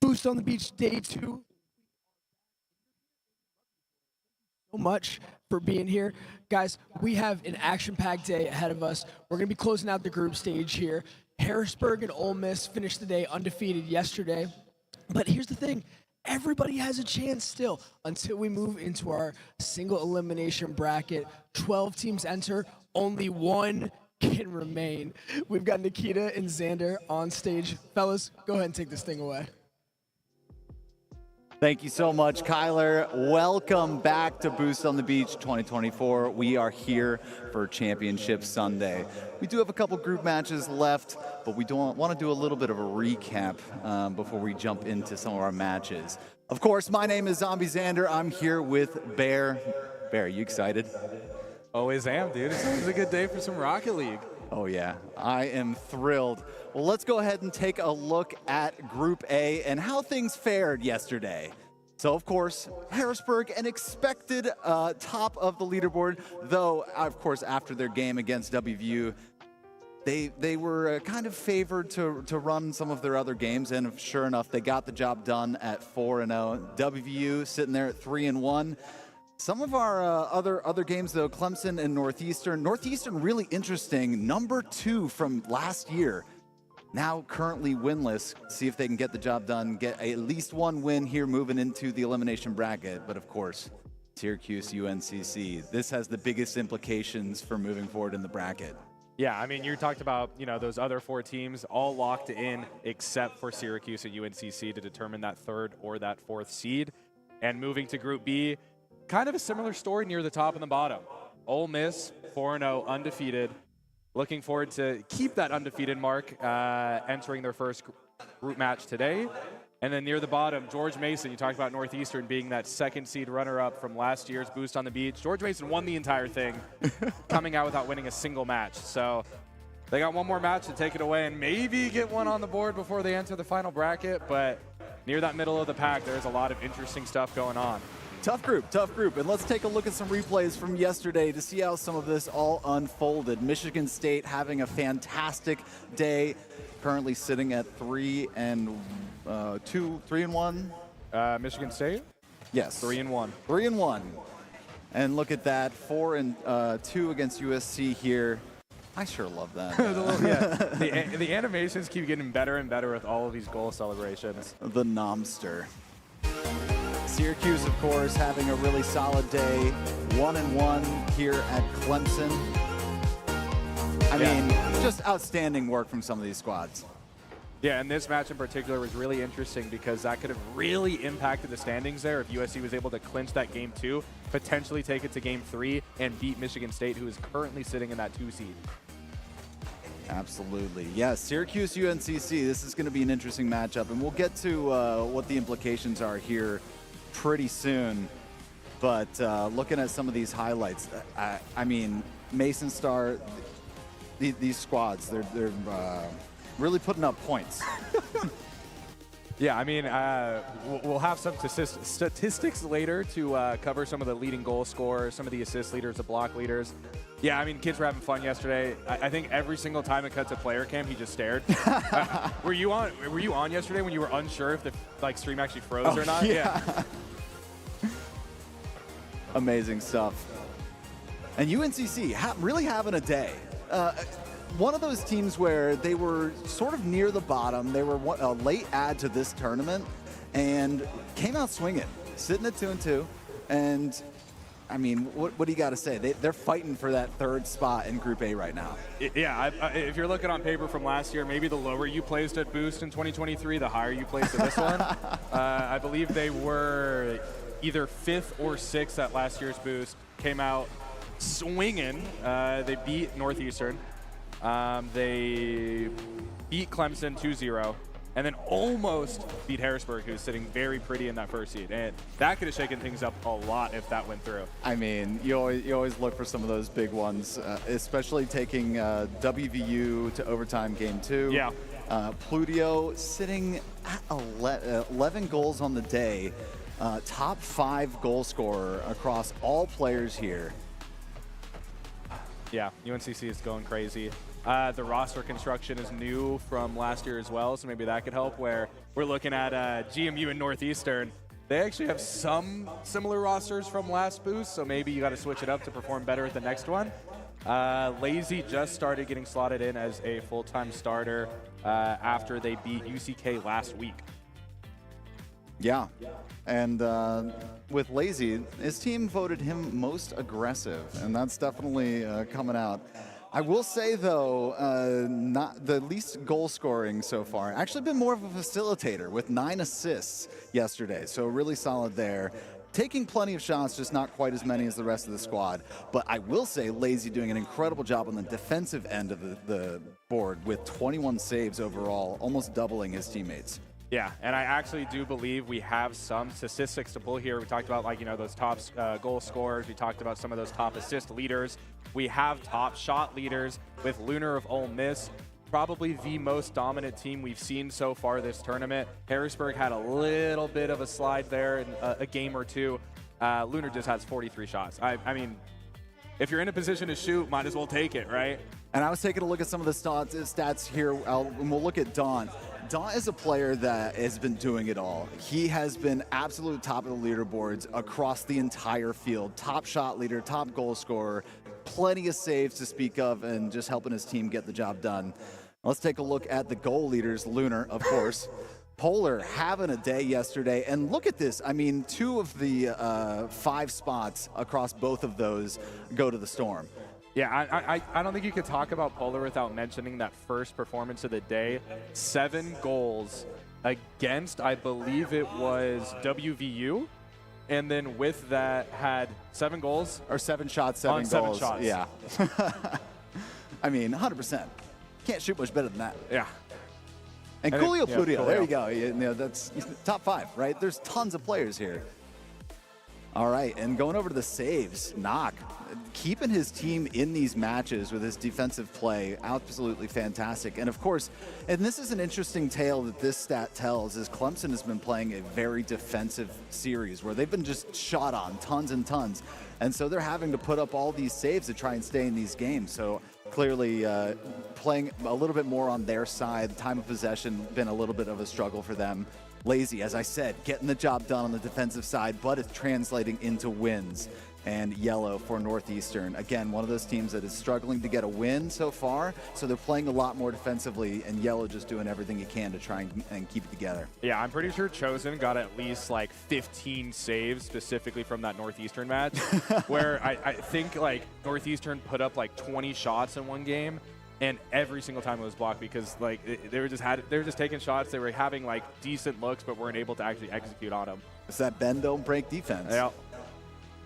Boost on the Beach Day 2. So much for being here. Guys, we have an action-packed day ahead of us. We're going to be closing out the group stage here. Harrisburg and Ole Miss finished the day undefeated yesterday. But here's the thing. Everybody has a chance still until we move into our single elimination bracket. 12 teams enter, only one can remain. We've got Nikita and Xander on stage. Fellas, go ahead and take this thing away. Thank you so much, Kyler. Welcome back to Boost on the Beach 2024. We are here for Championship Sunday. We do have a couple group matches left, but we want to do a little bit of a recap before we jump into some of our matches. Of course, my name is Zombie Xander. I'm here with Bear. Bear, you excited? Always am, dude. It's always a good day for some Rocket League. Oh yeah, I am thrilled. Well, let's go ahead and take a look at Group A and how things fared yesterday. So, of course, Harrisburg, an expected top of the leaderboard, though, of course, after their game against WVU, they were kind of favored to run some of their other games, and sure enough, they got the job done at 4-0. WVU sitting there at 3-1. Some of our other games, though, Clemson and Northeastern. Northeastern really interesting, number 2 from last year. Now currently winless. See if they can get the job done, get at least one win here moving into the elimination bracket. But of course, Syracuse, UNCC. This has the biggest implications for moving forward in the bracket. Yeah, I mean, you talked about, those other 4 teams all locked in except for Syracuse and UNCC to determine that 3rd or that 4th seed. And moving to Group B, kind of a similar story near the top and the bottom. Ole Miss, 4-0, undefeated. Looking forward to keep that undefeated mark entering their first group match today. And then near the bottom, George Mason, you talked about Northeastern being that 2nd seed runner-up from last year's Boost on the Beach. George Mason won the entire thing, coming out without winning a single match. So they got one more match to take it away and maybe get one on the board before they enter the final bracket. But near that middle of the pack, there's a lot of interesting stuff going on. Tough group, tough group. And let's take a look at some replays from yesterday to see how some of this all unfolded. Michigan State having a fantastic day, currently sitting at 3-1. Michigan State, Yes. 3-1. 3-1. And look at that, 4-2 against USC here. I sure love that. The animations keep getting better and better with all of these goal celebrations. The Nomster. Syracuse, of course, having a really solid day. 1-1 here at Clemson. I mean, just outstanding work from some of these squads. Yeah, and this match in particular was really interesting because that could have really impacted the standings there if USC was able to clinch that game 2, potentially take it to game 3, and beat Michigan State, who is currently sitting in that 2 seed. Absolutely. Yeah, Syracuse UNCC, this is going to be an interesting matchup, and we'll get to what the implications are here pretty soon. But looking at some of these highlights, I mean, Mason Star, these squads, they're really putting up points. Yeah, I mean, we'll have some statistics later to cover some of the leading goal scorers, some of the assist leaders, the block leaders. Yeah, I mean, kids were having fun yesterday. I think every single time it cut to player cam, he just stared. Were you on yesterday when you were unsure if the stream actually froze or not? Yeah. Amazing stuff. And UNCC really having a day. One of those teams where they were sort of near the bottom. They were a late add to this tournament and came out swinging, sitting at 2-2. And I mean, what do you got to say? They're fighting for that third spot in Group A right now. Yeah, if you're looking on paper from last year, maybe the lower you placed at Boost in 2023, the higher you placed at this one. I believe they were either 5th or 6th at last year's Boost. Came out swinging. They beat Northeastern. They beat Clemson 2-0, and then almost beat Harrisburg, who's sitting very pretty in that first seed. And that could have shaken things up a lot if that went through. I mean, you always look for some of those big ones, especially taking WVU to overtime game 2. Yeah. Pluto sitting at 11 goals on the day, top 5 goal scorer across all players here. Yeah, UNCC is going crazy. The roster construction is new from last year as well, so maybe that could help, where we're looking at GMU and Northeastern. They actually have some similar rosters from last Boost, so maybe you got to switch it up to perform better at the next one. Lazy just started getting slotted in as a full-time starter after they beat UCK last week. Yeah, and with Lazy, his team voted him most aggressive, and that's definitely coming out. I will say, though, not the least goal scoring so far. Actually been more of a facilitator with 9 assists yesterday, so really solid there. Taking plenty of shots, just not quite as many as the rest of the squad. But I will say Lazy doing an incredible job on the defensive end of the board with 21 saves overall, almost doubling his teammates. Yeah, and I actually do believe we have some statistics to pull here. We talked about, those top goal scorers. We talked about some of those top assist leaders. We have top shot leaders with Lunar of Ole Miss, probably the most dominant team we've seen so far this tournament. Harrisburg had a little bit of a slide there in a game or two. Lunar just has 43 shots. I mean, if you're in a position to shoot, might as well take it, right? And I was taking a look at some of the stats here, and we'll look at Daunt. Daunt is a player that has been doing it all. He has been absolute top of the leaderboards across the entire field. Top shot leader, top goal scorer, plenty of saves to speak of, and just helping his team get the job done. Let's take a look at the goal leaders. Lunar, of course. Polar having a day yesterday, and look at this. I mean, 2 of the 5 spots across both of those go to the Storm. Yeah, I don't think you could talk about Polar without mentioning that first performance of the day. 7 goals against, I believe it was WVU. And then with that had 7 goals. Or 7 shots, 7 goals. 7 shots. Yeah. I mean, 100%. Can't shoot much better than that. Yeah. And Coolio Pluto, Coolio. there you go. That's top 5, right? There's tons of players here. All right, and going over to the saves, Knock, keeping his team in these matches with his defensive play, absolutely fantastic. And of course, and this is an interesting tale that this stat tells, is Clemson has been playing a very defensive series where they've been just shot on tons and tons. And so they're having to put up all these saves to try and stay in these games. So clearly playing a little bit more on their side, time of possession been a little bit of a struggle for them. Lazy, as I said, getting the job done on the defensive side, but it's translating into wins. And Yellow for Northeastern. Again, one of those teams that is struggling to get a win so far, so they're playing a lot more defensively, and Yellow just doing everything he can to try and keep it together. Yeah, I'm pretty sure Chosen got at least like 15 saves specifically from that Northeastern match, where I think like Northeastern put up like 20 shots in one game, and every single time it was blocked because like they were just taking shots. They were having like decent looks, but weren't able to actually execute on them. It's that bend don't break defense. Yeah.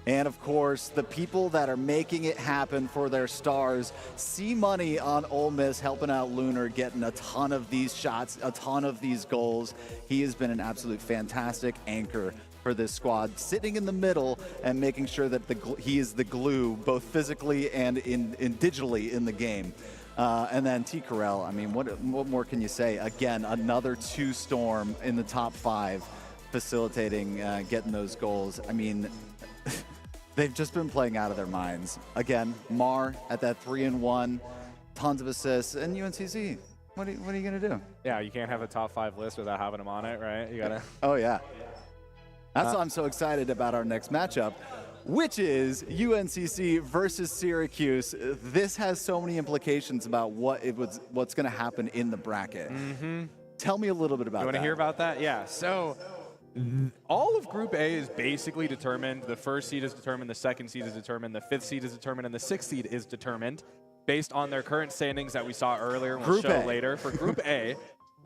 And of course, the people that are making it happen for their stars, C-Money on Ole Miss, helping out Lunar, getting a ton of these shots, a ton of these goals. He has been an absolute fantastic anchor for this squad, sitting in the middle and making sure that he is the glue, both physically and in digitally in the game. And then T. Carell, I mean, what more can you say? Again, another 2-storm in the top 5, facilitating getting those goals. I mean, they've just been playing out of their minds. Again, Mar at that 3-1, tons of assists, and UNCC. What are you going to do? Yeah, you can't have a top 5 list without having them on it, right? You gotta. Oh yeah. That's why I'm so excited about our next matchup, which is UNCC versus Syracuse. This has so many implications about what's going to happen in the bracket. Mm-hmm. Tell me a little bit about that. You want to hear about that? Yeah. So all of Group A is basically determined. The first seed is determined, the second seed is determined, the 5th seed is determined, and the 6th seed is determined based on their current standings that we saw earlier and we'll show later for Group A.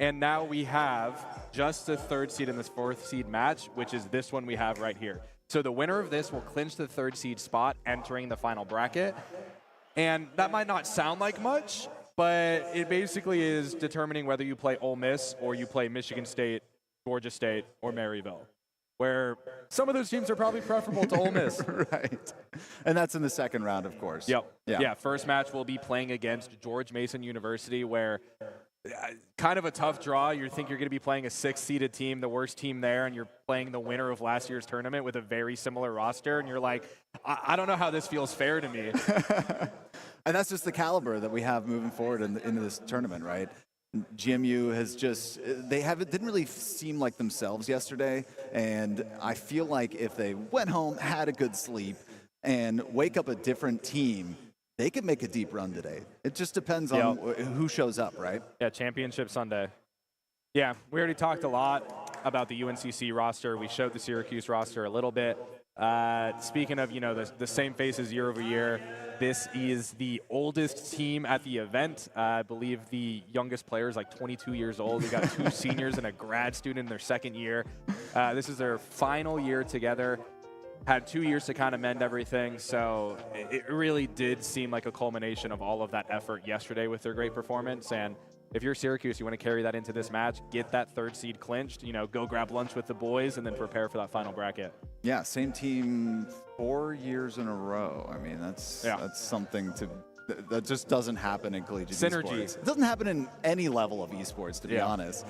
And now we have just the 3rd seed in this 4th seed match, which is this one we have right here. So the winner of this will clinch the 3rd seed spot entering the final bracket. And that might not sound like much, but it basically is determining whether you play Ole Miss or you play Michigan State, Georgia State, or Maryville, where some of those teams are probably preferable to Ole Miss. Right. And that's in the second round, of course. Yep. Yeah, first match will be playing against George Mason University, where kind of a tough draw. You think you're going to be playing a 6th-seeded team, the worst team there, and you're playing the winner of last year's tournament with a very similar roster, and you're like, I don't know how this feels fair to me. And that's just the caliber that we have moving forward into this tournament, right? GMU has just, didn't really seem like themselves yesterday, and I feel like if they went home, had a good sleep, and wake up a different team, they could make a deep run today. It just depends on who shows up, right? Yeah, Championship Sunday. Yeah, we already talked a lot about the UNCC roster. We showed the Syracuse roster a little bit. Speaking of, the same faces year over year, this is the oldest team at the event. I believe the youngest player is like 22 years old. We got 2 seniors and a grad student in their 2nd year. This is their final year together. Had 2 years to kind of mend everything, so it really did seem like a culmination of all of that effort yesterday with their great performance. And if you're Syracuse, you want to carry that into this match, get that 3rd seed clinched, go grab lunch with the boys, and then prepare for that final bracket. Yeah, same team 4 years in a row. I mean, that's something that just doesn't happen in collegiate esports. It doesn't happen in any level of esports, to be honest.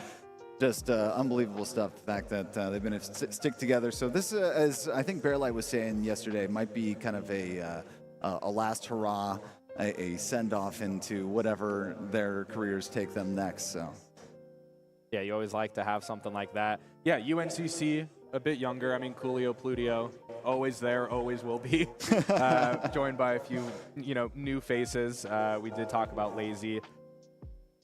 Just unbelievable stuff, the fact that they've been able to stick together. So this, as I think Bearlight was saying yesterday, might be kind of a last hurrah, a send-off into whatever their careers take them next. So, yeah, you always like to have something like that. Yeah, UNCC, a bit younger. I mean, Coolio, Pludio, always there, always will be. Joined by a few, new faces. We did talk about Lazy.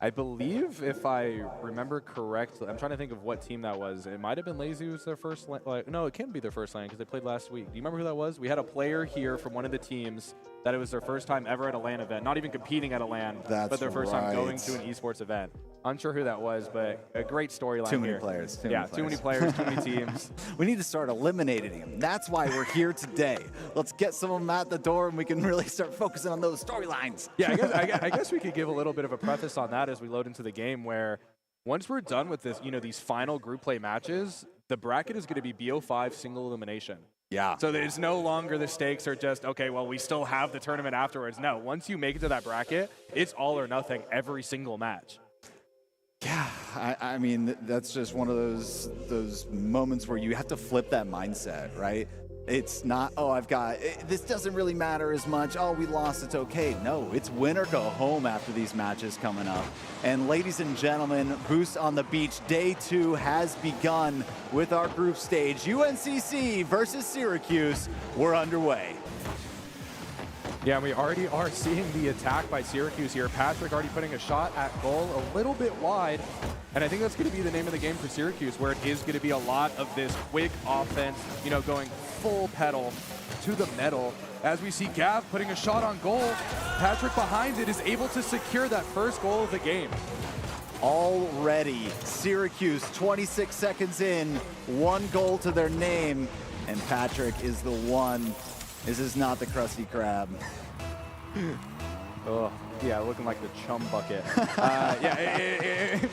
I believe, if I remember correctly, I'm trying to think of what team that was. It might have been Lazy who was their first no, it can't be their first land because they played last week. Do you remember who that was? We had a player here from one of the teams that it was their first time ever at a LAN event. Not even competing at a LAN, but their first time going to an esports event. Unsure who that was, but a great storyline here. Too many players. Too many players, too many teams. We need to start eliminating them. That's why we're here today. Let's get some of them out the door, and we can really start focusing on those storylines. Yeah, I guess we could give a little bit of a preface on that as we load into the game, where once we're done with this, these final group play matches, the bracket is going to be BO5 single elimination. Yeah. So there's no longer the stakes are just, okay, well, we still have the tournament afterwards. No, once you make it to that bracket, it's all or nothing every single match. Yeah, I mean, that's just one of those moments where you have to flip that mindset, right? It's not, oh, this doesn't really matter as much. Oh, we lost, it's okay. No, it's win or go home after these matches coming up. And ladies and gentlemen, Boost on the Beach Day 2 has begun with our group stage. UNCC versus Syracuse. We're underway. Yeah, we already are seeing the attack by Syracuse here. Patrick already putting a shot at goal a little bit wide. And I think that's going to be the name of the game for Syracuse, where it is going to be a lot of this quick offense, going full pedal to the metal. As we see Gav putting a shot on goal, Patrick behind it is able to secure that first goal of the game. Already, Syracuse 26 seconds in, 1 goal to their name, and Patrick is the one. This is not the Krusty Krab. Oh, yeah, looking like the chum bucket.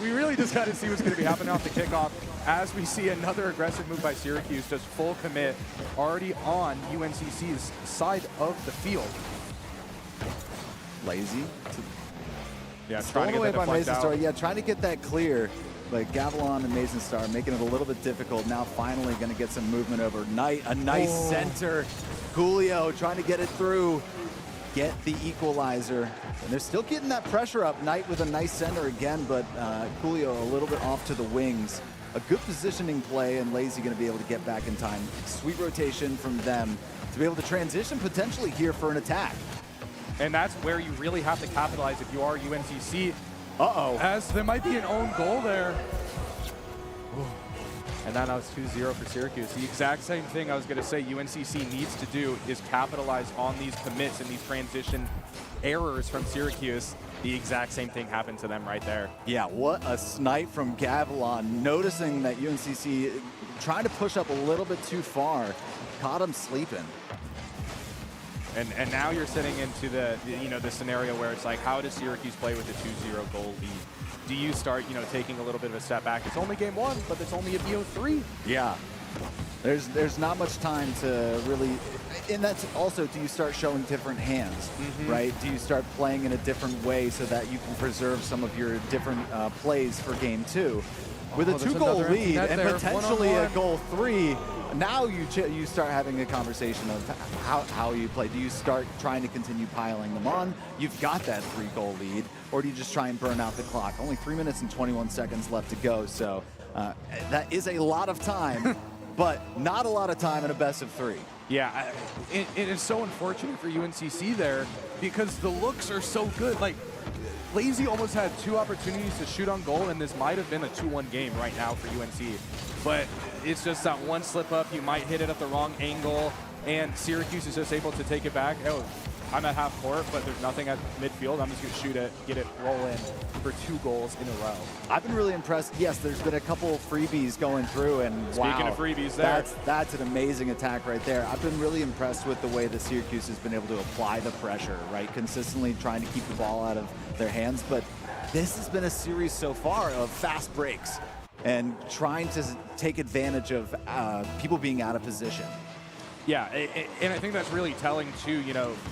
We really just got to see what's going to be happening off the kickoff as we see another aggressive move by Syracuse, just full commit, already on UNCC's side of the field. Lazy. Yeah, Stolen away by Mason Star. Yeah, trying to get that clear. But Gavilan and Mason Star making it a little bit difficult. Now finally going to get some movement over Knight. A nice center. Julio trying to get it through. Get the equalizer. And they're still getting that pressure up. Knight with a nice center again, but Julio a little bit off to the wings. A good positioning play, and Lazy going to be able to get back in time. Sweet rotation from them to be able to transition potentially here for an attack. And that's where you really have to capitalize if you are UNCC. Uh-oh. As there might be an own goal there. And now it's 2-0 for Syracuse. The exact same thing I was going to say UNCC needs to do is capitalize on these commits and these transition errors from Syracuse. The exact same thing happened to them right there. Yeah, what a snipe from Gavilan. Noticing that UNCC trying to push up a little bit too far. Caught him sleeping. And now you're sitting into the scenario where it's like, how does Syracuse play with a 2-0 goal lead? Do you start, taking a little bit of a step back? It's only game 1, but it's only a BO3. Yeah. There's not much time to really, and that's also, do you start showing different hands, right? Do you start playing in a different way so that you can preserve some of your different plays for game 2? With a 2-goal lead and potentially a goal 3, now you start having a conversation of how you play. Do you start trying to continue piling them on? You've got that 3-goal lead, or do you just try and burn out the clock? Only 3 minutes and 21 seconds left to go, so that is a lot of time, but not a lot of time in a best of 3. Yeah, it is so unfortunate for UNCC there because the looks are so good. Like, Lazy almost had 2 opportunities to shoot on goal, and this might have been a 2-1 game right now for UNC. But it's just that one slip up, you might hit it at the wrong angle, and Syracuse is just able to take it back. Oh, I'm at half court, but there's nothing at midfield. I'm just going to shoot it, get it rolling for 2 goals in a row. I've been really impressed. Yes, there's been a couple freebies going through, and Speaking of freebies there. That's an amazing attack right there. I've been really impressed with the way that Syracuse has been able to apply the pressure, right? Consistently trying to keep the ball out of their hands, but this has been a series so far of fast breaks and trying to take advantage of people being out of position. Yeah, and I think that's really telling too.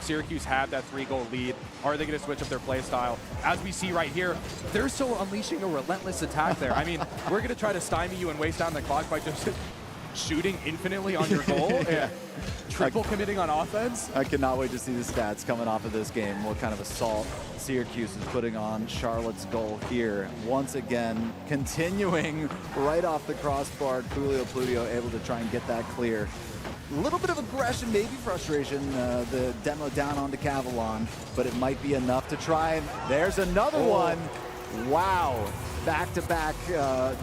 Syracuse had that 3-goal lead. Are they going to switch up their play style? As we see right here, they're still unleashing a relentless attack there. I mean, we're going to try to stymie you and waste down the clock by just shooting infinitely on your goal. Yeah. Triple committing on offense. I cannot wait to see the stats coming off of this game. What kind of assault Syracuse is putting on Charlotte's goal here. Once again, continuing right off the crossbar. Julio Pludio able to try and get that clear. A little bit of aggression, maybe frustration, the demo down onto Gavilan, but it might be enough to try. And there's another one. Wow. Back-to-back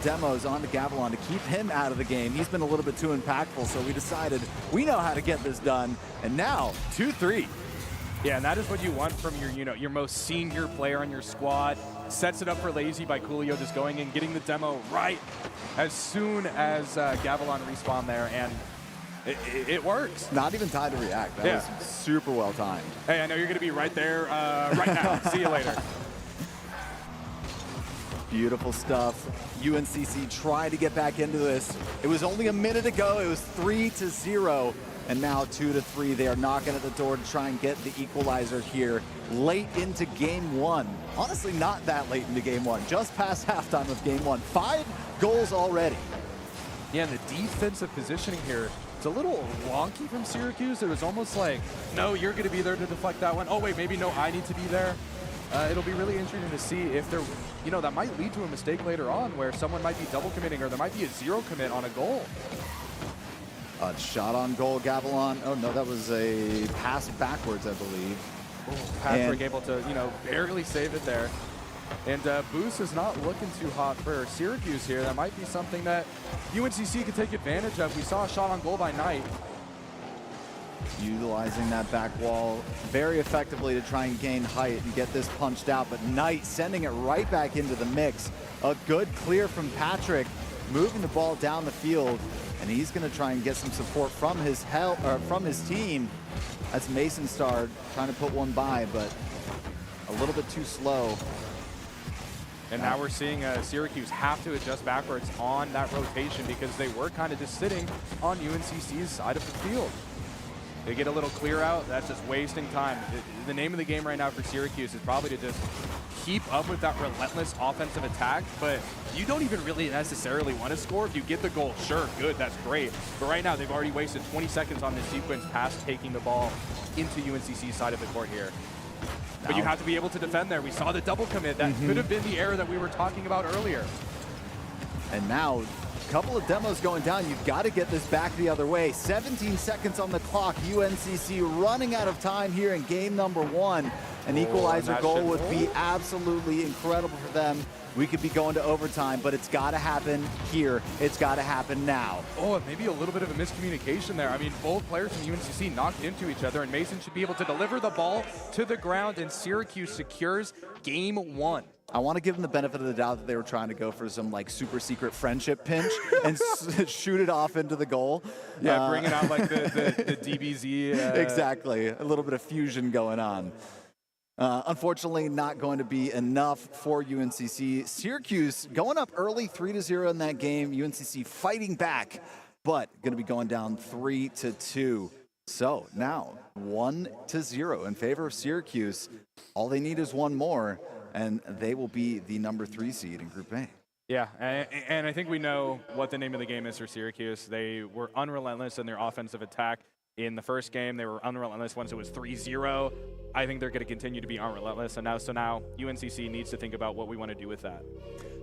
demos onto Gavilan to keep him out of the game. He's been a little bit too impactful, so we decided we know how to get this done. And now, 2-3. Yeah, and that is what you want from your most senior player on your squad. Sets it up for Lazy by Coolio just going in, getting the demo right as soon as Gavilan respawned there, and it works. Not even time to react. That was super well timed. Hey, I know you're going to be right there right now. See you later. Beautiful stuff. UNCC tried to get back into this. It was only a minute ago. It was 3-0. And now 2-3, they are knocking at the door to try and get the equalizer here late into game one. Honestly, not that late into game one, just past halftime of game one. 5 goals already. Yeah, and the defensive positioning here, it's a little wonky from Syracuse. It was almost like, no, you're going to be there to deflect that one. Oh, wait, maybe no, I need to be there. It'll be really interesting to see if there, that might lead to a mistake later on where someone might be double committing or there might be a 0 commit on a goal. Shot on goal, Gavilan. Oh, no, that was a pass backwards, I believe. Patrick able to, barely save it there. And Boost is not looking too hot for Syracuse here. That might be something that UNCC could take advantage of. We saw a shot on goal by Knight. Utilizing that back wall very effectively to try and gain height and get this punched out, but Knight sending it right back into the mix. A good clear from Patrick, moving the ball down the field, and he's going to try and get some support from his team. That's Mason Star trying to put one by, but a little bit too slow. And now we're seeing Syracuse have to adjust backwards on that rotation because they were kind of just sitting on UNCC's side of the field. They get a little clear out, that's just wasting time. The name of the game right now for Syracuse is probably to just keep up with that relentless offensive attack, but you don't even really necessarily want to score. If you get the goal, sure, good, that's great. But right now, they've already wasted 20 seconds on this sequence past taking the ball into UNCC's side of the court here. But you have to be able to defend there. We saw the double commit. That could have been the error that we were talking about earlier. And now, a couple of demos going down. You've got to get this back the other way. 17 seconds on the clock. UNCC running out of time here in game number 1. An equalizer goal would be absolutely incredible for them. We could be going to overtime, but it's got to happen here. It's got to happen now. Oh, and maybe a little bit of a miscommunication there. I mean, both players from UNCC knocked into each other, and Mason should be able to deliver the ball to the ground, and Syracuse secures game 1. I want to give them the benefit of the doubt that they were trying to go for some like super secret friendship pinch and shoot it off into the goal. Yeah, bringing out like the DBZ. Exactly, a little bit of fusion going on. Unfortunately, not going to be enough for UNCC. Syracuse going up early 3-0 in that game. UNCC fighting back, but going to be going down 3-2. So now 1-0 in favor of Syracuse. All they need is one more, and they will be the number 3 seed in Group A. Yeah, and I think we know what the name of the game is for Syracuse. They were unrelentless in their offensive attack. In the first game, they were unrelentless once it was 3-0. I think they're going to continue to be unrelentless. And now UNCC needs to think about what we want to do with that.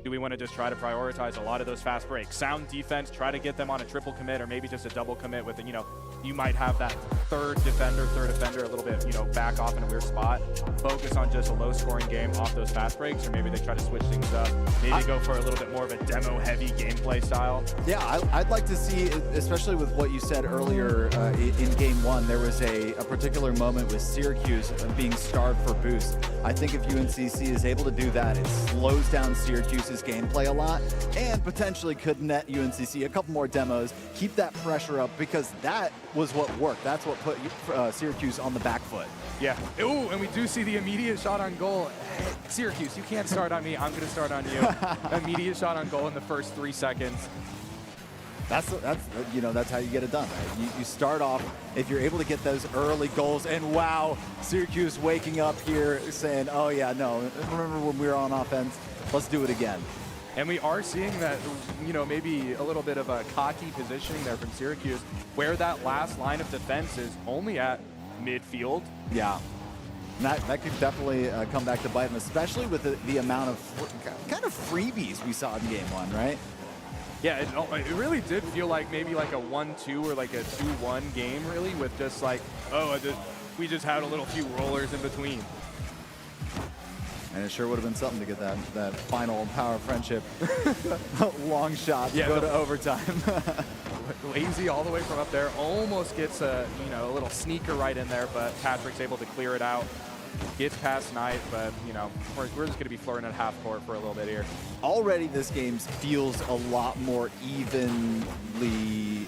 Do we want to just try to prioritize a lot of those fast breaks? Sound defense, try to get them on a triple commit or maybe just a double commit with, you might have that third defender a little bit, back off in a weird spot. Focus on just a low-scoring game off those fast breaks, or maybe they try to switch things up. Maybe go for a little bit more of a demo-heavy gameplay style. Yeah, I'd like to see, especially with what you said earlier in game 1, there was a particular moment with Syracuse being starved for boost. I think if UNCC is able to do that, it slows down Syracuse's gameplay a lot and potentially could net UNCC a couple more demos, keep that pressure up, because that was what worked. That's what put Syracuse on the back foot. Yeah. Ooh, and we do see the immediate shot on goal. Hey, Syracuse, you can't start on me. I'm going to start on you. Immediate shot on goal in the first 3 seconds. That's how you get it done. Right? You start off, if you're able to get those early goals, and wow, Syracuse waking up here saying, oh yeah, no, remember when we were on offense? Let's do it again. And we are seeing that, maybe a little bit of a cocky positioning there from Syracuse, where that last line of defense is only at midfield. Yeah. That could definitely come back to bite them, especially with the amount of kind of freebies we saw in game 1, right? Yeah, it really did feel like maybe like a 1-2 or like a 2-1 game, really, with just like, we just had a little few rollers in between. And it sure would have been something to get that final power friendship long shot to go to overtime. Lazy all the way from up there, almost gets a little sneaker right in there, but Patrick's able to clear it out. Gets past Knight, but we're just going to be flirting at half court for a little bit here. Already this game feels a lot more evenly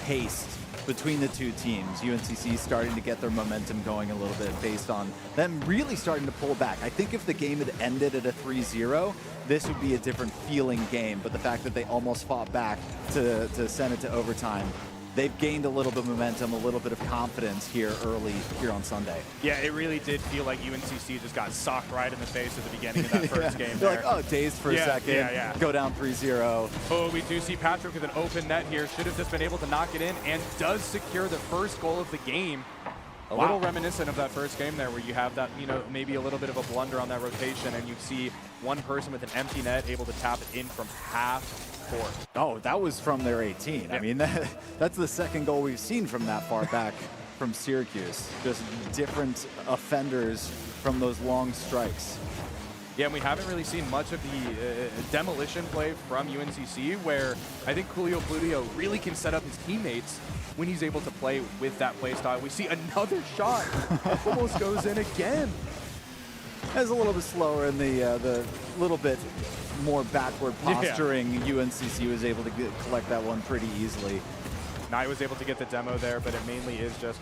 paced between the two teams. UNCC starting to get their momentum going a little bit based on them really starting to pull back. I think if the game had ended at a 3-0, this would be a different feeling game, but the fact that they almost fought back to send it to overtime they've gained a little bit of momentum, a little bit of confidence here early here on Sunday. Yeah, it really did feel like UNCC just got socked right in the face at the beginning of that first game They're there. like, oh, dazed for a second, go down 3-0. Oh, we do see Patrick with an open net here. Should have just been able to knock it in and does secure the first goal of the game. A little reminiscent of that first game there where you have that, maybe a little bit of a blunder on that rotation and you see one person with an empty net able to tap it in from half court. Oh, that was from their 18. I mean, that's the second goal we've seen from that far back from Syracuse. Just different offenders from those long strikes. Yeah, and we haven't really seen much of the demolition play from UNCC, where I think Julio Pludio really can set up his teammates when he's able to play with that play style. We see another shot that almost goes in again. It's a little bit slower in the little bit more backward posturing. UNCC was able to collect that one pretty easily. Nye was able to get the demo there, but it mainly is just,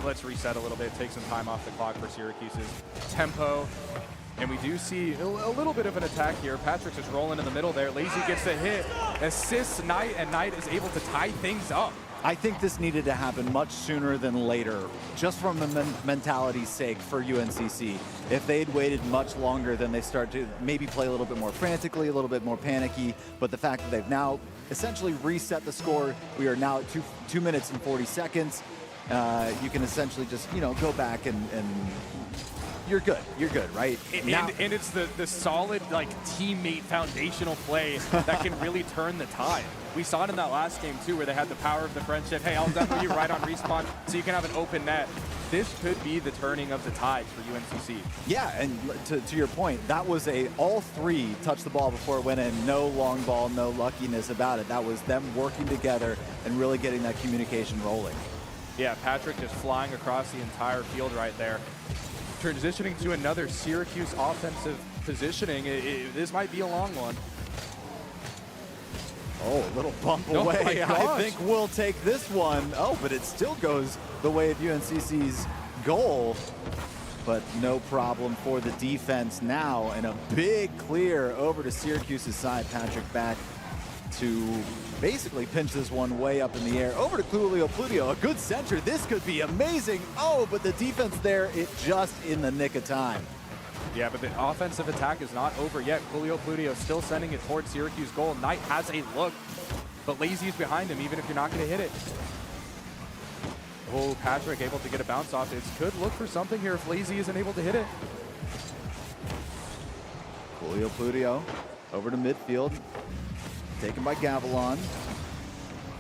let's reset a little bit, take some time off the clock for Syracuse's tempo. And we do see a little bit of an attack here. Patrick's just rolling in the middle there. Lazy gets the hit, assists Knight, and Knight is able to tie things up. I think this needed to happen much sooner than later, just from the mentality's sake for UNCC. If they'd waited much longer, then they start to maybe play a little bit more frantically, a little bit more panicky. But the fact that they've now essentially reset the score, we are now at 2 minutes and 40 seconds. You can essentially just, go back and you're good, right? And it's the solid, teammate foundational play that can really turn the tide. We saw it in that last game, too, where they had the power of the friendship. Hey, I'll demo you right on respawn so you can have an open net. This could be the turning of the tide for UNCC. Yeah, and to your point, that was all three touched the ball before it went in. No long ball, no luckiness about it. That was them working together and really getting that communication rolling. Yeah, Patrick just flying across the entire field right there. Transitioning to another Syracuse offensive positioning. This might be a long one. Oh, a little bump away. I think we'll take this one. Oh, but it still goes the way of UNCC's goal. But no problem for the defense now. And a big clear over to Syracuse's side. Patrick back to basically pinch this one way up in the air. Over to Julio Pludio, a good center. This could be amazing. Oh, but the defense there, it just in the nick of time. Yeah, but the offensive attack is not over yet. Julio Pludio still sending it towards Syracuse goal. Knight has a look, but Lazy's behind him, even if you're not going to hit it. Oh, Patrick able to get a bounce off. It could look for something here if Lazy isn't able to hit it. Julio Pludio over to midfield. Taken by Gavilan.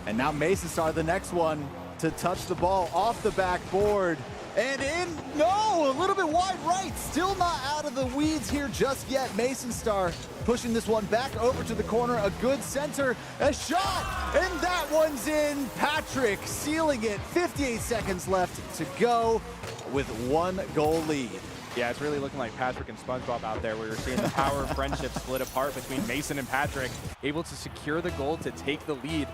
And now Masonstar, the next one to touch the ball off the backboard. And in, no, a little bit wide right. Still not out of the weeds here just yet. Masonstar pushing this one back over to the corner. A good center, a shot, and that one's in. Patrick sealing it. 58 seconds left to go with 1 goal lead. Yeah, it's really looking like Patrick and SpongeBob out there. We were seeing the power of friendship split apart between Mason and Patrick, able to secure the goal to take the lead.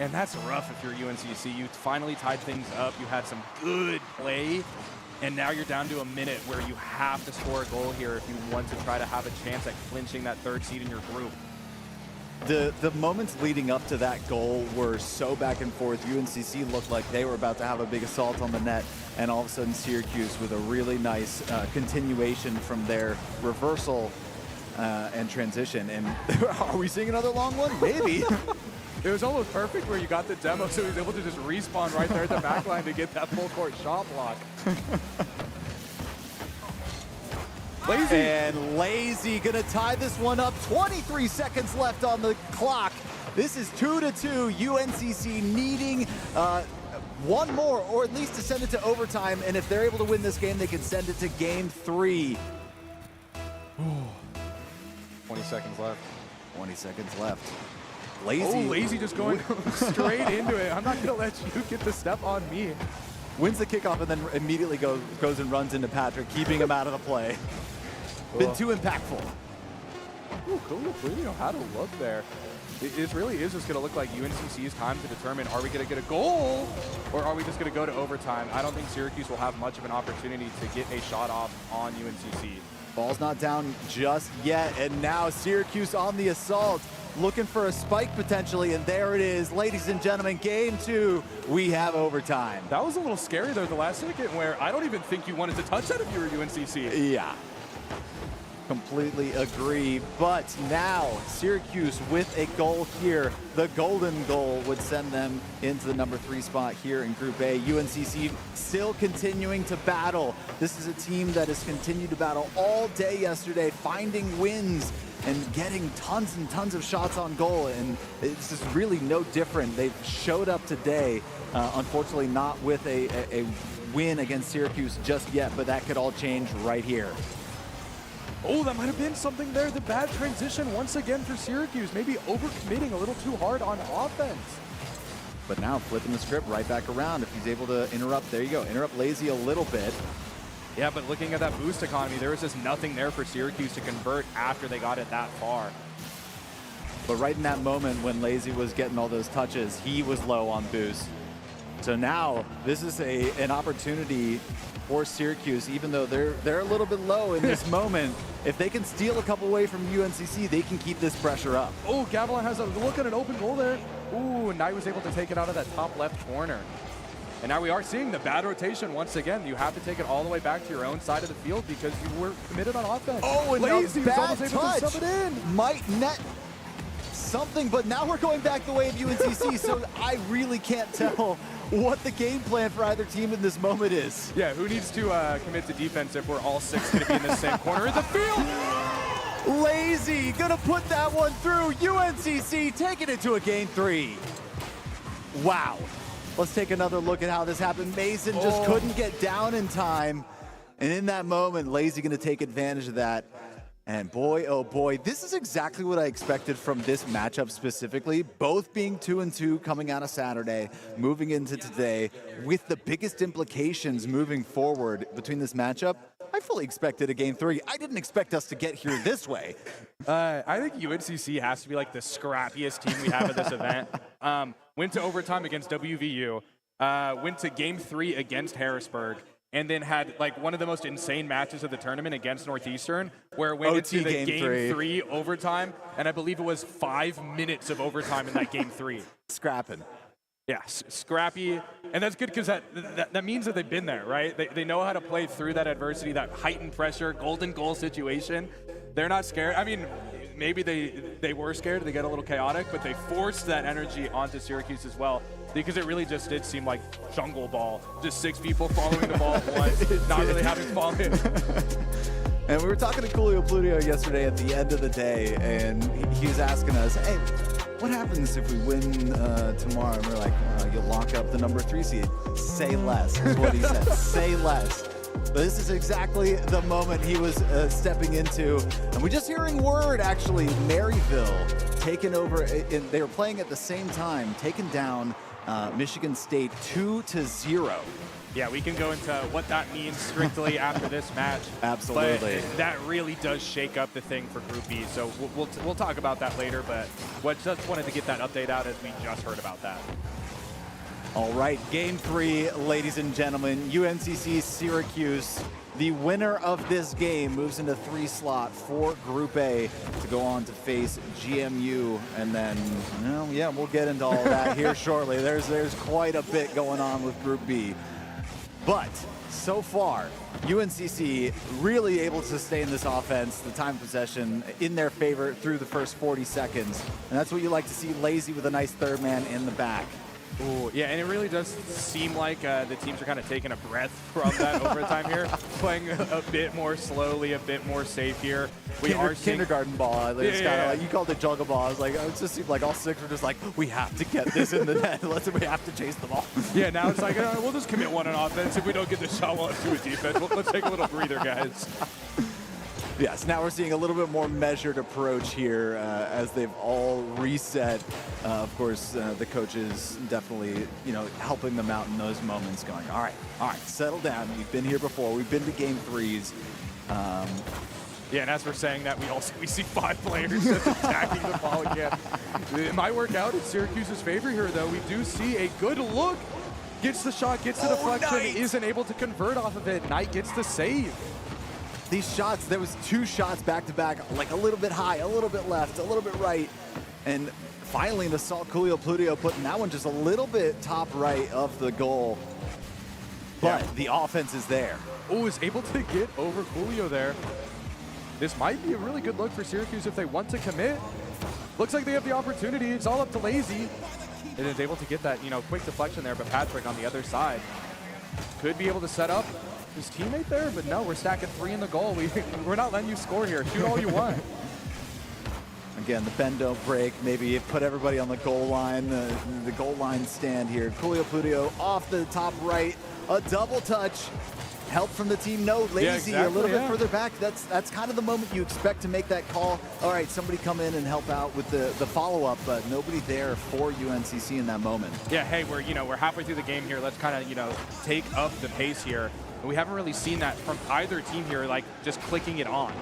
And that's rough if you're UNCC. You finally tied things up. You had some good play, and now you're down to a minute where you have to score a goal here if you want to try to have a chance at clinching that 3rd seed in your group. The moments leading up to that goal were so back and forth. UNCC looked like they were about to have a big assault on the net, and all of a sudden Syracuse with a really nice continuation from their reversal and transition. And are we seeing another long one? Maybe. It was almost perfect where you got the demo, so he was able to just respawn right there at the back line to get that full court shot block. Lazy. And Lazy gonna tie this one up. 23 seconds left on the clock. This is 2-2. UNCC needing one more, or at least to send it to overtime. And if they're able to win this game, they can send it to game 3. 20 seconds left. 20 seconds left. Lazy. Oh, Lazy just going straight into it. I'm not going to let you get the step on me. Wins the kickoff and then immediately goes and runs into Patrick, keeping him out of the play. Been too impactful. Ooh, Julio Pludio had a look there. It really is just going to look like UNCC's time to determine, are we going to get a goal or are we just going to go to overtime? I don't think Syracuse will have much of an opportunity to get a shot off on UNCC. Ball's not down just yet, and now Syracuse on the assault. looking for a spike potentially, and there it is. Ladies and gentlemen, game 2, we have overtime. That was a little scary though, the last second, where I don't even think you wanted to touch that if you were UNCC. Yeah. Completely agree, but now Syracuse with a goal here. The golden goal would send them into the number 3 spot here in Group A. UNCC still continuing to battle. This is a team that has continued to battle all day yesterday, finding wins and getting tons and tons of shots on goal, and it's just really no different. They've showed up today, unfortunately not with a win against Syracuse just yet, but that could all change right here. Oh, that might have been something there. The bad transition once again for Syracuse. Maybe overcommitting a little too hard on offense. But now flipping the script right back around. If he's able to interrupt, there you go, interrupt Lazy a little bit. Yeah, but looking at that boost economy, there was just nothing there for Syracuse to convert after they got it that far. But right in that moment when Lazy was getting all those touches, he was low on boost. So now this is an opportunity for Syracuse, even though they're a little bit low in this moment. If they can steal a couple away from UNCC, they can keep this pressure up. Oh, Gavilan has a look at an open goal there. Ooh, Knight was able to take it out of that top left corner. And now we are seeing the bad rotation once again. You have to take it all the way back to your own side of the field because you were committed on offense. Oh, and Lazy a was bad almost able to touch sub it in. might net something, but now we're going back the way of UNCC, so I really can't tell what the game plan for either team in this moment is. Yeah, who needs to commit to defense if we're all 6 going to be in the same corner of the field? Lazy gonna put that one through. UNCC taking it to a game 3. Wow. Let's take another look at how this happened. Mason just couldn't get down in time. And in that moment, Lazy gonna take advantage of that. And boy, oh boy, this is exactly what I expected from this matchup specifically. Both being 2-2 coming out of Saturday, moving into today, with the biggest implications moving forward between this matchup. I fully expected a game 3. I didn't expect us to get here this way. I think UNCC has to be like the scrappiest team we have at this event. Went to overtime against WVU, went to game 3 against Harrisburg, and then had like one of the most insane matches of the tournament against Northeastern, where it went into the game 3 overtime, and I believe it was 5 minutes of overtime in that game 3. Scrapping. Yeah, scrappy, and that's good because that means that they've been there, right? They know how to play through that adversity, that heightened pressure, golden goal situation. They're not scared. I mean, maybe they were scared, they get a little chaotic, but they forced that energy onto Syracuse as well, because it really just did seem like jungle ball. Just 6 people following the ball at once, not really having fun. And we were talking to Coolio Plutio yesterday at the end of the day, and he was asking us, hey, what happens if we win tomorrow? And we're like, you'll lock up the number 3 seed. Say less, is what he said. Say less. But this is exactly the moment he was stepping into. And we're just hearing word, actually, Maryville taking over. They were playing at the same time, taking down Michigan State 2-0. Yeah, we can go into what that means strictly after this match. Absolutely. But that really does shake up the thing for Group B. So we'll talk about that later, but just wanted to get that update out as we just heard about that. All right, game 3, ladies and gentlemen. UNCC Syracuse. The winner of this game moves into 3 slot for Group A to go on to face GMU. And then, well, yeah, we'll get into all that here shortly. There's quite a bit going on with Group B. But so far, UNCC really able to sustain this offense, the time of possession in their favor through the first 40 seconds. And that's what you like to see, Lazy with a nice third man in the back. Ooh, yeah, and it really does seem like the teams are kind of taking a breath from that overtime here, playing a bit more slowly, a bit more safe here. We are seeing kindergarten ball. It's kind of like, you called it juggle ball. It's like, it just seemed like all 6 were just like, we have to get this in the net. We have to chase the ball. Yeah, now it's like, we'll just commit one on offense. If we don't get the shot, we'll do a defense. Let's take a little breather, guys. Yes, now we're seeing a little bit more measured approach here as they've all reset. Of course, the coaches definitely, helping them out in those moments, going, all right, settle down. We've been here before. We've been to game 3s. Yeah, and as we're saying that, we see 5 players just attacking the ball again. It might work out in Syracuse's favor here, though. We do see a good look. Gets the shot, gets the deflection, Knight isn't able to convert off of it. Knight gets the save. These shots, there was 2 shots back to back, like a little bit high, a little bit left, a little bit right. And finally, an assault, Coolio Pludio putting that one just a little bit top right of the goal. But Yeah. the offense is there. Oh, is able to get over Coolio there. This might be a really good look for Syracuse if they want to commit. Looks like they have the opportunity. It's all up to Lazy. And is able to get that, quick deflection there, but Patrick on the other side could be able to set up his teammate there, but no, we're stacking 3 in the goal. We're not letting you score here. Shoot all you want. Again, the bend don't break. Maybe put everybody on the goal line, the goal line stand here. Coolio Pludio off the top right, a double touch. Help from the team. No, Lazy a little bit further back. That's kind of the moment you expect to make that call. All right, somebody come in and help out with the follow-up, but nobody there for UNCC in that moment. Yeah, hey, we're halfway through the game here. Let's kind of, take up the pace here. And we haven't really seen that from either team here, like just clicking it on.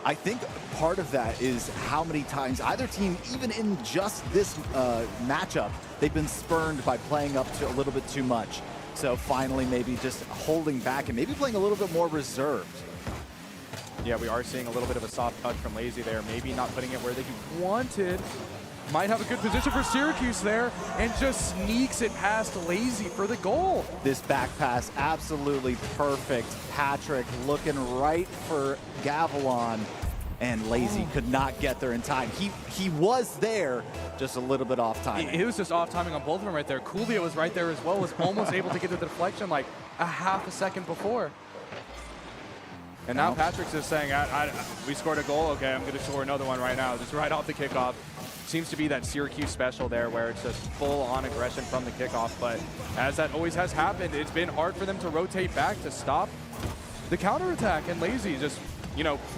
I think part of that is how many times either team, even in just this matchup, they've been spurned by playing up to a little bit too much. So finally maybe just holding back and maybe playing a little bit more reserved. Yeah, we are seeing a little bit of a soft touch from Lazy there. Maybe not putting it where they wanted. Might have a good position for Syracuse there and just sneaks it past Lazy for the goal. This back pass, absolutely perfect. Patrick looking right for Gavilan, and Lazy could not get there in time. He was there, just a little bit off timing. It was just off timing on both of them right there. Coolio was right there as well, was almost able to get the deflection like a half a second before. And now Patrick's just saying, we scored a goal, okay, I'm going to score another one right now, just right off the kickoff. Seems to be that Syracuse special there where it's just full-on aggression from the kickoff, but as that always has happened, it's been hard for them to rotate back to stop the counterattack, and Lazy just,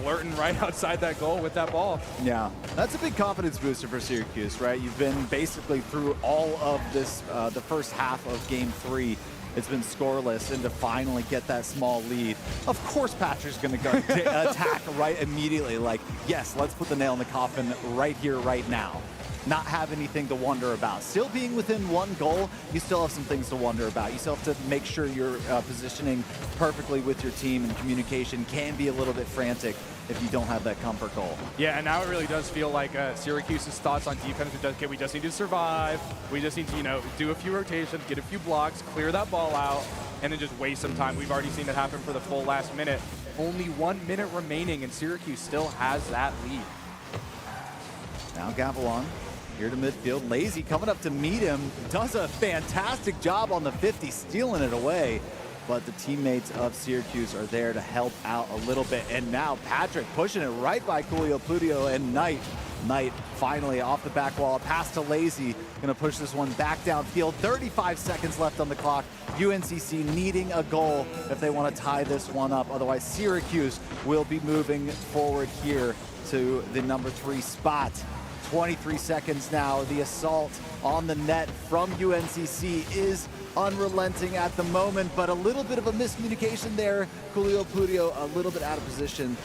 flirting right outside that goal with that ball. Yeah, that's a big confidence booster for Syracuse, right? You've been basically through all of this, the first half of Game 3. It's been scoreless, and to finally get that small lead, of course Patrick's going to go attack right immediately. Like, yes, let's put the nail in the coffin right here, right now. Not have anything to wonder about. Still being within one goal, you still have some things to wonder about. You still have to make sure you're positioning perfectly with your team, and communication can be a little bit frantic if you don't have that comfort goal. Yeah, and now it really does feel like Syracuse's thoughts on defense. Okay, we just need to survive. We just need to, do a few rotations, get a few blocks, clear that ball out, and then just waste some time. We've already seen it happen for the full last minute. Only 1 minute remaining, and Syracuse still has that lead. Now Gavilan here to midfield. Lazy coming up to meet him. Does a fantastic job on the 50, stealing it away. But the teammates of Syracuse are there to help out a little bit. And now Patrick pushing it right by Coolio Pludio and Knight. Knight finally off the back wall, pass to Lazy. Gonna push this one back downfield. 35 seconds left on the clock. UNCC needing a goal if they want to tie this one up. Otherwise, Syracuse will be moving forward here to the number 3 spot. 23 seconds now. The assault on the net from UNCC is unrelenting at the moment, but a little bit of a miscommunication there. Coolio Pludio a little bit out of position.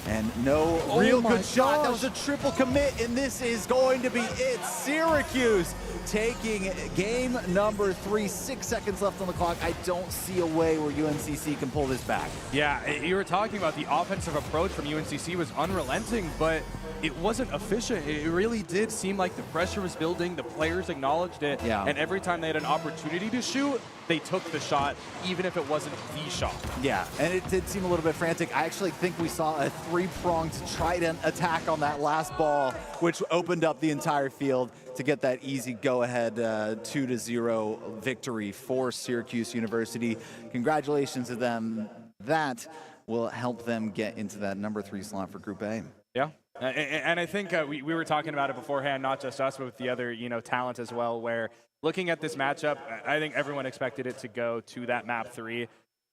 And no real good shot. That was a triple commit, and this is going to be it. Syracuse taking game number 3. 6 seconds left on the clock. I don't see a way where UNCC can pull this back. Yeah, you were talking about the offensive approach from UNCC was unrelenting, but it wasn't efficient. It really did seem like the pressure was building. The players acknowledged it. Yeah. And every time they had an opportunity to shoot, they took the shot, even if it wasn't the shot. Yeah, and it did seem a little bit frantic. I actually think we saw a 3-pronged trident attack on that last ball, which opened up the entire field to get that easy go-ahead 2-0 victory for Syracuse University. Congratulations to them. That will help them get into that number 3 slot for Group A. Yeah. And I think we were talking about it beforehand, not just us, but with the other, talent as well, where looking at this matchup, I think everyone expected it to go to that map 3.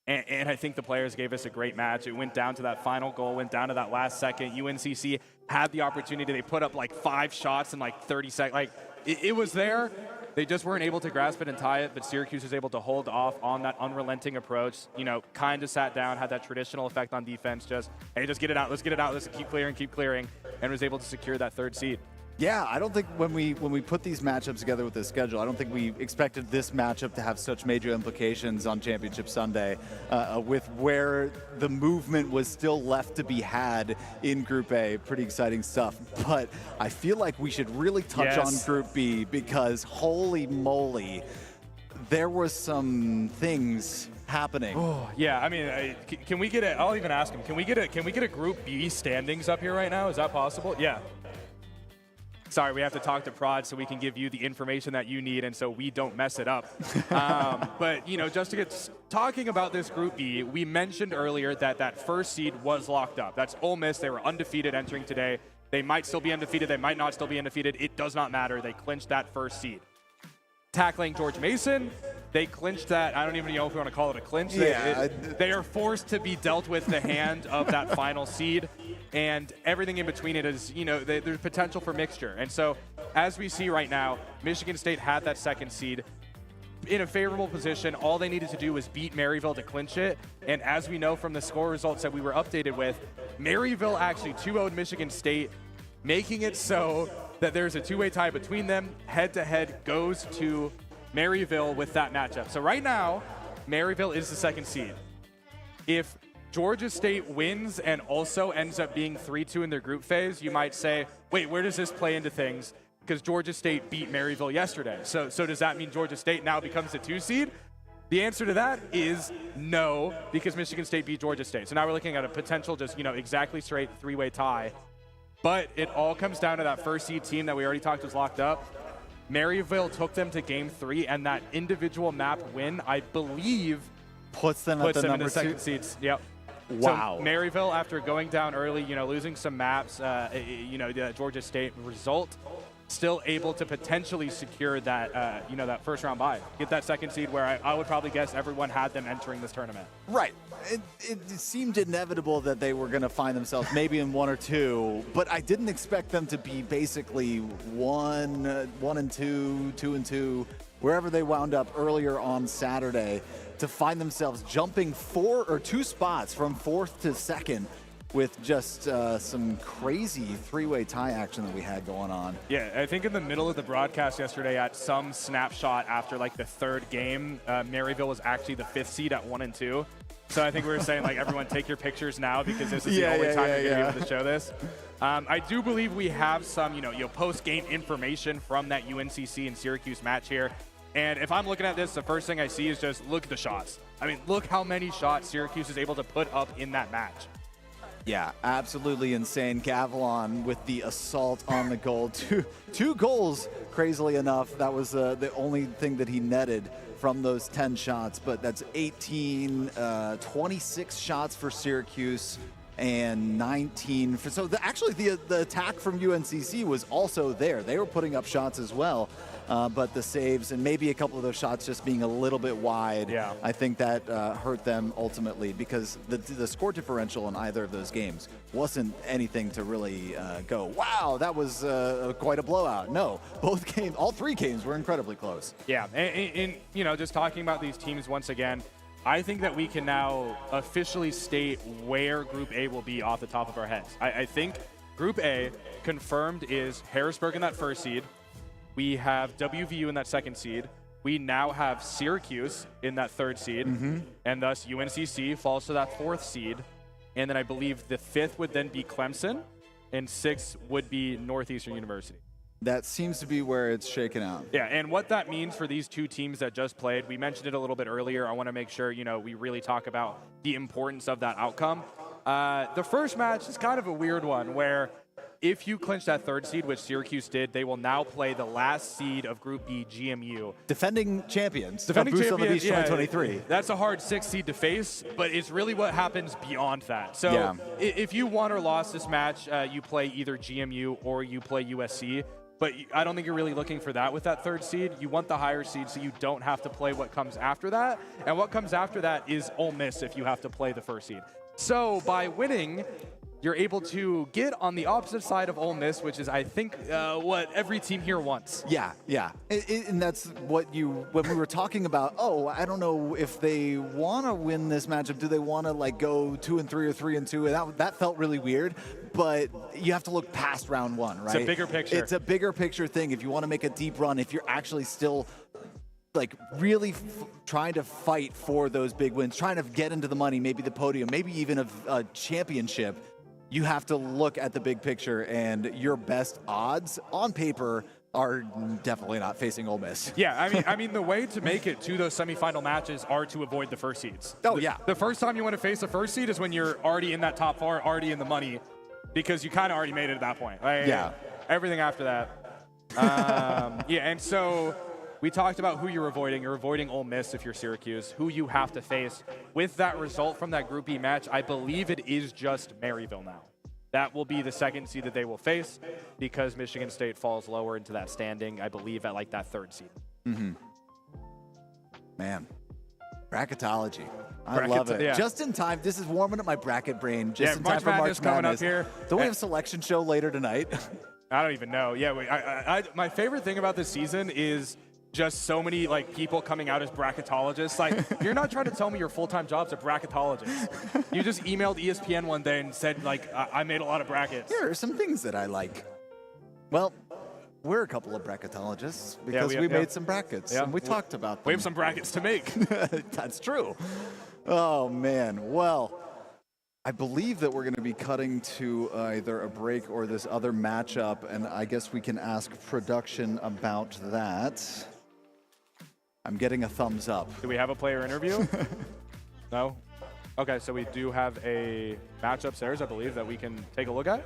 And I think the players gave us a great match. It went down to that final goal, went down to that last second. UNCC had the opportunity. They put up like 5 shots in like 30 seconds. Like it was there. They just weren't able to grasp it and tie it, but Syracuse was able to hold off on that unrelenting approach. Kind of sat down, had that traditional effect on defense. Just, hey, just get it out. Let's get it out. Let's keep clearing, and was able to secure that 3rd seed. Yeah, I don't think when we put these matchups together with this schedule, I don't think we expected this matchup to have such major implications on Championship Sunday, with where the movement was still left to be had in Group A. Pretty exciting stuff. But I feel like we should really touch on Group B, because holy moly, there was some things happening. Oh, yeah, I mean, can we get a, I'll even ask him, can we get a Group B standings up here right now? Is that possible? Yeah. Sorry, we have to talk to Prod so we can give you the information that you need and so we don't mess it up. But, you know, just to get talking about this Group B, we mentioned earlier that that first seed was locked up. That's Ole Miss. They were undefeated entering today. They might still be undefeated. They might not still be undefeated. It does not matter. They clinched that first seed. Tackling George Mason, they clinched that. I don't even know if we want to call it a clinch. Yeah. They are forced to be dealt with the hand of that final seed, and everything in between it is, you know, there's potential for mixture. And so, as we see right now, Michigan State had that second seed in a favorable position. All they needed to do was beat Maryville to clinch it. And as we know from the score results that we were updated with, Maryville actually 2-0'd Michigan State, making it so that there's a two-way tie between them. Head-to-head goes to Maryville with that matchup. So right now, Maryville is the second seed. If Georgia State wins and also ends up being 3-2 in their group phase, you might say, wait, where does this play into things? Because Georgia State beat Maryville yesterday. So does that mean Georgia State now becomes the 2 seed? The answer to that is no, because Michigan State beat Georgia State. So now we're looking at a potential just, you know, exactly straight three-way tie. But it all comes down to that first seed team that we already talked was locked up. Maryville took them to game 3, and that individual map win, I believe, puts them at the in number the second 2 seeds. Yep. Wow. So Maryville, after going down early, you know, losing some maps, you know, the Georgia State result, still able to potentially secure that, you know, that first round bye. Get that second seed where I would probably guess everyone had them entering this tournament. Right. It seemed inevitable that they were going to find themselves maybe in 1 or 2, but I didn't expect them to be basically 1 and 2, 2 and 2, wherever they wound up earlier on Saturday, to find themselves jumping 2 spots from 4th to 2nd with just some crazy three-way tie action that we had going on. Yeah, I think in the middle of the broadcast yesterday, at some snapshot after like the 3rd game, Maryville was actually the 5th seed at 1 and 2. So I think we were saying, like, everyone take your pictures now because this is the only time you're going to be able to show this. I do believe we have some, you know, post-game information from that UNCC and Syracuse match here. And if I'm looking at this, the first thing I see is just look at the shots. I mean, look how many shots Syracuse is able to put up in that match. Yeah, absolutely insane. Gavilan with the assault on the goal. Two goals, crazily enough. That was the only thing that he netted from those 10 shots, but that's 26 shots for Syracuse and 19 for, so actually the attack from UNCC was also there. They were putting up shots as well, but the saves and maybe a couple of those shots just being a little bit wide, yeah. I think that hurt them ultimately, because the score differential in either of those games wasn't anything to really go, wow, that was quite a blowout. No, all 3 games were incredibly close. Yeah, and you know, just talking about these teams once again, I think that we can now officially state where Group A will be off the top of our heads. I think Group A confirmed is Harrisburg in that first seed. We have WVU in that second seed. We now have Syracuse in that third seed, and thus UNCC falls to that 4th seed. And then I believe the 5th would then be Clemson, and 6th would be Northeastern University. That seems to be where it's shaken out. Yeah, and what that means for these 2 teams that just played, we mentioned it a little bit earlier. I want to make sure, you know, we really talk about the importance of that outcome. The first match is kind of a weird one where if you clinch that 3rd seed, which Syracuse did, they will now play the last seed of Group B, GMU. Defending champions. Defending Boost champions, on the Beach 2023. That's a hard 6th seed to face, but it's really what happens beyond that. So if you won or lost this match, you play either GMU or you play USC. But I don't think you're really looking for that with that 3rd seed. You want the higher seed so you don't have to play what comes after that. And what comes after that is Ole Miss if you have to play the 1st seed. So by winning, you're able to get on the opposite side of Ole Miss, which is, I think, what every team here wants. Yeah, yeah. And that's what when we were talking about, oh, I don't know if they want to win this matchup. Do they want to like go 2-3 or 3-2? And that felt really weird. But you have to look past round one, right? It's a bigger picture. It's a bigger picture thing. If you want to make a deep run, if you're actually still like really trying to fight for those big wins, trying to get into the money, maybe the podium, maybe even a championship, you have to look at the big picture, and your best odds on paper are definitely not facing Ole Miss. Yeah, I mean, the way to make it to those semifinal matches are to avoid the first seeds. Oh, yeah. The first time you want to face a first seed is when you're already in that top four, already in the money, because you kind of already made it at that point. Like, Yeah. Everything after that. Yeah, and so we talked about who you're avoiding. You're avoiding Ole Miss if you're Syracuse, who you have to face. With that result from that Group B match, I believe it is just Maryville now. That will be the second seed that they will face because Michigan State falls lower into that standing, I believe, at like that third seed. Man, bracketology. I love it. Yeah. Just in time. This is warming up my bracket brain. Just in time March for March Madness coming Madness. up here. Don't we have a selection show later tonight? I don't even know. Yeah, my favorite thing about this season is just so many like people coming out as bracketologists. Like, you're not trying to tell me your full-time job's a bracketologist. You just emailed ESPN one day and said, like, I made a lot of brackets. Here are some things that I like. Well, we're a couple of bracketologists because we made some brackets and we talked about them. We have some brackets to make. That's true. Oh, man. Well, I believe that we're going to be cutting to either a break or this other matchup, and I guess we can ask production about that. I'm getting a thumbs up. Do we have a player interview? No? Okay, so we do have a match upstairs, I believe, that we can take a look at.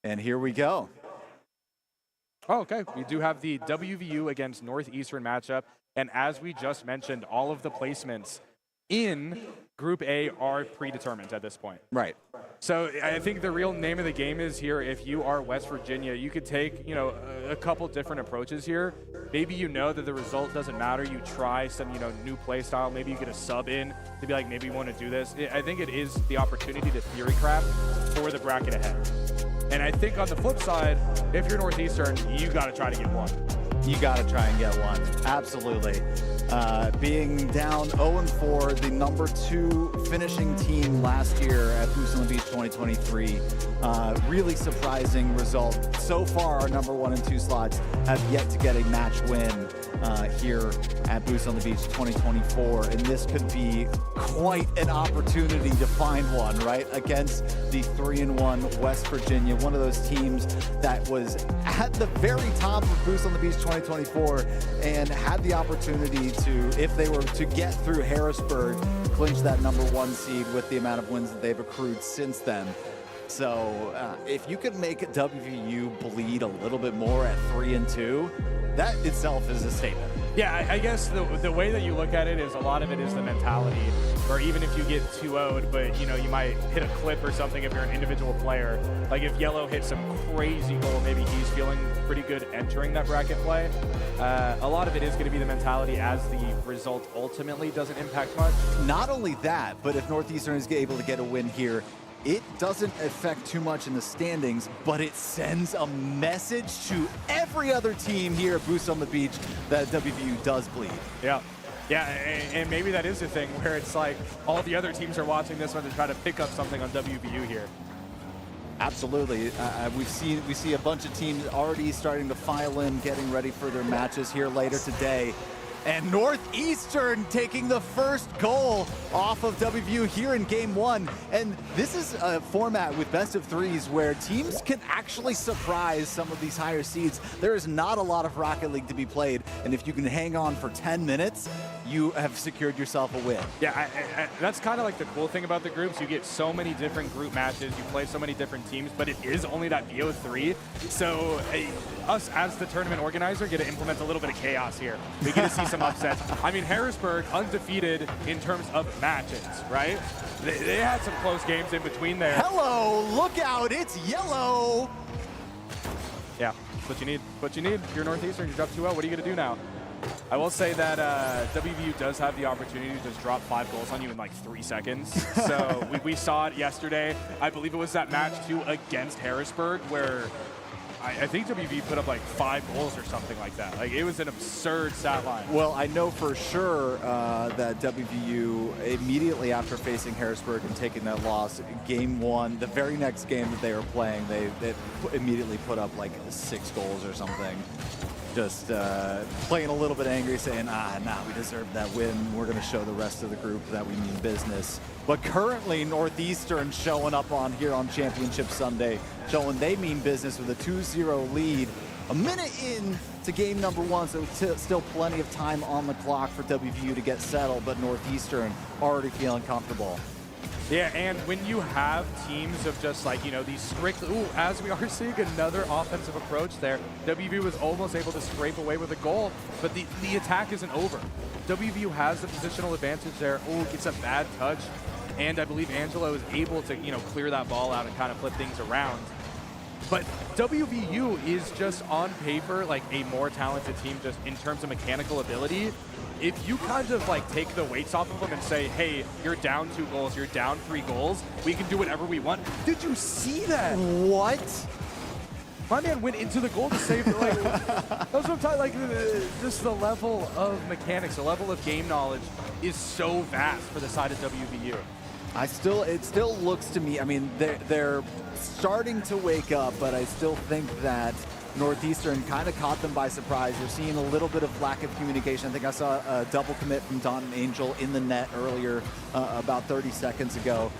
And here we go. Oh, okay. We do have the WVU against Northeastern matchup. And as we just mentioned, all of the placements in Group A are predetermined at this point. Right. So I think the real name of the game is here, if you are West Virginia, you could take, a couple different approaches here. Maybe you know that the result doesn't matter. You try some, new play style. Maybe you get a sub in to be like, maybe you want to do this. I think it is the opportunity to theory craft for the bracket ahead. And I think on the flip side, if you're Northeastern, you got to try to get one. You got to try and get one. Absolutely. Being down 0-4, the number 2 finishing team last year at Boost on the Beach 2023. Really surprising result. So far, our number 1 and 2 slots have yet to get a match win here at Boost on the Beach 2024. And this could be quite an opportunity to find one, right? Against the 3-1 West Virginia, one of those teams that was at the very top of Boost on the Beach 2024 and had the opportunity to, if they were to get through Harrisburg, clinch that number 1 seed with the amount of wins that they've accrued since then. So if you could make WVU bleed a little bit more at 3-2, that itself is a statement. Yeah, I guess the way that you look at it is a lot of it is the mentality. Or even if you get 2-0'd, but you might hit a clip or something if you're an individual player. Like if Yellow hits some crazy goal, maybe he's feeling pretty good entering that bracket play. A lot of it is going to be the mentality, as the result ultimately doesn't impact much. Not only that, but if Northeastern is able to get a win here, it doesn't affect too much in the standings, but it sends a message to every other team here at Boost on the Beach that WVU does bleed. Yeah. Yeah, and maybe that is the thing where it's like all the other teams are watching this one to try to pick up something on WVU here. Absolutely. We see a bunch of teams already starting to file in, getting ready for their matches here later today. And Northeastern taking the first goal off of WVU here in Game 1. And this is a format with best of threes where teams can actually surprise some of these higher seeds. There is not a lot of Rocket League to be played. And if you can hang on for 10 minutes, you have secured yourself a win. Yeah, that's kind of like the cool thing about the groups. You get so many different group matches. You play so many different teams, but it is only that BO3. So us as the tournament organizer get to implement a little bit of chaos here. We get to see some upsets. I mean, Harrisburg undefeated in terms of matches, right? They had some close games in between there. Hello, look out, it's Yellow. Yeah, that's what you need. What you need. If you're Northeastern, you're up 2-0. What are you going to do now? I will say that WVU does have the opportunity to just drop 5 goals on you in like 3 seconds. So we saw it yesterday. I believe it was that match 2 against Harrisburg where I think WVU put up like 5 goals or something like that. Like, it was an absurd stat line. Well, I know for sure that WVU, immediately after facing Harrisburg and taking that loss, game 1, the very next game that they were playing, they immediately put up like 6 goals or something. Just playing a little bit angry, saying, we deserved that win. We're going to show the rest of the group that we mean business. But currently, Northeastern showing up here on Championship Sunday, showing they mean business with a 2-0 lead. A minute in to game number 1, so still plenty of time on the clock for WVU to get settled, but Northeastern already feeling comfortable. Yeah, and when you have teams of just like, these strict, as we are seeing another offensive approach there, WVU was almost able to scrape away with a goal, but the attack isn't over. WVU has the positional advantage there. Gets a bad touch, and I believe Angelo is able to, clear that ball out and kind of flip things around. But WVU is just on paper like a more talented team just in terms of mechanical ability. If you kind of like take the weights off of them and say, hey, you're down 2 goals, you're down 3 goals, we can do whatever we want. Did you see that? What? My man went into the goal to save it. Like, that's what I'm talking, like, just the level of mechanics, the level of game knowledge is so vast for the side of WVU. It still looks to me, I mean, they're starting to wake up, but I still think that Northeastern kind of caught them by surprise. You're seeing a little bit of lack of communication. I think I saw a double commit from Don and Angel in the net earlier, about 30 seconds ago.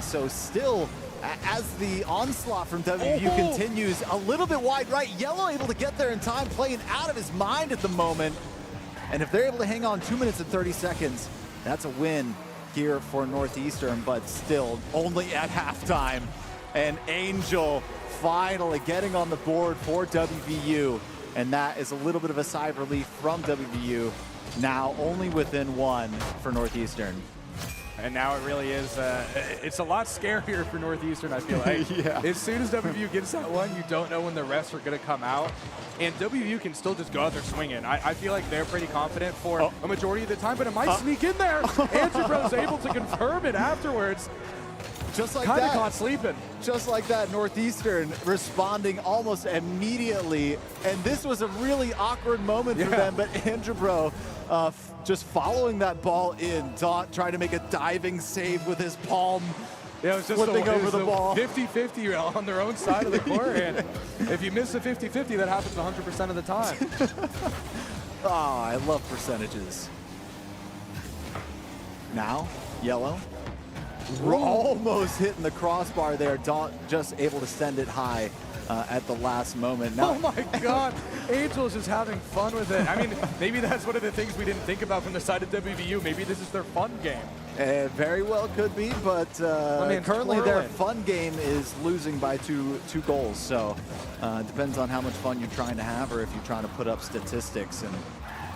So still, as the onslaught from WVU continues, a little bit wide right. Yellow able to get there in time, playing out of his mind at the moment. And if they're able to hang on 2 minutes and 30 seconds, that's a win here for Northeastern, but still only at halftime. And Angel finally getting on the board for WVU, and that is a little bit of a sigh of relief from WVU. Now only within 1 for Northeastern. And now it really is, it's a lot scarier for Northeastern, I feel like. Yeah. As soon as WVU gets that one, you don't know when the rest are going to come out. And WVU can still just go out there swinging. I feel like they're pretty confident for a majority of the time, but it might sneak in there. Andrew Bro's able to confirm it afterwards. Just like Kind of that. caught sleeping. Just like that, Northeastern responding almost immediately. And this was a really awkward moment for them, but Andrew Bro just following that ball in. Daunt trying to make a diving save with his palm. Yeah, it was just flipping over the ball. 50-50 on their own side of the court. And if you miss the 50-50, that happens 100% of the time. I love percentages. Now, Yellow. We're almost hitting the crossbar there. Daunt just able to send it high at the last moment. Now, Oh my God, Angel's just having fun with it. I mean, maybe that's one of the things we didn't think about from the side of WVU. Maybe this is their fun game. very well could be, but currently their twirling. fun game is losing by two goals. So depends on how much fun you're trying to have, or if you're trying to put up statistics. And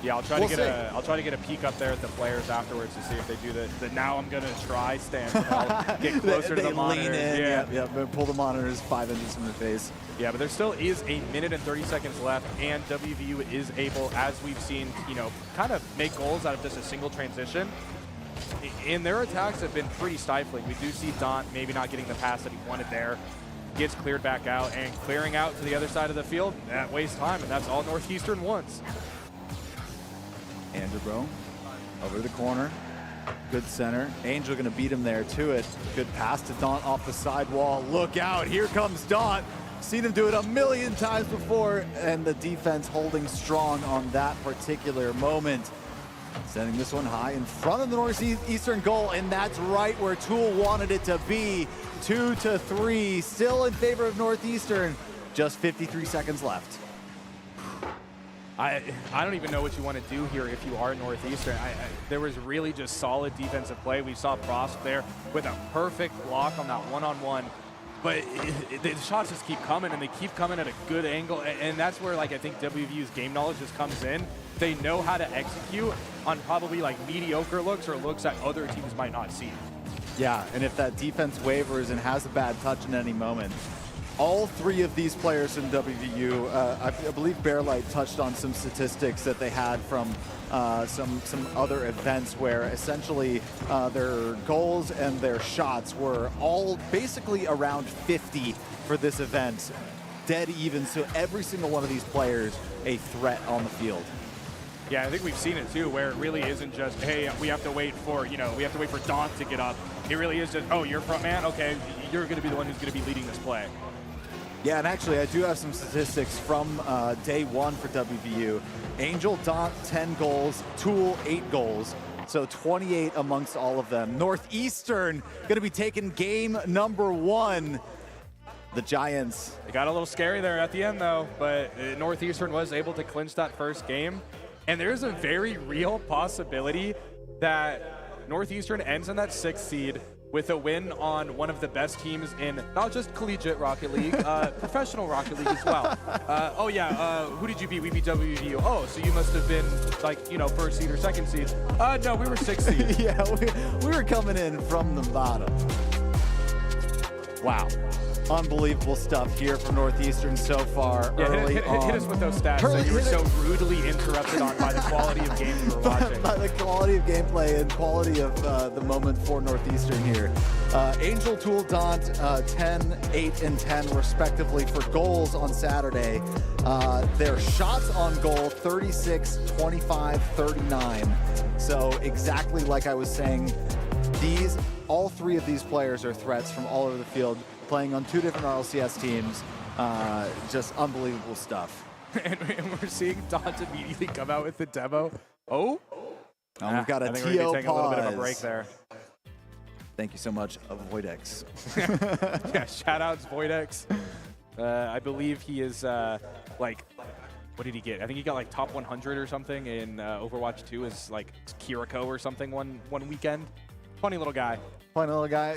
Yeah, I'll try We'll to get a peek up there at the players afterwards to see if they do the now I'm gonna try stance. And I'll get closer they to the monitor. lean in. Yeah, pull the monitors 5 inches from their face. Yeah, but there still is a minute and 30 seconds left, and WVU is able, as we've seen, kind of make goals out of just a single transition. And their attacks have been pretty stifling. We do see Daunt maybe not getting the pass that he wanted there. Gets cleared back out, and clearing out to the other side of the field, that wastes time, and that's all Northeastern wants. Andrew Bro over the corner. Good center. Angel going to beat him there to it. Good pass to Daunt off the sidewall. Look out. Here comes Daunt. Seen him do it a million times before, and the defense holding strong on that particular moment. Sending this one high in front of the Northeastern goal, and that's right where Toole wanted it to be. 2-3, still in favor of Northeastern. Just 53 seconds left. I don't even know what you want to do here if you are Northeastern. There was really just solid defensive play. We saw Prost there with a perfect block on that one-on-one. But the shots just keep coming, and they keep coming at a good angle. And that's where, I think WVU's game knowledge just comes in. They know how to execute on probably, mediocre looks or looks that other teams might not see. Yeah, and if that defense wavers and has a bad touch in any moment, All three of these players in WVU, I believe Bearlight touched on some statistics that they had from some other events where essentially their goals and their shots were all basically around 50 for this event. Dead even, so every single one of these players a threat on the field. Yeah, I think we've seen it too, where it really isn't just, hey, we have to wait for, we have to wait for Daunt to get up. It really is just, oh, you're front man? Okay, you're going to be the one who's going to be leading this play. Yeah, and actually I do have some statistics from day one for WVU. Angel, Daunt, 10 goals, Tool, 8 goals. So 28 amongst all of them. Northeastern going to be taking game number 1. The Giants. It got a little scary there at the end, though, but Northeastern was able to clinch that first game. And there's a very real possibility that Northeastern ends in that 6th seed with a win on one of the best teams in not just collegiate Rocket League, professional Rocket League as well. Who did you beat? We beat WVU. Oh, so you must have been like, 1st seed or 2nd seed. No, we were 6th seed. Yeah, we were coming in from the bottom. Wow. Unbelievable stuff here from Northeastern so far. Yeah, early hit on. us with those stats that you were so rudely interrupted on by the quality of game you were watching. By the quality of gameplay and quality of the moment for Northeastern here. Angel, Tool, Daunt, 10, 8, and 10 respectively for goals on Saturday. Their shots on goal, 36, 25, 39. So exactly like I was saying, all three of these players are threats from all over the field, playing on 2 different RLCS teams. Just unbelievable stuff. and we're seeing Daunt immediately come out with the demo. Oh, we've got a I think TO we're gonna be taking a little bit of a pause. break there. Thank you so much, Voidex. Yeah, shout outs Voidex. I believe he is what did he get? I think he got like top 100 or something in Overwatch 2 as like Kiriko or something one weekend. Funny little guy. Funny little guy,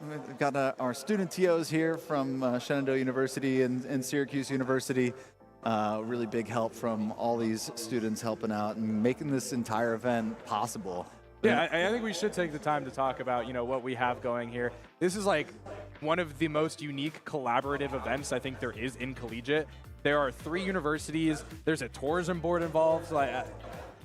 we've got our student TOs here from Shenandoah University and Syracuse University. Really big help from all these students helping out and making this entire event possible. Yeah, I think we should take the time to talk about, what we have going here. This is like one of the most unique collaborative events I think there is in collegiate. There are 3 universities. There's a tourism board involved.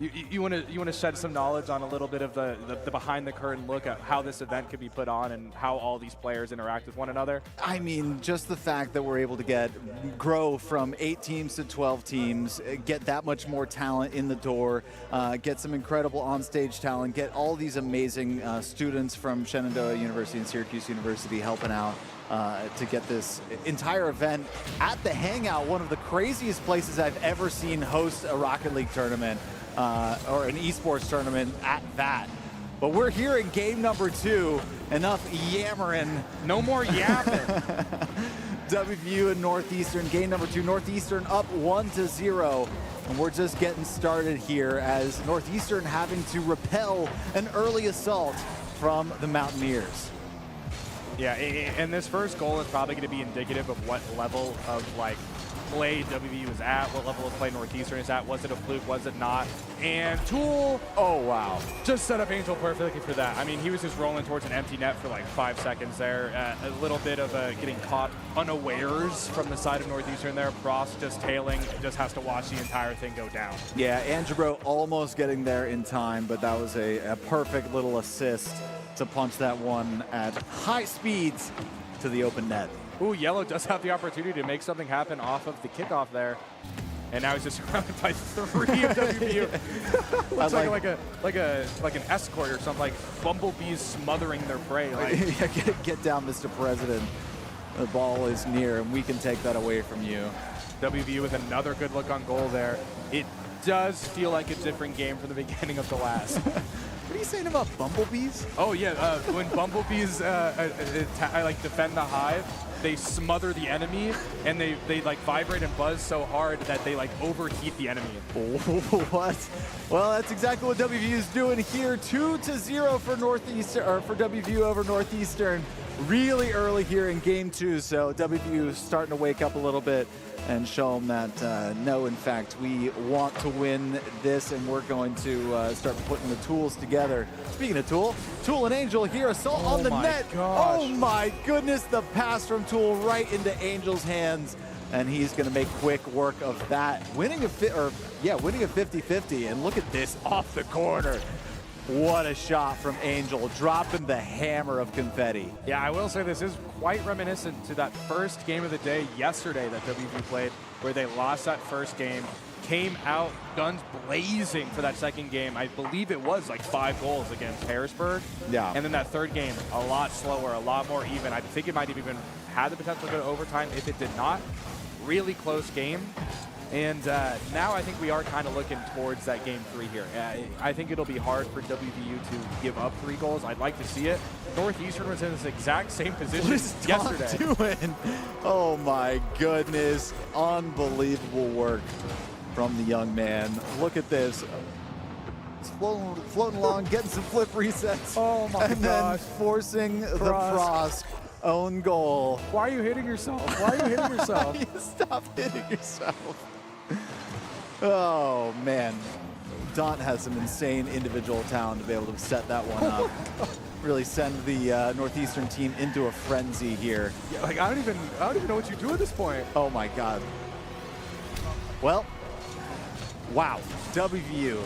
You want to shed some knowledge on a little bit of the behind the curtain look at how this event could be put on and how all these players interact with one another? I mean, just the fact that we're able to grow from 8 teams to 12 teams, get that much more talent in the door, get some incredible on-stage talent, get all these amazing students from Shenandoah University and Syracuse University helping out to get this entire event at the Hangout, one of the craziest places I've ever seen host a Rocket League tournament. Or an esports tournament at that. But we're here in game number 2. Enough yammering. No more yapping. WVU and Northeastern, game number 2. Northeastern up 1-0. And we're just getting started here as Northeastern having to repel an early assault from the Mountaineers. Yeah, and this first goal is probably going to be indicative of what level of play WVU is at, what level of play Northeastern is at. Was it a fluke? Was it not? And Tool, oh wow, just set up Angel perfectly for that. I mean, he was just rolling towards an empty net for like 5 seconds there. A little bit of getting caught unawares from the side of Northeastern there. Prost just tailing, just has to watch the entire thing go down. Yeah, Angebro almost getting there in time, but that was a perfect little assist to punch that one at high speeds to the open net. Ooh, Yellow does have the opportunity to make something happen off of the kickoff there. And now he's just surrounded by 3 of WVU. Looks like an escort or something, like bumblebees smothering their prey. Yeah, get down, Mr. President. The ball is near, and we can take that away from you. WVU with another good look on goal there. It does feel like a different game from the beginning of the last. What are you saying about bumblebees? Oh yeah, when bumblebees defend the hive, they smother the enemy, and they vibrate and buzz so hard that they overheat the enemy. What? Well, that's exactly what WVU is doing here. 2-0 for Northeastern, or for WVU over Northeastern. Really early here in game 2, so WVU is starting to wake up a little bit. and show them that, no, in fact, we want to win this, and we're going to start putting the tools together. Speaking of Tool, Tool and Angel here, assault on the my net. gosh. Oh my goodness, the pass from Tool right into Angel's hands, and he's going to make quick work of that. Winning a 50-50, and look at this off the corner. What a shot from Angel, dropping the hammer of confetti. Yeah, I will say this is quite reminiscent to that first game of the day yesterday that WV played, where they lost that first game, came out guns blazing for that second game. I believe it was like 5 goals against Harrisburg. Yeah. And then that third game, a lot slower, a lot more even. I think it might have even had the potential to go to overtime if it did not. Really close game. And now I think we are kind of looking towards that game 3 here. I think it'll be hard for WVU to give up 3 goals. I'd like to see it. Northeastern was in this exact same position What is yesterday. Don doing? Oh my goodness. Unbelievable work from the young man. Look at this. It's floating along, getting some flip resets. Oh my and gosh. then forcing the Frost own goal. Why are you hitting yourself? Why are you hitting yourself? You stop hitting yourself. Oh man. Daunt has some insane individual talent to be able to set that one up. Really send the Northeastern team into a frenzy here. Yeah, like I don't even know what you do at this point. Oh my God. Well, wow, WVU,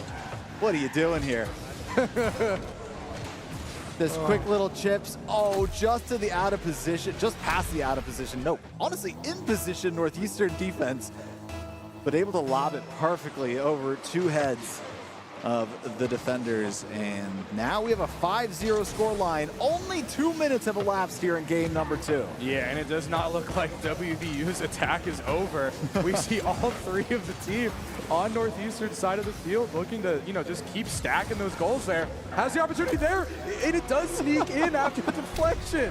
what are you doing here? This quick little chips, just to the out of position, just past the out of position. No, honestly, in position Northeastern defense, but able to lob it perfectly over 2 heads of the defenders. And now we have a 5-0 score line. Only 2 minutes have elapsed here in game number 2. Yeah, and it does not look like WVU's attack is over. We see all 3 of the team on Northeastern side of the field looking to, just keep stacking those goals there. Has the opportunity there, and it does sneak in after the deflection.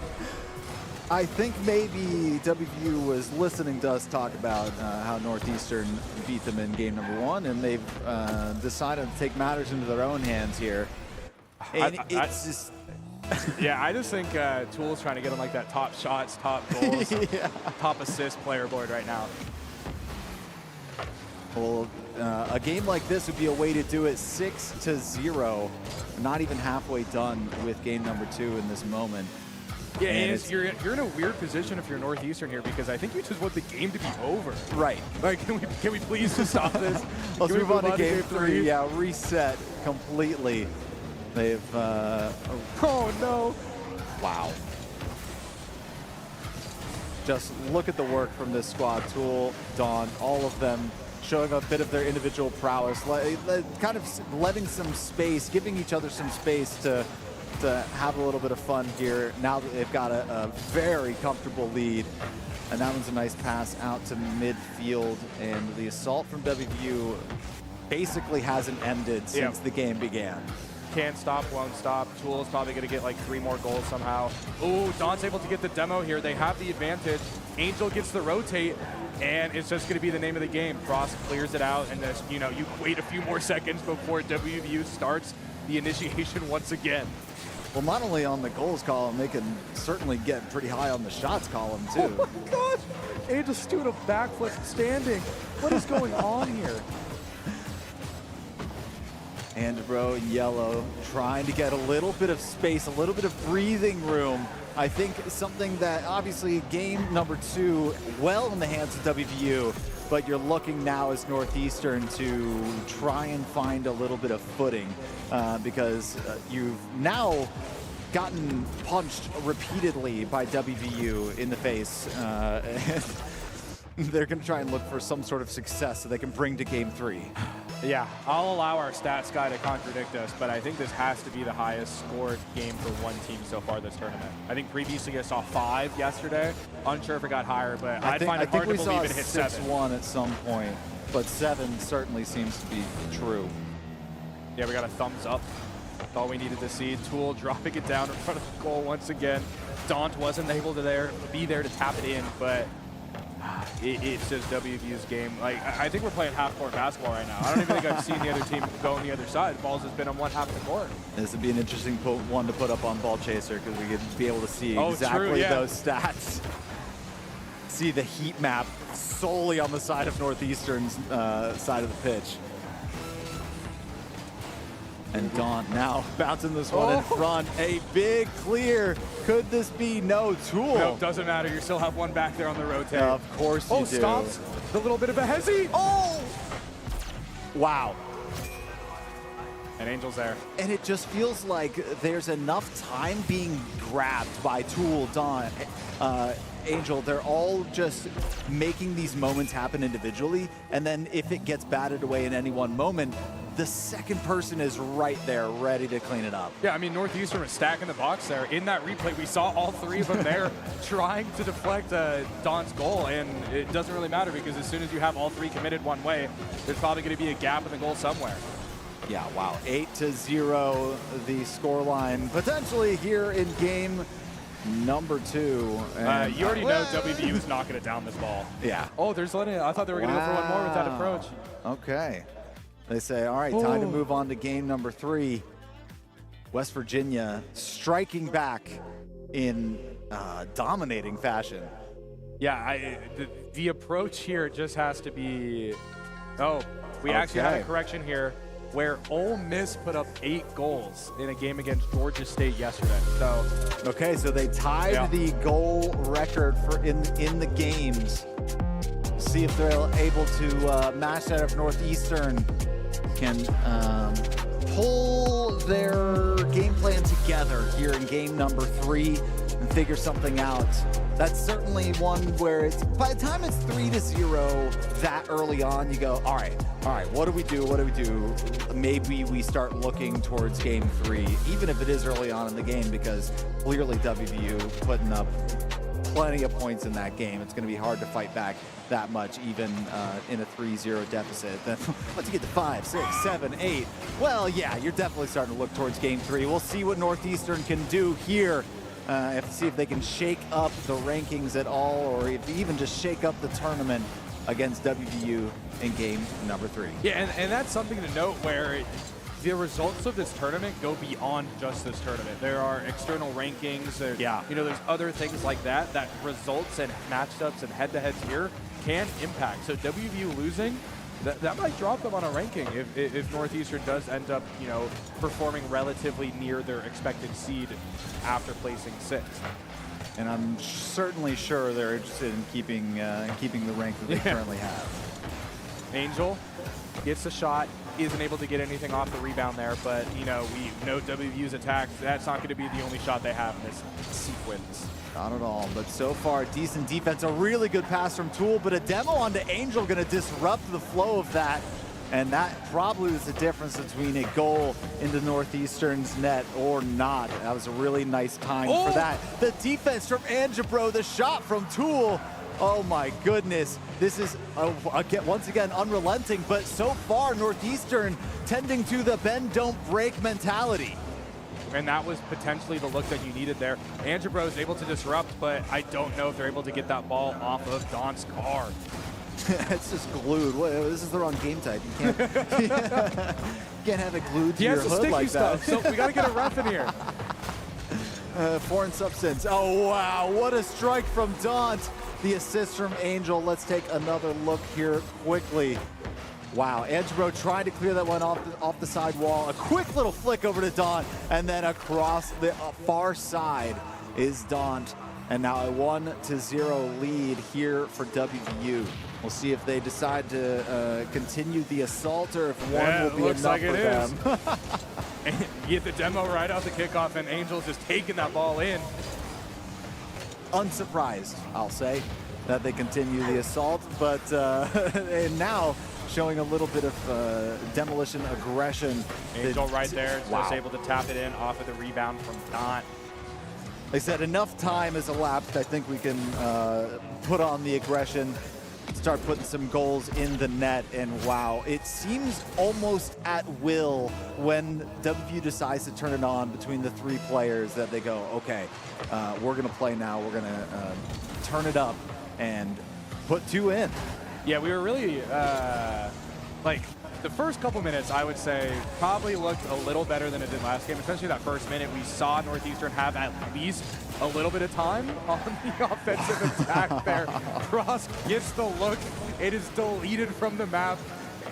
I think maybe WVU was listening to us talk about how Northeastern beat them in game number 1, and they've decided to take matters into their own hands here. And it's just... Yeah, I just think Tool's trying to get on like that top shots, top goals, top assist player board right now. Well, a game like this would be a way to do it. 6-0, not even halfway done with game number 2 in this moment. Yeah, and you're in a weird position if you're Northeastern here, because I think you just want the game to be over. Right. Like, can we please just stop this? Let's Can we move on to game 3. 3? Yeah, reset completely. They've... oh, no. Wow. Just look at the work from this squad. Tool, Dawn, all of them showing a bit of their individual prowess, kind of letting some space, giving each other some space to have a little bit of fun here. Now that they've got a very comfortable lead. And that one's a nice pass out to midfield. And the assault from WVU basically hasn't ended since the game began. Can't stop, won't stop. Tool's probably going to get like 3 more goals somehow. Ooh, Don's able to get the demo here. They have the advantage. Angel gets the rotate, and it's just going to be the name of the game. Frost clears it out, and just, you wait a few more seconds before WVU starts the initiation once again. Well, not only on the goals column, they can certainly get pretty high on the shots column, too. Oh my gosh! Angel's doing a backflip standing. What is going on here? Andebro in yellow, trying to get a little bit of space, a little bit of breathing room. I think something that obviously game number 2, well in the hands of WVU, but you're looking now as Northeastern to try and find a little bit of footing because you've now gotten punched repeatedly by WVU in the face. And they're going to try and look for some sort of success so they can bring to game 3. Yeah, I'll allow our stats guy to contradict us, but I think this has to be the highest scored game for one team so far this tournament. I think previously I saw 5 yesterday. Unsure if it got higher, but I'd find it hard to believe it hit 7. 6-1 at some point, but 7 certainly seems to be true. Yeah, we got a thumbs up. That's all we needed to see. Tool dropping it down in front of the goal once again. Daunt wasn't able to be there to tap it in, but it's just WVU's game. Like, I think we're playing half-court basketball right now. I don't even think I've seen the other team go on the other side. Ball's just been on one half of the court. This would be an interesting one to put up on Ball Chaser because we could be able to see exactly those stats. see the heat map solely on the side of Northeastern's side of the pitch. And Daunt now bouncing this one in front. A big clear. Could this be no Tool? No, doesn't matter. You still have one back there on the rotate. Of course you do. Stops the little bit of a hezzy. Oh! Wow. And Angel's there. And it just feels like there's enough time being grabbed by Tool, Daunt, Angel. They're all just making these moments happen individually. And then if it gets batted away in any one moment, the second person is right there ready to clean it up. Yeah, I mean, Northeastern was stacking the box there. In that replay, we saw all three of them there trying to deflect Daunt's goal, and it doesn't really matter because as soon as you have all three committed one way, there's probably going to be a gap in the goal somewhere. Yeah, wow. 8-0, the scoreline potentially here in game number 2. And, you already know WVU is not going to down this ball. Yeah. Oh, there's letting. I thought they were going to go for one more with that approach. Okay. They say, all right, time to move on to game number 3. West Virginia striking back in dominating fashion. Yeah, the approach here just has to be. Oh, we actually had a correction here where Ole Miss put up 8 goals in a game against Georgia State yesterday. So okay, so they tied the goal record for in the games. See if they're able to match that if Northeastern can pull their game plan together here in game number 3 and figure something out. That's certainly one where it's, by the time it's 3-0 that early on, you go, all right, what do we do? Maybe we start looking towards game 3, even if it is early on in the game, because clearly WVU putting up plenty of points in that game. It's going to be hard to fight back that much, even in a 3-0 deficit. Then once you get to 5, 6, 7, 8, well, yeah, you're definitely starting to look towards game 3. We'll see what Northeastern can do here. See if they can shake up the rankings at all, or even just shake up the tournament against WVU in game number 3. Yeah, and that's something to note where the results of this tournament go beyond just this tournament. There are external rankings. There's other things like that results and matchups and head-to-heads here can impact. So WVU losing, that might drop them on a ranking if Northeastern does end up, performing relatively near their expected seed after placing 6th. And I'm certainly sure they're interested in keeping the rank that they currently have. Angel gets a shot, isn't able to get anything off the rebound there, but we know WVU's attack. That's not going to be the only shot they have in this sequence. Not at all, but so far, decent defense. A really good pass from Tool, but a demo onto Angel going to disrupt the flow of that. And that probably was the difference between a goal into Northeastern's net or not. That was a really nice time for that. The defense from Angebro, the shot from Tool. Oh my goodness. This is, once again, unrelenting, but so far, Northeastern tending to the bend, don't break mentality. And that was potentially the look that you needed there. Angebro is able to disrupt, but I don't know if they're able to get that ball off of Daunt's car. It's just glued. This is the wrong game type. You can't have it glued to your hood like that. So we got to get a ref in here. Foreign substance. Oh, wow. What a strike from Daunt. The assist from Angel. Let's take another look here quickly. Wow, Angebro trying to clear that one off the side wall. A quick little flick over to Daunt, and then across the far side is Daunt. And now a 1-0 lead here for WVU. We'll see if they decide to continue the assault or if one will be enough for them. You get the demo right off the kickoff, and Angel's just taking that ball in. Unsurprised, I'll say, that they continue the assault, but and now showing a little bit of demolition aggression. Angel right there, just able to tap it in off of the rebound from Daunt. They said enough time has elapsed. I think we can put on the aggression, start putting some goals in the net, and wow, it seems almost at will when WVU decides to turn it on between the 3 players that they go, okay, we're gonna play now, we're gonna turn it up and put 2 in. Yeah, we were really, the first couple minutes, I would say, probably looked a little better than it did last game, especially that first minute. We saw Northeastern have at least a little bit of time on the offensive attack there. Cross gets the look. It is deleted from the map.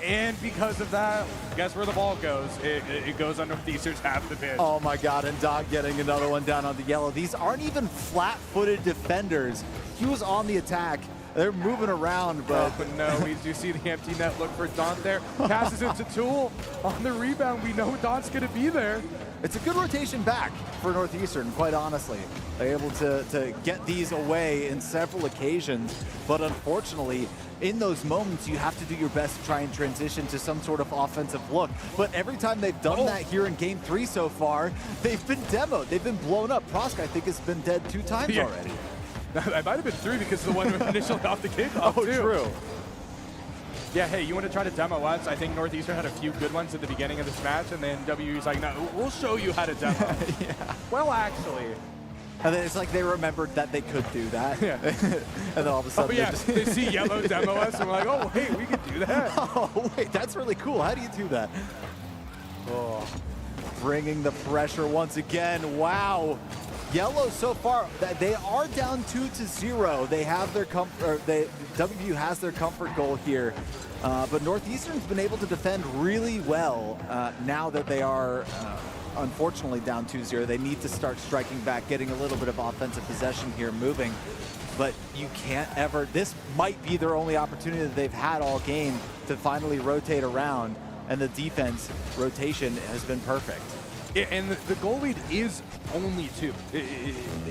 And because of that, guess where the ball goes? It goes on Northeastern's half the pitch. Oh my God, and Doc getting another one down on the yellow. These aren't even flat-footed defenders. He was on the attack. They're moving around, but no, we do see the empty net look for Daunt there. Passes it to Tool on the rebound. We know Daunt's going to be there. it's a good rotation back for Northeastern, quite honestly. They're able to get these away in several occasions, but unfortunately, in those moments, you have to do your best to try and transition to some sort of offensive look. But every time they've done that here in Game 3 so far, they've been demoed. They've been blown up. Prosk, I think, has been dead 2 times already. I might have been 3 because the one initially off the kickoff, too. True. Yeah, hey, you want to try to demo us? I think Northeastern had a few good ones at the beginning of this match, and then WU's like, no, we'll show you how to demo. Yeah. Well, actually. And then it's like they remembered that they could do that. Yeah. And then all of a sudden they see yellow demo us, and we're like, oh, hey, we can do that. Oh, wait, that's really cool. How do you do that? Oh, bringing the pressure once again. Wow. Yellow so far, they are down 2-0. They have their WVU has their comfort goal here. But Northeastern's been able to defend really well now that they are unfortunately down 2-0. They need to start striking back, getting a little bit of offensive possession here, moving. But you can't ever, this might be their only opportunity that they've had all game to finally rotate around, and the defense rotation has been perfect. And the goal lead is only 2.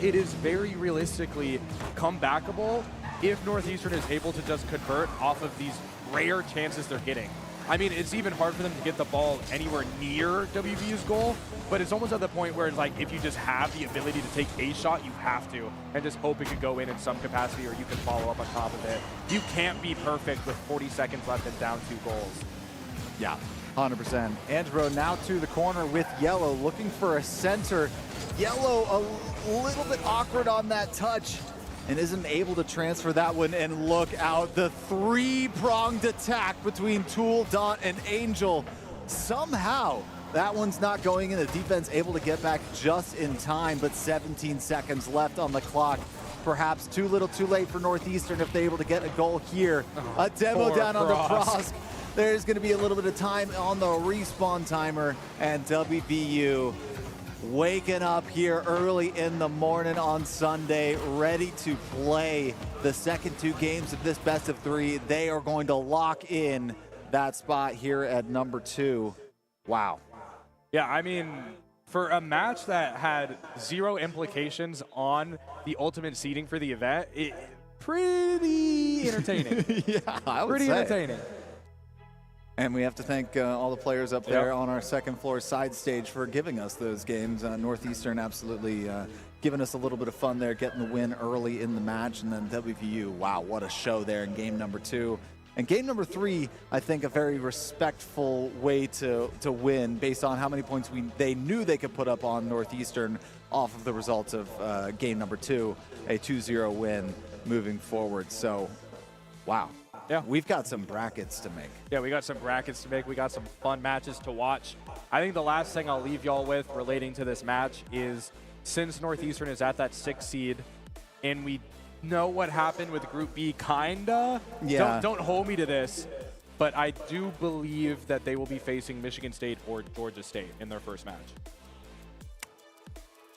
It is very realistically comebackable if Northeastern is able to just convert off of these rare chances they're getting. I mean, it's even hard for them to get the ball anywhere near WVU's goal, but it's almost at the point where it's like if you just have the ability to take a shot, you have to, and just hope it could go in some capacity or you can follow up on top of it. You can't be perfect with 40 seconds left and down 2 goals. Yeah. 100%. Andro now to the corner with Yellow, looking for a center. Yellow a little bit awkward on that touch and isn't able to transfer that one. And look out, the 3-pronged attack between Tool, Daunt, and Angel. Somehow, that one's not going in. The defense able to get back just in time, but 17 seconds left on the clock. Perhaps too little too late for Northeastern if they're able to get a goal here. A demo down on the Prosk. There's going to be a little bit of time on the respawn timer, and WVU waking up here early in the morning on Sunday, ready to play the second 2 games of this best of 3. They are going to lock in that spot here at number 2. Wow. Yeah, I mean, for a match that had 0 implications on the ultimate seeding for the event, pretty entertaining. Yeah, I would pretty say. entertaining. And we have to thank all the players up there on our second floor side stage for giving us those games. Northeastern absolutely giving us a little bit of fun there, getting the win early in the match. And then WVU, wow, what a show there in game number 2. And game number 3, I think a very respectful way to win based on how many points they knew they could put up on Northeastern off of the results of game number 2, a 2-0 win moving forward. So, wow. Yeah, we've got some brackets to make. Yeah, we got some brackets to make. We got some fun matches to watch. I think the last thing I'll leave y'all with relating to this match is since Northeastern is at that 6th seed and we know what happened with Group B, kinda. Yeah. Don't hold me to this, but I do believe that they will be facing Michigan State or Georgia State in their first match.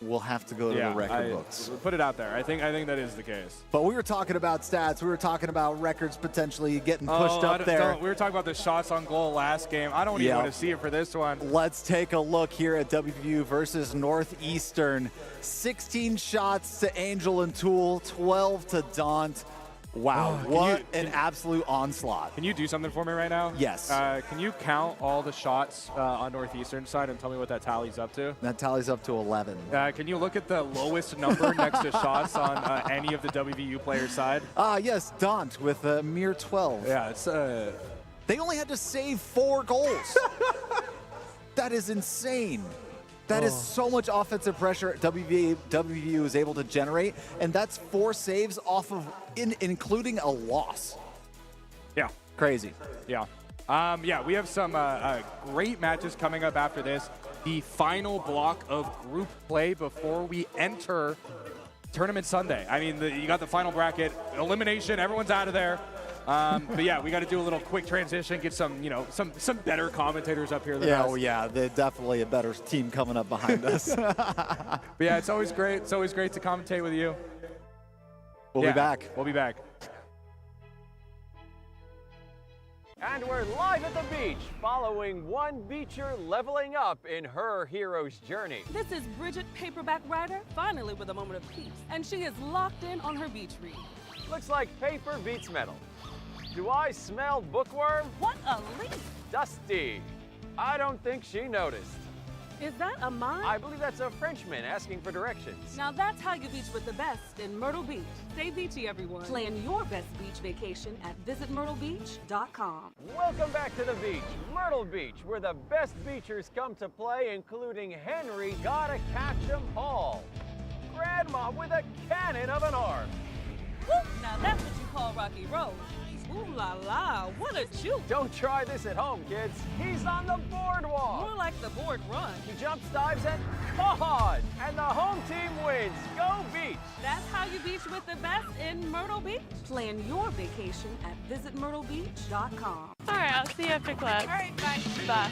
We'll have to go to the record books. Put it out there. I think that is the case. But we were talking about stats. We were talking about records potentially getting pushed up there. We were talking about the shots on goal last game. I don't even want to see it for this one. Let's take a look here at WVU versus Northeastern. 16 shots to Angel and Tool, 12 to Daunt. Wow, what an absolute onslaught. Can you do something for me right now? Yes. Can you count all the shots on Northeastern side and tell me what that tallies up to? That tallies up to 11. Can you look at the lowest number next to shots on any of the WVU players' side? Yes, Daunt with a mere 12. Yeah, it's... They only had to save 4 goals. That is insane. That is so much offensive pressure WVU is able to generate, and that's 4 saves off of, including a loss. Yeah. Crazy. Yeah. Yeah, we have some great matches coming up after this. The final block of group play before we enter Tournament Sunday. I mean, you got the final bracket, elimination, everyone's out of there. But yeah, we got to do a little quick transition, get some, some better commentators up here than us. Oh yeah, they're definitely a better team coming up behind us. But yeah, it's always great. It's always great to commentate with you. We'll be back. We'll be back. And we're live at the beach, following one beacher leveling up in her hero's journey. This is Bridget, paperback writer, finally with a moment of peace, and she is locked in on her beach read. Looks like paper beats metal. Do I smell bookworm? What a leap! Dusty. I don't think she noticed. Is that a mime? I believe that's a Frenchman asking for directions. Now that's how you beach with the best in Myrtle Beach. Stay beachy, everyone. Plan your best beach vacation at visitmyrtlebeach.com. Welcome back to the beach, Myrtle Beach, where the best beachers come to play, including Henry Gotta Catch 'em Hall. Grandma with a cannon of an arm. Woo! Now that's what you call Rocky Road. Ooh la la, what a juke! Don't try this at home, kids. He's on the boardwalk. More like the board run. He jumps, dives, and caught! And the home team wins. Go Beach! That's how you beach with the best in Myrtle Beach. Plan your vacation at visitmyrtlebeach.com. All right, I'll see you after class. All right, bye. Bye.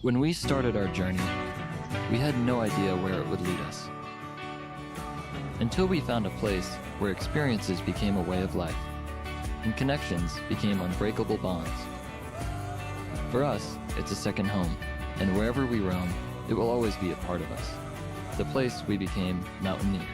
When we started our journey, we had no idea where it would lead us. Until we found a place where experiences became a way of life, and connections became unbreakable bonds. For us, it's a second home, and wherever we roam, it will always be a part of us. The place we became mountaineers.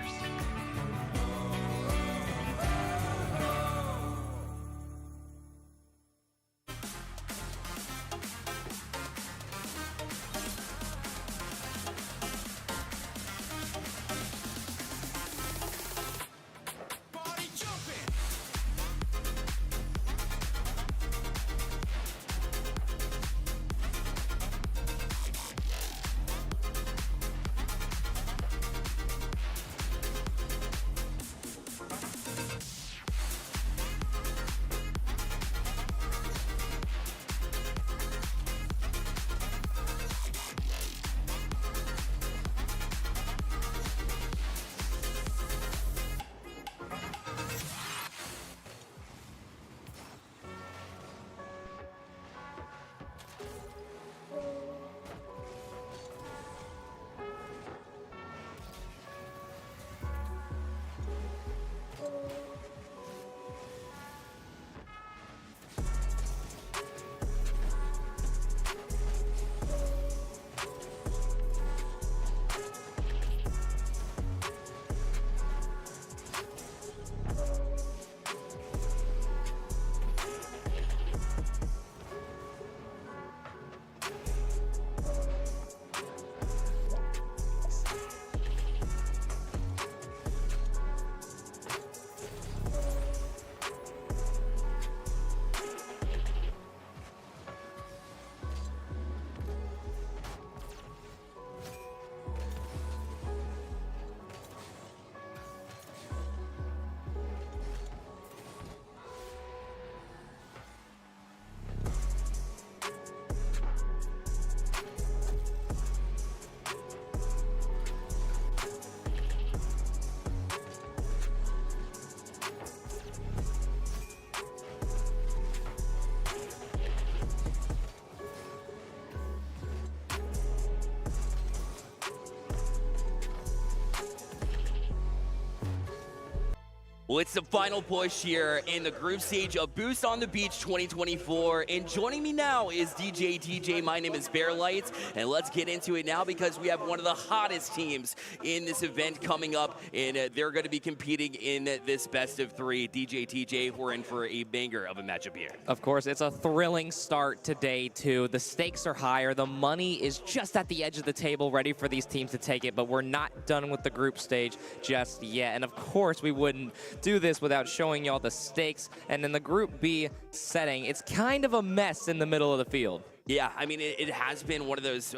Well, it's the final push here in the group stage of Boost on the Beach 2024. And joining me now is DJ TJ. My name is Bear Lights. And let's get into it now because we have one of the hottest teams in this event coming up. And they're going to be competing in this best of three. DJ TJ, we're in for a banger of a matchup here. Of course, it's a thrilling start to day two. The stakes are higher. The money is just at the edge of the table, ready for these teams to take it. But we're not done with the group stage just yet. And of course, we wouldn't do this without showing y'all the stakes. And in the Group B setting, it's kind of a mess in the middle of the field. Yeah, I mean, it has been one of those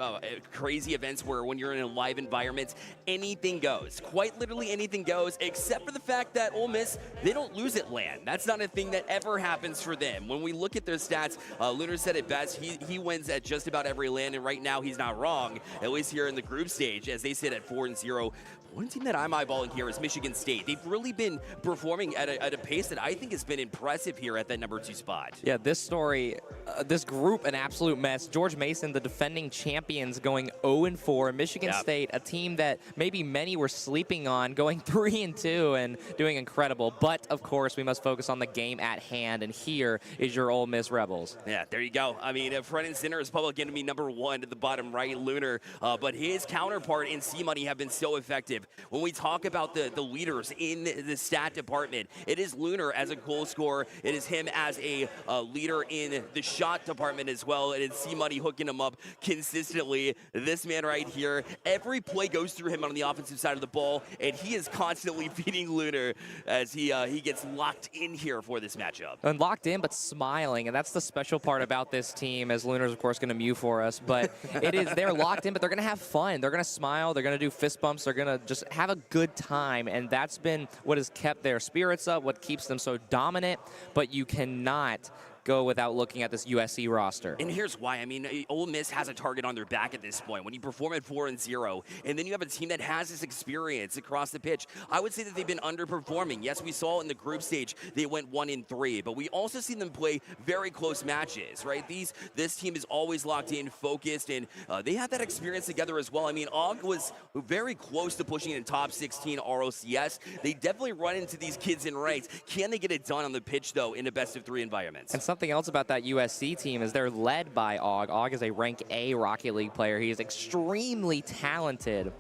crazy events where when you're in a live environment, anything goes. Quite literally anything goes, except for the fact that Ole Miss, they don't lose at land. That's not a thing that ever happens for them. When we look at their stats, Lunar said it best. He wins at just about every land, and right now he's not wrong, at least here in the group stage, as they sit at 4-0. One team that I'm eyeballing here is Michigan State. They've really been performing at a pace that I think has been impressive here at that number 2 spot. Yeah, this story, this group, an absolute mess. George Mason, the defending champions, going 0-4. Michigan State, a team that maybe many were sleeping on, going 3-2 and doing incredible. But, of course, we must focus on the game at hand, and here is your Ole Miss Rebels. Yeah, there you go. I mean, front and center is public enemy number 1 to the bottom right, Lunar. But his counterpart in C-Money have been so effective. When we talk about the leaders in the stat department, it is Lunar as a goal scorer. It is him as a leader in the shot department as well. And it's C-Money hooking him up consistently. This man right here, every play goes through him on the offensive side of the ball, and he is constantly feeding Lunar as he gets locked in here for this matchup. And locked in, but smiling, and that's the special part about this team, as Lunar's, of course, going to mew for us. But they're locked in, but they're going to have fun. They're going to smile. They're going to do fist bumps. They're going to just have a good time, and that's been what has kept their spirits up, what keeps them so dominant. But you cannot go without looking at this USC roster. And here's why. I mean, Ole Miss has a target on their back at this point. When you perform at 4-0, and then you have a team that has this experience across the pitch, I would say that they've been underperforming. Yes, we saw in the group stage they went 1-3, but we also see them play very close matches, right? This team is always locked in, focused, and they have that experience together as well. I mean, Og was very close to pushing in top 16 RLCS. They definitely run into these kids in ranks. Can they get it done on the pitch, though, in a best-of-3 environment? And something else about that USC team is they're led by Og. Og is a rank A Rocket League player. He is extremely talented,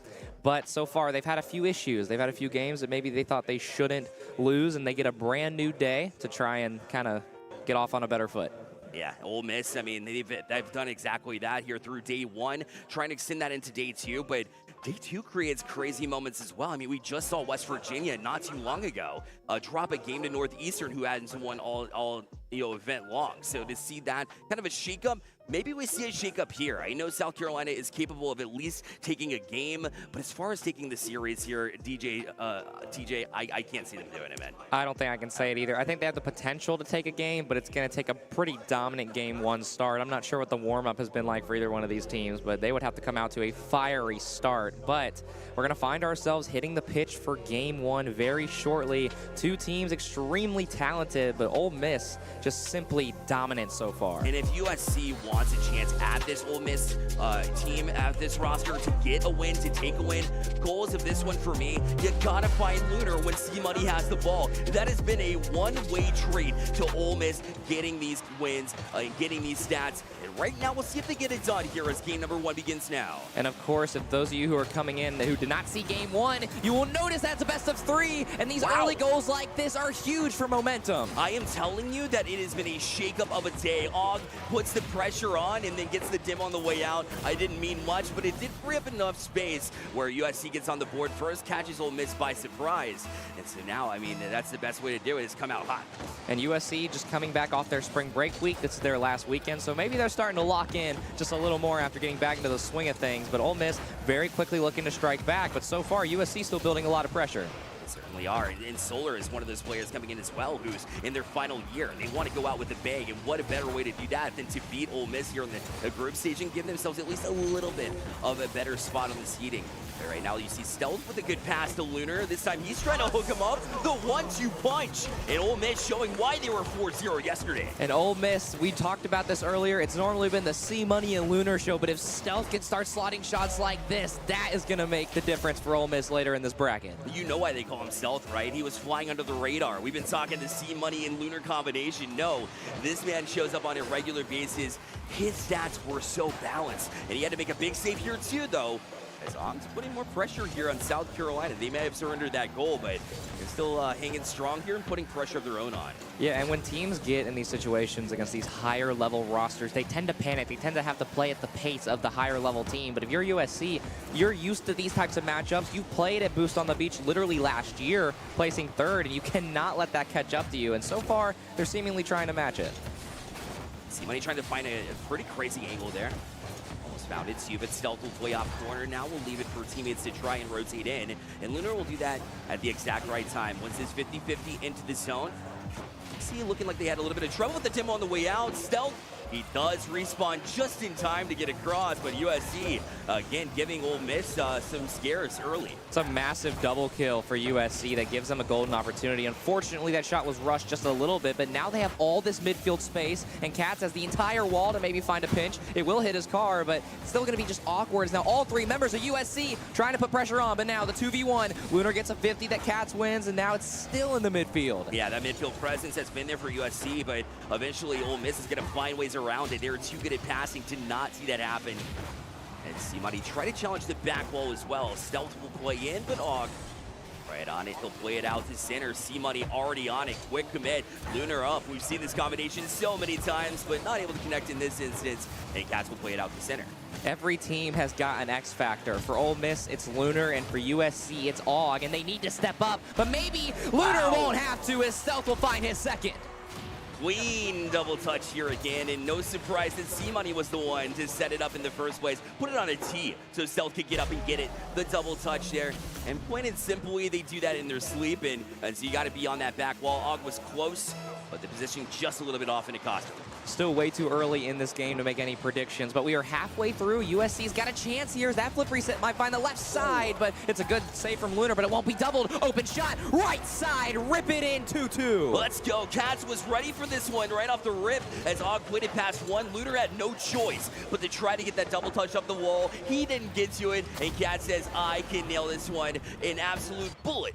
but so far they've had a few issues. They've had a few games that maybe they thought they shouldn't lose, and they get a brand new day to try and kind of get off on a better foot. Yeah, Ole Miss, I mean, they've done exactly that here through day 1, trying to extend that into day 2, but day 2 creates crazy moments as well. I mean, we just saw West Virginia not too long ago drop a game to Northeastern, who hadn't won all event long. So to see that kind of a shakeup, maybe we see a shakeup here. I know South Carolina is capable of at least taking a game, but as far as taking the series here, TJ, I can't see them doing it, man. I don't think I can say it either. I think they have the potential to take a game, but it's going to take a pretty dominant game 1 start. I'm not sure what the warm-up has been like for either one of these teams, but they would have to come out to a fiery start. But we're going to find ourselves hitting the pitch for game 1 very shortly. Two teams extremely talented, but Ole Miss just simply dominant so far. And if USC wants a chance at this Ole Miss team, at this roster, to get a win, to take a win, goals of this one for me, you gotta find Lunar when C-Money has the ball. That has been a one-way trade to Ole Miss getting these wins and getting these stats. And right now, we'll see if they get it done here as game number 1 begins now. And of course, if those of you who are coming in who did not see game 1, you will notice that's a best of 3, and these early goals like this are huge for momentum. I am telling you that it has been a shakeup of a day. Og puts the pressure on and then gets the dim on the way out. I didn't mean much, but it did free up enough space where USC gets on the board first, catches Ole Miss by surprise. And so now, I mean, that's the best way to do it, is come out hot. And USC just coming back off their spring break week. This is their last weekend, so maybe they're starting to lock in just a little more after getting back into the swing of things. But Ole Miss very quickly looking to strike back. But so far, USC still building a lot of pressure. Certainly are, and Solar is one of those players coming in as well who's in their final year. They want to go out with a bang, and what a better way to do that than to beat Ole Miss here in the group stage and give themselves at least a little bit of a better spot on the seeding. But right now you see Stealth with a good pass to Lunar. This time he's trying to hook him up. The 1-2 punch, and Ole Miss showing why they were 4-0 yesterday. And Ole Miss, we talked about this earlier, it's normally been the C-Money and Lunar show, but if Stealth can start slotting shots like this, that is going to make the difference for Ole Miss later in this bracket. You know why they call call him Stealth, right? He was flying under the radar. We've been talking the C Money and Lunar combination. No, this man shows up on a regular basis. His stats were so balanced, and he had to make a big save here too, though. As Og's putting more pressure here on South Carolina. They may have surrendered that goal, but they're still hanging strong here and putting pressure of their own on. Yeah, and when teams get in these situations against these higher level rosters, they tend to panic. They tend to have to play at the pace of the higher level team. But if you're USC, you're used to these types of matchups. You played at Boost on the Beach literally last year, placing third, and you cannot let that catch up to you. And so far, they're seemingly trying to match it. C-Money trying to find a pretty crazy angle there. Found it. But Stealth will play off corner. Now we'll leave it for teammates to try and rotate in. And Lunar will do that at the exact right time. Once it's 50-50 into the zone. See, looking like they had a little bit of trouble with the Tim on the way out. Stealth, he does respawn just in time to get across, but USC, again, giving Ole Miss some scares early. It's a massive double kill for USC that gives them a golden opportunity. Unfortunately, that shot was rushed just a little bit, but now they have all this midfield space, and Cats has the entire wall to maybe find a pinch. It will hit his car, but it's still going to be just awkward. As now all three members of USC trying to put pressure on, but now the 2v1. Lunar gets a 50 that Cats wins, and now it's still in the midfield. Yeah, that midfield presence has been there for USC, but eventually Ole Miss is going to find ways around it. They were too good at passing to not see that happen. And C-Money try to challenge the back wall as well. Stealth will play in, but Og right on it. He'll play it out to center. C-Money already on it. Quick commit. Lunar up. We've seen this combination so many times, but not able to connect in this instance. And Cats will play it out to center. Every team has got an X factor. For Ole Miss, it's Lunar, and for USC, it's Og, and they need to step up. But maybe Lunar won't have to, as Stealth will find his second. Clean double touch here again, and no surprise that C-Money was the one to set it up in the first place. Put it on a tee so Stealth could get up and get it. The double touch there. And plain and simply, they do that in their sleep, and so you got to be on that back wall. Og was close, but the position just a little bit off, and it cost him. Still way too early in this game to make any predictions, but we are halfway through. USC's got a chance here. That flip reset might find the left side, but it's a good save from Lunar, but it won't be doubled. Open shot, right side, rip it in 2-2. Let's go. Cats was ready for this one right off the rip as Og played it past one. Lunar had no choice but to try to get that double touch up the wall. He didn't get to it, and Cats says, I can nail this one. An absolute bullet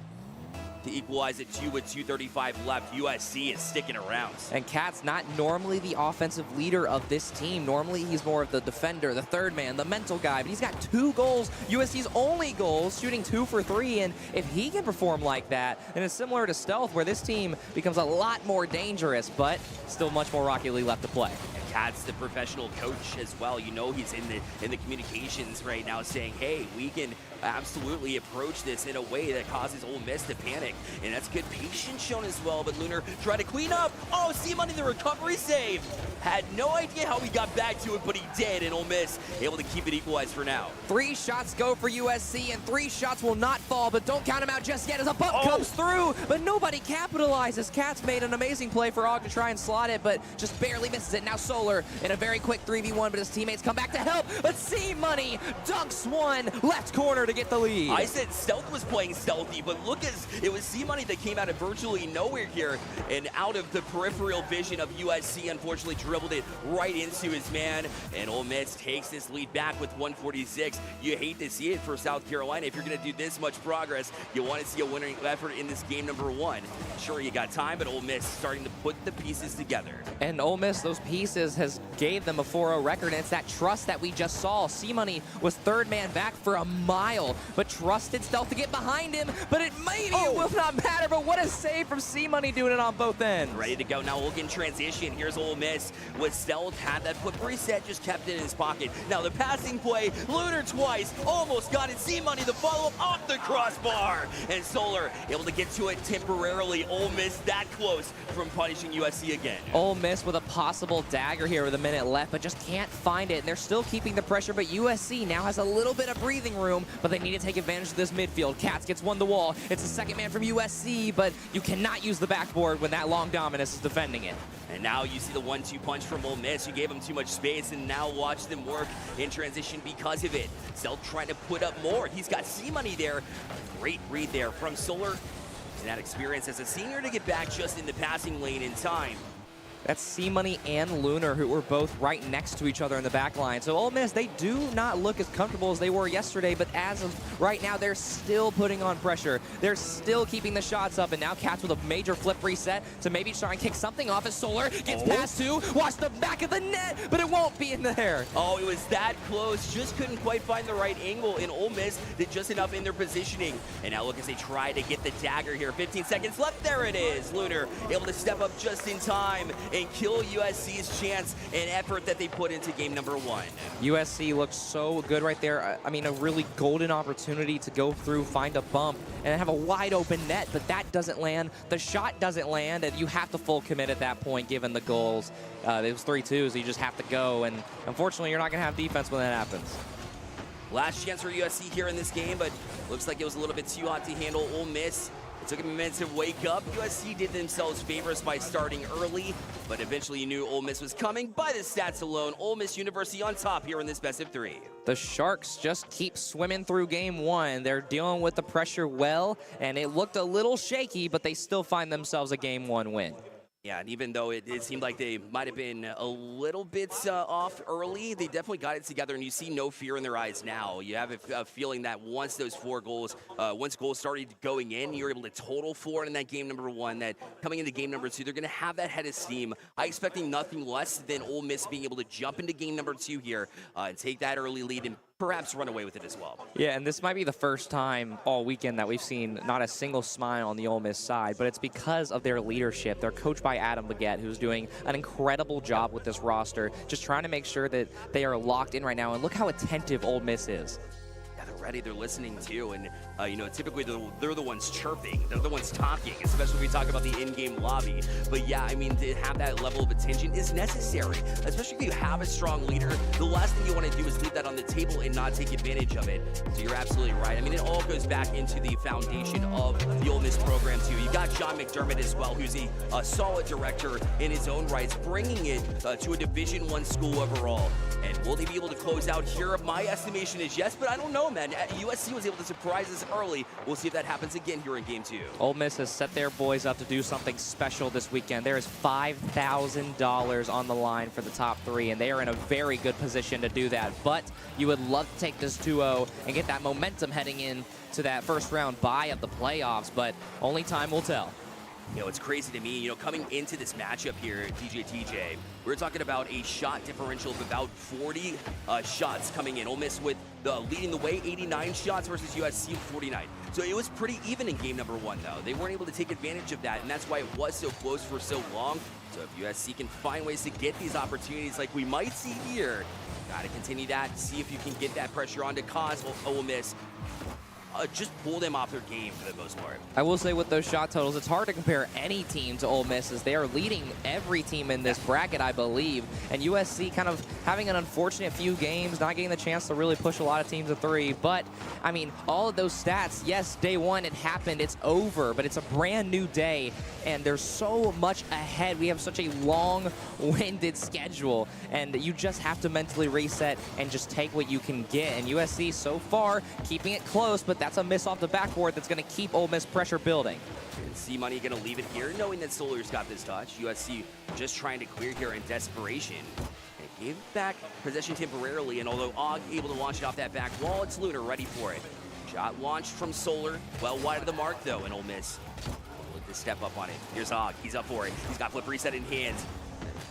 to equalize it 2 with 2:35 left. USC is sticking around. And Cat's not normally the offensive leader of this team. Normally he's more of the defender, the third man, the mental guy, but he's got 2 goals. USC's only goals, shooting 2 for 3, and if he can perform like that, then it's similar to Stealth, where this team becomes a lot more dangerous, but still much more Rocket League left to play. Cat's the professional coach as well. You know he's in the communications right now saying, hey, we can absolutely approach this in a way that causes Ole Miss to panic. And that's good patience shown as well. But Lunar tried to clean up. Oh, C-Money, the recovery save. Had no idea how he got back to it, but he did. And Ole Miss able to keep it equalized for now. 3 shots go for USC, and 3 shots will not fall, but don't count them out just yet as a bump comes through, but nobody capitalizes. Cats made an amazing play for Og to try and slot it, but just barely misses it. Now Solar in a very quick 3v1, but his teammates come back to help, but C-Money dunks one left corner to get the lead. I said Stealth was playing stealthy, but look, as it was C-Money that came out of virtually nowhere here and out of the peripheral vision of USC. Unfortunately, dribbled it right into his man, and Ole Miss takes this lead back with 146. You hate to see it for South Carolina. If you're going to do this much progress, you want to see a winning effort in this game number 1. Sure, you got time, but Ole Miss starting to put the pieces together. And Ole Miss, those pieces has gave them a 4-0 record, and it's that trust that we just saw. C-Money was third man back for a mile, but trusted Stealth to get behind him, but it maybe it will not matter, but what a save from C-Money doing it on both ends. Ready to go now. We'll get in transition. Here's Ole Miss with Stealth, had that flip reset, just kept it in his pocket. Now the passing play, Lunar twice, almost got it. C-Money, the follow-up off the crossbar, and Solar able to get to it temporarily. Ole Miss that close from punishing USC again. Ole Miss with a possible dagger here with a minute left, but just can't find it, and they're still keeping the pressure, but USC now has a little bit of breathing room, but they need to take advantage of this midfield. Cats gets one to wall. It's the second man from USC, but you cannot use the backboard when that long Dominus is defending it. And now you see the 1-2 punch from Ole Miss. You gave them too much space, and now watch them work in transition because of it. Stealth trying to put up more. He's got C-Money there. Great read there from Solar. And that experience as a senior to get back just in the passing lane in time. That's C-Money and Lunar, who were both right next to each other in the back line. So Ole Miss, they do not look as comfortable as they were yesterday, but as of right now, they're still putting on pressure. They're still keeping the shots up, and now Cats with a major flip reset to maybe try and kick something off as Solar gets past two, watch the back of the net, but it won't be in there. Oh, it was that close. Just couldn't quite find the right angle, and Ole Miss did just enough in their positioning. And now look as they try to get the dagger here. 15 seconds left. There it is. Lunar able to step up just in time and kill USC's chance and effort that they put into game number 1. USC looks so good right there. I mean, a really golden opportunity to go through, find a bump, and have a wide open net, but that doesn't land. The shot doesn't land, and you have to full commit at that point given the goals. It was 3-2, so you just have to go, and unfortunately, you're not going to have defense when that happens. Last chance for USC here in this game, but looks like it was a little bit too hot to handle Ole Miss. It took them a minute to wake up. USC did themselves favors by starting early, but eventually you knew Ole Miss was coming. By the stats alone, Ole Miss University on top here in this best of 3. The Sharks just keep swimming through game 1. They're dealing with the pressure well, and it looked a little shaky, but they still find themselves a game 1 win. Yeah, and even though it seemed like they might have been a little bit off early, they definitely got it together, and you see no fear in their eyes now. You have a feeling that once those 4 goals, once goals started going in, you're able to total 4 in that game number 1, that coming into game number 2, they're going to have that head of steam. I'm expecting nothing less than Ole Miss being able to jump into game number 2 here and take that early lead and perhaps run away with it as well. Yeah, and this might be the first time all weekend that we've seen not a single smile on the Ole Miss side, but it's because of their leadership. They're coached by Adam Baguette, who's doing an incredible job with this roster, just trying to make sure that they are locked in right now. And look how attentive Ole Miss is. Yeah, they're ready, they're listening too, and you know, typically they're the ones chirping, they're the ones talking, especially when we talk about the in-game lobby. But yeah, I mean, to have that level of attention is necessary, especially if you have a strong leader. The last thing you want to do is leave that on the table and not take advantage of it. So you're absolutely right. I mean, it all goes back into the foundation of the Ole Miss program too. You got John McDermott as well, who's a solid director in his own rights, bringing it to a Division I school overall. And will they be able to close out here? My estimation is yes, but I don't know, man. USC was able to surprise us early. We'll see if that happens again here in game 2. Ole Miss has set their boys up to do something special this weekend. There is $5,000 on the line for the top 3, and they are in a very good position to do that. But you would love to take this 2-0 and get that momentum heading in to that first round bye of the playoffs, but only time will tell. You know, it's crazy to me, you know, coming into this matchup here, TJ, we're talking about a shot differential of about 40 shots coming in. Ole Miss with leading the way, 89 shots versus USC 49. So it was pretty even in game number 1, though. They weren't able to take advantage of that, and that's why it was so close for so long. So if USC can find ways to get these opportunities like we might see here, got to continue that, see if you can get that pressure on to cause Ole Miss just pull them off their game for the most part. I will say with those shot totals, it's hard to compare any team to Ole Miss, as they are leading every team in this bracket, I believe. And USC kind of having an unfortunate few games, not getting the chance to really push a lot of teams to 3. But, I mean, all of those stats, yes, day 1, it happened, it's over, but it's a brand new day, and there's so much ahead. We have such a long-winded schedule, and you just have to mentally reset and just take what you can get. And USC, so far, keeping it close, but that's a miss off the backboard that's going to keep Ole Miss pressure building. And C-Money going to leave it here, knowing that Solar's got this touch. USC just trying to clear here in desperation. And gave back possession temporarily, and although Og able to launch it off that back wall, it's Lunar ready for it. Shot launched from Solar, well wide of the mark though, and Ole Miss look to step up on it. Here's Og, he's up for it. He's got flip reset in hand.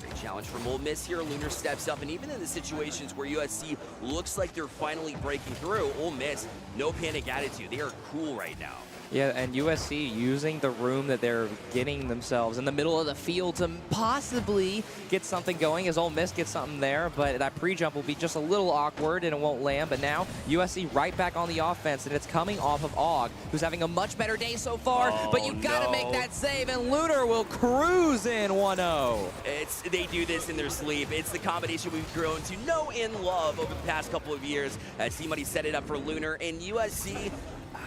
Great challenge from Ole Miss here. Lunar steps up, and even in the situations where USC looks like they're finally breaking through, Ole Miss, no panic attitude. They are cool right now. Yeah, and USC using the room that they're getting themselves in the middle of the field to possibly get something going, as Ole Miss gets something there, but that pre-jump will be just a little awkward and it won't land. But now USC right back on the offense, and it's coming off of Og, who's having a much better day so far, but you gotta make that save, and Lunar will cruise in 1-0. They do this in their sleep. It's the combination we've grown to know and love over the past couple of years. C-Money set it up for Lunar, and USC,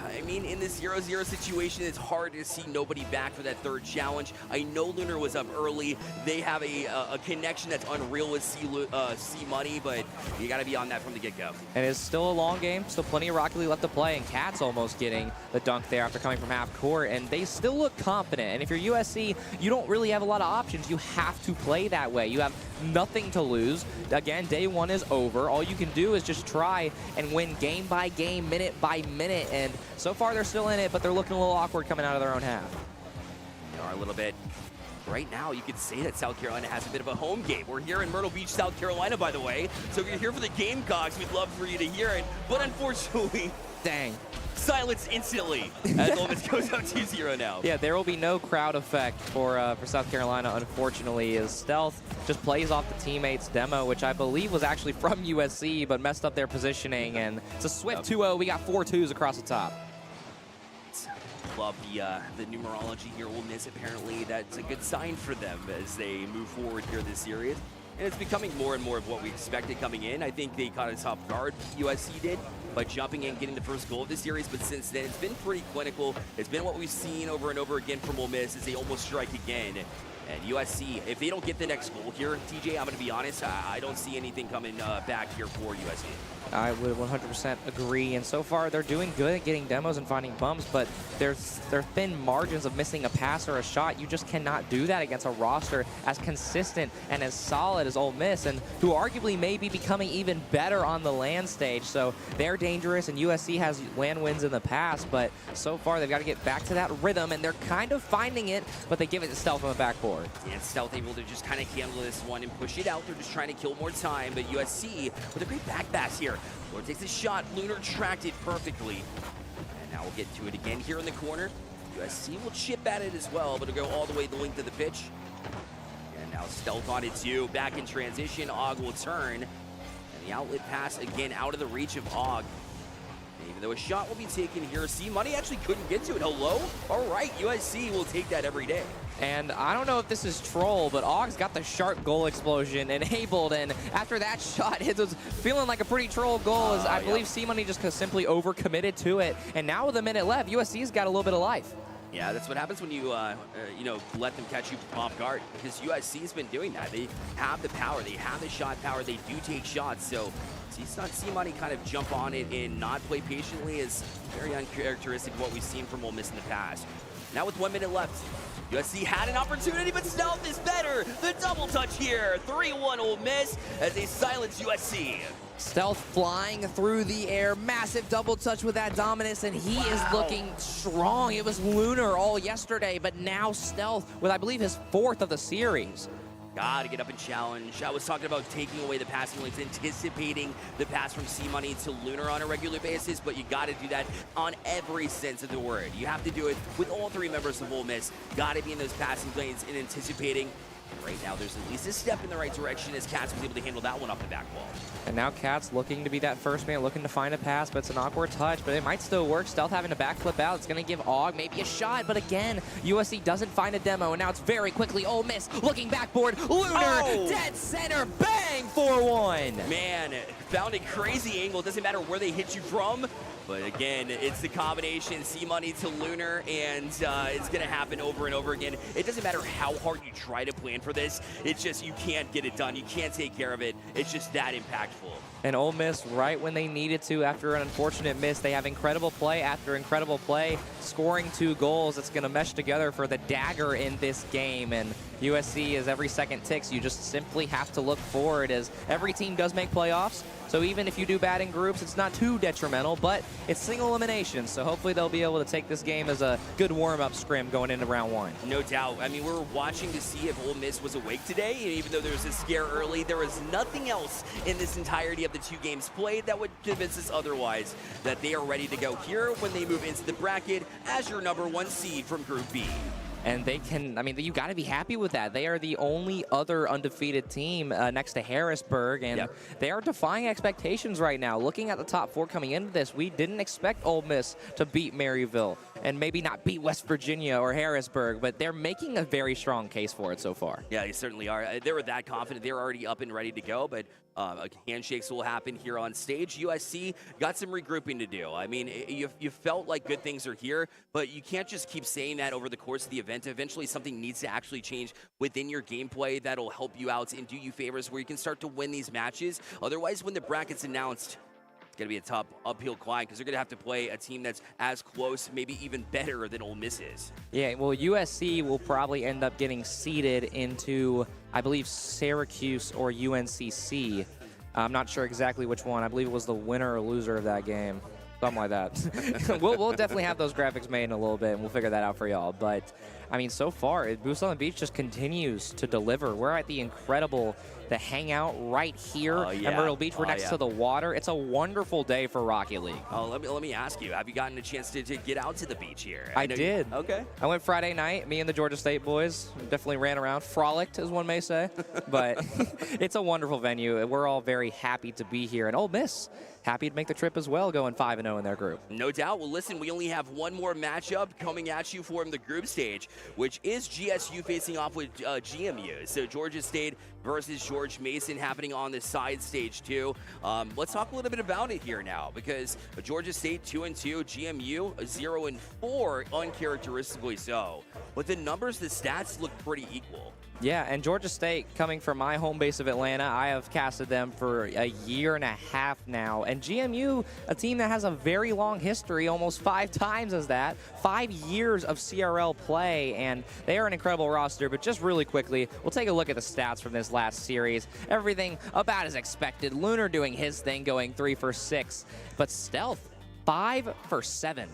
I mean, in this 0-0 situation, it's hard to see nobody back for that third challenge. I know Lunar was up early. They have a connection that's unreal with C Money, but you got to be on that from the get-go. And it's still a long game, still plenty of Rocket League left to play, and Cat's almost getting the dunk there after coming from half court, and they still look confident. And if you're USC, you don't really have a lot of options. You have to play that way. You have nothing to lose. Again, day one is over. All you can do is just try and win game by game, minute by minute, and so far they're still in it, but they're looking a little awkward coming out of their own half. They are a little bit. Right now, you could say that South Carolina has a bit of a home game. We're here in Myrtle Beach, South Carolina, by the way. So if you're here for the Gamecocks, we'd love for you to hear it. But unfortunately, dang, silence instantly as Ole Miss goes up 2-0 now. Yeah, there will be no crowd effect for South Carolina, unfortunately, as Stealth just plays off the teammates' demo, which I believe was actually from USC, but messed up their positioning. And it's a swift 2-0. We got 4 twos across the top. Love the numerology here. Ole Miss, apparently that's a good sign for them as they move forward here this series. And it's becoming more and more of what we expected coming in. I think they caught us off guard, USC did, by jumping in, getting the first goal of the series. But since then, it's been pretty clinical. It's been what we've seen over and over again from Ole Miss as they almost strike again. And USC, if they don't get the next goal here, TJ, I'm going to be honest, I don't see anything coming back here for USC. I would 100% agree, and so far they're doing good at getting demos and finding bumps, but there's thin margins of missing a pass or a shot. You just cannot do that against a roster as consistent and as solid as Ole Miss, and who arguably may be becoming even better on the land stage. So they're dangerous, and USC has land wins in the past, but so far they've got to get back to that rhythm, and they're kind of finding it, but they give it to Stealth on the backboard. And Stealth able to just kind of handle this one and push it out. They're just trying to kill more time, but USC with a great back pass here. Lord takes a shot, Lunar tracked it perfectly. And now we'll get to it again here in the corner. USC will chip at it as well, but it'll go all the way the length of the pitch. And now Stealth on it too, back in transition, Og will turn. And the outlet pass again out of the reach of Og. And even though a shot will be taken here, C Money actually couldn't get to it. Hello? All right, USC will take that every day. And I don't know if this is troll, but Og's got the sharp goal explosion enabled, and after that shot, it was feeling like a pretty troll goal, as I believe C Money just simply overcommitted to it. And now with a minute left, USC's got a little bit of life. Yeah, that's what happens when you, let them catch you off guard, because USC's been doing that. They have the power, they have the shot power, they do take shots, so C Money kind of jump on it and not play patiently is very uncharacteristic of what we've seen from Ole Miss in the past. Now with 1 minute left, USC had an opportunity, but Stealth is better. The double touch here, 3-1 Ole Miss as they silence USC. Stealth flying through the air, massive double touch with that dominance, and he is looking strong. It was Lunar all yesterday, but now Stealth with, I believe, his 4th of the series. Gotta get up and challenge. I was talking about taking away the passing lanes, anticipating the pass from C Money to Lunar on a regular basis, but you gotta do that on every sense of the word. You have to do it with all 3 members of Ole Miss. Gotta be in those passing lanes and anticipating. Right now, there's at least a step in the right direction as Cats was able to handle that one off the back wall. And now Cats looking to be that first man, looking to find a pass, but it's an awkward touch, but it might still work. Stealth having to backflip out. It's going to give Og maybe a shot, but again, USC doesn't find a demo, and now it's very quickly Ole Miss looking backboard. Lunar, dead center, bang, 4-1. Man, found a crazy angle. It doesn't matter where they hit you from. But again, it's the combination C Money to Lunar, and it's going to happen over and over again. It doesn't matter how hard you try to plan for this. It's just you can't get it done. You can't take care of it. It's just that impactful. And Ole Miss, right when they needed to after an unfortunate miss, they have incredible play after incredible play, scoring 2 goals. It's going to mesh together for the dagger in this game. And USC, as every second ticks, you just simply have to look forward, as every team does make playoffs. So even if you do bad in groups, it's not too detrimental, but it's single elimination. So hopefully they'll be able to take this game as a good warm-up scrim going into round 1. No doubt. I mean, we were watching to see if Ole Miss was awake today, and even though there was a scare early, there was nothing else in this entirety of the 2 games played that would convince us otherwise that they are ready to go here when they move into the bracket as your number 1 seed from Group B. And they can, I mean, you got to be happy with that. They are the only other undefeated team next to Harrisburg, and they are defying expectations right now. Looking at the top 4 coming into this, we didn't expect Ole Miss to beat Maryville and maybe not beat West Virginia or Harrisburg, but they're making a very strong case for it so far. Yeah, they certainly are. They were that confident. They're already up and ready to go, but Handshakes will happen here on stage. USC got some regrouping to do. I mean, you felt like good things are here, but you can't just keep saying that over the course of the event. Eventually, something needs to actually change within your gameplay that'll help you out and do you favors where you can start to win these matches. Otherwise, when the bracket's announced, it's going to be a tough uphill climb because they're going to have to play a team that's as close, maybe even better than Ole Miss is. Yeah, well, USC will probably end up getting seeded into, I believe, Syracuse or UNCC. I'm not sure exactly which one. I believe it was the winner or loser of that game. Something like that. we'll definitely have those graphics made in a little bit, and we'll figure that out for y'all. But, I mean, so far, Boost on the Beach just continues to deliver. We're at the hangout right here at Myrtle Beach. We're next to the water. It's a wonderful day for Rocket League. Oh, let me ask you, have you gotten a chance to get out to the beach here? I did. Okay. I went Friday night. Me and the Georgia State boys definitely ran around, frolicked, as one may say. But it's a wonderful venue. We're all very happy to be here. And Ole Miss, happy to make the trip as well, going 5-0 in their group. No doubt. Well, listen, we only have one more matchup coming at you from the group stage, which is GSU facing off with GMU. So Georgia State versus George Mason happening on the side stage too. Let's talk a little bit about it here now, because Georgia State 2-2, GMU 0-4, uncharacteristically so. But the numbers, the stats look pretty equal. Yeah, and Georgia State, coming from my home base of Atlanta, I have casted them for a year and a half now. And GMU, a team that has a very long history, almost 5 times as that, 5 years of CRL play, and they are an incredible roster. But just really quickly, we'll take a look at the stats from this last series. Everything about as expected. Lunar doing his thing, going 3 for 6, but Stealth, 5 for 7.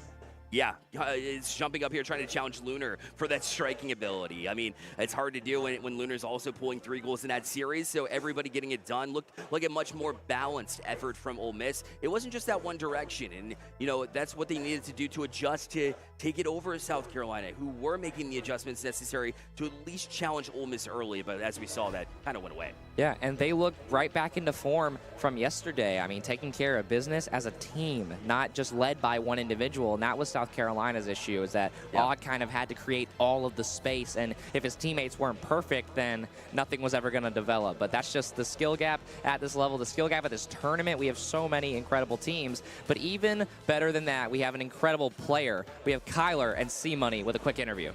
Yeah, it's jumping up here trying to challenge Lunar for that striking ability. I mean, it's hard to do when Lunar's also pulling 3 goals in that series, so everybody getting it done looked like a much more balanced effort from Ole Miss. It wasn't just that one direction, and, you know, that's what they needed to do to adjust to take it over South Carolina, who were making the adjustments necessary to at least challenge Ole Miss early, but as we saw, that kind of went away. Yeah, and they look right back into form from yesterday. I mean, taking care of business as a team, not just led by one individual, and that was South Carolina's issue, is that Odd kind of had to create all of the space, and if his teammates weren't perfect, then nothing was ever going to develop. But that's just the skill gap at this level, the skill gap at this tournament. We have so many incredible teams, but even better than that, we have an incredible player. We have Kyler and C-Money with a quick interview.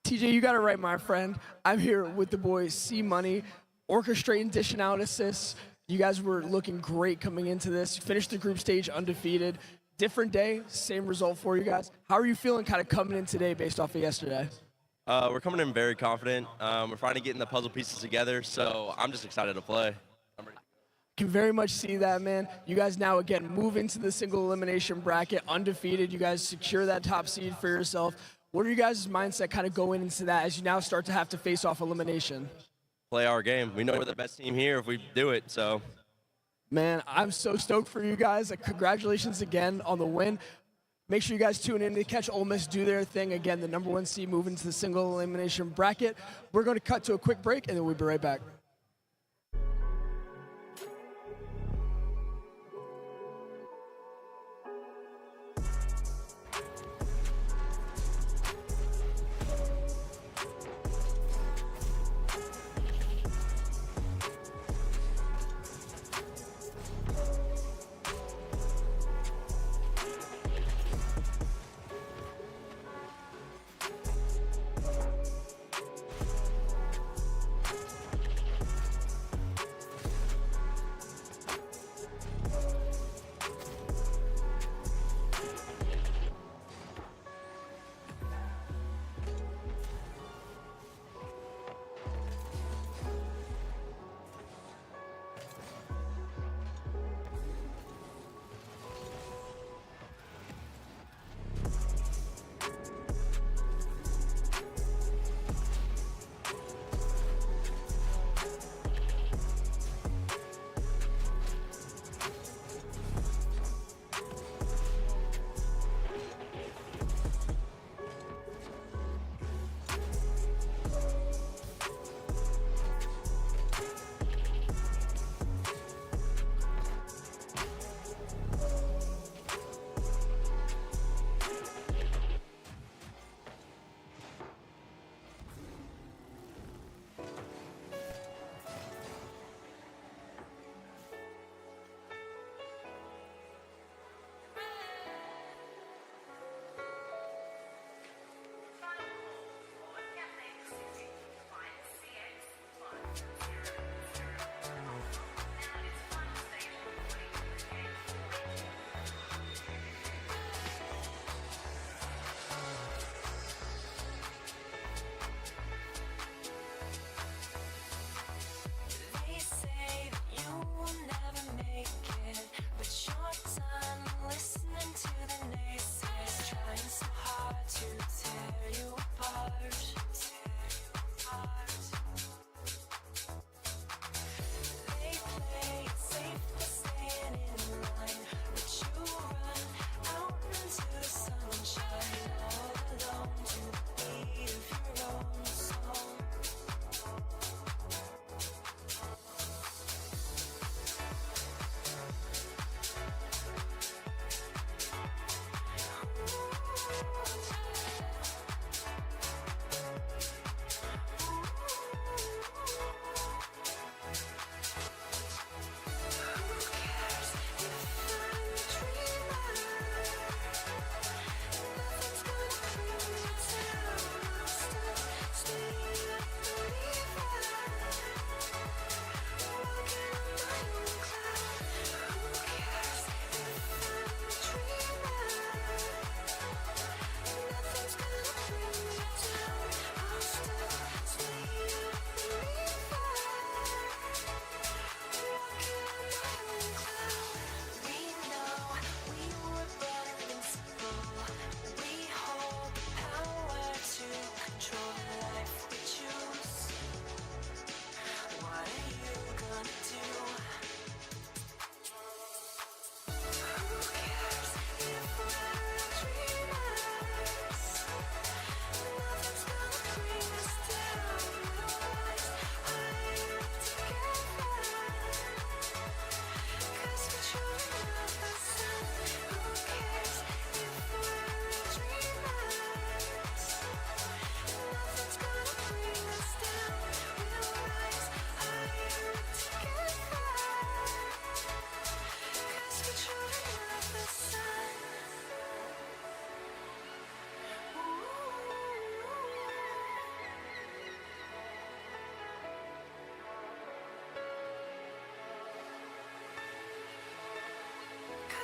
TJ, you got it right, my friend. I'm here with the boys C-Money, orchestrating, dishing out assists. You guys were looking great coming into this. You finished the group stage undefeated. Different day, same result for you guys. How are you feeling kind of coming in today based off of yesterday? We're coming in very confident. We're finally getting the puzzle pieces together, so I'm just excited to play. Can very much see that, man. You guys now, again, move into the single elimination bracket undefeated. You guys secure that top seed for yourself. What are you guys' mindset kind of going into that as you now start to have to face off elimination? Play our game. We know we're the best team here if we do it, so. Man, I'm so stoked for you guys. Congratulations again on the win. Make sure you guys tune in to catch Ole Miss do their thing. Again, the #1 seed moving to the single elimination bracket. We're going to cut to a quick break, and then we'll be right back.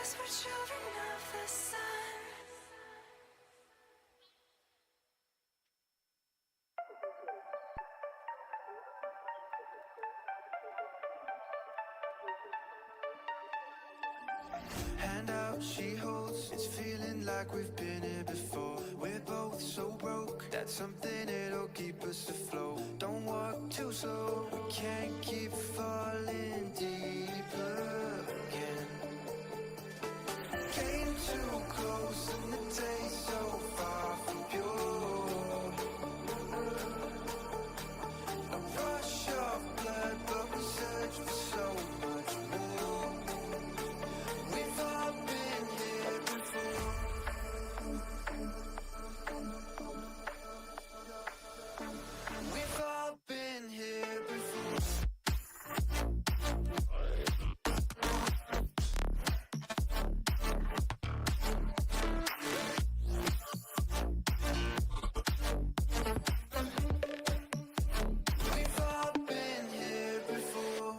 'cause we're children of the sun. Hand out, she holds. It's feeling like we've been here before. We're both so broke. That's something that'll keep us afloat. Don't walk too slow. We can't keep falling deeper again. Came too close and the taste so far from pure. A rush of blood, but we search for so much more. We've all been here before. We've all been here before. We've all been here before.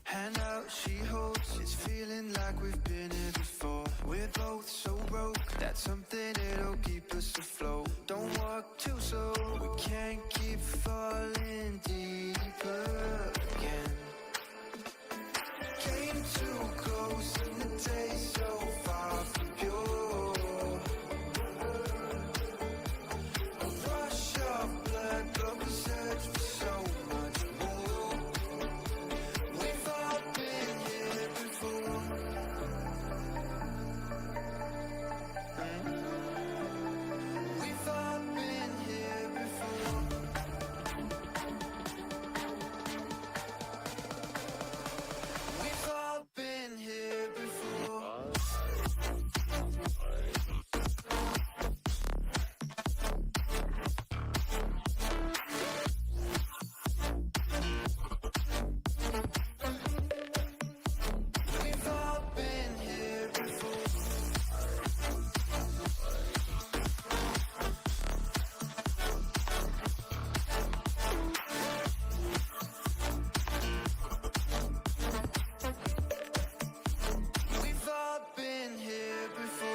Hand out, she holds. It's feeling like we've been here before. We're both so broke. That's something that'll keep us afloat. Don't walk too slow. We can't keep falling deeper again. Came too close and the taste so far from pure. A rush of blood, but we search for so much more. We've all been here before. We've all been here before. We've all been here before. We've all been here before. We've all been here before.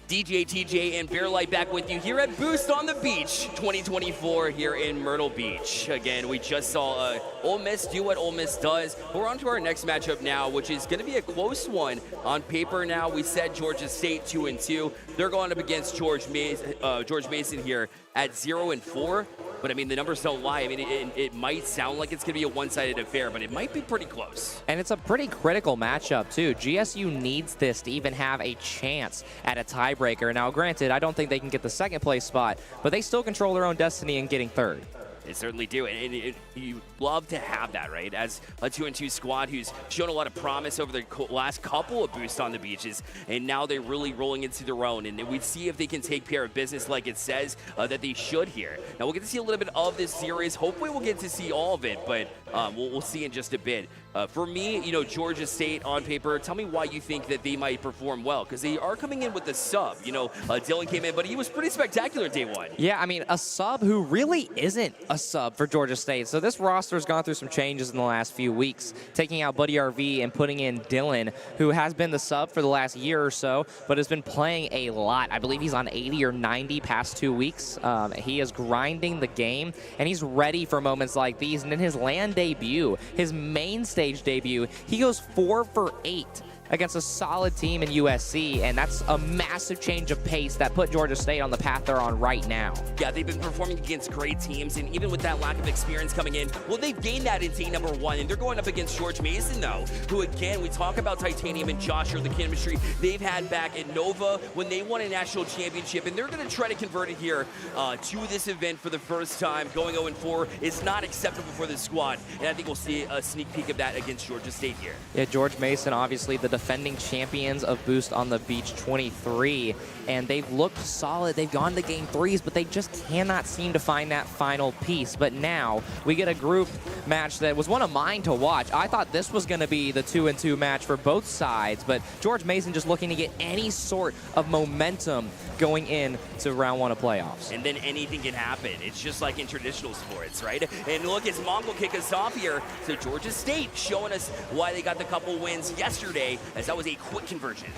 DJ, TJ, and Bearlight back with you here at Boost on the Beach 2024 here in Myrtle Beach. Again, we just saw Ole Miss do what Ole Miss does. We're on to our next matchup now, which is going to be a close one on paper now. We said Georgia State 2-2. They're going up against George Mason here at 0-4. But, I mean, the numbers don't lie. I mean, it might sound like it's going to be a one-sided affair, but it might be pretty close. And it's a pretty critical matchup, too. GSU needs this to even have a chance at a tiebreaker. Now, granted, I don't think they can get the second-place spot, but they still control their own destiny in getting third. They certainly do, and you love to have that, right? As a 2-2 squad who's shown a lot of promise over the last couple of Boosts on the Beaches, and now they're really rolling into their own, and we see if they can take care of business like it says that they should here. Now, we'll get to see a little bit of this series. Hopefully, we'll get to see all of it, but we'll see in just a bit. For me, Georgia State on paper, tell me why you think that they might perform well, because they are coming in with the sub. Dylan came in, but he was pretty spectacular day one. Yeah, I mean, a sub who really isn't a sub for Georgia State. So this roster has gone through some changes in the last few weeks, taking out Buddy RV and putting in Dylan, who has been the sub for the last year or so, but has been playing a lot. I believe he's on 80 or 90 past 2 weeks. He is grinding the game, and he's ready for moments like these. And in his LAN debut, his main stage debut, he goes 4 for 8 against a solid team in USC, and that's a massive change of pace that put Georgia State on the path they're on right now. Yeah, they've been performing against great teams, and even with that lack of experience coming in, well, they've gained that in team number 1, and they're going up against George Mason, though, who, again, we talk about Titanium and Josh, or the chemistry they've had back at Nova when they won a national championship, and they're going to try to convert it here to this event for the first time. Going 0-4 is not acceptable for this squad, and I think we'll see a sneak peek of that against Georgia State here. Yeah, George Mason, obviously the defending champions of Boost on the Beach 23, and they've looked solid. They've gone to game 3s, but they just cannot seem to find that final piece. But now we get a group match that was one of mine to watch. I thought this was going to be the 2-2 match for both sides, but George Mason just looking to get any sort of momentum going in to round 1 of playoffs. And then anything can happen. It's just like in traditional sports, right? And look, as Monk will kick us off here. So Georgia State showing us why they got the couple wins yesterday, as that was a quick conversion.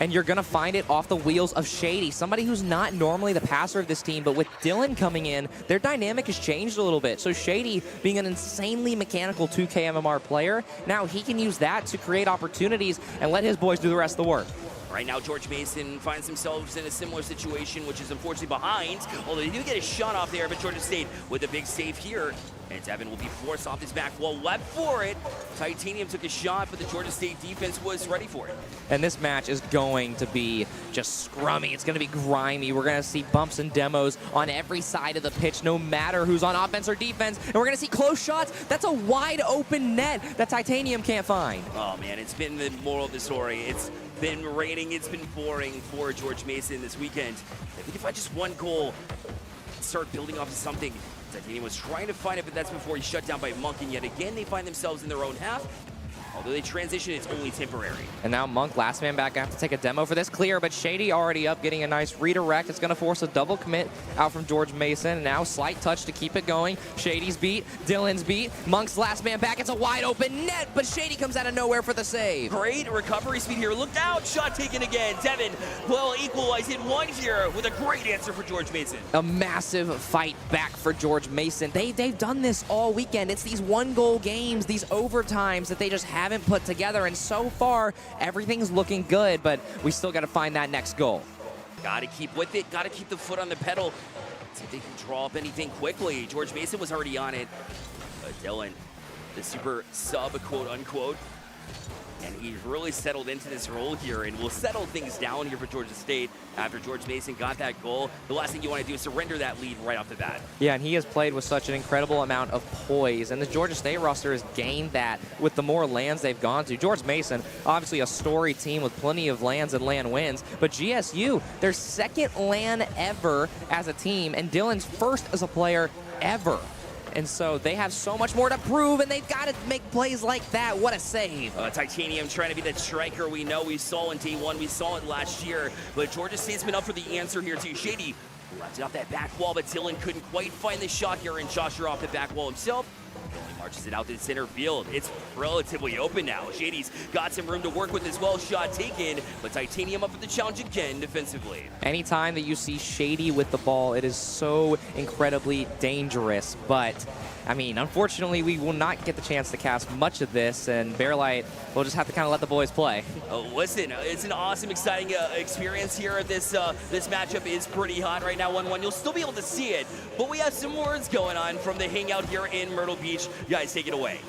And you're going to find it off the wheels of Shady, somebody who's not normally the passer of this team, but with Dylan coming in, their dynamic has changed a little bit. So Shady, being an insanely mechanical 2K MMR player, now he can use that to create opportunities and let his boys do the rest of the work. Right now, George Mason finds themselves in a similar situation, which is unfortunately behind, although they do get a shot off there, but Georgia State with a big save here. And Devin will be forced off his back wall, went for it. Titanium took a shot, but the Georgia State defense was ready for it. And this match is going to be just scrummy. It's going to be grimy. We're going to see bumps and demos on every side of the pitch, no matter who's on offense or defense. And we're going to see close shots. That's a wide open net that Titanium can't find. Oh, man, it's been the moral of the story. It's been raining. It's been pouring for George Mason this weekend. If they can find just one goal, start building off of something. Titanium was trying to find it, but that's before he's shut down by Monk, and yet again they find themselves in their own half. Although they transition, it's only temporary. And now Monk, last man back, have to take a demo for this clear, but Shady already up, getting a nice redirect. It's going to force a double commit out from George Mason. And now slight touch to keep it going. Shady's beat, Dylan's beat, Monk's last man back. It's a wide open net, but Shady comes out of nowhere for the save. Great recovery speed here. Look out, shot taken again. Devin will equalize in 1 here with a great answer for George Mason. A massive fight back for George Mason. They've done this all weekend. It's these 1-goal games, these overtimes that they just haven't put together, and so far everything's looking good, but we still got to find that next goal. Gotta keep with it, gotta keep the foot on the pedal. See if they can draw up anything quickly. George Mason was already on it. Dylan, the super sub, quote unquote. And he's really settled into this role here, and will settle things down here for Georgia State after George Mason got that goal. The last thing you want to do is surrender that lead right off the bat. Yeah, and he has played with such an incredible amount of poise, and the Georgia State roster has gained that with the more lands they've gone to. George Mason, obviously a story team with plenty of lands and LAN wins, but GSU, their second LAN ever as a team, and Dylan's first as a player ever. And so they have so much more to prove, and they've got to make plays like that. What a save. Titanium trying to be that striker we know we saw in D1. We saw it last year. But Georgia State's been up for the answer here too. Shady left it off that back wall, but Dylan couldn't quite find the shot here, and Joshua off the back wall himself. He marches it out to the center field. It's relatively open now. Shady's got some room to work with as well. Shot taken, but Titanium up for the challenge again defensively. Anytime that you see Shady with the ball, it is so incredibly dangerous. But, I mean, unfortunately, we will not get the chance to cast much of this, and Bearlight will just have to kind of let the boys play. Listen, it's an awesome, exciting experience here. This matchup is pretty hot right now, 1-1. You'll still be able to see it, but we have some words going on from the hangout here in Myrtle Beach. You guys, take it away.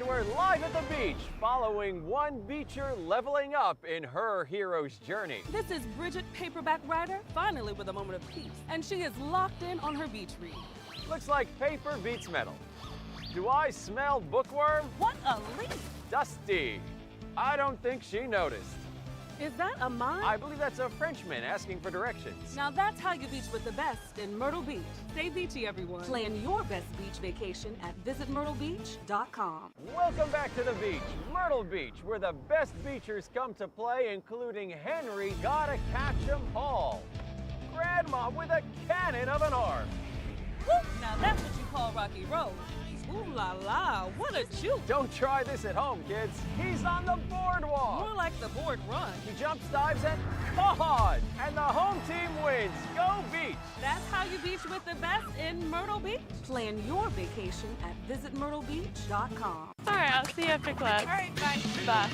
we're live at the beach, following one beacher leveling up in her hero's journey. This is Bridget Paperback Writer, finally with a moment of peace, and she is locked in on her beach read. Looks like paper beats metal. Do I smell bookworm? What a leap! Dusty. I don't think she noticed. Is that a mime? I believe that's a Frenchman asking for directions. Now that's how you beach with the best in Myrtle Beach. Stay beachy, everyone. Plan your best beach vacation at visitmyrtlebeach.com. Welcome back to the beach, Myrtle Beach, where the best beachers come to play, including Henry Gotta Catch'em Hall. Grandma with a cannon of an arm. Woo! Now that's what you call Rocky Road. Ooh la la, what a juke. Don't try this at home, kids. He's on the boardwalk. More like the board run. He jumps, dives, and pod! And the home team wins. Go Beach! That's how you beach with the best in Myrtle Beach. Plan your vacation at visitmyrtlebeach.com. All right, I'll see you after class. All right, bye. Bye.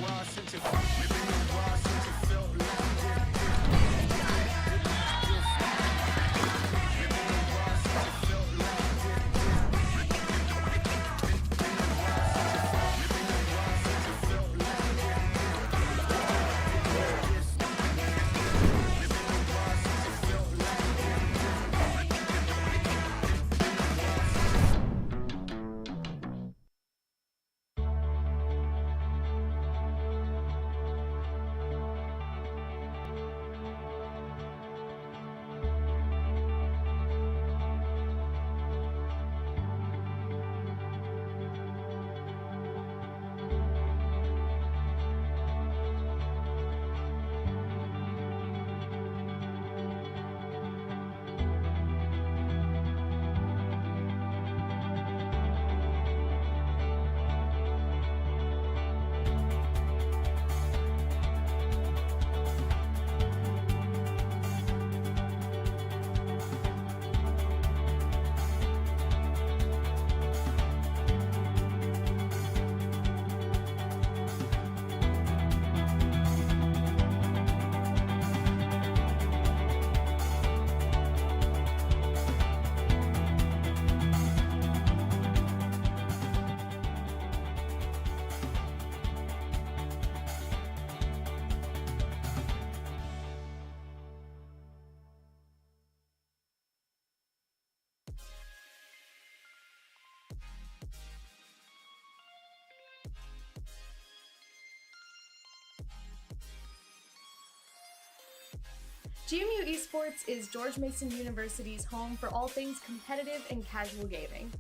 GMU Esports is George Mason University's home for all things competitive and casual gaming.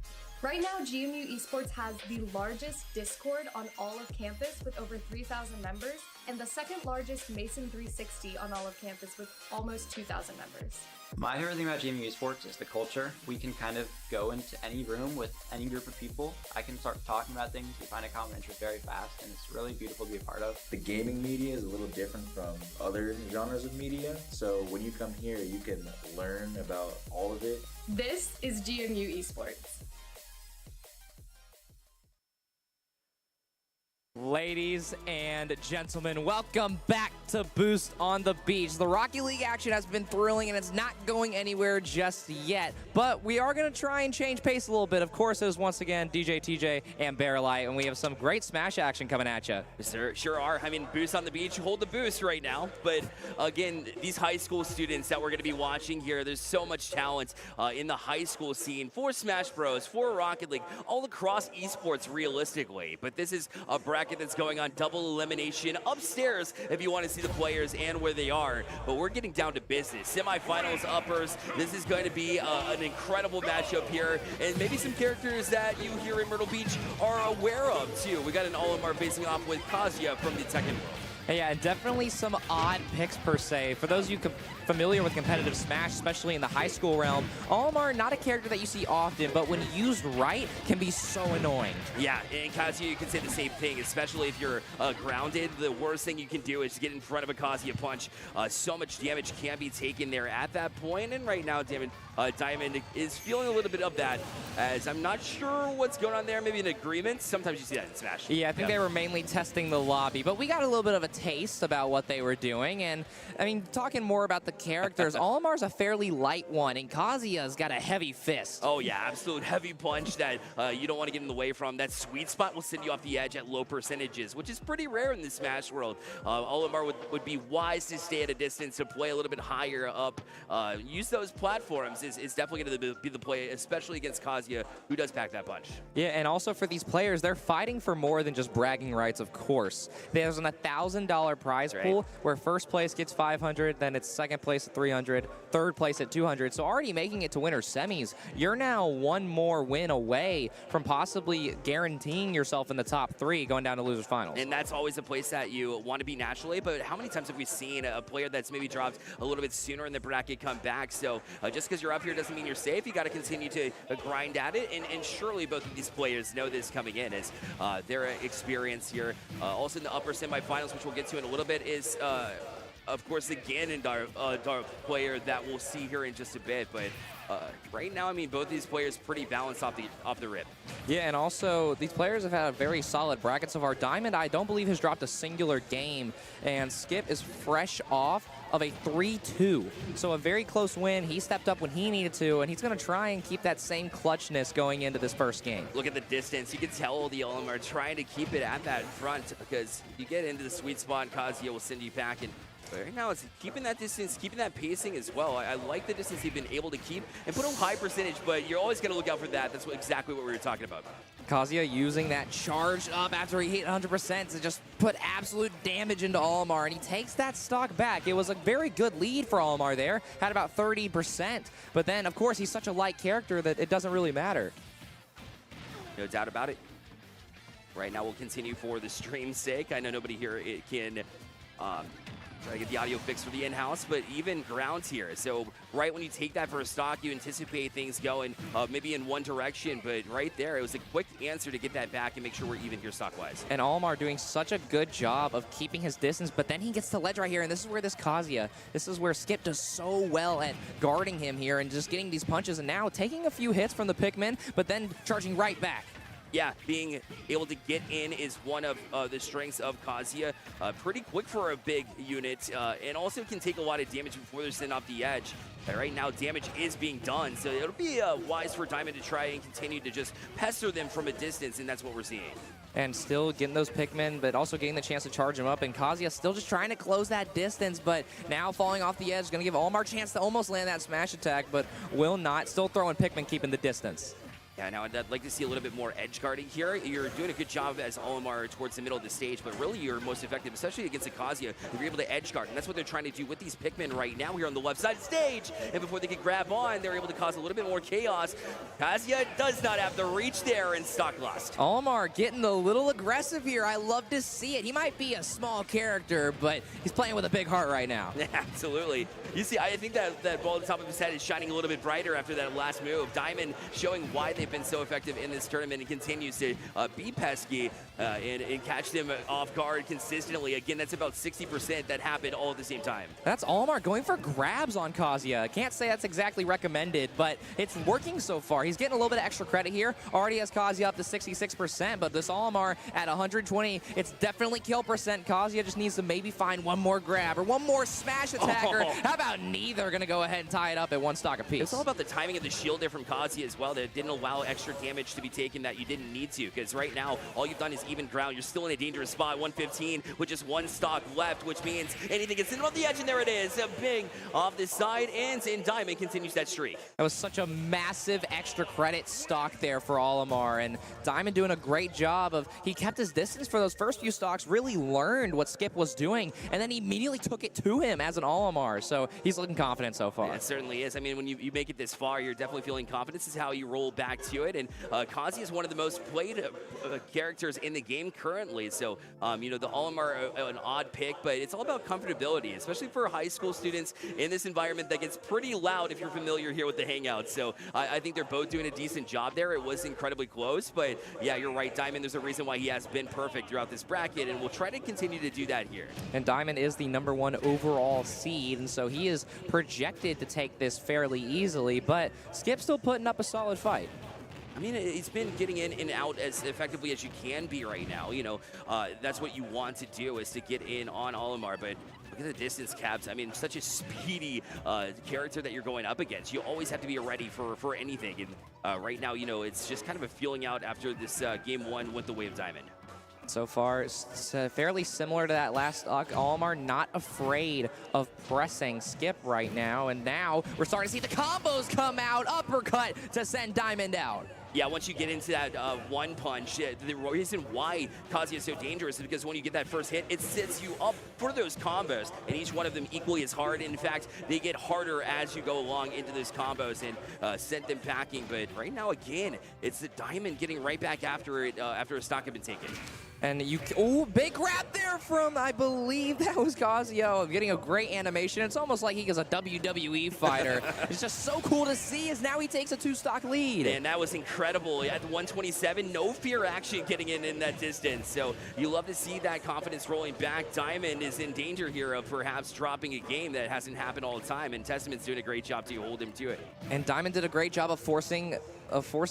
Right now, GMU Esports has the largest Discord on all of campus with over 3,000 members, and the second largest Mason 360 on all of campus with almost 2,000 members. My favorite thing about GMU Esports is the culture. We can kind of go into any room with any group of people. I can start talking about things, we find a common interest very fast, and it's really beautiful to be a part of. The gaming media is a little different from other genres of media, so when you come here, you can learn about all of it. This is GMU Esports. Ladies and gentlemen, welcome back to Boost on the Beach. The Rocket League action has been thrilling and it's not going anywhere just yet, but we are going to try and change pace a little bit. Of course, it is once again DJ TJ and Bearlight, and we have some great Smash action coming at you. Sure are. I mean, Boost on the Beach, hold the boost right now. But again, these high school students that we're going to be watching here, there's so much talent in the high school scene for Smash Bros, for Rocket League, all across esports realistically. But this is a bracket that's going on double elimination upstairs if you want to see the players and where they are. But we're getting down to business. Semifinals, uppers. This is going to be an incredible matchup here, and maybe some characters that you here in Myrtle Beach are aware of too. We got an Olimar facing off with Kazuya from the Tekken world. Yeah, and definitely some odd picks per se. For those of you familiar with competitive Smash, especially in the high school realm, Olimar, not a character that you see often, but when used right, can be so annoying. Yeah, and Kazuya, you can say the same thing, especially if you're grounded. The worst thing you can do is get in front of a Kazuya punch. So much damage can be taken there at that point, and right now, Diamond is feeling a little bit of that, as I'm not sure what's going on there. Maybe an agreement. Sometimes you see that in Smash. Yeah, I think they were mainly testing the lobby, but we got a little bit of a taste about what they were doing. And I mean, talking more about the characters, Olimar's a fairly light one, and Kazuya's got a heavy fist. Oh yeah, absolute heavy punch that you don't want to get in the way from. That sweet spot will send you off the edge at low percentages, which is pretty rare in the Smash world. Olimar would be wise to stay at a distance, to play a little bit higher up. Use those platforms is definitely going to be the play, especially against Kazuya, who does pack that punch. Yeah, and also for these players, they're fighting for more than just bragging rights, of course. There's an $1,000 prize pool where first place gets 500, then it's second place at 300, third place at 200. So already making it to winter semis, you're now one more win away from possibly guaranteeing yourself in the top 3 going down to losers finals. And that's always a place that you want to be naturally, but how many times have we seen a player that's maybe dropped a little bit sooner in the bracket come back? So just because you're up here doesn't mean you're safe. You got to continue to grind at it, and surely both of these players know this coming in as their experience here. Also in the upper semifinals, which we'll get to in a little bit, is of course the Ganondorf player that we'll see here in just a bit, but right now, I mean, both these players pretty balanced off the rip. Yeah, and also these players have had a very solid bracket so far. Diamond, I don't believe, has dropped a singular game, and Skip is fresh off of a 3-2. So a very close win. He stepped up when he needed to, and he's going to try and keep that same clutchness going into this first game. Look at the distance. You can tell the Olim are trying to keep it at that front, because you get into the sweet spot, Kazuya will send you back, and right now it's keeping that distance, keeping that pacing as well. I like the distance he's been able to keep and put a high percentage, but you're always going to look out for that. That's exactly what we were talking about. Kazuya using that charge up after he hit 100% to just put absolute damage into Olimar, and he takes that stock back. It was a very good lead for Olimar there, had about 30%, but then, of course, he's such a light character that it doesn't really matter. No doubt about it. Right now, we'll continue for the stream's sake. I know nobody here can try to get the audio fixed for the in-house, but even grounds here. So right when you take that first stock, you anticipate things going maybe in one direction, but right there, it was a quick answer to get that back and make sure we're even here stock-wise. And Olimar doing such a good job of keeping his distance, but then he gets the ledge right here, and this is where this Kazuya, this is where Skip does so well at guarding him here and just getting these punches, and now taking a few hits from the Pikmin, but then charging right back. Yeah, being able to get in is one of the strengths of Kazuya. Pretty quick for a big unit, and also can take a lot of damage before they're sent off the edge. Right now, damage is being done, so it'll be wise for Diamond to try and continue to just pester them from a distance, and that's what we're seeing. And still getting those Pikmin, but also getting the chance to charge him up. And Kazuya still just trying to close that distance, but now falling off the edge. Going to give Olimar a chance to almost land that smash attack, but will not. Still throwing Pikmin, keeping the distance. Yeah, now I'd like to see a little bit more edge guarding here. You're doing a good job as Olimar towards the middle of the stage, but really you're most effective, especially against a Kazuya, if you're able to edge guard. And that's what they're trying to do with these Pikmin right now here on the left side of the stage. And before they can grab on, they're able to cause a little bit more chaos. Kazuya does not have the reach there, and stock lost. Olimar getting a little aggressive here. I love to see it. He might be a small character, but he's playing with a big heart right now. Absolutely. You see, I think that ball at the top of his head is shining a little bit brighter after that last move. Diamond showing why they've been so effective in this tournament and continues to be pesky and catch them off guard consistently. Again, that's about 60% that happened all at the same time. That's Olimar going for grabs on Kazuya. Can't say that's exactly recommended, but it's working so far. He's getting a little bit of extra credit here. Already has Kazuya up to 66%, but this Olimar at 120, it's definitely kill percent. Kazuya just needs to maybe find one more grab or one more smash attacker. How about neither? Going to go ahead and tie it up at one stock apiece. It's all about the timing of the shield there from Kazuya as well, that didn't allow extra damage to be taken that you didn't need to, because right now all you've done is even ground. You're still in a dangerous spot, 115 with just one stock left, which means anything gets in on the edge, and there it is, a big off the side, and Diamond continues that streak. That was such a massive extra credit stock there for Olimar, and Diamond doing a great job of, he kept his distance for those first few stocks, really learned what Skip was doing, and then he immediately took it to him as an Olimar, so he's looking confident so far. Yeah, it certainly is. I mean, when you make it this far, you're definitely feeling confident. This is how you roll back to it, and Kazuya is one of the most played characters in the game currently, so you know, the Olimar are an odd pick, but it's all about comfortability, especially for high school students in this environment that gets pretty loud if you're familiar here with the Hangouts. So I think they're both doing a decent job there. It was incredibly close, but yeah, you're right, Diamond, there's a reason why he has been perfect throughout this bracket, and we'll try to continue to do that here. And Diamond is the #1 overall seed, and so he is projected to take this fairly easily, but Skip's still putting up a solid fight. I mean, it's been getting in and out as effectively as you can be right now. You know, that's what you want to do, is to get in on Olimar. But look at the distance, Caps. I mean, such a speedy character that you're going up against. You always have to be ready for anything. And right now, you know, it's just kind of a feeling out after this game 1 with the Wave Diamond. So far, it's fairly similar to that last Olimar, not afraid of pressing Skip right now. And now we're starting to see the combos come out. Uppercut to send Diamond out. Yeah, once you get into that one punch, the reason why Kazuya is so dangerous is because when you get that first hit, it sets you up for those combos, and each one of them equally as hard. In fact, they get harder as you go along into those combos and send them packing. But right now, again, it's the Diamond getting right back after it, after a stock had been taken. And oh, big grab there from, I believe that was Kazuya, getting a great animation. It's almost like he is a WWE fighter. It's just so cool to see as now he takes a 2-stock lead. And that was incredible. At the 127, no fear action getting in that distance. So you love to see that confidence rolling back. Diamond is in danger here of perhaps dropping a game that hasn't happened all the time, and Testament's doing a great job to hold him to it. And Diamond did a great job of forcing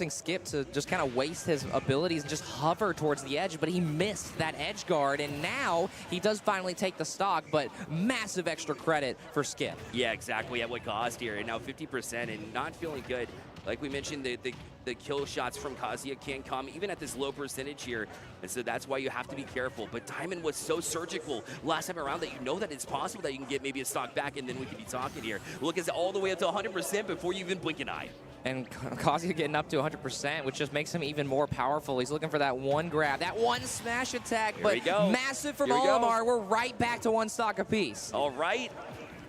Skip to just kind of waste his abilities and just hover towards the edge, but he missed that edge guard, and now he does finally take the stock, but massive extra credit for Skip. Yeah, exactly, at what cost here, and now 50% and not feeling good. Like we mentioned, the kill shots from Kazuya can come even at this low percentage here, and so that's why you have to be careful. But Diamond was so surgical last time around that you know that it's possible that you can get maybe a stock back, and then we could be talking here. Look, it's all the way up to 100% before you even blink an eye. And Kazuya getting up to 100%, which just makes him even more powerful. He's looking for that one grab, that one smash attack, but massive from Olimar. We're right back to 1 stock apiece. All right.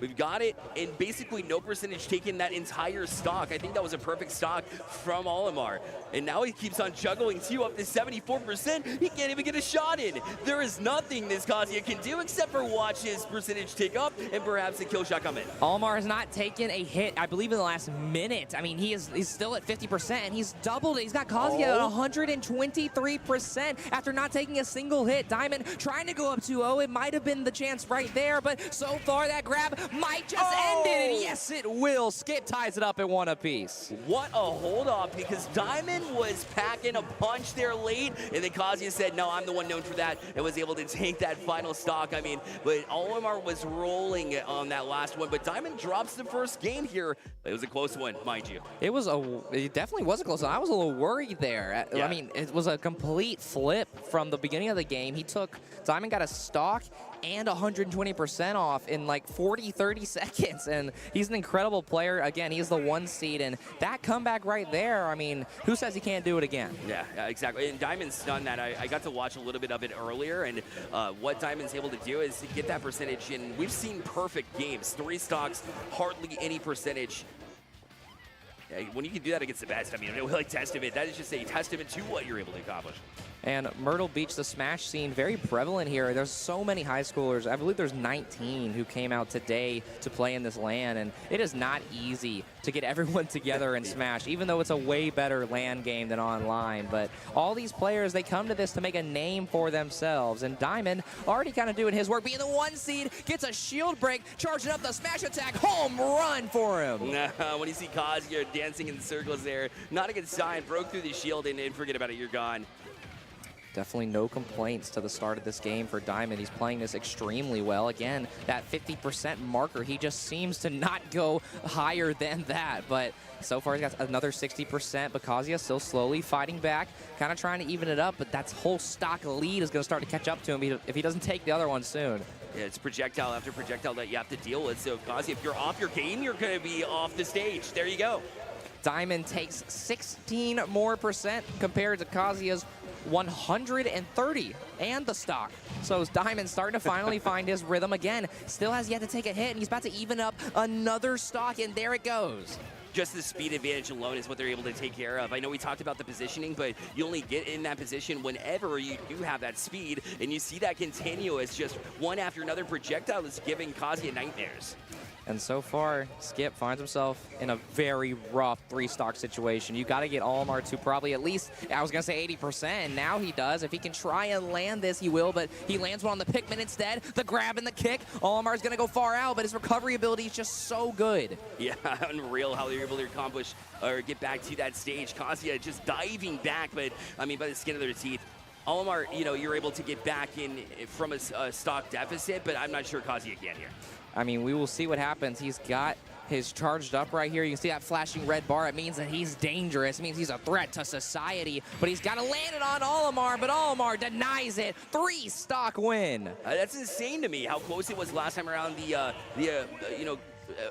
We've got it, and basically no percentage taken that entire stock. I think that was a perfect stock from Olimar. And now he keeps on juggling too, up to 74%. He can't even get a shot in. There is nothing this Kazuya can do except for watch his percentage tick up and perhaps a kill shot come in. Olimar has not taken a hit, I believe, in the last minute. I mean, he's still at 50%, and he's doubled it. He's got Kazuya at 123% after not taking a single hit. Diamond trying to go up 2-0. It might have been the chance right there, but so far that grab might just end it, and yes, it will. Skip ties it up at 1 apiece. What a hold off, because Diamond was packing a punch there late, and then Kazuya said, no, I'm the one known for that, and was able to take that final stock. I mean, but Olimar was rolling on that last one, but Diamond drops the first game here. It was a close one, mind you. It definitely was a close one. I was a little worried there. Yeah. I mean, it was a complete flip from the beginning of the game. Diamond got a stock and 120% off in like 30 seconds, and he's an incredible player. Again, he's the 1 seed, and that comeback right there, I mean, who says he can't do it again? Yeah, exactly. And Diamond's done that. I got to watch a little bit of it earlier, and what Diamond's able to do is to get that percentage, and we've seen perfect games. 3 stocks, hardly any percentage. When you can do that against the best, I mean, like Testament, that is just a testament to what you're able to accomplish. And Myrtle Beach, the Smash scene, very prevalent here. There's so many high schoolers. I believe there's 19 who came out today to play in this LAN, and it is not easy to get everyone together in Smash, even though it's a way better LAN game than online. But all these players, they come to this to make a name for themselves, and Diamond already kind of doing his work, being the 1 seed, gets a shield break, charging up the Smash attack, home run for him. When you see Kazuya dancing in circles there, not a good sign. Broke through the shield, and forget about it, you're gone. Definitely no complaints to the start of this game for Diamond. He's playing this extremely well. Again, that 50% marker, he just seems to not go higher than that. But so far, he's got another 60%. But Kazuya still slowly fighting back, kind of trying to even it up. But that whole stock lead is going to start to catch up to him if he doesn't take the other one soon. Yeah, it's projectile after projectile that you have to deal with. So, Kazuya, if you're off your game, you're going to be off the stage. There you go. Diamond takes 16 more percent compared to Kazuya's 130 and the stock. So Diamond starting to finally find his rhythm again. Still has yet to take a hit, and he's about to even up another stock, and there it goes. Just the speed advantage alone is what they're able to take care of. I know we talked about the positioning, but you only get in that position whenever you do have that speed, and you see that continuous, just one after another projectile is giving Kazuya nightmares. And so far, Skip finds himself in a very rough 3-stock situation. You got to get Olimar to probably at least, I was going to say 80%, and now he does. If he can try and land this, he will, but he lands one on the Pikmin instead. The grab and the kick. Olimar's going to go far out, but his recovery ability is just so good. Yeah, unreal how you're able to accomplish or get back to that stage. Kazuya just diving back, but I mean, by the skin of their teeth. Olimar, you know, you're able to get back in from a stock deficit, but I'm not sure Kazuya can here. I mean, we will see what happens. He's got his charged up right here. You can see that flashing red bar. It means that he's dangerous. It means he's a threat to society, but he's got to land it on Olimar, but Olimar denies it. 3 stock win. That's insane to me how close it was last time around. You know,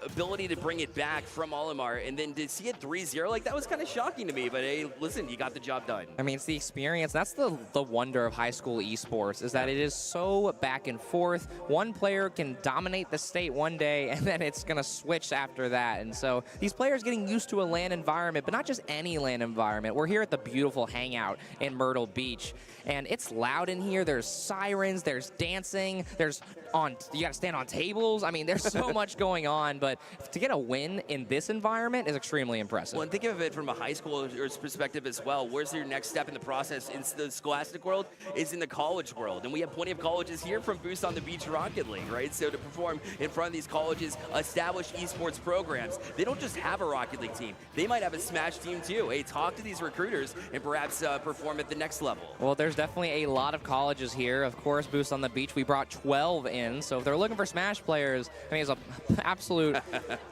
ability to bring it back from Olimar, and then to see it 3-0, like that was kind of shocking to me, but hey, listen, you got the job done. I mean, it's the experience. That's the wonder of high school esports, is that it is so back and forth. One player can dominate the state one day, and then it's going to switch after that. And so these players getting used to a LAN environment, but not just any LAN environment. We're here at the beautiful Hangout in Myrtle Beach, and it's loud in here. There's sirens, there's dancing, you got to stand on tables. I mean, there's so much going on. But to get a win in this environment is extremely impressive. Well, and think of it from a high schooler's perspective as well. Where's your next step in the process? In the scholastic world is in the college world. And we have plenty of colleges here from Boost on the Beach Rocket League, right? So to perform in front of these colleges, established esports programs, they don't just have a Rocket League team. They might have a Smash team too. Hey, talk to these recruiters and perhaps perform at the next level. Well, there's definitely a lot of colleges here. Of course, Boost on the Beach, we brought 12 in. So if they're looking for Smash players, I mean, it's an absolute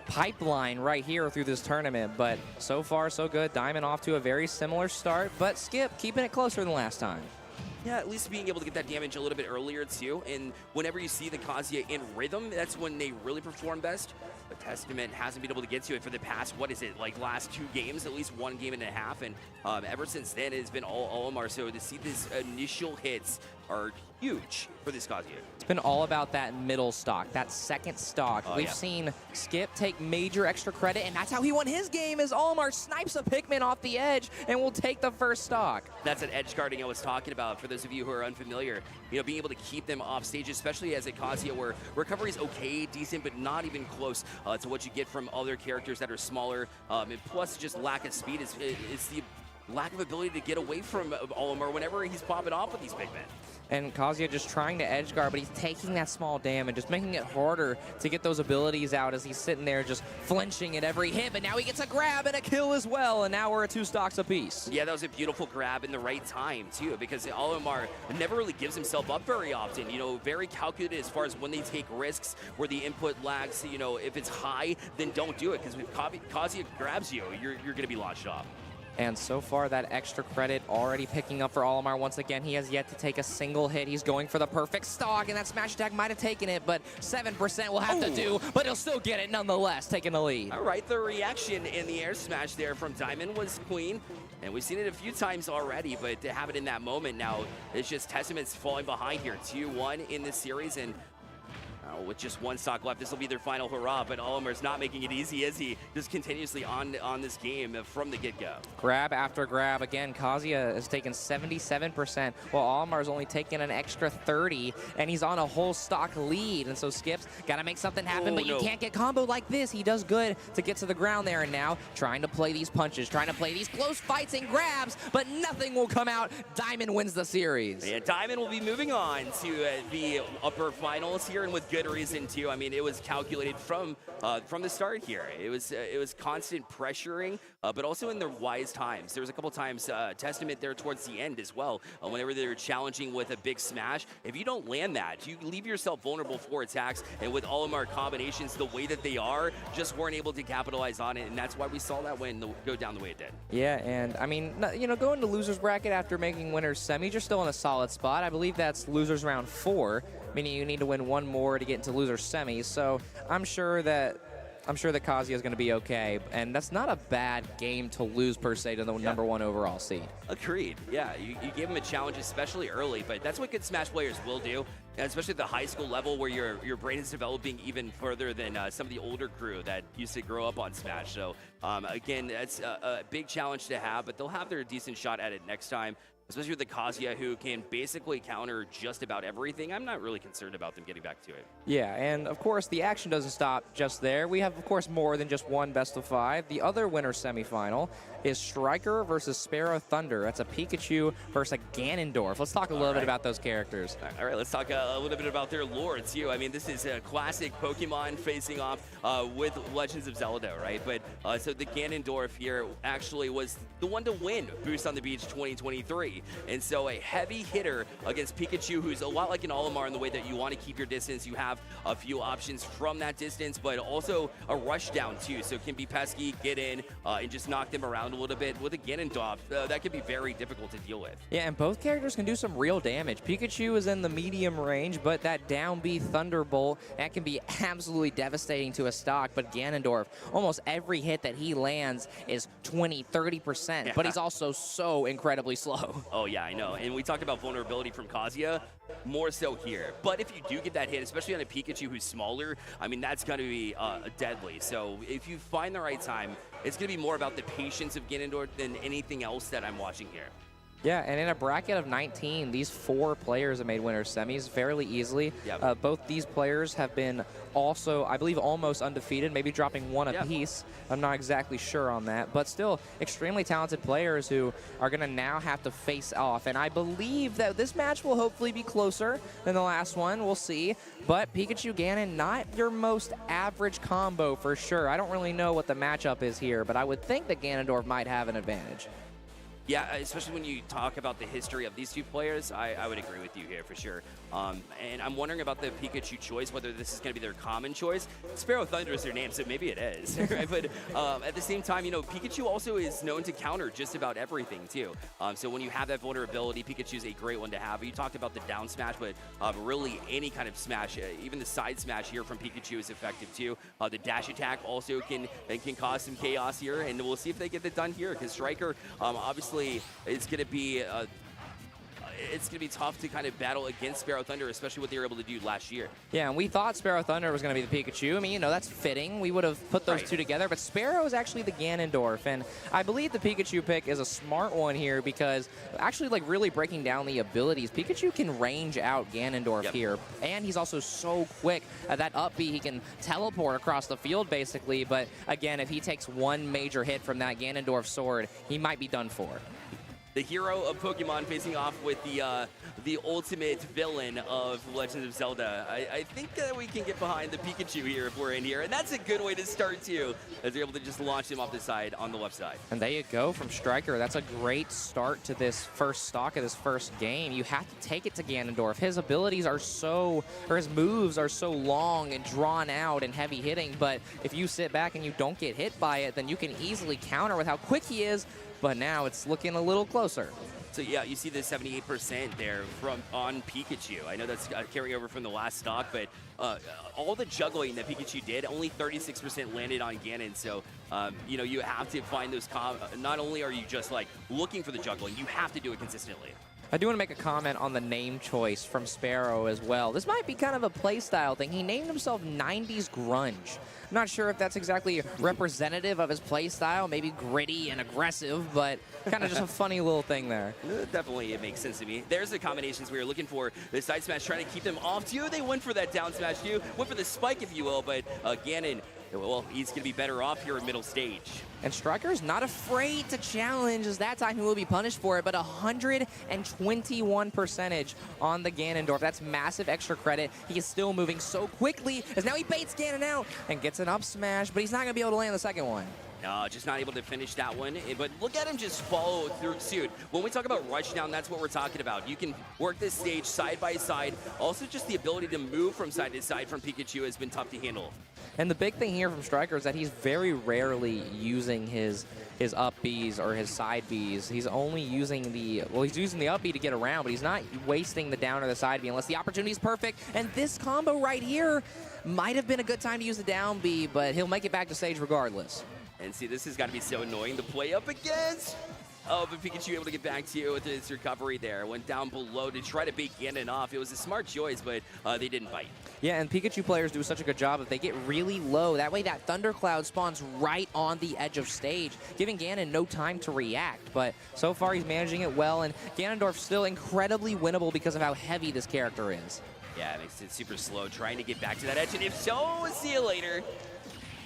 pipeline right here through this tournament. But so far, so good. Diamond off to a very similar start, but Skip keeping it closer than last time. Yeah, at least being able to get that damage a little bit earlier too. And whenever you see the Kazuya in rhythm, that's when they really perform best. But Testament hasn't been able to get to it for the past, what is it, like last 2 games, at least 1 game and a half. And ever since then, it's been all Olimar. So to see these initial hits are huge for this Kazuya. It's been all about that middle stock, that second stock. We've seen Skip take major extra credit, and that's how he won his game, as Olimar snipes a Pikmin off the edge and will take the first stock. That's that edge guarding I was talking about, for those of you who are unfamiliar. You know, being able to keep them off stage, especially as a Kazuya where recovery is okay, decent, but not even close to what you get from other characters that are smaller. And plus, just lack of speed is the lack of ability to get away from Olimar whenever he's popping off with these big men. And Kazuya just trying to edge guard, but he's taking that small damage, just making it harder to get those abilities out as he's sitting there just flinching at every hit. But now he gets a grab and a kill as well, and now we're at 2 stocks apiece. Yeah, that was a beautiful grab in the right time, too, because Olimar never really gives himself up very often. You know, very calculated as far as when they take risks, where the input lags. You know, if it's high, then don't do it, because if Kazuya grabs you, you're going to be launched off. And so far, that extra credit already picking up for Olimar once again. He has yet to take a single hit. He's going for the perfect stock, and that smash attack might have taken it, but 7% will have to do, but he'll still get it nonetheless, taking the lead. All right, the reaction in the air smash there from Diamond was clean, and we've seen it a few times already, but to have it in that moment now, it's just Testament's falling behind here. 2-1 in this series, and with just 1 stock left, this will be their final hurrah, but Olimar's not making it easy, is he? Just continuously on this game from the get-go. Grab after grab. Again, Kazuya has taken 77%, while Olimar's only taken an extra 30, and he's on a whole stock lead. And so Skip's got to make something happen, but you can't get comboed like this. He does good to get to the ground there, and now trying to play these punches, trying to play these close fights and grabs, but nothing will come out. Diamond wins the series. Yeah, Diamond will be moving on to the upper finals here, and with good reason too. I mean, it was calculated from the start here. It was constant pressuring, but also in the wise times. There was a couple times Testament there towards the end as well. Whenever they were challenging with a big smash, if you don't land that, you leave yourself vulnerable for attacks. And with Olimar combinations the way that they are, just weren't able to capitalize on it, and that's why we saw that win go down the way it did. Yeah, and I mean, you know, going to losers bracket after making winners semis, you're still in a solid spot. I believe that's losers round 4. Meaning you need to win 1 more to get into loser semis. So I'm sure that Kazuya is going to be okay, and that's not a bad game to lose per se to the number 1 overall seed. Agreed. Yeah, you gave him a challenge, especially early, but that's what good Smash players will do, and especially at the high school level where your brain is developing even further than some of the older crew that used to grow up on Smash. So again, that's a big challenge to have, but they'll have their decent shot at it next time. especially with the Kazuya, who can basically counter just about everything. I'm not really concerned about them getting back to it. Yeah, and of course, the action doesn't stop just there. We have, of course, more than just one best of 5. The other winner semifinal is Striker versus Sparrow Thunder. That's a Pikachu versus a Ganondorf. Let's talk a little bit about those characters. All right, let's talk a little bit about their lore too. I mean, this is a classic Pokemon facing off with Legends of Zelda, right? But so the Ganondorf here actually was the one to win Boost on the Beach 2023. And so a heavy hitter against Pikachu, who's a lot like an Olimar in the way that you want to keep your distance. You have a few options from that distance, but also a rush down too. So it can be pesky, get in, and just knock them around a little bit. With a Ganondorf, that could be very difficult to deal with. Yeah, and both characters can do some real damage. Pikachu is in the medium range, but that down B Thunderbolt, that can be absolutely devastating to a stock. But Ganondorf, almost every hit that he lands is 20, 30%, but he's also so incredibly slow. Oh yeah, I know. And we talked about vulnerability from Kazuya, more so here. But if you do get that hit, especially on a Pikachu who's smaller, I mean, that's going to be deadly. So if you find the right time, it's going to be more about the patience of Ganondorf than anything else that I'm watching here. Yeah, and in a bracket of 19, these 4 players have made winner semis fairly easily. Yep. Both these players have been also, I believe, almost undefeated, maybe dropping one apiece. I'm not exactly sure on that, but still extremely talented players who are going to now have to face off. And I believe that this match will hopefully be closer than the last one. We'll see. But Pikachu Ganon, not your most average combo for sure. I don't really know what the matchup is here, but I would think that Ganondorf might have an advantage. Yeah, especially when you talk about the history of these two players, I would agree with you here for sure. And I'm wondering about the Pikachu choice, whether this is going to be their common choice. Sparrow Thunder is their name, so maybe it is. Right? But at the same time, you know, Pikachu also is known to counter just about everything too. So when you have that vulnerability, Pikachu is a great one to have. You talked about the down smash, but really any kind of smash, even the side smash here from Pikachu is effective too. The dash attack also can cause some chaos here, and we'll see if they get it done here, because Striker obviously it's going to be tough to kind of battle against Sparrow Thunder, especially what they were able to do last year. Yeah, and we thought Sparrow Thunder was going to be the Pikachu. I mean, you know, that's fitting. We would have put those two together, but Sparrow is actually the Ganondorf, and I believe the Pikachu pick is a smart one here because actually, like, really breaking down the abilities, Pikachu can range out Ganondorf here, and he's also so quick. That up B, he can teleport across the field, basically, but again, if he takes one major hit from that Ganondorf sword, he might be done for. The hero of Pokemon facing off with the ultimate villain of Legends of Zelda. I think that we can get behind the Pikachu here if we're in here, and that's a good way to start too, as they're able to just launch him off the side on the left side. And there you go from Striker. That's a great start to this first stock of this first game. You have to take it to Ganondorf. His abilities are so, or his moves are so long and drawn out and heavy hitting, but if you sit back and you don't get hit by it, then you can easily counter with how quick he is. But now it's looking a little closer. So yeah, you see the 78% there on Pikachu. I know that's carrying over from the last stock, but all the juggling that Pikachu did, only 36% landed on Ganon. So you know, you have to find those not only are you just like looking for the juggling, you have to do it consistently. I do want to make a comment on the name choice from Sparrow as well. This might be kind of a playstyle thing. He named himself 90s Grunge. I'm not sure if that's exactly representative of his playstyle, maybe gritty and aggressive, but kind of just a funny little thing there. Definitely, it makes sense to me. There's the combinations we were looking for. The side smash trying to keep them off too. They went for that down smash too. Went for the spike, if you will, but Ganon, well, he's going to be better off here in middle stage. And Striker's not afraid to challenge, as that time he will be punished for it, but 121% on the Ganondorf. That's massive extra credit. He is still moving so quickly, as now he baits Ganon out and gets an up smash, but he's not going to be able to land the second one. No, just not able to finish that one. But look at him just follow through suit. When we talk about rush down, that's what we're talking about. You can work this stage side by side. Also, just the ability to move from side to side from Pikachu has been tough to handle. And the big thing here from Striker is that he's very rarely using his up Bs or his side Bs. He's only using he's using the up B to get around, but he's not wasting the down or the side B unless the opportunity is perfect. And this combo right here might have been a good time to use the down B, but he'll make it back to stage regardless. And see, this has got to be so annoying to play up against. but Pikachu able to get back to you with his recovery there. Went down below to try to bait Ganon off. It was a smart choice, but they didn't bite. Yeah, and Pikachu players do such a good job that they get really low. That way that Thundercloud spawns right on the edge of stage, giving Ganon no time to react. But so far he's managing it well, and Ganondorf's still incredibly winnable because of how heavy this character is. Yeah, it makes it super slow, trying to get back to that edge, and if so, see you later.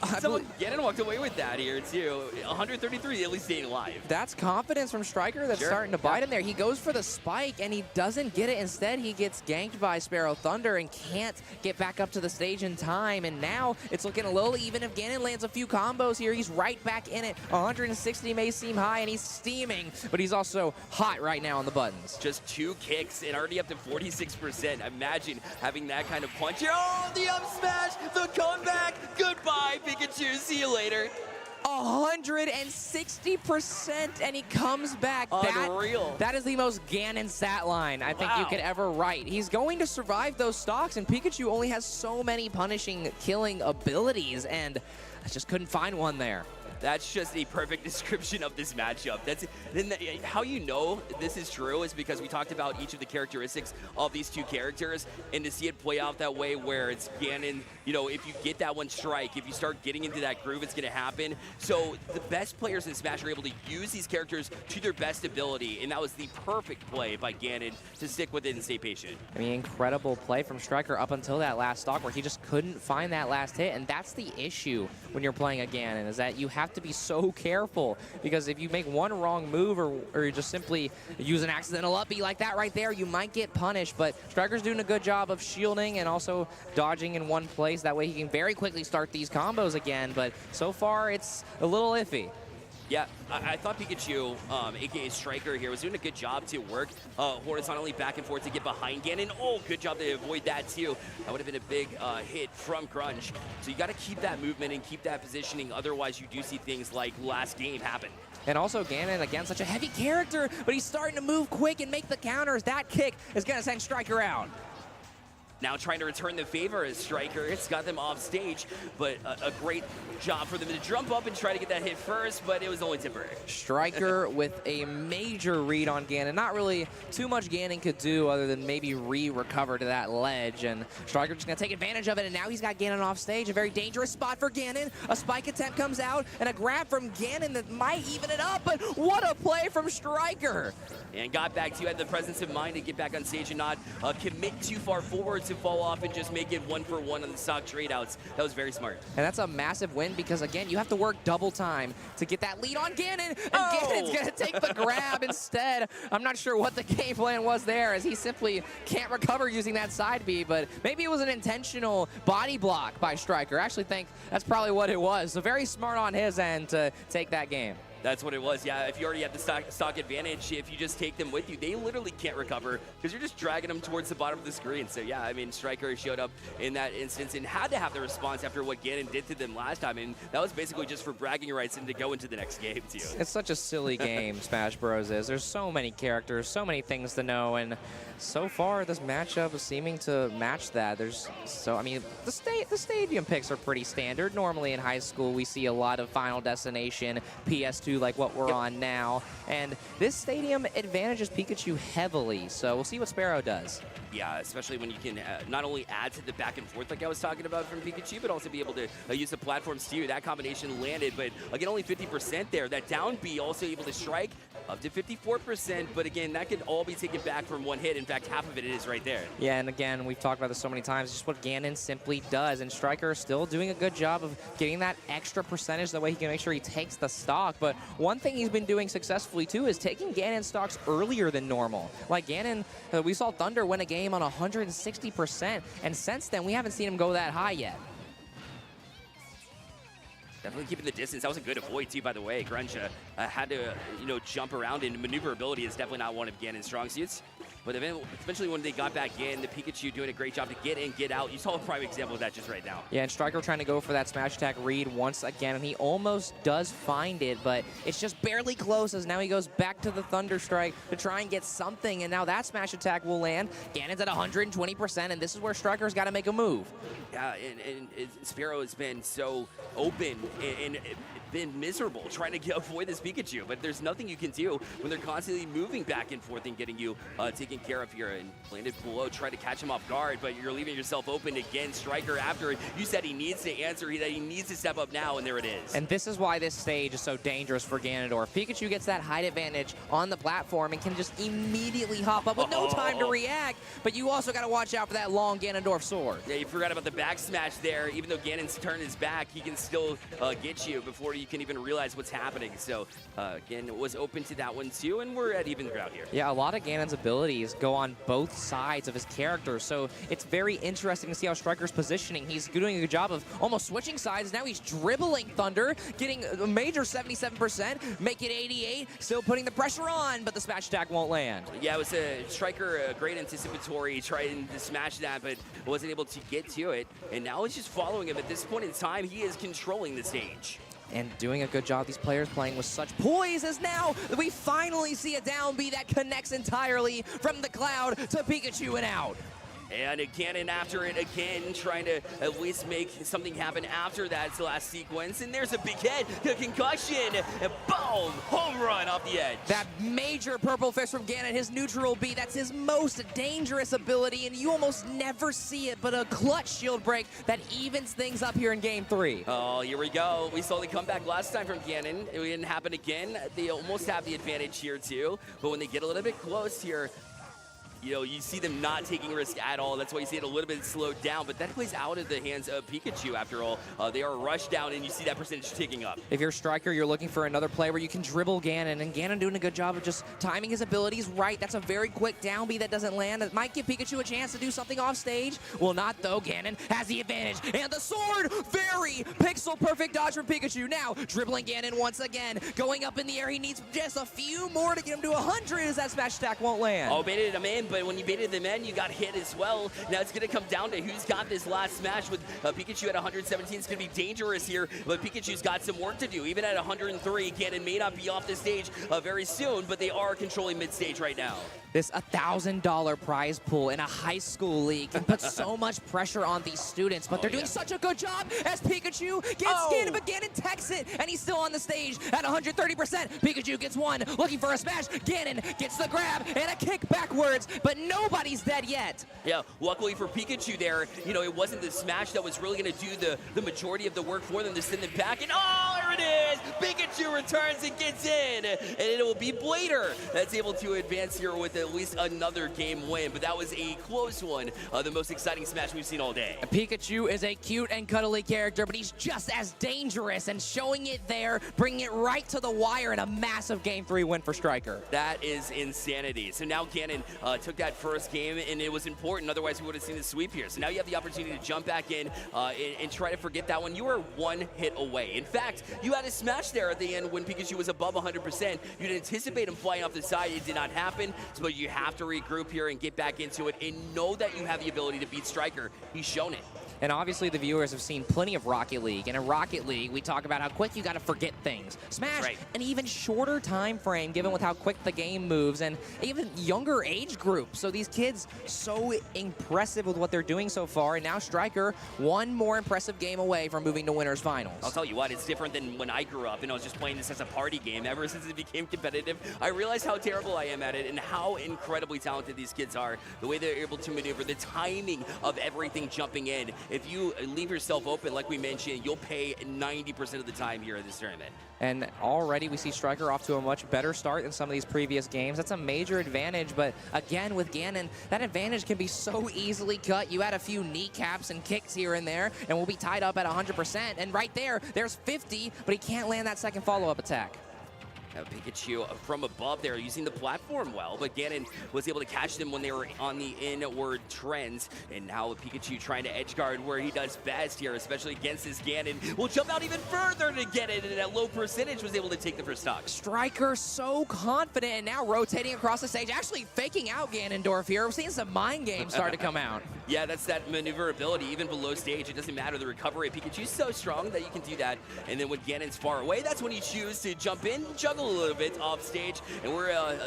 Ganon walked away with that here, too. 133, at least staying alive. That's confidence from Striker that's starting to bite him there. He goes for the spike, and he doesn't get it. Instead, he gets ganked by Sparrow Thunder and can't get back up to the stage in time. And now it's looking a little even. If Ganon lands a few combos here, he's right back in it. 160 may seem high, and he's steaming, but he's also hot right now on the buttons. Just 2 kicks and already up to 46%. Imagine having that kind of punch here. Oh, the up smash, the comeback. Goodbye, Pikachu. See you later. 160%, and he comes back. Unreal. That is the most Ganon stat line I think you could ever write. He's going to survive those stocks, and Pikachu only has so many punishing, killing abilities, and I just couldn't find one there. That's just a perfect description of this matchup. How you know this is true is because we talked about each of the characteristics of these two characters, and to see it play out that way where it's Ganon, you know, if you get that one strike, if you start getting into that groove, it's going to happen. So the best players in Smash are able to use these characters to their best ability, and that was the perfect play by Ganon to stick with it and stay patient. I mean, incredible play from Striker up until that last stock where he just couldn't find that last hit, and that's the issue when you're playing a Ganon, is that you have to be so careful, because if you make one wrong move or you just simply use an accidental up B like that right there, you might get punished. But Striker's doing a good job of shielding and also dodging in one place. That way he can very quickly start these combos again, but so far it's a little iffy. Yeah, I thought Pikachu, aka Striker here, was doing a good job to work horizontally back and forth to get behind Ganon. Oh, good job to avoid that too. That would have been a big hit from Grunge. So you got to keep that movement and keep that positioning. Otherwise, you do see things like last game happen. And also Ganon, again, such a heavy character, but he's starting to move quick and make the counters. That kick is going to send Striker out. Now trying to return the favor as Striker. It's got them off stage, but a great job for them to jump up and try to get that hit first, but it was only temporary. Striker with a major read on Ganon. Not really too much Ganon could do other than maybe recover to that ledge, and Striker just going to take advantage of it, and now he's got Ganon off stage. A very dangerous spot for Ganon. A spike attempt comes out, and a grab from Ganon that might even it up, but what a play from Striker. And got back to you, had the presence of mind to get back on stage and not commit too far forward to fall off and just make it 1-for-1 on the stock trade outs. That was very smart. And that's a massive win because, again, you have to work double time to get that lead on Ganon, and Ganon's going to take the grab instead. I'm not sure what the game plan was there, as he simply can't recover using that side B, but maybe it was an intentional body block by Striker. I actually think that's probably what it was. So very smart on his end to take that game. That's what it was, yeah. If you already have the stock advantage, if you just take them with you, they literally can't recover because you're just dragging them towards the bottom of the screen. So, yeah, I mean, Striker showed up in that instance and had to have the response after what Ganon did to them last time, and that was basically just for bragging rights and to go into the next game, too. It's such a silly game, Smash Bros. is. There's so many characters, so many things to know, and so far this matchup is seeming to match that. I mean, the stadium picks are pretty standard. Normally in high school, we see a lot of Final Destination, PS2, like what we're on now, and this stadium advantages Pikachu heavily, so we'll see what Sparrow does. Yeah, especially when you can not only add to the back and forth like I was talking about from Pikachu, but also be able to use the platforms too. That combination landed, but again, only 50% there. That down B also able to strike up to 54%, but again, that could all be taken back from one hit. In fact, half of it is right there. Yeah, and again, we've talked about this so many times, just what Ganon simply does, and Striker is still doing a good job of getting that extra percentage, that way he can make sure he takes the stock. But one thing he's been doing successfully too is taking Ganon stocks earlier than normal. Like Ganon, we saw Thunder win a game on 160%, and since then we haven't seen him go that high yet. Definitely keeping the distance. That was a good avoid too, by the way. Grunge had to, jump around, and maneuverability is definitely not one of Ganon's strong suits. But eventually when they got back in, the Pikachu doing a great job to get in, get out. You saw a prime example of that just right now. Yeah, and Striker trying to go for that smash attack read once again, and he almost does find it, but it's just barely close, as now he goes back to the Thunder Strike to try and get something, and now that smash attack will land. Ganon's at 120%, and this is where Striker's got to make a move. Yeah, and Sparrow has been so open, and been miserable trying to avoid this Pikachu, but there's nothing you can do when they're constantly moving back and forth and getting you taken care of here. And landed below, tried to catch him off guard, but you're leaving yourself open again. Striker, after you said he needs to answer, that he needs to step up now, and there it is. And this is why this stage is so dangerous for Ganondorf. Pikachu gets that height advantage on the platform and can just immediately hop up with no time to react, but you also got to watch out for that long Ganondorf sword. Yeah, you forgot about the back smash there. Even though Ganon's turned his back, he can still get you before you can even realize what's happening. So, again, was open to that one too, and we're at even ground here. Yeah, a lot of Ganon's abilities go on both sides of his character, so it's very interesting to see how Striker's positioning. He's doing a good job of almost switching sides. Now he's dribbling Thunder, getting a major 77%, make it 88, still putting the pressure on, but the smash attack won't land. Yeah, it was a Striker, a great anticipatory, trying to smash that, but wasn't able to get to it. And now it's just following him. At this point in time, he is controlling the stage. And doing a good job, these players playing with such poise, as now we finally see a down B that connects entirely from the cloud to Pikachu and out. And Ganon after it again, trying to at least make something happen after that last sequence. And there's a big head, a concussion, and boom, home run off the edge. That major purple fist from Ganon, his neutral B, that's his most dangerous ability, and you almost never see it, but a clutch shield break that evens things up here in Game 3. Oh, here we go. We saw the comeback last time from Ganon. It didn't happen again. They almost have the advantage here too, but when they get a little bit close here, you know, you see them not taking risk at all. That's why you see it a little bit slowed down, but that plays out of the hands of Pikachu after all. They are rushed down, and you see that percentage ticking up. If you're a Striker, you're looking for another play where you can dribble Ganon, and Ganon doing a good job of just timing his abilities right. That's a very quick down B that doesn't land. It might give Pikachu a chance to do something off stage. Well, not though. Ganon has the advantage, and the sword, very pixel perfect dodge from Pikachu. Now, dribbling Ganon once again, going up in the air. He needs just a few more to get him to 100 as that smash attack won't land. Oh, baited him in, but when you baited them in, you got hit as well. Now it's going to come down to who's got this last smash. With Pikachu at 117, it's going to be dangerous here, but Pikachu's got some work to do. Even at 103, Ganon may not be off the stage very soon, but they are controlling mid-stage right now. This $1,000 prize pool in a high school league can put so much pressure on these students, but they're doing such a good job as Pikachu gets Ganon, but Ganon techs it, and he's still on the stage at 130%. Pikachu gets one, looking for a smash. Ganon gets the grab and a kick backwards, but nobody's dead yet. Yeah, luckily for Pikachu there, you know, it wasn't the smash that was really going to do the majority of the work for them to send them back, and oh, there it is! Pikachu returns and gets in, and it will be Blader that's able to advance here with at least another game win, but that was a close one, the most exciting smash we've seen all day. Pikachu is a cute and cuddly character, but he's just as dangerous, and showing it there, bringing it right to the wire in a massive Game 3 win for Striker. That is insanity. So now Ganon took that first game, and it was important, otherwise we would have seen the sweep here. So now you have the opportunity to jump back in and try to forget that one. You were one hit away. In fact, you had a smash there at the end when Pikachu was above 100%. You'd anticipate him flying off the side. It did not happen, so you have to regroup here and get back into it and know that you have the ability to beat Striker. He's shown it. And obviously the viewers have seen plenty of Rocket League. And in Rocket League, we talk about how quick you got to forget things. Smash, an even shorter time frame given with how quick the game moves, and even younger age group. So these kids, so impressive with what they're doing so far. And now Striker, one more impressive game away from moving to winners finals. I'll tell you what, it's different than when I grew up and I was just playing this as a party game. Ever since it became competitive, I realized how terrible I am at it and how incredibly talented these kids are. The way they're able to maneuver, the timing of everything jumping in. If you leave yourself open, like we mentioned, you'll pay 90% of the time here in this tournament. And already we see Striker off to a much better start than some of these previous games. That's a major advantage, but again with Ganon, that advantage can be so easily cut. You add a few kneecaps and kicks here and there, and we'll be tied up at 100%. And right there's 50, but he can't land that second follow-up attack. Pikachu from above there using the platform well, but Ganon was able to catch them when they were on the inward trends. And now Pikachu trying to edge guard where he does best here, especially against this Ganon. Will jump out even further to get it, and at low percentage was able to take the first stock. Striker so confident, and now rotating across the stage, actually faking out Ganondorf here. We're seeing some mind games start to come out. Yeah, that's that maneuverability, even below stage. It doesn't matter. The recovery of Pikachu's so strong that you can do that. And then when Ganon's far away, that's when you choose to jump in, juggle a little bit off stage. And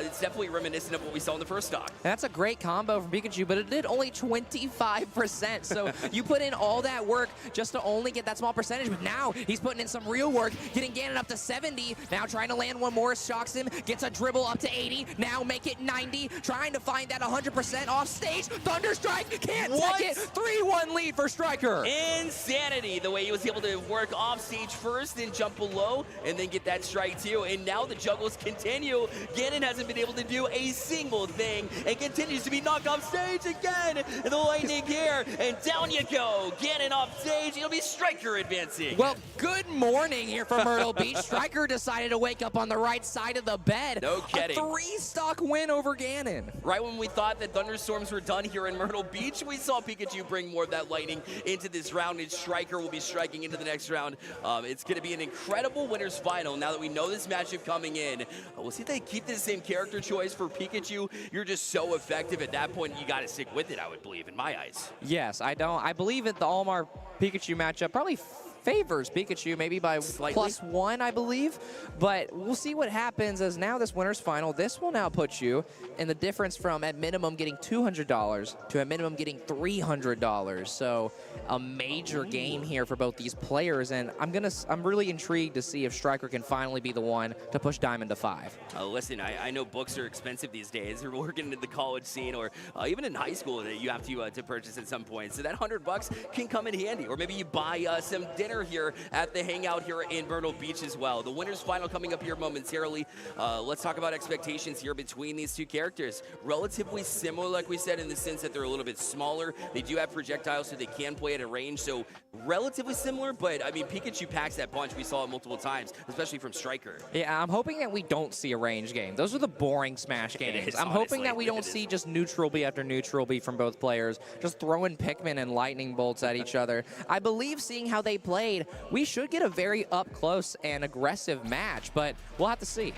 it's definitely reminiscent of what we saw in the first stock. And that's a great combo from Pikachu, but it did only 25%. So you put in all that work just to only get that small percentage. But now he's putting in some real work, getting Ganon up to 70. Now trying to land one more, shocks him, gets a dribble up to 80. Now make it 90, trying to find that 100% off stage. Thunderstrike can't take it. 3-1 lead for Striker. Insanity, the way he was able to work off stage first and jump below and then get that strike too. And now the juggles continue. Ganon hasn't been able to do a single thing and continues to be knocked off stage again. And the lightning here, and down you go. Ganon off stage, it'll be Striker advancing. Well, good morning here for Myrtle Beach. Striker decided to wake up on the right side of the bed. No kidding. A 3-stock win over Ganon. Right when we thought that thunderstorms were done here in Myrtle Beach, we saw Pikachu bring more of that lightning into this round, and Striker will be striking into the next round. It's going to be an incredible winners final now that we know this matchup coming in. We'll see if they keep the same character choice for Pikachu. You're just so effective at that point, you got to stick with it, I would believe, in my eyes. Yes, I believe that the Olimar Pikachu matchup probably favors Pikachu, maybe by Slightly. +1, I believe. But we'll see what happens as now this winner's final. This will now put you in the difference from at minimum getting $200 to at minimum getting $300. So a major game here for both these players, and I'm really intrigued to see if Striker can finally be the one to push Diamond to 5. Listen, I know books are expensive these days. You're working in the college scene or even in high school that you have to purchase at some point. So that $100 can come in handy. Or maybe you buy some dinner here at the Hangout here in Myrtle Beach as well. The winners final coming up here momentarily. Let's talk about expectations here between these two characters. Relatively similar, like we said, in the sense that they're a little bit smaller. They do have projectiles, so they can play at a range. So relatively similar, but I mean, Pikachu packs that punch. We saw it multiple times, especially from Striker. Yeah, I'm hoping that we don't see a range game. Those are the boring Smash games. I'm hoping that we don't see just neutral B after neutral B from both players, just throwing Pikmin and lightning bolts at each other. I believe seeing how they played, we should get a very up close and aggressive match, but we'll have to see.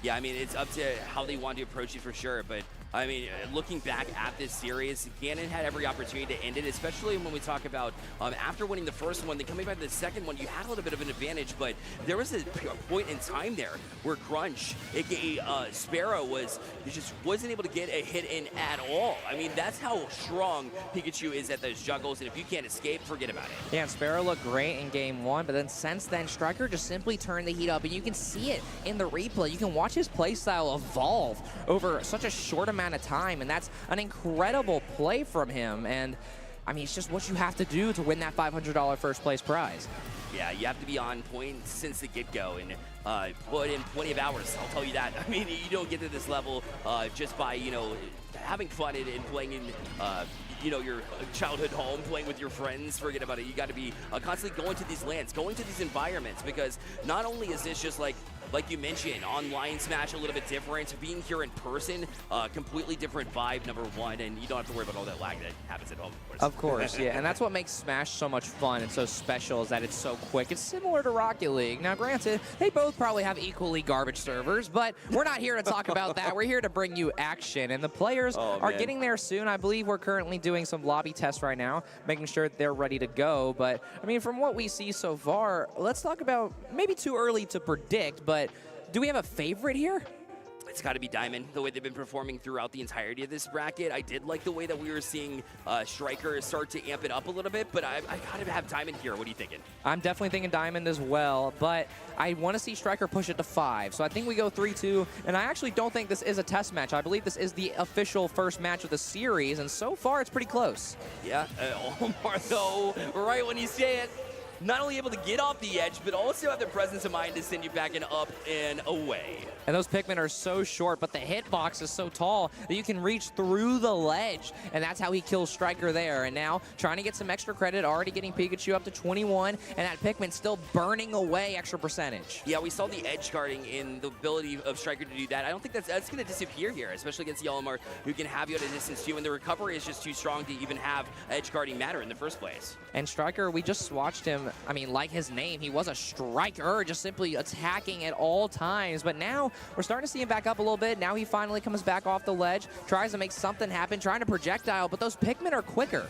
Yeah, I mean, it's up to how they want to approach it for sure, but I mean, looking back at this series, Ganon had every opportunity to end it, especially when we talk about after winning the first one, then coming back to the second one, you had a little bit of an advantage, but there was a point in time there where Grunch, aka Sparrow, just wasn't able to get a hit in at all. I mean, that's how strong Pikachu is at those juggles, and if you can't escape, forget about it. Yeah, and Sparrow looked great in game 1, but then since then, Striker just simply turned the heat up, and you can see it in the replay. You can watch his playstyle evolve over such a short amount of time, and that's an incredible play from him. And I mean, it's just what you have to do to win that $500 first place prize. Yeah, you have to be on point since the get-go and put in plenty of hours, I'll tell you that. I mean, you don't get to this level just by, having fun and playing in your childhood home, playing with your friends. Forget about it. You got to be constantly going to these lands, going to these environments, because not only is this just like you mentioned, online Smash a little bit different. Being here in person, completely different vibe, number one, and you don't have to worry about all that lag that happens at home, of course. Of course, yeah, and that's what makes Smash so much fun and so special, is that it's so quick. It's similar to Rocket League. Now, granted, they both probably have equally garbage servers, but we're not here to talk about that. We're here to bring you action, and the players are getting there soon. I believe we're currently doing some lobby tests right now, making sure that they're ready to go. But, I mean, from what we see so far, let's talk about, maybe too early to predict, but do we have a favorite here? It's got to be Diamond, the way they've been performing throughout the entirety of this bracket. I did like the way that we were seeing Striker start to amp it up a little bit, but I got to have Diamond here. What are you thinking? I'm definitely thinking Diamond as well, but I want to see Striker push it to 5. So I think we go 3-2, and I actually don't think this is a test match. I believe this is the official first match of the series, and so far it's pretty close. Yeah, Olimar, though, right when you say it, not only able to get off the edge, but also have the presence of mind to send you back and up and away. And those Pikmin are so short, but the hitbox is so tall that you can reach through the ledge. And that's how he kills Striker there. And now trying to get some extra credit, already getting Pikachu up to 21, and that Pikmin still burning away extra percentage. Yeah, we saw the edge guarding in the ability of Striker to do that. I don't think that's going to disappear here, especially against the Olimar, who can have you at a distance too. And the recovery is just too strong to even have edge guarding matter in the first place. And Striker, we just watched him I mean, like his name, he was a striker, just simply attacking at all times. But now we're starting to see him back up a little bit. Now he finally comes back off the ledge, tries to make something happen, trying to projectile, but those Pikmin are quicker.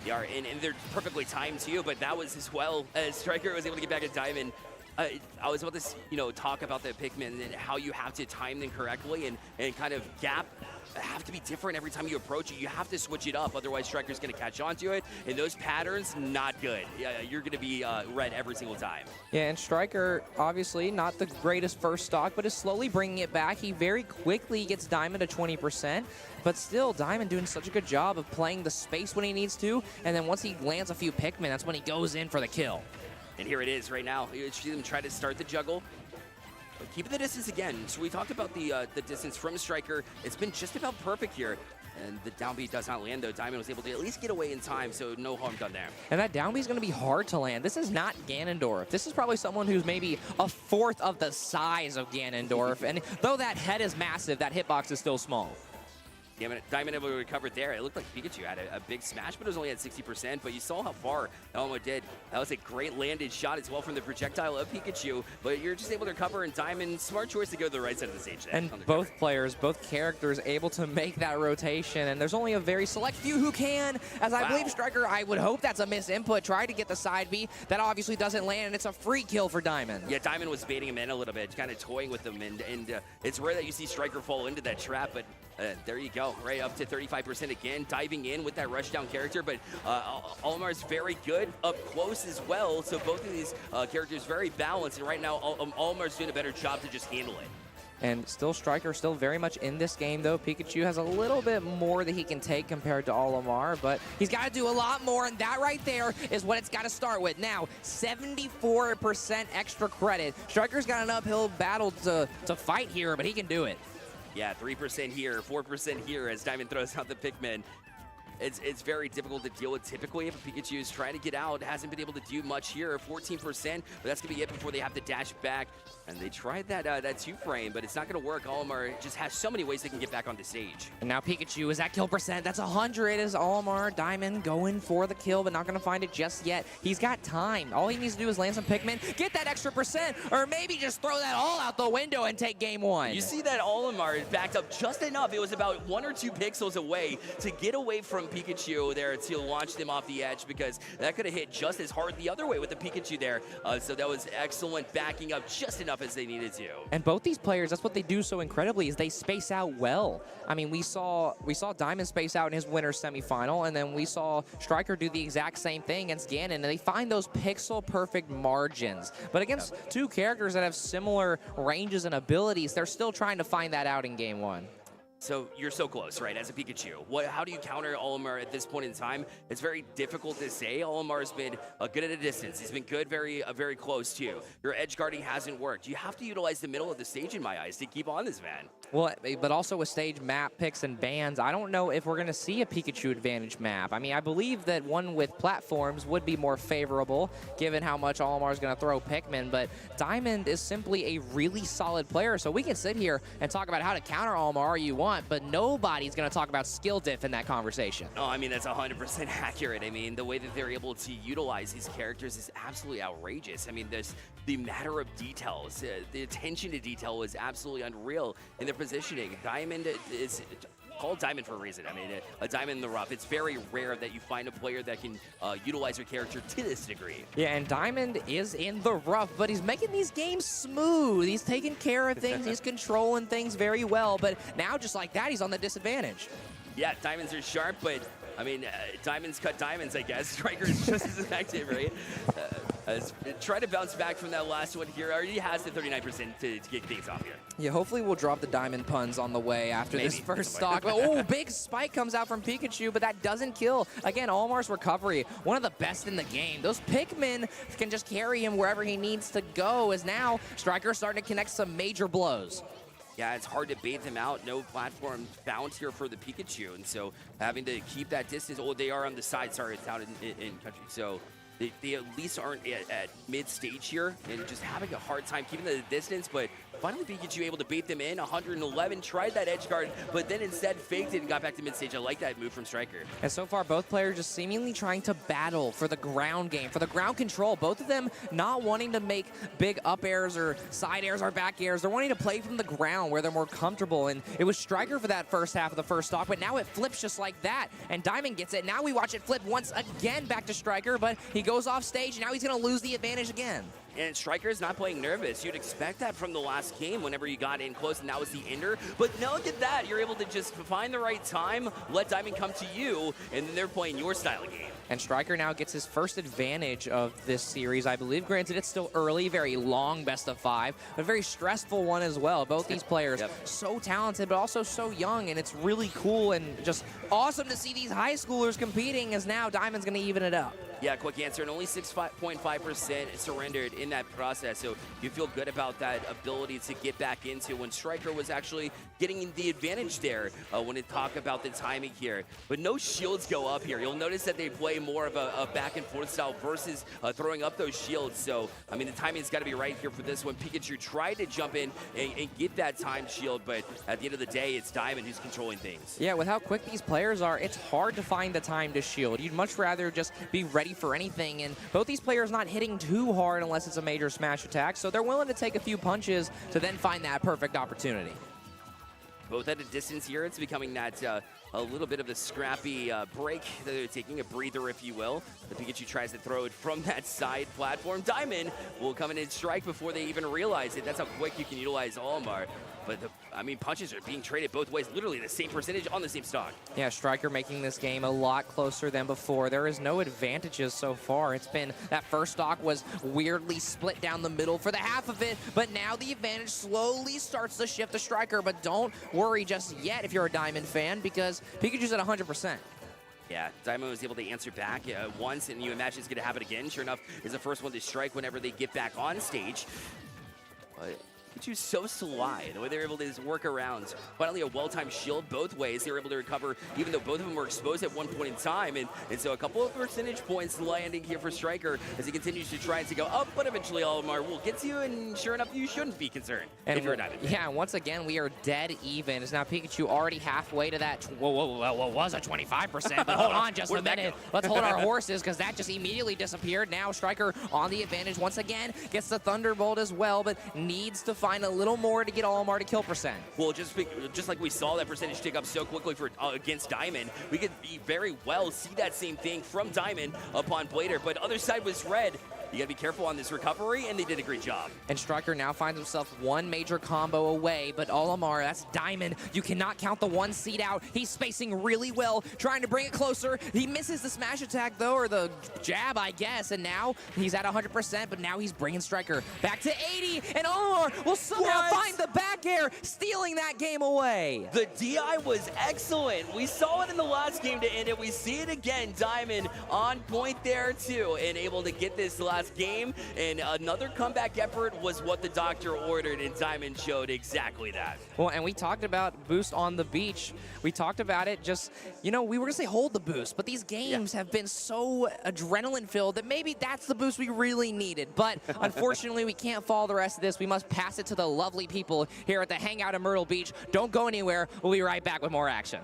Yeah, and they're perfectly timed too, but that was as well as Striker was able to get back at Diamond. I was about to, talk about the Pikmin and how you have to time them correctly and kind of gap have to be different every time you approach it. You have to switch it up, otherwise Striker's going to catch onto it, and those patterns, not good. You're going to be red every single time. Yeah, and Striker, obviously, not the greatest first stock, but is slowly bringing it back. He very quickly gets Diamond to 20%, but still, Diamond doing such a good job of playing the space when he needs to, and then once he lands a few Pikmin, that's when he goes in for the kill. And here it is right now. You see them try to start the juggle. Keeping the distance again. So we talked about the distance from Striker. It's been just about perfect here. And the downbeat does not land, though. Diamond was able to at least get away in time, so no harm done there. And that downbeat is going to be hard to land. This is not Ganondorf. This is probably someone who's maybe a fourth of the size of Ganondorf. And though that head is massive, that hitbox is still small. Diamond able to recover there. It looked like Pikachu had a big smash, but it was only at 60%. But you saw how far Elmo did. That was a great landed shot as well from the projectile of Pikachu. But you're just able to recover, and Diamond, smart choice to go to the right side of the stage there. And both players, both characters able to make that rotation. And there's only a very select few who can. As I believe Striker, I would hope that's a misinput. Try to get the side B. That obviously doesn't land, and it's a free kill for Diamond. Yeah, Diamond was baiting him in a little bit, kind of toying with him. And it's rare that you see Striker fall into that trap, but there you go, right up to 35% again, diving in with that rushdown character, but Olimar is very good up close as well, so both of these characters very balanced, and right now Olimar is doing a better job to just handle it. And still Striker still very much in this game, though. Pikachu has a little bit more that he can take compared to Olimar, but he's got to do a lot more, and that right there is what it's got to start with. Now, 74% extra credit. Striker's got an uphill battle to fight here, but he can do it. Yeah, 3% here, 4% here as Diamond throws out the Pikmin. It's very difficult to deal with typically if a Pikachu is trying to get out. Hasn't been able to do much here, 14%, but that's going to be it before they have to dash back. And they tried that two-frame, but it's not going to work. Olimar just has so many ways they can get back on the stage. And now Pikachu is at kill percent. That's 100 as Olimar. Diamond going for the kill, but not going to find it just yet. He's got time. All he needs to do is land some Pikmin, get that extra percent, or maybe just throw that all out the window and take game one. You see that Olimar backed up just enough. It was about 1 or 2 pixels away to get away from Pikachu there to launch them off the edge, because that could have hit just as hard the other way with the Pikachu there. So that was excellent, backing up just enough as they needed to. And both these players, that's what they do so incredibly, is they space out well. I mean, we saw Diamond space out in his winner's semifinal, and then we saw Striker do the exact same thing against Ganon, and they find those pixel-perfect margins. But against two characters that have similar ranges and abilities, they're still trying to find that out in game one. So you're so close, right, as a Pikachu. How do you counter Olimar at this point in time? It's very difficult to say. Olimar's been good at a distance. He's been good very close, too. Your edge guarding hasn't worked. You have to utilize the middle of the stage, in my eyes, to keep on this man. Well, but also with stage map picks and bans, I don't know if we're going to see a Pikachu advantage map. I mean, I believe that one with platforms would be more favorable, given how much Olimar's going to throw Pikmin, but Diamond is simply a really solid player, so we can sit here and talk about how to counter Olimar all you want, but nobody's going to talk about skill diff in that conversation. Oh, I mean, that's 100% accurate. I mean, the way that they're able to utilize these characters is absolutely outrageous. I mean, the matter of details, the attention to detail is absolutely unreal in their positioning. Diamond is called Diamond for a reason. I mean, a diamond in the rough. It's very rare that you find a player that can utilize your character to this degree. Yeah, and Diamond is in the rough, but he's making these games smooth. He's taking care of things. He's controlling things very well, but now just like that, he's on the disadvantage. Yeah, diamonds are sharp, but I mean, diamonds cut diamonds, I guess. Striker is just as effective, right? Try to bounce back from that last one here. Already has the 39% to get things off here. Yeah, hopefully we'll drop the diamond puns on the way after this first stock. Oh, big spike comes out from Pikachu, but that doesn't kill. Again, Olimar's recovery, one of the best in the game. Those Pikmin can just carry him wherever he needs to go, as now Striker's starting to connect some major blows. Yeah, it's hard to bait them out. No platform found here for the Pikachu, and so having to keep that distance. Oh, they are on the side. Sorry, it's out in country. So they at least aren't at mid-stage here and just having a hard time keeping the distance, but finally Pikachu able to bait them in. 111, tried that edge guard, but then instead faked it and got back to mid-stage. I like that move from Striker. And so far, both players just seemingly trying to battle for the ground game, for the ground control. Both of them not wanting to make big up airs or side airs or back airs. They're wanting to play from the ground where they're more comfortable. And it was Striker for that first half of the first stock, but now it flips just like that. And Diamond gets it. Now we watch it flip once again back to Striker, but he goes off stage. And now he's going to lose the advantage again. And Striker is not playing nervous. You'd expect that from the last game whenever you got in close, and that was the ender. But no, look at that. You're able to just find the right time, let Diamond come to you, and then they're playing your style of game. And Striker now gets his first advantage of this series, I believe. Granted, it's still early, very long best of 5, but a very stressful one as well. Both these players so talented, but also so young, and it's really cool and just awesome to see these high schoolers competing, as now Diamond's going to even it up. Yeah, quick answer, and only 6.5% surrendered in that process, so you feel good about that ability to get back into when Striker was actually getting the advantage there when they talk about the timing here. But no shields go up here. You'll notice that they play more of a back and forth style versus throwing up those shields, so, I mean, the timing's got to be right here for this one. Pikachu tried to jump in and get that timed shield, but at the end of the day, it's Diamond who's controlling things. Yeah, with how quick these players are, it's hard to find the time to shield. You'd much rather just be ready for anything, and both these players not hitting too hard unless it's a major smash attack, so they're willing to take a few punches to then find that perfect opportunity. Both at a distance here, it's becoming that a little bit of a scrappy break. They're taking a breather, if you will. The Pikachu tries to throw it from that side platform. Diamond will come in and strike before they even realize it. That's how quick you can utilize Olimar. But, I mean, punches are being traded both ways, literally the same percentage on the same stock. Yeah, Striker making this game a lot closer than before. There is no advantages so far. It's been that first stock was weirdly split down the middle for the half of it, but now the advantage slowly starts to shift to Striker. But don't worry just yet if you're a Diamond fan, because Pikachu's at 100%. Yeah, Diamond was able to answer back once, and you imagine it's going to happen again. Sure enough, is the first one to strike whenever they get back on stage. But Pikachu's so sly, the way they're able to work around. Finally, a well-timed shield both ways. They were able to recover, even though both of them were exposed at one point in time. And so a couple of percentage points landing here for Striker as he continues to try to go up, but eventually Olimar will get to you, and sure enough, you shouldn't be concerned if you're a Diamond fan. Yeah, once again, we are dead even. It's now Pikachu already halfway to that, what was a 25%, but hold on just a minute. Let's hold our horses, because that just immediately disappeared. Now Striker on the advantage once again, gets the Thunderbolt as well, but needs to find a little more to get Olimar to kill percent. Well, just like we saw that percentage tick up so quickly for against Diamond, we could very well see that same thing from Diamond upon Blader, but other side was red. You gotta be careful on this recovery, and they did a great job. And Striker now finds himself one major combo away, but Olimar, that's Diamond. You cannot count the one seed out. He's spacing really well, trying to bring it closer. He misses the smash attack, though, or the jab, I guess, and now he's at 100%, but now he's bringing Striker back to 80, and Olimar will somehow find the back air, stealing that game away. The DI was excellent. We saw it in the last game to end it. We see it again. Diamond on point there, too, and able to get this last game, and another comeback effort was what the doctor ordered, and Diamond showed exactly that. Well, and we talked about boost on the beach. We talked about it just, you know, we were gonna say hold the boost, but these games have been so adrenaline filled that maybe that's the boost we really needed. But unfortunately, we can't follow the rest of this. We must pass it to the lovely people here at the Hangout at Myrtle Beach. Don't go anywhere. We'll be right back with more action.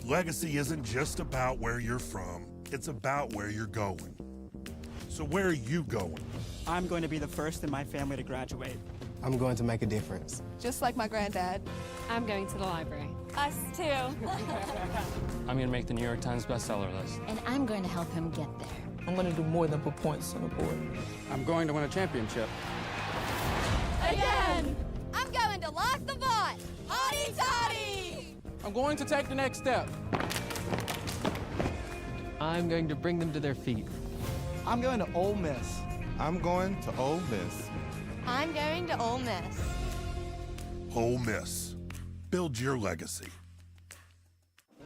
Legacy isn't just about where you're from, it's about where you're going. So where are you going? I'm going to be the first in my family to graduate. I'm going to make a difference. Just like my granddad. I'm going to the library. Us too. I'm going to make the New York Times bestseller list. And I'm going to help him get there. I'm going to do more than put points on the board. I'm going to win a championship. Again! I'm going to lock the vault! Hotty toddy! I'm going to take the next step. I'm going to bring them to their feet. I'm going to Ole Miss. I'm going to Ole Miss. I'm going to Ole Miss. Ole Miss. Build your legacy.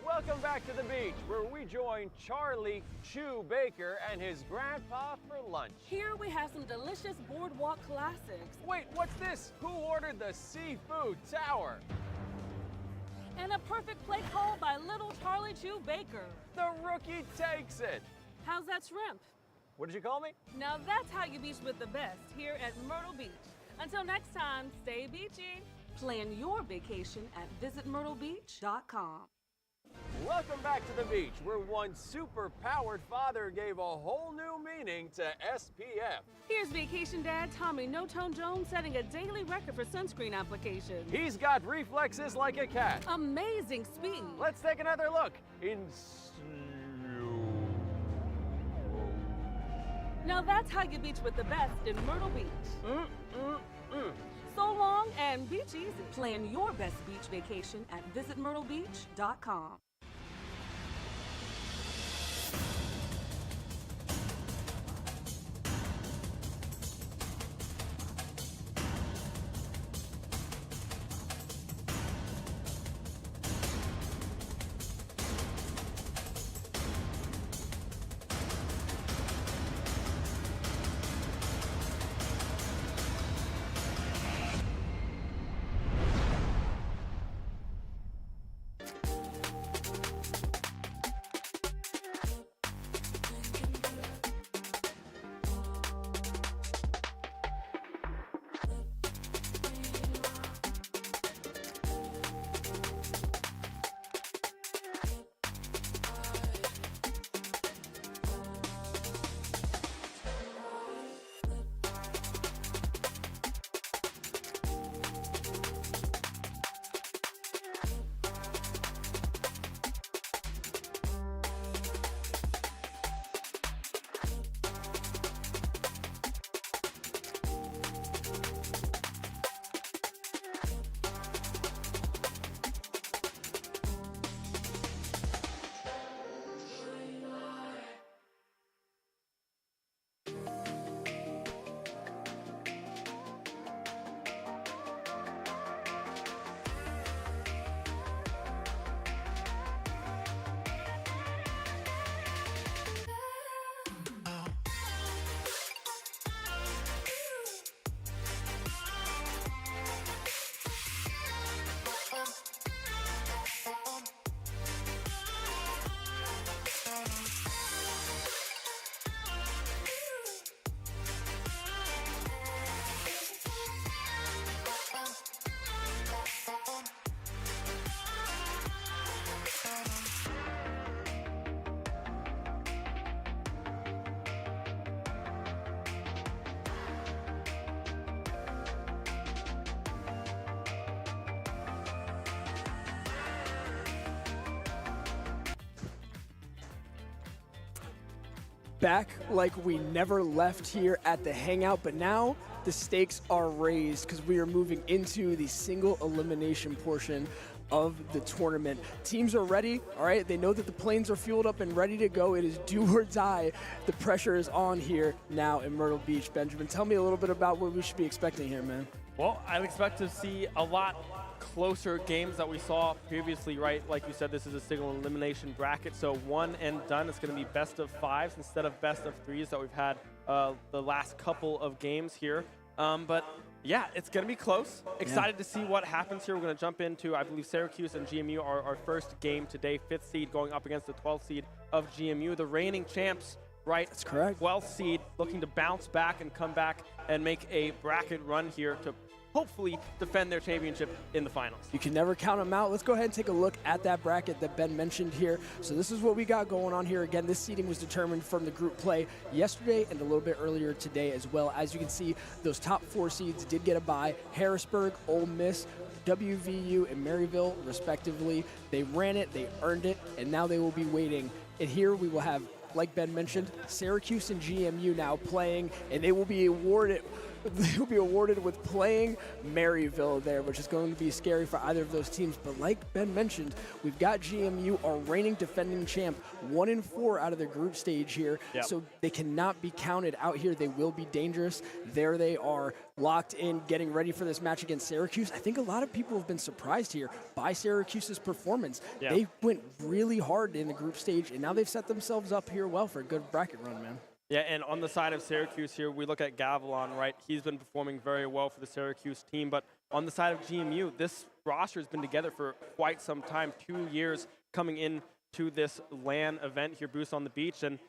Welcome back to the beach, where we join Charlie Chew Baker and his grandpa for lunch. Here we have some delicious boardwalk classics. Wait, what's this? Who ordered the seafood tower? And a perfect plate call by little Charlie Chew Baker. The rookie takes it. How's that shrimp? What did you call me? Now that's how you beach with the best here at Myrtle Beach. Until next time, stay beachy. Plan your vacation at visitmyrtlebeach.com. Welcome back to the beach, where one super-powered father gave a whole new meaning to SPF. Here's vacation dad Tommy No-Tone Jones setting a daily record for sunscreen application. He's got reflexes like a cat. Amazing speed. Let's take another look. Now that's how you beach with the best in Myrtle Beach. So long and beach easy. Plan your best beach vacation at visitmyrtlebeach.com. Back like we never left here at the Hangout, but now the stakes are raised because we are moving into the single elimination portion of the tournament. Teams are ready, all right? They know that the planes are fueled up and ready to go. It is do or die. The pressure is on here now in Myrtle Beach. Benjamin, tell me a little bit about what we should be expecting here, man. Well, I expect to see a lot closer games that we saw previously, right? Like you said, this is a single elimination bracket, so one and done. It's going to be best of fives instead of best of threes that we've had the last couple of games here. But yeah, it's going to be close. Excited to see what happens here. We're going to jump into, I believe, Syracuse and GMU are our first game today. 5th seed going up against the 12th seed of GMU. The reigning champs, right? That's correct. 12th seed looking to bounce back and come back and make a bracket run here to hopefully defend their championship in the finals. You can never count them out. Let's go ahead and take a look at that bracket that Ben mentioned here. So this is what we got going on here. Again, this seeding was determined from the group play yesterday and a little bit earlier today as well. As you can see, those top 4 seeds did get a bye. Harrisburg, Ole Miss, WVU, and Maryville, respectively. They ran it, they earned it, and now they will be waiting. And here we will have, like Ben mentioned, Syracuse and GMU now playing, and they will be awarded with playing Maryville there, which is going to be scary for either of those teams. But like Ben mentioned, we've got GMU, our reigning defending champ, 1-4 out of the group stage here. Yep. So they cannot be counted out here. They will be dangerous. There they are, locked in, getting ready for this match against Syracuse. I think a lot of people have been surprised here by Syracuse's performance. Yeah. They went really hard in the group stage, and now they've set themselves up here well for a good bracket run, man. Yeah, and on the side of Syracuse here, we look at Gavilan, right? He's been performing very well for the Syracuse team. But on the side of GMU, this roster has been together for quite some time, 2 years coming into this LAN event here, Boost on the Beach. And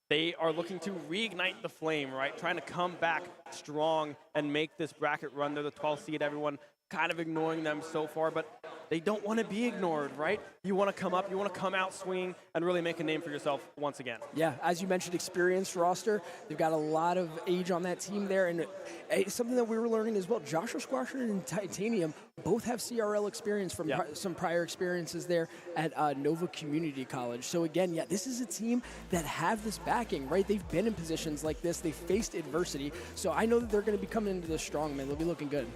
they are looking to reignite the flame, right? Trying to come back strong and make this bracket run. They're the 12th seed. Everyone kind of ignoring them so far, but they don't want to be ignored, right? You want to come up, you want to come out swinging and really make a name for yourself once again. Yeah, as you mentioned, experienced roster. They've got a lot of age on that team there, and something that we were learning as well, Joshua Squasher and Titanium both have CRL experience from some prior experiences there at Nova Community College. So again, yeah, this is a team that have this backing, right? They've been in positions like this. They've faced adversity. So I know that they're going to be coming into this strong, man. They'll be looking good.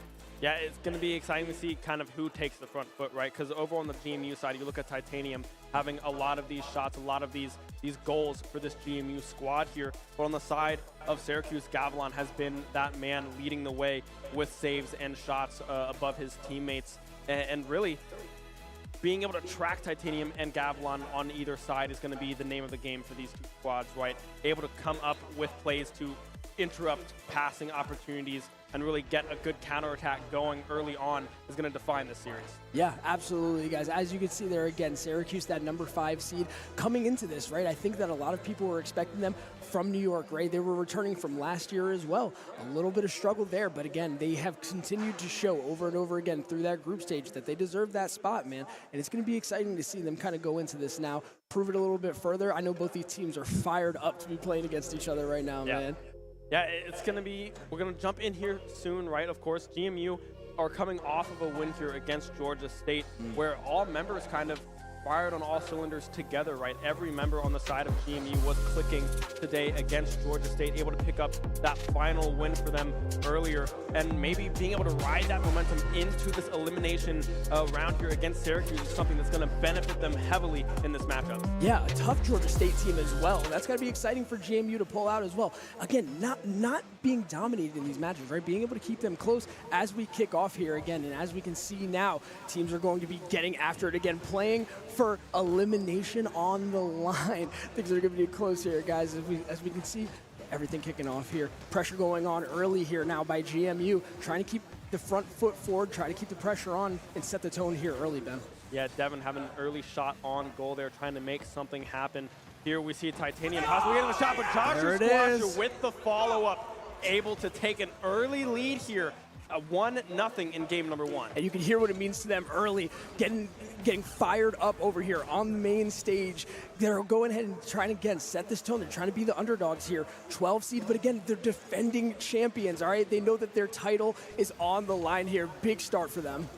Yeah, it's going to be exciting to see kind of who takes the front foot, right? Because over on the GMU side, you look at Titanium having a lot of these shots, a lot of these goals for this GMU squad here. But on the side of Syracuse, Gavilan has been that man leading the way with saves and shots above his teammates. And really, being able to track Titanium and Gavilan on either side is going to be the name of the game for these two squads, right? Able to come up with plays to interrupt passing opportunities and really get a good counterattack going early on is going to define this series. Yeah, absolutely, guys. As you can see there again, Syracuse, that number 5 seed, coming into this, right? I think that a lot of people were expecting them from New York, right? They were returning from last year as well. A little bit of struggle there, but again, they have continued to show over and over again through that group stage that they deserve that spot, man. And it's going to be exciting to see them kind of go into this now, prove it a little bit further. I know both these teams are fired up to be playing against each other right now, man. Yeah, it's going to be, we're going to jump in here soon, right? Of course, GMU are coming off of a win here against Georgia State, where all members kind of fired on all cylinders together, right? Every member on the side of GMU was clicking today against Georgia State, able to pick up that final win for them earlier, and maybe being able to ride that momentum into this elimination round here against Syracuse is something that's going to benefit them heavily in this matchup. Yeah, a tough Georgia State team as well. That's got to be exciting for GMU to pull out as well. Again, not being dominated in these matches, right? Being able to keep them close as we kick off here again, and as we can see now, teams are going to be getting after it again, playing for elimination on the line. Things are going to be close here, guys, as we can see everything kicking off here. Pressure going on early here now by GMU, trying to keep the front foot forward, try to keep the pressure on and set the tone here early, Ben. Yeah, Devin having an early shot on goal there, trying to make something happen. Here we see Titanium possibly getting the shot, but Joshua Squasher with the follow-up, able to take an early lead here. 1-0 in game number 1. And you can hear what it means to them early, getting fired up over here on the main stage. They're going ahead and trying to, again, set this tone. They're trying to be the underdogs here. 12 seed, but again, they're defending champions, all right? They know that their title is on the line here. Big start for them.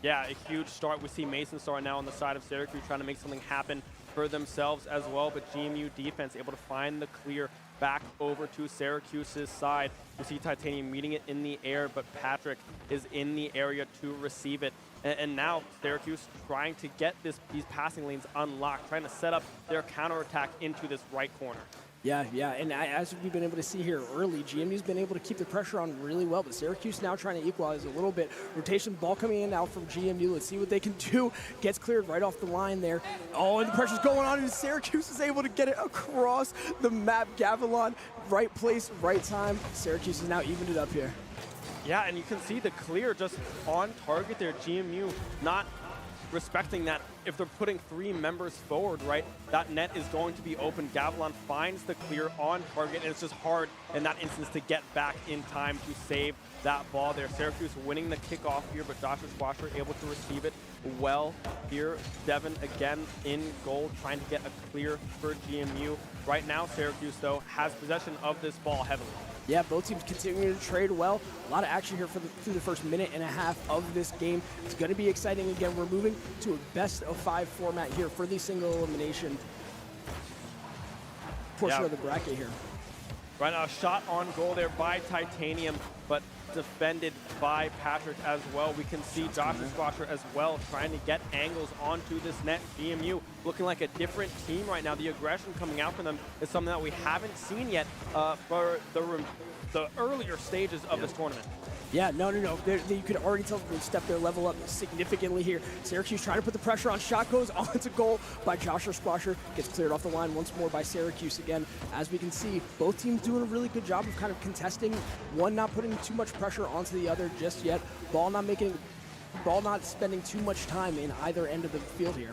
Yeah, a huge start. We see Mason Star now on the side of Syracuse trying to make something happen for themselves as well, but GMU defense able to find the clear back over to Syracuse's side. We see Titanium meeting it in the air, but Patrick is in the area to receive it. And now Syracuse trying to get these passing lanes unlocked, trying to set up their counterattack into this right corner. Yeah, and as we've been able to see here early, GMU's been able to keep the pressure on really well, but Syracuse now trying to equalize a little bit. Rotation ball coming in now from GMU. Let's see what they can do. Gets cleared right off the line there. Oh, and the pressure's going on, and Syracuse is able to get it across the map. Gavilan, right place, right time. Syracuse has now evened it up here. Yeah, and you can see the clear just on target there. GMU not respecting that if they're putting 3 members forward, right, that net is going to be open. Gavilan finds the clear on target, and it's just hard in that instance to get back in time to save that ball there. Syracuse winning the kickoff here, but Joshua Squasher able to receive it well here. Devin again in goal, trying to get a clear for GMU. Right now, Syracuse, though, has possession of this ball heavily. Yeah, both teams continuing to trade well. A lot of action here through the first minute and a half of this game. It's going to be exciting again. We're moving to a best-of-5 format here for the single elimination portion of the bracket here. Right now, a shot on goal there by Titanium, but defended by Patrick as well. We can see Joshua Squasher as well trying to get angles onto this net. GMU looking like a different team right now. The aggression coming out from them is something that we haven't seen yet for the earlier stages of this tournament. Yeah, no. You could already tell they stepped their level up significantly here. Syracuse trying to put the pressure on. Shot goes onto goal by Joshua Squasher. Gets cleared off the line once more by Syracuse again. As we can see, both teams doing a really good job of kind of contesting. One not putting too much pressure onto the other just yet. Ball not spending too much time in either end of the field here.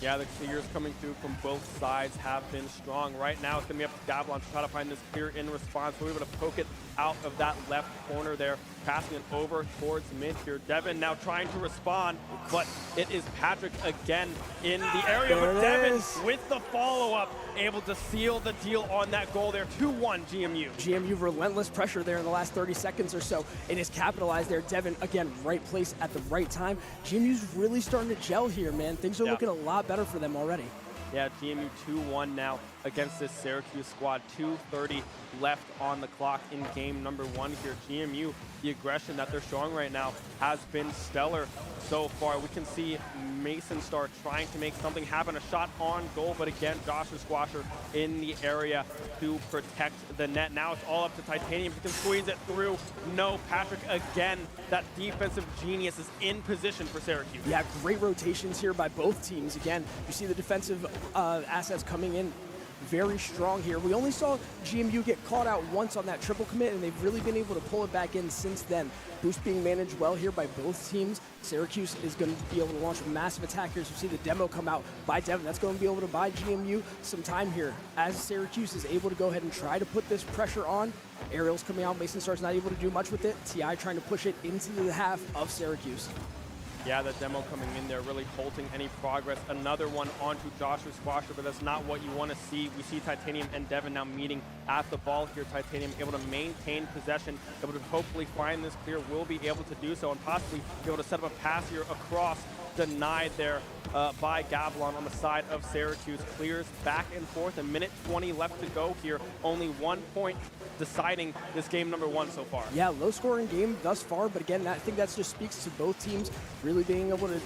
Yeah, the clears coming through from both sides have been strong. Right now, it's going to be up to Gavilan to try to find this clear in response. We're able to poke it out of that left corner there, passing it over towards mid here. Devin now trying to respond, but it is Patrick again in the area. But Devin with the follow-up, able to seal the deal on that goal there. 2-1 GMU. GMU relentless pressure there in the last 30 seconds or so. It is capitalized there. Devin, again, right place at the right time. GMU's really starting to gel here, man. Things are looking a lot better for them already. Yeah, GMU 2-1 now against this Syracuse squad. 2:30 left on the clock in game number 1 here. GMU, the aggression that they're showing right now has been stellar so far. We can see Mason Star trying to make something happen. A shot on goal, but again, Joshua Squasher in the area to protect the net. Now it's all up to Titanium. He can squeeze it through. No, Patrick again. That defensive genius is in position for Syracuse. Yeah, great rotations here by both teams. Again, you see the defensive assets coming in very strong here. We only saw GMU get caught out once on that triple commit, and they've really been able to pull it back in since then. Boost being managed well here by both teams. Syracuse is going to be able to launch a massive attack here. So you see the demo come out by Devin. That's going to be able to buy GMU some time here as Syracuse is able to go ahead and try to put this pressure on. Aerial's coming out. Mason Star's not able to do much with it. TI trying to push it into the half of Syracuse. Yeah, the demo coming in there, really halting any progress. Another one onto Joshua Squasher, but that's not what you want to see. We see Titanium and Devin now meeting at the ball here. Titanium able to maintain possession, able to hopefully find this clear, will be able to do so, and possibly be able to set up a pass here across. Denied there by Gavilan on the side of Syracuse. Clears back and forth. A minute 20 left to go here. Only 1 point deciding this game number 1 so far. Yeah, low scoring game thus far, but again, I think that just speaks to both teams really being able to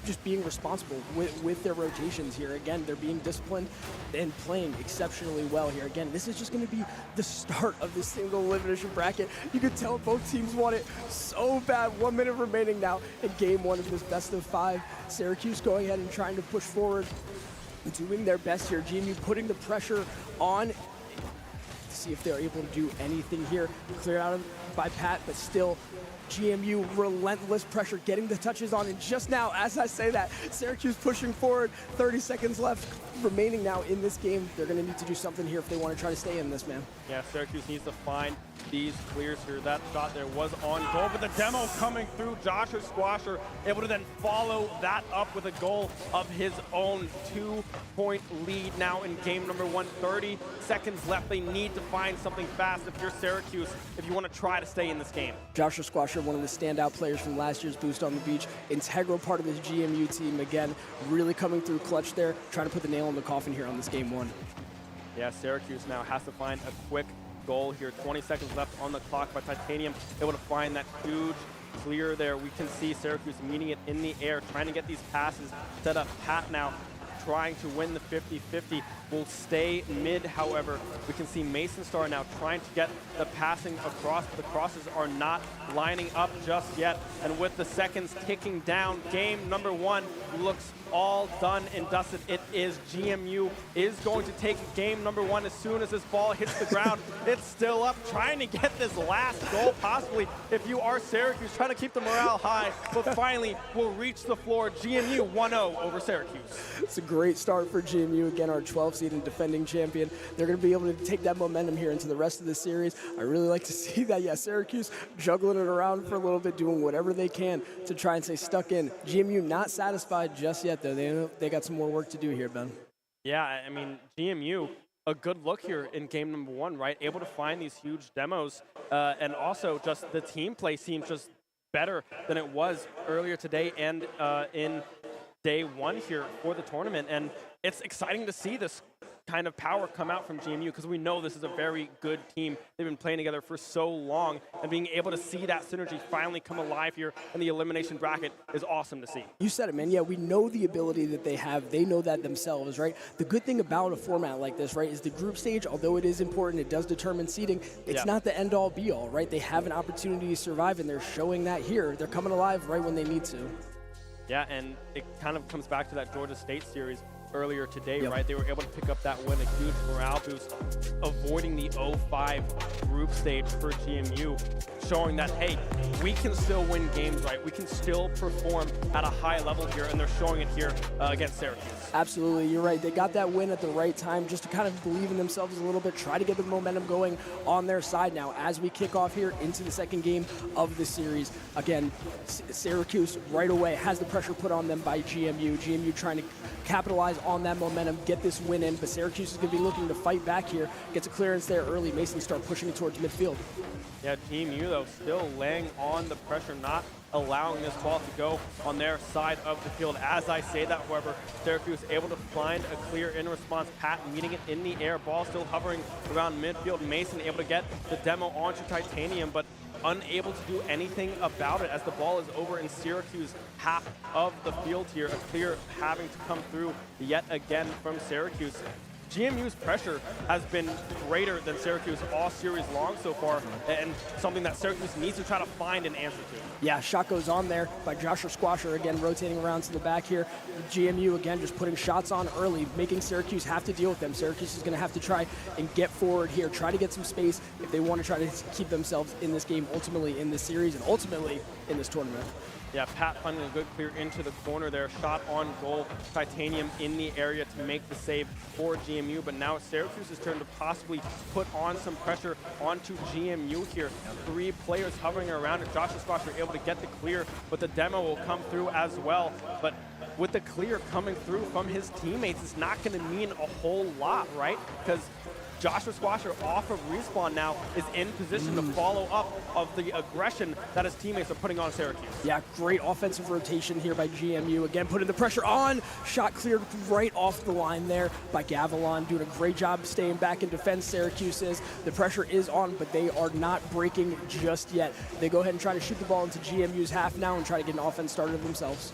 just being responsible with their rotations here. Again, they're being disciplined and playing exceptionally well here. Again, this is just going to be the start of this single elimination bracket. You can tell both teams want it so bad. 1 minute remaining now in game 1 of this best of 5. Syracuse going ahead and trying to push forward, doing their best here. GMU putting the pressure on to see if they're able to do anything here. Cleared out by Pat, but still GMU relentless pressure, getting the touches on. And just now, as I say that, Syracuse pushing forward, 30 seconds left remaining now in this game. They're going to need to do something here if they want to try to stay in this, man. Yeah, Syracuse needs to find these clears here. That shot there was on goal, but the demo coming through. Joshua Squasher able to then follow that up with a goal of his own. 2-point lead now in game number 1. 30 seconds left. They need to find something fast if you're Syracuse, if you want to try to stay in this game. Joshua Squasher, one of the standout players from last year's Boost on the Beach, integral part of this GMU team. Again, really coming through clutch there, trying to put the nail in the coffin here on this game 1. Yeah, Syracuse now has to find a quick goal here. 20 seconds left on the clock, but Titanium able to find that huge clear there. We can see Syracuse meeting it in the air, trying to get these passes set up. Pat now trying to win the 50-50 will stay mid. However, we can see Mason Star now trying to get the passing across, but the crosses are not lining up just yet. And with the seconds ticking down, game number 1 looks all done and dusted. It is GMU is going to take game number 1 as soon as this ball hits the ground. It's still up, trying to get this last goal possibly. If you are Syracuse, trying to keep the morale high, but finally will reach the floor. GMU 1-0 over Syracuse. It's a great start for GMU. Again, our 12th seed and defending champion. They're going to be able to take that momentum here into the rest of the series. I really like to see that. Yeah, Syracuse juggling it around for a little bit, doing whatever they can to try and stay stuck in. GMU not satisfied just yet, though. They got some more work to do here, Ben. Yeah, I mean, GMU, a good look here in game number 1, right? Able to find these huge demos, and also just the team play seems just better than it was earlier today and in day 1 here for the tournament. And it's exciting to see this kind of power come out from GMU because we know this is a very good team. They've been playing together for so long, and being able to see that synergy finally come alive here in the elimination bracket is awesome to see. You said it, man. Yeah, we know the ability that they have. They know that themselves, right? The good thing about a format like this, right, is the group stage, although it is important, it does determine seeding, it's not the end-all be-all, right? They have an opportunity to survive, and they're showing that here. They're coming alive right when they need to. Yeah, and it kind of comes back to that Georgia State series earlier today, right? They were able to pick up that win, a huge morale boost, avoiding the 0-5 group stage for GMU, showing that, hey, we can still win games, right? We can still perform at a high level here, and they're showing it here against Syracuse. Absolutely, you're right. They got that win at the right time just to kind of believe in themselves a little bit, try to get the momentum going on their side now as we kick off here into the second game of the series. Again, Syracuse right away has the pressure put on them by GMU. GMU trying to capitalize on that momentum, get this win in, but Syracuse is going to be looking to fight back here. Gets a clearance there early. Mason start pushing it towards midfield. Yeah, GMU, though, still laying on the pressure, not allowing this ball to go on their side of the field. As I say that, however, Syracuse able to find a clear in-response. Pat meeting it in the air, ball still hovering around midfield. Mason able to get the demo onto Titanium, but unable to do anything about it as the ball is over in Syracuse half of the field here. A clear having to come through yet again from Syracuse. GMU's pressure has been greater than Syracuse all series long so far, and something that Syracuse needs to try to find an answer to. Yeah, shot goes on there by Joshua Squasher, again rotating around to the back here. GMU, again, just putting shots on early, making Syracuse have to deal with them. Syracuse is going to have to try and get forward here, try to get some space if they want to try to keep themselves in this game, ultimately in this series, and ultimately in this tournament. Yeah, Pat finding a good clear into the corner there. Shot on goal. Titanium in the area to make the save for GMU. But now it's Syracuse's turn to possibly put on some pressure onto GMU here. 3 players hovering around it. Joshua Squasher able to get the clear, but the demo will come through as well. But with the clear coming through from his teammates, it's not going to mean a whole lot, right? Because Joshua Squasher off of respawn now is in position to follow up of the aggression that his teammates are putting on Syracuse. Yeah, great offensive rotation here by GMU. Again, putting the pressure on. Shot cleared right off the line there by Gavilan, doing a great job staying back in defense. Syracuse is. The pressure is on, but they are not breaking just yet. They go ahead and try to shoot the ball into GMU's half now and try to get an offense started themselves.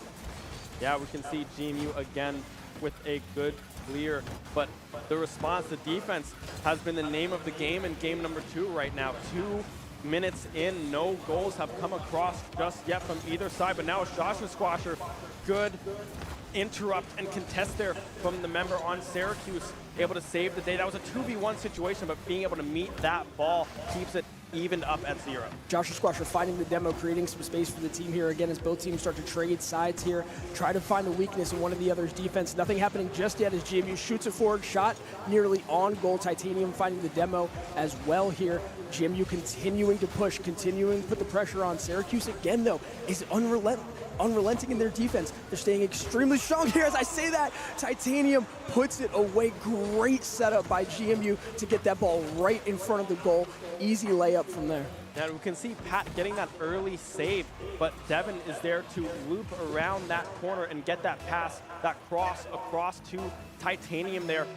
Yeah, we can see GMU again with a good clear, but the response, the defense, has been the name of the game in game number 2 right now. 2 minutes in, no goals have come across just yet from either side, but now Joshua Squasher, good interrupt and contest there from the member on Syracuse, able to save the day. That was a 2v1 situation, but being able to meet that ball keeps it evened up at 0. Joshua Squasher finding the demo, creating some space for the team here again as both teams start to trade sides here. Try to find a weakness in one of the other's defense. Nothing happening just yet as GMU shoots it forward. Shot nearly on goal. Titanium finding the demo as well here. GMU continuing to push, continuing to put the pressure on. Syracuse again, though, is unrelenting in their defense. They're staying extremely strong here. As I say that, Titanium puts it away. Great setup by GMU to get that ball right in front of the goal. Easy layup from there. And we can see Pat getting that early save, but Devin is there to loop around that corner and get that pass, that cross across to Titanium there.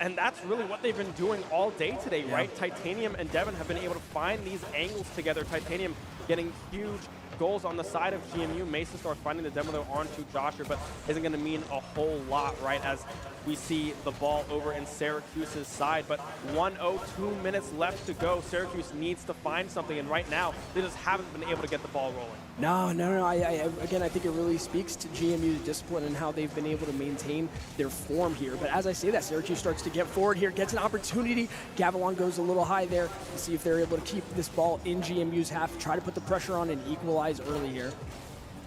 And that's really what they've been doing all day today, right? Titanium and Devin have been able to find these angles together. Titanium getting huge goals on the side of GMU. Mason Star finding the demo there onto Joshua, but isn't going to mean a whole lot, right, as we see the ball over in Syracuse's side. But 1:02 minutes left to go. Syracuse needs to find something, and right now, they just haven't been able to get the ball rolling. No. Again, I think it really speaks to GMU's discipline and how they've been able to maintain their form here. But as I say that, Syracuse starts to get forward here, gets an opportunity. Gavilan goes a little high there to see if they're able to keep this ball in GMU's half, try to put the pressure on and equalize early here.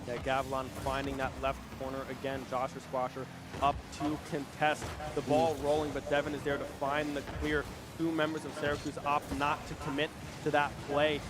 Yeah, Gavilan finding that left corner again. Joshua Squasher up to contest. The ball rolling, but Devin is there to find the clear. Two members of Syracuse opt not to commit to that play,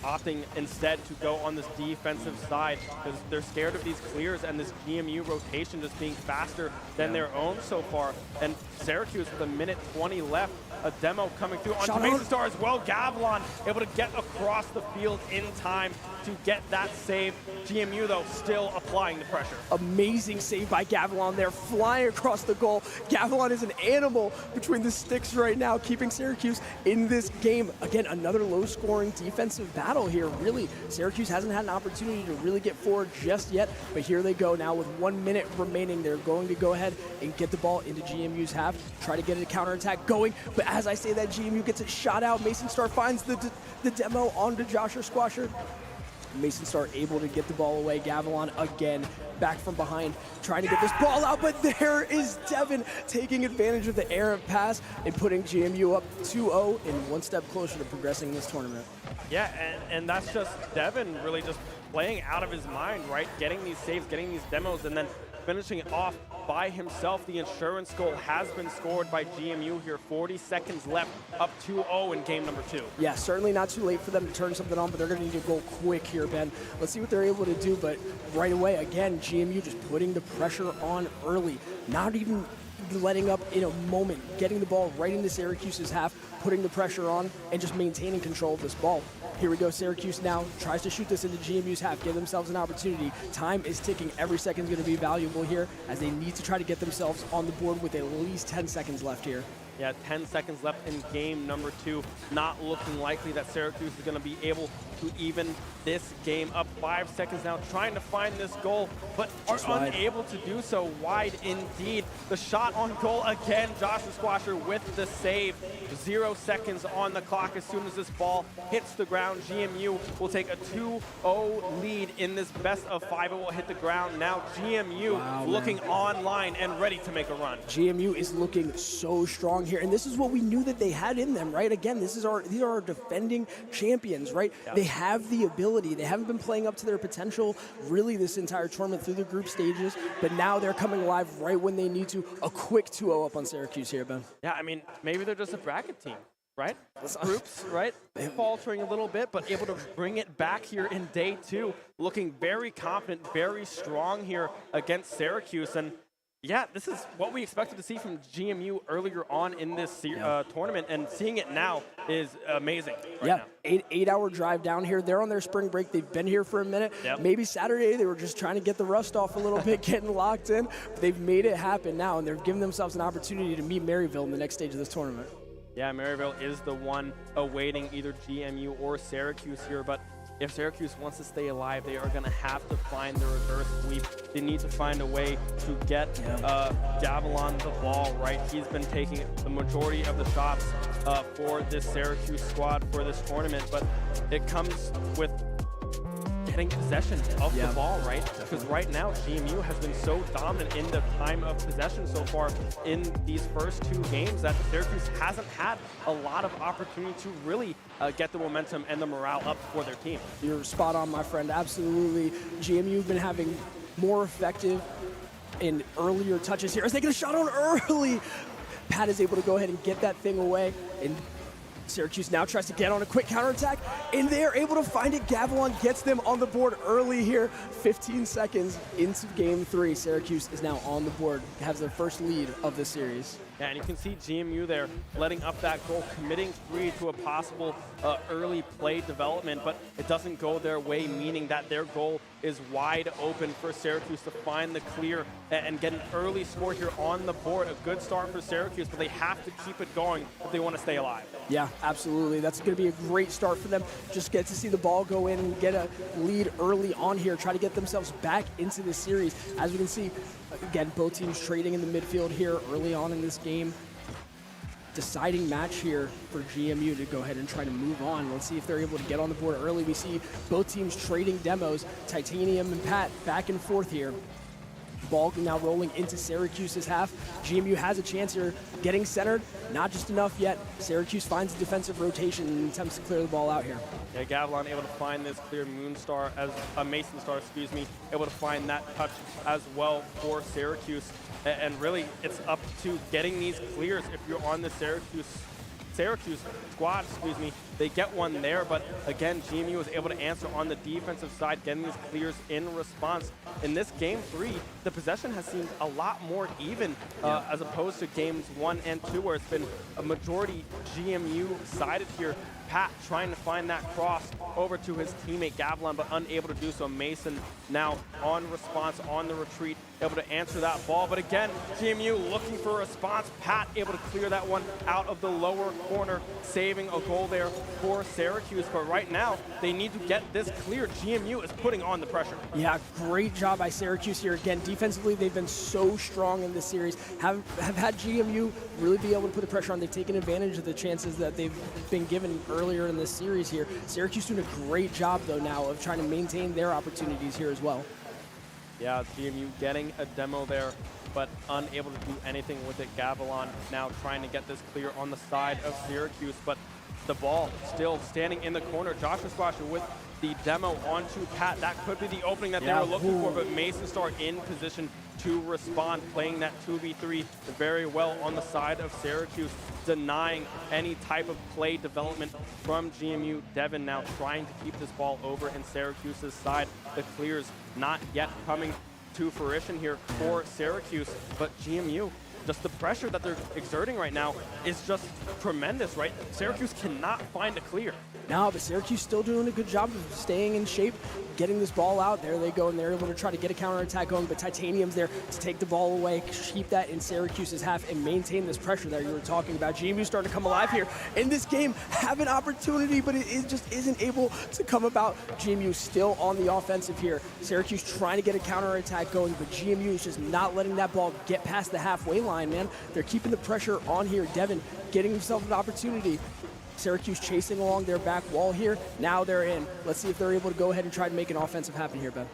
opting instead to go on this defensive side because they're scared of these clears and this GMU rotation just being faster than their own so far. And Syracuse with 1:20 left, a demo coming through onto Mason Star as well. Gavilan able to get across the field in time to get that save. GMU, though, still applying the pressure. Amazing save by Gavilan there, flying across the goal. Gavilan is an animal between the sticks right now, keeping Syracuse in this game. Again, another low-scoring defensive battle here. Really, Syracuse hasn't had an opportunity to really get forward just yet, but here they go now with 1 minute remaining. They're going to go ahead and get the ball into GMU's half, try to get a counterattack going, but as I say that, GMU gets it shot out. Mason Star finds the demo onto Joshua Squasher. Mason Star able to get the ball away. Gavilan again back from behind trying to get this ball out, but there is Devin taking advantage of the errant pass and putting GMU up 2-0 and one step closer to progressing in this tournament. Yeah, and that's just Devin really just playing out of his mind, right? Getting these saves, getting these demos, and then finishing it off by himself. The insurance goal has been scored by GMU here. 40 seconds left, up 2-0 in game number 2. Yeah, certainly not too late for them to turn something on, but they're going to need to go quick here, Ben. Let's see what they're able to do, but right away, again, GMU just putting the pressure on early, not even letting up in a moment, getting the ball right into Syracuse's half, putting the pressure on, and just maintaining control of this ball. Here we go, Syracuse now tries to shoot this into GMU's half, give themselves an opportunity. Time is ticking, every second is going to be valuable here as they need to try to get themselves on the board with at least 10 seconds left here. Yeah, 10 seconds left in game number 2. Not looking likely that Syracuse is going to be able to even this game. Up 5 seconds now, trying to find this goal, but are unable to do so. Wide indeed. The shot on goal again. Joshua Squasher with the save. 0 seconds on the clock. As soon as this ball hits the ground, GMU will take a 2-0 lead in this best of 5. It will hit the ground. Now GMU looking online and ready to make a run. GMU is looking so strong here, and this is what we knew that they had in them, right? Again, these are our defending champions, right? Yeah. They have the ability. They haven't been playing up to their potential really this entire tournament through the group stages, but now they're coming alive right when they need to. A quick 2-0 up on Syracuse here, Ben. Yeah, I mean, maybe they're just a bracket team, right? Groups, right? Faltering a little bit, but able to bring it back here in day 2. Looking very confident, very strong here against Syracuse. And yeah, this is what we expected to see from GMU earlier on in this tournament, and seeing it now is amazing right now. 8-hour drive down here. They're on their spring break. They've been here for a minute. Yep. Maybe Saturday they were just trying to get the rust off a little bit, getting locked in. But they've made it happen now, and they're giving themselves an opportunity to meet Maryville in the next stage of this tournament. Yeah, Maryville is the one awaiting either GMU or Syracuse here, but if Syracuse wants to stay alive, they are going to have to find the reverse sweep. They need to find a way to get Gavilan the ball, right? He's been taking the majority of the shots for this Syracuse squad for this tournament, but it comes with getting possession of the ball, right? Because right now, GMU has been so dominant in the time of possession so far in these first 2 games that Syracuse hasn't had a lot of opportunity to really get the momentum and the morale up for their team. You're spot on, my friend. Absolutely. GMU have been having more effective and earlier touches here as they get a shot on early. Pat is able to go ahead and get that thing away, and Syracuse now tries to get on a quick counterattack, and they are able to find it. Gavilan gets them on the board early here. 15 seconds into game 3. Syracuse is now on the board, has their first lead of the series. Yeah, and you can see GMU there letting up that goal, committing 3 to a possible early play development, but it doesn't go their way, meaning that their goal is wide open for Syracuse to find the clear and get an early score here on the board. A good start for Syracuse, but they have to keep it going if they want to stay alive. Yeah, absolutely. That's going to be a great start for them. Just get to see the ball go in and get a lead early on here, try to get themselves back into the series. As we can see, again, both teams trading in the midfield here early on in this game. Deciding match here for GMU to go ahead and try to move on. Let's see if they're able to get on the board early. We see both teams trading demos. Titanium and Pat back and forth here. Ball now rolling into Syracuse's half. GMU has a chance here, getting centered. Not just enough yet. Syracuse finds a defensive rotation and attempts to clear the ball out here. Yeah, Gavilan able to find this clear Moonstar as a Mason Star, excuse me, able to find that touch as well for Syracuse. And really, it's up to getting these clears if you're on the Syracuse squad, excuse me. They get one there, but again, GMU was able to answer on the defensive side, getting these clears in response. In this game 3, the possession has seemed a lot more even as opposed to games 1 and 2, where it's been a majority GMU sided here. Pat trying to find that cross over to his teammate Gavilan, but unable to do so. Mason now on response, on the retreat, able to answer that ball. But again, GMU looking for a response. Pat able to clear that one out of the lower corner, saving a goal there for Syracuse. But right now, they need to get this clear. GMU is putting on the pressure. Yeah, great job by Syracuse here. Again, defensively, they've been so strong in this series. Have had GMU really be able to put the pressure on. They've taken advantage of the chances that they've been given earlier in this series here. Syracuse doing a great job, though, now of trying to maintain their opportunities here as well. Yeah, GMU getting a demo there, but unable to do anything with it. Gavilan now trying to get this clear on the side of Syracuse, but the ball still standing in the corner. Joshua Squasher with the demo onto Pat. That could be the opening that they were looking for, but Mason Star in position to respond, playing that 2v3 very well on the side of Syracuse, denying any type of play development from GMU. Devin now trying to keep this ball over in Syracuse's side. The clears not yet coming to fruition here for Syracuse, but GMU, just the pressure that they're exerting right now is just tremendous, right? Syracuse cannot find a clear. No, but Syracuse still doing a good job of staying in shape, getting this ball out. There they go, and they're able to try to get a counterattack going, but Titanium's there to take the ball away, keep that in Syracuse's half, and maintain this pressure that you were talking about. GMU starting to come alive here in this game, have an opportunity, but it just isn't able to come about. GMU still on the offensive here. Syracuse trying to get a counterattack going, but GMU is just not letting that ball get past the halfway line, man. They're keeping the pressure on here. Devin getting himself an opportunity. Syracuse chasing along their back wall here. Now they're in. Let's see if they're able to go ahead and try to make an offensive happen here, Ben.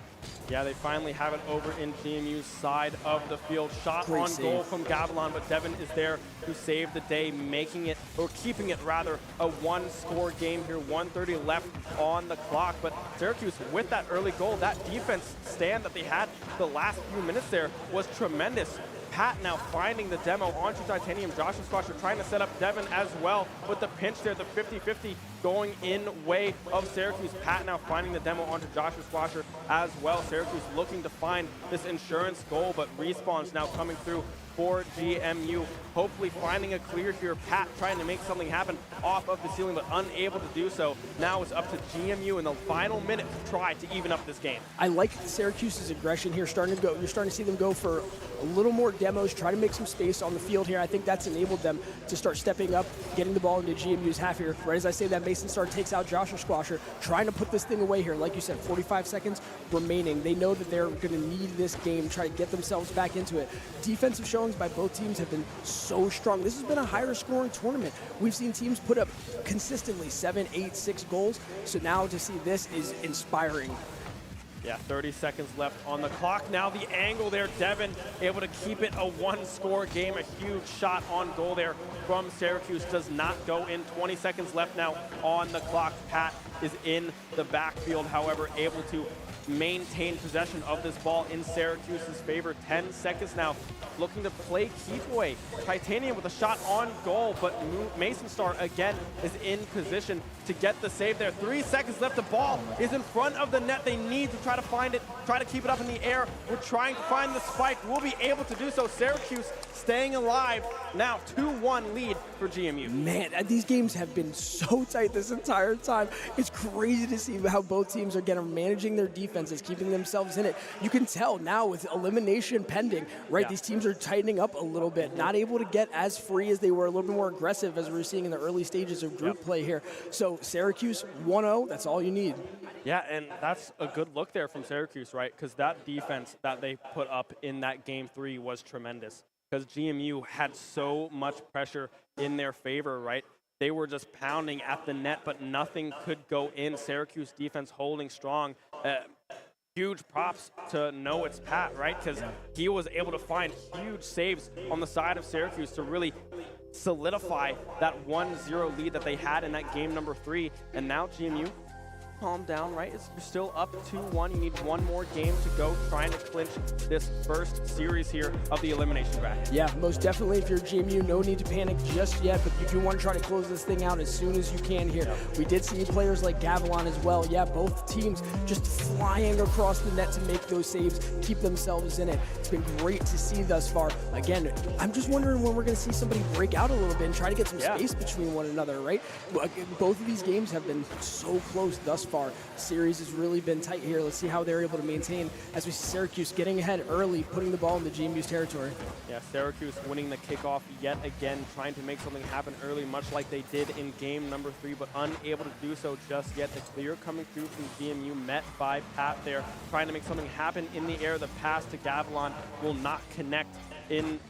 Yeah, they finally have it over in GMU's side of the field. Shot Great on save. goal from Gavilan, but Devin is there to save the day, making it, or keeping it rather, a one-score game here. 1:30 left on the clock, but Syracuse with that early goal, that defense stand that they had the last few minutes there was tremendous. Pat now finding the demo onto Titanium. Joshua Squasher trying to set up Devin as well with the pinch there, the 50-50 going in way of Syracuse. Pat now finding the demo onto Joshua Squasher as well. Syracuse looking to find this insurance goal, but Respawn's now coming through for GMU, hopefully finding a clear here. Pat trying to make something happen off of the ceiling, but unable to do so. Now it's up to GMU in the final minute to try to even up this game. I like Syracuse's aggression here. You're starting to see them go for a little more demos, try to make some space on the field here. I think that's enabled them to start stepping up, getting the ball into GMU's half here. Right as I say that, Mason Star takes out Joshua Squasher, trying to put this thing away here. Like you said, 45 seconds remaining. They know that they're going to need this game, try to get themselves back into it. Defensive showings by both teams have been so strong. This has been a higher scoring tournament. We've seen teams put up consistently 7, 8, 6 goals. So now to see this is inspiring. Yeah, 30 seconds left on the clock. Now the angle there, Devin able to keep it a one-score game. A huge shot on goal there from Syracuse does not go in. 20 seconds left now on the clock. Pat is in the backfield, however, able to maintain possession of this ball in Syracuse's favor. 10 seconds now, looking to play keep away. Titanium with a shot on goal, but Mason Star again is in position to get the save there. 3 seconds left, the ball is in front of the net. They need to try to find it try to keep it up in the air. We're trying to find the spike. We'll be able to do so. Syracuse staying alive. Now 2-1 lead for GMU. Man, these games have been so tight this entire time. It's crazy to see how both teams are managing their defenses, keeping themselves in it. You can tell now with elimination pending, right? Yeah. These teams are tightening up a little bit, not able to get as free as they were, a little bit more aggressive as we were seeing in the early stages of group play here. So Syracuse 1-0, that's all you need. Yeah, and that's a good look there from Syracuse, right? Because that defense that they put up in that game 3 was tremendous. Because GMU had so much pressure in their favor, right? They were just pounding at the net, but nothing could go in. Syracuse defense holding strong. Huge props to Noah Pat, right? Because he was able to find huge saves on the side of Syracuse to really solidify that 1-0 lead that they had in that game number 3. And now GMU, calm down, right? You're still up 2-1. You need one more game to go, trying to clinch this first series here of the elimination bracket. Yeah, most definitely. If you're GMU, no need to panic just yet, but you do want to try to close this thing out as soon as you can here. We did see players like Gavilan as well. Yeah, both teams just flying across the net to make those saves, keep themselves in it. It's been great to see thus far. Again, I'm just wondering when we're going to see somebody break out a little bit and try to get some space between one another, right? Both of these games have been so close thus far. Series has really been tight here. Let's see how they're able to maintain as we see Syracuse getting ahead early, putting the ball in the GMU's territory. Yeah, Syracuse winning the kickoff yet again, trying to make something happen early, much like they did in game number 3, but unable to do so just yet. The clear coming through from GMU, met by Pat there, trying to make something happen in the air. The pass to Gavilan will not connect in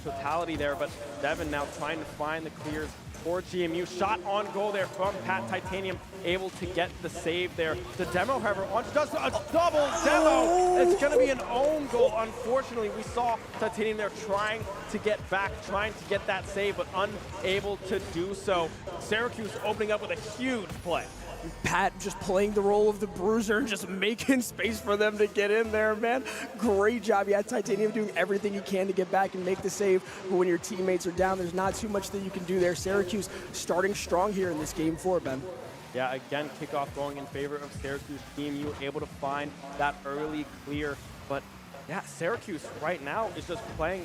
totality there, but Devin now trying to find the clears for GMU. Shot on goal there from Pat Titanium, able to get the save there. The demo, however, does a double demo. It's going to be an own goal. Unfortunately, we saw Titanium there trying to get back, trying to get that save, but unable to do so. Syracuse opening up with a huge play. Pat just playing the role of the bruiser and just making space for them to get in there, man. Great job. Yeah, Titanium doing everything he can to get back and make the save. But when your teammates are down, there's not too much that you can do there. Syracuse starting strong here in this game 4, Ben. Yeah, again, kickoff going in favor of Syracuse. GMU able to find that early clear. But yeah, Syracuse right now is just playing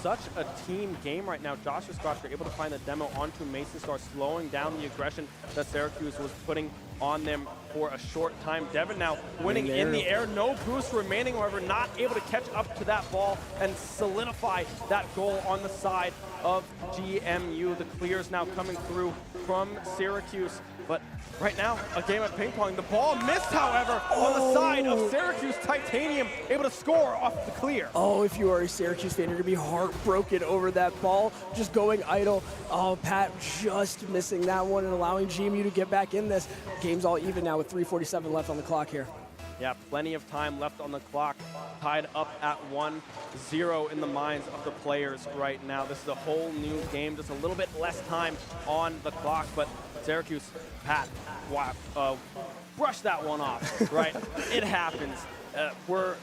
such a team game right now. Joshua Scotcher able to find the demo onto Mason Star, slowing down the aggression that Syracuse was putting on them for a short time. Devin now winning in the air. No boost remaining, however, not able to catch up to that ball and solidify that goal on the side of GMU. The clears now coming through from Syracuse. But right now, a game of ping pong. The ball missed, however, on the side of Syracuse. Titanium able to score off the clear. Oh, if you are a Syracuse fan, you're going to be heartbroken over that ball just going idle. Oh, Pat just missing that one and allowing GMU to get back in this. Game's all even now with 3:47 left on the clock here. Yeah, plenty of time left on the clock. Tied up at 1-0 in the minds of the players right now. This is a whole new game, just a little bit less time on the clock, but Syracuse, Pat, brush that one off, right? It happens. We're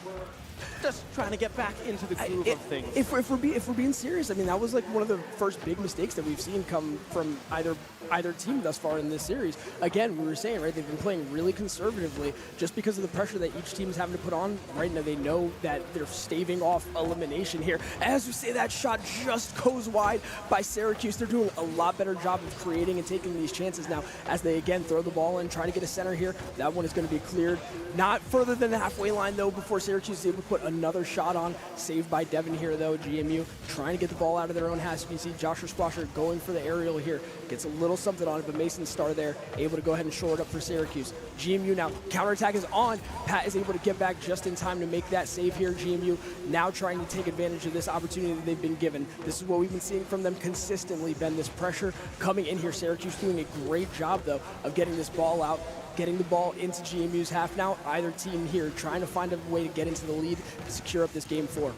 just trying to get back into the groove of things. If we're being serious, I mean, that was like one of the first big mistakes that we've seen come from either team thus far in this series. Again, we were saying, right, they've been playing really conservatively just because of the pressure that each team is having to put on. Right now, they know that they're staving off elimination here. As we say, that shot just goes wide by Syracuse. They're doing a lot better job of creating and taking these chances now as they, again, throw the ball in, try to get a center here. That one is going to be cleared. Not further than the halfway line, though, before Syracuse is able to put another shot on. Saved by Devin here, though. GMU trying to get the ball out of their own half. You can see Joshua Splasher going for the aerial here. Gets a little something on it, but Mason Star there, able to go ahead and shore it up for Syracuse. GMU now, counterattack is on. Pat is able to get back just in time to make that save here. GMU now trying to take advantage of this opportunity that they've been given. This is what we've been seeing from them consistently, Ben. This pressure coming in here. Syracuse doing a great job, though, of getting this ball out, getting the ball into GMU's half now. Either team here trying to find a way to get into the lead to secure up this game 4.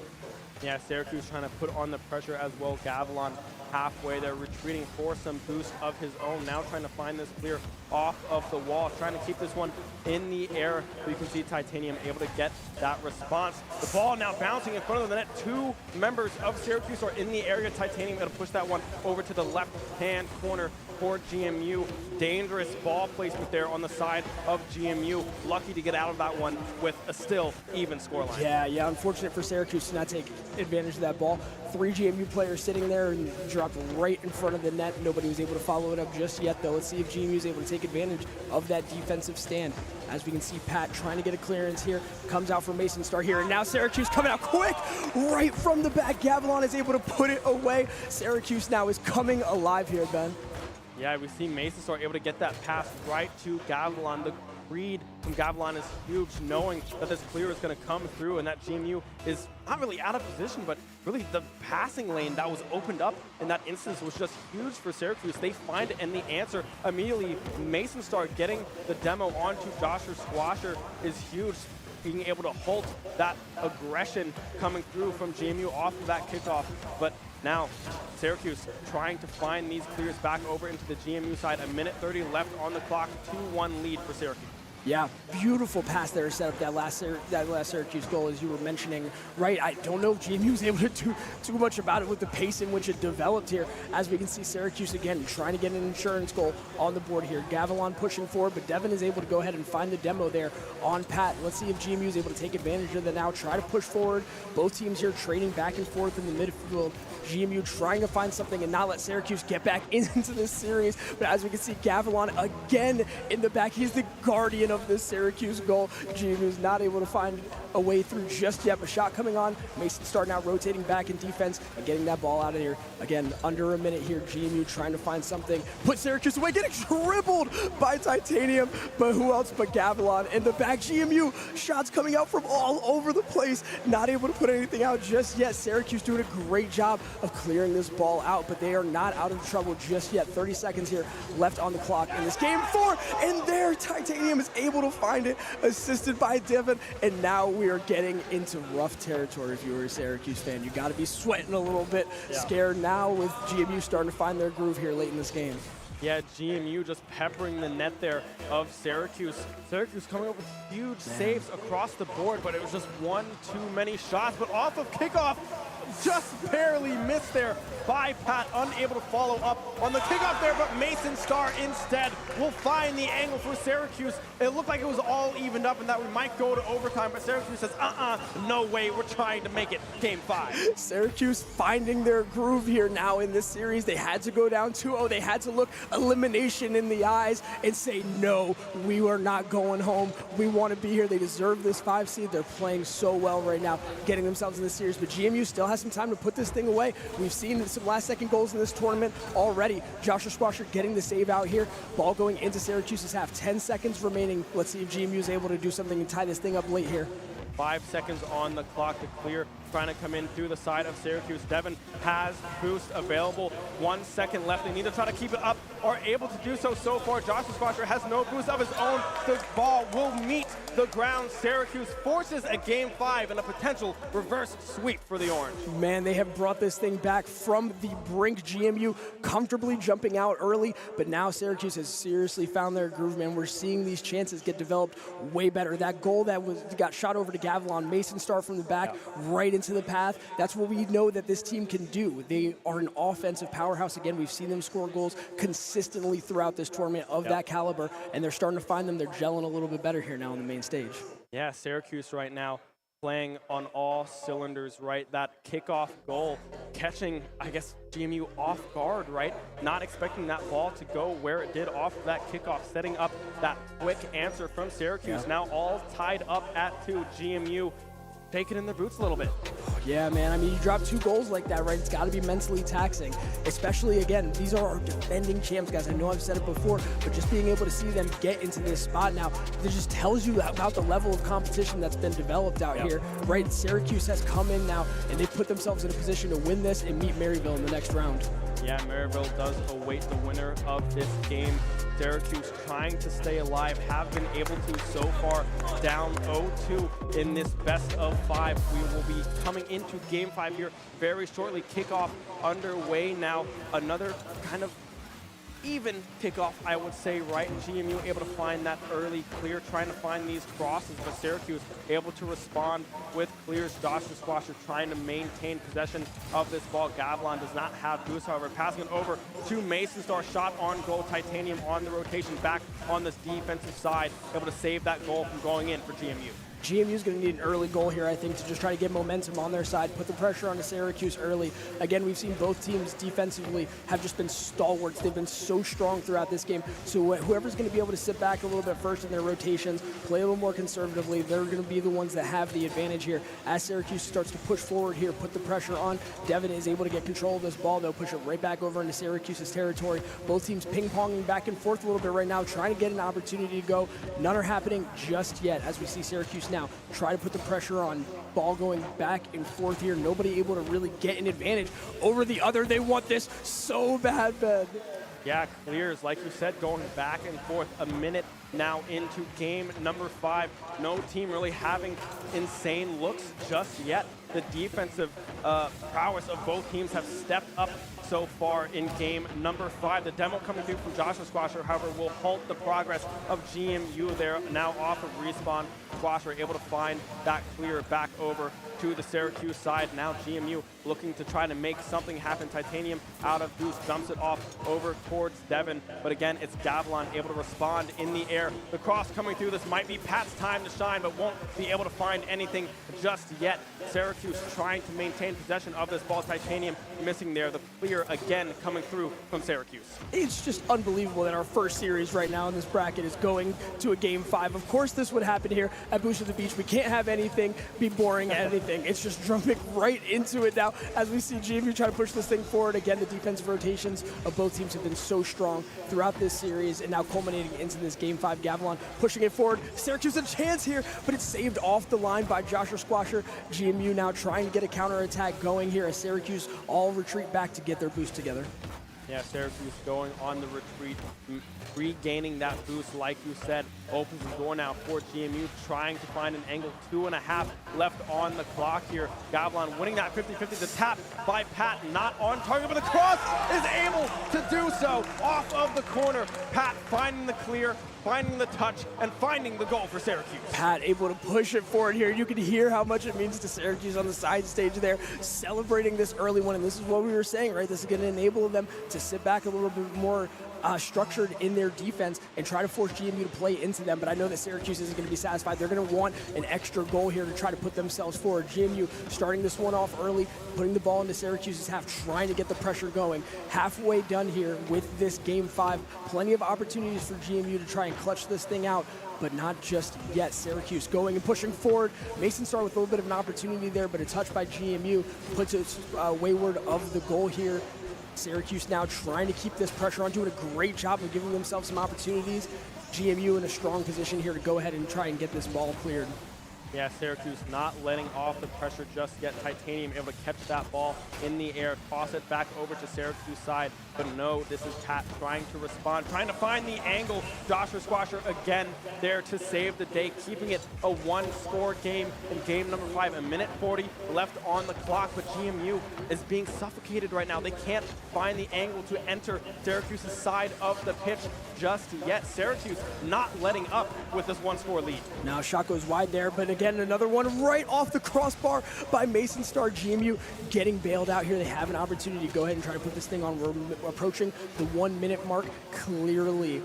Yeah, Syracuse trying to put on the pressure as well. Gavilan halfway. They're retreating for some boost of his own. Now trying to find this clear off of the wall, trying to keep this one in the air. You can see Titanium able to get that response. The ball now bouncing in front of the net. Two members of Syracuse are in the area. Titanium able to push that one over to the left-hand corner for GMU. Dangerous ball placement there on the side of GMU. Lucky to get out of that one with a still even scoreline. Yeah, unfortunate for Syracuse to not take advantage of that ball. 3 GMU players sitting there and dropped right in front of the net. Nobody was able to follow it up just yet, though. Let's see if GMU is able to take advantage of that defensive stand. As we can see, Pat trying to get a clearance here. Comes out for Mason Star here, and now Syracuse coming out quick right from the back. Gavilan is able to put it away. Syracuse now is coming alive here, Ben. Yeah, we see Mason Star able to get that pass right to Gavilan. The read from Gavilan is huge, knowing that this clear is going to come through and that GMU is not really out of position, but really the passing lane that was opened up in that instance was just huge for Syracuse. They find it, and the answer immediately. Mason Star getting the demo onto Joshua Squasher is huge. Being able to halt that aggression coming through from GMU off of that kickoff. But now Syracuse trying to find these clears back over into the GMU side. 1:30 left on the clock, 2-1 lead for Syracuse. Yeah, beautiful pass there to set up that last Syracuse goal, as you were mentioning. Right, I don't know if GMU was able to do too much about it with the pace in which it developed here. As we can see, Syracuse again trying to get an insurance goal on the board here. Gavilan pushing forward, but Devin is able to go ahead and find the demo there on Pat. Let's see if GMU is able to take advantage of that now. Try to push forward. Both teams here trading back and forth in the midfield. GMU trying to find something and not let Syracuse get back into this series. But as we can see, Gavilan again in the back. He's the guardian of this Syracuse goal. GMU is not able to find a way through just yet. But shot coming on. Mason Star now rotating back in defense and getting that ball out of here. Again, under a minute here. GMU trying to find something. Put Syracuse away. Getting dribbled by Titanium. But who else but Gavilan in the back. GMU shots coming out from all over the place. Not able to put anything out just yet. Syracuse doing a great job of clearing this ball out, but they are not out of trouble just yet. 30 seconds here left on the clock in this game 4, and there Titanium is able to find it, assisted by Devin, and now we are getting into rough territory. If you were a Syracuse fan, you got to be sweating a little bit. Yeah. Scared now with GMU starting to find their groove here late in this game. Yeah, GMU just peppering the net there of Syracuse. Syracuse coming up with huge saves across the board, but it was just one too many shots. But off of kickoff, just barely missed there by Pat, unable to follow up on the kickoff there, but Mason Star instead will find the angle for Syracuse. It looked like it was all evened up and that we might go to overtime, but Syracuse says, no way, we're trying to make it game 5. Syracuse finding their groove here now in this series. They had to go down 2-0. They had to look elimination in the eyes and say, no, we are not going home. We want to be here. They deserve this 5 seed. They're playing so well right now, getting themselves in this series, but GMU still has some time to put this thing away. We've seen some last-second goals in this tournament already. Joshua Squasher getting the save out here. Ball going into Syracuse's half. 10 seconds remaining. Let's see if GMU is able to do something and tie this thing up late here. 5 seconds on the clock to clear. Trying to come in through the side of Syracuse. Devin has boost available. 1 second left. They need to try to keep it up. Are able to do so far. Joshua Squasher has no boost of his own. The ball will meet the ground. Syracuse forces a game 5 and a potential reverse sweep for the Orange. Man, they have brought this thing back from the brink. GMU comfortably jumping out early, but now Syracuse has seriously found their groove, man. We're seeing these chances get developed way better. That goal that got shot over to Gavilan, Mason Star from the back, right into the path. That's what we know that this team can do. They are an offensive powerhouse. Again, we've seen them score goals consistently throughout this tournament of that caliber, and they're starting to find them. They're gelling a little bit better here now on the main stage. Yeah, Syracuse right now playing on all cylinders, right? That kickoff goal catching, I guess, GMU off guard, right? Not expecting that ball to go where it did off that kickoff, setting up that quick answer from Syracuse. Now all tied up at 2. GMU taking in their boots a little bit. Yeah, man. I mean, you drop 2 goals like that, right? It's got to be mentally taxing. Especially, again, these are our defending champs, guys. I know I've said it before, but just being able to see them get into this spot now, it just tells you about the level of competition that's been developed out here, right? Syracuse has come in now, and they've put themselves in a position to win this and meet Maryville in the next round. Yeah, Maryville does await the winner of this game. Syracuse trying to stay alive, have been able to so far, down 0-2 in this best of 5. We will be coming into game 5 here very shortly. Kickoff underway now. Another kind of even kickoff, I would say, right? GMU able to find that early clear, trying to find these crosses, but Syracuse able to respond with clears. Joshua Squasher trying to maintain possession of this ball. Gavilan does not have Goose, however, passing it over to Mason Star. Shot on goal. Titanium on the rotation back on this defensive side, able to save that goal from going in for GMU. GMU is going to need an early goal here, I think, to just try to get momentum on their side, put the pressure on Syracuse early. Again, we've seen both teams defensively have just been stalwarts. They've been so strong throughout this game. So whoever's going to be able to sit back a little bit first in their rotations, play a little more conservatively, they're going to be the ones that have the advantage here. As Syracuse starts to push forward here, put the pressure on, Devin is able to get control of this ball. They'll push it right back over into Syracuse's territory. Both teams ping-ponging back and forth a little bit right now, trying to get an opportunity to go. None are happening just yet, as we see Syracuse now try to put the pressure on. Ball going back and forth here. Nobody able to really get an advantage over the other. They want this so bad, Ben. Yeah, clears, like you said, going back and forth. A minute now into game number 5. No team really having insane looks just yet. The defensive prowess of both teams have stepped up so far in game number 5. The demo coming through from Joshua Squasher, however, will halt the progress of GMU there. Now off of respawn, Squasher able to find that clear back over to the Syracuse side. Now GMU looking to try to make something happen. Titanium out of Goose, dumps it off over towards Devin. But again, it's Gavilan able to respond in the air. The cross coming through. This might be Pat's time to shine, but won't be able to find anything just yet. Syracuse trying to maintain possession of this ball. Titanium missing there. The clear again coming through from Syracuse. It's just unbelievable that our first series right now in this bracket is going to a game 5. Of course this would happen here at Boost of the Beach. We can't have anything be boring at anything. It's just jumping right into it now as we see GMU try to push this thing forward. Again, the defensive rotations of both teams have been so strong throughout this series and now culminating into this game 5. Gavilan pushing it forward. Syracuse a chance here, but it's saved off the line by Joshua Squasher. GMU now trying to get a counterattack going here as Syracuse all retreat back to get their boost together. Yeah, Syracuse going on the retreat, regaining that boost, like you said, opens the door now for GMU, trying to find an angle. 2.5 left on the clock here. Gavilan winning that 50-50. The tap by Pat, not on target, but the cross is able to do so off of the corner. Pat finding the clear, finding the touch, and finding the goal for Syracuse. Pat able to push it forward here. You can hear how much it means to Syracuse on the side stage there, celebrating this early one. And this is what we were saying, right? This is going to enable them to sit back a little bit more structured in their defense and try to force GMU to play into them. But I know that Syracuse isn't going to be satisfied. They're going to want an extra goal here to try to put themselves forward. GMU starting this one off early, putting the ball into Syracuse's half, trying to get the pressure going. Halfway done here with this game 5. Plenty of opportunities for GMU to try and clutch this thing out, but not just yet. Syracuse going and pushing forward. Mason Star with a little bit of an opportunity there, but a touch by GMU puts it wayward of the goal here. Syracuse now trying to keep this pressure on, doing a great job of giving themselves some opportunities. GMU in a strong position here to go ahead and try and get this ball cleared. Yeah, Syracuse not letting off the pressure just yet. Titanium able to catch that ball in the air, toss it back over to Syracuse side. But no, this is Pat trying to respond, trying to find the angle. Joshua Squasher again there to save the day, keeping it a one-score game in game number 5. A minute 40 left on the clock, but GMU is being suffocated right now. They can't find the angle to enter Syracuse's side of the pitch just yet. Syracuse not letting up with this one-score lead. Now shot goes wide there, but again, another one right off the crossbar by Mason Star. GMU getting bailed out here. They have an opportunity to go ahead and try to put this thing on. We're approaching the 1 minute mark clearly.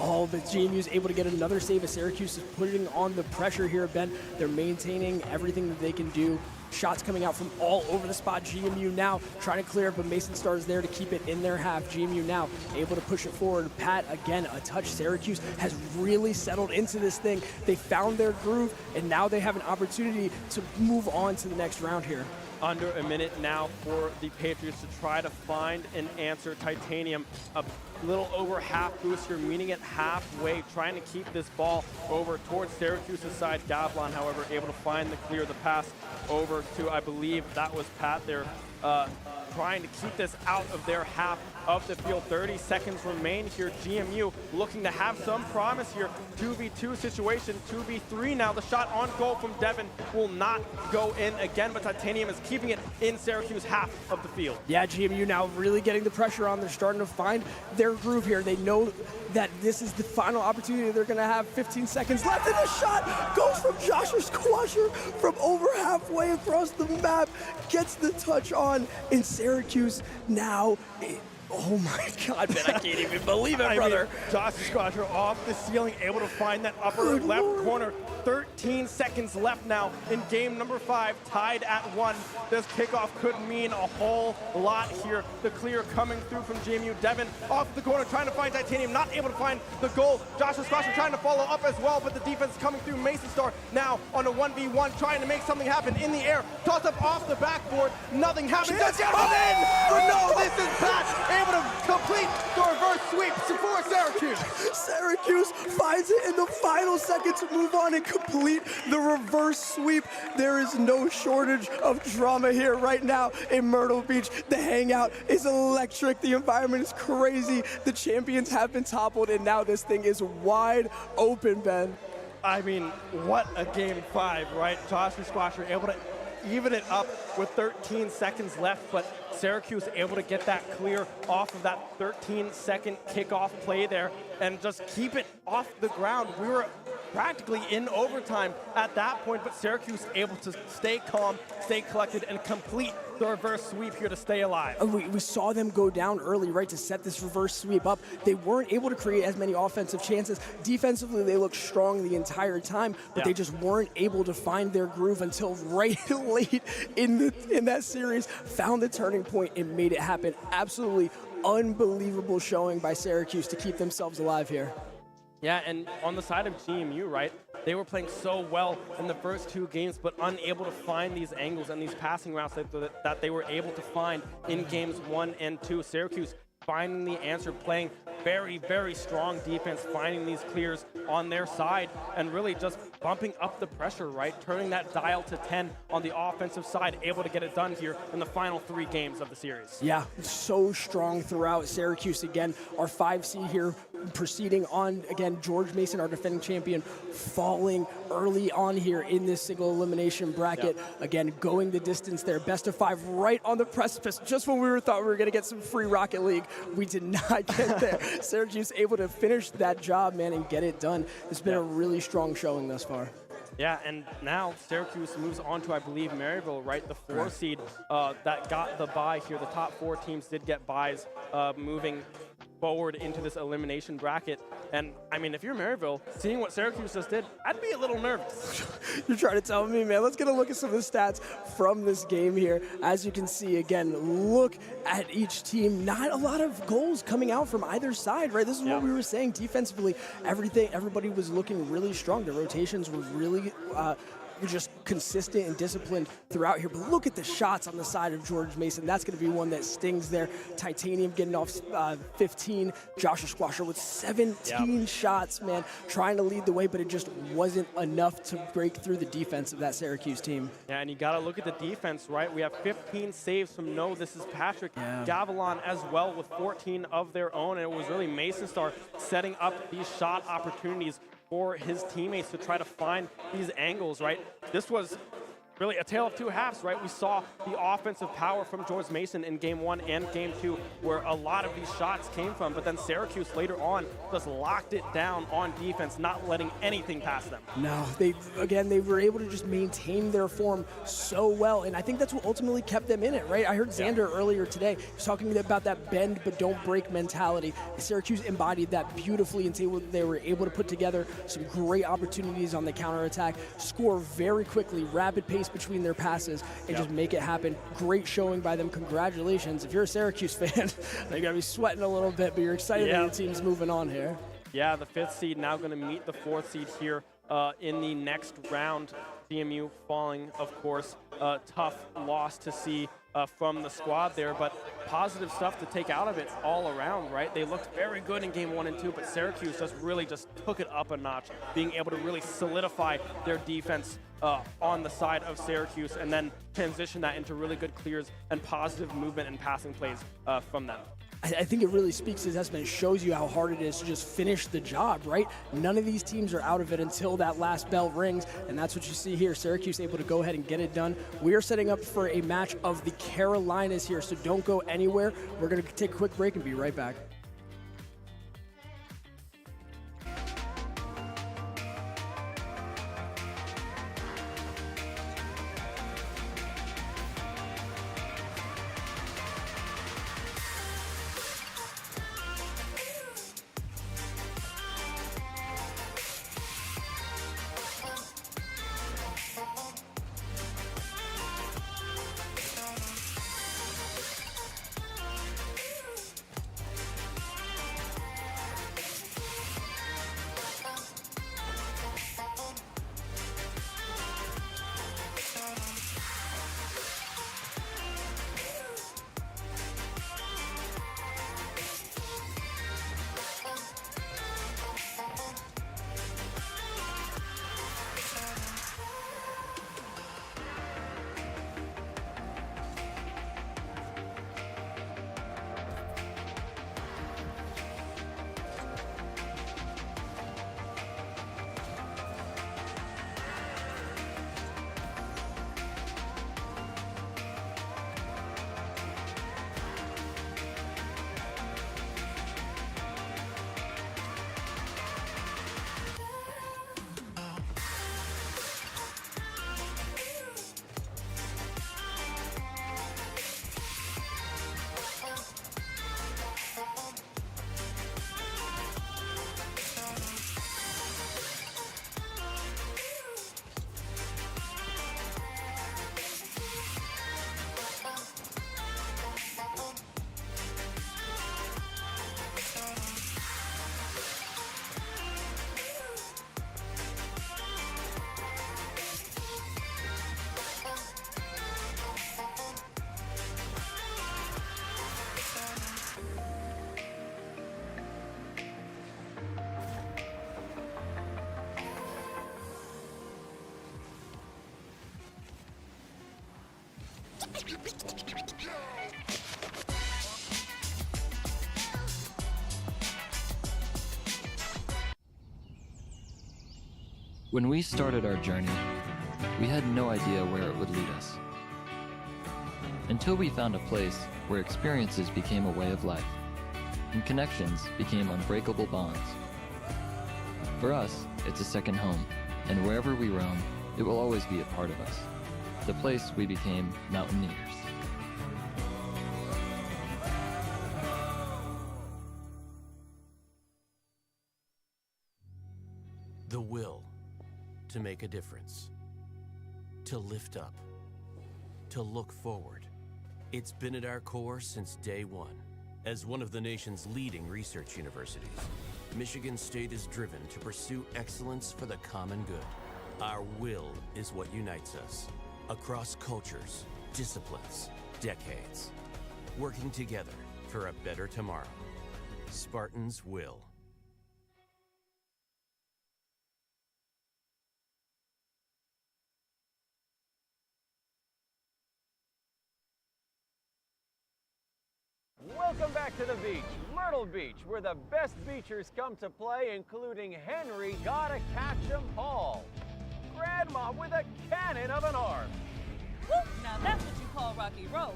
Oh, but GMU is able to get another save as Syracuse is putting on the pressure here, Ben. They're maintaining everything that they can do. Shots coming out from all over the spot. GMU now trying to clear it, but Mason Star is there to keep it in their half. GMU now able to push it forward. Pat, again, a touch. Syracuse has really settled into this thing. They found their groove, and now they have an opportunity to move on to the next round here. Under a minute now for the Patriots to try to find an answer. Titanium a little over half boost here, meeting it halfway, trying to keep this ball over towards Syracuse's side. Gavilan, however, able to find the clear, the pass over first two. I believe that was Pat there trying to keep this out of their half of the field. 30 seconds remain here. GMU looking to have some promise here. 2v2 situation, 2v3 now. The shot on goal from Devin will not go in again, but Titanium is keeping it in Syracuse half of the field. Yeah, GMU now really getting the pressure on. They're starting to find their groove here. They know that this is the final opportunity. They're going to have 15 seconds left, and the shot goes from Joshua Squasher from over halfway across the map, gets the touch on, and Syracuse now. Oh my God, man, I can't even believe it, brother. Josh Squasher off the ceiling, able to find that upper left corner. 13 seconds left now in game number 5, tied at 1. This kickoff could mean a whole lot here. The clear coming through from GMU. Devin off the corner, trying to find Titanium, not able to find the goal. Joshua Squasher trying to follow up as well, but the defense coming through. Mason Star now on a 1v1, trying to make something happen in the air. Toss up off the backboard, nothing happens. That's down in! But no, this is Pat, able to complete the reverse sweep for Syracuse. Syracuse finds it in the final second to move on and complete the reverse sweep. There is no shortage of drama here right now in Myrtle Beach. The hangout is electric. The environment is crazy. The champions have been toppled, and now this thing is wide open, Ben. I mean, what a game 5, right? Joshua Squasher able to even it up with 13 seconds left, but Syracuse able to get that clear off of that 13-second kickoff play there and just keep it off the ground. We were practically in overtime at that point, but Syracuse able to stay calm, stay collected, and complete the reverse sweep here to stay alive. We saw them go down early, right, to set this reverse sweep up. They weren't able to create as many offensive chances. Defensively, they looked strong the entire time, but they just weren't able to find their groove until right late in that series, found the turning point and made it happen. Absolutely unbelievable showing by Syracuse to keep themselves alive here. Yeah, and on the side of GMU, right, they were playing so well in the first 2 games, but unable to find these angles and these passing routes that they were able to find in games 1 and 2. Syracuse finding the answer, playing very, very strong defense, finding these clears on their side, and really just bumping up the pressure, right? Turning that dial to 10 on the offensive side, able to get it done here in the final 3 games of the series. Yeah, so strong throughout. Syracuse, again, our 5 seed here, proceeding on, again, George Mason, our defending champion, falling early on here in this single elimination bracket. Again, going the distance there. Best of 5 right on the precipice. Just when we thought we were going to get some free Rocket League, we did not get there. Syracuse able to finish that job, man, and get it done. It's been a really strong showing thus far. Yeah, and now Syracuse moves on to, I believe, Maryville, right? The 4 seed that got the bye here. The top 4 teams did get byes moving forward into this elimination bracket. And, I mean, if you're Maryville, seeing what Syracuse just did, I'd be a little nervous. You're trying to tell me, man. Let's get a look at some of the stats from this game here. As you can see, again, look at each team. Not a lot of goals coming out from either side, right? This is what we were saying defensively. Everybody was looking really strong. The rotations were really just consistent and disciplined throughout here. But look at the shots on the side of George Mason. That's going to be one that stings there. Titanium getting off 15. Joshua Squasher with 17 shots, man, trying to lead the way, but it just wasn't enough to break through the defense of that Syracuse team. Yeah, and you got to look at the defense, right? We have 15 saves from No. This is Patrick Gavilan as well with 14 of their own, and it was really Mason Star setting up these shot opportunities for his teammates to try to find these angles, right? This was really a tale of 2 halves, right? We saw the offensive power from George Mason in game 1 and game 2, where a lot of these shots came from, but then Syracuse later on just locked it down on defense, not letting anything pass them. No, they were able to just maintain their form so well, and I think that's what ultimately kept them in it, right? I heard Xander earlier today, he was talking about that bend but don't break mentality. Syracuse embodied that beautifully, and they were able to put together some great opportunities on the counterattack, score very quickly, rapid pace between their passes, and just make it happen. Great showing by them. Congratulations. If you're a Syracuse fan, you're going to be sweating a little bit, but you're excited that the team's moving on here. Yeah, the 5th seed now going to meet the 4th seed here in the next round. GMU falling, of course. Tough loss to see from the squad there, but positive stuff to take out of it all around, right? They looked very good in game 1 and 2, but Syracuse just really took it up a notch, being able to really solidify their defense on the side of Syracuse and then transition that into really good clears and positive movement and passing plays from them. I think it really speaks to the testament. It shows you how hard it is to just finish the job, right? None of these teams are out of it until that last bell rings, and that's what you see here. Syracuse able to go ahead and get it done. We are setting up for a match of the Carolinas here, so don't go anywhere. We're going to take a quick break and be right back. When we started our journey, we had no idea where it would lead us. Until we found a place where experiences became a way of life, and connections became unbreakable bonds. For us, it's a second home, and wherever we roam, it will always be a part of us. The place we became mountaineers. The will to make a difference, to lift up, to look forward. It's been at our core since day one. As one of the nation's leading research universities, Michigan State is driven to pursue excellence for the common good. Our will is what unites us, across cultures, disciplines, decades, working together for a better tomorrow. Spartans will. Welcome back to the beach, Myrtle Beach, where the best beachers come to play, including Henry Gotta Catch 'em Hall. Grandma with a cannon of an arm. Woo! Now that's what you call Rocky Road.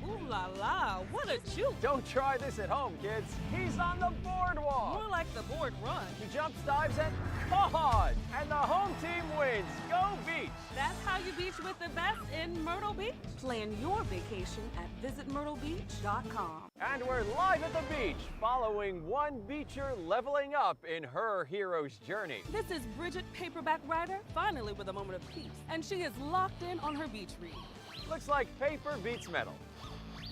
Ooh la la, what a juke. Don't try this at home, kids. He's on the boardwalk. More like the board run. He jumps, dives, and caught! And the home team wins. Go Beach! That's how you beach with the best in Myrtle Beach. Plan your vacation at visitmyrtlebeach.com. And we're live at the beach, following one beacher leveling up in her hero's journey. This is Bridget, paperback writer, finally with a moment of peace. And she is locked in on her beach read. Looks like paper beats metal.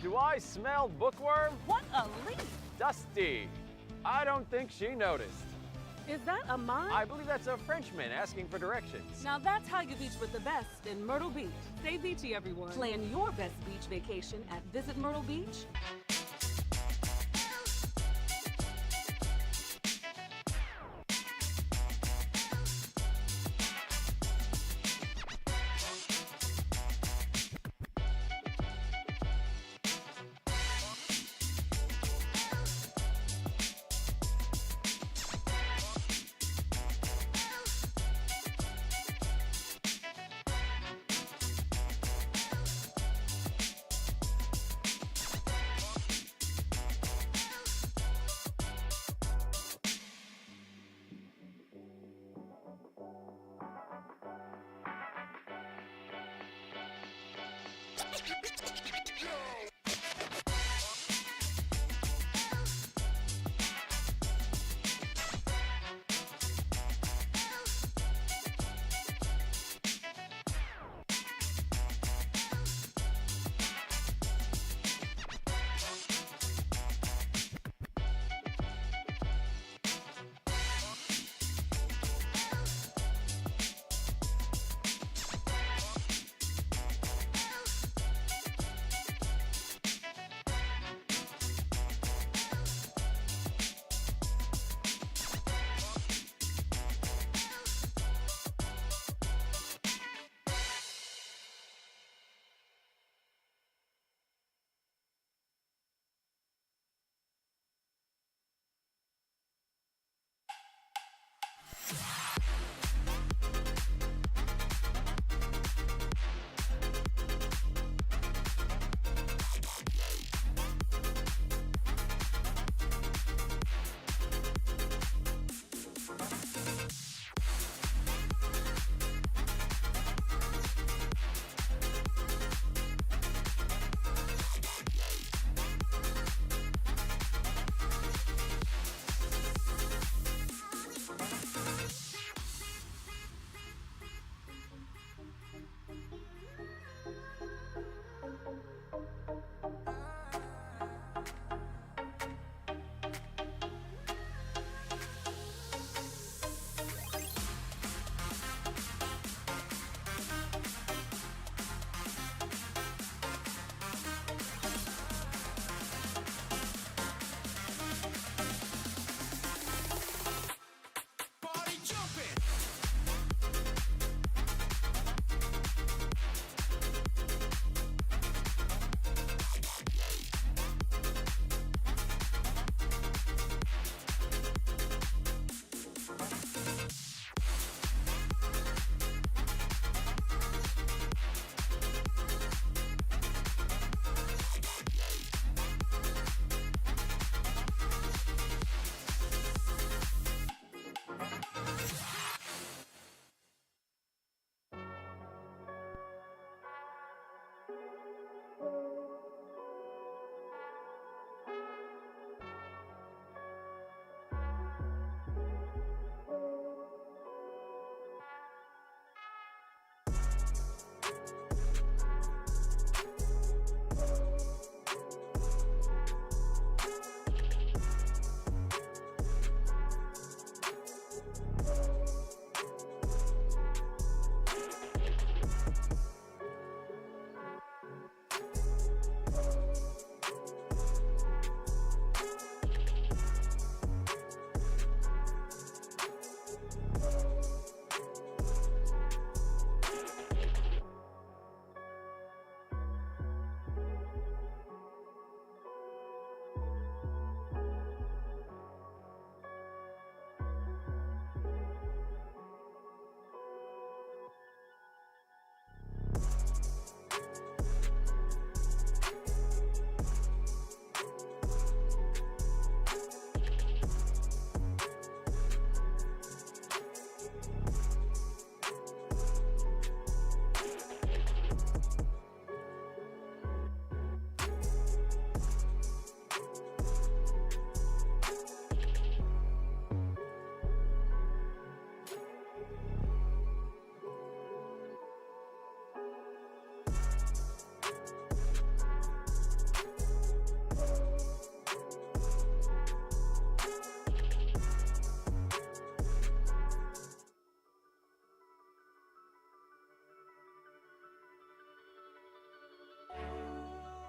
Do I smell bookworm? What a leap! Dusty. I don't think she noticed. Is that a mime? I believe that's a Frenchman asking for directions. Now that's how you beach with the best in Myrtle Beach. Stay beachy, everyone. Plan your best beach vacation at Visit Myrtle Beach.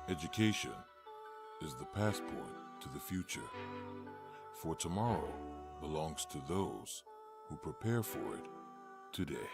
Education is the passport to the future, for tomorrow belongs to those who prepare for it today.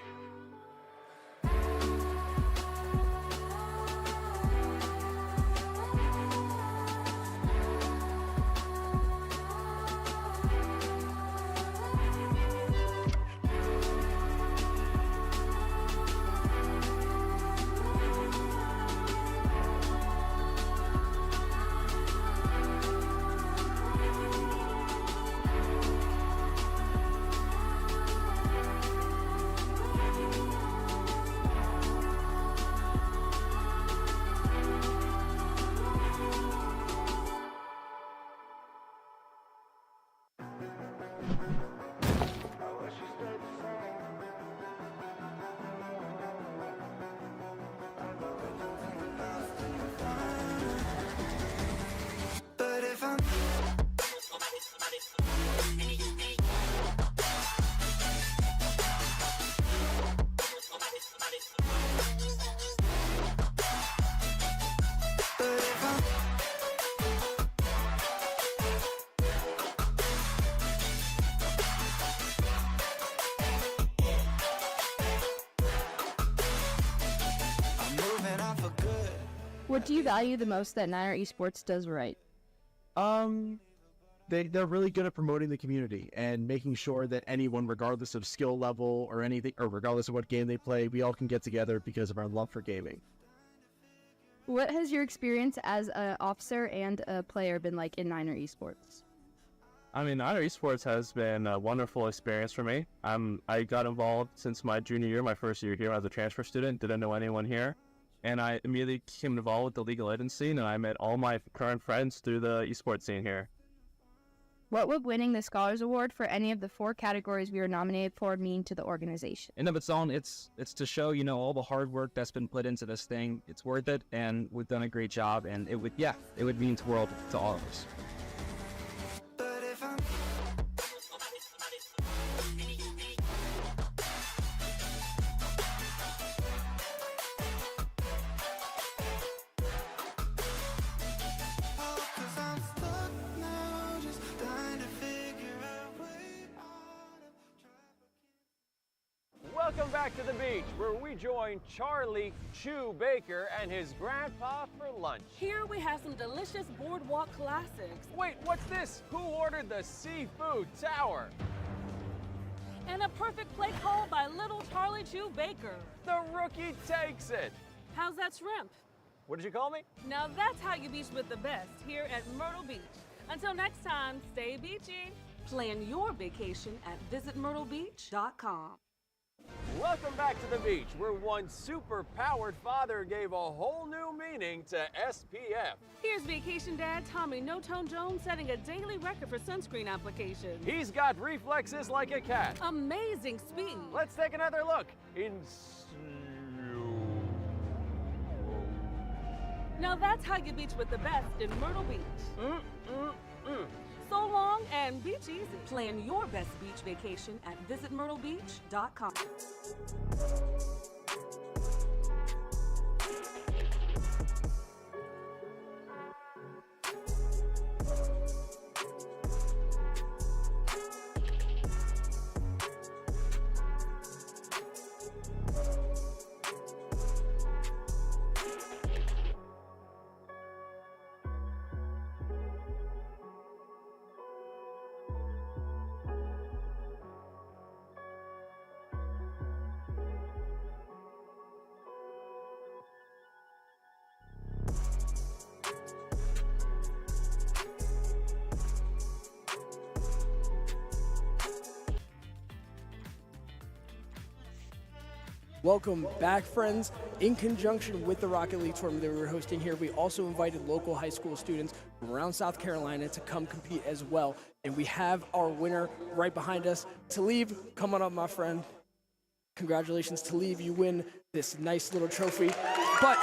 What do you value the most that Niner Esports does right? They're really good at promoting the community and making sure that anyone, regardless of skill level or anything, or regardless of what game they play, we all can get together because of our love for gaming. What has your experience as an officer and a player been like in Niner Esports? I mean, Niner Esports has been a wonderful experience for me. I got involved since my junior year, my first year here as a transfer student, didn't know anyone here. And I immediately became involved with the League of Legends scene, and I met all my current friends through the esports scene here. What would winning the Scholars Award for any of the 4 categories we were nominated for mean to the organization? In of its own, it's to show, all the hard work that's been put into this thing. It's worth it, and we've done a great job, and it would mean the world to all of us. Welcome back to the beach, where we join Charlie Chew Baker and his grandpa for lunch. Here we have some delicious boardwalk classics. Wait, what's this? Who ordered the seafood tower? And a perfect play call by little Charlie Chew Baker. The rookie takes it. How's that shrimp? What did you call me? Now that's how you beach with the best here at Myrtle Beach. Until next time, stay beachy. Plan your vacation at visitmyrtlebeach.com. Welcome back to the beach, where one super-powered father gave a whole new meaning to SPF. Here's Vacation Dad Tommy No-Tone Jones setting a daily record for sunscreen application. He's got reflexes like a cat. Amazing speed. Let's take another look in Now that's how you beach with the best in Myrtle Beach. So long and beach easy. Plan your best beach vacation at visitmyrtlebeach.com. Welcome back, friends. In conjunction with the Rocket League tournament that we were hosting here, we also invited local high school students from around South Carolina to come compete as well. And we have our winner right behind us. Talib, come on up, my friend. Congratulations, Talib. You win this nice little trophy. But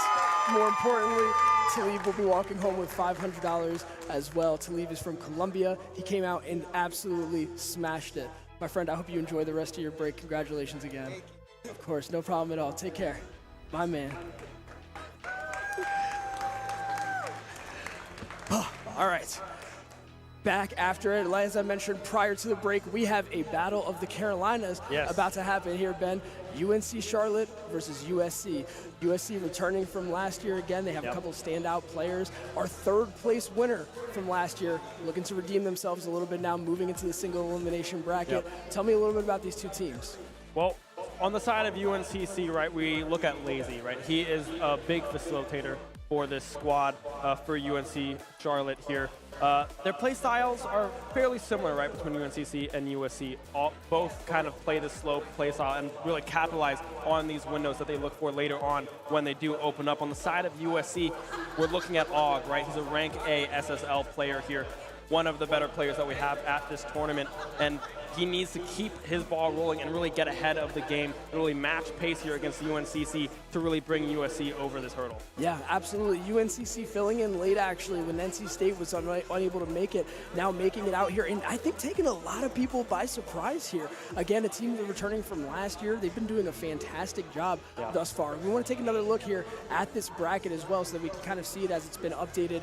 more importantly, Talib will be walking home with $500 as well. Talib is from Columbia. He came out and absolutely smashed it. My friend, I hope you enjoy the rest of your break. Congratulations again. Of course, no problem at all. Take care. My man. All right. Back after it, as I mentioned prior to the break, we have a Battle of the Carolinas about to happen here, Ben. UNC Charlotte versus USC. USC returning from last year again. They have a couple of standout players. Our third place winner from last year, looking to redeem themselves a little bit now, moving into the single elimination bracket. Tell me a little bit about these two teams. Well, on the side of UNCC, right, we look at Lazy, right? He is a big facilitator for this squad for UNC Charlotte here. Their play styles are fairly similar, right, between UNCC and USC. Both kind of play this slow play style and really capitalize on these windows that they look for later on when they do open up. On the side of USC, we're looking at Og, right? He's a rank A SSL player here, one of the better players that we have at this tournament, and he needs to keep his ball rolling and really get ahead of the game and really match pace here against UNCC to really bring USC over this hurdle. Yeah, absolutely. UNCC filling in late, actually, when NC State was unable to make it, now making it out here, and I think taking a lot of people by surprise here. Again, a team returning from last year. They've been doing a fantastic job thus far. We want to take another look here at this bracket as well so that we can kind of see it as it's been updated.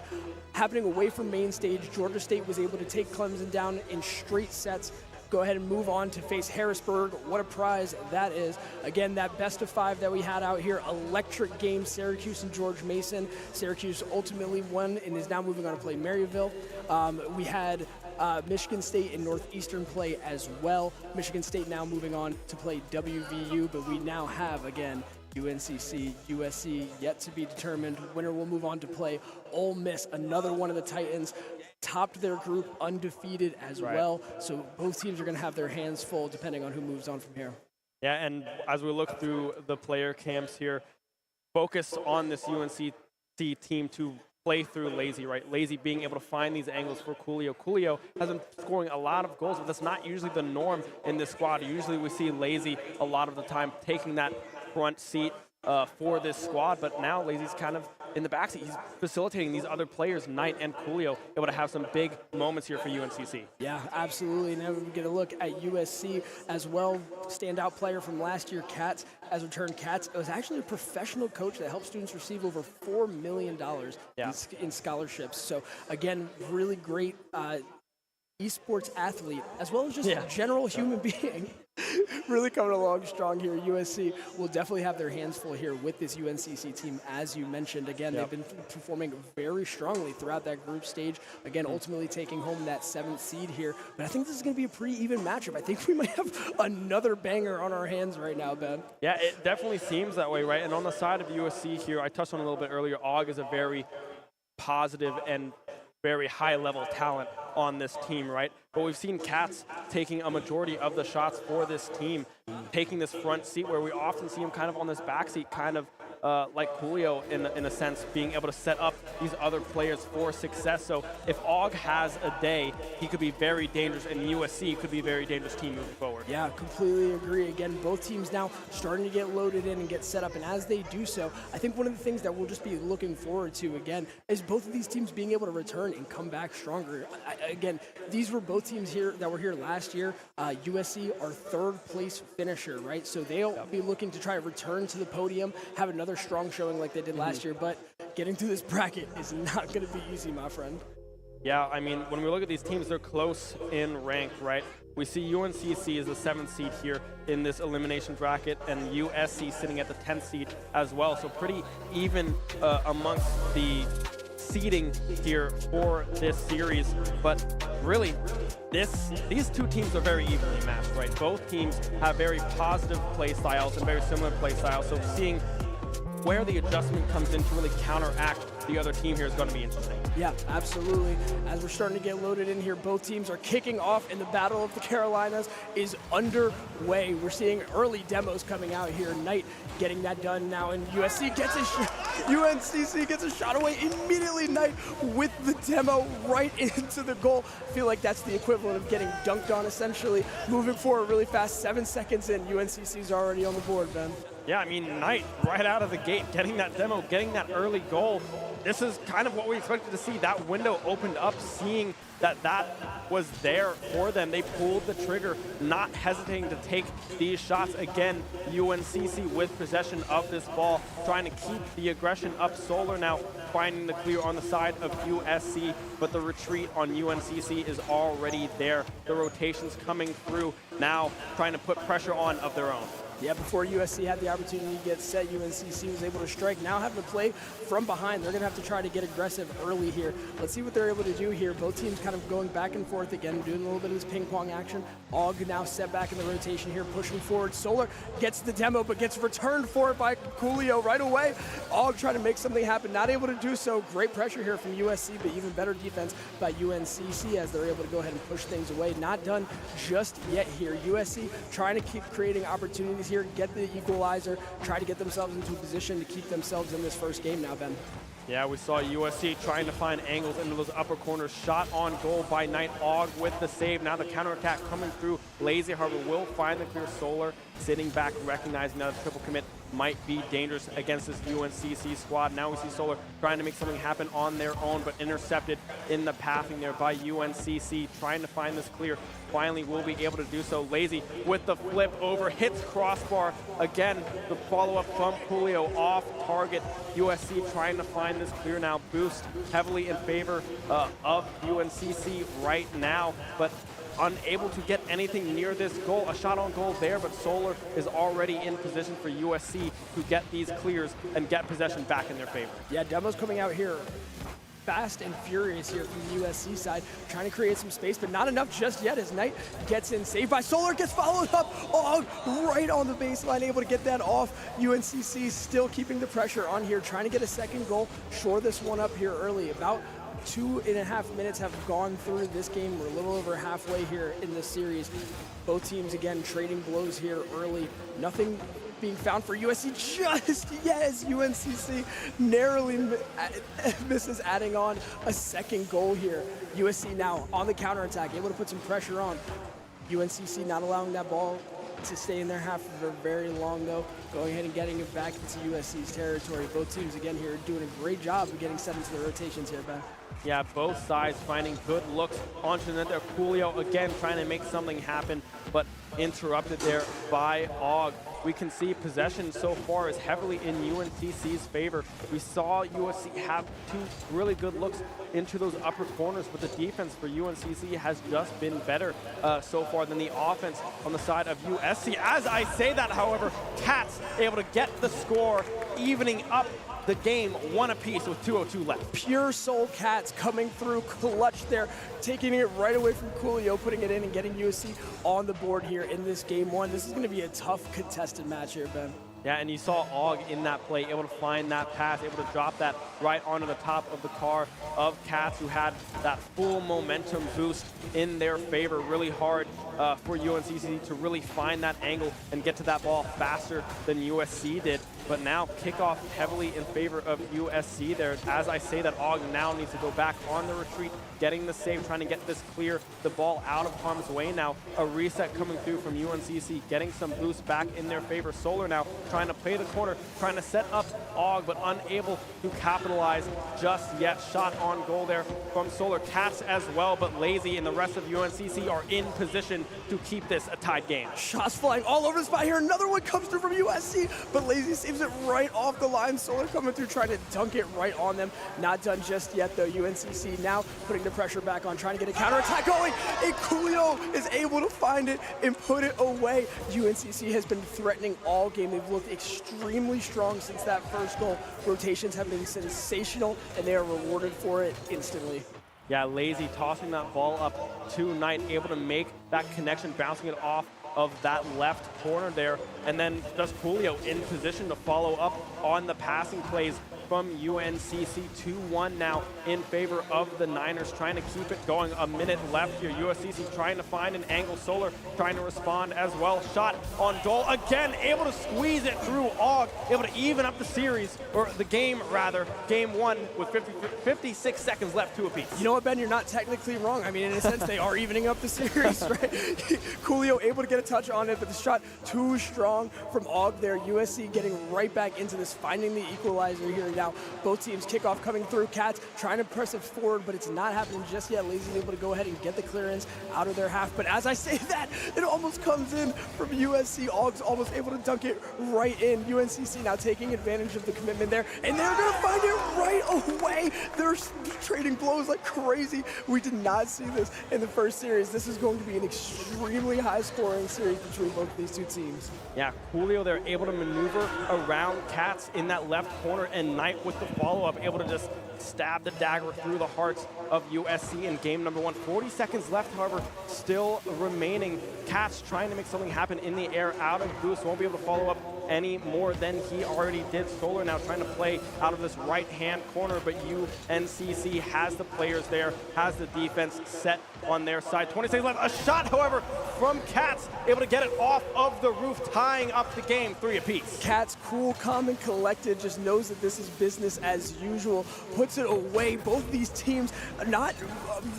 Happening away from main stage, Georgia State was able to take Clemson down in straight sets. go ahead and move on to face Harrisburg. What a prize that is. Again, that best of 5 that we had out here, electric game, Syracuse and George Mason. Syracuse ultimately won and is now moving on to play Maryville. We had Michigan State and Northeastern play as well. Michigan State now moving on to play WVU, but we now have, again, UNCC, USC yet to be determined. Winner will move on to play Ole Miss, another one of the Titans. Topped their group undefeated as well. So both teams are going to have their hands full depending on who moves on from here. Yeah, and as we look through the player camps here, focus on this UNCC team to play through Lazy, right? Lazy being able to find these angles for Coolio. Coolio has been scoring a lot of goals, but that's not usually the norm in this squad. Usually we see Lazy a lot of the time taking that front seat for this squad, but now Lazy's kind of in the backseat. He's facilitating these other players, Knight and Coolio, able to have some big moments here for UNCC. Yeah, absolutely. Now we get a look at USC as well. Standout player from last year, Katz, has returned. Katz was actually a professional coach that helped students receive over $4 million in scholarships. So again, really great esports athlete, as well as just a general human being. Really coming along strong here. USC will definitely have their hands full here with this UNCC team, as you mentioned. Again, they've been performing very strongly throughout that group stage. Again, ultimately taking home that 7th seed here. But I think this is going to be a pretty even matchup. I think we might have another banger on our hands right now, Ben. Yeah, it definitely seems that way, right? And on the side of USC here, I touched on a little bit earlier, Og is a very positive and very high-level talent on this team, right? But we've seen Katz taking a majority of the shots for this team, taking this front seat where we often see him kind of on this back seat, kind of like Coolio in a sense, being able to set up these other players for success. So if Og has a day, he could be very dangerous, and USC could be a very dangerous team moving forward. Yeah, completely agree. Again, both teams now starting to get loaded in and get set up, and as they do so, I think one of the things that we'll just be looking forward to, again, is both of these teams being able to return and come back stronger. Again, these were both teams here that were here last year. USC, our 3rd place finisher, right? So they'll be looking to try to return to the podium, have another strong showing like they did last year, but getting through this bracket is not going to be easy, my friend. Yeah, I mean, when we look at these teams, they're close in rank, right? We see UNCC as the 7th seed here in this elimination bracket, and USC sitting at the 10th seed as well. So pretty even amongst the seeding here for this series. But really, these two teams are very evenly matched, right? Both teams have very positive play styles and very similar play styles. So seeing where the adjustment comes in to really counteract the other team here is going to be interesting. Yeah, absolutely. As we're starting to get loaded in here, both teams are kicking off, and the Battle of the Carolinas is underway. We're seeing early demos coming out here. Knight getting that done now, and UNCC gets a shot away immediately. Knight with the demo right into the goal. I feel like that's the equivalent of getting dunked on, essentially. Moving forward really fast, 7 seconds in, UNCC's already on the board, Ben. Yeah, I mean, Knight right out of the gate, getting that demo, getting that early goal. This is kind of what we expected to see. That window opened up, seeing that was there for them. They pulled the trigger, not hesitating to take these shots. Again, UNCC with possession of this ball, trying to keep the aggression up. Solar now finding the clear on the side of USC, but the retreat on UNCC is already there. The rotations coming through now, trying to put pressure on of their own. Yeah, before USC had the opportunity to get set, UNCC was able to strike. Now having to play from behind, they're going to have to try to get aggressive early here. Let's see what they're able to do here. Both teams kind of going back and forth again, doing a little bit of this ping pong action. Og now set back in the rotation here, pushing forward. Solar gets the demo, but gets returned for it by Coolio right away. Og trying to make something happen, not able to do so. Great pressure here from USC, but even better defense by UNCC as they're able to go ahead and push things away. Not done just yet here. USC trying to keep creating opportunities here, get the equalizer, try to get themselves into a position to keep themselves in this first game now, Ben. Yeah, we saw USC trying to find angles into those upper corners. Shot on goal by Knight. Og with the save. Now the counterattack coming through. Lazy Harbor will find the clear. Solar sitting back, recognizing that a triple commit might be dangerous against this UNCC squad. Now we see Solar trying to make something happen on their own, but intercepted in the pathing there by UNCC, trying to find this clear. Finally will be able to do so. Lazy with the flip over, hits crossbar. Again, the follow-up from Coolio off target. USC trying to find this clear now. Boost heavily in favor of UNCC right now, but unable to get anything near this goal. A shot on goal there, but Solar is already in position for USC to get these clears and get possession back in their favor. Yeah, Demo's coming out here fast and furious here from the USC side, trying to create some space, but not enough just yet as Knight gets in, saved by Solar, gets followed up, right on the baseline, able to get that off. UNCC still keeping the pressure on here, trying to get a second goal, shore this one up here early. About 2.5 minutes have gone through this game. We're a little over halfway here in this series. Both teams, again, trading blows here early. Nothing being found for USC just yet as UNCC narrowly misses adding on a second goal here. USC now on the counterattack, able to put some pressure on. UNCC not allowing that ball to stay in their half for very long though. Going ahead and getting it back into USC's territory. Both teams again here doing a great job of getting set into the rotations here, Ben. Yeah, both sides finding good looks. Onto there, Coolio again trying to make something happen, but interrupted there by Og. We can see possession so far is heavily in UNCC's favor. We saw USC have 2 really good looks into those upper corners, but the defense for UNCC has just been better so far than the offense on the side of USC. As I say that, however, Cats able to get the score, evening up the game 1 apiece with 2:02 left. Pure Soul Cats coming through clutch there, taking it right away from Coolio, putting it in and getting USC on the board here in this game 1. This is going to be a tough contested match here, Ben. Yeah, and you saw Og in that play, able to find that pass, able to drop that right onto the top of the car of Cats, who had that full momentum boost in their favor. Really hard for UNCC to really find that angle and get to that ball faster than USC did. But now kickoff heavily in favor of USC there. As I say that, Og now needs to go back on the retreat, getting the save, trying to get this clear, the ball out of harm's way now. A reset coming through from UNCC, getting some boost back in their favor. Solar now trying to play the corner, trying to set up Og, but unable to capitalize just yet. Shot on goal there from Solar. Cats as well, but Lazy and the rest of UNCC are in position to keep this a tied game. Shots flying all over the spot here. Another one comes through from USC, but Lazy saves it right off the line. Solar coming through, trying to dunk it right on them. Not done just yet, though. UNCC now putting the pressure back on, trying to get a counterattack going. And Coolio is able to find it and put it away. UNCC has been threatening all game. They've looked extremely strong since that first goal. Rotations have been sensational, and they are rewarded for it instantly. Yeah, Lazy tossing that ball up to Knight, able to make that connection, bouncing it off of that left corner there, and then just Coolio in position to follow up on the passing plays from UNCC. 2-1 now in favor of the Niners, trying to keep it going. A minute left here. USCC trying to find an angle. Solar trying to respond as well. Shot on Dole again, able to squeeze it through Og, able to even up the series, or the game rather. Game 1 with 56 seconds left, 2 apiece. You know what, Ben? You're not technically wrong. I mean, in a sense, they are evening up the series, right? Coolio able to get a touch on it, but the shot too strong from Og there. USC getting right back into this, finding the equalizer here. Now, both teams kickoff coming through. Cats trying to press it forward, but it's not happening just yet. Lazy's able to go ahead and get the clearance out of their half. But as I say that, it almost comes in from USC. Og's almost able to dunk it right in. UNCC now taking advantage of the commitment there, and they're going to find it right away. They're trading blows like crazy. We did not see this in the first series. This is going to be an extremely high-scoring series between both of these two teams. Yeah, Coolio, they're able to maneuver around Cats in that left corner, and Knight with the follow-up, able to just stab the dagger through the hearts of USC in game number 1. 40 seconds left, however, still remaining. Cats trying to make something happen in the air out of boost. Won't be able to follow up any more than he already did. Solar now trying to play out of this right-hand corner, but UNCC has the players there, has the defense set on their side. 20 seconds left. A shot, however, from Cats, able to get it off of the roof, tying up the game 3 apiece. Cats, cool, calm, and collected, just knows that this is business as usual, puts it away. Both these teams, not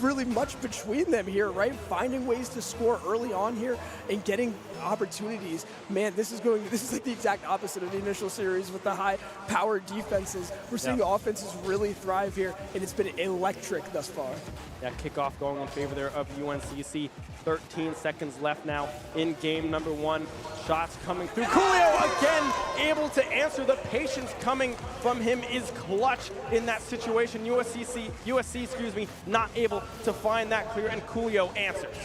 really much between them here, right? Finding ways to score early on here and getting opportunities. Man, this is like the exact opposite of the initial series with the high-powered defenses. We're seeing the offenses really thrive here, and it's been electric thus far. Yeah, kickoff going in favor there of UNCC. 13 seconds left now in game number 1. Shots coming through. Coolio again able to answer. The patience coming from him is clutch in that situation. USC, not able to find that clear, and Coolio answers.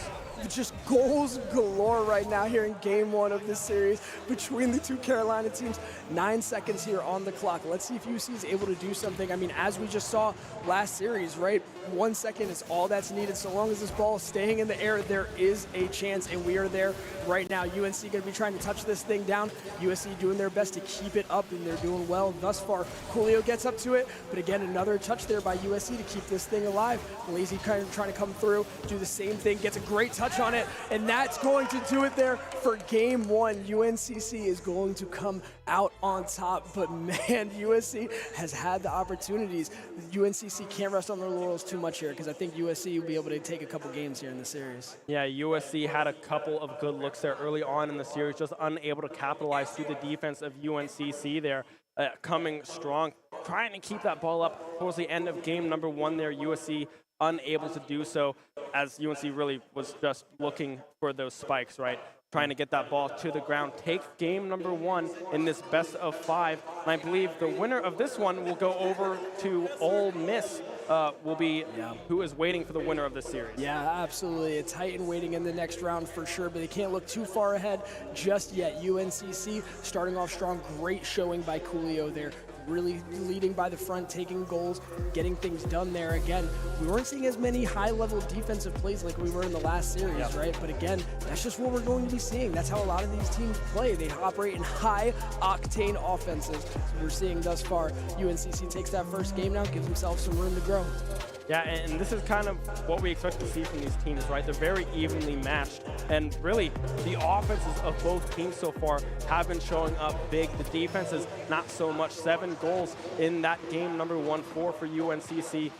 just goals galore right now here in game one of this series between the two Carolina teams. 9 seconds here on the clock. Let's see if UC is able to do something. I mean, as we just saw last series, right? 1 second is all that's needed. So long as this ball is staying in the air, there is a chance, and we are there right now. UNC going to be trying to touch this thing down. USC doing their best to keep it up, and they're doing well thus far. Coolio gets up to it, but again, another touch there by USC to keep this thing alive. Lazy kind of trying to come through, do the same thing, gets a great touch on it, and that's going to do it there for game one. UNCC is going to come out on top, but man, USC has had the opportunities. UNCC can't rest on their laurels too much here, because I think USC will be able to take a couple games here in the series. Yeah, USC had a couple of good looks there early on in the series, just unable to capitalize through the defense of UNCC there, coming strong, trying to keep that ball up towards the end of game number one there. USC unable to do so, as UNC really was just looking for those spikes, right? Trying to get that ball to the ground, take game number one in this best of 5. And I believe the winner of this one will go over to Ole Miss, will be who is waiting for the winner of this series. Yeah, absolutely. A Titan waiting in the next round for sure, but they can't look too far ahead just yet. UNCC starting off strong, great showing by Coolio there. Really leading by the front, taking goals, getting things done there. Again, we weren't seeing as many high-level defensive plays like we were in the last series, right? But again, that's just what we're going to be seeing. That's how a lot of these teams play. They operate in high-octane offenses. So we're seeing thus far, UNCC takes that first game now, gives themselves some room to grow. Yeah, and this is kind of what we expect to see from these teams, right? They're very evenly matched. And really, the offenses of both teams so far have been showing up big. The defenses, not so much. 7 goals in that game number 1, 4 for UNCC,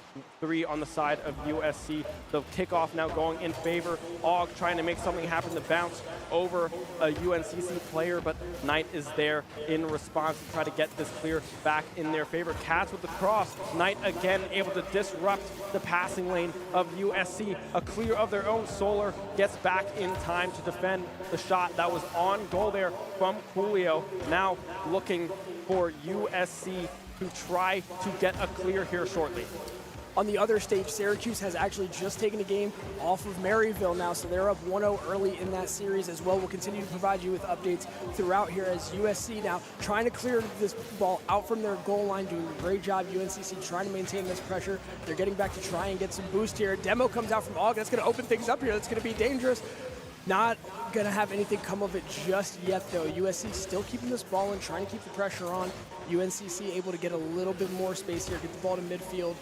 3 on the side of USC. The kickoff now going in favor. Og trying to make something happen to bounce over a UNCC player, but Knight is there in response to try to get this clear back in their favor. Cats with the cross. Knight again able to disrupt the passing lane of USC. A clear of their own. Solar gets back in time to defend the shot that was on goal there from Coolio. Now looking for USC to try to get a clear here shortly. On the other stage, Syracuse has actually just taken a game off of Maryville now, so they're up 1-0 early in that series as well. We'll continue to provide you with updates throughout here as USC now trying to clear this ball out from their goal line, doing a great job. UNCC trying to maintain this pressure. They're getting back to try and get some boost here. Demo comes out from Og. That's going to open things up here. That's going to be dangerous. Not going to have anything come of it just yet, though. USC still keeping this ball and trying to keep the pressure on. UNCC able to get a little bit more space here, get the ball to midfield.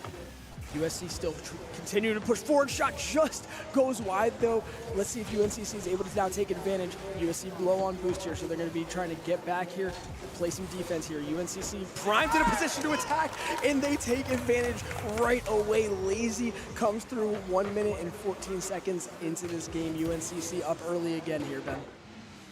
USC still continue to push forward. Shot just goes wide, though. Let's see if UNCC is able to now take advantage. USC low on boost here, so they're going to be trying to get back here, play some defense here. UNCC primed in a position to attack, and they take advantage right away. Lazy comes through 1 minute and 14 seconds into this game. UNCC up early again here, Ben.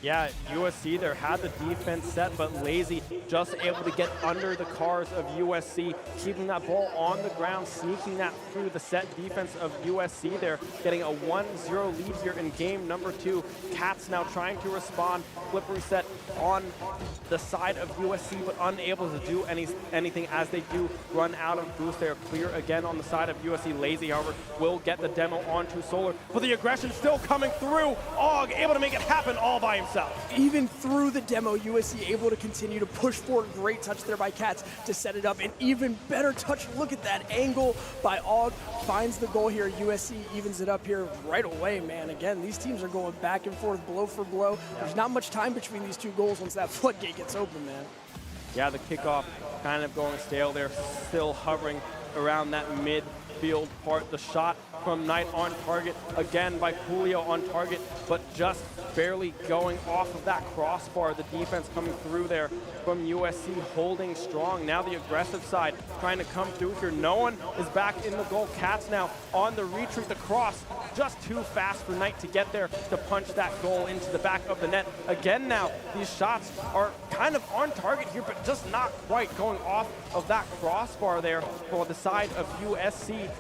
Yeah, USC there had the defense set, but Lazy just able to get under the cars of USC, keeping that ball on the ground, sneaking that through the set defense of USC there, getting a 1-0 lead here in game number 2. Cats now trying to respond, flip reset on the side of USC, but unable to do anything as they do run out of boost. They are clear again on the side of USC. Lazy, however, will get the demo onto Solar, but the aggression still coming through. Og able to make it happen all by himself. Even through the demo, USC able to continue to push forward. Great touch there by Cats to set it up. An even better touch. Look at that angle by Og. Finds the goal here. USC evens it up here right away, man. Again, these teams are going back and forth, blow for blow. There's not much time between these 2 goals once that floodgate gets open, man. Yeah, the kickoff kind of going stale there, still hovering around that midfield part. The shot from Knight on target, again by Coolio on target, but just barely going off of that crossbar. The defense coming through there from USC holding strong. Now the aggressive side trying to come through here. No one is back in the goal. Cats now on the retreat. The cross just too fast for Knight to get there to punch that goal into the back of the net. Again now, these shots are kind of on target here, but just not quite going off of that crossbar there for the side of USC.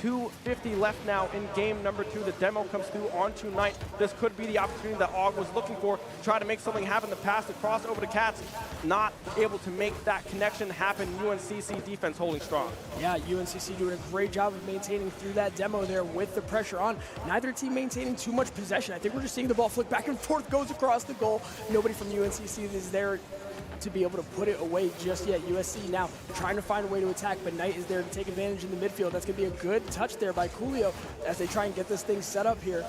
2:50 left now in game number 2. The demo comes through onto Knight. This could be the opportunity that Og was looking for. Try to make something happen. The pass, the cross over to Cats. Not able to make that connection happen. UNCC defense holding strong. Yeah, UNCC doing a great job of maintaining through that demo there with the pressure on. Neither team maintaining too much possession. I think we're just seeing the ball flick back and forth, goes across the goal. Nobody from UNCC is there to be able to put it away just yet. USC now trying to find a way to attack, but Knight is there to take advantage in the midfield. That's going to be a good touch there by Coolio as they try and get this thing set up here.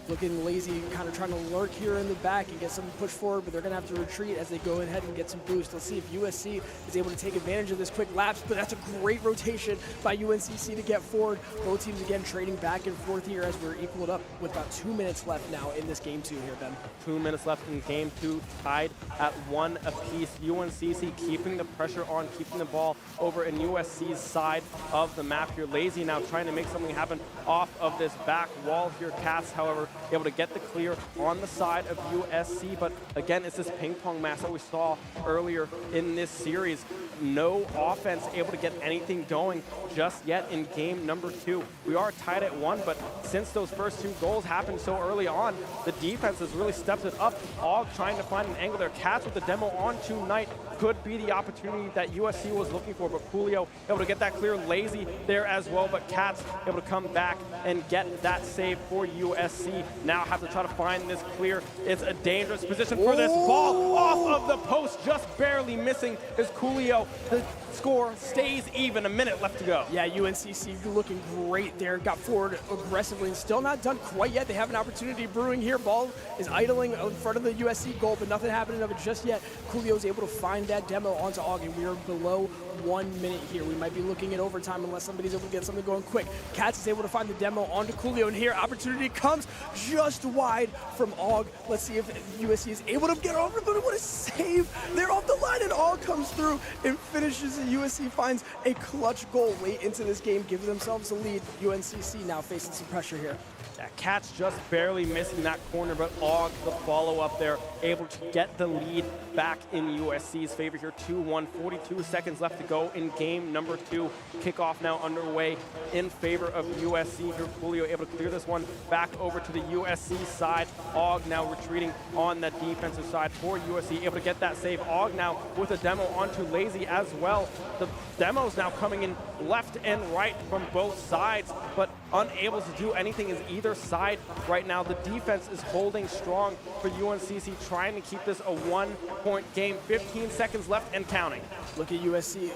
Looking lazy, kind of trying to lurk here in the back and get some push forward, but they're going to have to retreat as they go ahead and get some boost. Let's see if USC is able to take advantage of this quick lapse, but that's a great rotation by UNCC to get forward. Both teams again trading back and forth here as we're equaled up with about 2 minutes left now in this game 2 here, Ben. 2 minutes left in game 2, tied at 1 apiece. UNCC keeping the pressure on, keeping the ball over in USC's side of the map here. Lazy now trying to make something happen off of this back wall here. Cats, however, able to get the clear on the side of USC, but again, it's this ping pong match that we saw earlier in this series. No offense able to get anything going just yet in game number 2. We are tied at 1, but since those first 2 goals happened so early on, the defense has really stepped it up. Og trying to find an angle there. Cats with the demo onto Knight could be the opportunity that USC was looking for, but Coolio able to get that clear. Lazy there as well, but Cats able to come back and get that save for USC. Now have to try to find this clear. It's a dangerous position for this ball off of the post, just barely missing is Coolio. The score stays even, a minute left to go. Yeah, UNCC looking great there. Got forward aggressively and still not done quite yet. They have an opportunity brewing here. Ball is idling in front of the USC goal, but nothing happening of it just yet. Coolio is able to find that demo onto Og, and we are below 1 minute here. We might be looking at overtime unless somebody's able to get something going quick. Cats is able to find the demo onto Coolio, and here opportunity comes just wide from Og. Let's see if USC is able to get over, but what a save. They're off the line, and Og comes through and finishes, and USC finds a clutch goal late into this game, giving themselves a lead. UNCC now facing some pressure here. Yeah, Cats just barely missing that corner, but Og, the follow-up there, able to get the lead back in USC's favor here. 2-1, 42 seconds left to go in game number 2. Kickoff now underway in favor of USC here. Coolio able to clear this one back over to the USC side. Og now retreating on the defensive side for USC, able to get that save. Og now with a demo onto Lazy as well. The demos now coming in left and right from both sides, but unable to do anything is either side right now. The defense is holding strong for UNCC, trying to keep this a 1-point game. 15 seconds left and counting. Look at USC.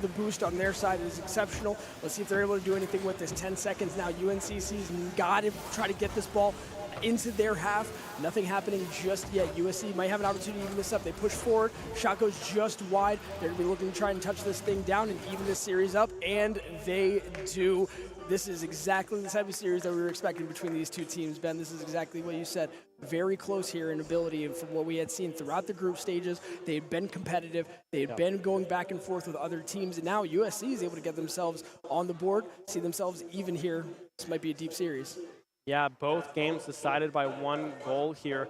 The boost on their side is exceptional. Let's see if they're able to do anything with this. 10 seconds now. UNCC's got to try to get this ball into their half. Nothing happening just yet. USC might have an opportunity to even this up. They push forward. Shot goes just wide. They're going to be looking to try and touch this thing down and even this series up, and they do. This is exactly the type of series that we were expecting between these two teams, Ben. This is exactly what you said. Very close here in ability, and from what we had seen throughout the group stages, they had been competitive. They had been going back and forth with other teams, and now USC is able to get themselves on the board, see themselves even here. This might be a deep series. Yeah, both games decided by 1 goal here.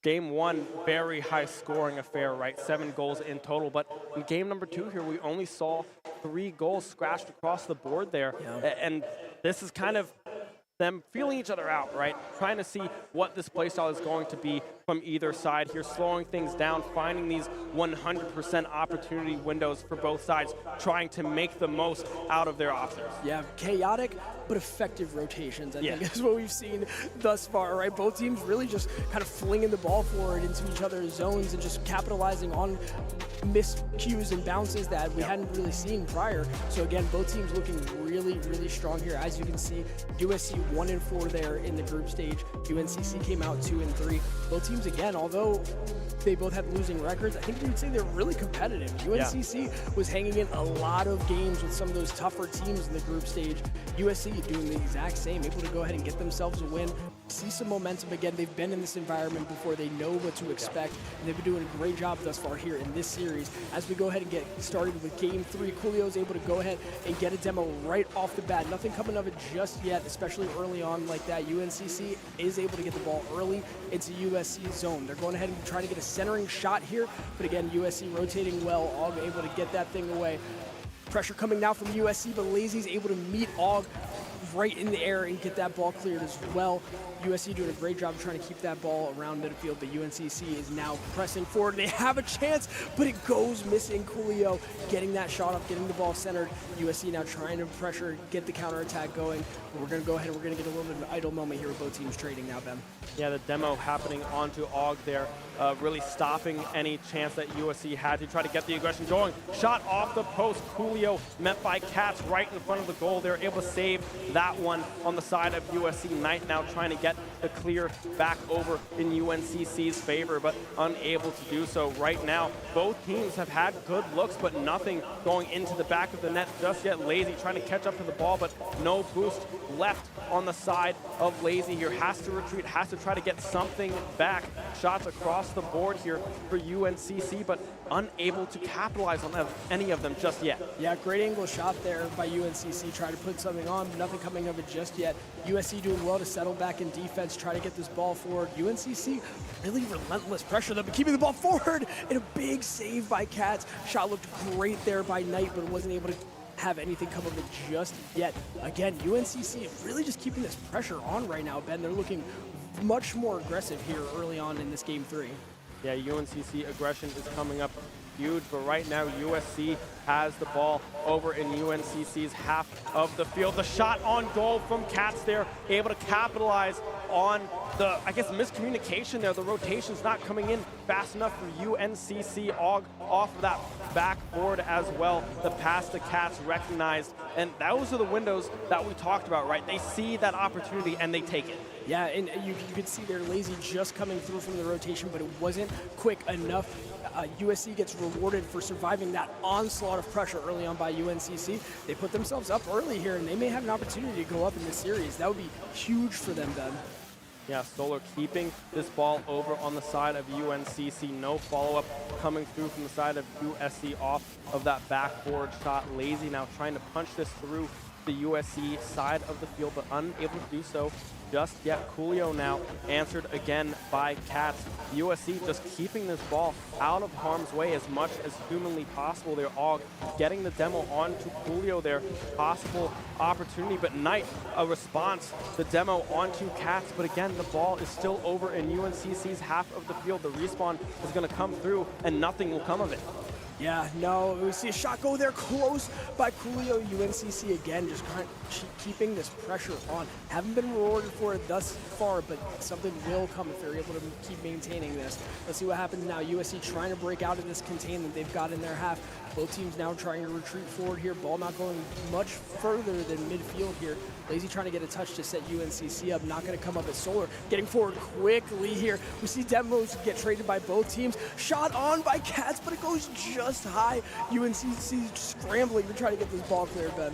Game 1, very high scoring affair, right? 7 goals in total. But in game number 2 here, we only saw 3 goals scratched across the board there. Yeah. And this is kind of them feeling each other out, right? Trying to see what this play style is going to be from either side here, slowing things down, finding these 100% opportunity windows for both sides, trying to make the most out of their options. Yeah, chaotic but effective rotations, I think is what we've seen thus far, right? Both teams really just kind of flinging the ball forward into each other's zones and just capitalizing on miscues and bounces that we hadn't really seen prior. So again, both teams looking really, really strong here. As you can see, USC 1-4 there in the group stage. UNCC came out 2-3. Both teams, again, although they both had losing records, I think we would say they're really competitive. UNCC was hanging in a lot of games with some of those tougher teams in the group stage. USC doing the exact same, able to go ahead and get themselves a win. See some momentum again. They've been in this environment before. They know what to expect, and they've been doing a great job thus far here in this series. As we go ahead and get started with game 3, Coolio's able to go ahead and get a demo right off the bat. Nothing coming of it just yet, especially early on like that. UNCC is able to get the ball early into USC's zone. They're going ahead and trying to get a centering shot here, but again, USC rotating well, all able to get that thing away. Pressure coming now from USC, but Lazy's able to meet Og right in the air and get that ball cleared as well. USC doing a great job trying to keep that ball around midfield, but UNCC is now pressing forward. They have a chance, but it goes missing. Coolio getting that shot up, getting the ball centered. USC now trying to pressure, get the counterattack going. We're going to go ahead and we're going to get a little bit of an idle moment here with both teams trading now, Ben. Yeah, the demo happening onto Og there, really stopping any chance that USC had to try to get the aggression going. Shot off the post. Coolio met by Cats right in front of the goal. They're able to save that one on the side of USC. Knight now trying to get the clear back over in UNCC's favor, but unable to do so right now. Both teams have had good looks, but nothing going into the back of the net just yet. Lazy trying to catch up to the ball, but no boost left on the side of Lazy here. Has to retreat, has to try to get something back. Shots across the board here for UNCC, but unable to capitalize on any of them just yet. Yeah, great angle shot there by UNCC, trying to put something on, but nothing coming of it just yet. USC doing well to settle back in defense, try to get this ball forward. UNCC really relentless pressure though, but keeping the ball forward, and a big save by Cats. Shot looked great there by Knight, but wasn't able to have anything come of it just yet. Again, UNCC really just keeping this pressure on right now, Ben. They're looking much more aggressive here early on in this game 3. Yeah, UNCC aggression is coming up huge, but right now USC has the ball over in UNCC's half of the field. The shot on goal from Cats there, able to capitalize on the, I guess, miscommunication there. The rotation's not coming in fast enough for UNCC. Og off of that backboard as well. The pass to Cats recognized, and those are the windows that we talked about, right? They see that opportunity and they take it. Yeah, and you could see they're Lazy just coming through from the rotation, but it wasn't quick enough. USC gets rewarded for surviving that onslaught of pressure early on by UNCC. They put themselves up early here, and they may have an opportunity to go up in this series. That would be huge for them, Ben. Yeah, Solar keeping this ball over on the side of UNCC. No follow-up coming through from the side of USC off of that backboard shot. Lazy now trying to punch this through the USC side of the field, but unable to do so just yet. Coolio now answered again by Cats. USC just keeping this ball out of harm's way as much as humanly possible. They're all getting the demo onto Coolio there. Possible opportunity, but Knight, a response. The demo onto Cats, but again, the ball is still over in UNCC's half of the field. The respawn is going to come through, and nothing will come of it. Yeah, no, we see a shot go there close by Coolio. UNCC again just keeping this pressure on. Haven't been rewarded for it thus far, but something will come if they're able to keep maintaining this. Let's see what happens now. USC trying to break out of this containment they've got in their half. Both teams now trying to retreat forward here. Ball not going much further than midfield here. Lazy trying to get a touch to set UNCC up. Not going to come up as Solar. Getting forward quickly here. We see demos get traded by both teams. Shot on by Cats, but it goes just high. UNCC scrambling to try to get this ball clear, Ben.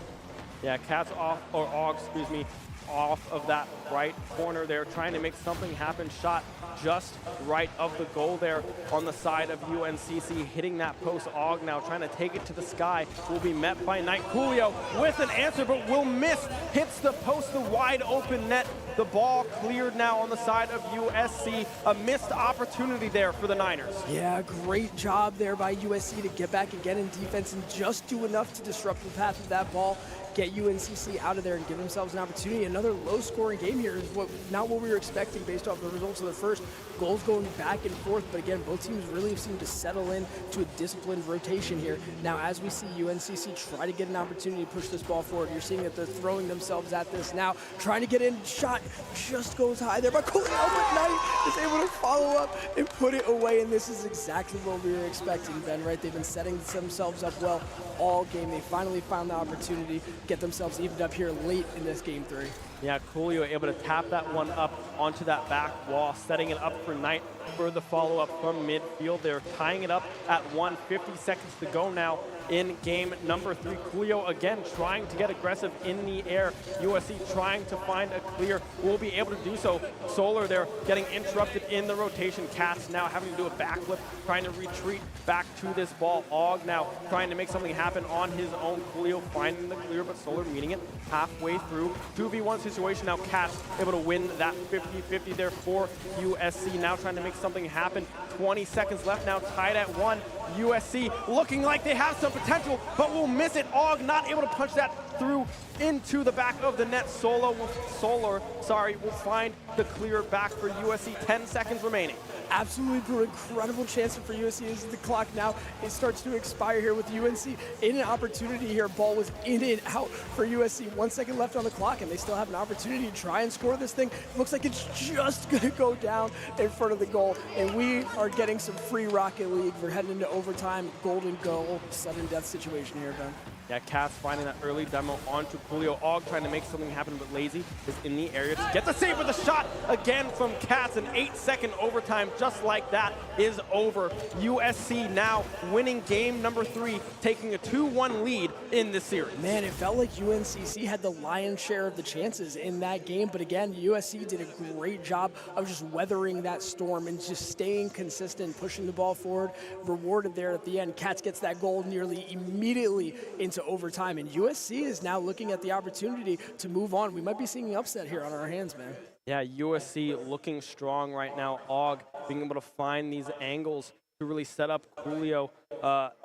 Yeah, Cats off, or Og, excuse me, off of that right corner there, trying to make something happen. Shot just right of the goal there on the side of UNCC, hitting that post. Og now trying to take it to the sky, will be met by Knight. Coolio with an answer, but will miss. Hits the post, the wide open net. The ball cleared now on the side of USC. A missed opportunity there for the Niners. Yeah, great job there by USC to get back again in defense and just do enough to disrupt the path of that ball. Get UNCC out of there and give themselves an opportunity. Another low-scoring game here is not what we were expecting based off the results of the first. Goals going back and forth, but again, both teams really seem to settle in to a disciplined rotation here. Now, as we see UNCC try to get an opportunity to push this ball forward, you're seeing that they're throwing themselves at this now, trying to get in. Shot just goes high there, but Coolio, but Knight is able to follow up and put it away, and this is exactly what we were expecting, Ben, right? They've been setting themselves up well all game. They finally found the opportunity, get themselves evened up here late in this game 3. Yeah, Coolio able to tap that one up onto that back wall, setting it up for Knight for the follow-up from midfield. They're tying it up at 1:50 seconds to go now in game number 3. Coolio again trying to get aggressive in the air. USC trying to find a clear, will be able to do so. Solar there getting interrupted in the rotation. Cats now having to do a backflip, trying to retreat back to this ball. Og now trying to make something happen on his own. Coolio finding the clear, but Solar meeting it halfway through. 2v1 situation now. Cats able to win that 50-50 there for USC. Now trying to make something happen. 20 seconds left now, tied at 1. USC looking like they have some potential, but will miss it. Og not able to punch that through into the back of the net. Solar will find the clear back for USC. 10 seconds remaining. Absolutely an incredible chance for USC as the clock now it starts to expire here with UNC in an opportunity here. Ball was in and out for USC. 1 second left on the clock, and they still have an opportunity to try and score this thing. Looks like it's just going to go down in front of the goal, and we are getting some free Rocket League. We're heading into overtime, golden goal, sudden death situation here, Ben. Yeah, Cats finding that early demo onto Coolio. Og trying to make something happen, but Lazy is in the area to get the save with a shot again from Cats. An 8-second overtime just like that is over. USC now winning game number 3, taking a 2-1 lead in this series. Man, it felt like UNCC had the lion's share of the chances in that game, but again, USC did a great job of just weathering that storm and just staying consistent, pushing the ball forward, rewarded there at the end. Cats gets that goal nearly immediately into overtime, and USC is now looking at the opportunity to move on. We might be seeing an upset here on our hands, man. Yeah, USC looking strong right now. Og being able to find these angles to really set up Coolio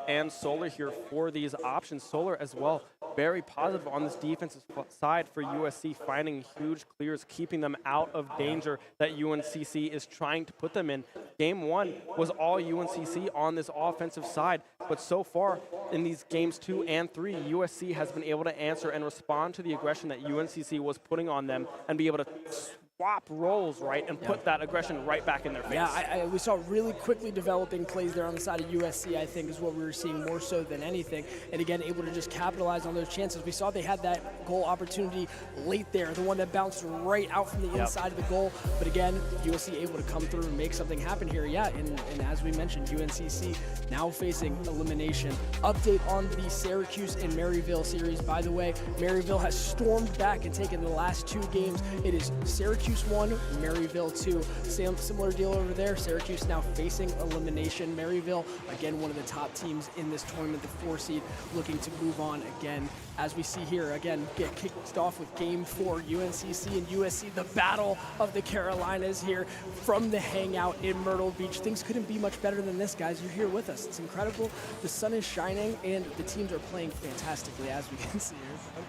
and Solar here for these options. Solar as well, very positive on this defensive side for USC, finding huge clears, keeping them out of danger that UNCC is trying to put them in. Game 1 was all UNCC on this offensive side, but so far in these games 2 and 3, USC has been able to answer and respond to the aggression that UNCC was putting on them and be able to swap roles, right, and put that aggression right back in their face. Yeah, we saw really quickly developing plays there on the side of USC, I think, is what we were seeing more so than anything. And again, able to just capitalize on those chances. We saw they had that goal opportunity late there, the one that bounced right out from the inside of the goal. But again, USC able to come through and make something happen here. Yeah, and as we mentioned, UNCC now facing elimination. Update on the Syracuse and Maryville series, by the way. Maryville has stormed back and taken the last 2 games. It is Syracuse 1, Maryville 2. Similar deal over there. Syracuse now facing elimination. Maryville, again, one of the top teams in this tournament, the 4 seed, looking to move on again. As we see here, again, get kicked off with game 4, UNCC and USC, the battle of the Carolinas here from the hangout in Myrtle Beach. Things couldn't be much better than this, guys. You're here with us. It's incredible. The sun is shining, and the teams are playing fantastically, as we can see here.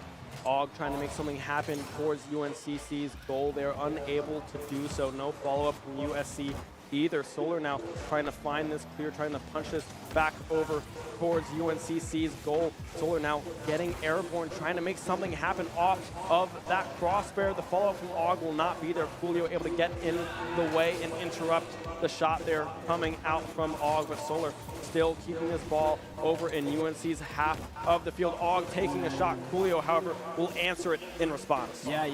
Og trying to make something happen towards UNCC's goal. They're unable to do so. No follow-up from USC either. Solar now trying to find this clear, trying to punch this back over towards UNCC's goal. Solar now getting airborne, trying to make something happen off of that crossbar. The follow-up from Og will not be there. Coolio able to get in the way and interrupt the shot there coming out from Og, but Solar still keeping this ball over in UNC's half of the field. Og taking a shot. Coolio, however, will answer it in response. Yeah.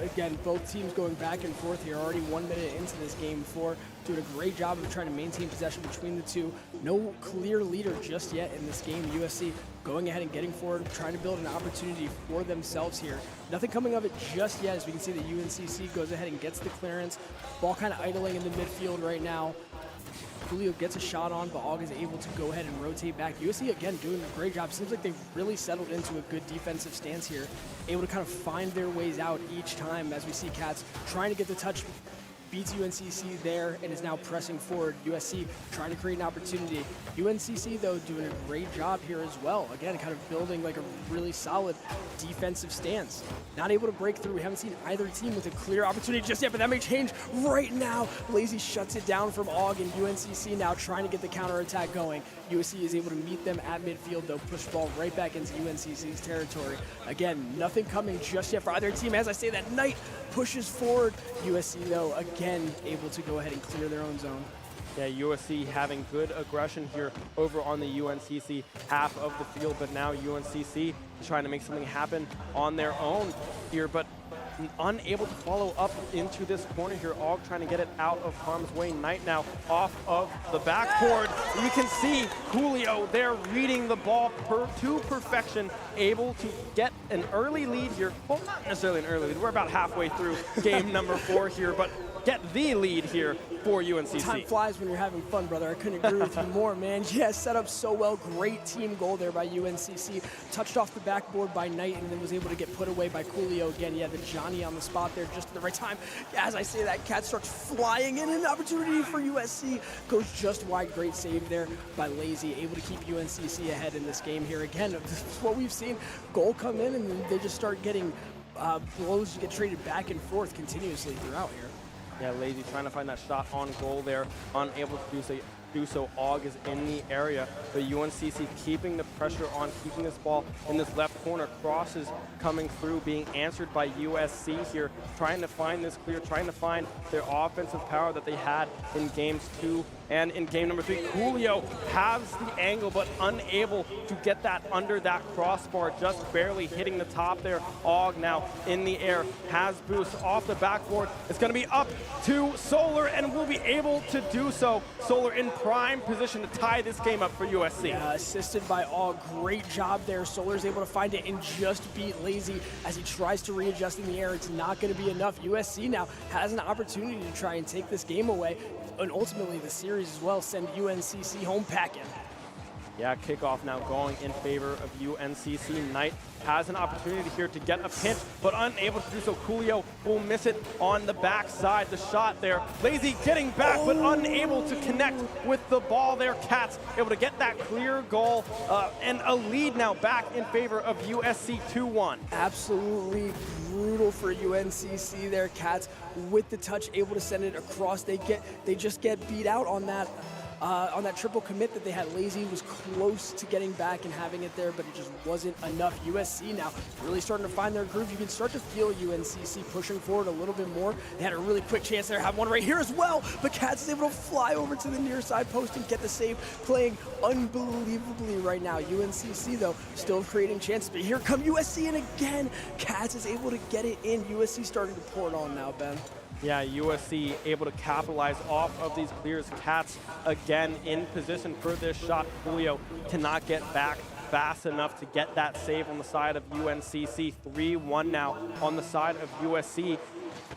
Again, both teams going back and forth here. Already 1 minute into this game 4. Doing a great job of trying to maintain possession between the two. No clear leader just yet in this game. USC going ahead and getting forward, trying to build an opportunity for themselves here. Nothing coming of it just yet, as we can see that UNCC goes ahead and gets the clearance. Ball kind of idling in the midfield right now. Coolio gets a shot on, but Og is able to go ahead and rotate back. USC, again, doing a great job. Seems like they've really settled into a good defensive stance here. Able to kind of find their ways out each time, as we see Cats trying to get the touch. Beats UNCC there and is now pressing forward. USC trying to create an opportunity. UNCC, though, doing a great job here as well. Again, kind of building like a really solid defensive stance. Not able to break through. We haven't seen either team with a clear opportunity just yet, but that may change right now. Lazy shuts it down from Og, and UNCC now trying to get the counterattack going. USC is able to meet them at midfield, though, push the ball right back into UNCC's territory. Again, nothing coming just yet for either team. As I say that, Knight pushes forward. USC, though, again, able to go ahead and clear their own zone. Yeah, USC having good aggression here over on the UNCC half of the field, but now UNCC trying to make something happen on their own here, but unable to follow up into this corner here. Og trying to get it out of harm's way. Knight now off of the backboard. You can see Coolio there reading the ball to perfection able to get an early lead here. Well, not necessarily an early lead. We're about halfway through game number 4 here, but get the lead here for UNCC. Time flies when you're having fun, brother. I couldn't agree with you more, man. Yeah, set up so well. Great team goal there by UNCC. Touched off the backboard by Knight and then was able to get put away by Coolio again. Yeah, the Johnny on the spot there just at the right time. As I say that, Cat starts flying in. An opportunity for USC. Goes just wide. Great save there by Lazy. Able to keep UNCC ahead in this game here. Again, this is what we've seen. Goal come in and then they just start getting blows get traded back and forth continuously throughout here. Yeah, Lazy trying to find that shot on goal there, unable to do so. Og is in the area, but UNCC keeping the pressure on, keeping this ball in this left corner. Crosses coming through, being answered by USC here, trying to find this clear, trying to find their offensive power that they had in games 2 and in game number 3. Coolio has the angle, but unable to get that under that crossbar, just barely hitting the top there. Og now in the air, has boost off the backboard. It's going to be up to Solar, and will be able to do so. Solar in prime position to tie this game up for USC. Yeah, assisted by Og. Great job there. Solar's able to find it and just beat Lazy as he tries to readjust in the air. It's not going to be enough. USC now has an opportunity to try and take this game away, and ultimately the series as well, send UNCC home packing. Yeah, kickoff now going in favor of UNCC. Knight has an opportunity here to get a pinch, but unable to do so. Coolio will miss it on the backside. The shot there. Lazy getting back, but unable to connect with the ball there. Cats able to get that clear goal, and a lead now back in favor of USC 2-1. Absolutely brutal for UNCC there. Cats with the touch, able to send it across. They just get beat out on that. On that triple commit that they had. Lazy was close to getting back and having it there, but it just wasn't enough. USC now really starting to find their groove. You can start to feel UNCC pushing forward a little bit more. They had a really quick chance there, have one right here as well, but Cats is able to fly over to the near side post and get the save, playing unbelievably right now. UNCC, though, still creating chances, but here come USC, and again, Cats is able to get it in. USC starting to pour it on now, Ben. Yeah, USC able to capitalize off of these clears. Cats again in position for this shot. Coolio cannot get back fast enough to get that save on the side of UNCC. 3-1 now on the side of USC.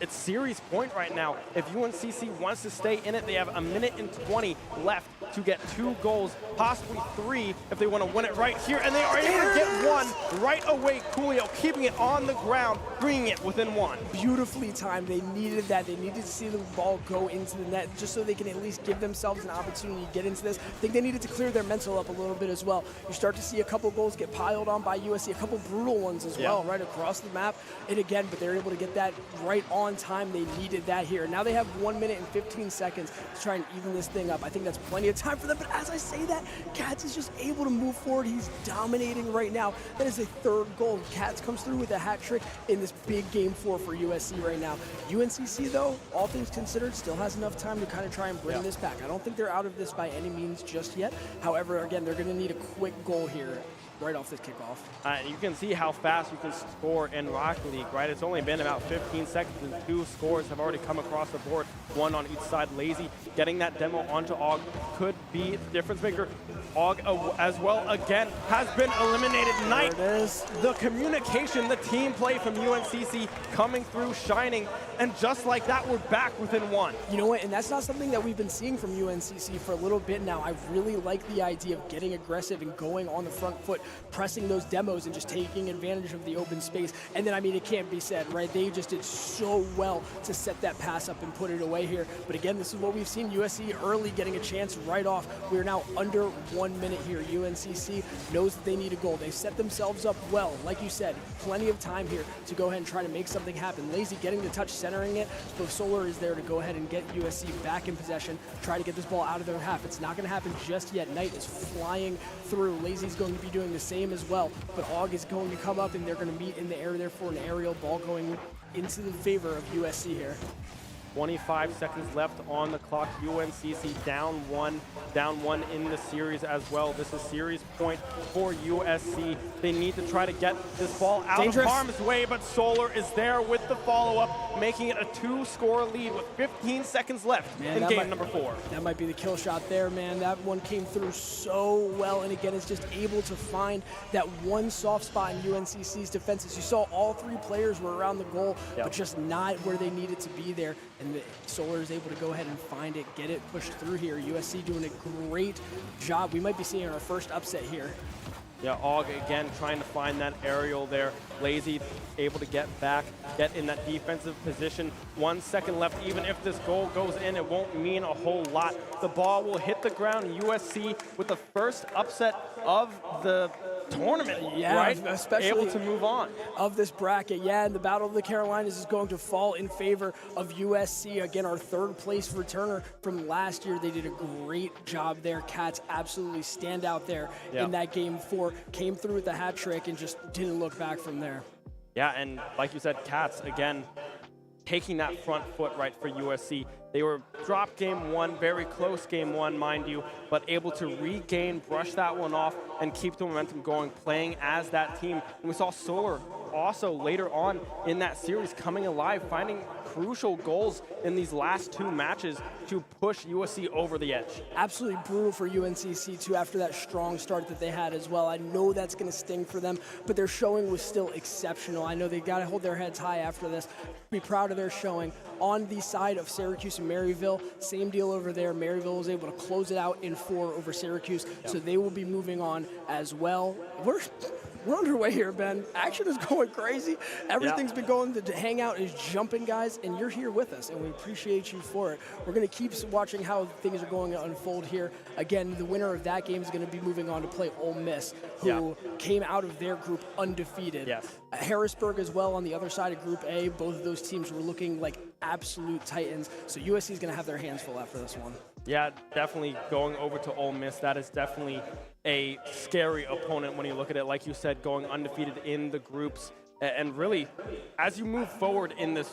It's series point right now. If UNCC wants to stay in it, they have 1:20 left to get 2 goals, possibly 3 if they want to win it right here. And they are able to get 1 right away. Coolio keeping it on the ground, bringing it within 1. Beautifully timed. They needed that. They needed to see the ball go into the net just so they can at least give themselves an opportunity to get into this. I think they needed to clear their mental up a little bit as well. You start to see a couple goals get piled on by USC, a couple brutal ones as well, right across the map. And again, but they're able to get that right on time. They needed that here. Now they have 1:15 to try and even this thing up. I think that's plenty of time for them, but as I say that, Cats is just able to move forward. He's dominating right now. That is a 3rd goal. Cats comes through with a hat trick in this big game 4 for USC right now. UNCC, though, all things considered, still has enough time to kind of try and bring this back. I don't think they're out of this by any means just yet. However, again, they're going to need a quick goal here right off this kickoff. You can see how fast you can score in Rocket League, right? It's only been about 15 seconds and 2 scores have already come across the board, 1 on each side. Lazy getting that demo onto Og could be the difference maker. Og as well again has been eliminated. Knight, the communication, the team play from UNCC coming through, shining, and just like that, we're back within 1. You know what, and that's not something that we've been seeing from UNCC for a little bit now. I really like the idea of getting aggressive and going on the front foot, pressing those demos and just taking advantage of the open space. And then, I mean, it can't be said, right? They just did so well to set that pass up and put it away here. But again, this is what we've seen. USC early getting a chance right off. We're now under 1 minute here. UNCC knows that they need a goal. They set themselves up well. Like you said, plenty of time here to go ahead and try to make something happen. Lazy getting the touch, centering it, but Solar is there to go ahead and get USC back in possession, try to get this ball out of their half. It's not going to happen just yet. Knight is flying through. Lazy's going to be doing the same as well, but Og is going to come up and they're going to meet in the air there for an aerial ball going into the favor of USC here. 25 seconds left on the clock. UNCC down one in the series as well. This is series point for USC. They need to try to get this ball out of harm's way, but Solar is there with the follow-up, making it a 2-score lead with 15 seconds left in game number 4. That might be the kill shot there, man. That one came through so well, and again, it's just able to find that one soft spot in UNCC's defenses. You saw all 3 players were around the goal, but just not where they needed to be there. And Solar is able to go ahead and find it, get it pushed through here. USC doing a great job. We might be seeing our first upset here. Yeah, Og again trying to find that aerial there. Lazy able to get back, get in that defensive position. 1 second left. Even if this goal goes in, it won't mean a whole lot. The ball will hit the ground. USC with the first upset of the tournament, right? Especially able to move on of this bracket. Yeah, and the Battle of the Carolinas is going to fall in favor of USC. Again, our 3rd place returner from last year. They did a great job there. Cats absolutely stand out there in that game 4. Came through with the hat trick and just didn't look back from there. Yeah, and like you said, Cats again taking that front foot right for USC. They were dropped game 1, very close game 1, mind you, but able to regain, brush that one off, and keep the momentum going, playing as that team. And we saw Solar also later on in that series coming alive, finding crucial goals in these last 2 matches to push USC over the edge. Absolutely brutal for UNCC too after that strong start that they had as well. I know that's going to sting for them, but their showing was still exceptional. I know they got to hold their heads high after this. Be proud of their showing. On the side of Syracuse and Maryville, same deal over there. Maryville was able to close it out in 4 over Syracuse, so they will be moving on as well. We're underway here, Ben. Action is going crazy. Everything's been going. The hangout is jumping, guys, and you're here with us, and we appreciate you for it. We're going to keep watching how things are going to unfold here. Again, the winner of that game is going to be moving on to play Ole Miss, who came out of their group undefeated. Harrisburg as well on the other side of Group A. Both of those teams were looking like absolute titans, so USC is going to have their hands full after this one. Yeah, definitely going over to Ole Miss. That is definitely a scary opponent when you look at it. Like you said, going undefeated in the groups. And really, as you move forward in this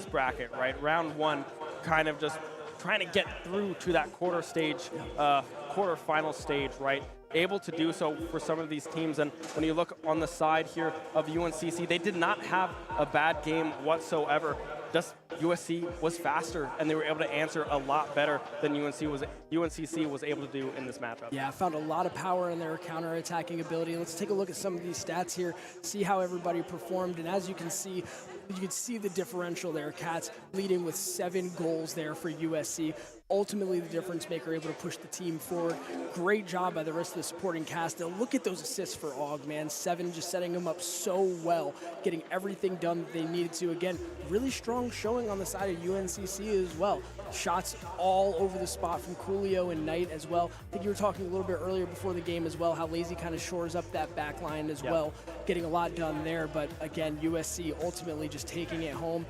bracket, right, round 1, kind of just trying to get through to that quarterfinal stage, right? Able to do so for some of these teams. And when you look on the side here of UNCC, they did not have a bad game whatsoever. Just USC was faster, and they were able to answer a lot better than UNCC was able to do in this matchup. Yeah, I found a lot of power in their counter-attacking ability. Let's take a look at some of these stats here, see how everybody performed. And as you can see the differential there. Cats leading with 7 goals there for USC. Ultimately, the difference maker, able to push the team forward. Great job by the rest of the supporting cast. Now look at those assists for Og, man. 7 just setting them up so well, getting everything done that they needed to. Again, really strong showing on the side of UNCC as well. Shots all over the spot from Coolio and Knight as well. I think you were talking a little bit earlier before the game as well, how Lazy kind of shores up that back line as well, getting a lot done there. But again, USC ultimately just taking it home.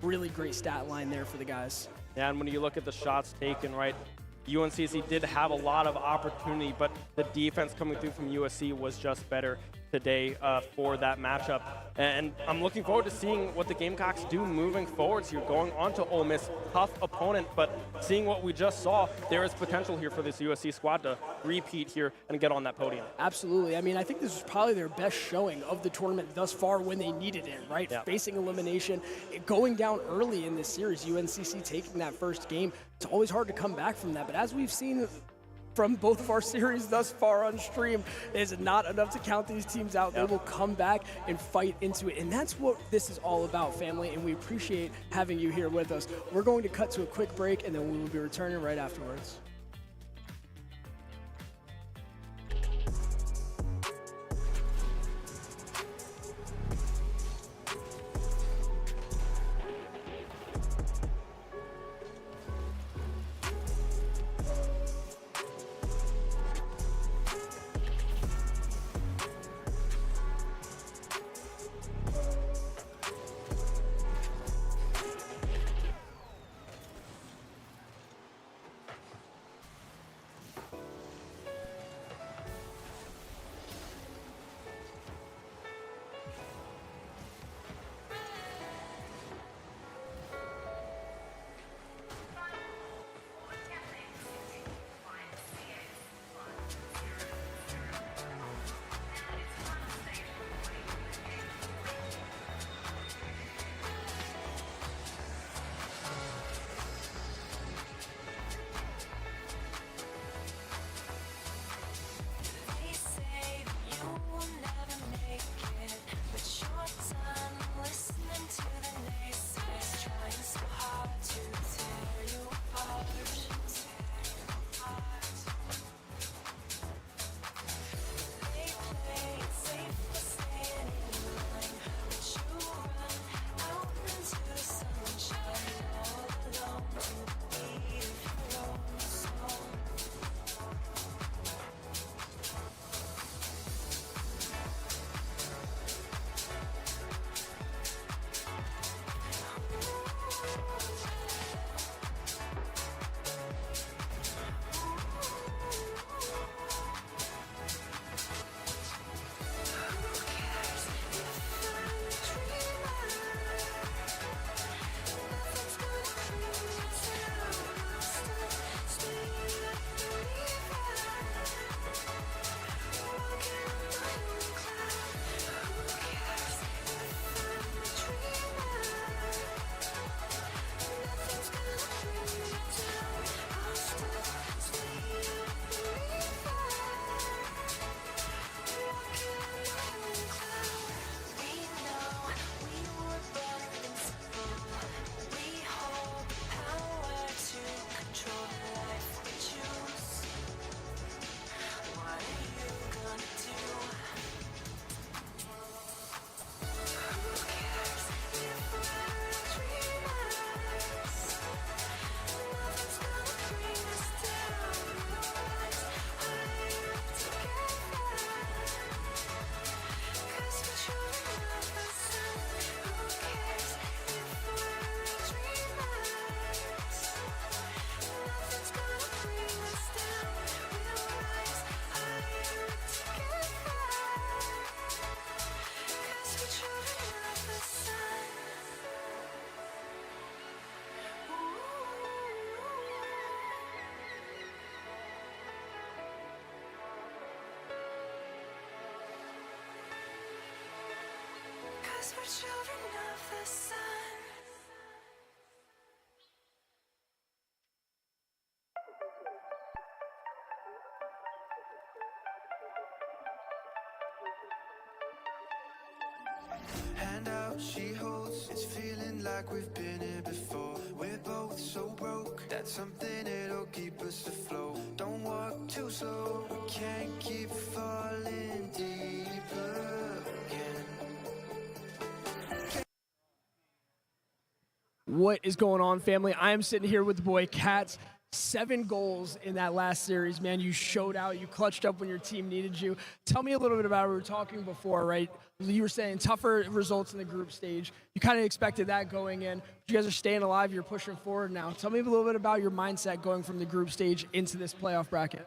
Really great stat line there for the guys. Yeah, and when you look at the shots taken, right, UNCC did have a lot of opportunity, but the defense coming through from USC was just better today for that matchup. And I'm looking forward to seeing what the Gamecocks do moving forwards here, going on to Ole Miss. Tough opponent, but seeing what we just saw, there is potential here for this USC squad to repeat here and get on that podium. Absolutely. I mean, I think this is probably their best showing of the tournament thus far when they needed it, right? Yeah. Facing elimination, going down early in this series, UNCC taking that first game. It's always hard to come back from that, but as we've seen from both of our series thus far on stream, is not enough to count these teams out. They will come back and fight into it. And that's what this is all about, family, and we appreciate having you here with us. We're going to cut to a quick break, and then we will be returning right afterwards. 'cause we're children of the sun. Hand out, she holds. It's feeling like we've been here before. We're both so broke. That's something that'll keep us afloat. Don't walk too slow. We can't keep falling deeper again. What is going on, family? I am sitting here with the boy Cats. 7 goals in that last series, man. You showed out. You clutched up when your team needed you. Tell me a little bit about it. We were talking before, right? You were saying tougher results in the group stage. You kind of expected that going in. You guys are staying alive. You're pushing forward now. Tell me a little bit about your mindset going from the group stage into this playoff bracket.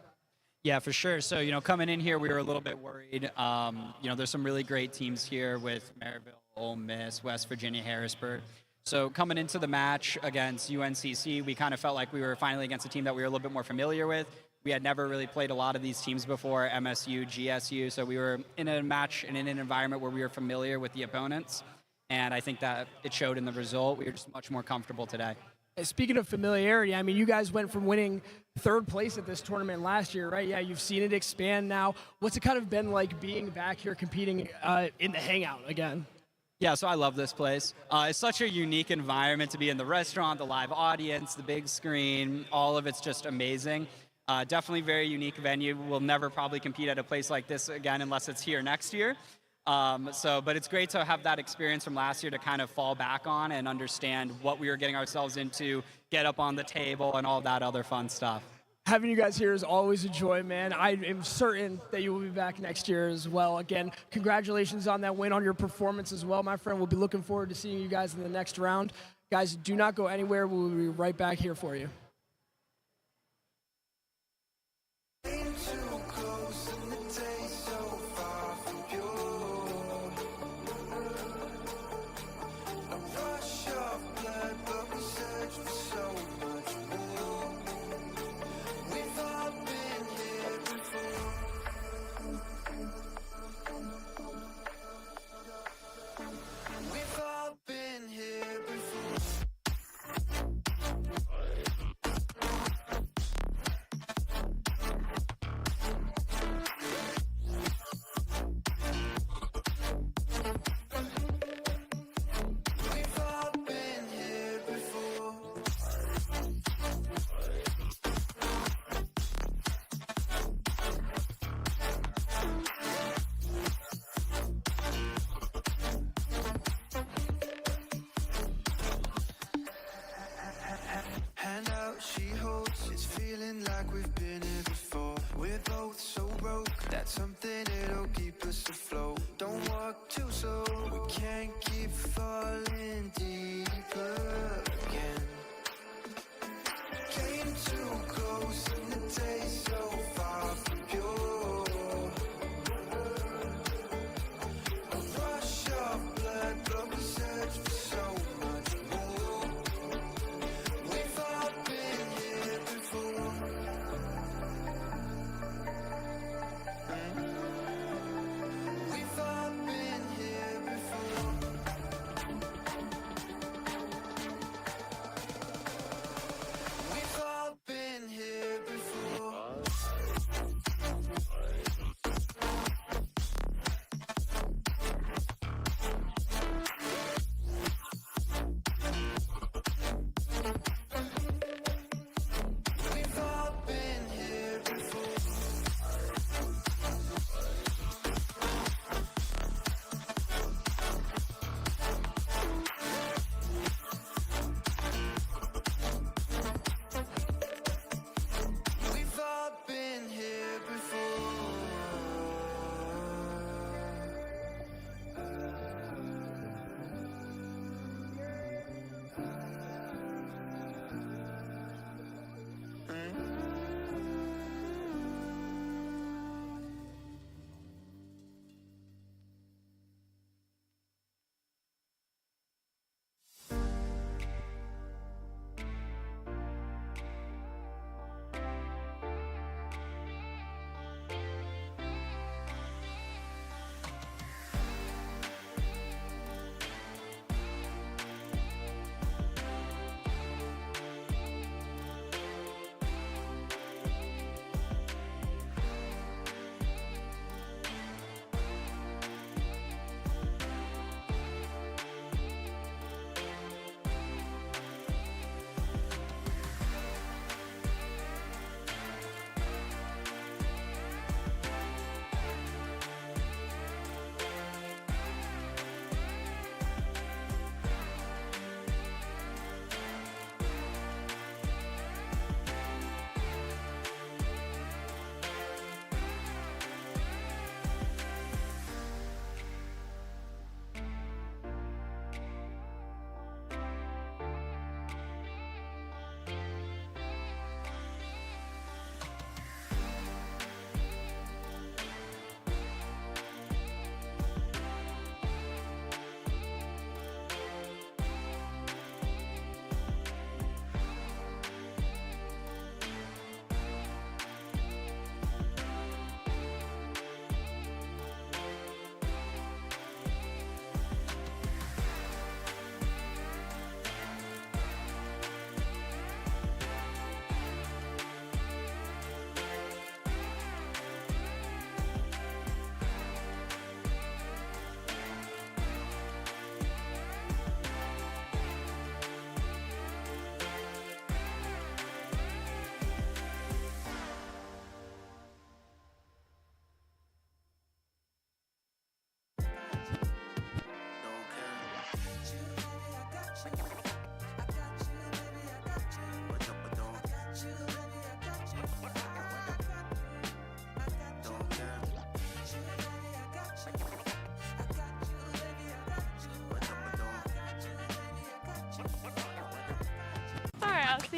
Yeah, for sure. So, coming in here, we were a little bit worried. There's some really great teams here with Maryville, Ole Miss, West Virginia, Harrisburg. So coming into the match against UNCC, we kind of felt like we were finally against a team that we were a little bit more familiar with. We had never really played a lot of these teams before, MSU, GSU, so we were in a match and in an environment where we were familiar with the opponents, and I think that it showed in the result. We were just much more comfortable today. And speaking of familiarity, I mean, you guys went from winning 3rd place at this tournament last year, right? Yeah, you've seen it expand now. What's it kind of been like being back here competing in the Hangout again? Yeah, so I love this place. It's such a unique environment to be in. The restaurant, the live audience, the big screen, all of it's just amazing. Definitely very unique venue. We'll never probably compete at a place like this again unless it's here next year. But it's great to have that experience from last year to kind of fall back on and understand what we were getting ourselves into, get up on the table, and all that other fun stuff. Having you guys here is always a joy, man. I am certain that you will be back next year as well. Again, congratulations on that win, on your performance as well, my friend. We'll be looking forward to seeing you guys in the next round. Guys, do not go anywhere. We'll be right back here for you.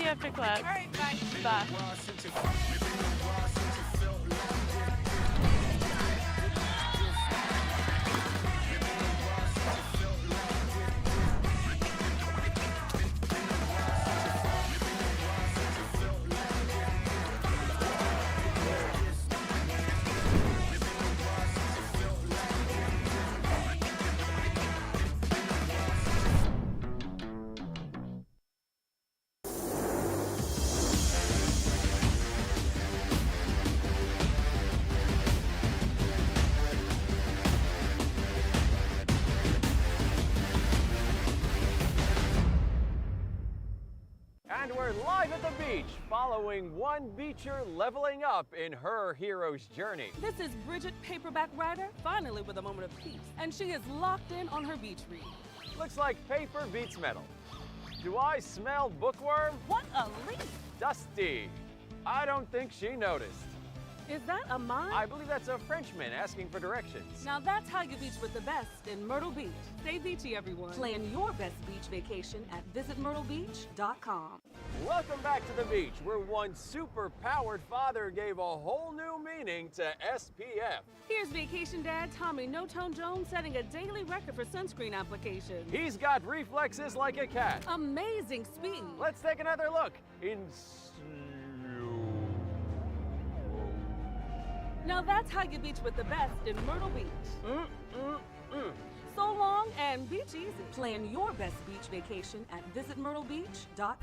you after class. All right, bye. Bye. And we're live at the beach, following one beacher leveling up in her hero's journey. This is Bridget, paperback writer, finally with a moment of peace. And she is locked in on her beach read. Looks like paper beats metal. Do I smell bookworm? What a leap! Dusty. I don't think she noticed. Is that a mime? I believe that's a Frenchman asking for directions. Now that's how you beach with the best in Myrtle Beach. Stay beachy, everyone. Plan your best beach vacation at visitmyrtlebeach.com. Welcome back to the beach, where one super-powered father gave a whole new meaning to SPF. Here's vacation dad Tommy No Tone Jones setting a daily record for sunscreen applications. He's got reflexes like a cat. Amazing speed. Let's take another look in Now that's how you beach with the best in Myrtle Beach. So long and beach easy. Plan your best beach vacation at visitmyrtlebeach.com.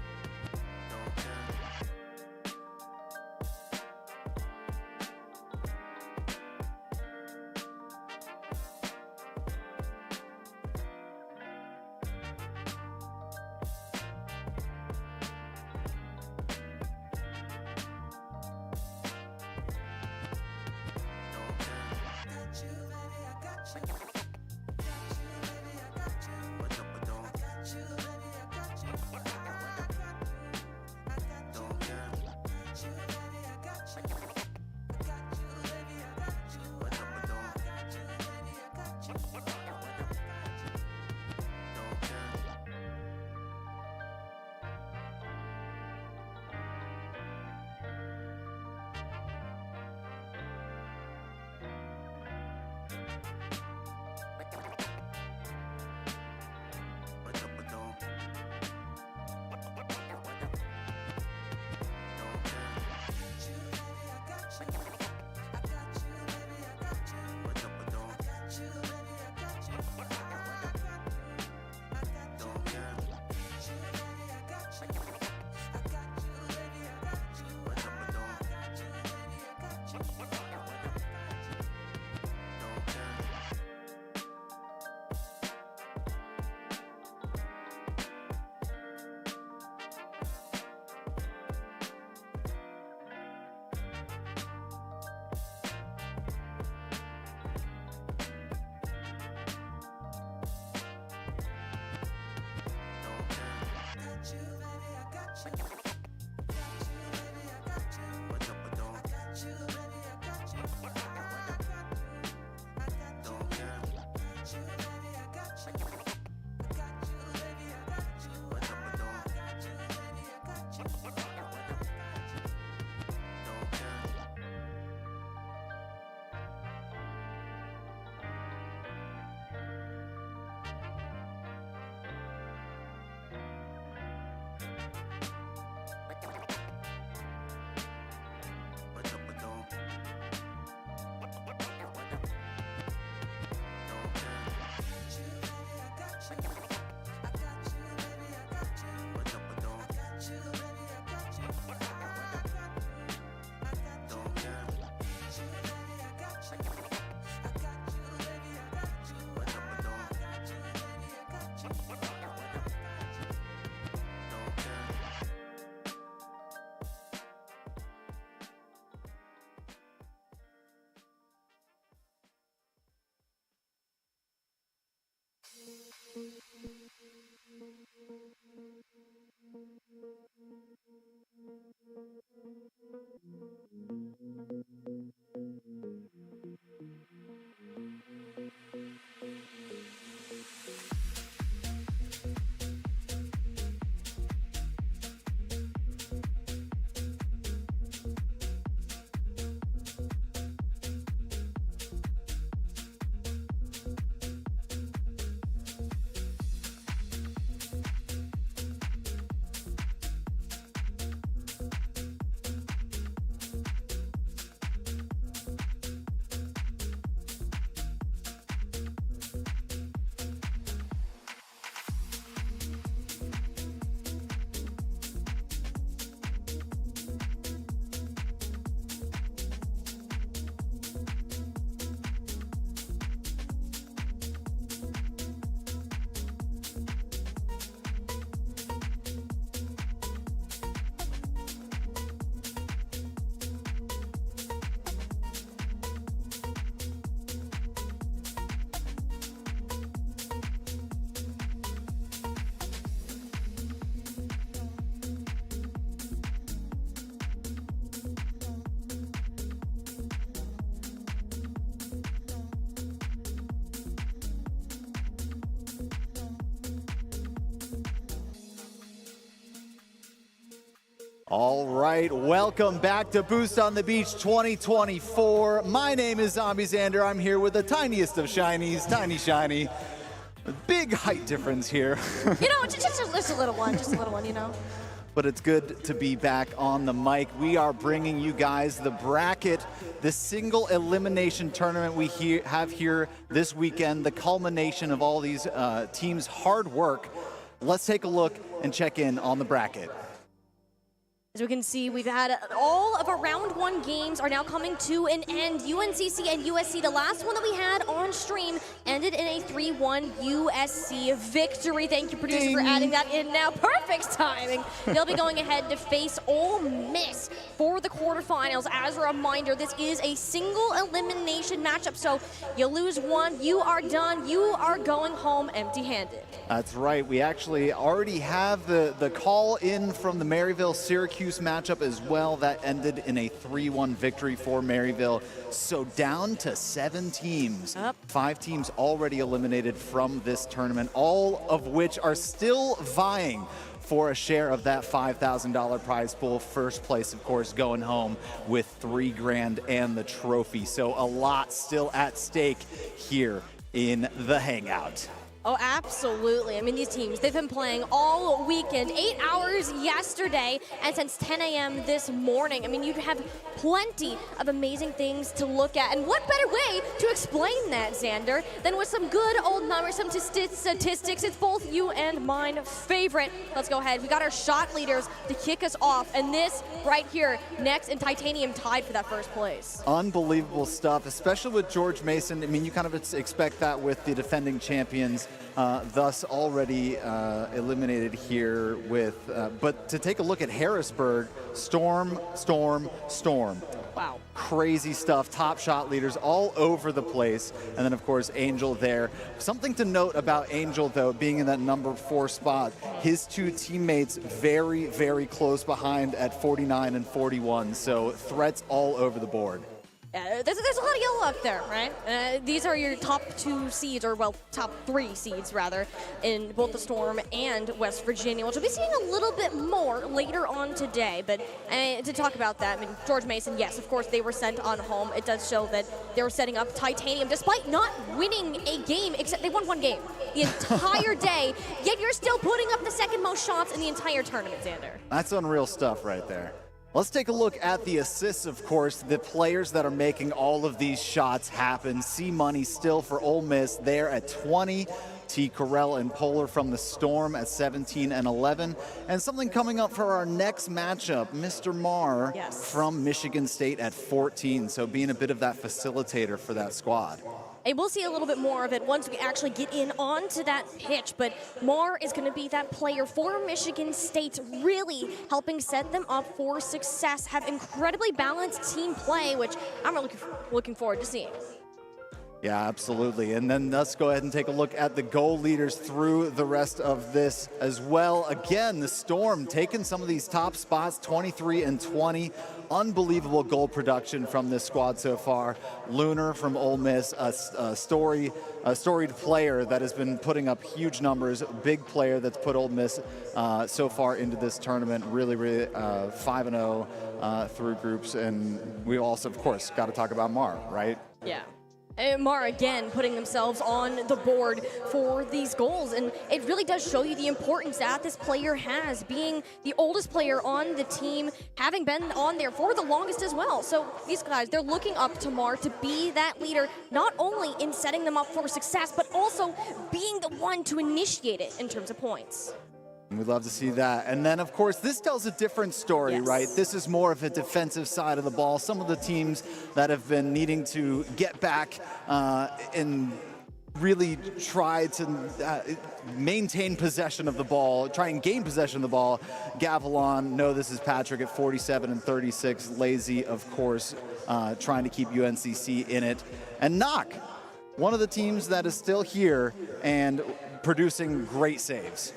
All right, welcome back to Boost on the Beach 2024. My name is Zombie Xander. I'm here with the tiniest of shinies, Tiny Shiny. Big height difference here. Just a little one, But it's good to be back on the mic. We are bringing you guys the bracket, the single elimination tournament we have here this weekend, the culmination of all these teams' hard work. Let's take a look and check in on the bracket. As we can see, we've had all of our round one games are now coming to an end. UNCC and USC, the last one that we had on stream, ended in a 3-1 USC victory. Thank you, producer, for adding that in now. Perfect timing. They'll be going ahead to face Ole Miss for the quarterfinals. As a reminder, this is a single elimination matchup, so you lose one, you are done. You are going home empty-handed. That's right. We actually already have the call in from the Maryville-Syracuse matchup as well. That ended in a 3-1 victory for Maryville. So down to 7 teams. 5 teams already eliminated from this tournament, all of which are still vying for a share of that $5,000 prize pool. First place, of course, going home with $3,000 and the trophy. So a lot still at stake here in the Hangout. Oh, absolutely. I mean, these teams, they've been playing all weekend, 8 hours yesterday, and since 10 a.m. this morning. I mean, you have plenty of amazing things to look at. And what better way to explain that, Xander, than with some good old numbers, some statistics. It's both you and mine favorite. Let's go ahead. We got our shot leaders to kick us off. And this right here, next, and Titanium tied for that first place. Unbelievable stuff, especially with George Mason. I mean, you kind of expect that with the defending champions. Thus already eliminated here with, but to take a look at Harrisburg, Storm. Wow. Crazy stuff, top shot leaders all over the place. And then of course, Angel there. Something to note about Angel though, being in that number 4 spot, his 2 teammates very, very close behind at 49 and 41. So threats all over the board. There's a lot of yellow up there, right? These are your top 2 seeds, or well, top 3 seeds rather, in both the Storm and West Virginia, which we'll be seeing a little bit more later on today. But to talk about that, I mean, George Mason, yes, of course, they were sent on home. It does show that they were setting up Titanium, despite not winning a game, except they won 1 game the entire day, yet you're still putting up the second most shots in the entire tournament, Xander. That's unreal stuff right there. Let's take a look at the assists, of course, the players that are making all of these shots happen. C-Money still for Ole Miss there at 20. T. Corell and Polar from the Storm at 17 and 11. And something coming up for our next matchup, Mr. Marr from Michigan State at 14. So being a bit of that facilitator for that squad. And we'll see a little bit more of it once we actually get in onto that pitch. But Marr is going to be that player for Michigan State, really helping set them up for success, have incredibly balanced team play, which I'm really looking forward to seeing. Yeah, absolutely. And then let's go ahead and take a look at the goal leaders through the rest of this as well. Again, the Storm taking some of these top spots, 23 and 20. Unbelievable goal production from this squad so far. Lunar from Ole Miss, a storied player that has been putting up huge numbers, big player that's put Ole Miss so far into this tournament. Really 5-0 through groups. And we also, of course, got to talk about Marr, right? Yeah. And Marr again putting themselves on the board for these goals, and it really does show you the importance that this player has, being the oldest player on the team, having been on there for the longest as well. So these guys, they're looking up to Marr to be that leader, not only in setting them up for success, but also being the one to initiate it in terms of points. We'd love to see that. And then, of course, this tells a different story, right? This is more of a defensive side of the ball. Some of the teams that have been needing to get back and really try to maintain possession of the ball, try and gain possession of the ball. Gavilan, no, this is Patrick at 47 and 36. Lazy, of course, trying to keep UNCC in it. And Knock, one of the teams that is still here and producing great saves.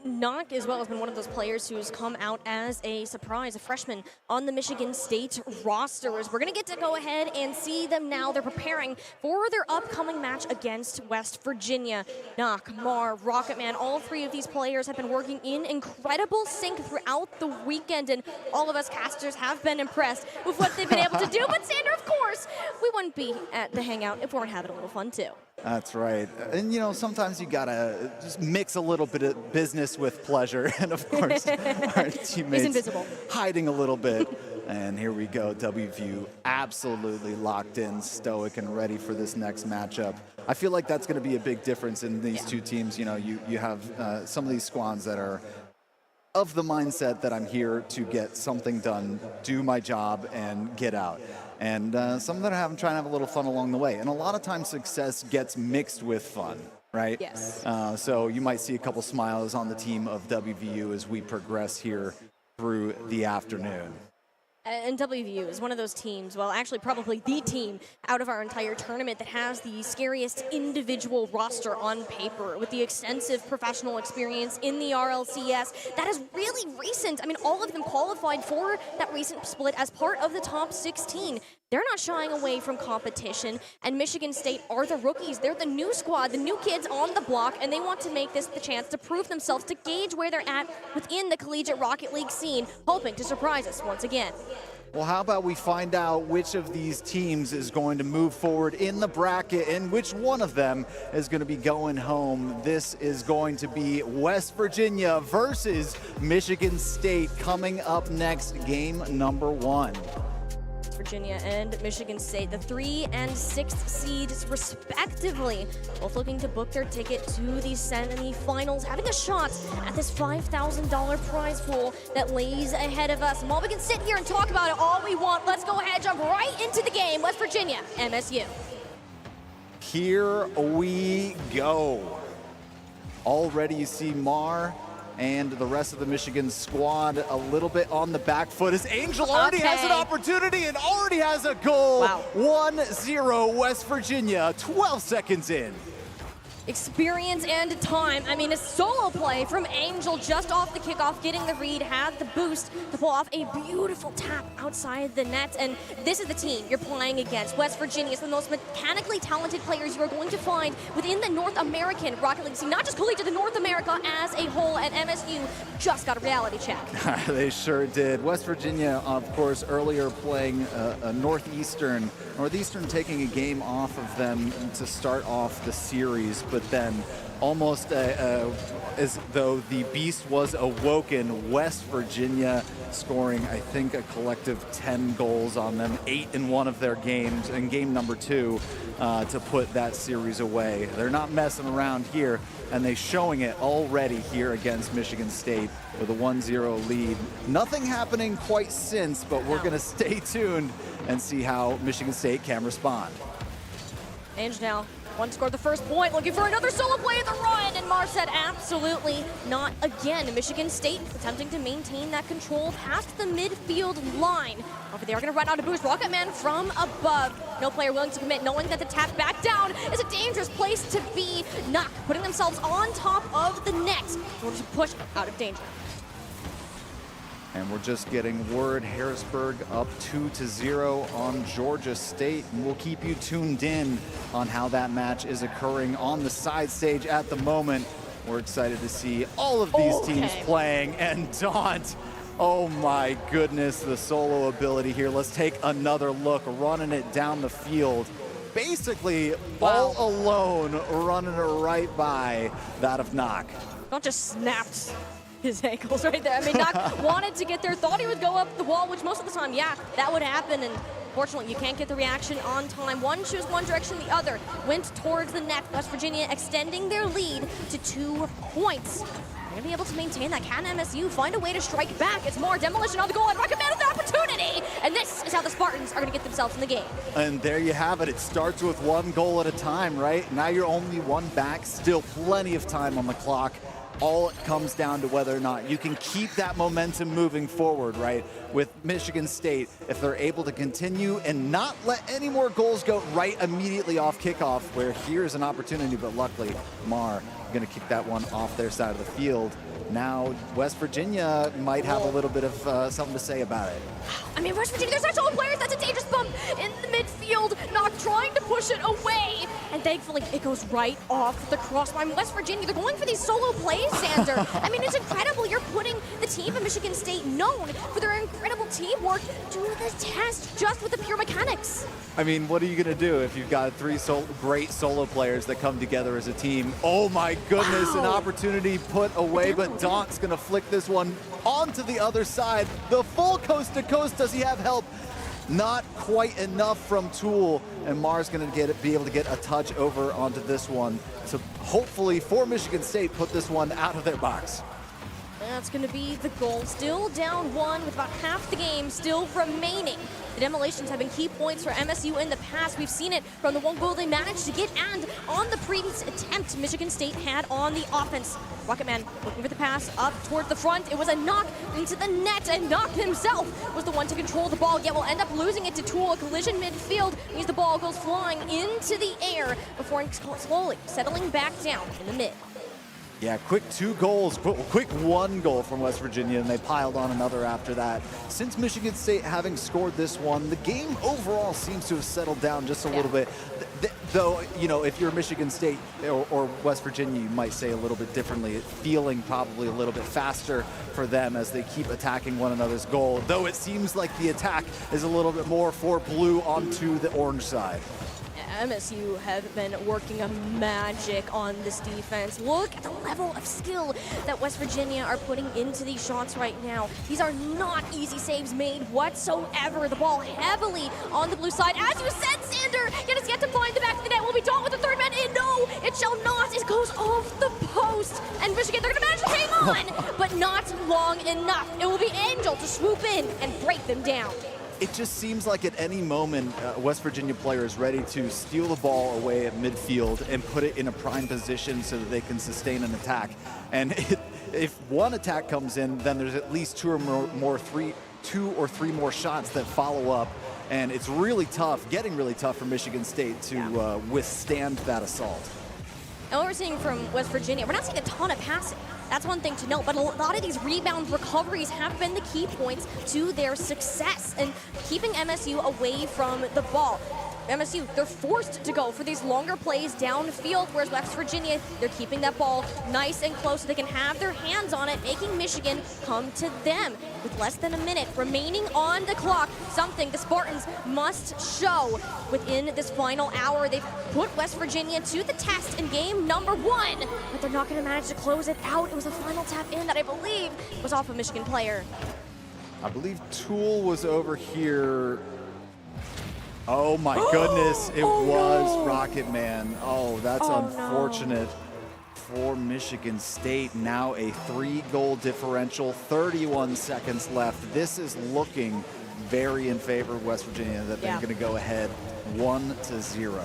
Knock as well has been one of those players who's come out as a surprise, a freshman on the Michigan State rosters. We're going to get to go ahead and see them now. They're preparing for their upcoming match against West Virginia. Knock, Mar, Rocketman, all three of these players have been working in incredible sync throughout the weekend, and all of us casters have been impressed with what they've been able to do. But Sander, of course, we wouldn't be at the Hangout if we weren't having a little fun too. That's right. And, you know, sometimes you got to just mix a little bit of business with pleasure. And, of course, our teammates invisible. hiding a little bit. And here we go. WVU absolutely locked in, stoic, and ready for this next matchup. I feel like that's going to be a big difference in these two teams. You know, you have some of these squads that are of the mindset that I'm here to get something done, do my job, and get out. And some that are trying to have a little fun along the way. And a lot of times success gets mixed with fun, right? Yes. So you might see a couple smiles on the team of WVU as we progress here through the afternoon. And WVU is one of those teams, well, actually probably the team out of our entire tournament that has the scariest individual roster on paper with the extensive professional experience in the RLCS. That is really recent. I mean, all of them qualified for that recent split as part of the top 16. They're not shying away from competition, and Michigan State are the rookies. They're the new squad, the new kids on the block, and they want to make this the chance to prove themselves, to gauge where they're at within the Collegiate Rocket League scene, hoping to surprise us once again. Well, how about we find out which of these teams is going to move forward in the bracket and which one of them is going to be going home. This is going to be West Virginia versus Michigan State coming up next, game number 1. Virginia and Michigan State, the 3 and 6th seeds respectively, both looking to book their ticket to the semi-finals, having a shot at this $5,000 prize pool that lays ahead of us. And while we can sit here and talk about it all we want, let's go ahead and jump right into the game. West Virginia, MSU. Here we go. Already you see Mar and the rest of the Michigan squad a little bit on the back foot as Angel already has an opportunity and already has a goal. Wow. 1-0 West Virginia, 12 seconds in. Experience and time. I mean, a solo play from Angel just off the kickoff, getting the read, had the boost to pull off a beautiful tap outside the net. And this is the team you're playing against. West Virginia is the most mechanically talented players you are going to find within the North American Rocket League scene, not just collegiate, the North America as a whole. And MSU just got a reality check. They sure did. West Virginia, of course, earlier playing Northeastern taking a game off of them to start off the series, but then almost as though the beast was awoken, West Virginia scoring, I think, a collective 10 goals on them, 8 in one of their games, in game number 2, to put that series away. They're not messing around here, and they're showing it already here against Michigan State with a 1-0 lead. Nothing happening quite since, but we're going to stay tuned and see how Michigan State can respond. Ange now one scored the first point, looking for another solo play at the run, and Mar said absolutely not again. Michigan State attempting to maintain that control past the midfield line. Over there, going to run out a boost. Rocketman from above. No player willing to commit, knowing that the tap back down is a dangerous place to be. Knock putting themselves on top of the net in order to push out of danger. And we're just getting word, Harrisburg up 2-0 on Georgia State. And we'll keep you tuned in on how that match is occurring on the side stage at the moment. We're excited to see all of these teams playing. And Daunt, oh my goodness, the solo ability here. Let's take another look, running it down the field. Basically, all alone, running it right by that of Knock. Not just snapped his ankles right there. I mean, Knock wanted to get there, thought he would go up the wall, which most of the time, yeah, that would happen. And fortunately, you can't get the reaction on time. One chose one direction, the other went towards the net. West Virginia extending their lead to 2 points. They're going to be able to maintain that. Can MSU find a way to strike back? It's more demolition on the goal, and Rocketman with the opportunity. And this is how the Spartans are going to get themselves in the game. And there you have it. It starts with 1 goal at a time, right? Now you're only 1 back. Still plenty of time on the clock. All it comes down to whether or not you can keep that momentum moving forward, right? With Michigan State, if they're able to continue and not let any more goals go right immediately off kickoff, where here's an opportunity, but luckily Mar going to kick that one off their side of the field. Now, West Virginia might have a little bit of something to say about it. I mean, West Virginia, they're such old players. That's a dangerous bump in the midfield. Knock trying to push it away. And thankfully, it goes right off the crossbar. West Virginia, they're going for these solo plays, Sander. I mean, it's incredible. You're putting the team of Michigan State, known for their incredible teamwork, to the test just with the pure mechanics. I mean, what are you going to do if you've got three great solo players that come together as a team? Oh my goodness, an opportunity put away, but Daunt's going to flick this one onto the other side. The full coast to coast. Does he have help? Not quite enough from Tool, and Mars going to be able to get a touch over onto this one to hopefully, for Michigan State, put this one out of their box. That's going to be the goal. Still down 1 with about half the game still remaining. The Demolitions have been key points for MSU in the past. We've seen it from the one goal they managed to get, and on the previous attempt Michigan State had on the offense. Rocketman looking for the pass up towards the front. It was a knock into the net, and Knock himself was the one to control the ball, yet will end up losing it to Tool. A collision midfield means the ball goes flying into the air before slowly settling back down in the mid. Yeah, quick 2 goals, quick 1 goal from West Virginia, and they piled on another after that. Since Michigan State having scored this one, the game overall seems to have settled down just a little bit. Though, you know, if you're Michigan State or West Virginia, you might say a little bit differently, feeling probably a little bit faster for them as they keep attacking one another's goal. Though it seems like the attack is a little bit more for blue onto the orange side. MSU have been working a magic on this defense. Look at the level of skill that West Virginia are putting into these shots right now. These are not easy saves made whatsoever. The ball heavily on the blue side. As you said, Sander, yet it's yet to find the back of the net. Will be Daunt with the third man in. No, it shall not. It goes off the post. And Michigan, they're going to manage to hang on, but not long enough. It will be Angel to swoop in and break them down. It just seems like at any moment, West Virginia player is ready to steal the ball away at midfield and put it in a prime position so that they can sustain an attack. And if one attack comes in, then there's at least two or three more shots that follow up. And it's really tough, getting really tough for Michigan State to withstand that assault. And what we're seeing from West Virginia, we're not seeing a ton of passing. That's one thing to note, but a lot of these rebound recoveries have been the key points to their success and keeping MSU away from the ball. MSU, they're forced to go for these longer plays downfield, whereas West Virginia, they're keeping that ball nice and close so they can have their hands on it, making Michigan come to them. With less than a minute remaining on the clock, something the Spartans must show within this final hour. They've put West Virginia to the test in game number 1, but they're not going to manage to close it out. It was a final tap in that I believe was off a Michigan player. I believe Tool was over here. Oh my goodness, it was Rocket Man. Oh, that's unfortunate for Michigan State. Now a 3-goal differential, 31 seconds left. This is looking very in favor of West Virginia, that they're going to go ahead 1-0.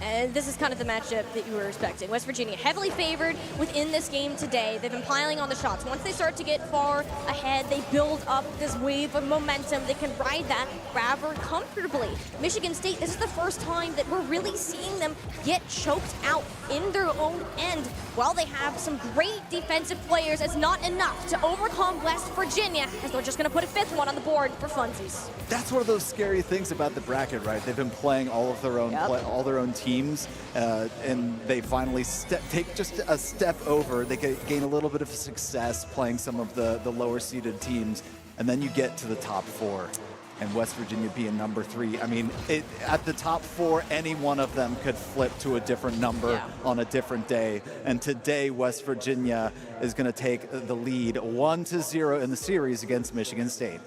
And this is kind of the matchup that you were expecting. West Virginia heavily favored within this game today. They've been piling on the shots. Once they start to get far ahead, they build up this wave of momentum. They can ride that rather comfortably. Michigan State, this is the first time that we're really seeing them get choked out in their own end. While they have some great defensive players, it's not enough to overcome West Virginia, as they're just going to put a 5th one on the board for funsies. That's one of those scary things about the bracket, right? They've been playing all of their own all their own teams, and they finally take just a step over. They gain a little bit of success playing some of the lower seeded teams, and then you get to the top 4. And West Virginia being number 3. I mean, at the top 4, any one of them could flip to a different number on a different day. And today, West Virginia is going to take the lead 1-0 in the series against Michigan State.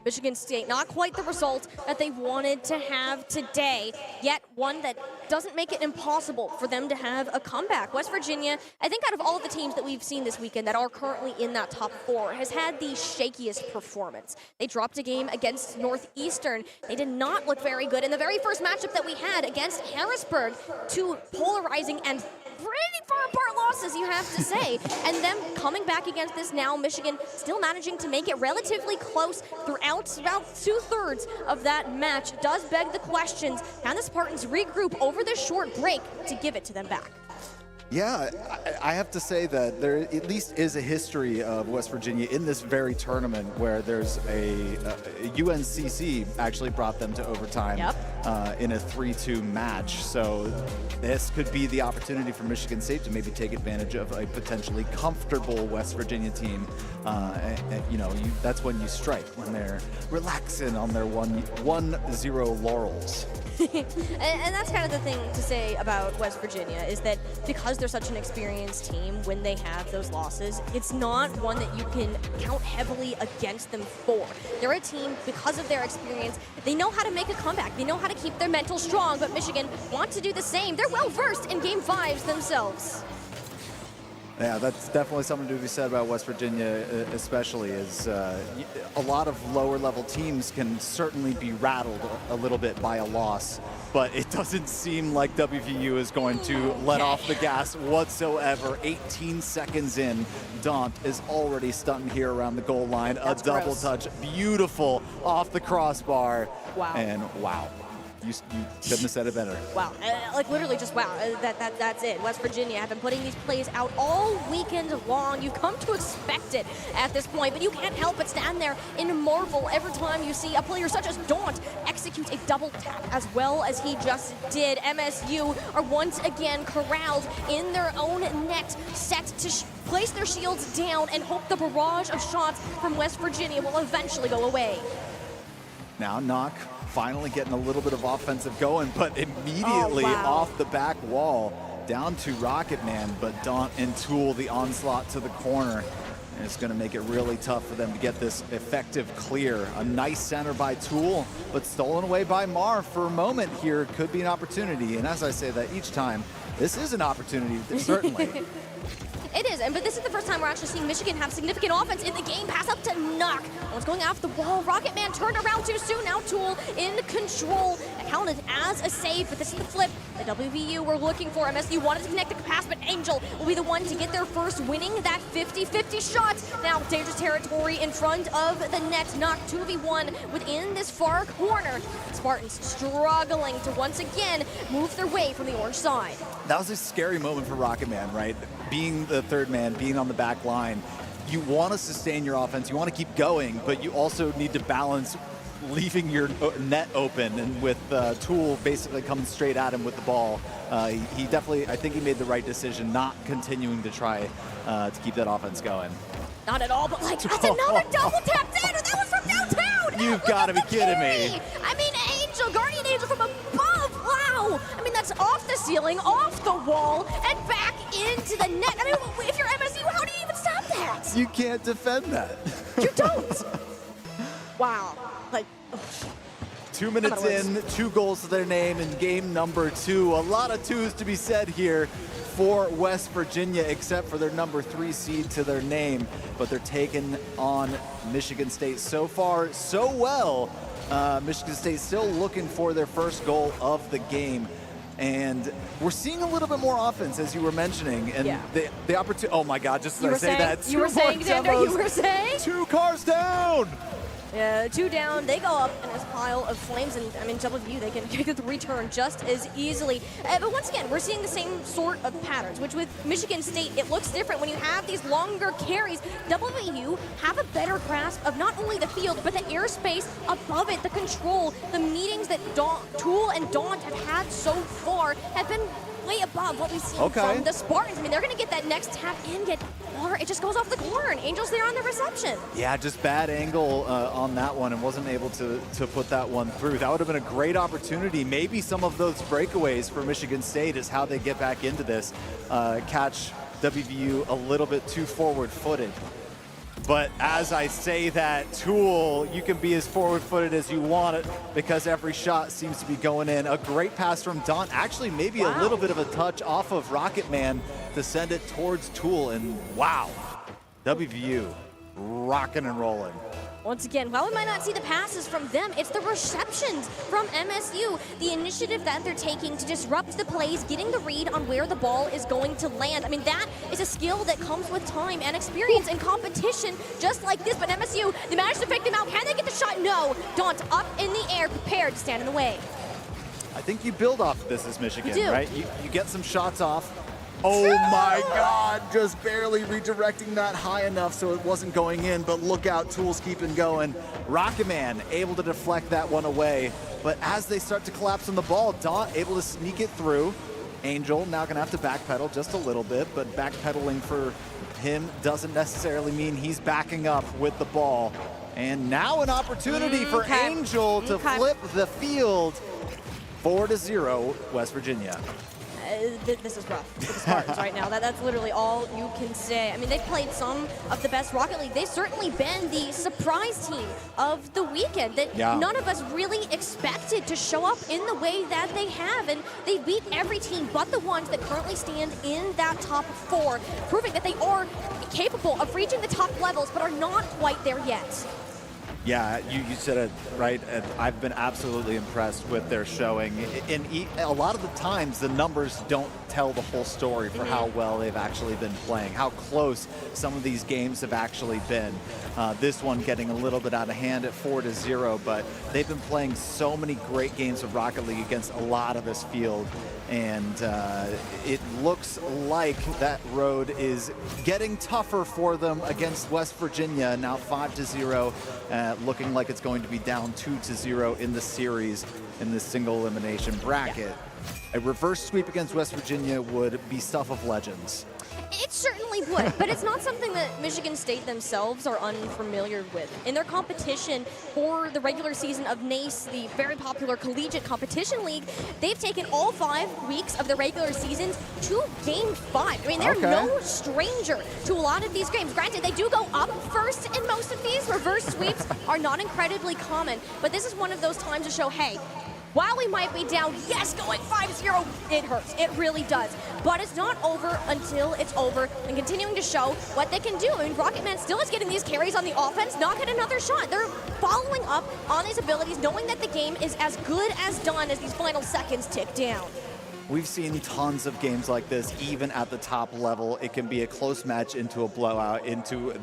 Michigan State, not quite the result that they wanted to have today, yet one that doesn't make it impossible for them to have a comeback. West Virginia, I think out of all of the teams that we've seen this weekend that are currently in that top 4, has had the shakiest performance. They dropped a game against Northeastern. They did not look very good in the very first matchup that we had against Harrisburg. 2 polarizing and pretty far apart losses, you have to say. And them coming back against this now, Michigan still managing to make it relatively close throughout about 2/3 of that match. Does beg the questions, can the Spartans regroup over this short break to give it to them back? Yeah, I have to say that there at least is a history of West Virginia in this very tournament where there's a UNCC actually brought them to overtime in a 3-2 match. So this could be the opportunity for Michigan State to maybe take advantage of a potentially comfortable West Virginia team. That's when you strike, when they're relaxing on their 1-0 laurels. And that's kind of the thing to say about West Virginia is that because they're such an experienced team, when they have those losses, it's not one that you can count heavily against them for. They're a team, because of their experience, they know how to make a comeback. They know how to keep their mental strong, but Michigan wants to do the same. They're well versed in Game 5s themselves. Yeah, that's definitely something to be said about West Virginia, especially, is a lot of lower level teams can certainly be rattled a little bit by a loss, but it doesn't seem like WVU is going to let off the gas whatsoever. 18 seconds in, Daunt is already stunting here around the goal line. That's a double gross. touch, beautiful off the crossbar. Wow. And wow. You couldn't have said it better. Wow, literally just wow. That's it. West Virginia have been putting these plays out all weekend long. You've come to expect it at this point, but you can't help but stand there in marvel every time you see a player such as Daunt execute a double tap as well as he just did. MSU are once again corralled in their own net, set to place their shields down and hope the barrage of shots from West Virginia will eventually go away. Now Knock finally getting a little bit of offensive going, but immediately off the back wall down to Rocket Man, but Daunt and Tool the onslaught to the corner. And it's going to make it really tough for them to get this effective clear. A nice center by Tool, but stolen away by Mar for a moment here. Could be an opportunity, and as I say that each time, this is an opportunity, certainly. It is, but this is the first time we're actually seeing Michigan have significant offense in the game. Pass up to Knock. One's going off the wall. Rocket Man turned around too soon. Now Tool in control. Counted as a save, but this is the flip that WVU were looking for. MSU wanted to connect the pass, but Angel will be the one to get their first, winning that 50-50 shot. Now dangerous territory in front of the net. Knock 2v1 within this far corner. Spartans struggling to once again move their way from the orange side. That was a scary moment for Rocket Man, right? Being the third man, being on the back line. You want to sustain your offense, you want to keep going, but you also need to balance leaving your net open, and with Tool basically coming straight at him with the ball, he definitely, I think he made the right decision not continuing to try to keep that offense going. Not at all, but like, that's another double tap down, and that was from downtown! You've got to be kidding me! I mean, Angel, Guardian Angel from above, wow! I mean, that's off the ceiling, off the wall, and back into the net. I mean, if you're MSU, how do you even stop that? You can't defend that. You don't! Wow. Like, 2 minutes in, 2 goals to their name in game number 2. A lot of twos to be said here for West Virginia, except for their number 3 seed to their name. But they're taking on Michigan State. So far, so well. Michigan State still looking for their first goal of the game. And we're seeing a little bit more offense, as you were mentioning. And the opportunity, oh my God, just as I say that. You were saying, Xander, you were saying? 2 cars down! 2 down, they go up in this pile of flames, and I mean, WVU, they can get the return just as easily. But once again, we're seeing the same sort of patterns, which with Michigan State, it looks different. When you have these longer carries, WVU have a better grasp of not only the field, but the airspace above it, the control, the meetings that Tool and Daunt have had so far have been way above what we've seen from the Spartans. I mean, they're going to get that next tap in, it just goes off the corner, and Angel's there on the reception. Yeah, just bad angle on that one, and wasn't able to put that one through. That would have been a great opportunity. Maybe some of those breakaways for Michigan State is how they get back into this. Catch WVU a little bit too forward-footed. But as I say that, Tool, you can be as forward-footed as you want it because every shot seems to be going in. A great pass from Daunt. Actually, maybe a little bit of a touch off of Rocket Man to send it towards Tool. And wow, WVU rocking and rolling. Once again, while we might not see the passes from them, it's the receptions from MSU. The initiative that they're taking to disrupt the plays, getting the read on where the ball is going to land. I mean, that is a skill that comes with time and experience and competition just like this. But MSU, they managed to fake them out. Can they get the shot? No. Daunt up in the air, prepared to stand in the way. I think you build off of this as Michigan, right? You get some shots off. Oh my God, just barely redirecting that high enough so it wasn't going in, but look out, Tools keeping going. Rocket Man able to deflect that one away, but as they start to collapse on the ball, Daunt able to sneak it through. Angel now gonna have to backpedal just a little bit, but backpedaling for him doesn't necessarily mean he's backing up with the ball. And now an opportunity for Angel to flip the field. 4-0, West Virginia. This is rough for the Spartans right now. That's literally all you can say. I mean, they've played some of the best Rocket League. They've certainly been the surprise team of the weekend that none of us really expected to show up in the way that they have. And they beat every team but the ones that currently stand in that top 4, proving that they are capable of reaching the top levels but are not quite there yet. Yeah, you said it right. I've been absolutely impressed with their showing. And a lot of the times, the numbers don't tell the whole story for how well they've actually been playing, how close some of these games have actually been. This one getting a little bit out of hand at 4-0, but they've been playing so many great games of Rocket League against a lot of this field. And it looks like that road is getting tougher for them against West Virginia. Now 5-0, looking like it's going to be down 2-0 in the series in this single elimination bracket. A reverse sweep against West Virginia would be stuff of legends. It certainly would, but it's not something that Michigan State themselves are unfamiliar with. In their competition for the regular season of NACE, the very popular collegiate competition league, they've taken all 5 weeks of the regular seasons to Game 5. I mean, they're no stranger to a lot of these games. Granted, they do go up first in most of these. Reverse sweeps are not incredibly common, but this is one of those times to show, hey, while we might be down, yes, going 5-0, it hurts. It really does. But it's not over until it's over, and continuing to show what they can do. I mean, Rocket Man still is getting these carries on the offense, not getting another shot. They're following up on these abilities, knowing that the game is as good as done as these final seconds tick down. We've seen tons of games like this, even at the top level. It can be a close match into a blowout, into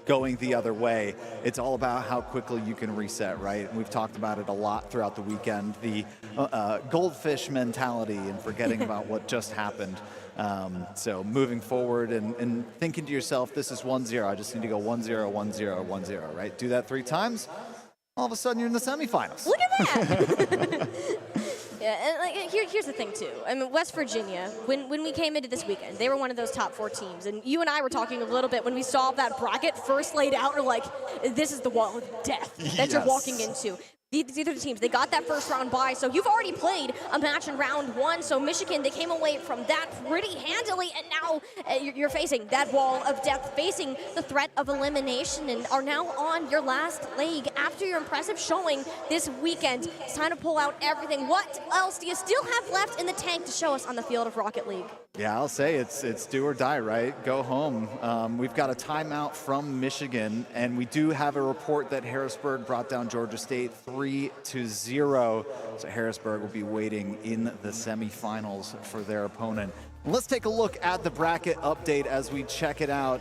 going the other way. It's all about how quickly you can reset, right? And we've talked about it a lot throughout the weekend, the goldfish mentality and forgetting about what just happened. So moving forward and thinking to yourself, this is 1-0. I just need to go 1-0, 1-0, 1-0, right? Do that 3 times, all of a sudden you're in the semifinals. Look at that! Yeah, and like, here's the thing, too. I mean, West Virginia, when we came into this weekend, they were one of those top 4 teams. And you and I were talking a little bit when we saw that bracket first laid out. We're like, this is the wall of death that you're walking into. These are the teams. They got that first round bye, so you've already played a match in round 1. So Michigan, they came away from that pretty handily, and now you're facing that wall of death, facing the threat of elimination, and are now on your last leg after your impressive showing this weekend. It's time to pull out everything. What else do you still have left in the tank to show us on the field of Rocket League? Yeah, I'll say it's do or die, right? Go home. We've got a timeout from Michigan, and we do have a report that Harrisburg brought down Georgia State 3-0. So Harrisburg will be waiting in the semifinals for their opponent. Let's take a look at the bracket update as we check it out.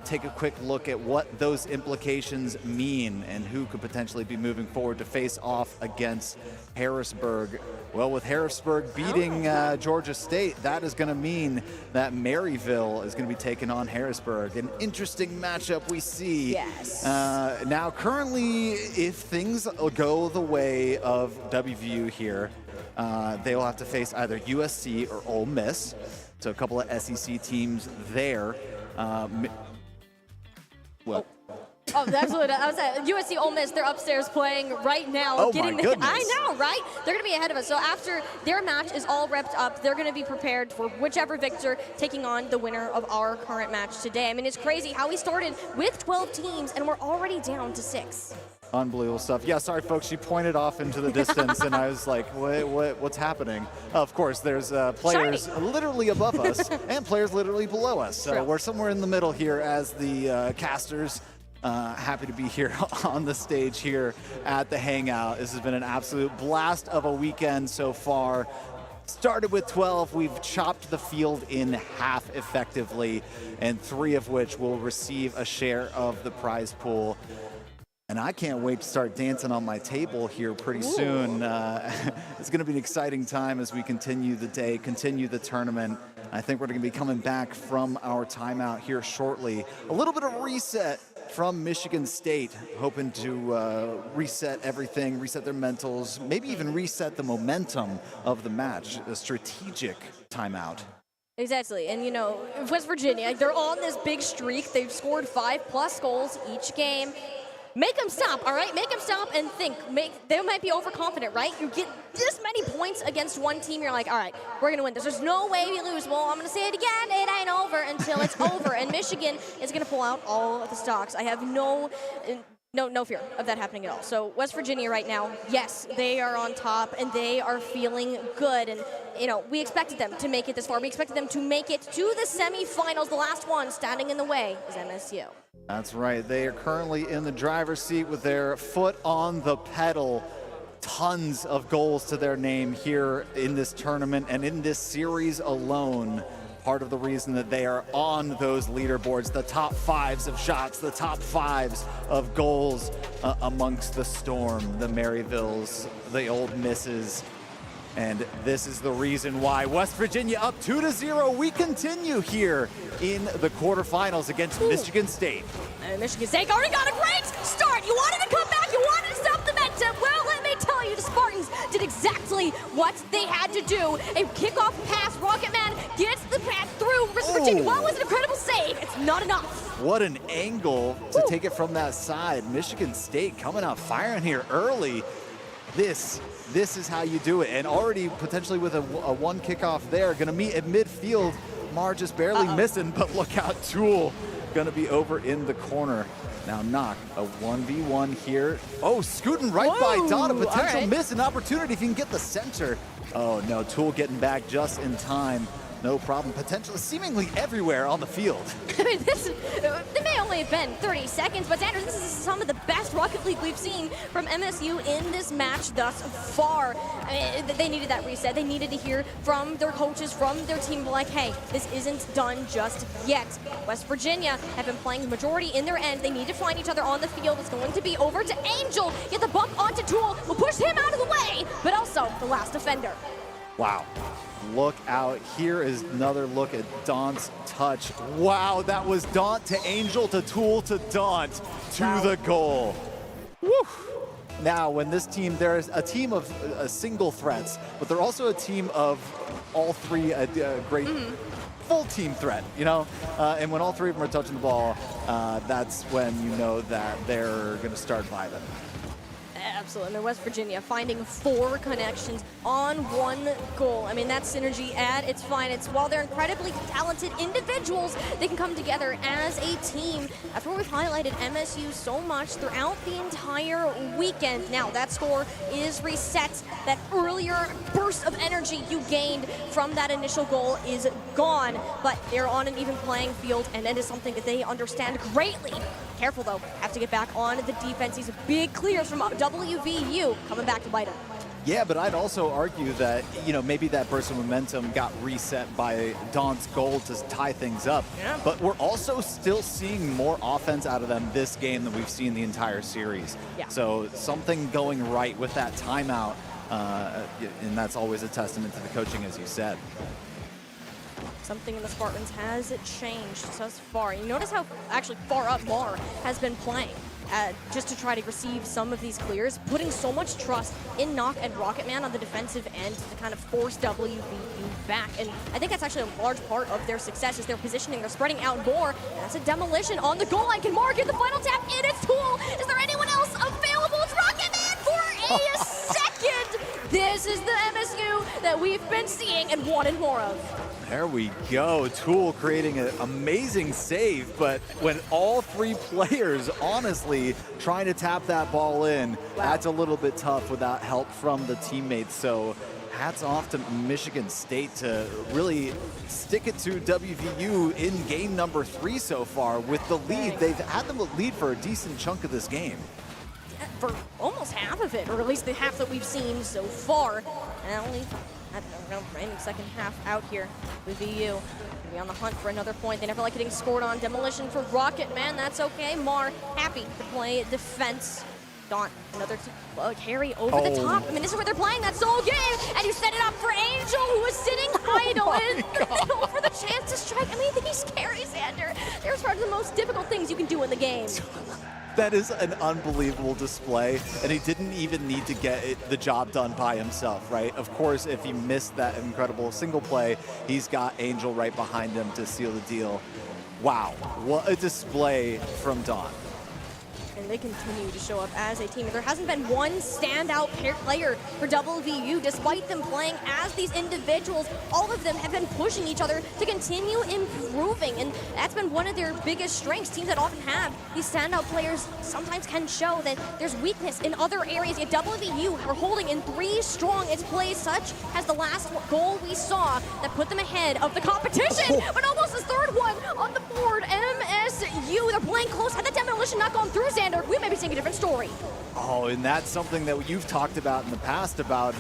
Take a quick look at what those implications mean and who could potentially be moving forward to face off against Harrisburg. Well, with Harrisburg beating Georgia State, that is going to mean that Maryville is going to be taking on Harrisburg. An interesting matchup we see. Yes. Now, currently, if things go the way of WVU here, they will have to face either USC or Ole Miss. So a couple of SEC teams there. Well. Oh, that's what I was at. USC Ole Miss, they're upstairs playing right now. Oh, my goodness. I know, right? They're going to be ahead of us. So after their match is all wrapped up, they're going to be prepared for whichever victor taking on the winner of our current match today. I mean, it's crazy how we started with 12 teams and we're already down to 6. Unbelievable stuff. Yeah, sorry, folks. She pointed off into the distance, and I was like, what's happening? Of course, there's players literally above us and players literally below us. So we're somewhere in the middle here as the casters. Happy to be here on the stage here at the Hangout. This has been an absolute blast of a weekend so far. Started with 12. We've chopped the field in half effectively, and 3 of which will receive a share of the prize pool. And I can't wait to start dancing on my table here pretty soon. It's going to be an exciting time as we continue the day, continue the tournament. I think we're going to be coming back from our timeout here shortly. A little bit of reset from Michigan State, hoping to reset everything, reset their mentals, maybe even reset the momentum of the match, a strategic timeout. Exactly, and you know, West Virginia, they're on this big streak. They've scored 5+ goals each game. Make them stop, all right? Make them stop and think. They might be overconfident, right? You get this many points against one team, you're like, all right, we're going to win this. There's no way we lose. Well, I'm going to say it again. It ain't over until it's over. And Michigan is going to pull out all of the stocks. I have no fear of that happening at all. So West Virginia right now, yes, they are on top and they are feeling good. And, you know, we expected them to make it this far. We expected them to make it to the semifinals. The last one standing in the way is MSU. That's right. They are currently in the driver's seat with their foot on the pedal. Tons of goals to their name here in this tournament and in this series alone. Part of the reason that they are on those leaderboards, the top 5s of shots, the top 5s of goals amongst the Storm, the Maryvilles, the Ole Misses. And this is the reason why West Virginia up 2-0. We continue here in the quarterfinals against Michigan State. Michigan State already got a great start. You wanted to come back. You wanted to stop the momentum. Well, let me tell you, the Spartans did exactly what they had to do. A kickoff pass. Rocketman gets the pass through. West Virginia, what was an incredible save? It's not enough. What an angle to take it from that side. Michigan State coming out firing here early. This is how you do it. And already potentially with a one kickoff there, going to meet at midfield. Mar just barely missing, but look out, Tool going to be over in the corner. Now Knock, a 1v1 here. Oh, scooting right by Don, a potential miss, an opportunity if you can get the center. Oh no, Tool getting back just in time. No problem. Potentially, seemingly everywhere on the field. I mean, it may only have been 30 seconds, but Sanders, this is some of the best Rocket League we've seen from MSU in this match thus far. I mean, they needed that reset. They needed to hear from their coaches, from their team, like, hey, this isn't done just yet. West Virginia have been playing the majority in their end. They need to find each other on the field. It's going to be over to Angel. Get the bump onto Tool. We'll push him out of the way, but also the last defender. Wow. Look out. Here is another look at Daunt's touch. Wow, that was Daunt to Angel to Tool to Daunt to the goal. Woo! Now, when this team, there's a team of single threats, but they're also a team of all three great full team threat, you know? And when all three of them are touching the ball, that's when you know that they're going to start vibing. Absolutely. And West Virginia finding 4 connections on 1 goal. I mean, that synergy at its finest. While they're incredibly talented individuals, they can come together as a team. That's where we've highlighted MSU so much throughout the entire weekend. Now, that score is reset. That earlier burst of energy you gained from that initial goal is gone. But they're on an even playing field, and that is something that they understand greatly. Careful, though. Have to get back on the defense. These big clears from WVU coming back to bite him. Yeah, but I'd also argue that, you know, maybe that burst of momentum got reset by Daunt's goal to tie things up. Yeah. But we're also still seeing more offense out of them this game than we've seen the entire series. Yeah. So something going right with that timeout, and that's always a testament to the coaching, as you said. Something in the Spartans has changed thus far. You notice how actually far up Mar has been playing just to try to receive some of these clears, putting so much trust in Knock and Rocketman on the defensive end to kind of force WVU back. And I think that's actually a large part of their success is their positioning. They're spreading out more. And that's a demolition on the goal line. Can Mar get the final tap in its Tool? Is there anyone else available? It's Rocketman for a second. This is the MSU that we've been seeing and wanted more of. There we go. Tool creating an amazing save, but when all 3 players, honestly, trying to tap that ball in, that's a little bit tough without help from the teammates. So hats off to Michigan State to really stick it to WVU in game number 3 so far with the lead. They've had them lead for a decent chunk of this game. For almost half of it, or at least the half that we've seen so far. And only, I don't know, random second half out here with VU. Gonna be on the hunt for another point. They never like getting scored on. Demolition for Rocketman, that's okay. Mar happy to play defense. Daunt, another carry over the top. I mean, this is where they're playing that soul game, and you set it up for Angel, who was sitting idle in the middle for the chance to strike. I mean, these carries, Xander, they're part of the most difficult things you can do in the game. That is an unbelievable display, and he didn't even need to get the job done by himself, right? Of course, if he missed that incredible single play, he's got Angel right behind him to seal the deal. Wow, what a display from Daunt. And they continue to show up as a team. There hasn't been one standout player for WVU, despite them playing as these individuals. All of them have been pushing each other to continue improving, and that's been one of their biggest strengths. Teams that often have these standout players sometimes can show that there's weakness in other areas. Yet WVU are holding in 3 strong. It's plays such as the last goal we saw that put them ahead of the competition, but almost the third one on the board. MSU, they're playing close. Had the demolition not gone through, Xander, we may be seeing a different story. Oh, and that's something that you've talked about in the past about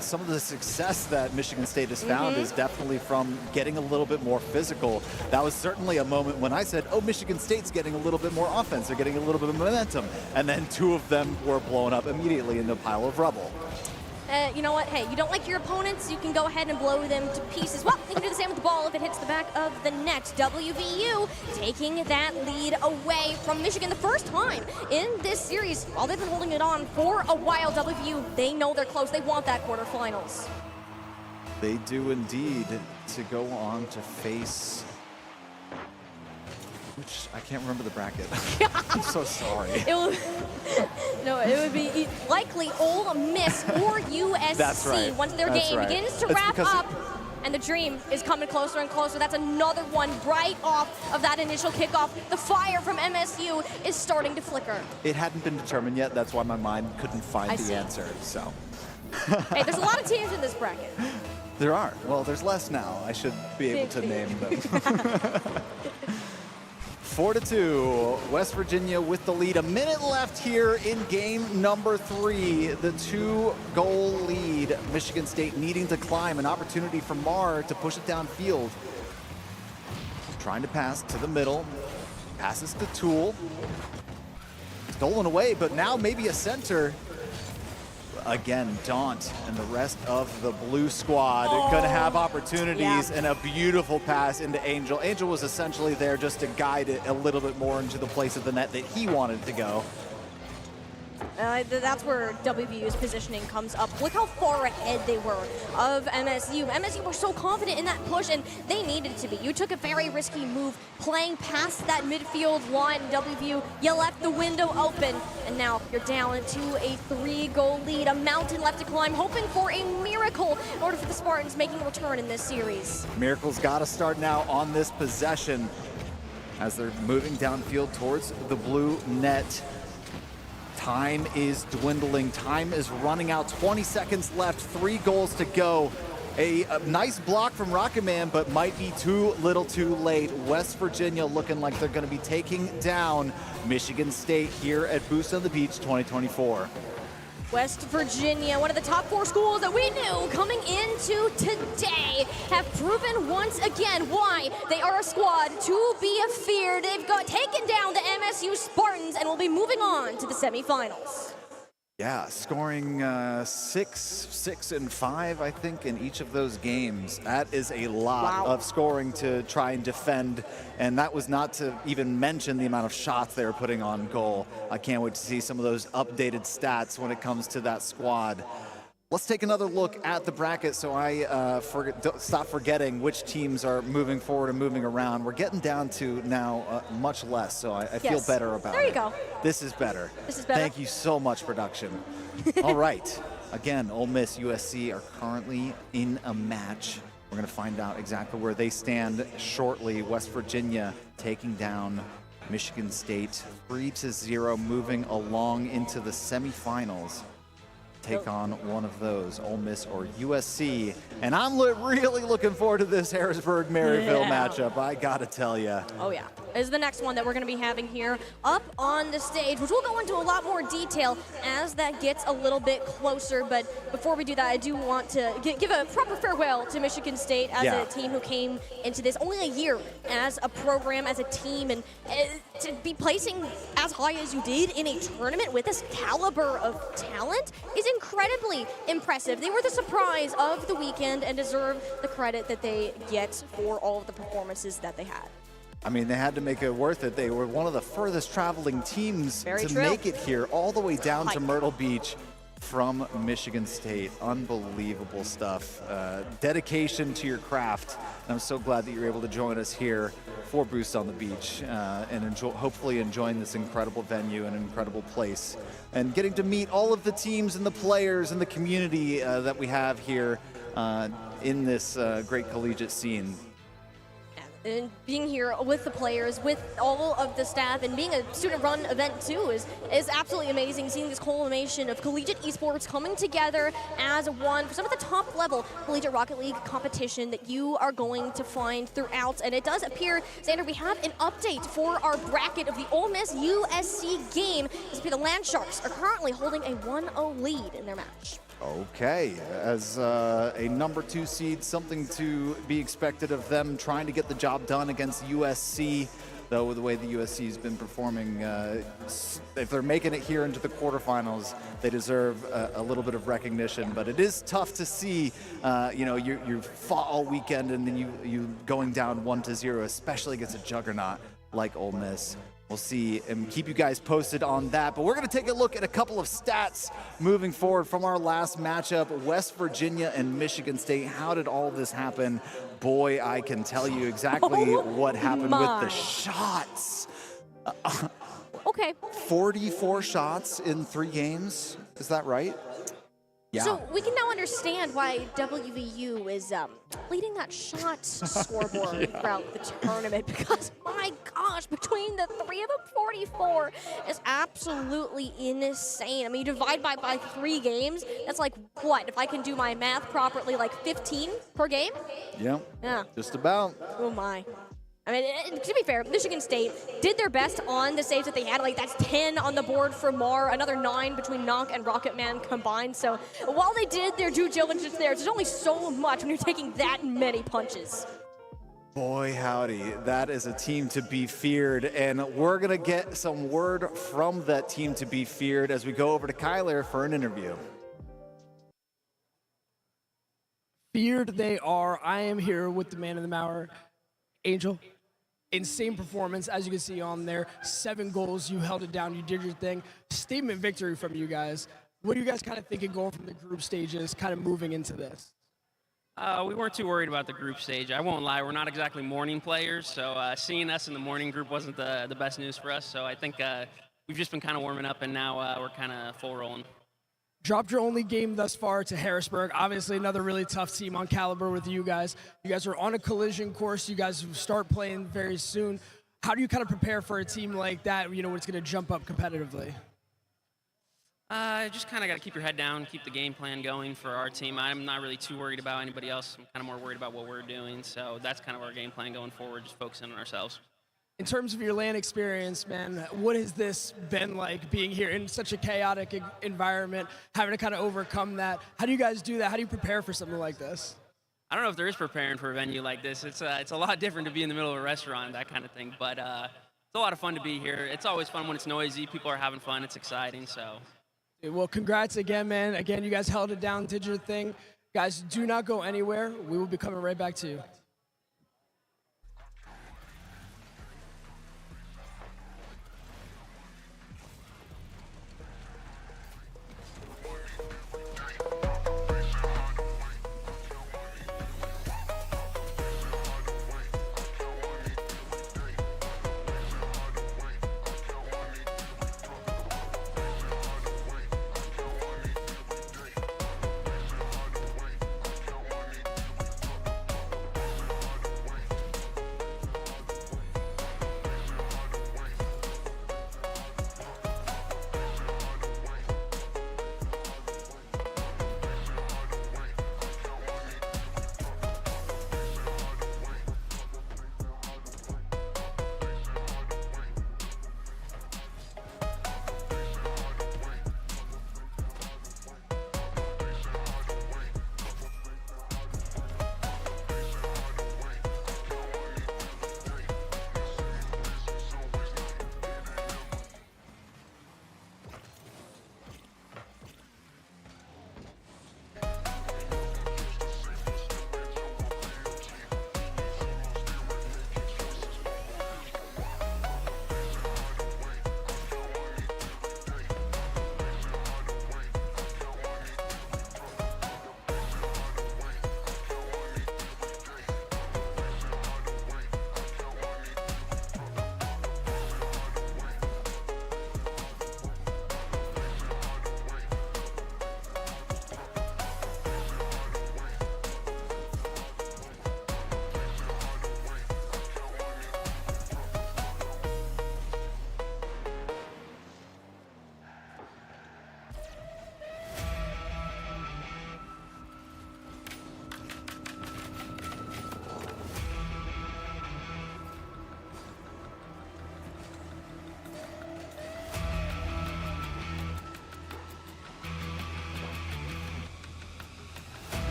some of the success that Michigan State has found is definitely from getting a little bit more physical. That was certainly a moment when I said, oh, Michigan State's getting a little bit more offense. They're getting a little bit of momentum. And then 2 of them were blown up immediately into a pile of rubble. You know what? Hey, you don't like your opponents, you can go ahead and blow them to pieces. Well, you can do the same with the ball if it hits the back of the net. WVU taking that lead away from Michigan the first time in this series. While they've been holding it on for a while, WVU, they know they're close. They want that quarterfinals. They do indeed, to go on to face... which I can't remember the bracket. I'm so sorry. It would be likely Ole Miss or USC. That's right. Once their game begins to wrap up and the dream is coming closer and closer. That's another one right off of that initial kickoff. The fire from MSU is starting to flicker. It hadn't been determined yet. That's why my mind couldn't find the answer. So. Hey, there's a lot of teams in this bracket. There are. Well, there's less now. I should be able to name them. 4-2, West Virginia with the lead. A minute left here in game number 3. The 2-goal lead. Michigan State needing to climb. An opportunity for Marr to push it downfield. Trying to pass to the middle. Passes to Toole. Stolen away, but now maybe a center. Again, Daunt and the rest of the blue squad going to have opportunities, and a beautiful pass into Angel. Angel was essentially there just to guide it a little bit more into the place of the net that he wanted to go. That's where WVU's positioning comes up. Look how far ahead they were of MSU. MSU were so confident in that push, and they needed to be. You took a very risky move playing past that midfield line. WVU, you left the window open, and now you're down into a 3-goal lead. A mountain left to climb, hoping for a miracle in order for the Spartans making a return in this series. Miracle's got to start now on this possession as they're moving downfield towards the blue net. Time is dwindling. Time is running out. 20 seconds left. 3 goals to go. A nice block from Rocket Man, but might be too little too late. West Virginia looking like they're going to be taking down Michigan State here at Boost on the Beach 2024. West Virginia, one of the top 4 schools that we knew coming into today, have proven once again why they are a squad to be feared. They've taken down the MSU Spartans and will be moving on to the semifinals. Yeah, scoring 6, 6, and 5, I think, in each of those games. That is a lot of scoring to try and defend, and that was not to even mention the amount of shots they were putting on goal. I can't wait to see some of those updated stats when it comes to that squad. Let's take another look at the bracket so I stop forgetting which teams are moving forward and moving around. We're getting down to now much less, so I feel better about it. There you go. This is better. This is better. Thank you so much, production. All right. Again, Ole Miss, USC are currently in a match. We're going to find out exactly where they stand shortly. West Virginia taking down Michigan State 3-0, moving along into the semifinals. Take on one of those, Ole Miss or USC. And I'm really looking forward to this Harrisburg-Maryville matchup, I gotta tell you. Oh, yeah. is the next one that we're going to be having here up on the stage, which we'll go into a lot more detail as that gets a little bit closer. But before we do that, I do want to give a proper farewell to Michigan State as a team who came into this only a year as a program, as a team, and to be placing as high as you did in a tournament with this caliber of talent is incredibly impressive. They were the surprise of the weekend and deserve the credit that they get for all of the performances that they had. I mean, they had to make it worth it. They were one of the furthest traveling teams to make it here, all the way down to Myrtle Beach from Michigan State. Unbelievable stuff. Dedication to your craft. And I'm so glad that you're able to join us here for Boost on the Beach and hopefully enjoying this incredible venue and incredible place. And getting to meet all of the teams and the players and the community that we have here in this great collegiate scene. And being here with the players, with all of the staff, and being a student-run event too is absolutely amazing. Seeing this culmination of collegiate esports coming together as one for some of the top-level collegiate Rocket League competition that you are going to find throughout. And it does appear, Xander, we have an update for our bracket of the Ole Miss USC game. The Land Sharks are currently holding a 1-0 lead in their match. Okay, as a number 2 seed, something to be expected of them trying to get the job done against USC, though with the way the USC has been performing, if they're making it here into the quarterfinals, they deserve a little bit of recognition. But it is tough to see, you fought all weekend and then you going down 1-0, especially against a juggernaut like Ole Miss. We'll see and keep you guys posted on that. But we're going to take a look at a couple of stats moving forward from our last matchup, West Virginia and Michigan State. How did all this happen? Boy, I can tell you exactly what happened with the shots. Okay. 44 shots in 3 games. Is that right? Yeah. So we can now understand why WVU is leading that shot scoreboard throughout the tournament, because my gosh, between the 3 of them, 44 is absolutely insane. I mean, you divide by 3 games, that's like what? If I can do my math properly, like 15 per game? Yeah. Just about. Oh my. I mean, to be fair, Michigan State did their best on the saves that they had. Like, that's 10 on the board for Mar, another 9 between Nonk and Rocketman combined. So while they did their due diligence there's only so much when you're taking that many punches. Boy, howdy, that is a team to be feared, and we're going to get some word from that team to be feared as we go over to Kyler for an interview. Feared they are. I am here with the man of the hour, Angel. Insane performance, as you can see on there. 7 goals, you held it down, you did your thing. Statement victory from you guys. What are you guys kind of thinking going from the group stages, kind of moving into this? We weren't too worried about the group stage. I won't lie, we're not exactly morning players, so seeing us in the morning group wasn't the best news for us. So I think we've just been kind of warming up, and now we're kind of full rolling. Dropped your only game thus far to Harrisburg. Obviously, another really tough team on caliber with you guys. You guys are on a collision course. You guys start playing very soon. How do you kind of prepare for a team like that, when it's going to jump up competitively? Just kind of got to keep your head down, keep the game plan going for our team. I'm not really too worried about anybody else. I'm kind of more worried about what we're doing. So that's kind of our game plan going forward, just focusing on ourselves. In terms of your LAN experience, man, what has this been like, being here in such a chaotic environment, having to kind of overcome that? How do you guys do that? How do you prepare for something like this? I don't know if there is preparing for a venue like this. It's a lot different to be in the middle of a restaurant, that kind of thing. But it's a lot of fun to be here. It's always fun when it's noisy. People are having fun. It's exciting. So. Well, congrats again, man. Again, you guys held it down, did your thing. Guys, do not go anywhere. We will be coming right back to you.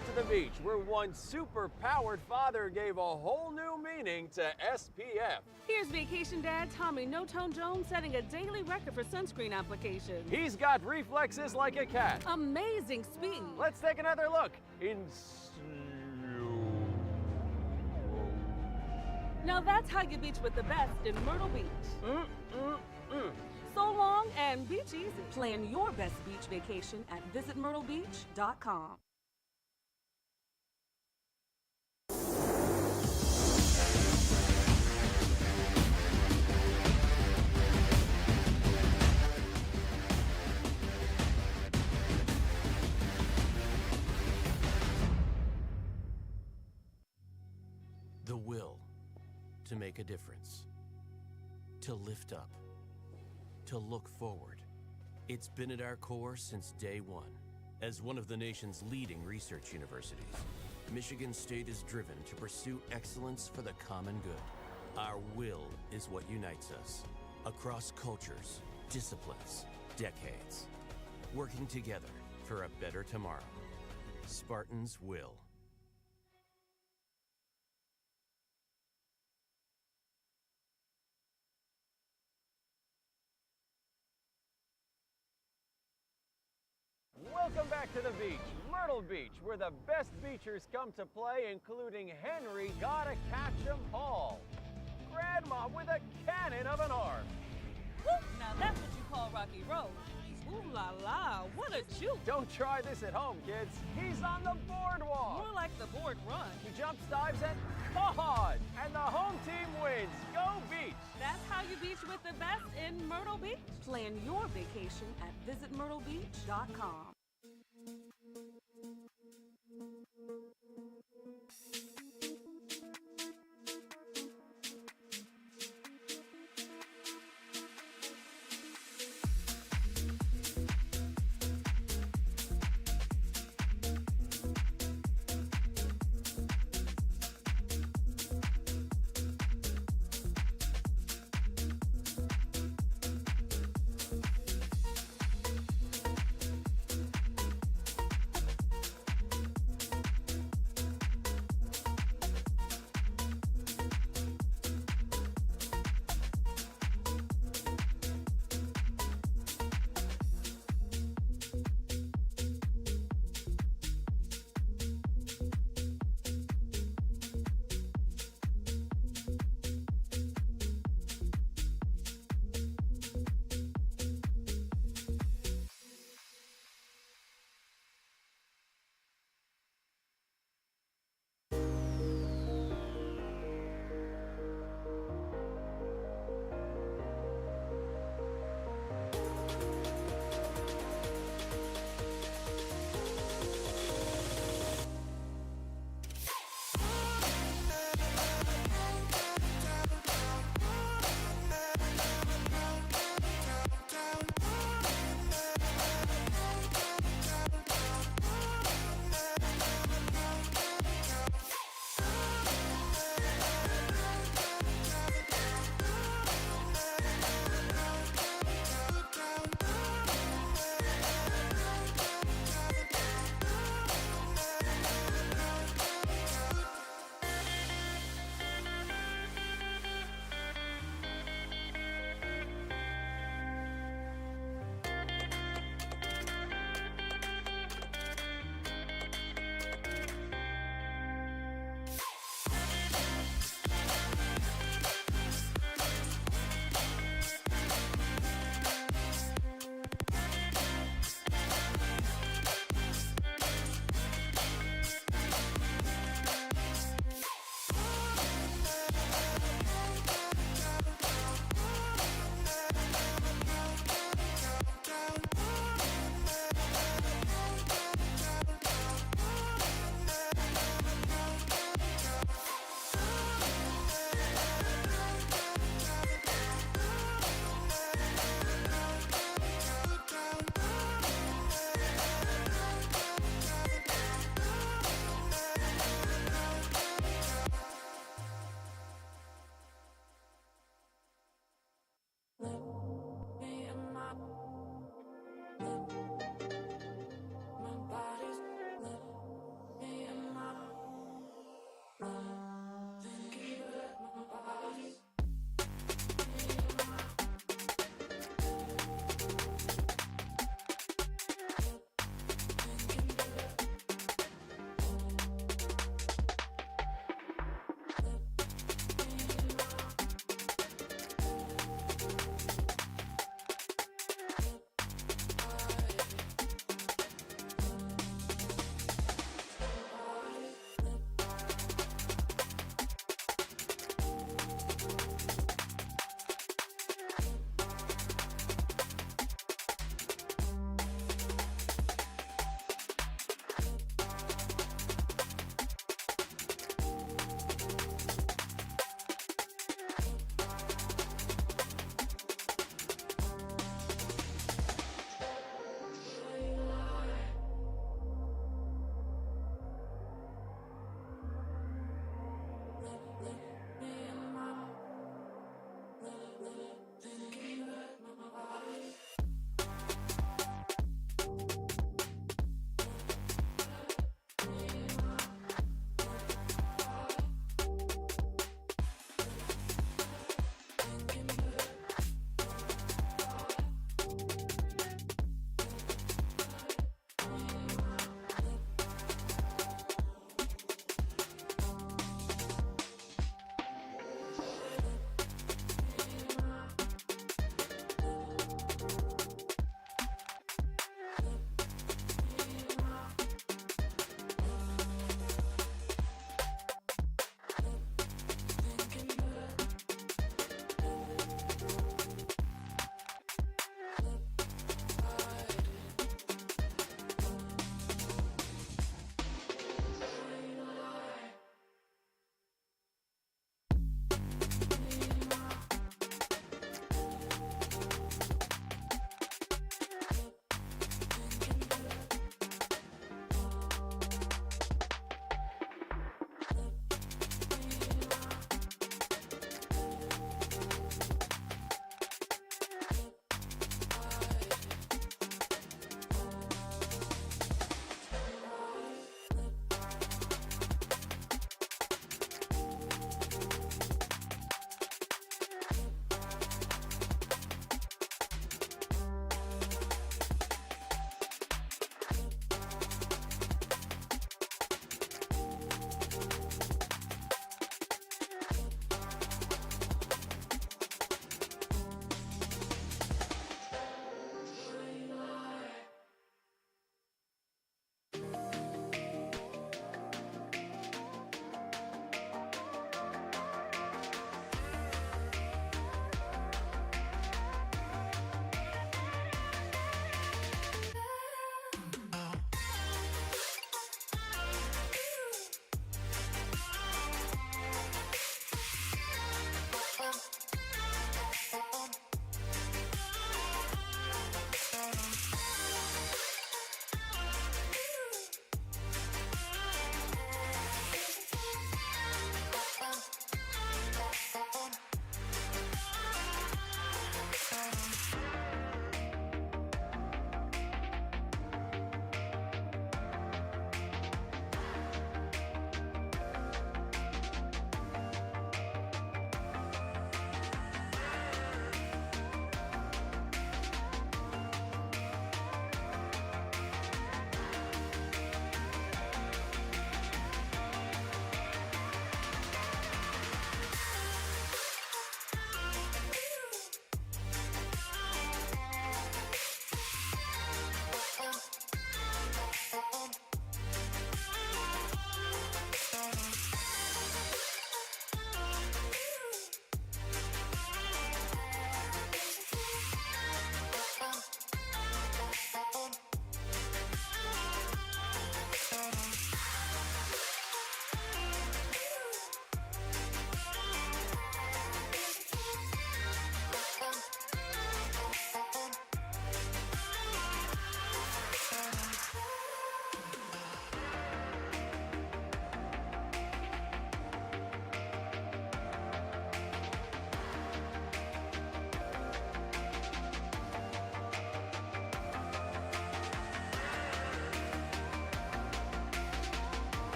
back to the beach, where one super-powered father gave a whole new meaning to SPF. Here's Vacation Dad Tommy No Tone Jones setting a daily record for sunscreen application. He's got reflexes like a cat. Amazing speed. Let's take another look. Now that's how you beach with the best in Myrtle Beach. So long and beach easy. Plan your best beach vacation at visitmyrtlebeach.com. The will to make a difference, to lift up, to look forward. It's been at our core since day one. As one of the nation's leading research universities, Michigan State is driven to pursue excellence for the common good. Our will is what unites us across cultures, disciplines, decades, working together for a better tomorrow. Spartans will. Welcome back to the beach, Myrtle Beach, where the best beachers come to play, including Henry Gotta Catch 'em Hall. Grandma with a cannon of an arm. Woo! Now that's what you call Rocky Road. Ooh la la, what a juke. Don't try this at home, kids. He's on the boardwalk. More like the board run. He jumps, dives, and caught! And the home team wins. Go Beach! That's how you beach with the best in Myrtle Beach. Plan your vacation at visitmyrtlebeach.com.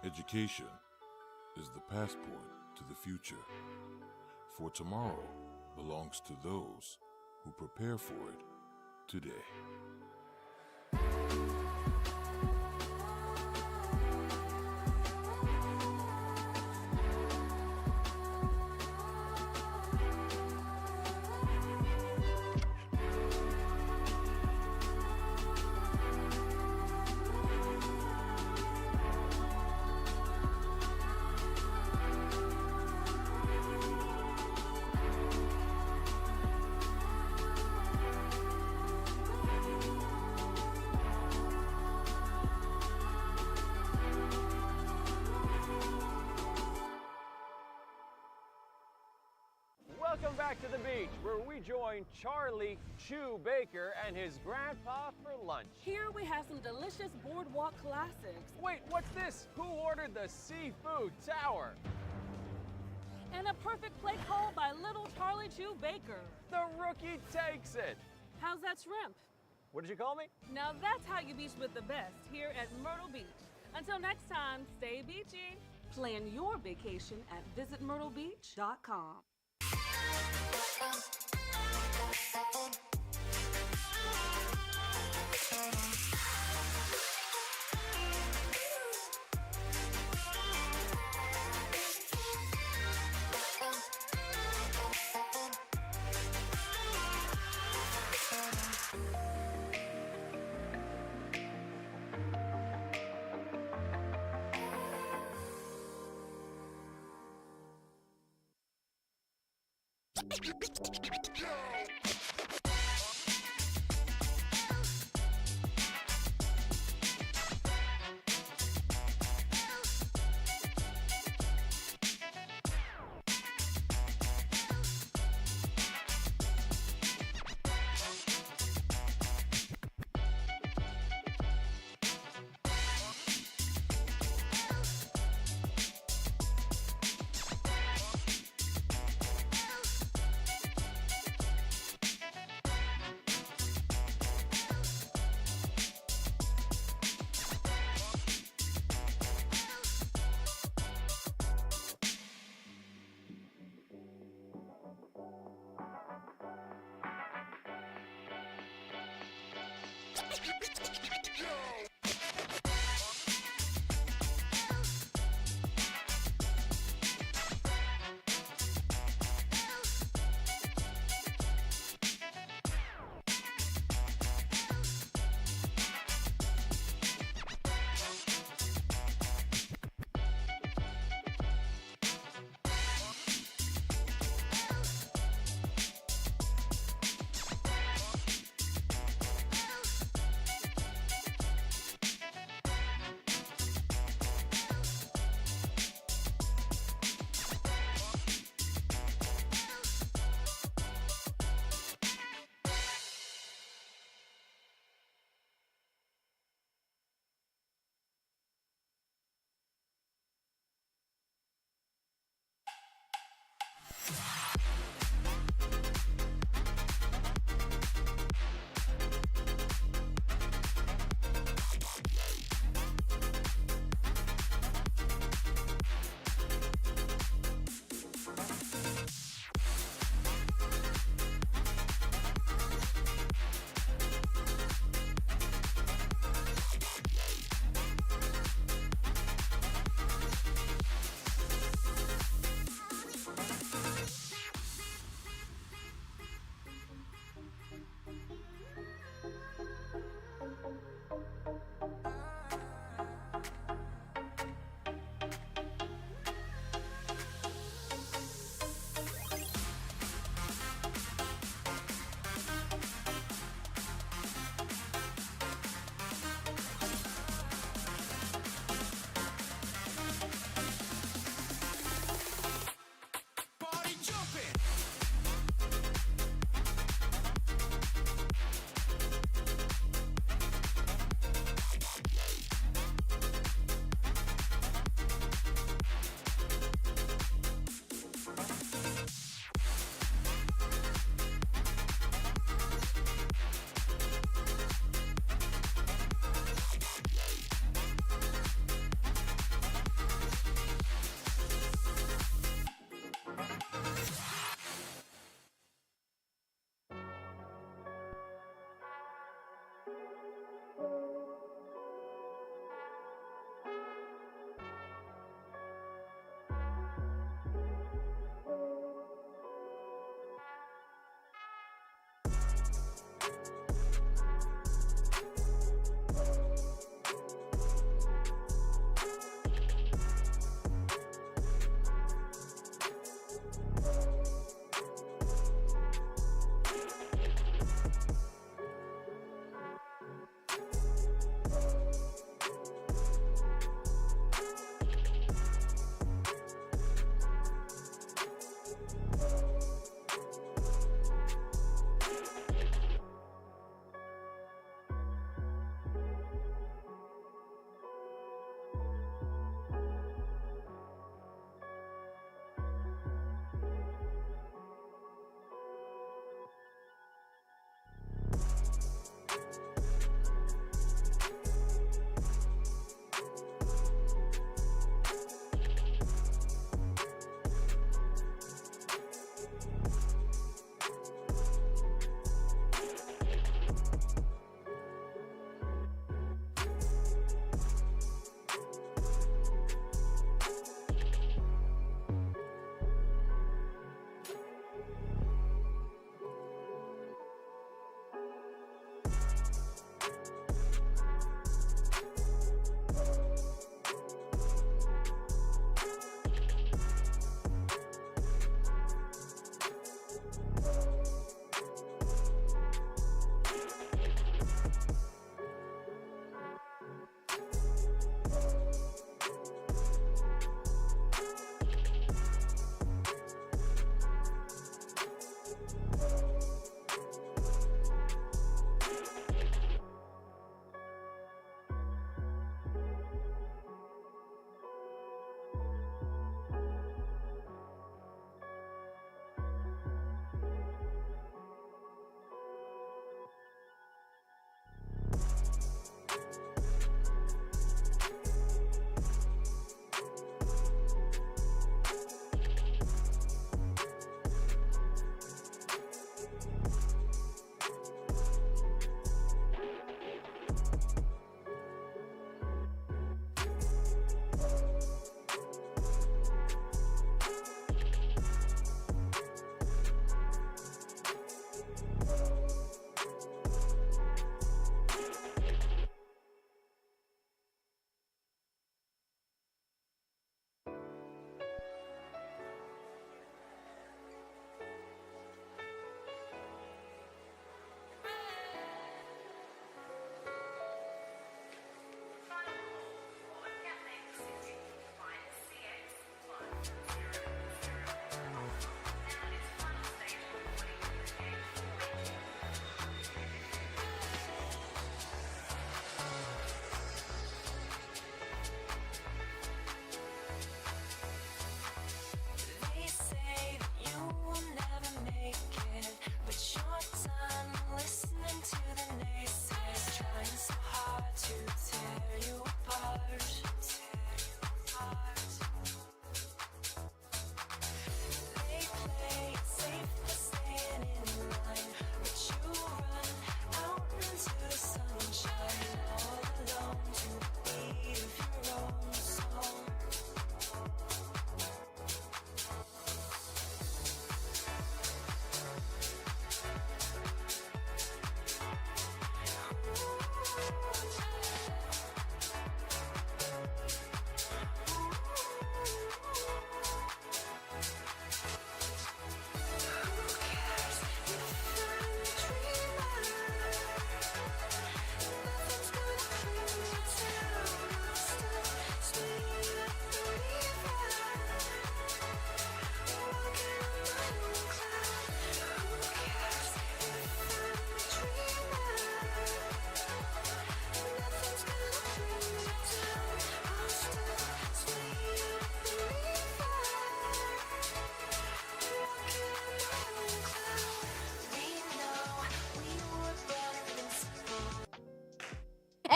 Education is the passport to the future, for tomorrow belongs to those who prepare for it today. Welcome back to the beach, where we join Charlie Chew Baker and his grandpa for lunch. Here we have some delicious boardwalk classics. Wait, what's this? Who ordered the seafood tower? And a perfect plate call by little Charlie Chew Baker. The rookie takes it. How's that shrimp? What did you call me? Now that's how you beach with the best here at Myrtle Beach. Until next time, stay beachy. Plan your vacation at visitmyrtlebeach.com.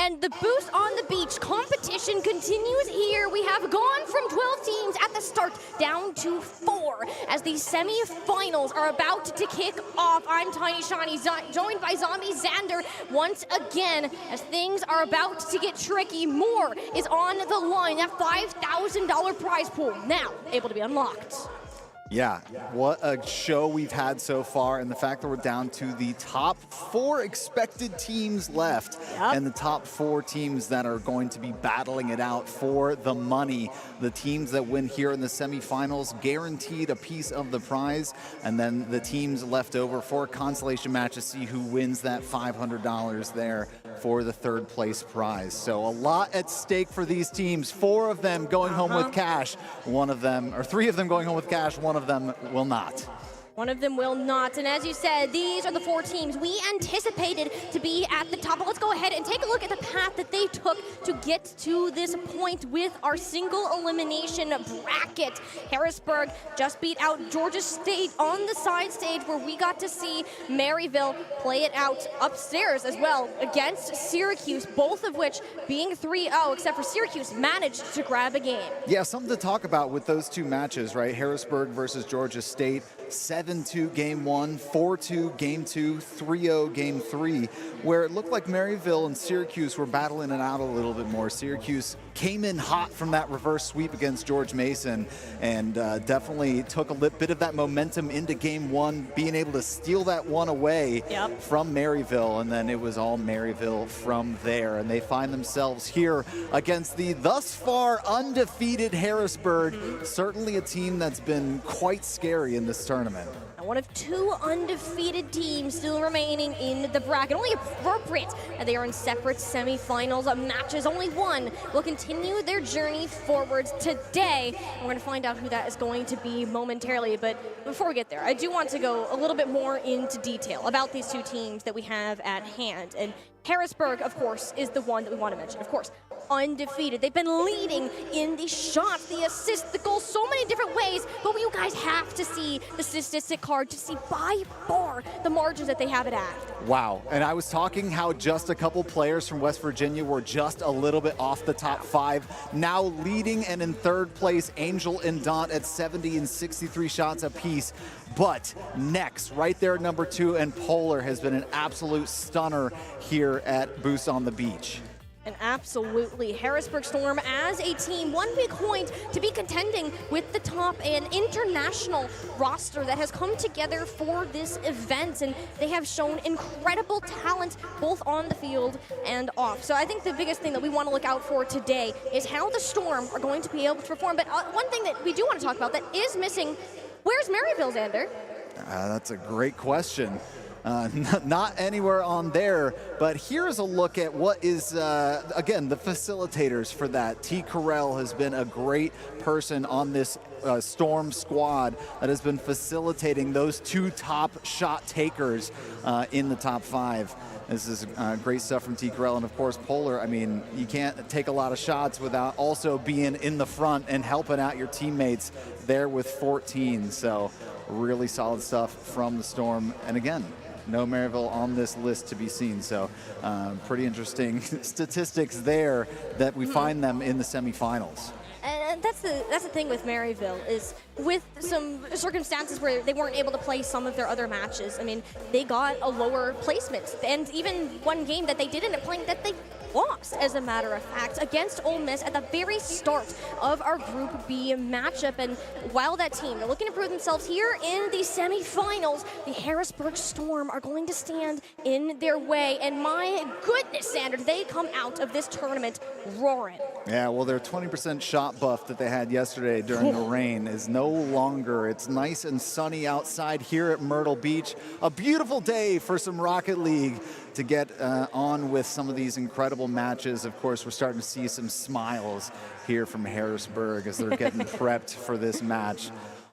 And the Boost on the Beach competition continues here. We have gone from 12 teams at the start down to 4 as the semi-finals are about to kick off. I'm Tiny Shiny, joined by Zombie Xander once again. As things are about to get tricky, more is on the line. That $5,000 prize pool now able to be unlocked. Yeah, what a show we've had so far, and the fact that we're down to the top 4 expected teams left, and the top 4 teams that are going to be battling it out for the money. The teams that win here in the semifinals guaranteed a piece of the prize, and then the teams left over for a consolation match to see who wins that $500 there for the 3rd place prize. So a lot at stake for these teams. 4 of them going home with cash, 1 of them, or 3 of them going home with cash, 1 of them will not. One of them will not. And as you said, these are the 4 teams we anticipated to be at the top. But let's go ahead and take a look at the path that they took to get to this point with our single elimination bracket. Harrisburg just beat out Georgia State on the side stage, where we got to see Maryville play it out upstairs as well against Syracuse, both of which being 3-0, except for Syracuse managed to grab a game. Yeah, something to talk about with those 2 matches, right? Harrisburg versus Georgia State. 7-2 game 1, 4-2 game 2, 3-0 game 3, where it looked like Maryville and Syracuse were battling it out a little bit more. Syracuse came in hot from that reverse sweep against George Mason and definitely took a bit of that momentum into game 1, being able to steal that one away from Maryville, and then it was all Maryville from there. And they find themselves here against the thus far undefeated Harrisburg, certainly a team that's been quite scary in this tournament. One of 2 undefeated teams still remaining in the bracket. Only appropriate that they are in separate semifinals matches. Only one will continue their journey forwards today. We're going to find out who that is going to be momentarily. But before we get there, I do want to go a little bit more into detail about these 2 teams that we have at hand. And Harrisburg, of course, is the one that we want to mention. Of course, undefeated. They've been leading in the shots, the assists, the goals, so many different ways, but you guys have to see the statistic card to see by far the margins that they have it at. Wow, and I was talking how just a couple players from West Virginia were just a little bit off the top 5. Now leading and in 3rd place, Angel and Daunt at 70 and 63 shots apiece. But next, right there at number 2, and Polar has been an absolute stunner here at Boost on the Beach. And absolutely, Harrisburg Storm as a team, one big point to be contending with the top and international roster that has come together for this event, and they have shown incredible talent both on the field and off. So I think the biggest thing that we want to look out for today is how the Storm are going to be able to perform. But one thing that we do want to talk about that is missing, where's Maryville, Xander? That's a great question. Not anywhere on there, but here's a look at what is, again, the facilitators for that. T. Carell has been a great person on this Storm squad that has been facilitating those 2 top shot takers in the top 5. This is great stuff from T. Carell, and of course Polar. I mean, you can't take a lot of shots without also being in the front and helping out your teammates there with 14. So really solid stuff from the Storm, and again, no Maryville on this list to be seen, so pretty interesting statistics there that we find them in the semifinals. And that's the thing with Maryville, is with some circumstances where they weren't able to play some of their other matches. I mean, they got a lower placement, and even one game that they did end up playing that they lost, as a matter of fact, against Ole Miss at the very start of our Group B matchup. And while that team, they're looking to prove themselves here in the semifinals, the Harrisburg Storm are going to stand in their way. And my goodness, Xander, they come out of this tournament roaring. Yeah, well, their 20% shot buff that they had yesterday during the rain is no longer. It's nice and sunny outside here at Myrtle Beach. A beautiful day for some Rocket League to get on with some of these incredible matches. Of course, we're starting to see some smiles here from Harrisburg as they're getting prepped for this match.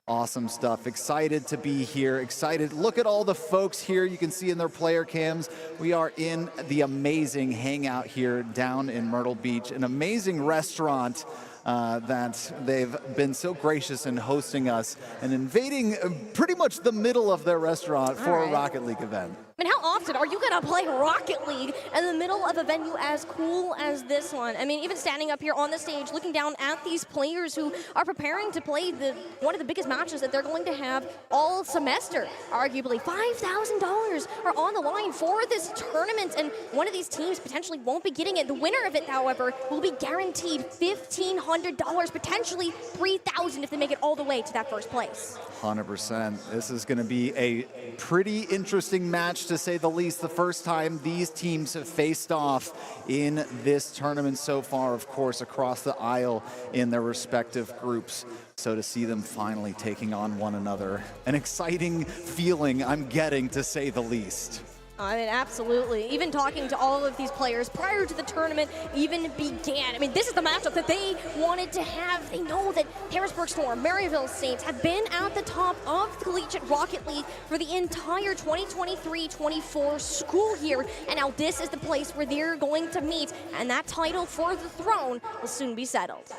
Awesome stuff. Excited to be here. Excited. Look at all the folks here you can see in their player cams. We are in the amazing hangout here down in Myrtle Beach, an amazing restaurant that they've been so gracious in hosting us and invading pretty much the middle of their restaurant for a Rocket League event. I mean, how often are you going to play Rocket League in the middle of a venue as cool as this one? I mean, even standing up here on the stage, looking down at these players who are preparing to play one of the biggest matches that they're going to have all semester. Arguably, $5,000 are on the line for this tournament, and one of these teams potentially won't be getting it. The winner of it, however, will be guaranteed $1,500, potentially $3,000 if they make it all the way to that first place. 100%. This is going to be a pretty interesting match, to say the least. The first time these teams have faced off in this tournament so far, of course, across the aisle in their respective groups. So to see them finally taking on one another, an exciting feeling I'm getting, to say the least. I mean, absolutely. Even talking to all of these players prior to the tournament even began. I mean, this is the matchup that they wanted to have. They know that Harrisburg Storm, Maryville Saints have been at the top of the Collegiate Rocket League for the entire 2023-24 school year. And now this is the place where they're going to meet. And that title for the throne will soon be settled.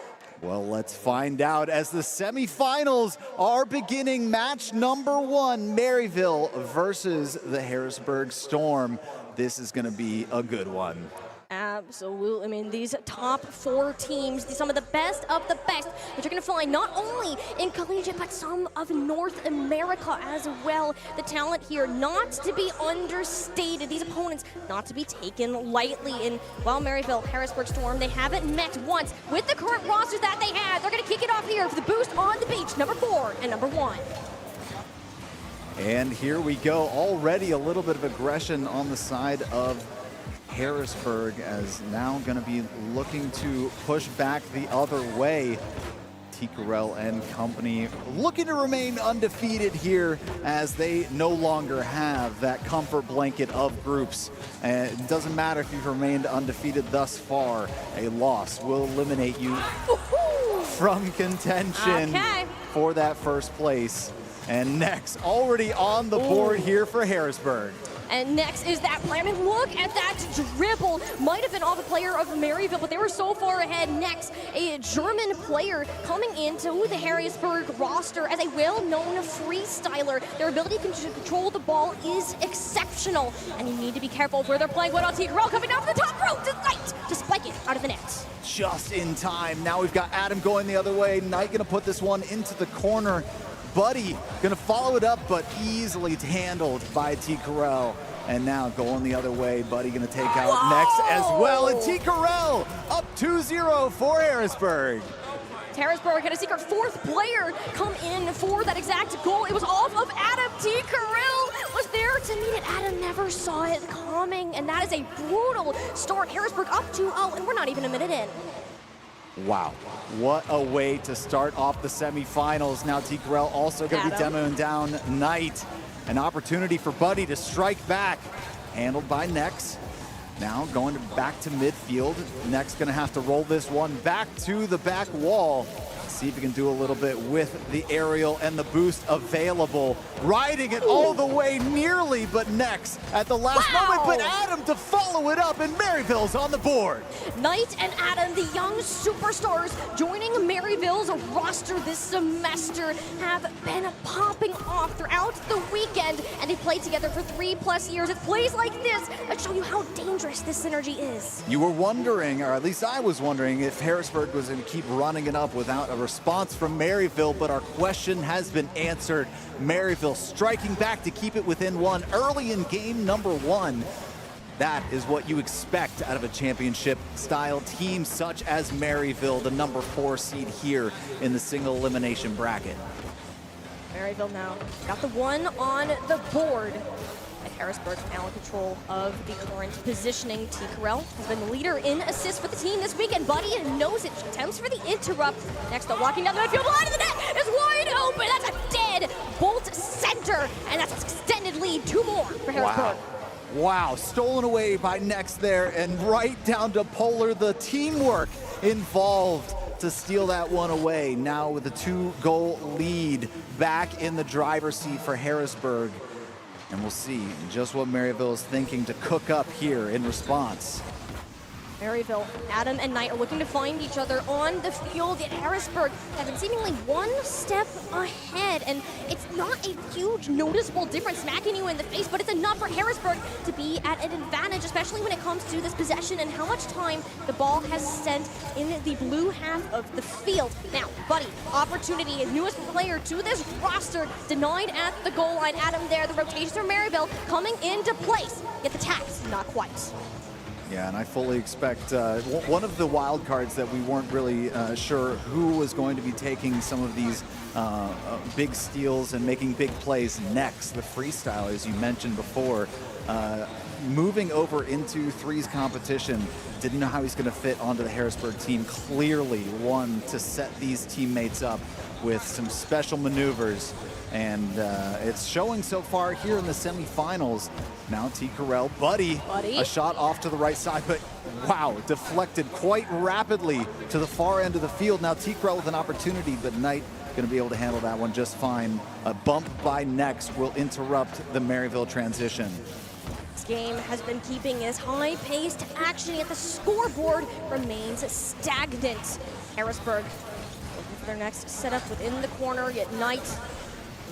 Well, let's find out as the semifinals are beginning. Match number 1, Maryville versus the Harrisburg Storm. This is going to be a good one. Absolutely. I mean, these top 4 teams, some of the best of the best, that you're going to find not only in collegiate, but some of North America as well. The talent here not to be understated. These opponents not to be taken lightly. And while Maryville, Harrisburg Storm, they haven't met once with the current rosters that they have. They're going to kick it off here for the Boost on the Beach, number 4 and number 1. And here we go. Already a little bit of aggression on the side of Harrisburg, as now going to be looking to push back the other way. Ticarel and company looking to remain undefeated here, as they no longer have that comfort blanket of groups. And it doesn't matter if you've remained undefeated thus far, a loss will eliminate you from contention for that first place. And next, already on the board here for Harrisburg. And next is that player. I mean, look at that dribble. Might have been off a player of Maryville, but they were so far ahead. Next, a German player coming into the Harrisburg roster as a well-known freestyler. Their ability to control the ball is exceptional, and you need to be careful where they're playing. What on Ticarel coming down from the top rope to spike it out of the net. Just in time. Now we've got Adam going the other way. Knight going to put this one into the corner. Buddy gonna follow it up, but easily handled by Ticarel. And now going the other way, Buddy gonna take out next as well. And Ticarel up 2-0 for Harrisburg. Harrisburg had a secret 4th player come in for that exact goal. It was off of Adam. Ticarel was there to meet it. Adam never saw it coming, and that is a brutal start. Harrisburg up 2-0, and we're not even a minute in. Wow, what a way to start off the semifinals. Now Ticarel also going to be demoing down Knight. An opportunity for Buddy to strike back. Handled by Nex. Now going back to midfield. Nex going to have to roll this one back to the back wall. See if he can do a little bit with the aerial and the boost available. Riding it all the way nearly, but Nex at the last moment. But Adam to follow it up, and Maryville's on the board. Knight and Adam, the young superstars joining Maryville's roster this semester, have been popping off throughout the weekend, and they played together for 3+ years. It's plays like this that show you how dangerous this synergy is. You were wondering, or at least I was wondering, if Harrisburg was going to keep running it up without a response from Maryville, but our question has been answered. Maryville striking back to keep it within 1 early in game number 1. That is what you expect out of a championship-style team such as Maryville, the number 4 seed here in the single elimination bracket. Maryville now got the 1 on the board. Harrisburg now in control of the current positioning. Ticarel has been the leader in assists for the team this weekend. Buddy knows it. Attempts for the interrupt. Next up, walking down the midfield line of the net is wide open. That's a dead bolt center, and that's an extended lead. 2 more for Harrisburg. Wow, stolen away by Nex there, and right down to Polar. The teamwork involved to steal that one away. Now with a 2-goal lead back in the driver's seat for Harrisburg. And we'll see just what Maryville is thinking to cook up here in response. Maryville, Adam and Knight are looking to find each other on the field, yet Harrisburg have been seemingly one step ahead, and it's not a huge noticeable difference smacking you in the face, but it's enough for Harrisburg to be at an advantage, especially when it comes to this possession and how much time the ball has spent in the blue half of the field. Now, Buddy, opportunity, his newest player to this roster, denied at the goal line. Adam there, the rotations from Maryville coming into place, yet the tax, not quite. Yeah, and I fully expect one of the wild cards that we weren't really sure who was going to be taking some of these big steals and making big plays next. The freestyle, as you mentioned before, moving over into threes competition, didn't know how he's going to fit onto the Harrisburg team. Clearly one to set these teammates up with some special maneuvers. And it's showing so far here in the semifinals. Now T. Carell, Buddy, a shot off to the right side, but wow, deflected quite rapidly to the far end of the field. Now T. Carell with an opportunity, but Knight going to be able to handle that one just fine. A bump by next will interrupt the Maryville transition. This game has been keeping his high-paced action, yet the scoreboard remains stagnant. Harrisburg looking for their next setup within the corner, yet Knight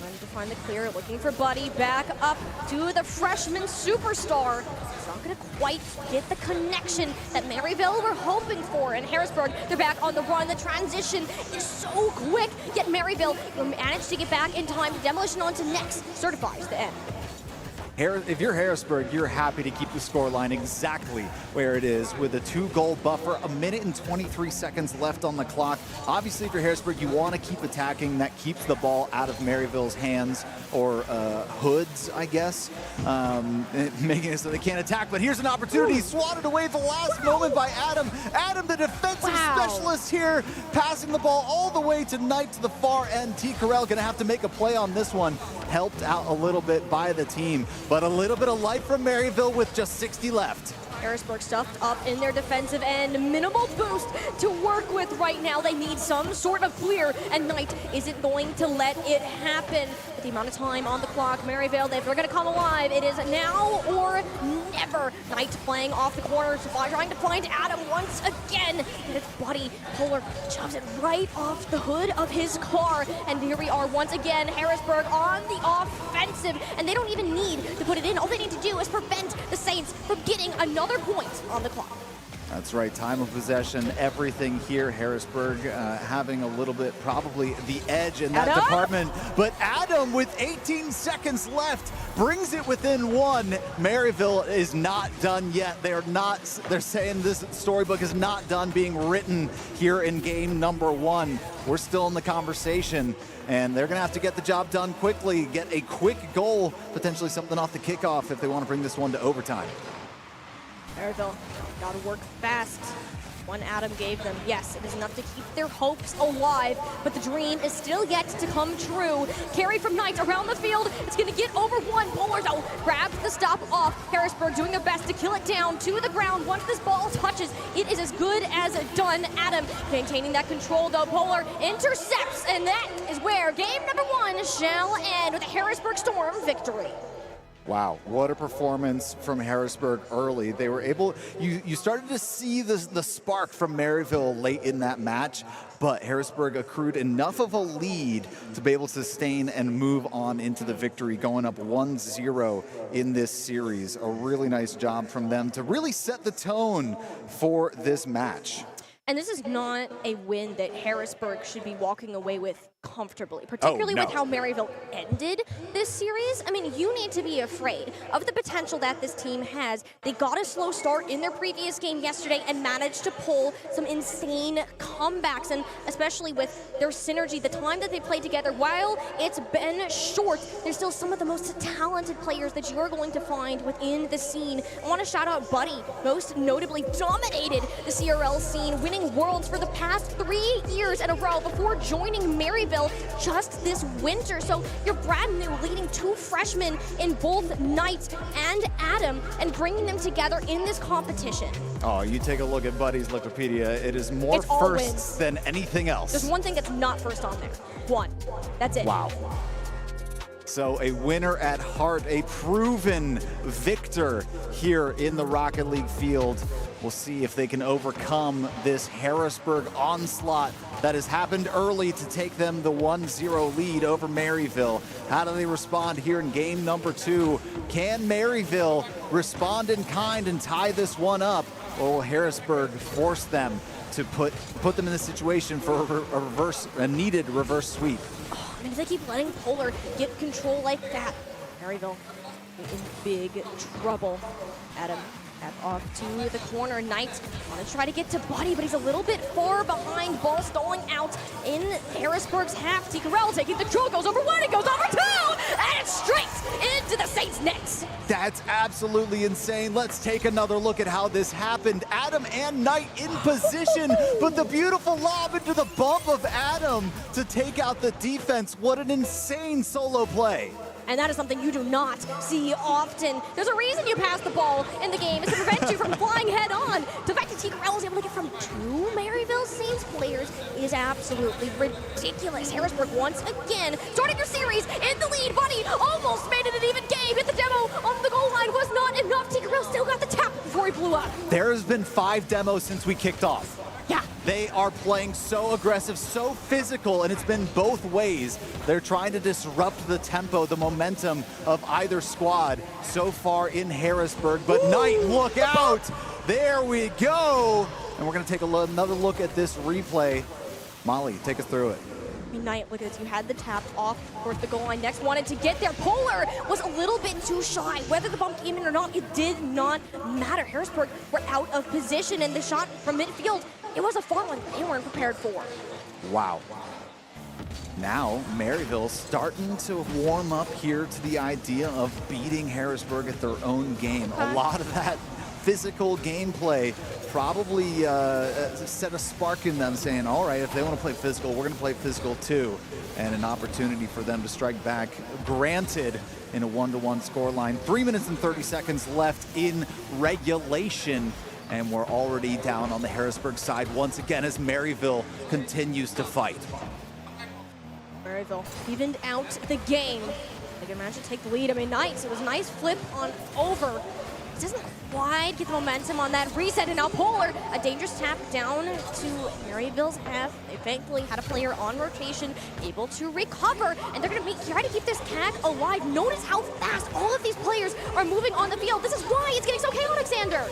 trying to find the clear, looking for Buddy, back up to the freshman superstar. He's not going to quite get the connection that Maryville were hoping for. And Harrisburg, they're back on the run. The transition is so quick, yet Maryville will manage to get back in time. Demolition onto next, certifies the end. If you're Harrisburg, you're happy to keep the scoreline exactly where it is with a 2-goal buffer, 1 minute and 23 seconds left on the clock. Obviously, for Harrisburg, you want to keep attacking. That keeps the ball out of Maryville's hands, or Hoods, I guess, making it so they can't attack. But here's an opportunity, swatted away at the last moment by Adam. Adam, the defensive specialist here, passing the ball all the way to Knight to the far end. T. Carell going to have to make a play on this one. Helped out a little bit by the team, but a little bit of life from Maryville with just 60 left. Harrisburg stuffed up in their defensive end. Minimal boost to work with right now. They need some sort of clear, and Knight isn't going to let it happen. With the amount of time on the clock, Maryville, if they're going to come alive, it is now or never. Knight playing off the corner, trying to find Adam once again. And it's Buddy Polar shoves it right off the hood of his car. And here we are once again, Harrisburg on the offensive, and they don't even need to put it in. All they need to do is prevent the Saints from getting another point on the clock. That's right, time of possession, everything here. Harrisburg having a little bit, probably the edge in that department. But Adam, with 18 seconds left, brings it within one. Maryville is not done yet. They're saying this storybook is not done being written here in game number 1. We're still in the conversation, and they're going to have to get the job done quickly, get a quick goal, potentially something off the kickoff if they want to bring this one to overtime. Maryville got to work fast. One Adam gave them. Yes, it is enough to keep their hopes alive, but the dream is still yet to come true. Carry from Knight around the field. It's going to get over one. Polar, though, grabs the stop off. Harrisburg doing their best to kill it down to the ground. Once this ball touches, it is as good as done. Adam maintaining that control, though. Polar intercepts, and that is where game number 1 shall end with a Harrisburg Storm victory. Wow, what a performance from Harrisburg early. They were able, you started to see the spark from Maryville late in that match, but Harrisburg accrued enough of a lead to be able to sustain and move on into the victory, going up 1-0 in this series. A really nice job from them to really set the tone for this match. And this is not a win that Harrisburg should be walking away with comfortably, particularly with how Maryville ended this series. I mean, you need to be afraid of the potential that this team has. They got a slow start in their previous game yesterday and managed to pull some insane comebacks, and especially with their synergy, the time that they played together, while it's been short, there's still some of the most talented players that you're going to find within the scene. I want to shout out Buddy, most notably dominated the CRL scene, winning Worlds for the past 3 years in a row before joining Maryville just this winter. So you're brand new, leading 2 freshmen in both Knight and Adam, and bringing them together in this competition. Oh, you take a look at Buddy's Wikipedia, it is more firsts than anything else. There's one thing that's not first on there. One. That's it. Wow. So a winner at heart, a proven victor here in the Rocket League field. We'll see if they can overcome this Harrisburg onslaught that has happened early to take them the 1-0 lead over Maryville. How do they respond here in game number 2? Can Maryville respond in kind and tie this one up? Or will Harrisburg force them to put them in the situation for a needed reverse sweep? Oh, I mean, if they keep letting Polar get control like that, Maryville in big trouble. Adam off to the corner. Knight want to try to get to Buddy, but he's a little bit far behind. Ball stalling out in Harrisburg's half. T-Corral taking the control, goes over one, it goes over two, and it's straight into the Saints' nets. That's absolutely insane. Let's take another look at how this happened. Adam and Knight in position, but the beautiful lob into the bump of Adam to take out the defense. What an insane solo play. And that is something you do not see often. There's a reason you pass the ball in the game. It's to prevent you from flying head on. The fact that T-Corral is able to get from 2 Maryville Saints players is absolutely ridiculous. Harrisburg once again starting their series in the lead. Buddy almost made it an even game. Hit the demo on the goal line was not enough. T-Corral still got the tap before he blew up. There has been 5 demos since we kicked off. Yeah. They are playing so aggressive, so physical, and it's been both ways. They're trying to disrupt the tempo, the momentum of either squad so far in Harrisburg. But Knight, look out! There we go! And we're going to take another look at this replay. Molly, take us through it. Knight, look at this. You had the tap off towards the goal line. Next wanted to get there. Polar was a little bit too shy. Whether the bump came in or not, it did not matter. Harrisburg were out of position, and the shot from midfield, it was a far one they weren't prepared for. Wow. Now, Maryville starting to warm up here to the idea of beating Harrisburg at their own game. A lot of that physical gameplay probably set a spark in them, saying, all right, if they want to play physical, we're going to play physical too. And an opportunity for them to strike back, granted, in a 1-1 scoreline. 3 minutes and 30 seconds left in regulation. And we're already down on the Harrisburg side once again as Maryville continues to fight. Maryville evened out the game. They can manage to take the lead. I mean, Knights, it was a nice flip on over. It doesn't quite get the momentum on that reset, and now Polar, a dangerous tap down to Maryville's half. They thankfully had a player on rotation, able to recover, and they're going to try to keep this CAC alive. Notice how fast all of these players are moving on the field. This is why it's getting so chaotic, Xander.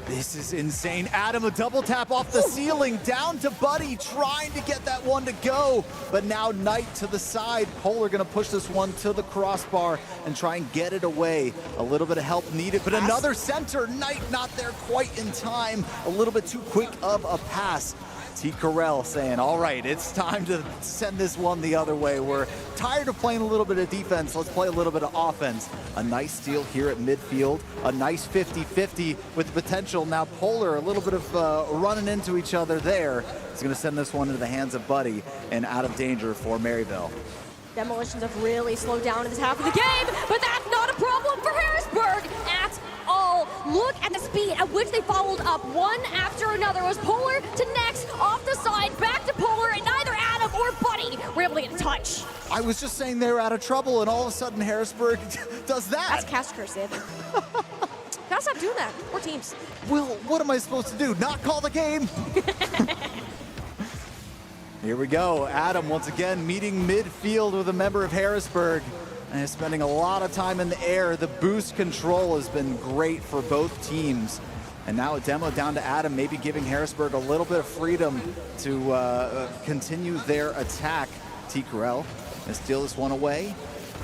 This is insane. Adam, a double tap off the ceiling, down to Buddy, trying to get that one to go. But now Knight to the side. Polar gonna push this one to the crossbar and try and get it away. A little bit of help needed, but another center. Knight not there quite in time. A little bit too quick of a pass. T-Corral saying, all right, it's time to send this one the other way. We're tired of playing a little bit of defense. Let's play a little bit of offense. A nice steal here at midfield. A nice 50-50 with potential. Now Polar, a little bit of running into each other there. He's going to send this one into the hands of Buddy and out of danger for Maryville. Demolitions have really slowed down in this half of the game, but that's not a problem for Harrisburg at all. Look at the speed at which they followed up one after another. It was Polar to next, off the side, back to Polar, and neither Adam or Buddy were able to get a touch. I was just saying they were out of trouble, and all of a sudden Harrisburg does that. That's cast cursive. Gotta stop doing that. Poor teams. Well, what am I supposed to do? Not call the game? Here we go. Adam once again meeting midfield with a member of Harrisburg. And spending a lot of time in the air. The boost control has been great for both teams. And now a demo down to Adam, maybe giving Harrisburg a little bit of freedom to continue their attack. T-Corral gonna steal this one away,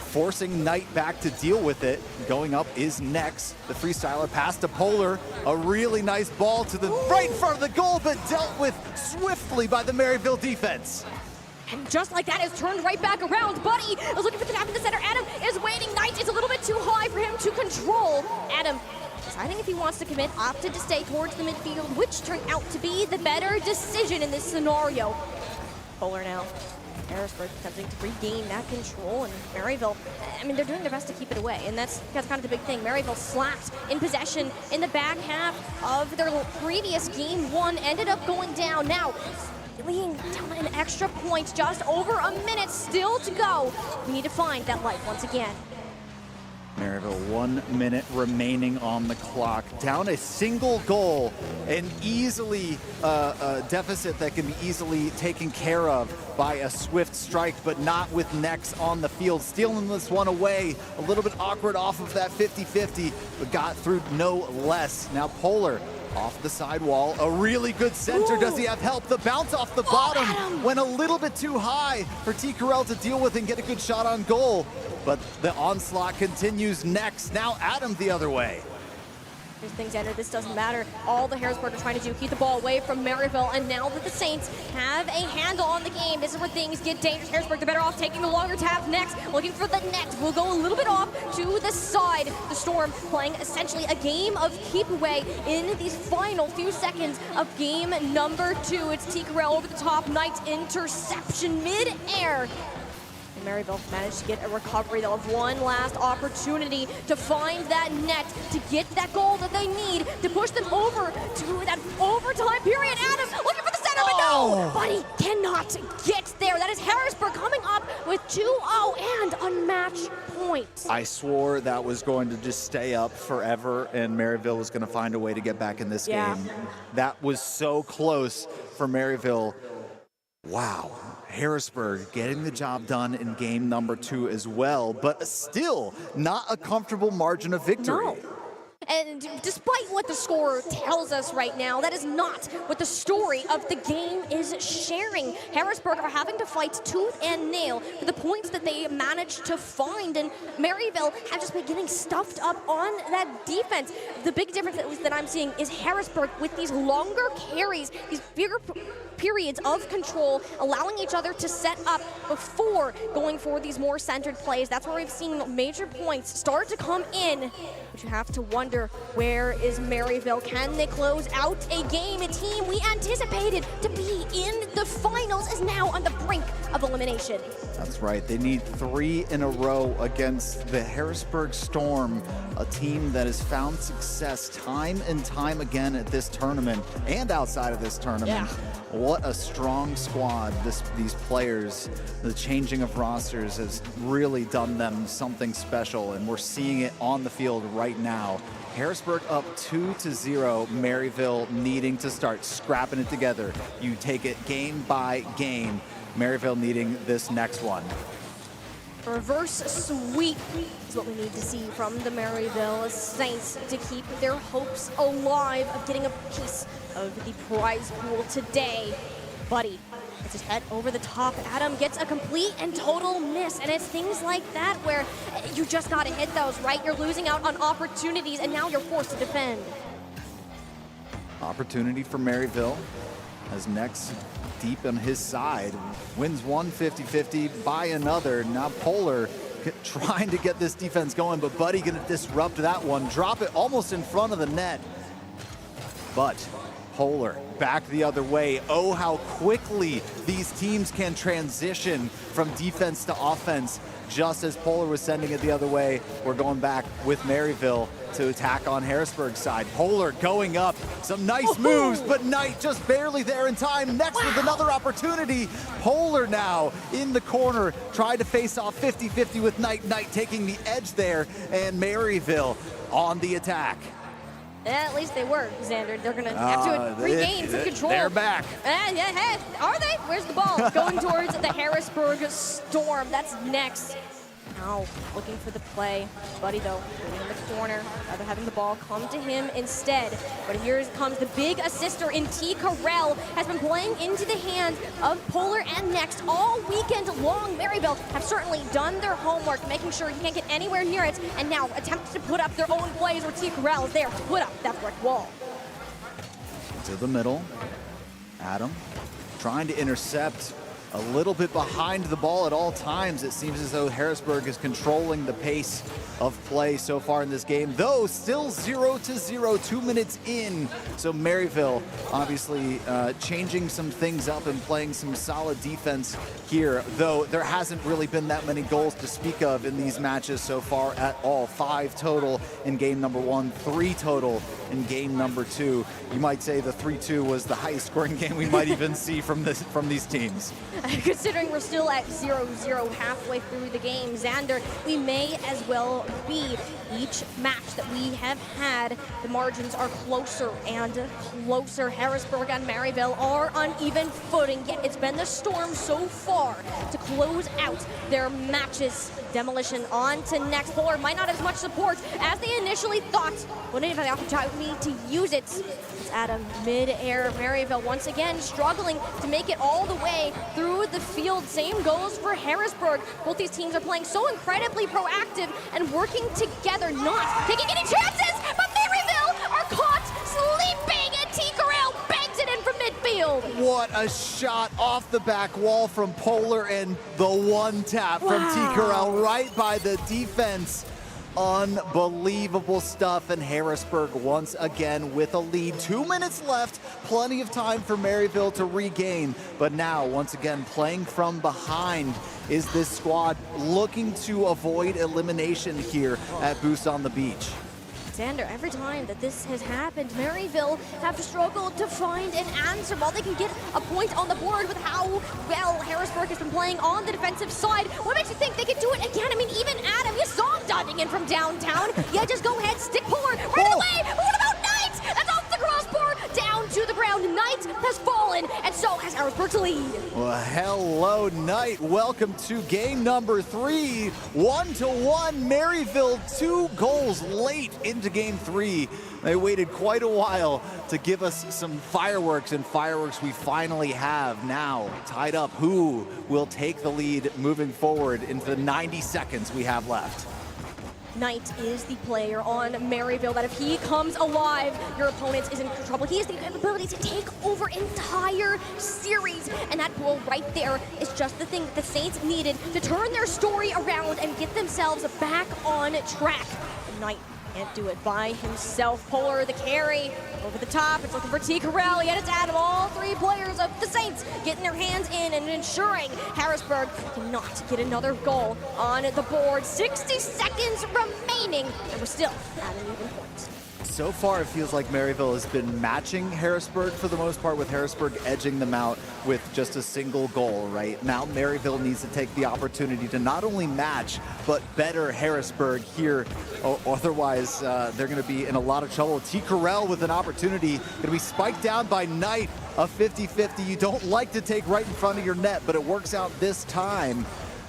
forcing Knight back to deal with it. Going up is Nex. The freestyler pass to Polar. A really nice ball to the right in front of the goal, but dealt with swiftly by the Maryville defense. And just like that, is turned right back around. Buddy is looking for the tap in the center. Adam is waiting. Knight is a little bit too high for him to control. Adam deciding if he wants to commit, opted to stay towards the midfield, which turned out to be the better decision in this scenario. Polar now. Harrisburg attempting to regain that control, and Maryville, I mean, they're doing their best to keep it away, and that's kind of the big thing. Maryville slapped in possession in the back half of their previous game one, ended up going down. Now, laying down an extra point, just over a minute still to go. We need to find that light once again. Maryville, 1 minute remaining on the clock. Down a single goal, an easily a deficit that can be easily taken care of by a swift strike, but not with Nex on the field. Stealing this one away, a little bit awkward off of that 50-50, but got through no less. Now Polar off the sidewall, a really good center. Ooh. Does he have help? The bounce off the bottom went a little bit too high for T. Carell to deal with and get a good shot on goal. But the onslaught continues next. Now Adam the other way. Here's things, Xander, this doesn't matter. All the Harrisburg are trying to do, keep the ball away from Maryville, and now that the Saints have a handle on the game, this is where things get dangerous. Harrisburg, they're better off taking the longer tabs next, looking for the net. We'll go a little bit off to the side. The Storm playing essentially a game of keep away in these final few seconds of game number 2. It's T. Carell over the top, Knight's interception mid-air. Maryville managed to get a recovery. They'll have one last opportunity to find that net, to get that goal that they need to push them over to that overtime period. Adam looking for the center, but no! Buddy cannot get there. That is Harrisburg coming up with 2-0 and a match point. I swore that was going to just stay up forever and Maryville was going to find a way to get back in this game. That was so close for Maryville. Wow. Harrisburg getting the job done in game number 2 as well, but still not a comfortable margin of victory. No. And despite what the score tells us right now, that is not what the story of the game is sharing. Harrisburg are having to fight tooth and nail for the points that they managed to find, and Maryville have just been getting stuffed up on that defense. The big difference that I'm seeing is Harrisburg with these longer carries, these bigger periods of control, allowing each other to set up before going for these more centered plays. That's where we've seen major points start to come in, but you have to wonder, where is Maryville? Can they close out a game? A team we anticipated to be in the finals is now on the brink of elimination. That's right. They need 3 in a row against the Harrisburg Storm, a team that has found success time and time again at this tournament and outside of this tournament. Yeah. What a strong squad these players, the changing of rosters has really done them something special, and we're seeing it on the field right now. Harrisburg up 2-0, Maryville needing to start scrapping it together. You take it game by game. Maryville needing this next one. Reverse sweep is what we need to see from the Maryville Saints to keep their hopes alive of getting a piece of the prize pool today. Buddy gets his head over the top. Adam gets a complete and total miss, and it's things like that where you just gotta hit those, right? You're losing out on opportunities, and now you're forced to defend. Opportunity for Maryville as Nex deep on his side, wins one 50-50 by another. Now Polar trying to get this defense going, but Buddy gonna disrupt that one, drop it almost in front of the net. But Polar back the other way. Oh, how quickly these teams can transition from defense to offense. Just as Polar was sending it the other way, we're going back with Maryville to attack on Harrisburg's side. Polar going up, some nice moves, but Knight just barely there in time. Next with another opportunity. Polar now in the corner, tried to face off 50-50 with Knight. Knight taking the edge there, and Maryville on the attack. At least they were, Xander. They're going to have to regain some control. They're back. Are they? Where's the ball? Going towards the Harrisburg Storm. That's next. Now looking for the play. Buddy, though, waiting in the corner. Rather having the ball come to him instead. But here comes the big assister in T. Carell. Has been playing into the hands of Polar and Next all weekend long. Maryville have certainly done their homework, making sure he can't get anywhere near it, and now attempts to put up their own plays where T. Carell is there to put up that brick wall. To the middle. Adam trying to intercept. A little bit behind the ball at all times. It seems as though Harrisburg is controlling the pace of play so far in this game, though still 0-0, 2 minutes in. So Maryville obviously changing some things up and playing some solid defense here, though there hasn't really been that many goals to speak of in these matches so far at all. 5 total in game number 1, 3 total in game number 2. You might say the 3-2 was the highest scoring game we might even see from these teams. Considering we're still at 0-0 halfway through the game, Xander, we may as well be. Each match that we have had, the margins are closer and closer. Harrisburg and Maryville are on even footing, yet it's been the Storm so far to close out their matches. Demolition on to next. Polar might not have as much support as they initially thought, but if they have the opportunity to use it. It's Adam mid-air. Maryville once again struggling to make it all the way through the field. Same goes for Harrisburg. Both these teams are playing so incredibly proactive and working together, not taking any chances, but Maryville are caught sleeping, and T. Corral bangs it in from midfield. What a shot off the back wall from Polar, and the one tap from T. Corral right by the defense. Unbelievable stuff, and Harrisburg once again with a lead. 2 minutes left, plenty of time for Maryville to regain, but now once again playing from behind is this squad looking to avoid elimination here at Boost on the Beach. Xander, every time that this has happened, Maryville have struggled to find an answer. While they can get a point on the board with how well Harrisburg has been playing on the defensive side, what makes you think they could do it again? I mean, even Adam, you saw him diving in from downtown. Yeah, just go ahead, stick Polar right away. But what about Knight? That's off the crossbar, down to the ground. Knight has fallen, and so has Harrisburg's lead. Well, hello, Knight. Welcome to game number 3. 1-1, Maryville, 2 goals late into game 3. They waited quite a while to give us some fireworks, and fireworks we finally have now. Tied up, who will take the lead moving forward into the 90 seconds we have left? Knight is the player on Maryville that if he comes alive, your opponent is in trouble. He has the ability to take over entire series, and that goal right there is just the thing that the Saints needed to turn their story around and get themselves back on track. Knight can't do it by himself. Polar, the carry, over the top. It's looking for T. Corral, yet it's Adam. All 3 players of the Saints getting their hands in and ensuring Harrisburg cannot get another goal on the board. 60 seconds remaining, and we're still at an even point. So far, it feels like Maryville has been matching Harrisburg for the most part, with Harrisburg edging them out with just a single goal, right? Now Maryville needs to take the opportunity to not only match, but better Harrisburg here. Otherwise, they're going to be in a lot of trouble. T. Corral with an opportunity, going to be spiked down by Knight. A 50-50 you don't like to take right in front of your net, but it works out this time.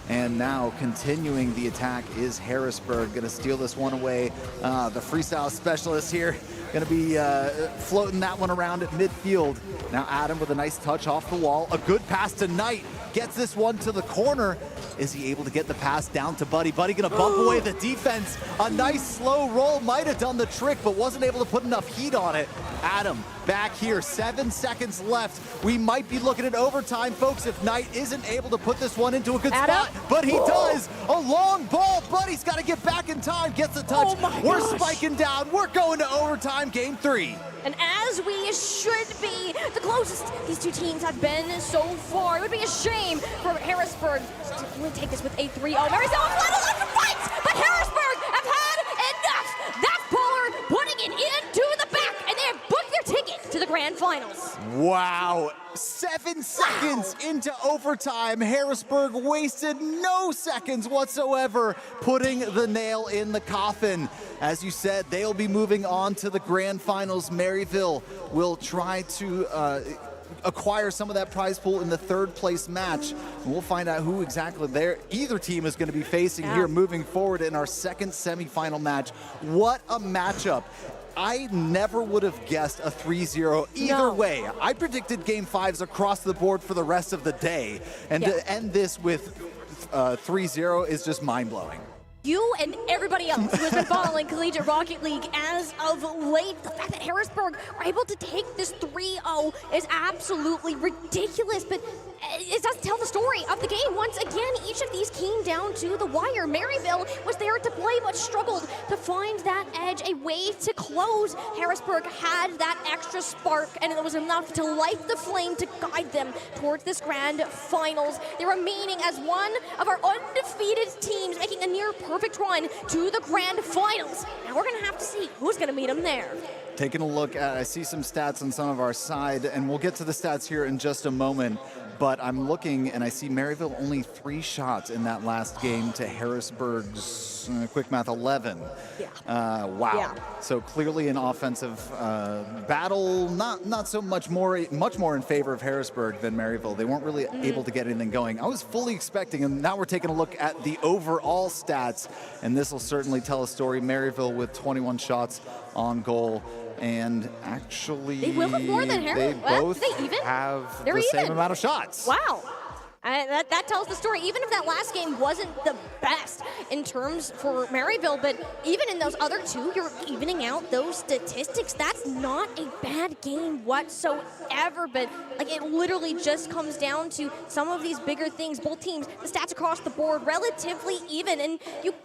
And now continuing the attack is Harrisburg, going to steal this one away. The freestyle specialist here going to be floating that one around at midfield. Now Adam with a nice touch off the wall. A good pass to Knight. Gets this one to the corner. Is he able to get the pass down to Buddy? Buddy going to bump away the defense. A nice slow roll. Might have done the trick, but wasn't able to put enough heat on it. Adam back here, 7 seconds left. We might be looking at overtime, folks, if Knight isn't able to put this one into a good spot. But he does. A long ball. Buddy's got to get back in time. Gets the touch. We're spiking down. We're going to overtime, game 3. And as we should be, the closest these 2 teams have been so far. It would be a shame for Harrisburg to take this with a 3-0. Maryville flat on fights, but Harrisburg have had enough. That's Polar putting it into the back, and they have booked their ticket to the grand finals. Wow. 7 seconds into overtime. Harrisburg wasted no seconds whatsoever putting the nail in the coffin. As you said, they'll be moving on to the grand finals. Maryville will try to acquire some of that prize pool in the 3rd place match. And we'll find out who exactly either team is going to be facing here moving forward in our 2nd semifinal match. What a matchup. I never would have guessed a 3-0 either way. I predicted game 5s across the board for the rest of the day. And to end this with 3-0 is just mind-blowing. You and everybody else who has been following Collegiate Rocket League as of late, the fact that Harrisburg are able to take this 3-0 is absolutely ridiculous, but it does tell the story of the game. Once again, each of these came down to the wire. Maryville was there to play, but struggled to find that edge, a way to close. Harrisburg had that extra spark, and it was enough to light the flame to guide them towards this grand finals. They're remaining as one of our undefeated teams, making a near perfect run to the grand finals. Now we're going to have to see who's going to meet them there. Taking a look at, I see some stats on some of our side, and we'll get to the stats here in just a moment. But I'm looking, and I see Maryville only 3 shots in that last game to Harrisburg's, quick math, 11. Yeah. Wow. Yeah. So clearly an offensive battle, not so much more in favor of Harrisburg than Maryville. They weren't really able to get anything going. I was fully expecting, and now we're taking a look at the overall stats, and this will certainly tell a story. Maryville with 21 shots on goal. And actually, They will have more than they Harrisburg. both They even? have They're the same even. amount of shots. Wow. That tells the story. Even if that last game wasn't the best in terms for Maryville, but even in those other 2, you're evening out those statistics. That's not a bad game whatsoever, but like it literally just comes down to some of these bigger things. Both teams, the stats across the board, relatively even. And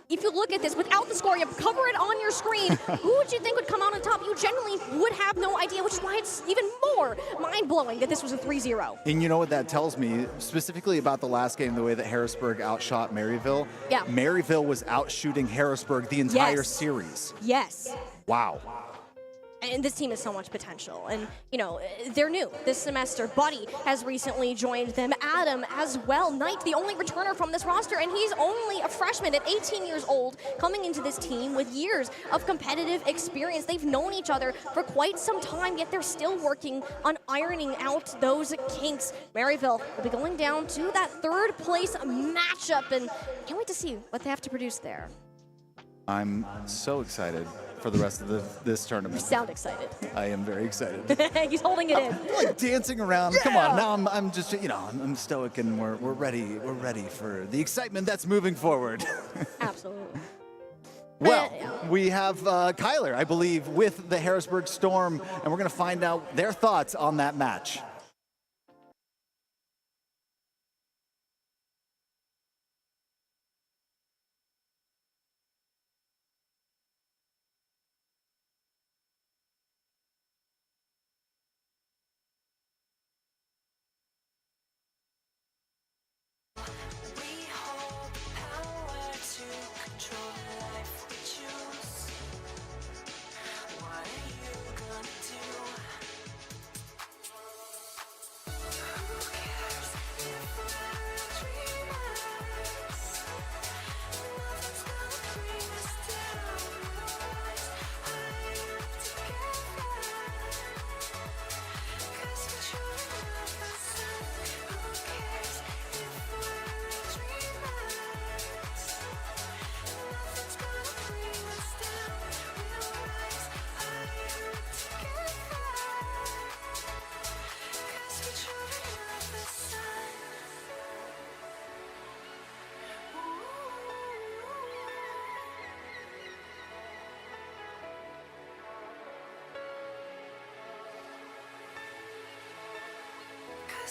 if you look at this without the score, you cover it on your screen, who would you think would come out on top? You generally would have no idea, which is why it's even more mind-blowing that this was a 3-0. And you know what that tells me, specifically about the last game, the way that Harrisburg outshot Maryville? Yeah. Maryville was outshooting Harrisburg the entire Yes. series. Yes. Wow. And this team has so much potential. And, you know, they're new this semester. Buddy has recently joined them. Adam as well. Knight, the only returner from this roster, and he's only a freshman at 18 years old, coming into this team with years of competitive experience. They've known each other for quite some time, yet they're still working on ironing out those kinks. Maryville will be going down to that 3rd place matchup, and can't wait to see what they have to produce there. I'm so excited for the rest of this You tournament. sound excited. I am very excited. He's holding it in. I'm like dancing around. Come on, now I'm just, you know, I'm stoic, and we're ready. We're ready for the excitement that's moving forward. Absolutely. Well, we have Kyler, I believe, with the Harrisburg Storm, and we're going to find out their thoughts on that match.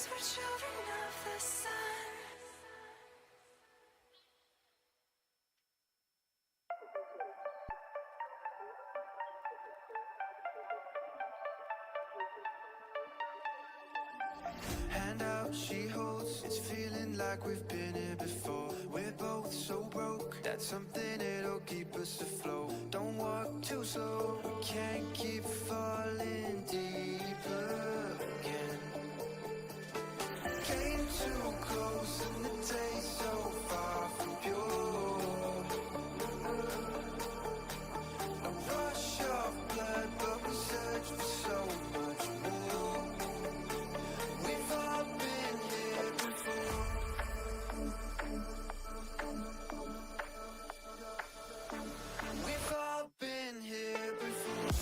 We're children of the sun. Hand out, she holds. It's feeling like we've been here before. We're both so broke. That's something that'll keep us afloat. Don't walk too slow. We can't keep falling deeper again. Came too close and the taste so far from pure. A rush of blood, but we search for so much more. We've all been here before. We've all been here before.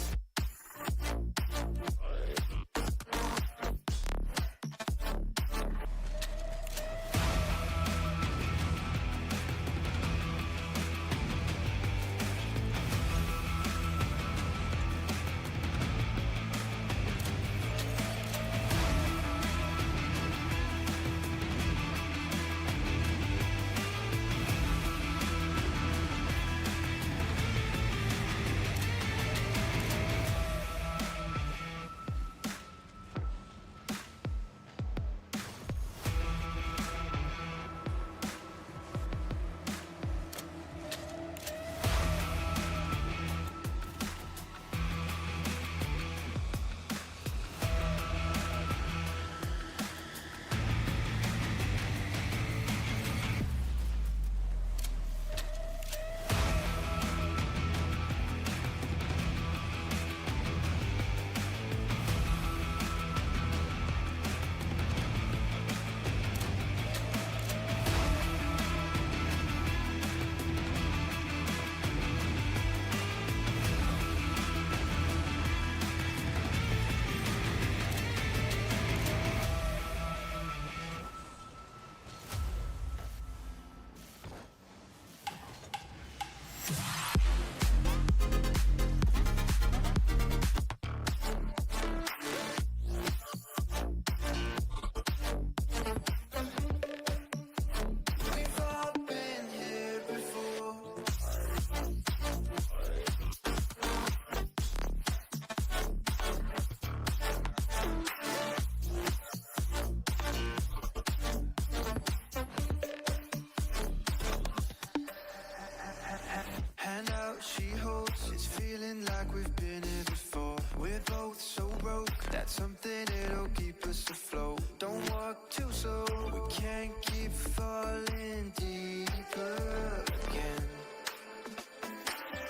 both so broke that something that'll keep us afloat. Don't walk too slow, we can't keep falling deeper again.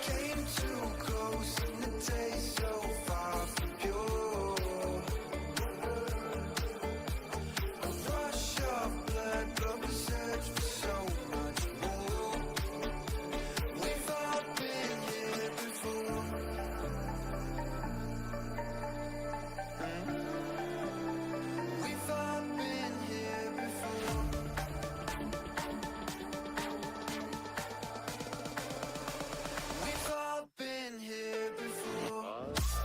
Came too close and the taste so far from pure. A rush of blood, but we search for so much more. We've all been here before. We've all been here before. We've all been here before.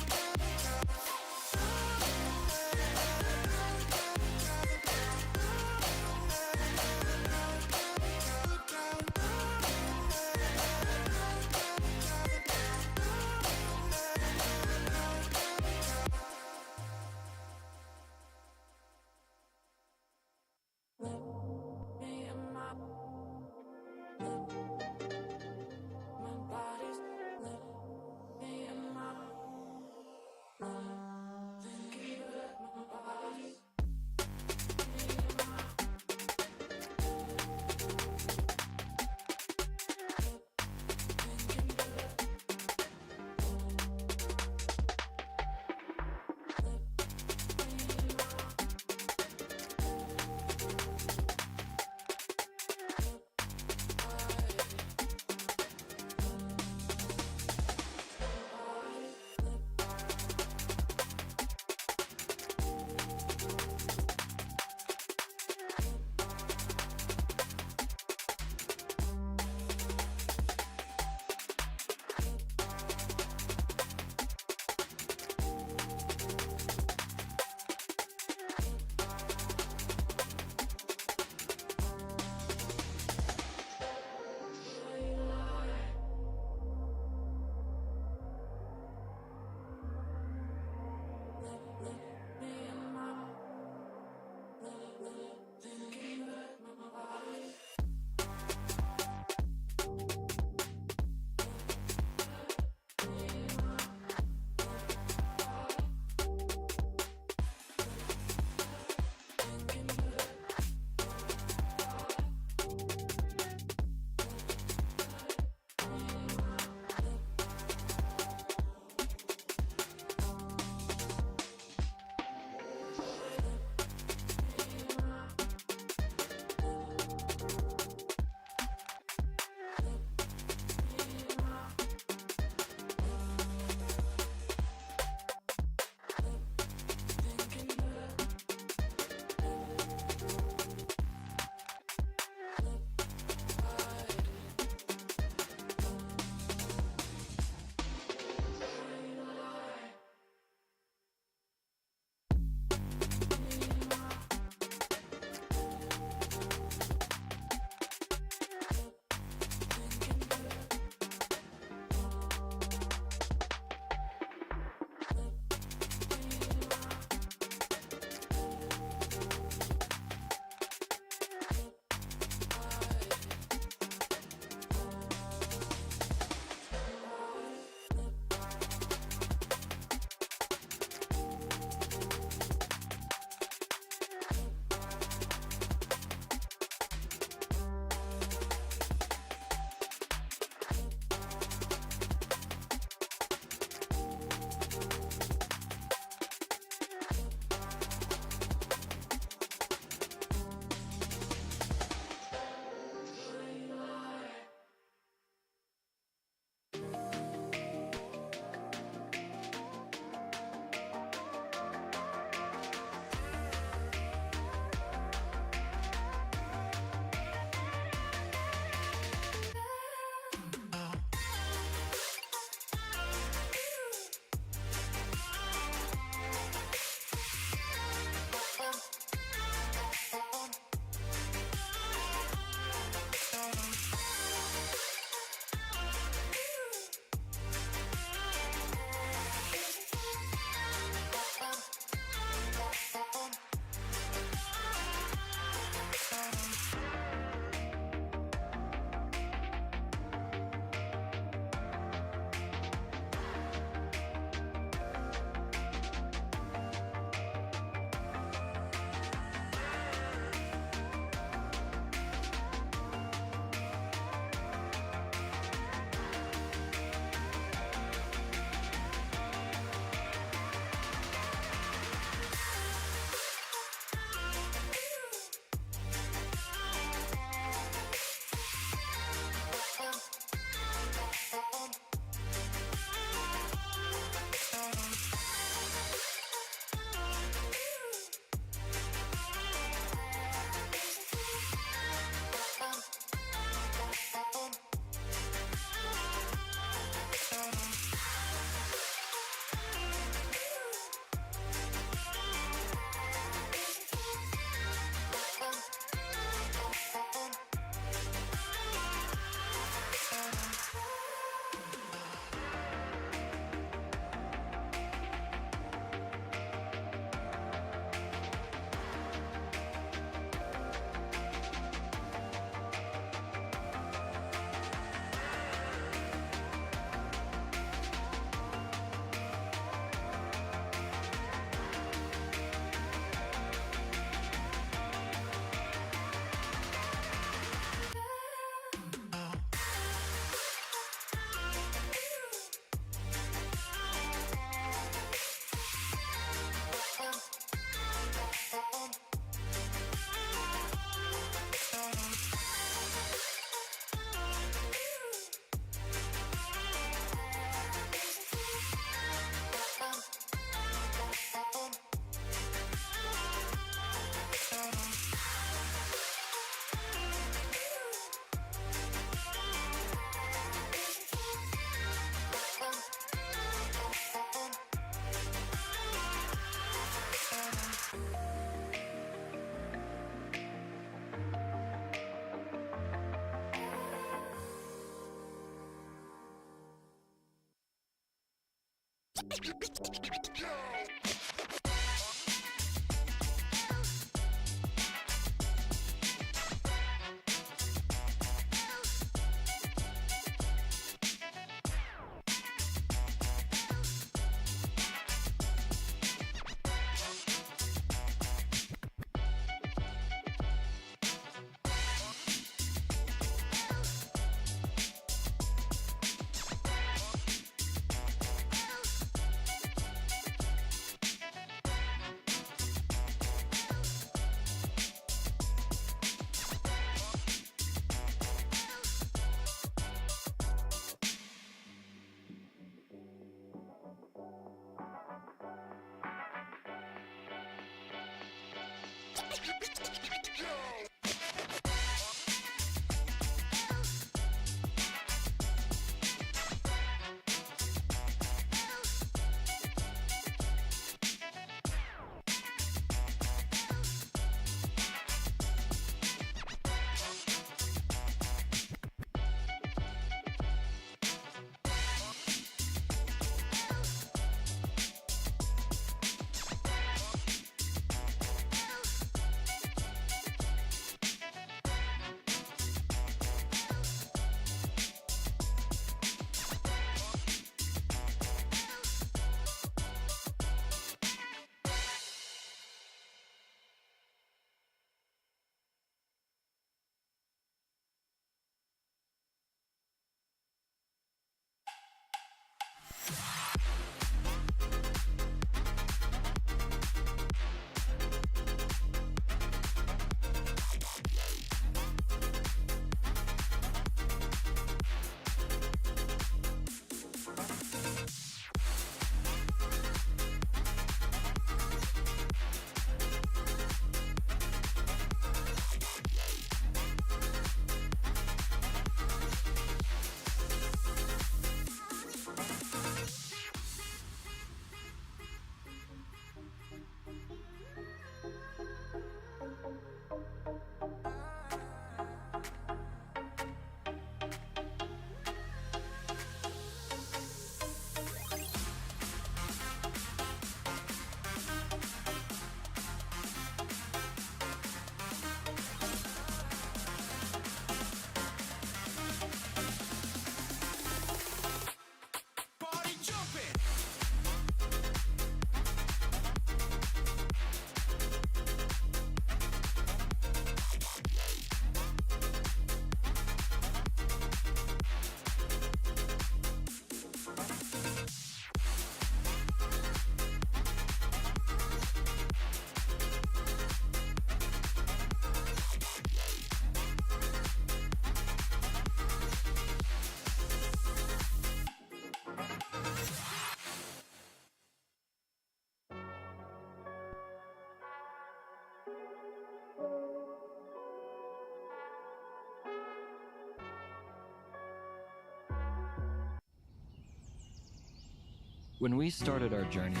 When we started our journey,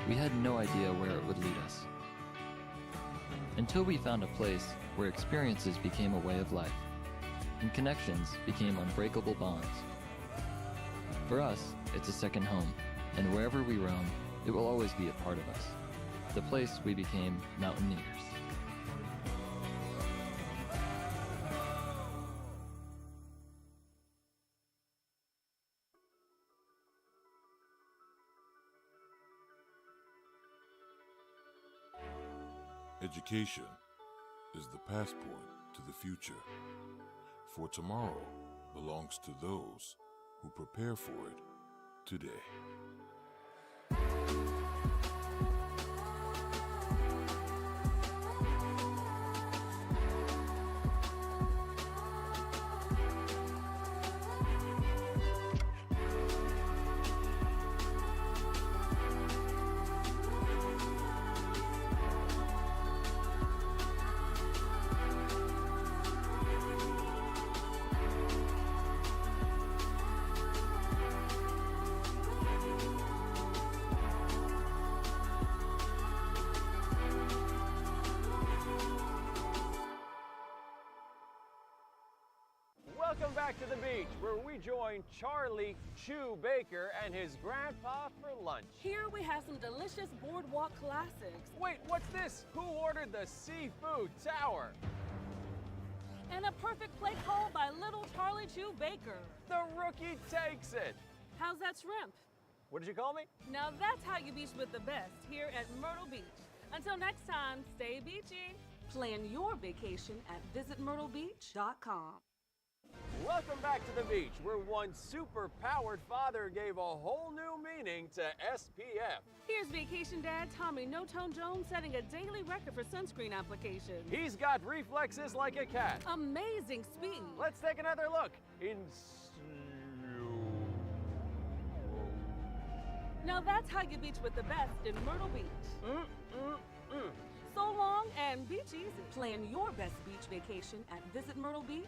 we had no idea where it would lead us. Until we found a place where experiences became a way of life, and connections became unbreakable bonds. For us, it's a second home, and wherever we roam, it will always be a part of us. The place we became mountaineers. Education is the passport to the future, for tomorrow belongs to those who prepare for it today. back to the beach where we join Charlie Chew Baker and his grandpa for lunch. Here we have some delicious boardwalk classics. Wait, what's this? Who ordered the seafood tower? And a perfect plate call by little Charlie Chew Baker. The rookie takes it. How's that shrimp? What did you call me? Now that's how you beach with the best here at Myrtle Beach. Until next time, stay beachy. Plan your vacation at visitmyrtlebeach.com. Welcome back to the beach, where one super-powered father gave a whole new meaning to SPF. Here's Vacation Dad Tommy No-Tone Jones setting a daily record for sunscreen application. He's got reflexes like a cat. Amazing speed. Let's take another look. Now that's how you beach with the best in Myrtle Beach. So long and beach easy. Plan your best beach vacation at visitmyrtlebeach.com.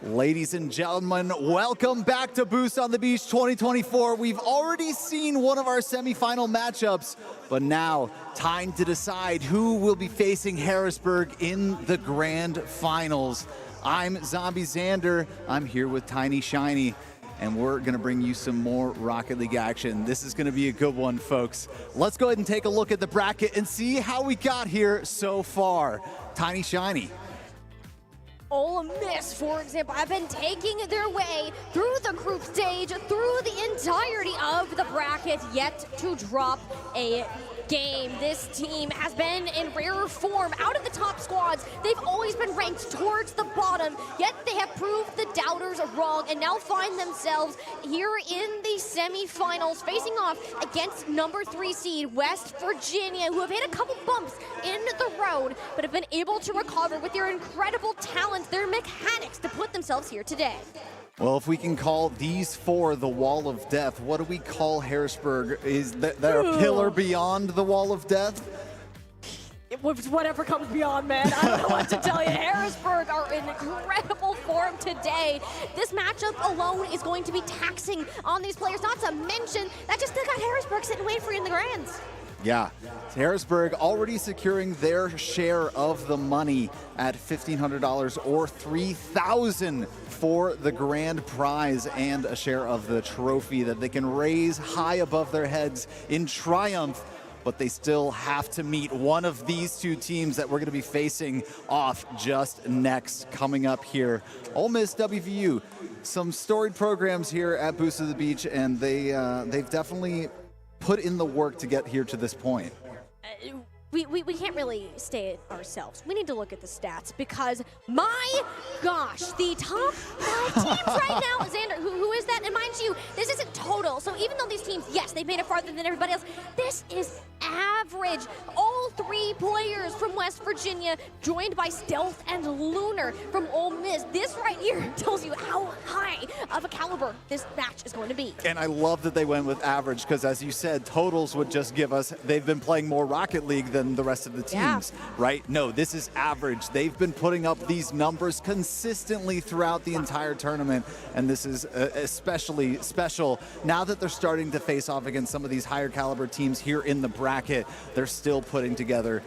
Ladies and gentlemen, welcome back to Boost on the Beach 2024. We've already seen one of our semifinal matchups, but now time to decide who will be facing Harrisburg in the grand finals. I'm Zombie Xander. I'm here with Tiny Shiny, and we're going to bring you some more Rocket League action. This is going to be a good one, folks. Let's go ahead and take a look at the bracket and see how we got here so far. Tiny Shiny. Ole Miss, for example, have been taking their way through the group stage, through the entirety of the bracket, yet to drop a game. This team has been in rare form. Out of the top squads, they've always been ranked towards the bottom, yet they have proved the doubters wrong and now find themselves here in the semifinals, facing off against number 3 seed West Virginia, who have hit a couple bumps in the road, but have been able to recover with their incredible talent, their mechanics, to put themselves here today. Well, if we can call these four the Wall of Death, what do we call Harrisburg? Is there a pillar beyond the Wall of Death? Whatever comes beyond, man. I don't know what to tell you. Harrisburg are in incredible form today. This matchup alone is going to be taxing on these players, not to mention that just got Harrisburg sitting waiting for you in the grands. Yeah, Harrisburg already securing their share of the money at $1,500 or $3,000 for the grand prize and a share of the trophy that they can raise high above their heads in triumph. But they still have to meet one of these two teams that we're going to be facing off just next, coming up here. Ole Miss WVU, some storied programs here at Boost of the Beach, and they've definitely put in the work to get here to this point. We can't really stay ourselves. We need to look at the stats because, my gosh, the top 5 teams right now, Xander, who is that? And mind you, this isn't total. So even though these teams, yes, they've made it farther than everybody else, this is average. All 3 players from West Virginia, joined by Stealth and Lunar from Ole Miss. This right here tells you how high of a caliber this match is going to be. And I love that they went with average because, as you said, totals would just give us, they've been playing more Rocket League than the rest of the teams, right? No, this is average. They've been putting up these numbers consistently throughout the entire tournament, and this is especially special now that they're starting to face off against some of these higher caliber teams here in the bracket. They're still putting together together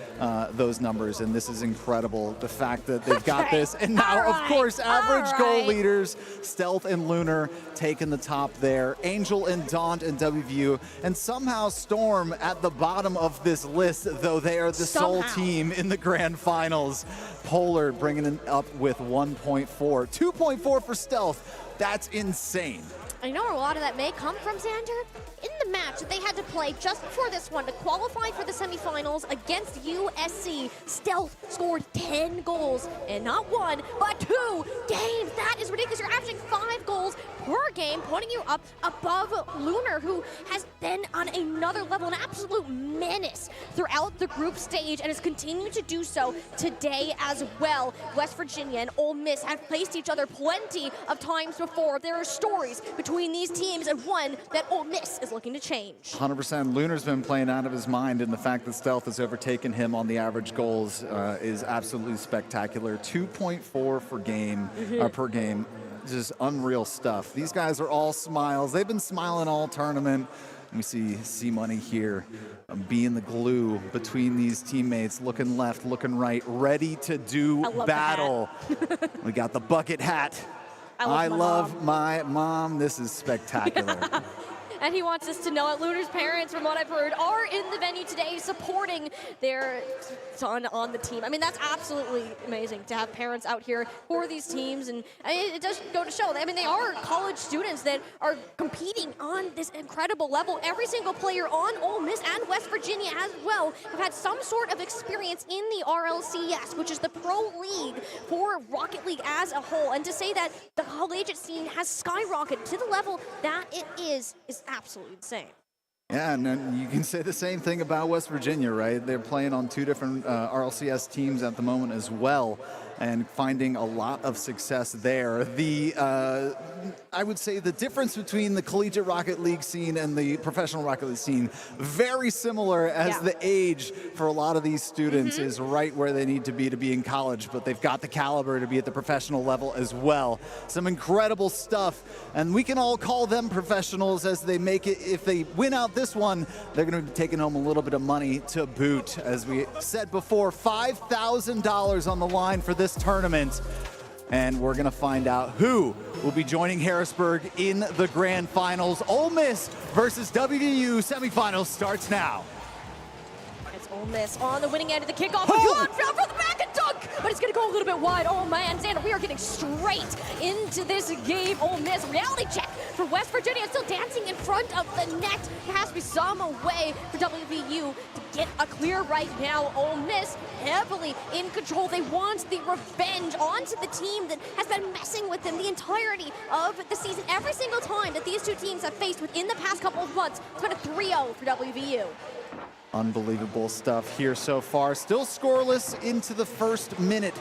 those numbers, and this is incredible. The fact that they've got this, and now, of course, average goal leaders, Stealth and Lunar taking the top there, Angel and Daunt and WVU, and somehow Storm at the bottom of this list, though they are the sole team in the grand finals. Polar bringing it up with 1.4, 2.4 for Stealth. That's insane. I know a lot of that may come from Xander. In the match that they had to play just before this one to qualify for the semifinals against USC, Stealth scored 10 goals, and not one, but 2 games. That is ridiculous. You're averaging 5 goals per game, putting you up above Lunar, who has been on another level, an absolute menace throughout the group stage, and has continued to do so today as well. West Virginia and Ole Miss have faced each other plenty of times before. There are stories between these teams, and one that Ole Miss is looking to change. 100%. Lunar's been playing out of his mind, and the fact that Stealth has overtaken him on the average goals is absolutely spectacular. 2.4 for game per game. Just unreal stuff. These guys are all smiles. They've been smiling all tournament. We see C-Money here being the glue between these teammates, looking left, looking right, ready to do battle. We got the bucket hat. I love my mom. This is spectacular. And he wants us to know that Lunar's parents, from what I've heard, are in the venue today supporting their son on the team. I mean, that's absolutely amazing to have parents out here for these teams. And I mean, it does go to show. I mean, they are college students that are competing on this incredible level. Every single player on Ole Miss and West Virginia as well have had some sort of experience in the RLCS, which is the pro league for Rocket League as a whole. And to say that the collegiate scene has skyrocketed to the level that it is absolutely insane. Yeah, and then you can say the same thing about West Virginia, right? They're playing on 2 different RLCS teams at the moment as well, and finding a lot of success there. I would say the difference between the collegiate Rocket League scene and the professional Rocket League scene, very similar, as the age for a lot of these students is right where they need to be in college, but they've got the caliber to be at the professional level as well. Some incredible stuff, and we can all call them professionals as they make it. If they win out this one, they're going to be taking home a little bit of money to boot. As we said before, $5,000 on the line for this tournament, and we're going to find out who will be joining Harrisburg in the grand finals. Ole Miss versus WVU semifinals starts now. It's Ole Miss on the winning end of the kickoff. Good from the back and dunk, but it's going to go a little bit wide. Oh man, Xander, we are getting straight into this game. Ole Miss, reality check for West Virginia, still dancing in front of the net. There has to be some way for WVU to get a clear right now. Ole Miss heavily in control. They want the revenge onto the team that has been messing with them the entirety of the season. Every single time that these two teams have faced within the past couple of months, it's been a 3-0 for WVU. Unbelievable stuff here so far. Still scoreless into the first minute.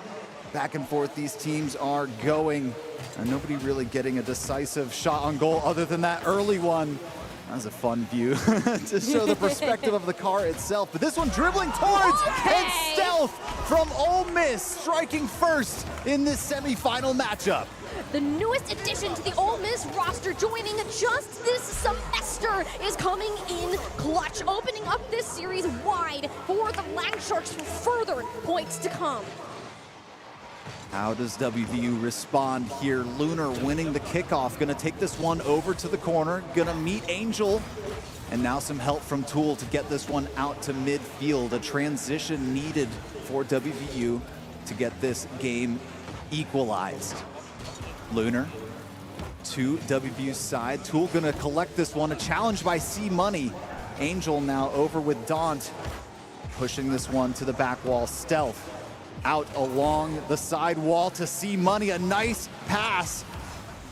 Back and forth these teams are going, and nobody really getting a decisive shot on goal other than that early one. That was a fun view to show the perspective of the car itself. But this one dribbling towards, and Stealth from Ole Miss striking first in this semifinal matchup. The newest addition to the Ole Miss roster, joining just this semester, is coming in clutch, opening up this series wide for the Land Sharks for further points to come. How does WVU respond here? Lunar winning the kickoff, gonna take this one over to the corner, gonna meet Angel, and now some help from Tool to get this one out to midfield. A transition needed for WVU to get this game equalized. Lunar to WVU's side. Tool gonna collect this one, a challenge by C-Money. Angel now over with Daunt, pushing this one to the back wall. Stealth out along the side wall to C-Money, a nice pass,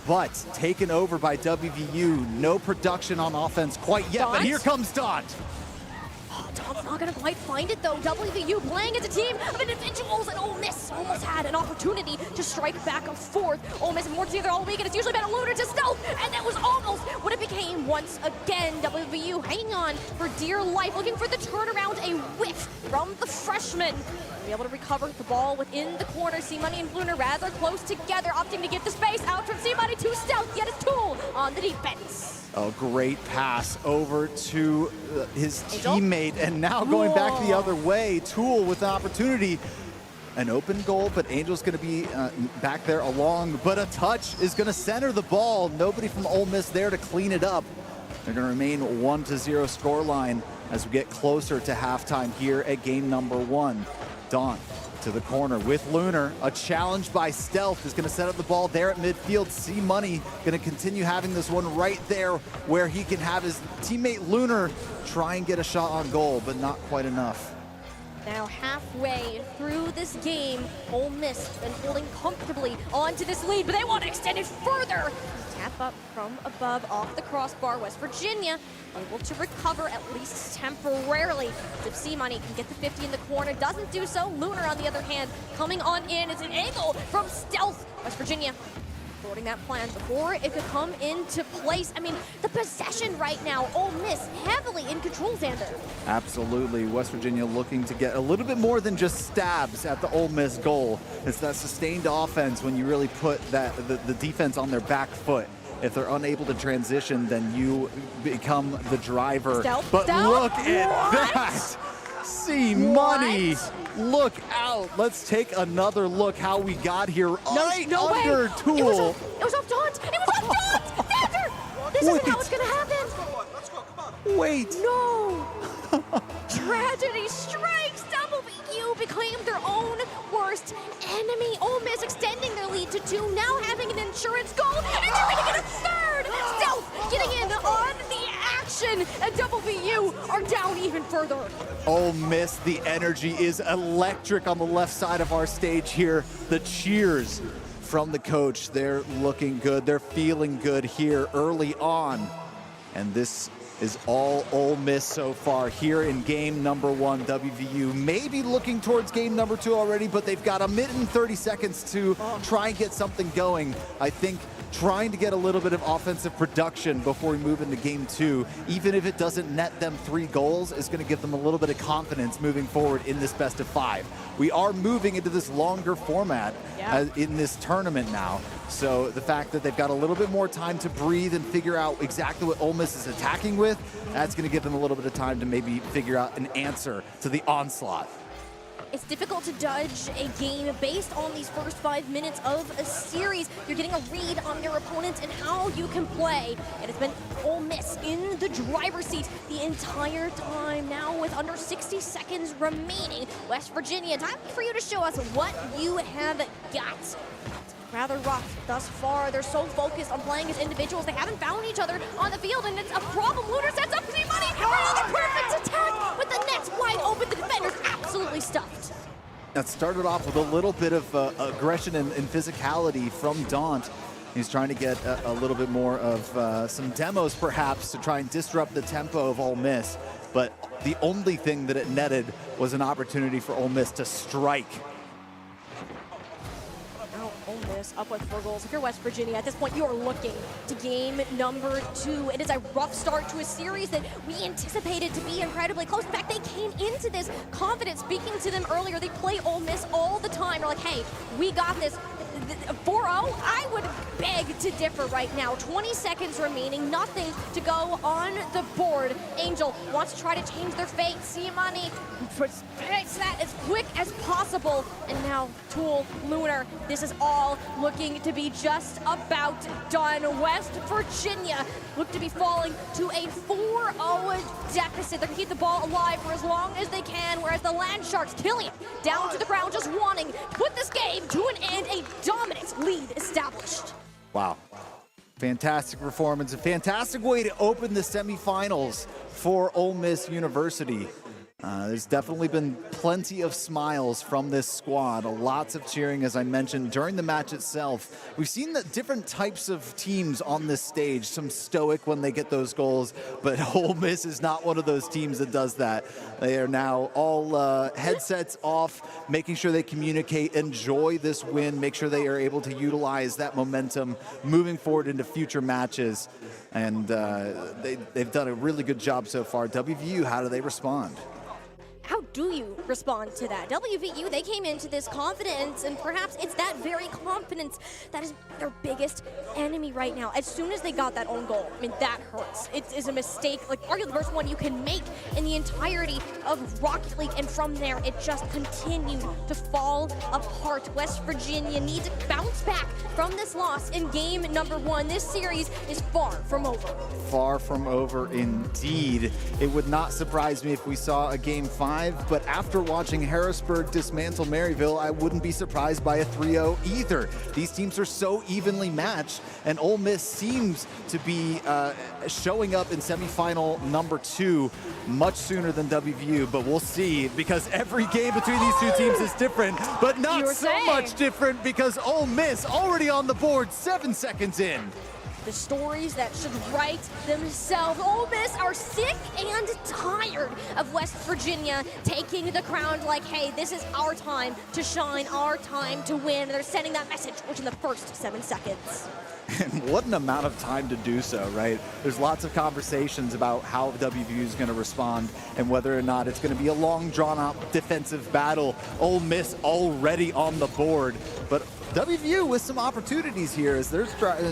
but taken over by WVU. No production on offense quite yet, but here comes Daunt. Daunt's not gonna quite find it though. WVU playing as a team of individuals, and Ole Miss almost had an opportunity to strike back and forth. Ole Miss more together all week, and it's usually been a Lunar to Stealth, and that was almost what it became once again. WVU hanging on for dear life, looking for the turnaround, a whiff from the freshman. Be able to recover the ball within the corner. C-Money and Lunar rather close together, opting to give the space out from C-Money to Stealth, yet it's Tool on the defense. A great pass over to his Angel? teammate, and now going back the other way. Tool with the opportunity. An open goal, but Angel's going to be back there along, but a touch is going to center the ball. Nobody from Ole Miss there to clean it up. They're going to remain 1-0 scoreline as we get closer to halftime here at game number 1. Dawn to the corner with Lunar. A challenge by Stealth is going to set up the ball there at midfield. C-Money going to continue having this one right there where he can have his teammate Lunar try and get a shot on goal, but not quite enough. Now halfway through this game, Ole Miss been holding comfortably onto this lead, but they want to extend it further. Tap up from above off the crossbar. West Virginia able to recover at least temporarily. If C-Money can get the 50 in the corner, doesn't do so. Lunar, on the other hand, coming on in. It's an angle from Stealth. West Virginia sorting that plan before it could come into place. I mean, the possession right now, Ole Miss heavily in control, Xander. Absolutely. West Virginia looking to get a little bit more than just stabs at the Ole Miss goal. It's that sustained offense when you really put the defense on their back foot. If they're unable to transition, then you become the driver. Stealth, but Stealth? Look at that! C-Money! Look out! Let's take another look how we got here. Right no under way. Tool. It was off Daunt! It was off Daunt! Xander! This isn't how it's gonna happen! Wait! No! Tragedy strikes! WVU became their own worst enemy. Ole Miss extending their lead to 2, now having an insurance goal, and they're gonna get a third! Stealth getting in on the action, and WVU are down even further. Ole Miss, the energy is electric on the left side of our stage here. The cheers from the coach, they're looking good. They're feeling good here early on. And this is all Ole Miss so far here in game number 1. WVU maybe looking towards game number 2 already, but they've got a minute and 30 seconds to try and get something going. I think trying to get a little bit of offensive production before we move into game 2, even if it doesn't net them 3 goals, is going to give them a little bit of confidence moving forward in this best of 5. We are moving into this longer format in this tournament now. So the fact that they've got a little bit more time to breathe and figure out exactly what Ole Miss is attacking with, that's going to give them a little bit of time to maybe figure out an answer to the onslaught. It's difficult to judge a game based on these first 5 minutes of a series. You're getting a read on your opponents and how you can play. And it's been Ole Miss in the driver's seat the entire time. Now with under 60 seconds remaining, West Virginia, time for you to show us what you have got. Rather rough thus far. They're so focused on playing as individuals, they haven't found each other on the field, and it's a problem. Lunar sets up C-Money for another perfect attack with the nets wide open. The defender's absolutely stuffed. That started off with a little bit of aggression and physicality from Daunt. He's trying to get a little bit more of some demos, perhaps, to try and disrupt the tempo of Ole Miss. But the only thing that it netted was an opportunity for Ole Miss to strike. Ole Miss up with 4 goals. If you're West Virginia, at this point, you're looking to game number 2. It is a rough start to a series that we anticipated to be incredibly close. In fact, they came into this confident. Speaking to them earlier, they play Ole Miss all the time. They're like, hey, we got this. 4-0, I would beg to differ right now. 20 seconds remaining, nothing to go on the board. Angel wants to try to change their fate. C-Money fix that as quick as possible. And now Tool, Lunar, this is all looking to be just about done. West Virginia look to be falling to a 4-0 deficit. They're going to keep the ball alive for as long as they can, whereas the Land Sharks, Killian, down to the ground, just wanting to put this game to an end. A dominant lead established. Wow. Fantastic performance. A fantastic way to open the semifinals for Ole Miss University. There's definitely been plenty of smiles from this squad. Lots of cheering, as I mentioned, during the match itself. We've seen the different types of teams on this stage. Some stoic when they get those goals, but Ole Miss is not one of those teams that does that. They are now all headsets off, making sure they communicate, enjoy this win, make sure they are able to utilize that momentum moving forward into future matches. And they've done a really good job so far. WVU, how do they respond? how do you respond to that? WVU, they came into this confidence, and perhaps it's that very confidence that is their biggest enemy right now. As soon as they got that own goal, I mean, that hurts. It is a mistake, like arguably the worst one you can make in the entirety of Rocket League, and from there, it just continued to fall apart. West Virginia needs to bounce back from this loss in game number 1. This series is far from over. Far from over indeed. It would not surprise me if we saw a game 5, but after watching Harrisburg dismantle Maryville, I wouldn't be surprised by a 3-0 either. These teams are so evenly matched, and Ole Miss seems to be showing up in semifinal number 2 much sooner than WVU, but we'll see, because every game between these two teams is different, but not so much different because Ole Miss already on the board 7 seconds in. The stories that should write themselves. Ole Miss are sick and tired of West Virginia taking the crown like, hey, this is our time to shine, our time to win. They're sending that message within the first 7 seconds. And what an amount of time to do so, right? There's lots of conversations about how WVU is going to respond and whether or not it's going to be a long, drawn-out defensive battle. Ole Miss already on the board, but WVU with some opportunities here as they're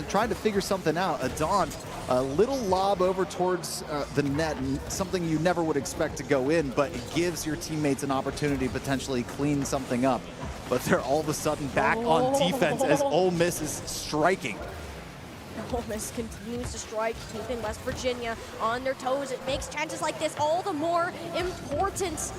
trying to figure something out. Adant, a little lob over towards the net, something you never would expect to go in, but it gives your teammates an opportunity to potentially clean something up. But they're all of a sudden back on defense as Ole Miss is striking. Ole Miss continues to strike, keeping West Virginia on their toes. It makes chances like this all the more important.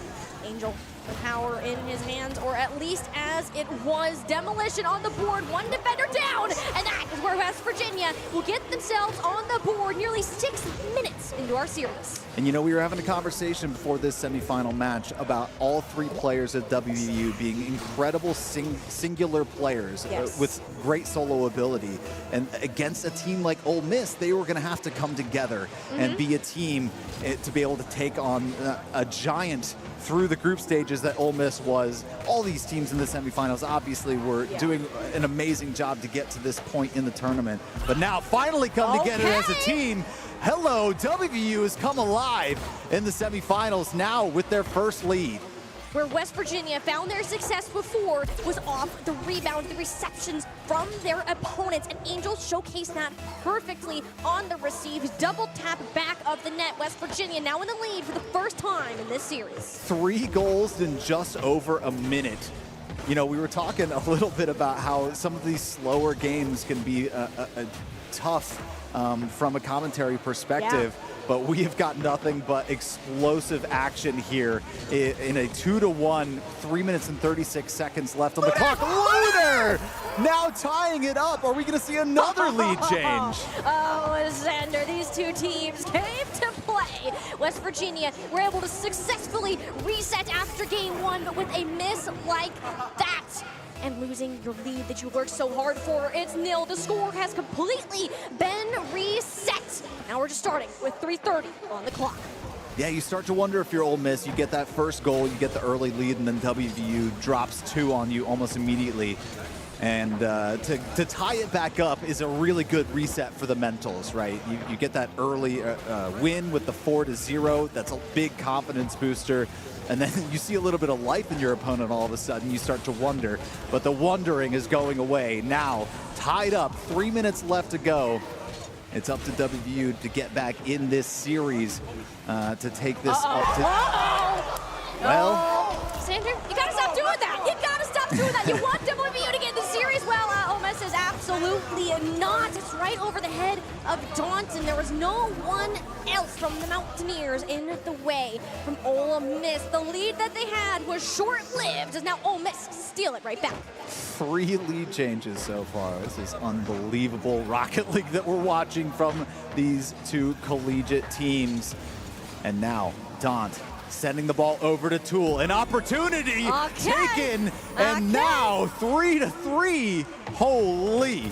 Angel, the power in his hands, or at least as it was. Demolition on the board, 1 defender down, and that is where West Virginia will get themselves on the board nearly 6 minutes into our series. And you know, we were having a conversation before this semifinal match about all 3 players at WVU being incredible singular players with great solo ability. And against a team like Ole Miss, they were going to have to come together and be a team to be able to take on a giant through the group stages that Ole Miss was. All these teams in the semifinals obviously were doing an amazing job to get to this point in the tournament. But now finally come together as a team. Hello, WVU has come alive in the semifinals now with their first lead. Where West Virginia found their success before was off the rebound, the receptions from their opponents, and Angels showcased that perfectly on the receives. Double tap back of the net. West Virginia now in the lead for the first time in this series. 3 goals in just over a minute. You know, we were talking a little bit about how some of these slower games can be tough from a commentary perspective. But we have got nothing but explosive action here in a 2-1, 3 minutes and 36 seconds left on the clock. Lunar now tying it up. Are we going to see another lead change? Oh, Xander, these two teams came to play. West Virginia were able to successfully reset after game 1, but with a miss like that, and losing your lead that you worked so hard for, it's nil. The score has completely been reset. Now we're just starting with 3:30 on the clock. Yeah, you start to wonder if you're Ole Miss, you get that first goal, you get the early lead, and then WVU drops 2 on you almost immediately. And to tie it back up is a really good reset for the mentals, right? You get that early win with the 4-0. That's a big confidence booster. And then you see a little bit of life in your opponent all of a sudden. You start to wonder. But the wondering is going away. Now, tied up, 3 minutes left to go. It's up to WVU to get back in this series to take this up to... Well... Xander, you gotta stop doing that. You gotta stop doing that. You want WVU to get the series? Well, Ole Miss is absolutely not. It's right over the head of Daunton. There was no one else from the Mountaineers in the way from Ole Miss. The lead that they had was short-lived, as now Ole Miss steal it right back. 3 lead changes so far. This is unbelievable Rocket League that we're watching from these 2 collegiate teams. And now, Daunt sending the ball over to Toole. An opportunity taken, and now 3-3. Holy.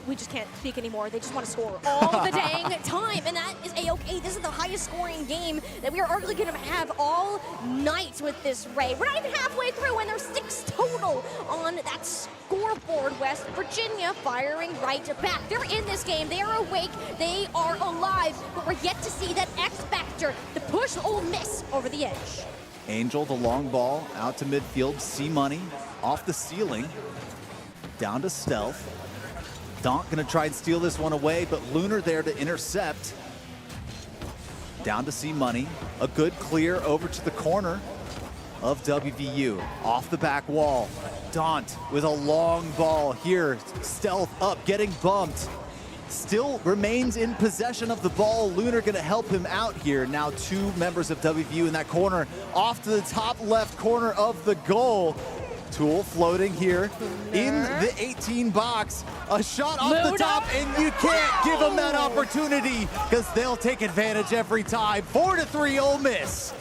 we just can't speak anymore. They just want to score all the dang time, and that is a-okay. This is the highest scoring game that we are arguably going to have all night with this raid. We're not even halfway through, and there's 6 total on that scoreboard. West Virginia firing right back. They're in this game. They are awake. They are alive, but we're yet to see that X factor to push Ole Miss over the edge. Angel, the long ball out to midfield. C-Money off the ceiling. Down to Stealth. Daunt gonna try and steal this one away, but Lunar there to intercept. Down to C-Money. A good clear over to the corner of WVU. Off the back wall. Daunt with a long ball here. Stealth up, getting bumped. Still remains in possession of the ball. Lunar gonna help him out here. Now 2 members of WVU in that corner. Off to the top left corner of the goal. Tool floating here in the 18 box. A shot off the top, and you can't give them that opportunity because they'll take advantage every time. 4-3 Ole Miss.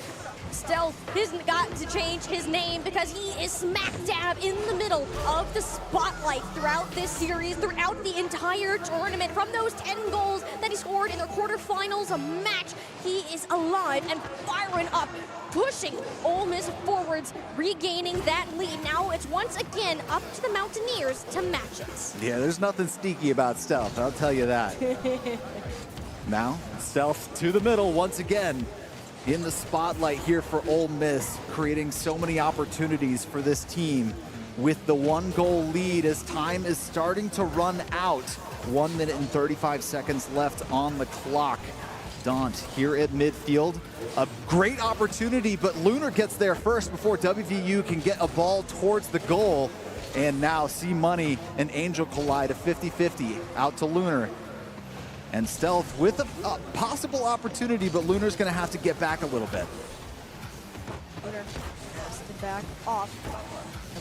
Stealth hasn't got to change his name because he is smack dab in the middle of the spotlight throughout this series, throughout the entire tournament. From those 10 goals that he scored in their quarterfinals match, he is alive and firing up, pushing Ole Miss forwards, regaining that lead. Now it's once again up to the Mountaineers to match it. Yeah, there's nothing sneaky about Stealth, I'll tell you that. Now, Stealth to the middle once again. In the spotlight here for Ole Miss, creating so many opportunities for this team with the 1-goal lead as time is starting to run out. 1 minute and 35 seconds left on the clock. Daunt here at midfield. A great opportunity, but Lunar gets there first before WVU can get a ball towards the goal. And now C-Money and Angel collide, a 50-50 out to Lunar. And Stealth with a possible opportunity, but Lunar's gonna have to get back a little bit. Lunar has to back off.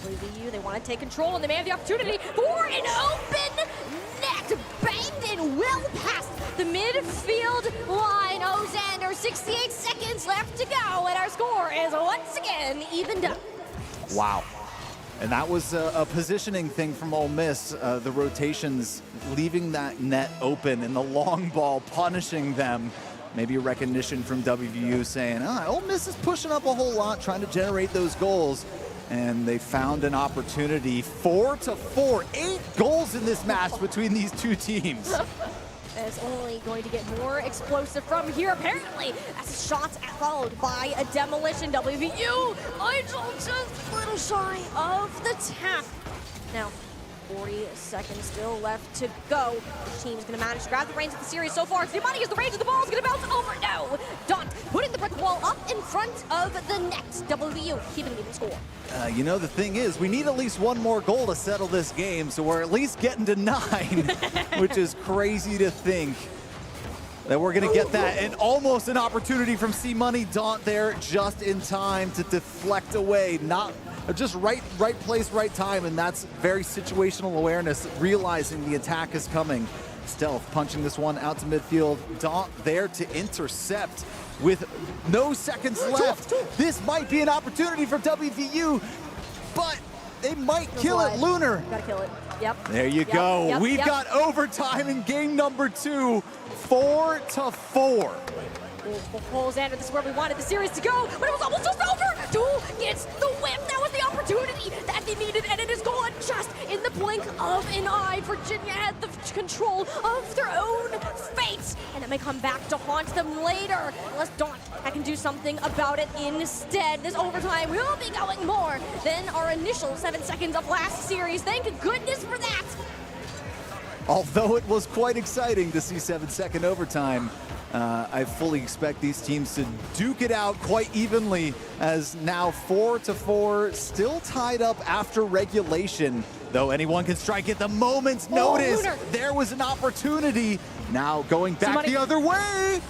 WVU, they want to take control, and they may have the opportunity for an open net. Banged in well past the midfield line. Ozander, 68 seconds left to go, and our score is once again evened up. Wow. And that was a positioning thing from Ole Miss, the rotations leaving that net open and the long ball punishing them. Maybe a recognition from WVU saying, Ole Miss is pushing up a whole lot, trying to generate those goals. And they found an opportunity. 4-4, 8 goals in this match between these 2 teams. It's only going to get more explosive from here, apparently, as shots followed by a demolition. WVU, Angel just a little shy of the tap. Now, 40 seconds still left to go. Which team is going to manage to grab the reins of the series so far? C-Money is the range of the ball is going to bounce over. No! Daunt putting the brick wall up in front of the net. WVU keeping an even score. You know, the thing is, we need at least 1 more goal to settle this game, so we're at least getting to 9, which is crazy to think that we're going to get that. And almost an opportunity from C-Money. Daunt there just in time to deflect away. Not just right place, right time, and that's very situational awareness, realizing the attack is coming. Stealth punching this one out to midfield. Daunt there to intercept with no seconds left. This might be an opportunity for WVU, but they might kill it. Lunar. Gotta kill it. Yep. There you go. Yep. We've got overtime in game number 2, 4-4. Xander, this is where we wanted the series to go, but it was almost just over. Tool gets the whip. That was the opportunity that they needed, and it is gone just in the blink of an eye. Virginia had the control of their own fate, and it may come back to haunt them later, unless Daunt can do something about it instead. This overtime will be going more than our initial 7 seconds of last series. Thank goodness for that. Although it was quite exciting to see 7-second overtime, I fully expect these teams to duke it out quite evenly, as now 4-4, still tied up after regulation. Though anyone can strike at the moment's notice. Lunar. There was an opportunity. Now going back Somebody the other way.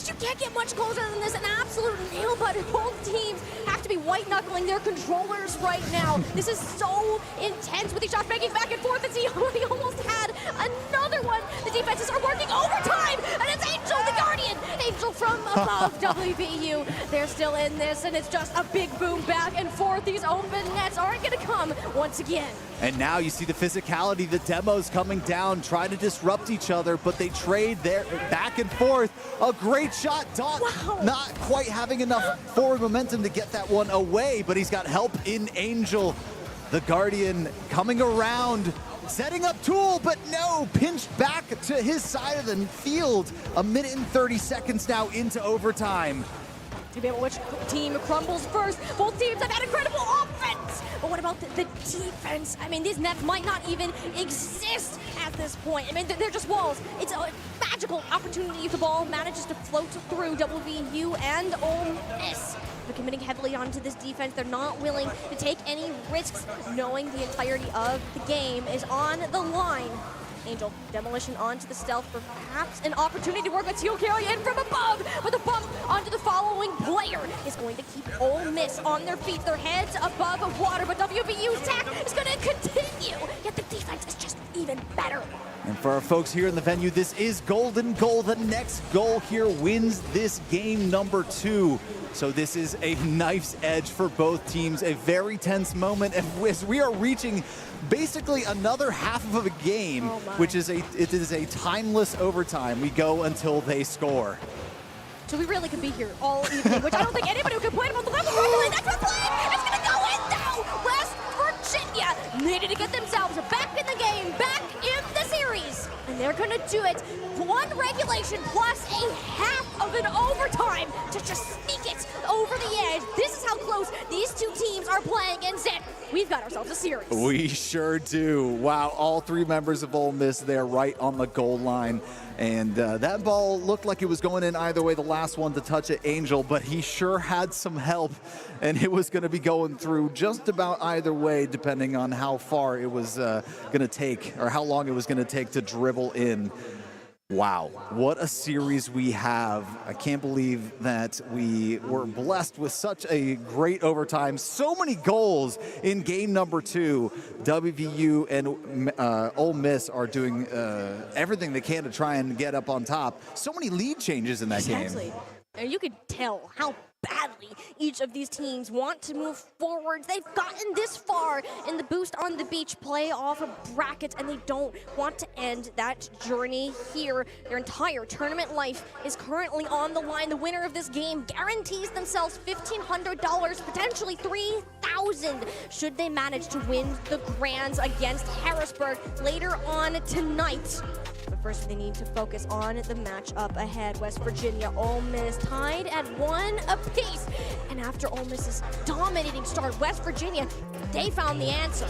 You can't get much closer than this. An absolute nail biter. Both teams have to be white-knuckling their controllers right now. This is so intense with these shots making back and forth. He almost had another one. The defenses are working overtime, and it's Angel, the Guardian. Angel from above. WVU, they're still in this, and it's just a big boom back and forth. These open nets aren't going to come once again. And now you see the physicality, the demos coming down, trying to disrupt each other, but they trade there back and forth. A great shot. Daunt not quite having enough forward momentum to get that one away, but he's got help in Angel. The Guardian coming around, setting up Tool, but no, pinched back to his side of the field. A minute and 30 seconds now into overtime. Debate which team crumbles first. Both teams have had incredible offense, but what about the defense? I mean, these nets might not even exist at this point. I mean, they're just walls. It's a magical opportunity if the ball manages to float through WVU and Ole Miss. They're committing heavily onto this defense. They're not willing to take any risks, knowing the entirety of the game is on the line. Angel, demolition onto the stealth for perhaps an opportunity to work with Teal carry in from above, but the bump onto the following player is going to keep Ole Miss on their feet, their heads above water, but WVU's attack is going to continue, yet the defense is just even better. And for our folks here in the venue, this is golden goal. The next goal here wins this game number 2. So this is a knife's edge for both teams, a very tense moment as we are reaching basically another half of a game, which is it is a timeless overtime. We go until they score. So we really could be here all evening, which I don't think anybody would complain about the level properly. That's what playing. It's going to go in though. West Virginia needed to get themselves back in the game, back in the series. And they're going to do it. One regulation plus a half of an overtime to just sneak it over the edge. This is how close these two teams are playing, and Zed, we've got ourselves a series. We sure do. Wow, all 3 members of Ole Miss there right on the goal line. And that ball looked like it was going in either way. The last one to touch it, Angel, but he sure had some help, and it was going to be going through just about either way, depending on how far it was going to take, or how long it was going to take to dribble in. Wow, what a series we have. I can't believe that we were blessed with such a great overtime. So many goals in game number 2. WVU and Ole Miss are doing everything they can to try and get up on top. So many lead changes in that game. And you could tell how badly each of these teams want to move forward. They've gotten this far in the Boost on the Beach playoff brackets, and they don't want to end that journey here. Their entire tournament life is currently on the line. The winner of this game guarantees themselves $1,500, potentially $3,000, should they manage to win the Grands against Harrisburg later on tonight. But first, they need to focus on the matchup ahead. West Virginia, Ole Miss tied at 1 apiece. And after Ole Miss's dominating start, West Virginia, they found the answer.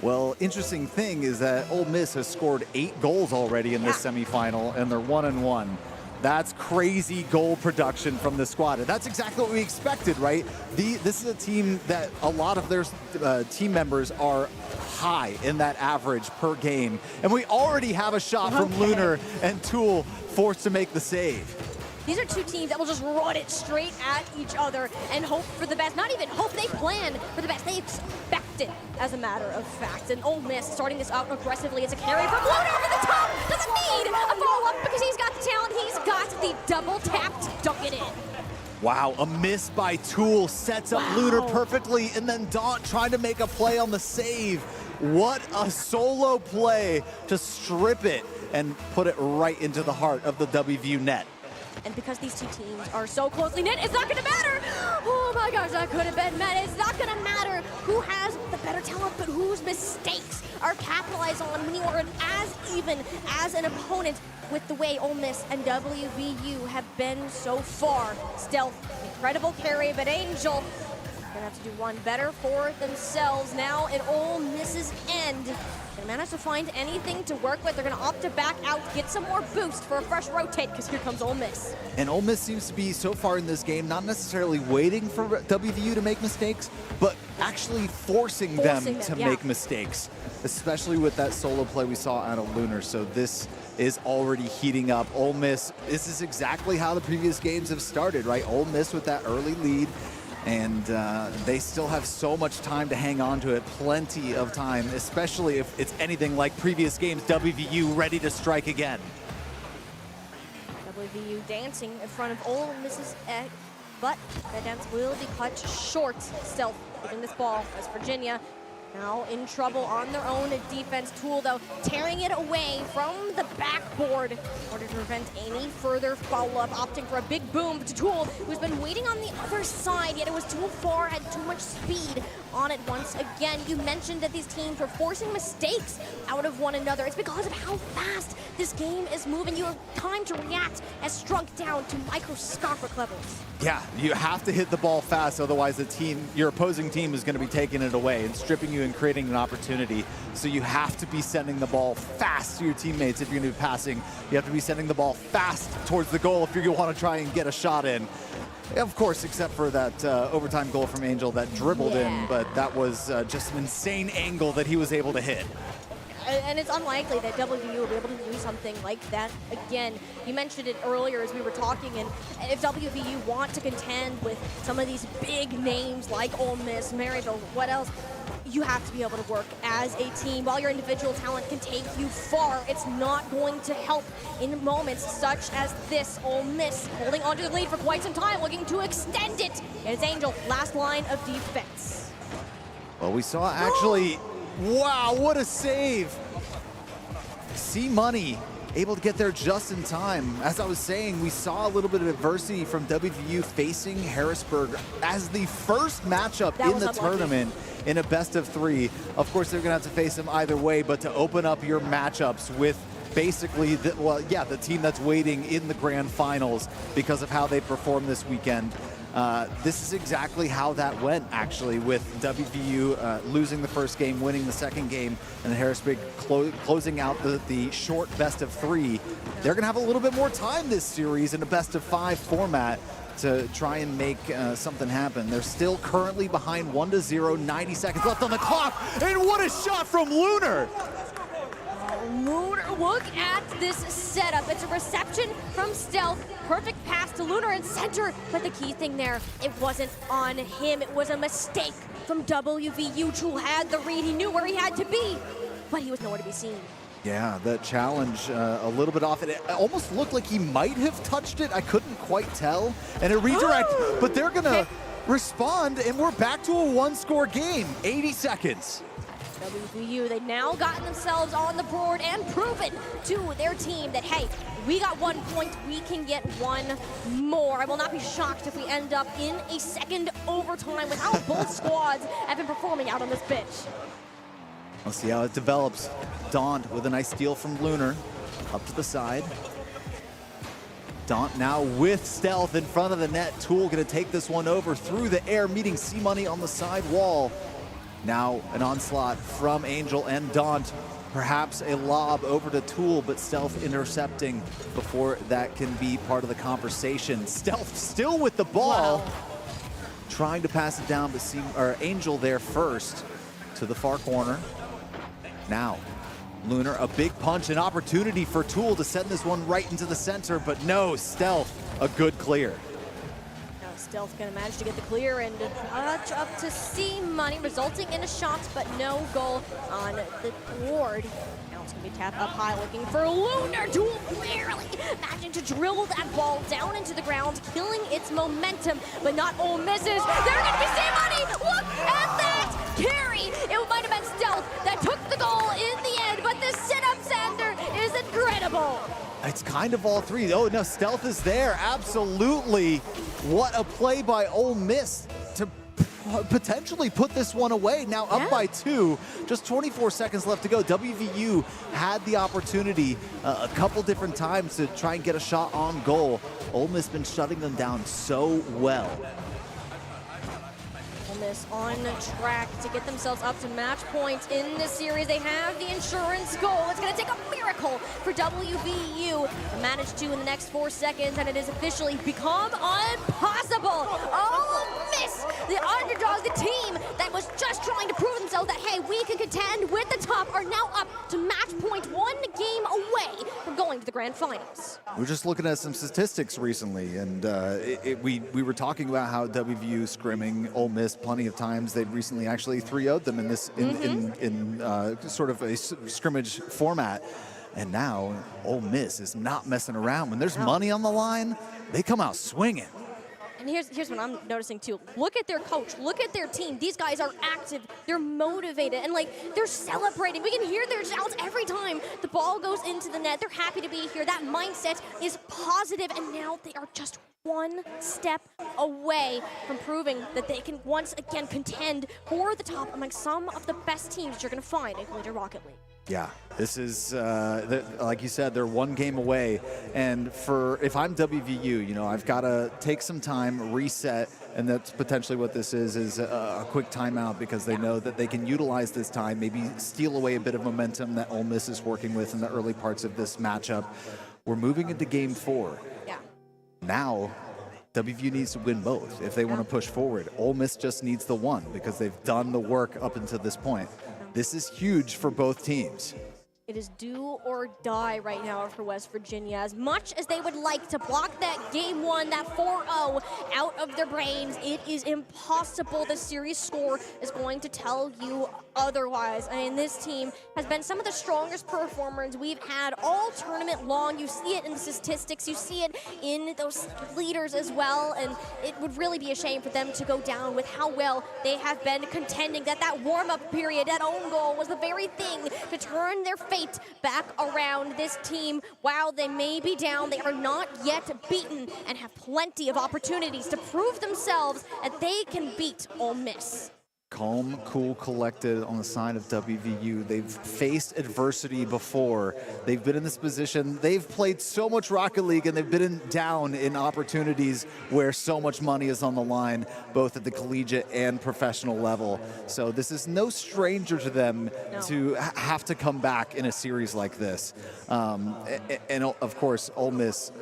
Well, interesting thing is that Ole Miss has scored 8 goals already in this semifinal, and they're 1-1. That's crazy goal production from the squad. And that's exactly what we expected, right? This is a team that a lot of their team members are high in that average per game. And we already have a shot from Lunar and Tool forced to make the save. These are two teams that will just run it straight at each other and hope for the best. Not even hope, they plan for the best. They expect it, as a matter of fact. And Ole Miss starting this out aggressively. It's a carry from Lunar over the top. Doesn't need a follow-up because he's got the talent. He's got the double tap to dunk it in. Wow, a miss by Tool sets up Lunar perfectly, and then Daunt trying to make a play on the save. What a solo play to strip it and put it right into the heart of the WVU net. And because these two teams are so closely knit, it's not going to matter. Oh my gosh, that could have been met. It's not going to matter who has the better talent, but whose mistakes are capitalized on when you are as even as an opponent with the way Ole Miss and WVU have been so far. Stealth, incredible carry, but Angel gonna have to do one better for themselves now at Ole Miss's end. Gonna manage to find anything to work with. They're gonna opt to back out, get some more boost for a fresh rotate, because here comes Ole Miss. And Ole Miss seems to be, so far in this game, not necessarily waiting for WVU to make mistakes, but actually forcing them to make mistakes, especially with that solo play we saw out of Lunar. So this is already heating up. Ole Miss, this is exactly how the previous games have started, right? Ole Miss with that early lead, and they still have so much time to hang on to it, plenty of time, especially if it's anything like previous games. WVU ready to strike again. WVU dancing in front of Ole Miss's Egg, but that dance will be cut short. Stealth getting this ball as Virginia now in trouble on their own defense. Tool, though, tearing it away from the backboard in order to prevent any further follow-up, opting for a big boom to Tool, who's been waiting on the other side, yet it was too far, had too much speed on it once again. You mentioned that these teams were forcing mistakes out of one another. It's because of how fast this game is moving. You have time to react as shrunk down to microscopic levels. Yeah, you have to hit the ball fast, otherwise your opposing team is going to be taking it away and stripping you and creating an opportunity. So you have to be sending the ball fast to your teammates if you're going to be passing. You have to be sending the ball fast towards the goal if you're going to want to try and get a shot in. Of course, except for that overtime goal from Angel that dribbled in, but that was just an insane angle that he was able to hit. And it's unlikely that WVU will be able to do something like that again. You mentioned it earlier as we were talking, and if WVU want to contend with some of these big names like Ole Miss, Maryville, what else, you have to be able to work as a team. While your individual talent can take you far, it's not going to help in moments such as this. Ole Miss holding onto the lead for quite some time, looking to extend it. And it's Angel, last line of defense. Well, we saw actually, wow, what a save. C-Money able to get there just in time. As I was saying, we saw a little bit of adversity from WVU facing Harrisburg as the first matchup in the tournament in a best of 3. Of course, they're gonna have to face them either way, but to open up your matchups with basically, the team that's waiting in the grand finals because of how they performed this weekend. This is exactly how that went, actually, with WVU losing the first game, winning the second game, and Harrisburg closing out the short best of 3. They're going to have a little bit more time this series in a best of 5 format to try and make something happen. They're still currently behind 1-0, 90 seconds left on the clock, and what a shot from Lunar! Lunar, look at this setup. It's a reception from Stealth. Perfect pass to Lunar in center. But the key thing there, it wasn't on him. It was a mistake from WVU. Tool had the read. He knew where he had to be, but he was nowhere to be seen. Yeah, the challenge a little bit off. It almost looked like he might have touched it. I couldn't quite tell. And a redirect, but they're going to respond, and we're back to a one-score game. 80 seconds. WVU, they've now gotten themselves on the board and proven to their team that, hey, we got 1 point, we can get one more. I will not be shocked if we end up in a second overtime with how both squads have been performing out on this pitch. Let's see how it develops. Daunt with a nice steal from Lunar, up to the side. Daunt now with Stealth in front of the net. Tool gonna take this one over through the air, meeting C-Money on the side wall. Now an onslaught from Angel and Daunt. Perhaps a lob over to Tool, but Stealth intercepting before that can be part of the conversation. Stealth still with the ball. Wow. Trying to pass it down, but Angel there first to the far corner. Now, Lunar, a big punch, an opportunity for Tool to send this one right into the center, but no, Stealth, a good clear. Stealth gonna manage to get the clear and touch up to C-Money, resulting in a shot, but no goal on the board. Now it's gonna be tapped up high, looking for Lunar. Tool clearly managing to drill that ball down into the ground, killing its momentum, but not Ole Misses. They're gonna be C-Money. Look at that carry. It might have been Stealth that took the goal in the end, but the sit-up Sander is incredible. It's kind of all three. Oh, no, Stealth is there. Absolutely. What a play by Ole Miss to potentially put this one away. Now up by 2. Just 24 seconds left to go. WVU had the opportunity a couple different times to try and get a shot on goal. Ole Miss been shutting them down so well. Miss on track to get themselves up to match point in this series. They have the insurance goal. It's going to take a miracle for WVU to manage to in the next 4 seconds, and it has officially become impossible. Ole Miss, the underdogs, the team that was just trying to prove themselves that, hey, we can contend with the top, are now up to match point, 1 game away from going to the grand finals. We're just looking at some statistics recently, and we were talking about how WVU scrimming Ole Miss plenty of times. They've recently actually 3-0'd them in this in sort of a scrimmage format. And now Ole Miss is not messing around. When there's money on the line, they come out swinging. And here's what I'm noticing too. Look at their coach. Look at their team. These guys are active. They're motivated. And like, they're celebrating. We can hear their shouts every time the ball goes into the net. They're happy to be here. That mindset is positive. And now they are just one step away from proving that they can once again contend for the top among some of the best teams that you're going to find in Collegiate Rocket League. Yeah, this is, like you said, they're one game away. And if I'm WVU, I've got to take some time, reset, and that's potentially what this is a quick timeout because they know that they can utilize this time, maybe steal away a bit of momentum that Ole Miss is working with in the early parts of this matchup. We're moving into game 4. Yeah. Now, WVU needs to win both if they want to push forward. Ole Miss just needs the one because they've done the work up until this point. This is huge for both teams. It is do or die right now for West Virginia. As much as they would like to block that game 1, that 4-0 out of their brains, it is impossible. The series score is going to tell you otherwise. I mean, this team has been some of the strongest performers we've had all tournament long. You see it in the statistics, you see it in those leaders as well, and it would really be a shame for them to go down with how well they have been contending. That warm-up period, that own goal was the very thing to turn their fate back around. This team, while they may be down, they are not yet beaten and have plenty of opportunities to prove themselves that they can beat Ole Miss. Calm, cool, collected on the side of WVU. They've faced adversity before. They've been in this position. They've played so much Rocket League and they've been down in opportunities where so much money is on the line, both at the collegiate and professional level. So this is no stranger to them to have to come back in a series like this. And of course, Ole Miss,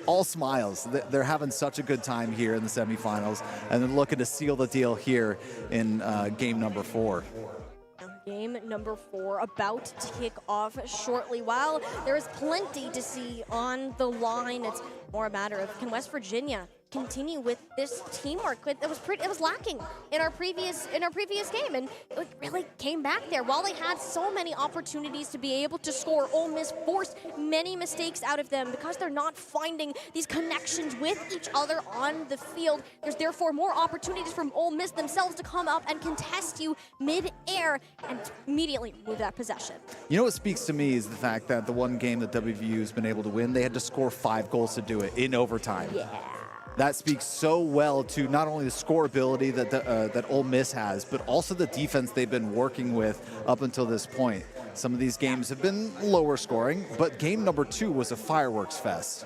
all smiles. They're having such a good time here in the semifinals and then looking to seal the deal here in game number 4. Game number 4 about to kick off shortly. While there is plenty to see on the line, it's more a matter of can West Virginia continue with this teamwork. It was lacking in our previous game, and it really came back there. While they had so many opportunities to be able to score, Ole Miss forced many mistakes out of them because they're not finding these connections with each other on the field. There's therefore more opportunities from Ole Miss themselves to come up and contest you mid-air and immediately move that possession. You know what speaks to me is the fact that the one game that WVU has been able to win, they had to score 5 goals to do it in overtime. Yeah. That speaks so well to not only the scoreability that Ole Miss has, but also the defense they've been working with up until this point. Some of these games have been lower scoring, but game number 2 was a fireworks fest.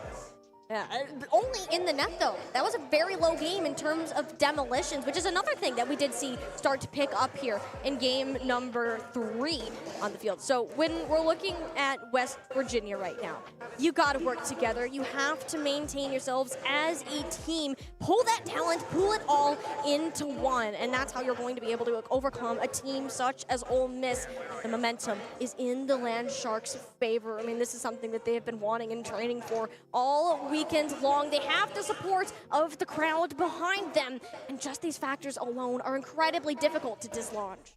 Yeah, only in the net, though. That was a very low game in terms of demolitions, which is another thing that we did see start to pick up here in game number 3 on the field. So when we're looking at West Virginia right now, you got to work together. You have to maintain yourselves as a team. Pull that talent, pull it all into one, and that's how you're going to be able to overcome a team such as Ole Miss. The momentum is in the Land Sharks' favor. I mean, this is something that they have been wanting and training for all weekend long. They have the support of the crowd behind them, and just these factors alone are incredibly difficult to dislodge.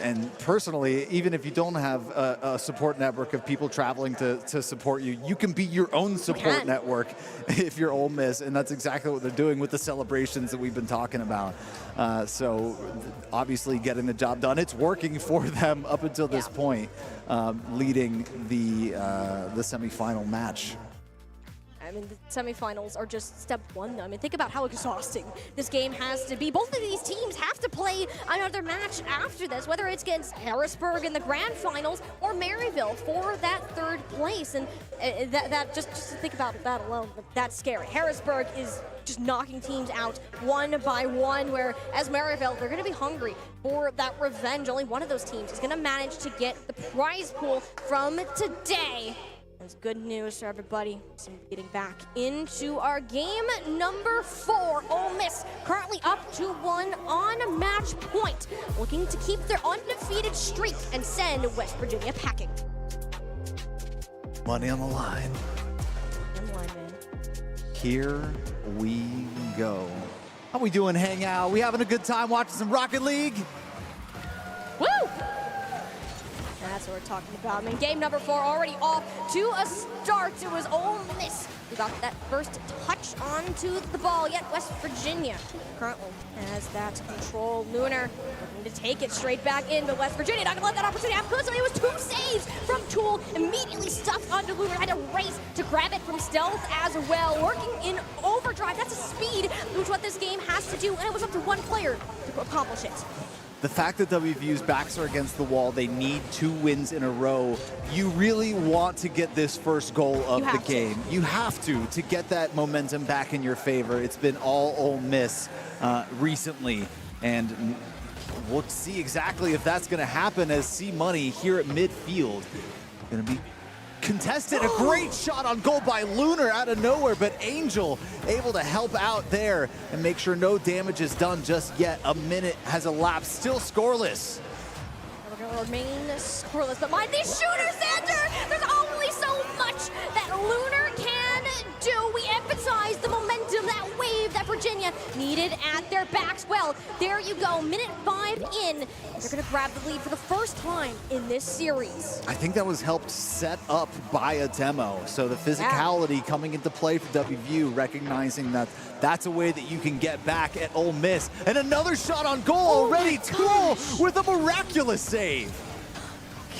And personally, even if you don't have a support network of people traveling to support you, you can be your own support network if you're Ole Miss, and that's exactly what they're doing with the celebrations that we've been talking about. So obviously getting the job done, it's working for them up until this point, leading the semifinal match. I mean, the semifinals are just step 1, though. I mean, think about how exhausting this game has to be. Both of these teams have to play another match after this, whether it's against Harrisburg in the grand finals or Maryville for that 3rd place. And just to think about that alone, that's scary. Harrisburg is just knocking teams out one by one, where as Maryville, they're going to be hungry for that revenge. Only one of those teams is going to manage to get the prize pool from today. That's good news for everybody. So getting back into our game number 4. Ole Miss currently up 2-1 on match point, looking to keep their undefeated streak and send West Virginia packing. Money on the line. Here we go. How we doing, Hangout? We having a good time watching some Rocket League? Woo! That's what we're talking about. I mean, game number 4 already off to a start. It was Ole Miss who got that first touch onto the ball, yet West Virginia currently has that control. Lunar looking to take it straight back in, but West Virginia not gonna let that opportunity happen. So it was 2 saves from Tool, immediately stuffed onto Lunar, had to race to grab it from Stealth as well, working in overdrive. That's a speed, which is what this game has to do, and it was up to 1 player to accomplish it. The fact that WVU's backs are against the wall, they need 2 wins in a row. You really want to get this first goal of the game. You have to get that momentum back in your favor. It's been all Ole Miss recently, and we'll see exactly if that's going to happen as C-Money here at midfield. Going to be contested. A great shot on goal by Lunar out of nowhere, but Angel able to help out there and make sure no damage is done just yet. A minute has elapsed, still scoreless. We're going to remain scoreless, but mind these shooters, Xander! There's only so much that Lunar can do. We emphasize the momentum, that wave that Virginia needed at their backs. Well, there you go, minute 5 in. They're going to grab the lead for the first time in this series. I think that was helped set up by a demo. So the physicality coming into play for WVU, recognizing that that's a way that you can get back at Ole Miss. And another shot on goal already. Tool with a miraculous save.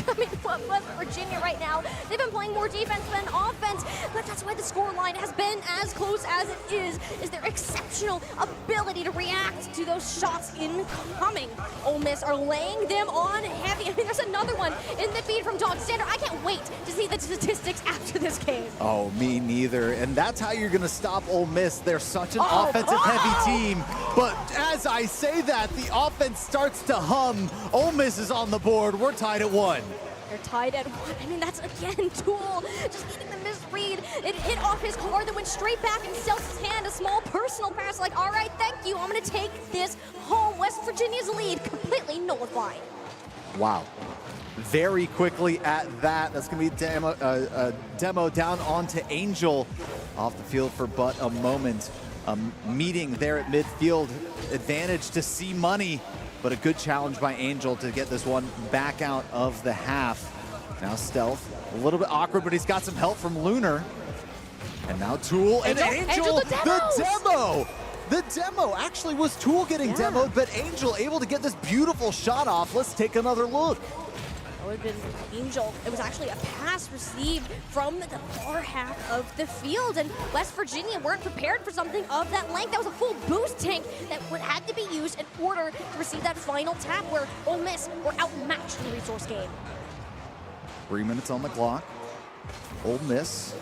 I mean, West Virginia right now, they've been playing more defense than offense, but that's why the scoreline has been as close as it is their exceptional ability to react to those shots incoming. Ole Miss are laying them on heavy. I mean, there's another one in the feed from Dog Standard. I can't wait to see the statistics after this game. Oh, me neither. And that's how you're going to stop Ole Miss. They're such an offensive-heavy team. But as I say that, the offense starts to hum. Ole Miss is on the board. We're tied at 1. They're tied at 1. I mean, that's again Tool just needing the misread. It hit off his car, then went straight back in Stealth's hand. A small personal pass, like, all right, thank you. I'm going to take this home. West Virginia's lead completely nullified. Wow. Very quickly at that. That's going to be a demo down onto Angel off the field for but a moment. Meeting there at midfield. Advantage to C-Money. But a good challenge by Angel to get this one back out of the half. Now Stealth, a little bit awkward, but he's got some help from Lunar. And now Tool and Angel the demo! The demo actually was Tool getting demoed, but Angel able to get this beautiful shot off. Let's take another look. It would have been Angel. It was actually a pass received from the far half of the field, and West Virginia weren't prepared for something of that length. That was a full boost tank that had to be used in order to receive that final tap where Ole Miss were outmatched in the resource game. 3 minutes on the clock. Ole Miss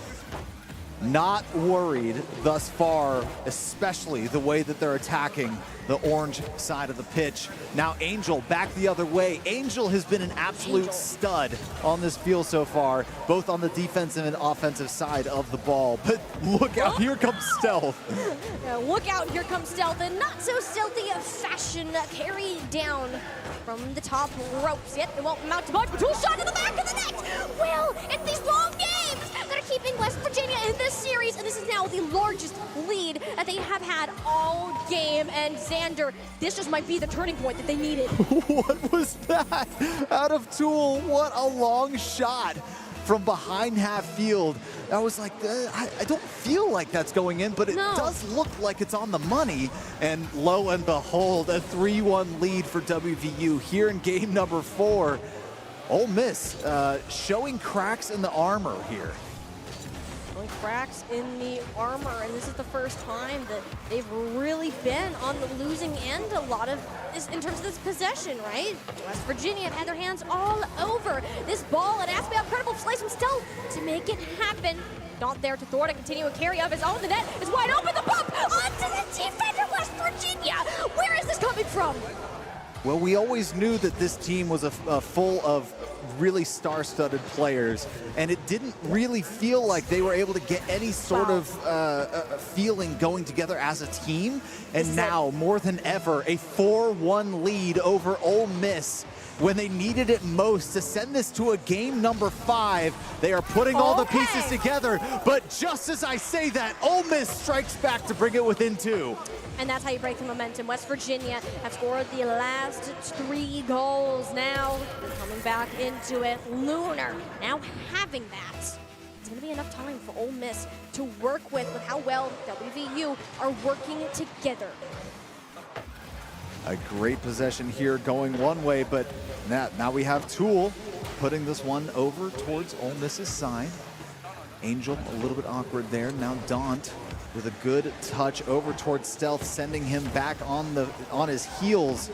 not worried thus far, especially the way that they're attacking the orange side of the pitch. Now Angel back the other way. Angel has been an absolute stud on this field so far, both on the defensive and offensive side of the ball. But look out, here comes Stealth. Look out, here comes Stealth, and not so stealthy of fashion, carried down from the top ropes. Yet it won't amount to much, but Tool shot in the back of the net. Well, it's these long games that are keeping West Virginia in this series, and this is now the largest lead that they have had all game. And Xander, this just might be the turning point that they needed. What was that? Out of Tool, what a long shot from behind half field. I was like, I don't feel like that's going in, but it does look like it's on the money. And lo and behold, a 3-1 lead for WVU here in game number 4. Ole Miss showing cracks in the armor here. Cracks in the armor, and this is the first time that they've really been on the losing end a lot of this in terms of this possession, right? West Virginia have had their hands all over this ball, and Aspie incredible slice from Stealth to make it happen. Not there to Thor to continue a carry of his own. The net is wide open. The bump onto the defender, West Virginia. Where is this coming from? Well, we always knew that this team was full of really star-studded players, and it didn't really feel like they were able to get any sort of feeling going together as a team. And now, more than ever, a 4-1 lead over Ole Miss when they needed it most to send this to a game number 5. They are putting all the pieces together, but just as I say that, Ole Miss strikes back to bring it within 2. And that's how you break the momentum. West Virginia have scored the last 3 goals now. Coming back into it. Lunar now having that. It's going to be enough time for Ole Miss to work with how well WVU are working together. A great possession here going one way, but now we have Tool putting this one over towards Ole Miss's side. Angel a little bit awkward there. Now Daunt with a good touch over towards Stealth, sending him back on his heels.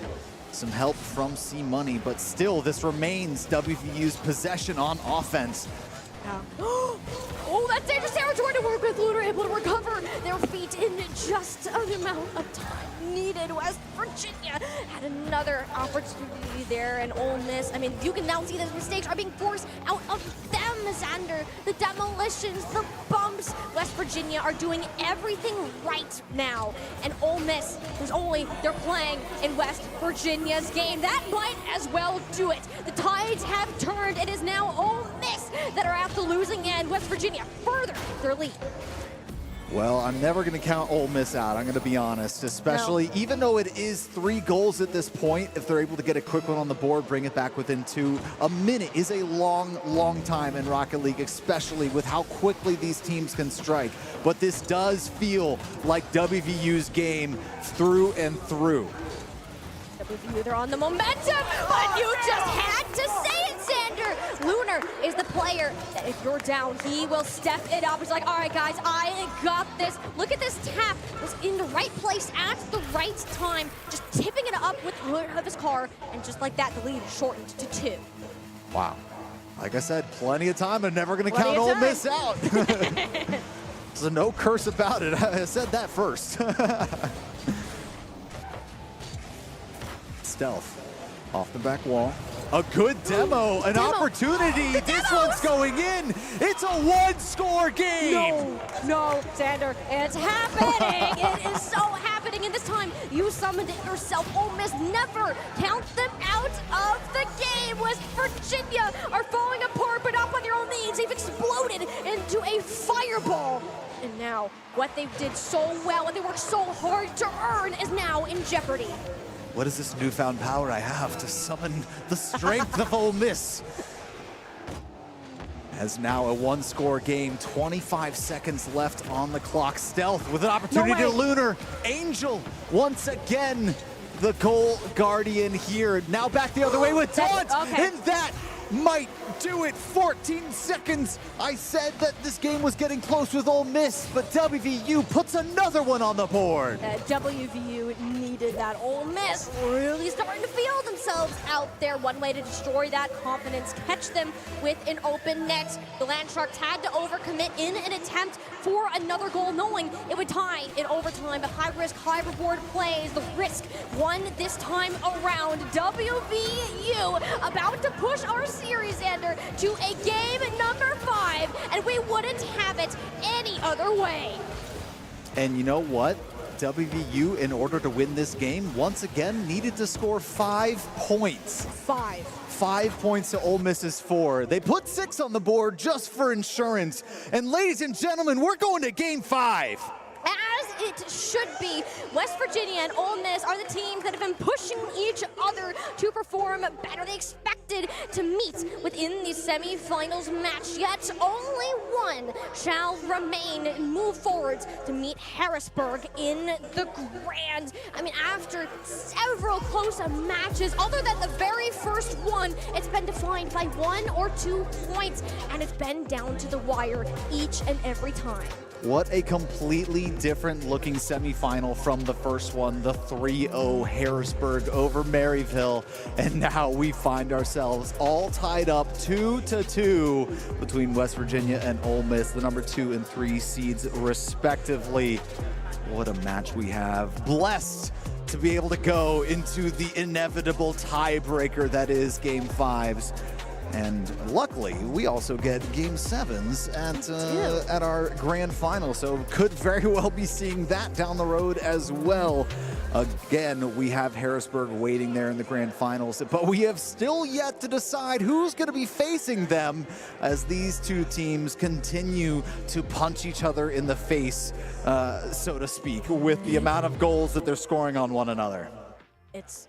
Some help from C-Money, but still this remains WVU's possession on offense. Oh, that's dangerous territory to work with. Lunar able to recover their feet in just an amount of time needed. West Virginia had another opportunity there, and Ole Miss, I mean, you can now see those mistakes are being forced out of them, Xander. The demolitions, the bumps. West Virginia are doing everything right now, and Ole Miss, who's they're playing in West Virginia's game. That might as well do it. The tides have turned. It is now Ole Miss that are at the losing end. West Virginia further their lead. Well, I'm never going to count Ole Miss out, I'm going to be honest, especially even though it is 3 goals at this point. If they're able to get a quick one on the board, bring it back within 2. A minute is a long time in Rocket League, especially with how quickly these teams can strike. But this does feel like WVU's game through and through. WVU, they're on the momentum, but you just had to say it, Xander. Lunar is the player that if you're down, he will step it up. He's like, all right, guys, I got this. Look at this tap. Was in the right place at the right time, just tipping it up with the hood of his car, and just like that, the lead shortened to 2. Wow. Like I said, plenty of time. I'm never going to count Ole Miss out. So no curse about it. I said that first. Stealth off the back wall. A good demo, an opportunity. This one's going in. It's a 1-score game. No, Xander, it's happening. It is so happening. And this time, you summoned it yourself. Ole Miss never count them out of the game. West Virginia are falling apart, but up on their own knees. They've exploded into a fireball. And now, what they did so well, what they worked so hard to earn, is now in jeopardy. What is this newfound power I have to summon the strength of Ole Miss? As now a 1-score game, 25 seconds left on the clock. Stealth with an opportunity to Lunar. Angel once again, the goal guardian here. Now back the other way with Daunt, and that might do it. 14 seconds. I said that this game was getting close with Ole Miss, but WVU puts another one on the board. WVU needed that. Ole Miss really starting to feel themselves out there. One way to destroy that confidence, catch them with an open net. The Land Sharks had to overcommit in an attempt for another goal, knowing it would tie in overtime. But high risk, high reward plays. The risk won this time around. WVU about to push our series, Xander, to a game number 5, and we wouldn't have it any other way. And you know what? WVU, in order to win this game, once again needed to score 5 points. 5 points to Ole Miss's 4. They put 6 on the board just for insurance. And ladies and gentlemen, we're going to game 5. As it should be. West Virginia and Ole Miss are the teams that have been pushing each other to perform better. They expected to meet within the semifinals match, yet only one shall remain and move forward to meet Harrisburg in the Grand. I mean, after several close matches, other than the very first one, it's been defined by 1 or 2 points, and it's been down to the wire each and every time. What a completely different looking semifinal from the first one, the 3-0 Harrisburg over Maryville. And now we find ourselves all tied up 2-2 between West Virginia and Ole Miss, the number 2 and 3 seeds respectively. What a match we have. Blessed to be able to go into the inevitable tiebreaker that is Game 5s. And luckily, we also get Game 7s at our grand final, so could very well be seeing that down the road as well. Again, we have Harrisburg waiting there in the grand finals, but we have still yet to decide who's going to be facing them as these two teams continue to punch each other in the face, so to speak, with the amount of goals that they're scoring on one another. It's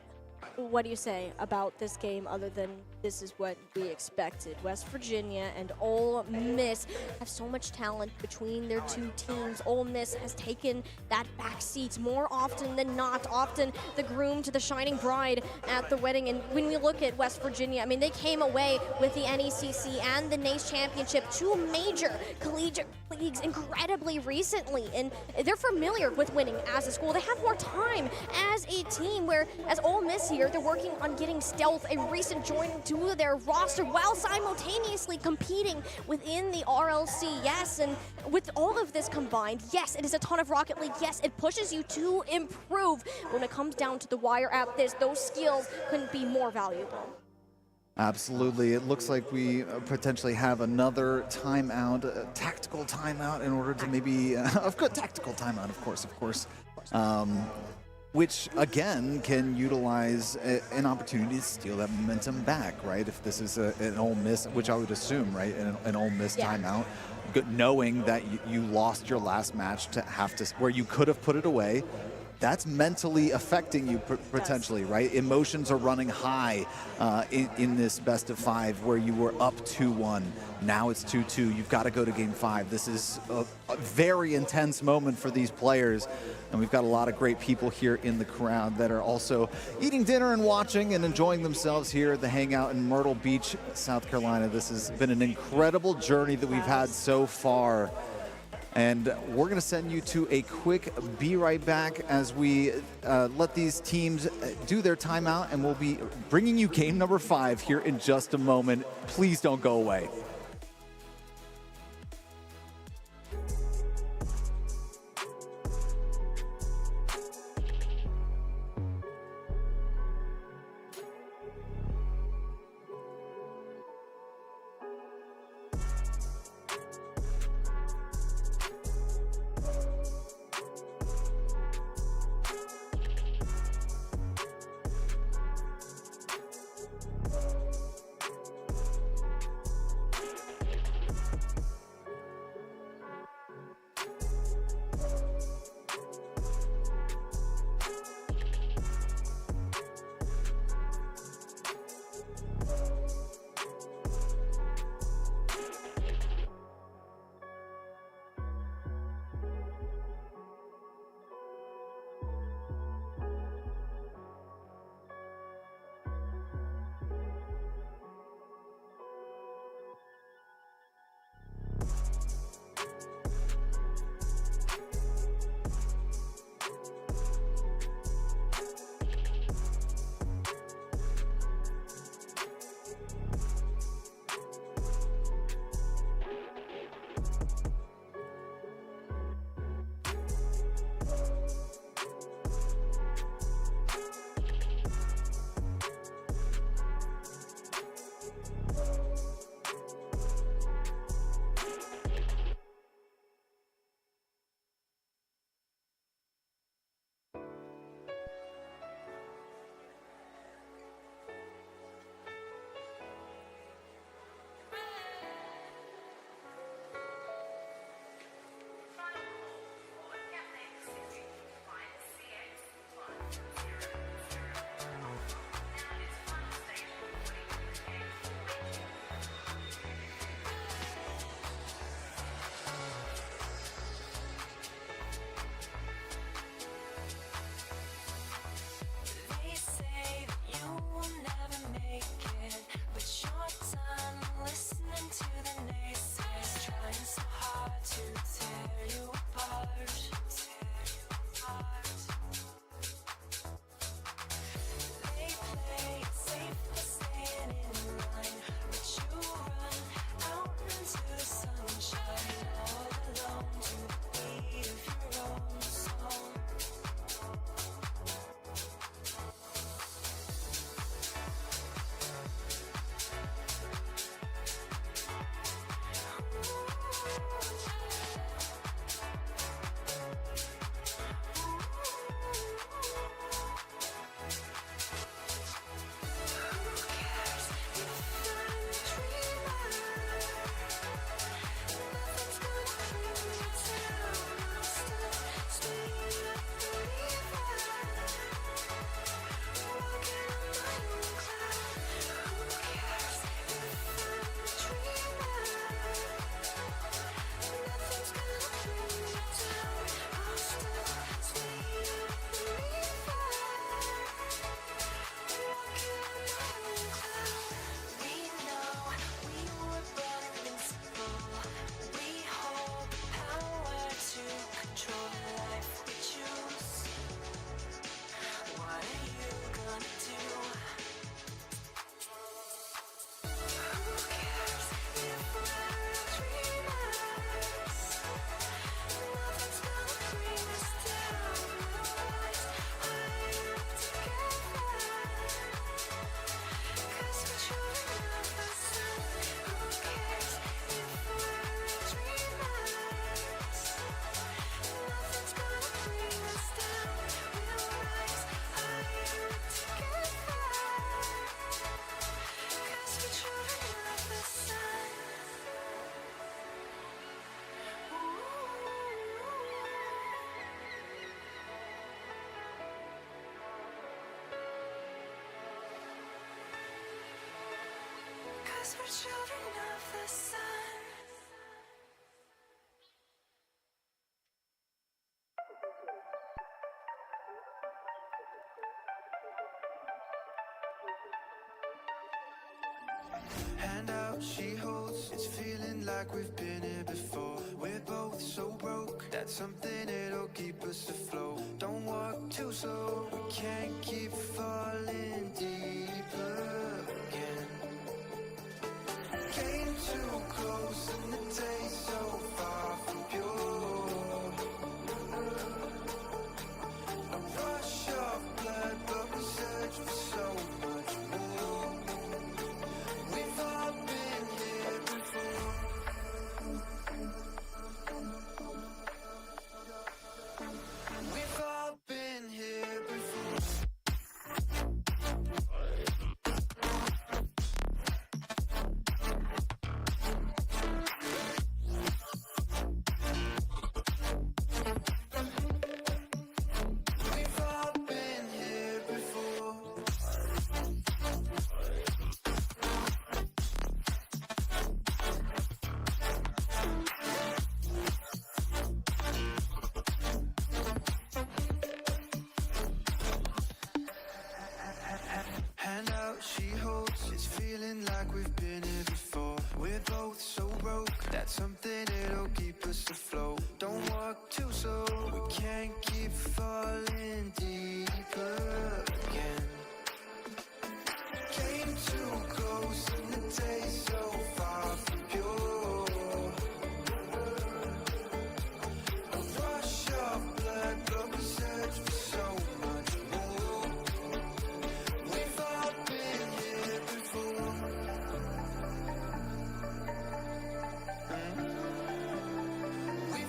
what do you say about this game other than this is what we expected? West Virginia and Ole Miss have so much talent between their two teams. Ole Miss has taken that back seat more often than not, often the groom to the shining bride at the wedding. And when we look at West Virginia, I mean, they came away with the NECC and the NACE Championship, two major collegiate leagues incredibly recently, and they're familiar with winning as a school. They have more time as a team, where as Ole Miss here, they're working on getting Stealth a recent joining to their roster while simultaneously competing within the RLC. Yes, and with all of this combined, yes, it is a ton of Rocket League. Yes, it pushes you to improve. But when it comes down to the wire at this, those skills couldn't be more valuable. Absolutely. It looks like we potentially have another timeout, a tactical timeout, in order to maybe a good tactical timeout, of course, which again can utilize an opportunity to steal that momentum back, right? If this is an Ole Miss, which I would assume, right, an Ole Miss timeout, knowing that you lost your last match to have to, where you could have put it away. That's mentally affecting you potentially, right? Emotions are running high in this best of 5 where you were up 2-1. Now it's 2-2. You've got to go to game 5. This is a very intense moment for these players. And we've got a lot of great people here in the crowd that are also eating dinner and watching and enjoying themselves here at the Hangout in Myrtle Beach, South Carolina. This has been an incredible journey that we've had so far. And we're going to send you to a quick be right back as we let these teams do their timeout, and we'll be bringing you game number 5 here in just a moment. Please don't go away. we're children of the sun. Hand out, she holds. It's feeling like we've been here before. We're both so broke. That's something that'll keep us afloat. Don't walk too slow. We can't keep falling deeper again. Came too close and the taste so far from pure. A rush of blood, but we search for so much more. We've all been here before. We've all been here before. We've all been here before. Hand out, she holds. It's feeling like we've been here before. We're both so broke. That's something that'll keep us afloat. Don't walk too slow. We can't keep falling deeper again. Came too close and the taste so far from pure. A rush of blood, but we search for so much more. We've all been here before. We've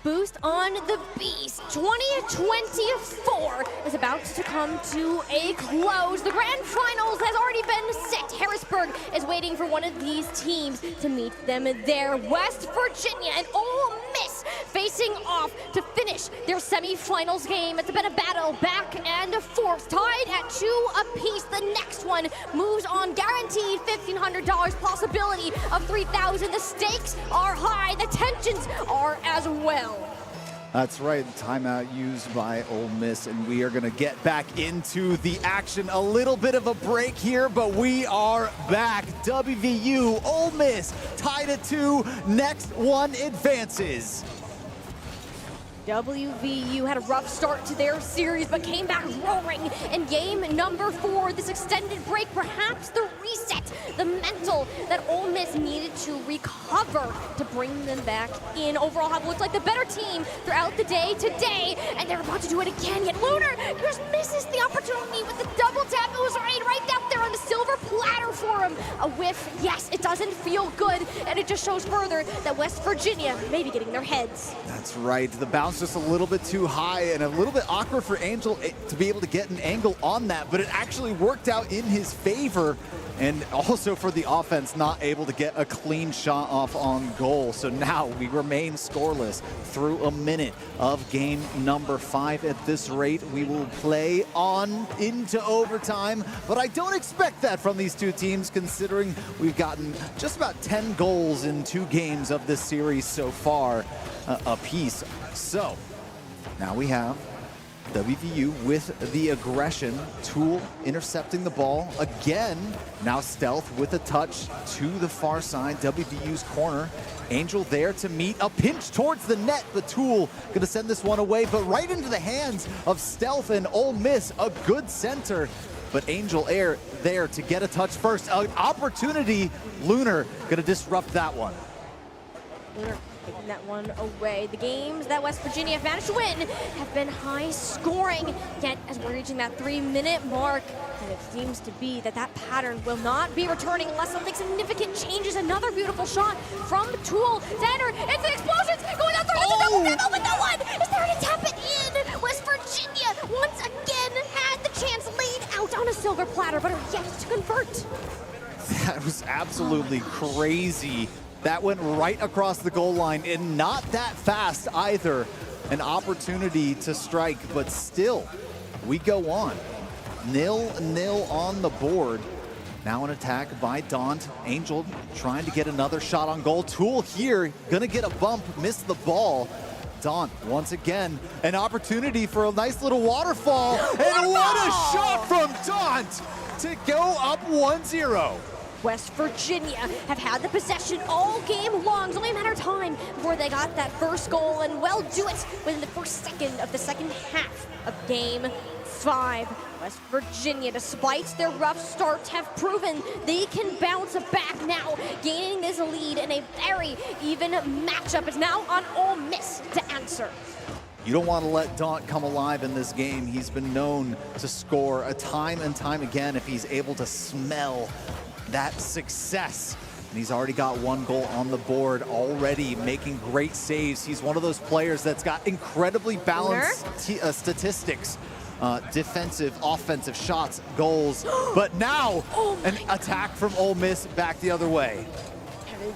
boost on the Beast. 2024 is about to come to a close. The grand finals has already been set. Harrisburg is waiting for one of these teams to meet them there. West Virginia and Ole Miss facing off to finish their semifinals game. It's been a battle back and forth, tied at 2 apiece. The next one moves on, guaranteed $1,500, possibility of $3,000. The stakes are high, the tensions are as well. That's right, timeout used by Ole Miss, and we are going to get back into the action. A little bit of a break here, but we are back. WVU, Ole Miss, tied at 2. Next one advances. WVU had a rough start to their series, but came back roaring in game number 4. This extended break, perhaps the reset, the mental that Ole Miss needed to recover to bring them back in. Overall, have looked like the better team throughout the day today, and they're about to do it again. Yet Lunar just misses the opportunity with the double tap. It was right out there on the silver platter for him. A whiff, yes, it doesn't feel good, and it just shows further that West Virginia may be getting their heads. That's right, the bounce just a little bit too high and a little bit awkward for Angel to be able to get an angle on that, but it actually worked out in his favor, and also for the offense not able to get a clean shot off on goal. So now we remain scoreless through a minute of game number 5. At this rate, we will play on into overtime, but I don't expect that from these two teams, considering we've gotten just about 10 goals in 2 games of this series so far apiece. So now we have WVU with the aggression. Tool intercepting the ball again. Now Stealth with a touch to the far side, WVU's corner. Angel there to meet a pinch towards the net, but Tool gonna send this one away, but right into the hands of Stealth and Ole Miss. A good center, but Angel Air there to get a touch first. An opportunity, Lunar gonna disrupt that one. Lunar taking that one away. The games that West Virginia have managed to win have been high scoring, yet as we're reaching that 3-minute mark, and it seems to be that that pattern will not be returning unless something significant changes. Another beautiful shot from Tool. Center, it's the explosions going out there. It's a double tap, but no one is there to tap it in. West Virginia once again had the chance, laid out on a silver platter, but are yet to convert. That was absolutely crazy. That went right across the goal line, and not that fast either. An opportunity to strike, but still, we go on. 0-0 on the board. Now an attack by Daunt. Angel trying to get another shot on goal. Tool here, gonna get a bump, missed the ball. Daunt, once again, an opportunity for a nice little waterfall. And what a shot from Daunt to go up 1-0. West Virginia have had the possession all game long. It's only a matter of time before they got that first goal, and well do it within the first second of the second half of game 5. West Virginia, despite their rough start, have proven they can bounce back now, gaining this lead in a very even matchup. It's now on Ole Miss to answer. You don't want to let Daunt come alive in this game. He's been known to score a time and time again if he's able to smell that success. And he's already got 1 goal on the board, already making great saves. He's one of those players that's got incredibly balanced statistics. Defensive, offensive shots, goals. But now, an attack from Ole Miss back the other way.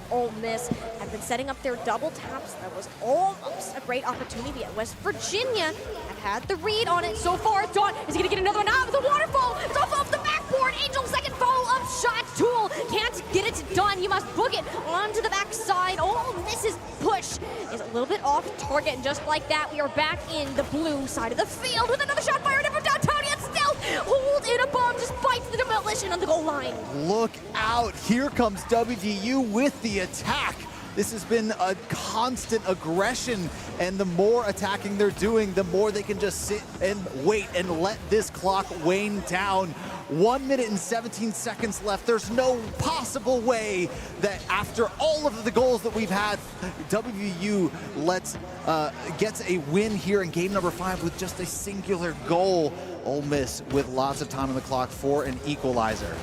Ole Miss have been setting up their double taps. That was almost a great opportunity at West Virginia. Have had the read on it so far. Daunt is gonna get another one out of the waterfall. It's off the backboard. Angel second follow-up shot. Tool can't get it done. He must book it onto the backside. Ole Miss's push is a little bit off target, and just like that, we are back in the blue side of the field with another shot fired in from downtown. Yet still hold in a bomb despite the demolition on the goal line. Look out! Here comes WVU with the attack. This has been a constant aggression, and the more attacking they're doing, the more they can just sit and wait and let this clock wane down. 1 minute and 17 seconds left. There's no possible way that after all of the goals that we've had, WVU gets a win here in game number 5 with just a singular goal. Ole Miss with lots of time on the clock for an equalizer.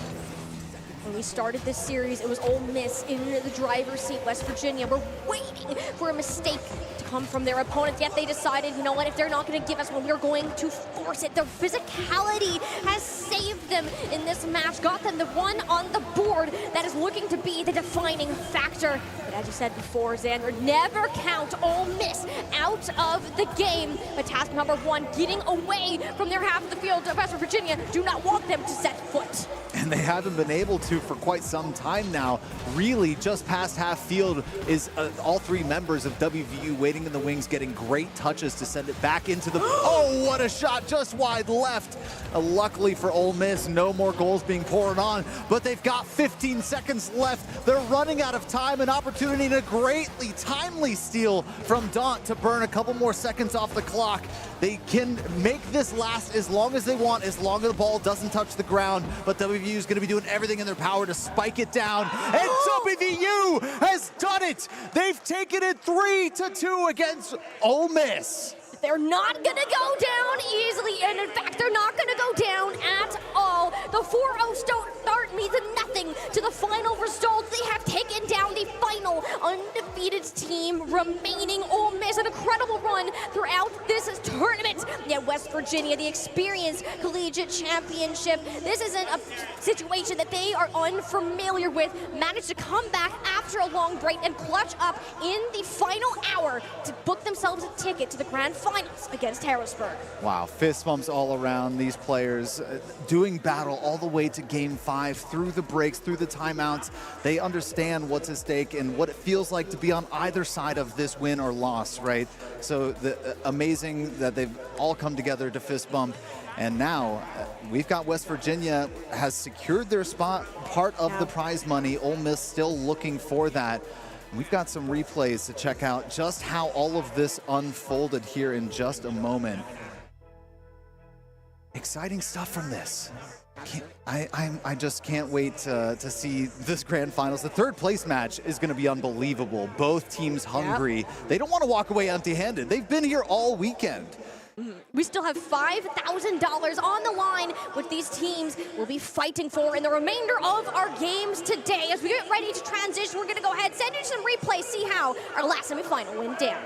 When we started this series, it was Ole Miss in the driver's seat. West Virginia were waiting for a mistake to come from their opponent, yet they decided, you know what, if they're not going to give us one, we're going to force it. Their physicality has saved them in this match, got them the one on the board that is looking to be the defining factor. But as you said before, Xander, never count Ole Miss out of the game. But task number one, getting away from their half of the field. West Virginia do not want them to set foot. And they haven't been able to for quite some time now. Really, just past half field is all three members of WVU waiting in the wings, getting great touches to send it back into the... Oh, what a shot, just wide left. Luckily for Ole Miss, no more goals being poured on, but they've got 15 seconds left. They're running out of time, an opportunity and a greatly timely steal from Daunt to burn a couple more seconds off the clock. They can make this last as long as they want, as long as the ball doesn't touch the ground, but WVU is going to be doing everything in their power to spike it down, and WVU has done it! They've taken it 3-2 against Ole Miss. They're not going to go down easily, and in fact, they're not going to go down at all. The 4-0 start means nothing to the final result. They have taken down the final undefeated team remaining. Ole Miss, an incredible run throughout this tournament. Yet West Virginia, the experienced collegiate championship, this isn't a situation that they are unfamiliar with, managed to come back after a long break and clutch up in the final hour to book themselves a ticket to the grand finals against Harrisburg. Wow, fist bumps all around. These players doing battle all the way to game 5, through the breaks, through the timeouts. They understand what's at stake and what it feels like to be on either side of this win or loss, right? So amazing that they've all come together to fist bump. And now we've got West Virginia has secured their spot, part of the prize money. Ole Miss still looking for that. We've got some replays to check out just how all of this unfolded here in just a moment. Exciting stuff from this. I just can't wait to see this grand finals. The third place match is going to be unbelievable. Both teams hungry. Yep. They don't want to walk away empty-handed. They've been here all weekend. We still have $5,000 on the line, which these teams will be fighting for in the remainder of our games today. As we get ready to transition, we're going to go ahead, send you some replays, see how our last semifinal went down.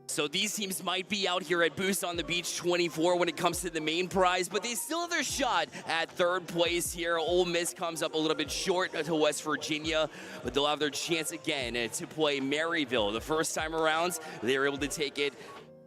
So these teams might be out here at Boost on the Beach 24 when it comes to the main prize, but they still have their shot at third place here. Ole Miss comes up a little bit short to West Virginia, but they'll have their chance again to play Maryville. The first time around, they were able to take it.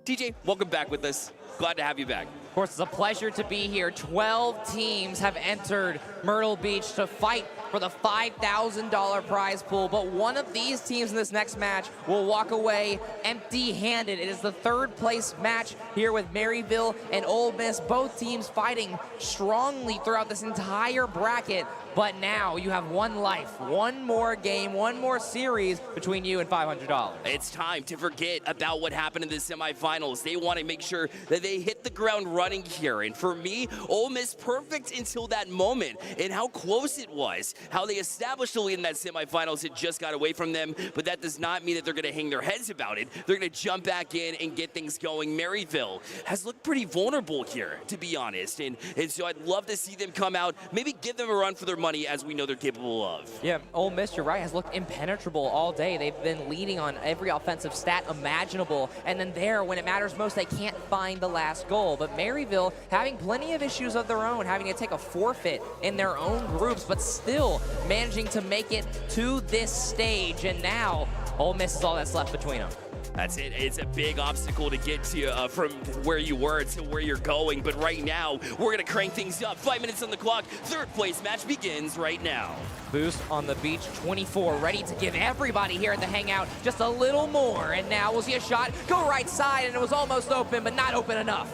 TJ, welcome back with us. Glad to have you back. Of course, it's a pleasure to be here. 12 teams have entered Myrtle Beach to fight for the $5,000 prize pool, but one of these teams in this next match will walk away empty-handed. It is the third place match here with Maryville and Ole Miss, both teams fighting strongly throughout this entire bracket but now you have one life, one more game, one more series between you and $500. It's time to forget about what happened in the semifinals. They want to make sure that they hit the ground running here. And for me, Ole Miss perfect until that moment, and how close it was. How they established the lead in that semifinals. It just got away from them, but that does not mean that they're going to hang their heads about it. They're going to jump back in and get things going. Maryville has looked pretty vulnerable here, to be honest. And so I'd love to see them come out, maybe give them a run for their money, as we know they're capable of. Yeah, Ole Miss, you're right, has looked impenetrable all day. They've been leading on every offensive stat imaginable, and then there, when it matters most, they can't find the last goal. But Maryville having plenty of issues of their own, having to take a forfeit in their own groups, but still managing to make it to this stage. And now, Ole Miss is all that's left between them. That's it. It's a big obstacle to get to from where you were to where you're going. But right now, we're going to crank things up. 5 minutes on the clock. Third place match begins right now. Boost on the beach, 24, ready to give everybody here at the Hangout just a little more. And now we'll see a shot go right side, and it was almost open, but not open enough.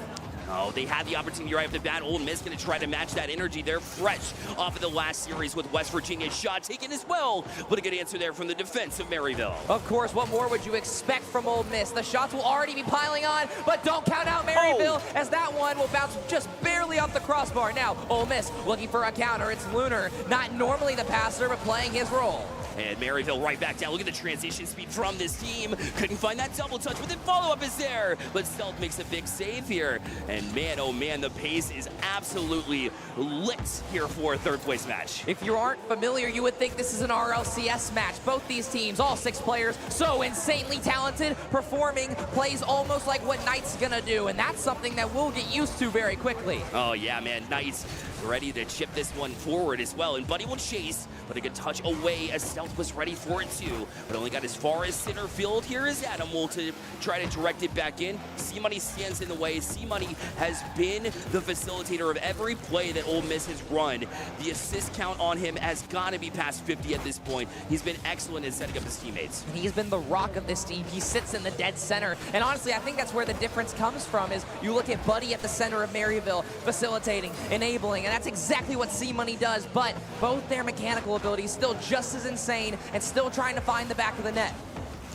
Oh, they had the opportunity right off the bat. Ole Miss going to try to match that energy. They're fresh off of the last series with West Virginia's shot taken as well. But a good answer there from the defense of Maryville. Of course, what more would you expect from Ole Miss? The shots will already be piling on, but don't count out Maryville, as that one will bounce just barely off the crossbar. Now, Ole Miss looking for a counter. It's Lunar, not normally the passer, but playing his role. And Maryville right back down. Look at the transition speed from this team. Couldn't find that double touch, but the follow-up is there. But Stealth makes a big save here. And man, oh man, the pace is absolutely lit here for a third place match. If you aren't familiar, you would think this is an RLCS match. Both these teams, all 6 players, so insanely talented, performing plays almost like what Knight's gonna do. And that's something that we'll get used to very quickly. Oh yeah, man, Knight's ready to chip this one forward as well. And Buddy will chase, but a good touch away as Stealth was ready for it too, but only got as far as center field. Here is Animal to try to direct it back in. C-Money stands in the way. C-Money has been the facilitator of every play that Ole Miss has run. The assist count on him has got to be past 50 at this point. He's been excellent in setting up his teammates. He's been the rock of this team. He sits in the dead center, and honestly, I think that's where the difference comes from. Is you look at Buddy at the center of Maryville, facilitating, enabling, and that's exactly what C-Money does. But both their mechanical abilities still just as insane, and still trying to find the back of the net.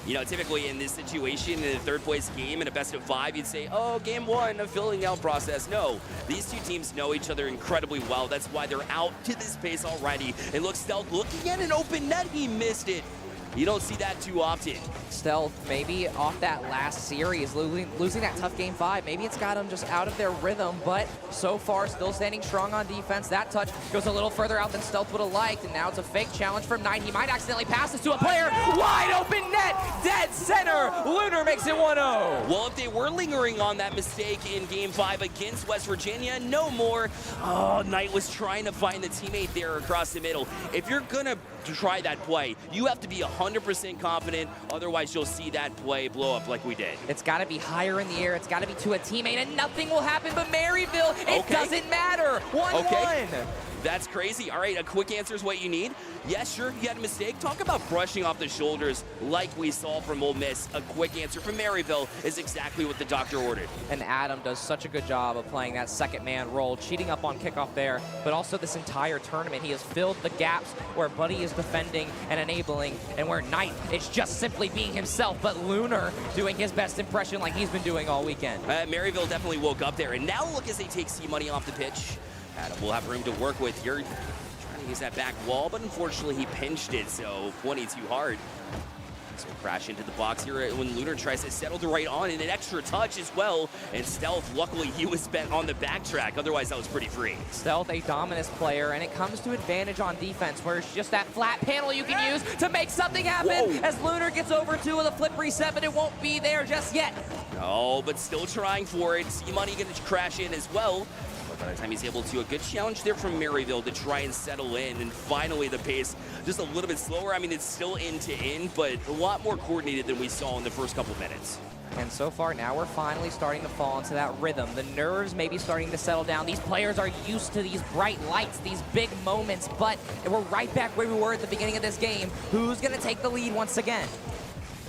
You know, typically in this situation, in a third place game in a best of 5, you'd say, oh, game 1, a filling out process. No, these two teams know each other incredibly well. That's why they're out to this pace already. And look, Stealth looking at an open net, he missed it. You don't see that too often. Stealth, maybe off that last series, losing that tough game 5, maybe it's got them just out of their rhythm, but so far still standing strong on defense. That touch goes a little further out than Stealth would have liked, and now it's a fake challenge from Knight. He might accidentally pass this to a player. Wide open net, dead center. Lunar makes it 1-0. Well, if they were lingering on that mistake in game 5 against West Virginia, no more. Oh, Knight was trying to find the teammate there across the middle. If you're gonna try that play, you have to be 100% confident, otherwise you'll see that play blow up like we did. It's got to be higher in the air, it's got to be to a teammate, and nothing will happen. But Maryville, it doesn't matter. 1-1. That's crazy. All right, a quick answer is what you need. Yes, sure, you had a mistake. Talk about brushing off the shoulders like we saw from Ole Miss. A quick answer from Maryville is exactly what the doctor ordered. And Adam does such a good job of playing that second man role, cheating up on kickoff there, but also this entire tournament. He has filled the gaps where Buddy is defending and enabling, and where Knight is just simply being himself, but Lunar doing his best impression like he's been doing all weekend. Maryville definitely woke up there, and now look as they take C-Money off the pitch. Adam will have room to work with here. Trying to use that back wall, but unfortunately he pinched it, so 20 too hard. So we'll crash into the box here when Lunar tries to settle the right on, and an extra touch as well. And Stealth, luckily he was bent on the backtrack, otherwise that was pretty free. Stealth, a dominance player, and it comes to advantage on defense, where it's just that flat panel you can use to make something happen. Whoa. As Lunar gets over to the flip reset, but it won't be there just yet. No, but still trying for it. C-Money gonna crash in as well. By the time he's able to, a good challenge there from Maryville to try and settle in, and finally the pace just a little bit slower. I mean, it's still end to end, but a lot more coordinated than we saw in the first couple minutes. And so far now we're finally starting to fall into that rhythm. The nerves may be starting to settle down. These players are used to these bright lights, these big moments, but we're right back where we were at the beginning of this game. Who's gonna take the lead once again?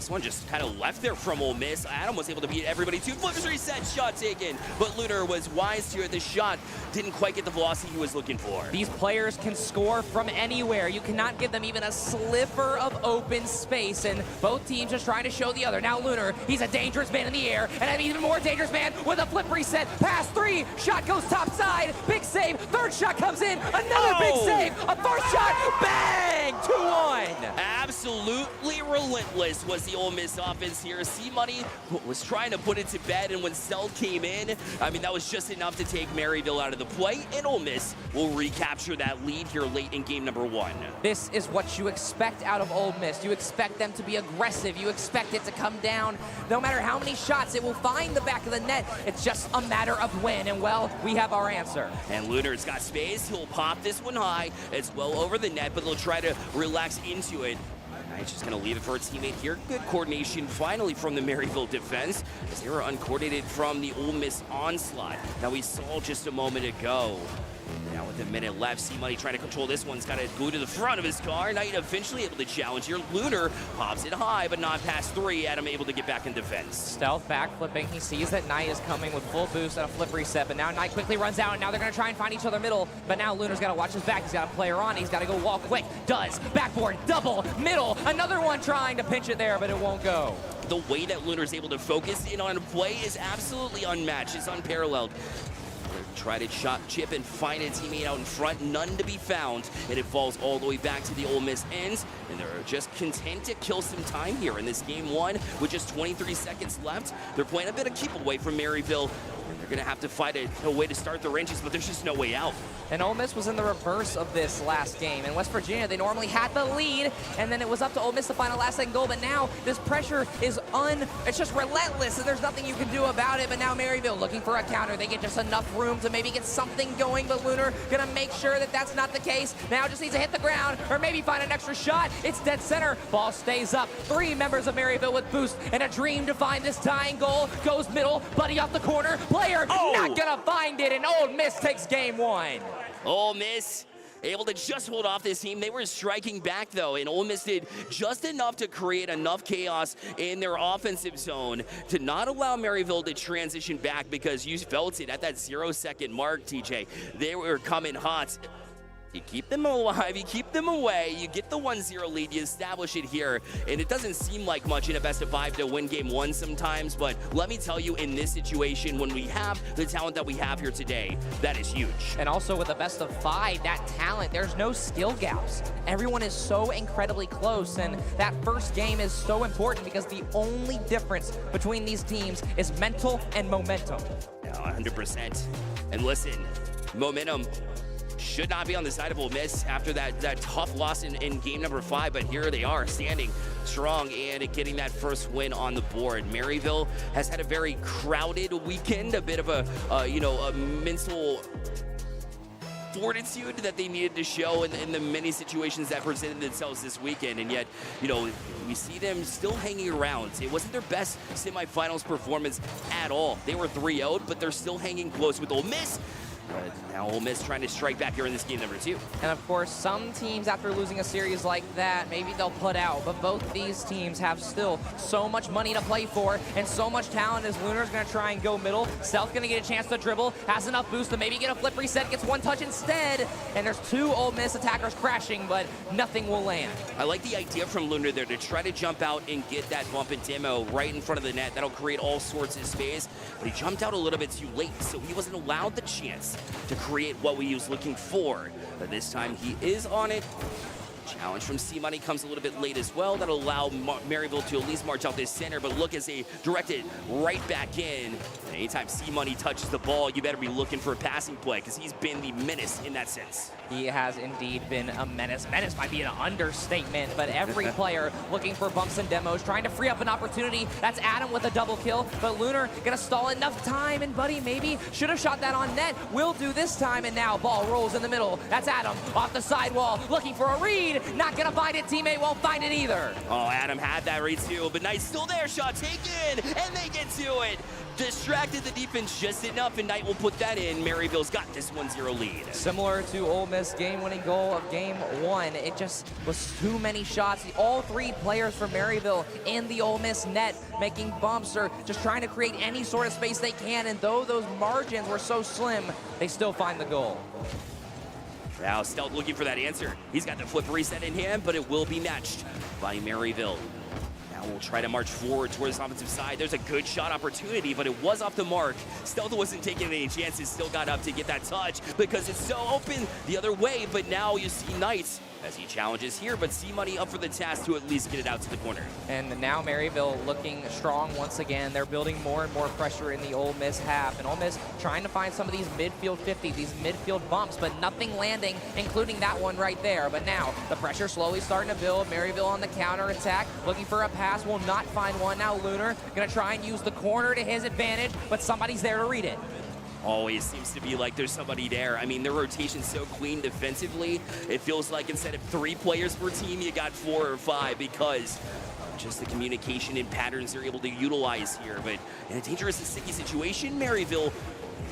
This one just kind of left there from Ole Miss. Adam was able to beat everybody too. Flips reset, shot taken. But Lunar was wise here. The shot didn't quite get the velocity he was looking for. These players can score from anywhere. You cannot give them even a sliver of open space, and both teams just trying to show the other. Now Lunar, he's a dangerous man in the air, and an even more dangerous man with a flip reset. Pass 3, shot goes top side, big save, third shot comes in, another big save, a fourth shot, bang, 2-1. Absolutely relentless was the Ole Miss offense here. C-Money was trying to put it to bed, and when Cell came in, I mean, that was just enough to take Maryville out of the play, and Ole Miss will recapture that lead here late in game number 1. This is what you expect out of Ole Miss. You expect them to be aggressive. You expect it to come down. No matter how many shots, it will find the back of the net. It's just a matter of when, and well, we have our answer. And Lunar's got space. He'll pop this one high. It's well over the net, but they'll try to relax into it. Knight's just going to leave it for a teammate here. Good coordination finally from the Maryville defense as they were uncoordinated from the Ole Miss onslaught. Now we saw just a moment ago. Now with a minute left, C-Money trying to control this one's got to go to the front of his car. Knight eventually able to challenge here. Lunar pops it high, but not past 3. Adam able to get back in defense. Stealth back flipping. He sees that Knight is coming with full boost and a flip reset, but now Knight quickly runs out, and now they're going to try and find each other middle. But now Lunar's got to watch his back. He's got a player on. He's got to go wall quick. Does. Backboard. Double. Middle. Another one trying to pinch it there, but it won't go. The way that Lunar's able to focus in on play is absolutely unmatched. It's unparalleled. Try to shot chip and find a teammate out in front, none to be found, and it falls all the way back to the Ole Miss ends, and they're just content to kill some time here in this game 1 with just 23 seconds left. They're playing a bit of keep away from Maryville. They're going to have to find a way to start the wrenches, but there's just no way out. And Ole Miss was in the reverse of this last game. In West Virginia, they normally had the lead, and then it was up to Ole Miss to find a last-second goal. But now this pressure is it's just relentless, and there's nothing you can do about it. But now Maryville looking for a counter. They get just enough room to maybe get something going, but Lunar gonna make sure that that's not the case. Now just needs to hit the ground or maybe find an extra shot. It's dead center. Ball stays up. 3 members of Maryville with boost and a dream to find this tying goal. Goes middle. Buddy off the corner. Player not gonna find it, and Ole Miss takes game 1. Ole Miss able to just hold off this team. They were striking back, though, and Ole Miss did just enough to create enough chaos in their offensive zone to not allow Maryville to transition back, because you felt it at that 0-second mark, TJ. They were coming hot. You keep them alive, you keep them away, you get the 1-0 lead, you establish it here, and it doesn't seem like much in a best-of-5 to win game 1 sometimes, but let me tell you, in this situation, when we have the talent that we have here today, that is huge. And also with a best-of-5, that talent, there's no skill gaps. Everyone is so incredibly close, and that first game is so important because the only difference between these teams is mental and momentum. Yeah, 100%. And listen, momentum should not be on the side of Ole Miss after that tough loss in game number 5, but here they are standing strong and getting that first win on the board. Maryville has had a very crowded weekend, a bit of a mental fortitude that they needed to show in the many situations that presented themselves this weekend, and yet, we see them still hanging around. It wasn't their best semifinals performance at all. They were 3-0'd, but they're still hanging close with Ole Miss. Now Ole Miss trying to strike back here in this game number 2. And of course, some teams after losing a series like that, maybe they'll put out, but both these teams have still so much money to play for and so much talent as Lunar's gonna try and go middle. Stealth gonna get a chance to dribble, has enough boost to maybe get a flip reset, gets 1 touch instead, and there's 2 Ole Miss attackers crashing, but nothing will land. I like the idea from Lunar there to try to jump out and get that bump and demo right in front of the net. That'll create all sorts of space, but he jumped out a little bit too late, so he wasn't allowed the chance to create what we was looking for. But this time he is on it. Challenge from C-Money comes a little bit late as well. That'll allow Maryville to at least march out this center, but look as they direct it right back in. And anytime C-Money touches the ball, you better be looking for a passing play, because he's been the menace in that sense. He has indeed been a menace. Menace might be an understatement, but every player looking for bumps and demos, trying to free up an opportunity. That's Adam with a double kill, but Lunar gonna stall enough time, and Buddy maybe should have shot that on net. Will do this time, and now ball rolls in the middle. That's Adam off the sidewall, looking for a read. Not gonna find it, teammate won't find it either. Oh, Adam had that read too, but Knight's still there, shot taken, and they get to it. distracted the defense just enough, and Knight will put that in. Maryville's got this 1-0 lead. Similar to Ole Miss game-winning goal of game 1, it just was too many shots. All 3 players from Maryville in the Ole Miss net making bumps or just trying to create any sort of space they can, and though those margins were so slim, they still find the goal. Now Stealth looking for that answer. He's got the flip reset in hand, but it will be matched by Maryville. Now we'll try to march forward towards the offensive side. There's a good shot opportunity, but it was off the mark. Stealth wasn't taking any chances, still got up to get that touch because it's so open the other way, but now you see Knights as he challenges here, but C-Money up for the task to at least get it out to the corner. And now Maryville looking strong once again. They're building more and more pressure in the Ole Miss half, and Ole Miss trying to find some of these midfield 50s, these midfield bumps, but nothing landing, including that one right there. But now the pressure slowly starting to build. Maryville on the counter attack, looking for a pass, will not find one. Now Lunar gonna try and use the corner to his advantage, but somebody's there to read it. Always seems to be like there's somebody there. I mean, their rotation's so clean defensively. It feels like instead of 3 players per team, you got 4 or 5 because just the communication and patterns they're able to utilize here. But in a dangerous and sticky situation, Maryville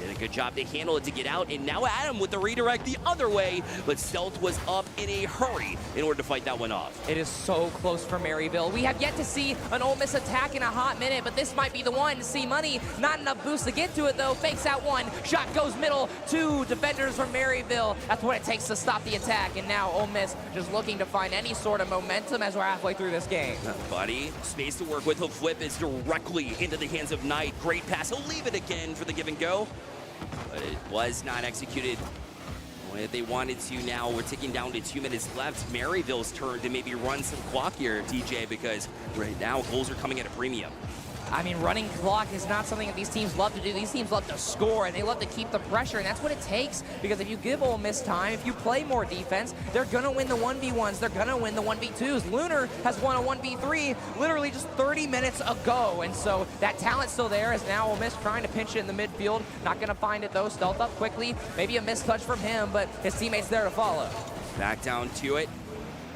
did a good job to handle it to get out, and now Adam with the redirect the other way, but Stealth was up in a hurry in order to fight that one off. It is so close for Maryville. We have yet to see an Ole Miss attack in a hot minute, but this might be the one. C-Money, not enough boost to get to it though, fakes out one, shot goes middle, 2 defenders from Maryville. That's what it takes to stop the attack, and now Ole Miss just looking to find any sort of momentum as we're halfway through this game. Buddy, space to work with. He'll flip is directly into the hands of Knight. Great pass. He'll leave it again for the give and go, but it was not executed the way they wanted to. Now we're ticking down to 2 minutes left. Maryville's turn to maybe run some clock here, DJ, because right now goals are coming at a premium. I mean, running clock is not something that these teams love to do. These teams love to score, and they love to keep the pressure, and that's what it takes, because if you give Ole Miss time, if you play more defense, they're going to win the 1v1s, they're going to win the 1v2s. Lunar has won a 1v3 literally just 30 minutes ago, and so that talent's still there, as now Ole Miss trying to pinch it in the midfield. Not going to find it, though. Stealth up quickly. Maybe a missed touch from him, but his teammate's there to follow. Back down to it.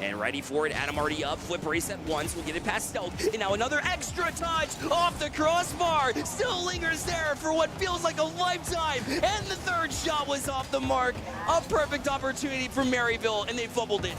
And ready for it, Adam already up, flip reset once, we'll get it past Stealth, and now another extra touch off the crossbar, still lingers there for what feels like a lifetime, and the 3rd shot was off the mark, a perfect opportunity for Maryville, and they fumbled it.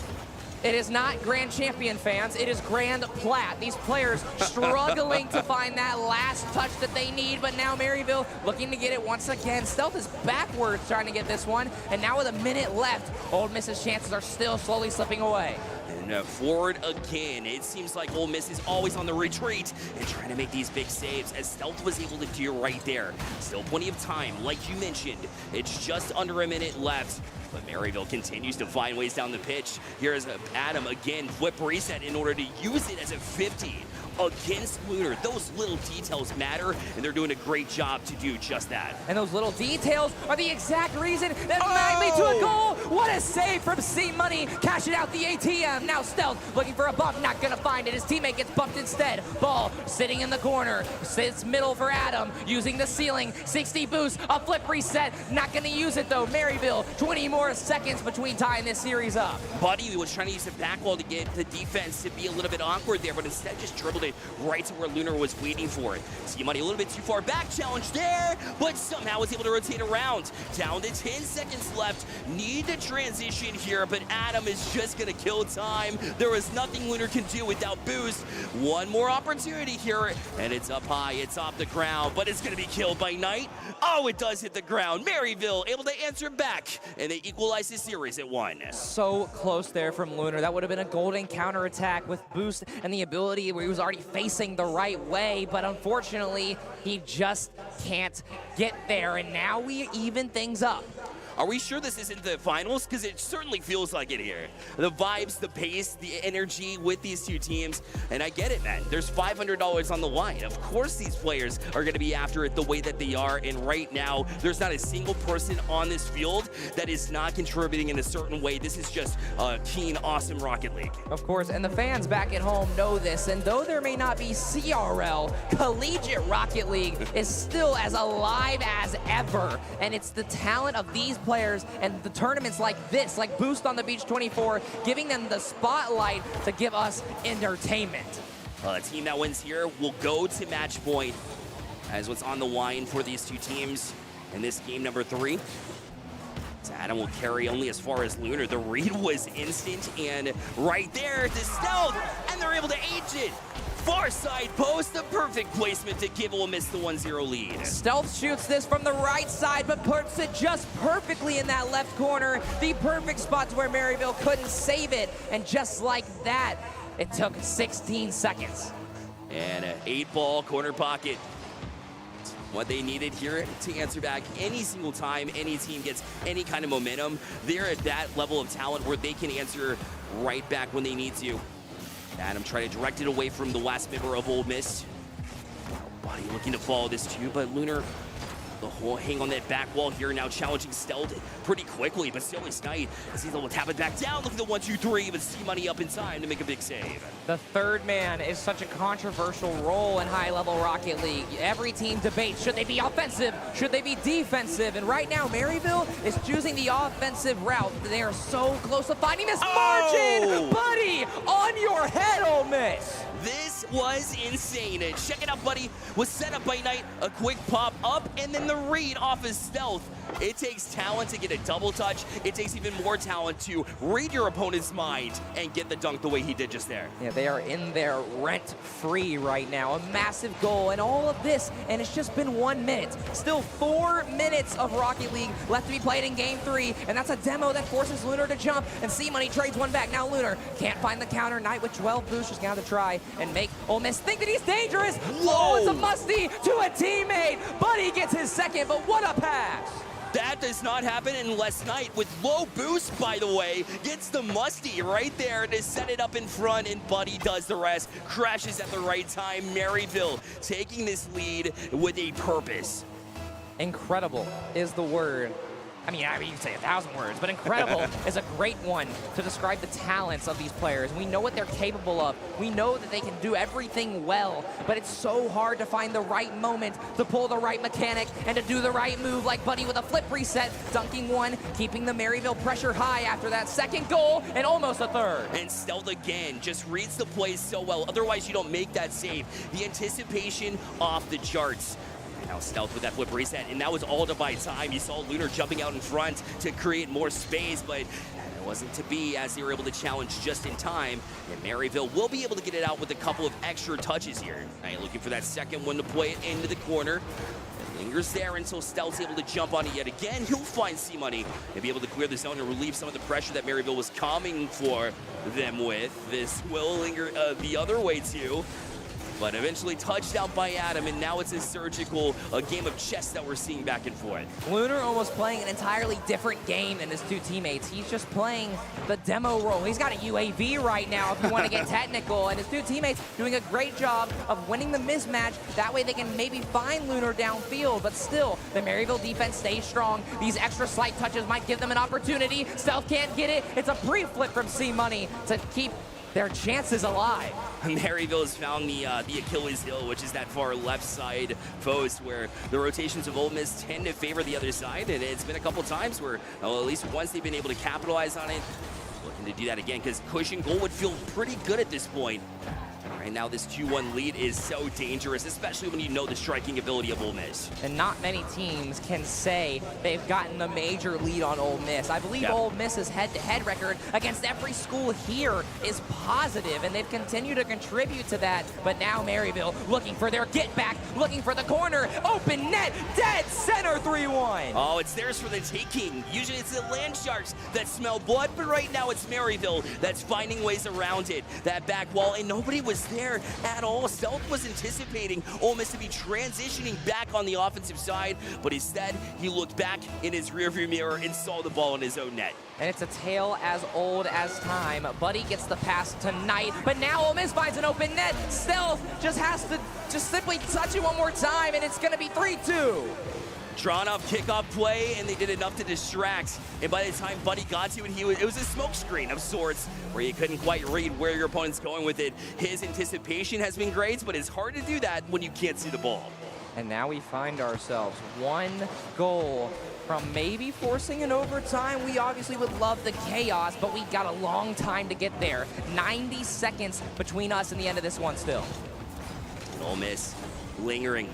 It is not Grand Champion, fans. It is Grand Plat. These players struggling to find that last touch that they need, but now Maryville looking to get it once again. Stealth is backwards trying to get this one, and now with a minute left, Ole Miss's chances are still slowly slipping away. And forward again. It seems like Ole Miss is always on the retreat and trying to make these big saves, as Stealth was able to do right there. Still plenty of time, like you mentioned. It's just under a minute left, but Maryville continues to find ways down the pitch. Here's Adam again, flip reset in order to use it as a 50 against Lunar. Those little details matter, and they're doing a great job to do just that. And those little details are the exact reason that might lead to a goal. What a save from C-Money, cashing out the ATM. Now Stealth looking for a bump, not gonna find it. His teammate gets bumped instead. Ball sitting in the corner, sits middle for Adam, using the ceiling, 60 boost, a flip reset, not gonna use it though. Maryville, 20 more seconds between tying this series up. Buddy was trying to use a back wall to get the defense to be a little bit awkward there, but instead just dribbled it right to where Lunar was waiting for it. C-Money a little bit too far back, challenge there, but somehow was able to rotate around. Down to 10 seconds left. Need to transition here, but Adam is just gonna kill time. There was nothing Lunar can do without boost. One more opportunity here, and it's up high, it's off the ground, but it's gonna be killed by Knight. Oh, it does hit the ground. Maryville able to answer back, and they equalize the series at 1. So close there from Lunar. That would have been a golden counterattack with boost and the ability where he was already facing the right way, but unfortunately, he just can't get there, and now we even things up. Are we sure this isn't the finals? Because it certainly feels like it here. The vibes, the pace, the energy with these two teams. And I get it, man. There's $500 on the line. Of course these players are going to be after it the way that they are. And right now, there's not a single person on this field that is not contributing in a certain way. This is just a keen, awesome Rocket League. Of course, and the fans back at home know this. And though there may not be CRL, Collegiate Rocket League is still as alive as ever. And it's the talent of these players and the tournaments like this, like Boost on the Beach 24, giving them the spotlight to give us entertainment. A team that wins here will go to match point. as what's on the line for these two teams in this game number 3. So Adam will carry only as far as Lunar. The read was instant, and right there to Stealth, and they're able to H it. Far side post, the perfect placement to give Ole Miss the 1-0 lead. Stealth shoots this from the right side, but puts it just perfectly in that left corner. The perfect spot to where Maryville couldn't save it. And just like that, it took 16 seconds. And an 8-ball corner pocket. What they needed here to answer back any single time any team gets any kind of momentum. They're at that level of talent where they can answer right back when they need to. Adam tried to direct it away from the last member of Ole Miss. Buddy looking to follow this too, but Lunar, the whole hang on that back wall here, now challenging Stealth pretty quickly, but still is Knight as he's able to tap it back down. Look at the 1-2-3, but C-Money up in time to make a big save. The third man is such a controversial role in high-level Rocket League. Every team debates, should they be offensive? Should they be defensive? And right now, Maryville is choosing the offensive route. They are so close to finding this margin! Buddy, on your head, Ole Miss! This was insane. And check it out, Buddy. Was set up by Knight. A quick pop up, and then the read off his Stealth. It takes talent to get a double touch. It takes even more talent to read your opponent's mind and get the dunk the way he did just there. Yeah, they are in there rent-free right now. A massive goal and all of this, and it's just been 1 minute. Still 4 minutes of Rocket League left to be played in Game 3, and that's a demo that forces Lunar to jump, and C-Money trades one back. Now Lunar can't find the counter. Knight with 12 boosts just gonna try and make Ole Miss think that he's dangerous. Oh, it's a musty to a teammate. Buddy gets his second, but what a pass. That does not happen unless Knight, with low boost, by the way, gets the musty right there to set it up in front, and Buddy does the rest. Crashes at the right time. Maryville taking this lead with a purpose. Incredible is the word. I mean, you can say 1,000 words, but incredible is a great one to describe the talents of these players. We know what they're capable of. We know that they can do everything well, but it's so hard to find the right moment to pull the right mechanic and to do the right move, like Buddy with a flip reset, dunking one, keeping the Maryville pressure high after that second goal, and almost a third. And Stealth again just reads the plays so well. Otherwise, you don't make that save. The anticipation off the charts. Now Stealth with that flip reset, and that was all to buy time. You saw Lunar jumping out in front to create more space, but it wasn't to be as they were able to challenge just in time. And Maryville will be able to get it out with a couple of extra touches here. Now you're looking for that second one to play it into the corner. It lingers there until Stealth's able to jump on it yet again. He'll find C-Money and be able to clear the zone and relieve some of the pressure that Maryville was coming for them with. This will linger the other way too. But eventually touchdown by Adam, and now it's a surgical game of chess that we're seeing back and forth. Lunar almost playing an entirely different game than his two teammates. He's just playing the demo role. He's got a UAV right now if you want to get technical, and his two teammates doing a great job of winning the mismatch. That way they can maybe find Lunar downfield, but still, the Maryville defense stays strong. These extra slight touches might give them an opportunity. Stealth can't get it. It's a pre-flip from C-Money to keep their chances alive. Maryville has found the Achilles heel, which is that far left side post where the rotations of Ole Miss tend to favor the other side, and it's been a couple times where, well, at least once they've been able to capitalize on it. Looking to do that again because cushion goal would feel pretty good at this point. Right now, this 2-1 lead is so dangerous, especially when you know the striking ability of Ole Miss. And not many teams can say they've gotten a major lead on Ole Miss. I believe Ole Miss's head-to-head record against every school here is positive, and they've continued to contribute to that. But now Maryville looking for their get-back, looking for the corner, open net, dead center 3-1. Oh, it's theirs for the taking. Usually it's the Land Sharks that smell blood, but right now it's Maryville that's finding ways around it. That back wall, and nobody was there at all. Stealth was anticipating Ole Miss to be transitioning back on the offensive side, but instead he looked back in his rearview mirror and saw the ball in his own net. And it's a tale as old as time. Buddy gets the pass to Knight, but now Ole Miss finds an open net. Stealth just has to simply touch it one more time, and it's going to be 3-2. Drawn up kickoff play, and they did enough to distract. And by the time Buddy got to it, it was a smoke screen of sorts where you couldn't quite read where your opponent's going with it. His anticipation has been great, but it's hard to do that when you can't see the ball. And now we find ourselves one goal from maybe forcing an overtime. We obviously would love the chaos, but we got a long time to get there. 90 seconds between us and the end of this one still. And Ole Miss lingering.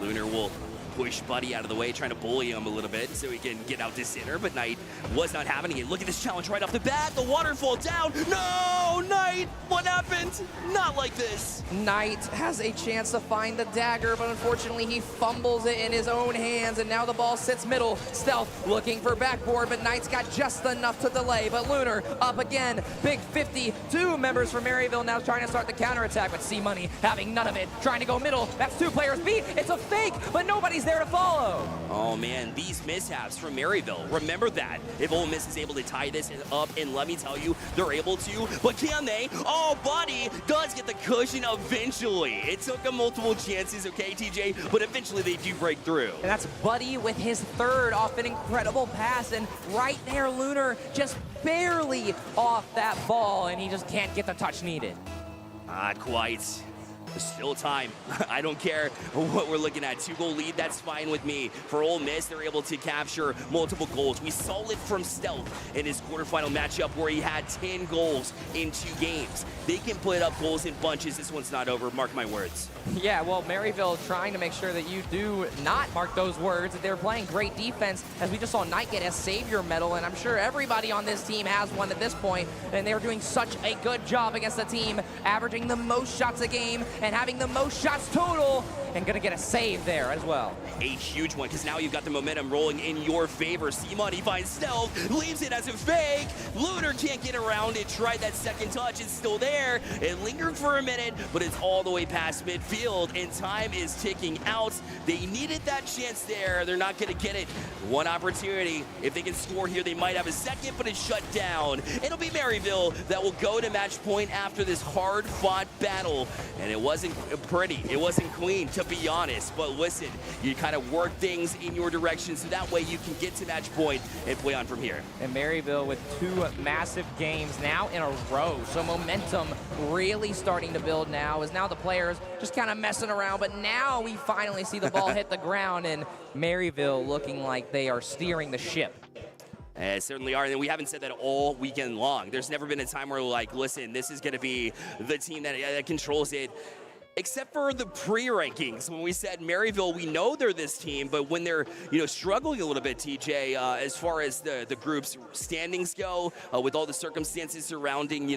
Lunar will push Buddy out of the way, trying to bully him a little bit so he can get out to center, but Knight was not having it. Look at this challenge right off the bat. The waterfall down. No, Knight, what happened? Not like this. Knight has a chance to find the dagger, but unfortunately he fumbles it in his own hands, and now the ball sits middle. Stealth looking for backboard, but Knight's got just enough to delay. But Lunar up again. Big 50. 2 members from Maryville now trying to start the counterattack, but C-Money having none of it. Trying to go middle. That's 2 players beat. It's a fake, but nobody's there to follow. Oh man, these mishaps from Maryville. Remember that. If Ole Miss is able to tie this up, and let me tell you, they're able to, but can they? Oh, Buddy does get the cushion eventually. It took him multiple chances, okay, TJ, but eventually they do break through. And that's Buddy with his 3rd off an incredible pass, and right there, Lunar just barely off that ball, and he just can't get the touch needed. Not quite. There's still time. I don't care what we're looking at. 2-goal lead, that's fine with me. For Ole Miss, they're able to capture multiple goals. We saw it from Stealth in his quarterfinal matchup where he had 10 goals in 2 games. They can put up goals in bunches. This one's not over, mark my words. Yeah, well, Maryville trying to make sure that you do not mark those words. They're playing great defense, as we just saw Knight get a Savior medal, and I'm sure everybody on this team has one at this point, and they're doing such a good job against the team, averaging the most shots a game and having the most shots total, and gonna get a save there as well. A huge one, because now you've got the momentum rolling in your favor. C-Money finds Stealth, leaves it as a fake. Lunar can't get around it, tried that second touch, it's still there. It lingered for a minute, but it's all the way past midfield, and time is ticking out. They needed that chance there. They're not gonna get it. One opportunity. If they can score here, they might have a second, but it's shut down. It'll be Maryville that will go to match point after this hard-fought battle, and it wasn't pretty. It wasn't clean, to be honest, but listen, you kind of work things in your direction so that way you can get to match point and play on from here. And Maryville with 2 massive games now in a row, so momentum really starting to build now, as now the players just kind of messing around, but now we finally see the ball hit the ground, and Maryville looking like they are steering the ship. Certainly are, and we haven't said that all weekend long. There's never been a time where we're like, listen, this is going to be the team that controls it. Except for the pre-rankings, when we said Maryville, we know they're this team, but when they're struggling a little bit, TJ, as far as the group's standings go, with all the circumstances surrounding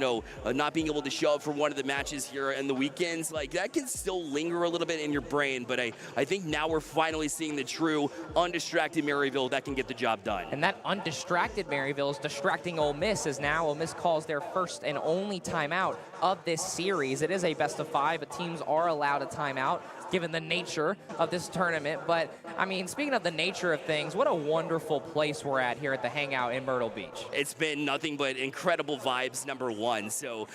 not being able to show up for one of the matches here and the weekends, like that can still linger a little bit in your brain. But I think now we're finally seeing the true undistracted Maryville that can get the job done. And that undistracted Maryville is distracting Ole Miss, as now Ole Miss calls their first and only timeout of this series. It is a best of 5, but teams are allowed a timeout given the nature of this tournament. But I mean, speaking of the nature of things, what a wonderful place we're at here at the Hangout in Myrtle Beach. It's been nothing but incredible vibes, number one. So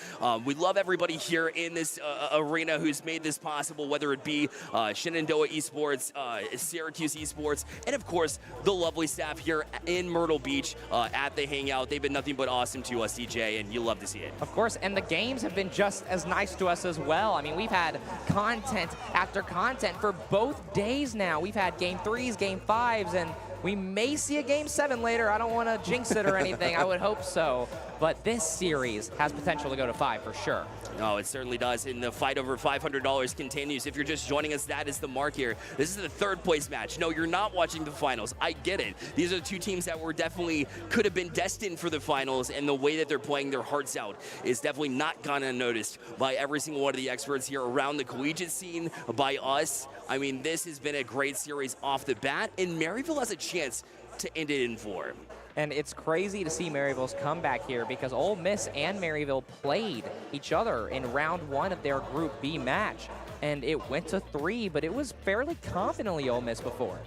we love everybody here in this arena who's made this possible, whether it be Shenandoah Esports, Syracuse Esports, and of course the lovely staff here in Myrtle Beach at the Hangout. They've been nothing but awesome to us, DJ, and you love to see it. Of course, and the games have been just as nice to us as well. I mean, we've had content after content for both days now. We've had game 3s, game 5s, and we may see a game 7 later. I don't want to jinx it or anything. I would hope so. But this series has potential to go to 5 for sure. No, it certainly does. And the fight over $500 continues. If you're just joining us, that is the mark here. This is the 3rd place match. No, you're not watching the finals. I get it. These are 2 teams that were definitely could have been destined for the finals, and the way that they're playing their hearts out is definitely not gone unnoticed by every single one of the experts here around the collegiate scene, by us. I mean, this has been a great series off the bat, and Maryville has a chance to end it in 4. And it's crazy to see Maryville's comeback here, because Ole Miss and Maryville played each other in round 1 of their Group B match. And it went to 3, but it was fairly confidently Ole Miss before.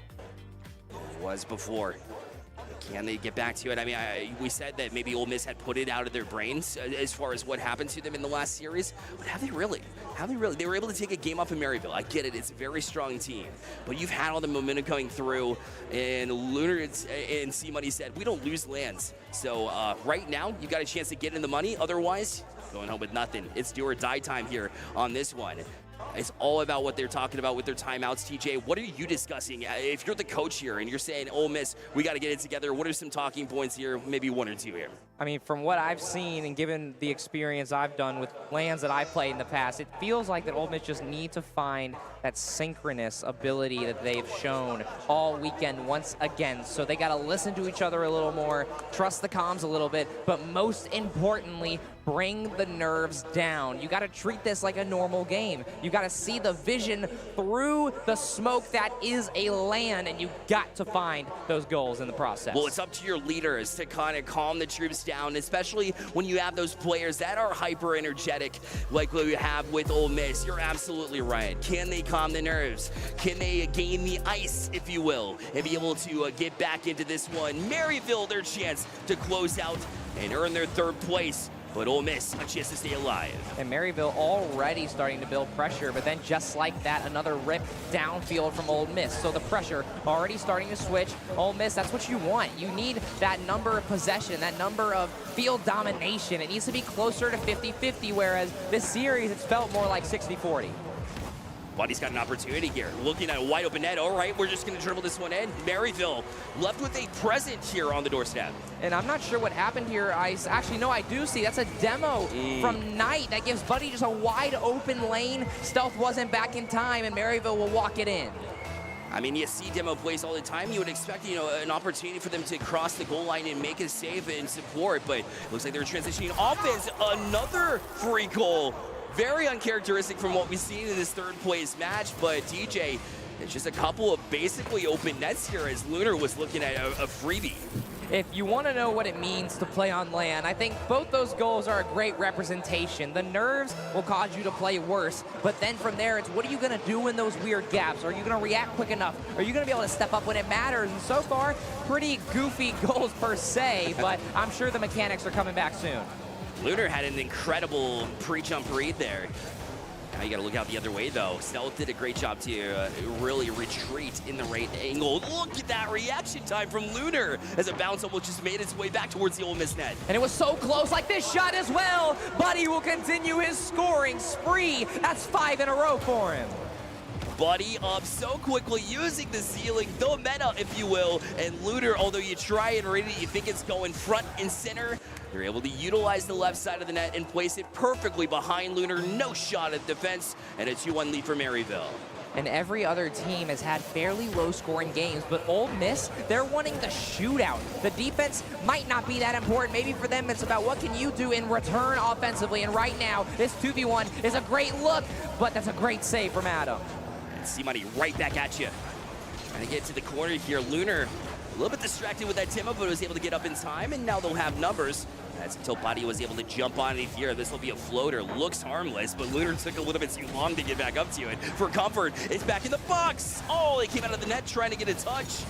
It was before. Can they get back to it? I mean, we said that maybe Ole Miss had put it out of their brains as far as what happened to them in the last series, but have they really? Have they really? They were able to take a game off of Maryville. I get it. It's a very strong team, but you've had all the momentum coming through, and Lunar and C-Money said, we don't lose lands. So right now, you got a chance to get in the money. Otherwise, going home with nothing. It's do or die time here on this one. It's all about what they're talking about with their timeouts. TJ, what are you discussing? If you're the coach here and you're saying, Ole Miss, we got to get it together, what are some talking points here? Maybe one or two here. I mean, from what I've seen and given the experience I've done with lands that I've played in the past, it feels like that Ole Miss just need to find that synchronous ability that they've shown all weekend once again. So they got to listen to each other a little more, trust the comms a little bit, but most importantly, bring the nerves down. You got to treat this like a normal game. You got to see the vision through the smoke that is a LAN, and you got to find those goals in the process. Well, it's up to your leaders to kind of calm the troops down, especially when you have those players that are hyper energetic like what we have with Ole Miss. You're absolutely right. Can they calm the nerves? Can they gain the ice, if you will, and be able to get back into this one? Maryville, their chance to close out and earn their third place. But Ole Miss, a chance to stay alive. And Maryville already starting to build pressure, but then just like that, another rip downfield from Ole Miss. So the pressure already starting to switch. Ole Miss, that's what you want. You need that number of possession, that number of field domination. It needs to be closer to 50-50, whereas this series, it's felt more like 60-40. Buddy's got an opportunity here. Looking at a wide open net. All right, we're just going to dribble this one in. Maryville left with a present here on the doorstep. And I'm not sure what happened here, Ice. Actually, no, I do see. That's a demo from Knight. That gives Buddy just a wide open lane. Stealth wasn't back in time, and Maryville will walk it in. I mean, you see demo plays all the time. You would expect, you know, an opportunity for them to cross the goal line and make a save and support, but it looks like they're transitioning offense. Another free goal. Very uncharacteristic from what we've seen in this third place match, but DJ, it's just a couple of basically open nets here as Lunar was looking at a freebie. If you want to know what it means to play on LAN, I think both those goals are a great representation. The nerves will cause you to play worse, but then from there, it's what are you going to do in those weird gaps? Are you going to react quick enough? Are you going to be able to step up when it matters? And so far, pretty goofy goals per se, but I'm sure the mechanics are coming back soon. Lunar had an incredible pre-jump read there. Now you got to look out the other way, though. Stealth did a great job to really retreat in the right angle. Look at that reaction time from Lunar as a bounce almost just made its way back towards the Ole Miss net. And it was so close, like this shot as well. Buddy will continue his scoring spree. That's 5 in a row for him. Buddy up so quickly, using the ceiling, the meta, if you will. And Lunar, although you try and read it, you think it's going front and center, you're able to utilize the left side of the net and place it perfectly behind Lunar. No shot at defense, and a 2-1 lead for Maryville. And every other team has had fairly low-scoring games, but Ole Miss, they're wanting the shootout. The defense might not be that important. Maybe for them, it's about what can you do in return offensively. And right now, this 2v1 is a great look, but that's a great save from Adam. And C-Money right back at you. Trying to get to the corner here. Lunar a little bit distracted with that Timo, but was able to get up in time, and now they'll have numbers. That's until Buddy was able to jump on it here. This will be a floater. Looks harmless, but Lunar took a little bit too long to get back up to it. For comfort, it's back in the box. Oh, it came out of the net trying to get a touch.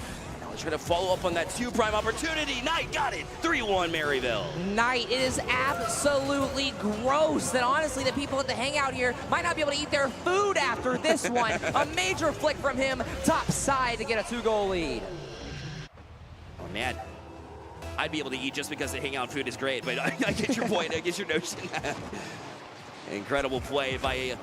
Now let's try to follow up on that 2 prime opportunity. Knight got it. 3-1 Maryville. Knight, it is absolutely gross that honestly the people at the hangout here might not be able to eat their food after this one. A major flick from him, top side to get a 2-goal lead. Oh, man. I'd be able to eat just because the hangout food is great, but I get your point. I get your notion. Incredible play by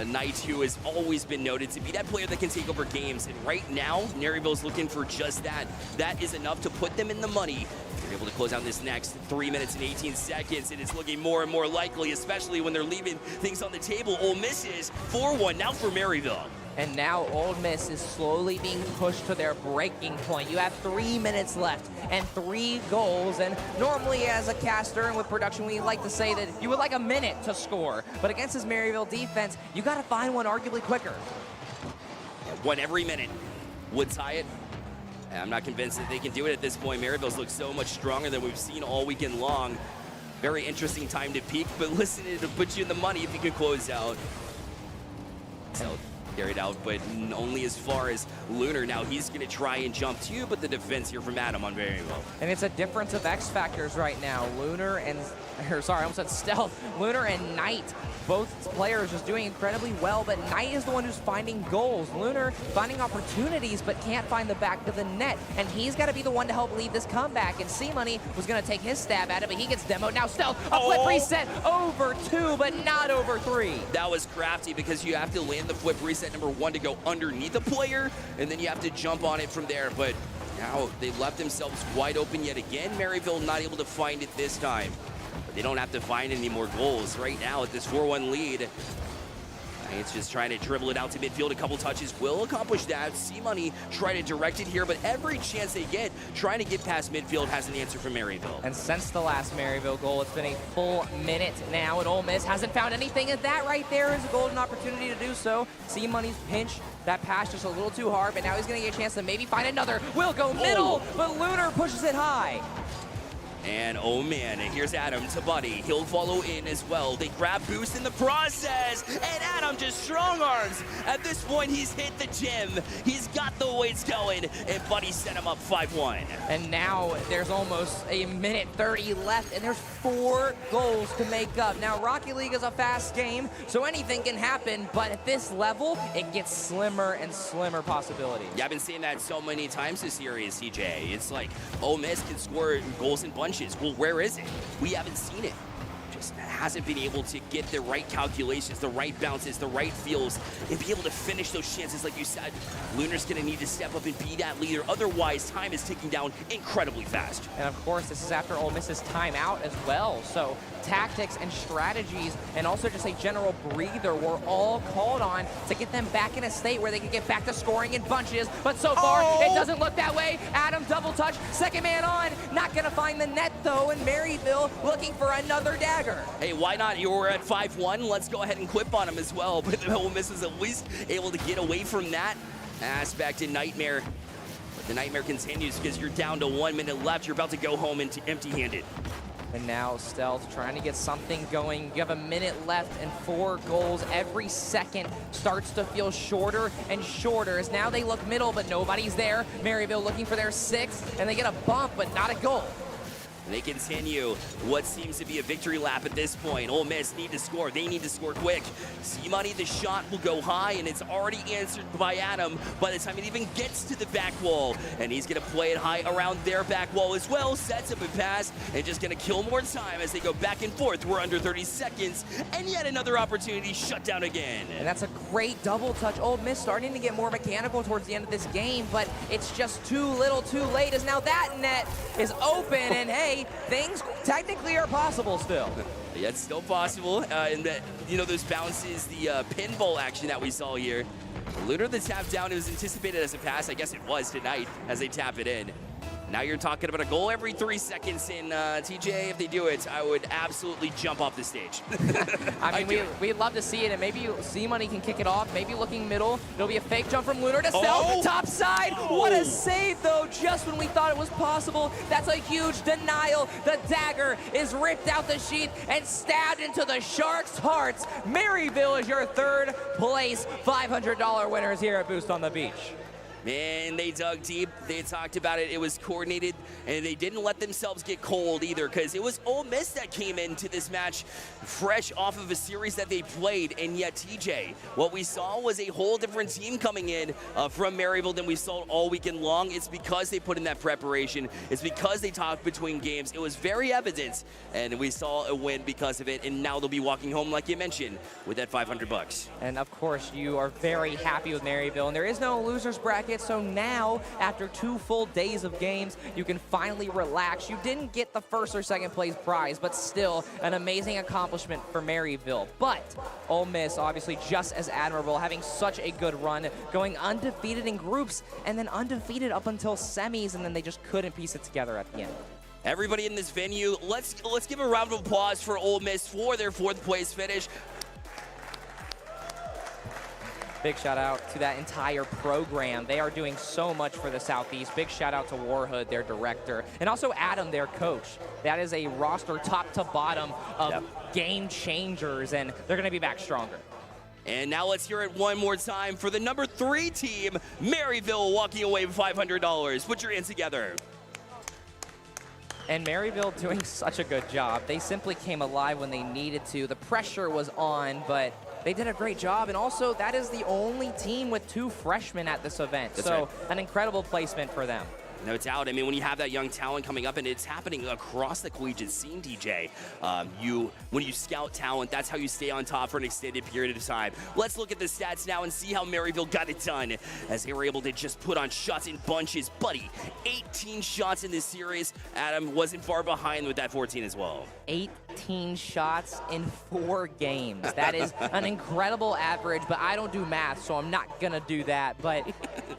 Knight, who has always been noted to be that player that can take over games. And right now, Maryville's looking for just that. That is enough to put them in the money. They're able to close out this next 3 minutes and 18 seconds, and it's looking more and more likely, especially when they're leaving things on the table. Ole Miss is 4-1 now for Maryville. And now Ole Miss is slowly being pushed to their breaking point. You have 3 minutes left and 3 goals. And normally as a caster and with production, we like to say that you would like a minute to score. But against this Maryville defense, you got to find one arguably quicker. One every minute would tie it. I'm not convinced that they can do it at this point. Maryville's look so much stronger than we've seen all weekend long. Very interesting time to peak, but listen, it'll put you in the money if you can close out. So carried out, but only as far as Lunar. Now he's going to try and jump too, but the defense here from Adam on Maryville. And it's a difference of X factors right now. Lunar and, sorry, I almost said Stealth. Lunar and Knight, both players just doing incredibly well, but Knight is the one who's finding goals. Lunar finding opportunities, but can't find the back of the net. And he's got to be the one to help lead this comeback. And C-Money was going to take his stab at it, but he gets demoed. Now Stealth, a flip reset over 2, but not over 3. That was crafty because you have to land the flip reset number 1 to go underneath a player, and then you have to jump on it from there. But now they left themselves wide open yet again. Maryville not able to find it this time. But they don't have to find any more goals right now at this 4-1 lead. It's just trying to dribble it out to midfield. A couple touches will accomplish that. C-Money trying to direct it here, but every chance they get, trying to get past midfield has an answer from Maryville. And since the last Maryville goal, it's been a full minute now, and Ole Miss hasn't found anything, and that right there is a golden opportunity to do so. C-Money's pinch, that pass just a little too hard, but now he's going to get a chance to maybe find another. Will go middle, but Lunar pushes it high. And oh man, here's Adam to Buddy. He'll follow in as well. They grab Boost in the process, and Adam just strong arms. At this point, he's hit the gym. He's got the weights going, and Buddy set him up 5-1. And now there's almost a minute 30 left, and there's 4 goals to make up. Now, Rocket League is a fast game, so anything can happen, but at this level, it gets slimmer and slimmer possibilities. Yeah, I've been saying that so many times this series, CJ. It's like, Ole Miss can score goals in bunches. Well, where is it? We haven't seen it. Just hasn't been able to get the right calculations, the right bounces, the right feels, and be able to finish those chances like you said. Lunar's going to need to step up and be that leader. Otherwise, time is ticking down incredibly fast. And of course, this is after Ole Miss's timeout as well. So tactics and strategies and also just a general breather were all called on to get them back in a state where they could get back to scoring in bunches. But so far, it doesn't look that way. Adam double touch, second man on, not going to find the net though, and Maryville looking for another dagger. Hey, why not? You were at 5-1. Let's go ahead and quip on him as well. But Ole Miss was at least able to get away from that aspect in Nightmare. But the Nightmare continues because you're down to 1 minute left. You're about to go home empty-handed. And now Stealth trying to get something going. You have a minute left and 4 goals. Every second starts to feel shorter and shorter as now they look middle, but nobody's there. Maryville looking for their 6th, and they get a bump, but not a goal. And they continue what seems to be a victory lap at this point. Ole Miss need to score. They need to score quick. C-Money, the shot will go high, and it's already answered by Adam by the time it even gets to the back wall. And he's going to play it high around their back wall as well. Sets up a pass, and just going to kill more time as they go back and forth. We're under 30 seconds, and yet another opportunity shut down again. And that's a great double touch. Ole Miss starting to get more mechanical towards the end of this game, but it's just too little too late as now that net is open, and hey, things technically are possible still. Yeah, it's still possible. And those bounces, the pinball action that we saw here. Lunar the tap down, it was anticipated as a pass. I guess it was tonight as they tap it in. Now you're talking about a goal every 3 seconds, and TJ, if they do it, I would absolutely jump off the stage. I mean, we'd love to see it, and maybe C-Money can kick it off, maybe looking middle. It'll be a fake jump from Lunar to Stealth, top side. What a save, though, just when we thought it was possible. That's a huge denial. The dagger is ripped out the sheath and stabbed into the Sharks' hearts. Maryville is your 3rd place $500 winners here at Boost on the Beach. Man, they dug deep. They talked about it. It was coordinated, and they didn't let themselves get cold either, because it was Ole Miss that came into this match fresh off of a series that they played. And yet, TJ, what we saw was a whole different team coming in from Maryville than we saw all weekend long. It's because they put in that preparation. It's because they talked between games. It was very evident, and we saw a win because of it. And now they'll be walking home, like you mentioned, with that $500. And of course, you are very happy with Maryville, and there is no losers bracket. So now, after 2 full days of games, you can finally relax. You didn't get the 1st or 2nd place prize, but still an amazing accomplishment for Maryville. But Ole Miss, obviously just as admirable, having such a good run, going undefeated in groups, and then undefeated up until semis, and then they just couldn't piece it together at the end. Everybody in this venue, let's give a round of applause for Ole Miss for their 4th place finish. Big shout out to that entire program. They are doing so much for the Southeast. Big shout out to Warhood, their director, and also Adam, their coach. That is a roster top to bottom of game changers, and they're going to be back stronger. And now let's hear it one more time for the number 3 team, Maryville, walking away with $500. Put your hands together. And Maryville doing such a good job. They simply came alive when they needed to. The pressure was on, but they did a great job. And also, that is the only team with 2 freshmen at this event. That's so right. an incredible placement for them. No doubt. I mean, when you have that young talent coming up, and it's happening across the collegiate scene, DJ, when you scout talent, that's how you stay on top for an extended period of time. Let's look at the stats now and see how Maryville got it done, as they were able to just put on shots in bunches. Buddy, 18 shots in this series. Adam wasn't far behind with that 14 as well. 18 shots in 4 games. That is an incredible average, but I don't do math, so I'm not going to do that. But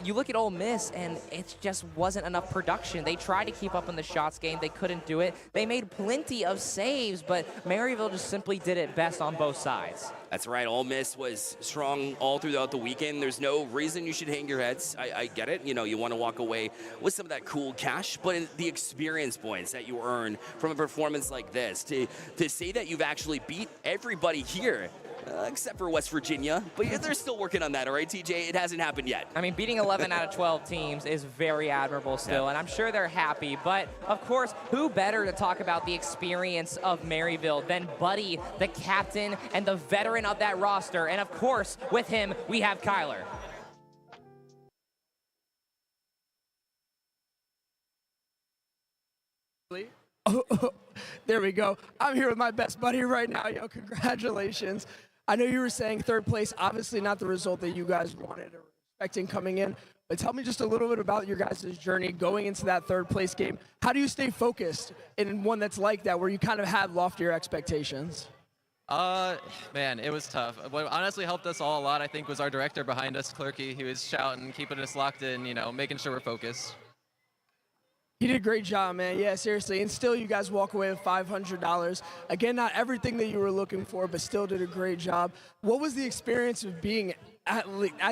you look at Ole Miss, and it just wasn't enough production. They tried to keep up in the shots game. They couldn't do it. They made plenty of saves, but Maryville just simply did it best on both sides. That's right. Ole Miss was strong all throughout the weekend. There's no reason you should hang your heads. I get it. You know, you want to walk away with some of that cool cash, but the experience points that you earn from a performance like this, to say that you've actually beat everybody here, except for West Virginia, but they're still working on that, all right, TJ? It hasn't happened yet. I mean, beating 11 out of 12 teams is very admirable still, and I'm sure they're happy. But, of course, who better to talk about the experience of Maryville than Buddy, the captain and the veteran of that roster? And, of course, with him, we have Kyler. There we go. I'm here with my best buddy right now. Yo, congratulations. I know you were saying 3rd place, obviously not the result that you guys wanted or expecting coming in, but tell me just a little bit about your guys' journey going into that 3rd place game. How do you stay focused in one that's like that, where you kind of have loftier expectations? Man, it was tough. What honestly helped us all a lot, I think, was our director behind us, Clerky. He was shouting, keeping us locked in, you know, making sure we're focused. He did a great job, man. Yeah, seriously. And still, you guys walk away with $500. Again, not everything that you were looking for, but still did a great job. What was the experience of being at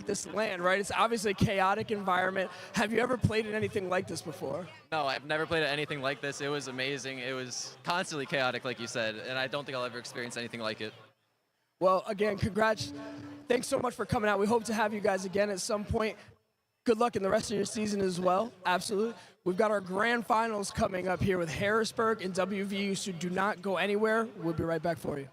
this land, right? It's obviously a chaotic environment. Have you ever played in anything like this before? No, I've never played at anything like this. It was amazing. It was constantly chaotic, like you said, and I don't think I'll ever experience anything like it. Well, again, congrats. Thanks so much for coming out. We hope to have you guys again at some point. Good luck in the rest of your season as well. Absolutely. We've got our grand finals coming up here with Harrisburg and WVU, so do not go anywhere. We'll be right back for you.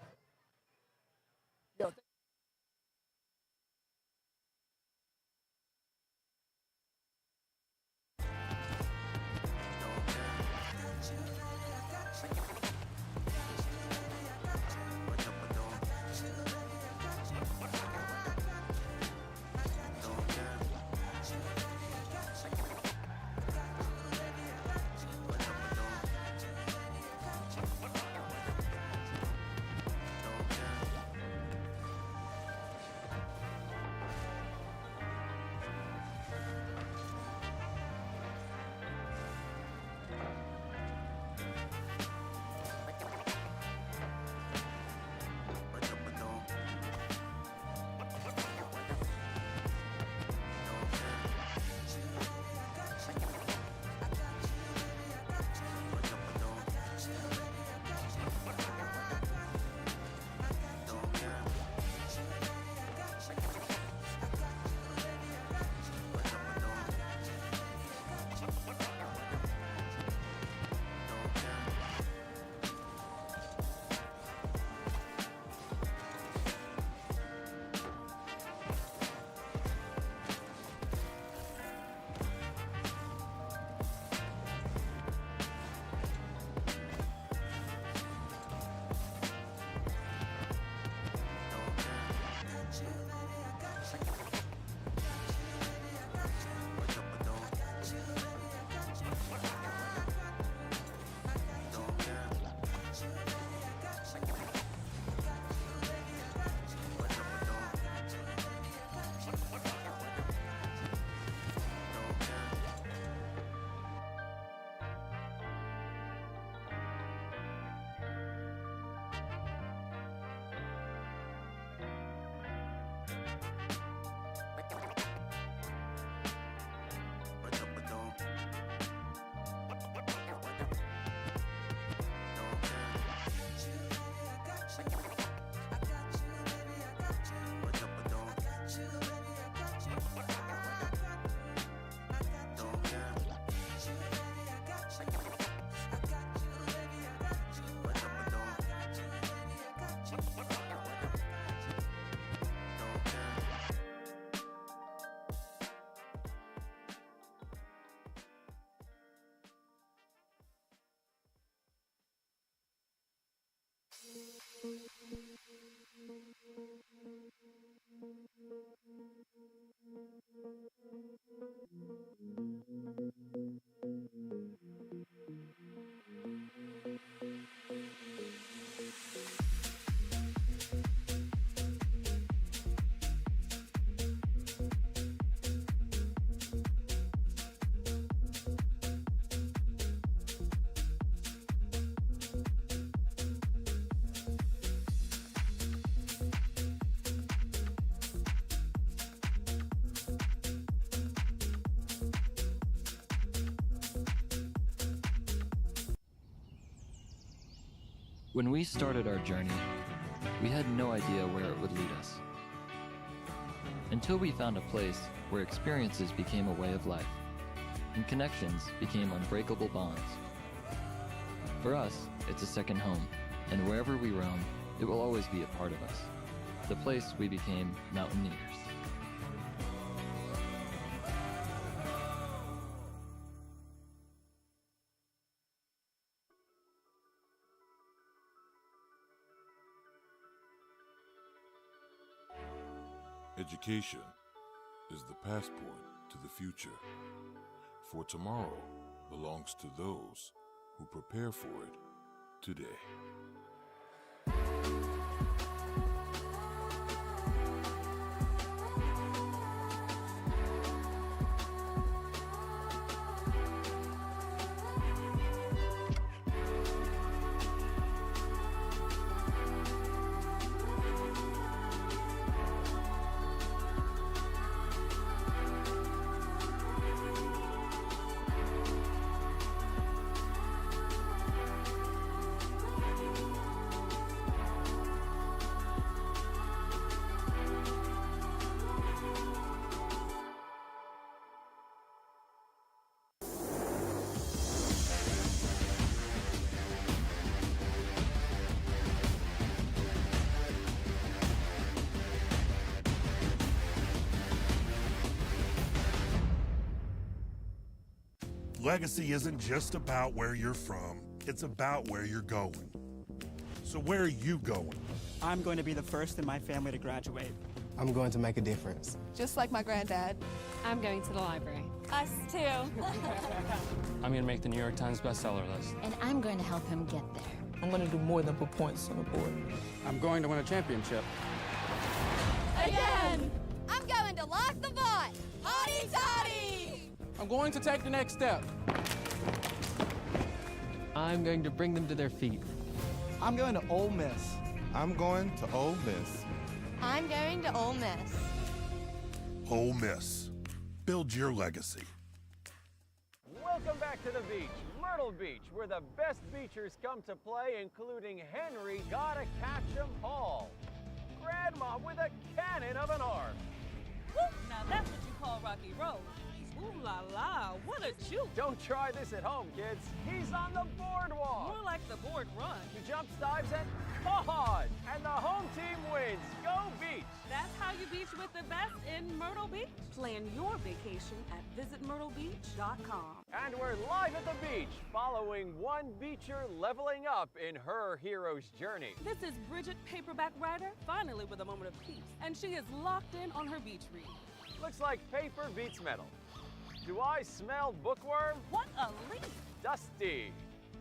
When we started our journey, we had no idea where it would lead us. Until we found a place where experiences became a way of life, and connections became unbreakable bonds. For us, it's a second home, and wherever we roam, it will always be a part of us. The place we became mountaineers. Education is the passport to the future, for tomorrow belongs to those who prepare for it today. Legacy isn't just about where you're from, it's about where you're going. So where are you going? I'm going to be the first in my family to graduate. I'm going to make a difference. Just like my granddad. I'm going to the library. Us too. I'm going to make the New York Times bestseller list. And I'm going to help him get there. I'm going to do more than put points on the board. I'm going to win a championship. Again! I'm going to lock the vault! Hotty toddy! I'm going to take the next step. I'm going to bring them to their feet. I'm going to Ole Miss. I'm going to Ole Miss. I'm going to Ole Miss. Ole Miss. Build your legacy. Welcome back to the beach, Myrtle Beach, where the best beachers come to play, including Henry Gotta Catch'em Hall. Grandma with a cannon of an arm. Woo! Now that's what you call Rocky Road. Ooh la la, what a juke. Don't try this at home, kids. He's on the boardwalk. More like the board run. He jumps, dives, and hard. And the home team wins. Go Beach! That's how you beach with the best in Myrtle Beach. Plan your vacation at visitmyrtlebeach.com. And we're live at the beach, following one beacher leveling up in her hero's journey. This is Bridget, paperback writer, finally with a moment of peace. And she is locked in on her beach read. Looks like paper beats metal. Do I smell bookworm? What a leap! Dusty.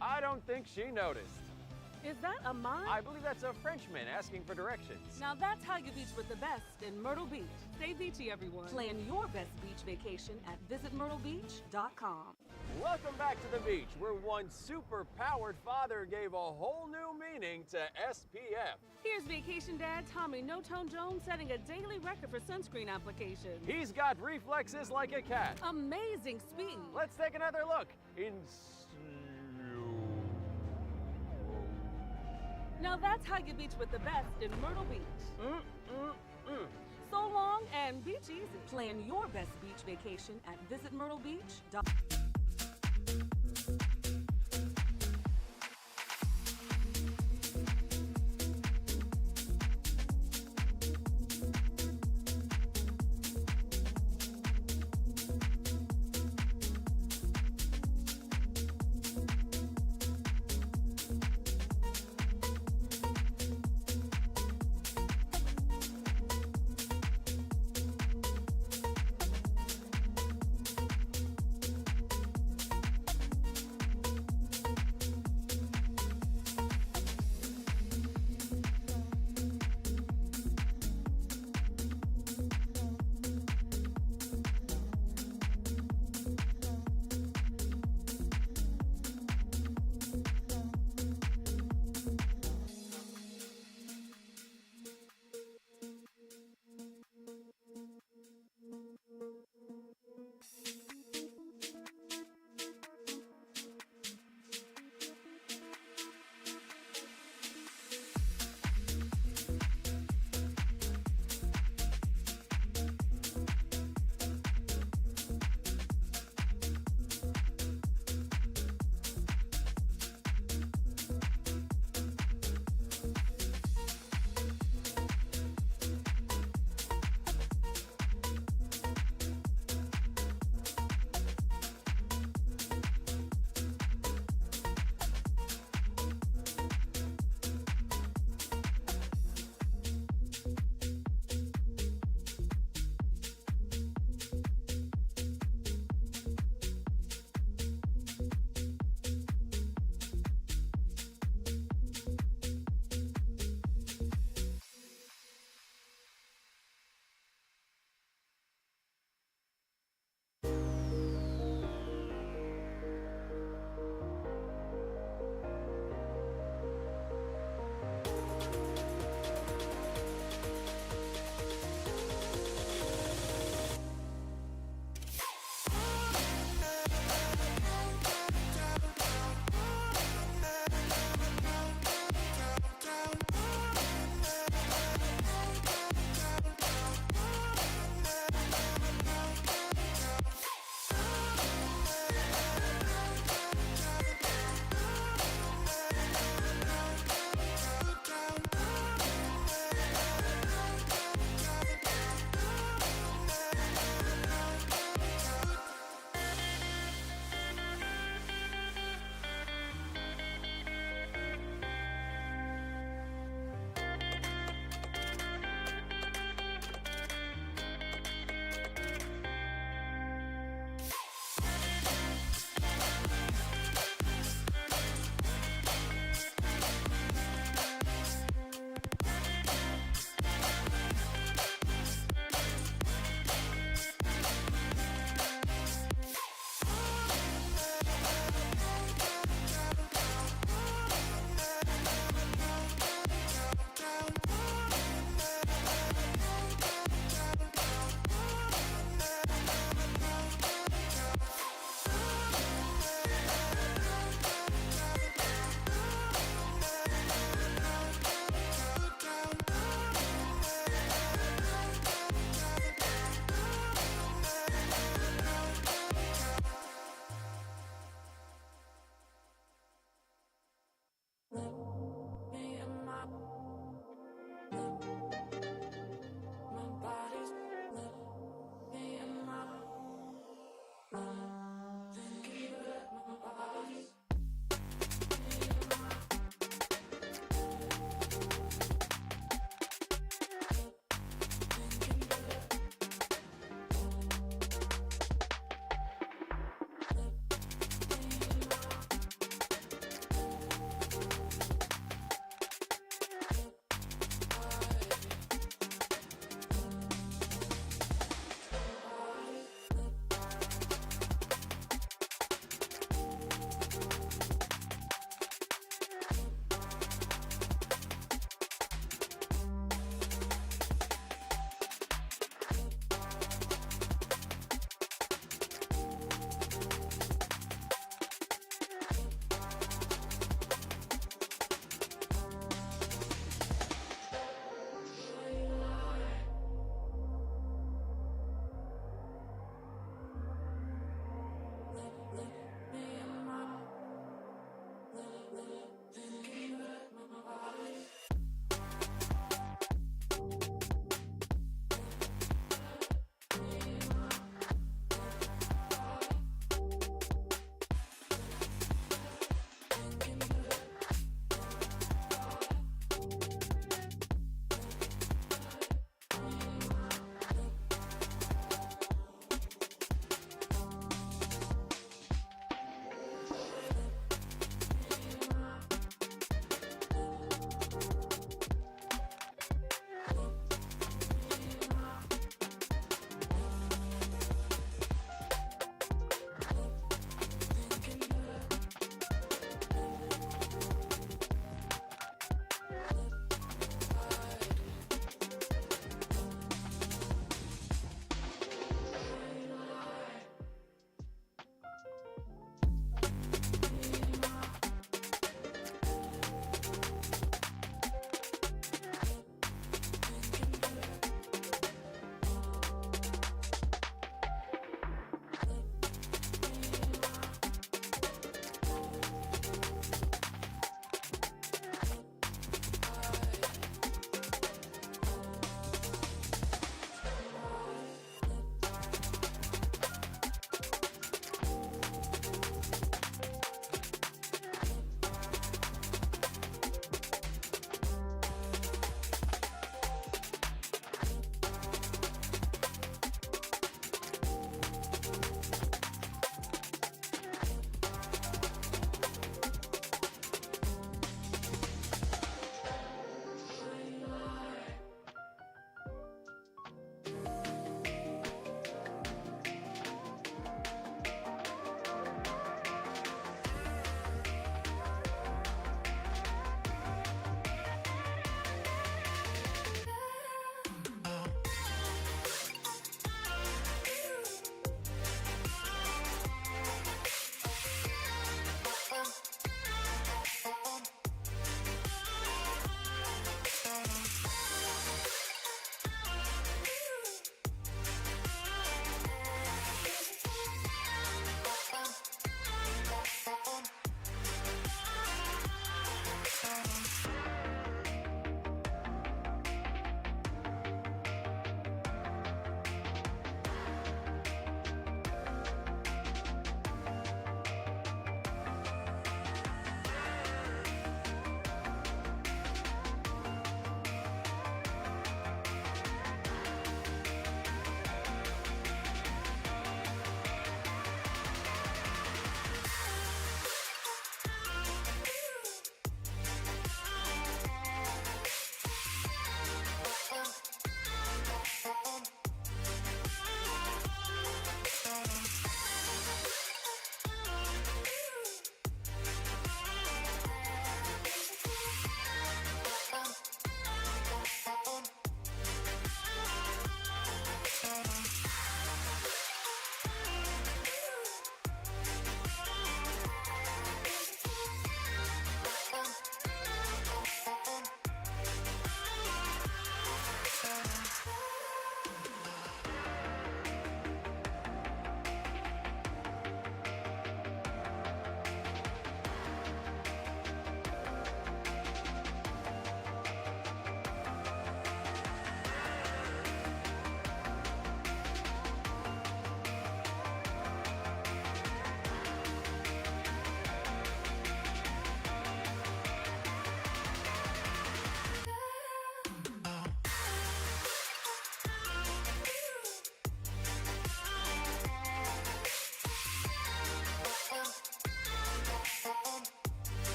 I don't think she noticed. Is that a mime? I believe that's a Frenchman asking for directions. Now that's how you beach with the best in Myrtle Beach. Stay beachy, everyone. Plan your best beach vacation at visitmyrtlebeach.com. Welcome back to the beach, where one super-powered father gave a whole new meaning to SPF. Here's Vacation Dad Tommy No-Tone Jones setting a daily record for sunscreen application. He's got reflexes like a cat. Amazing speed. Let's take another look in Now that's how you beach with the best in Myrtle Beach. So long and beach easy. Plan your best beach vacation at visitmyrtlebeach.com.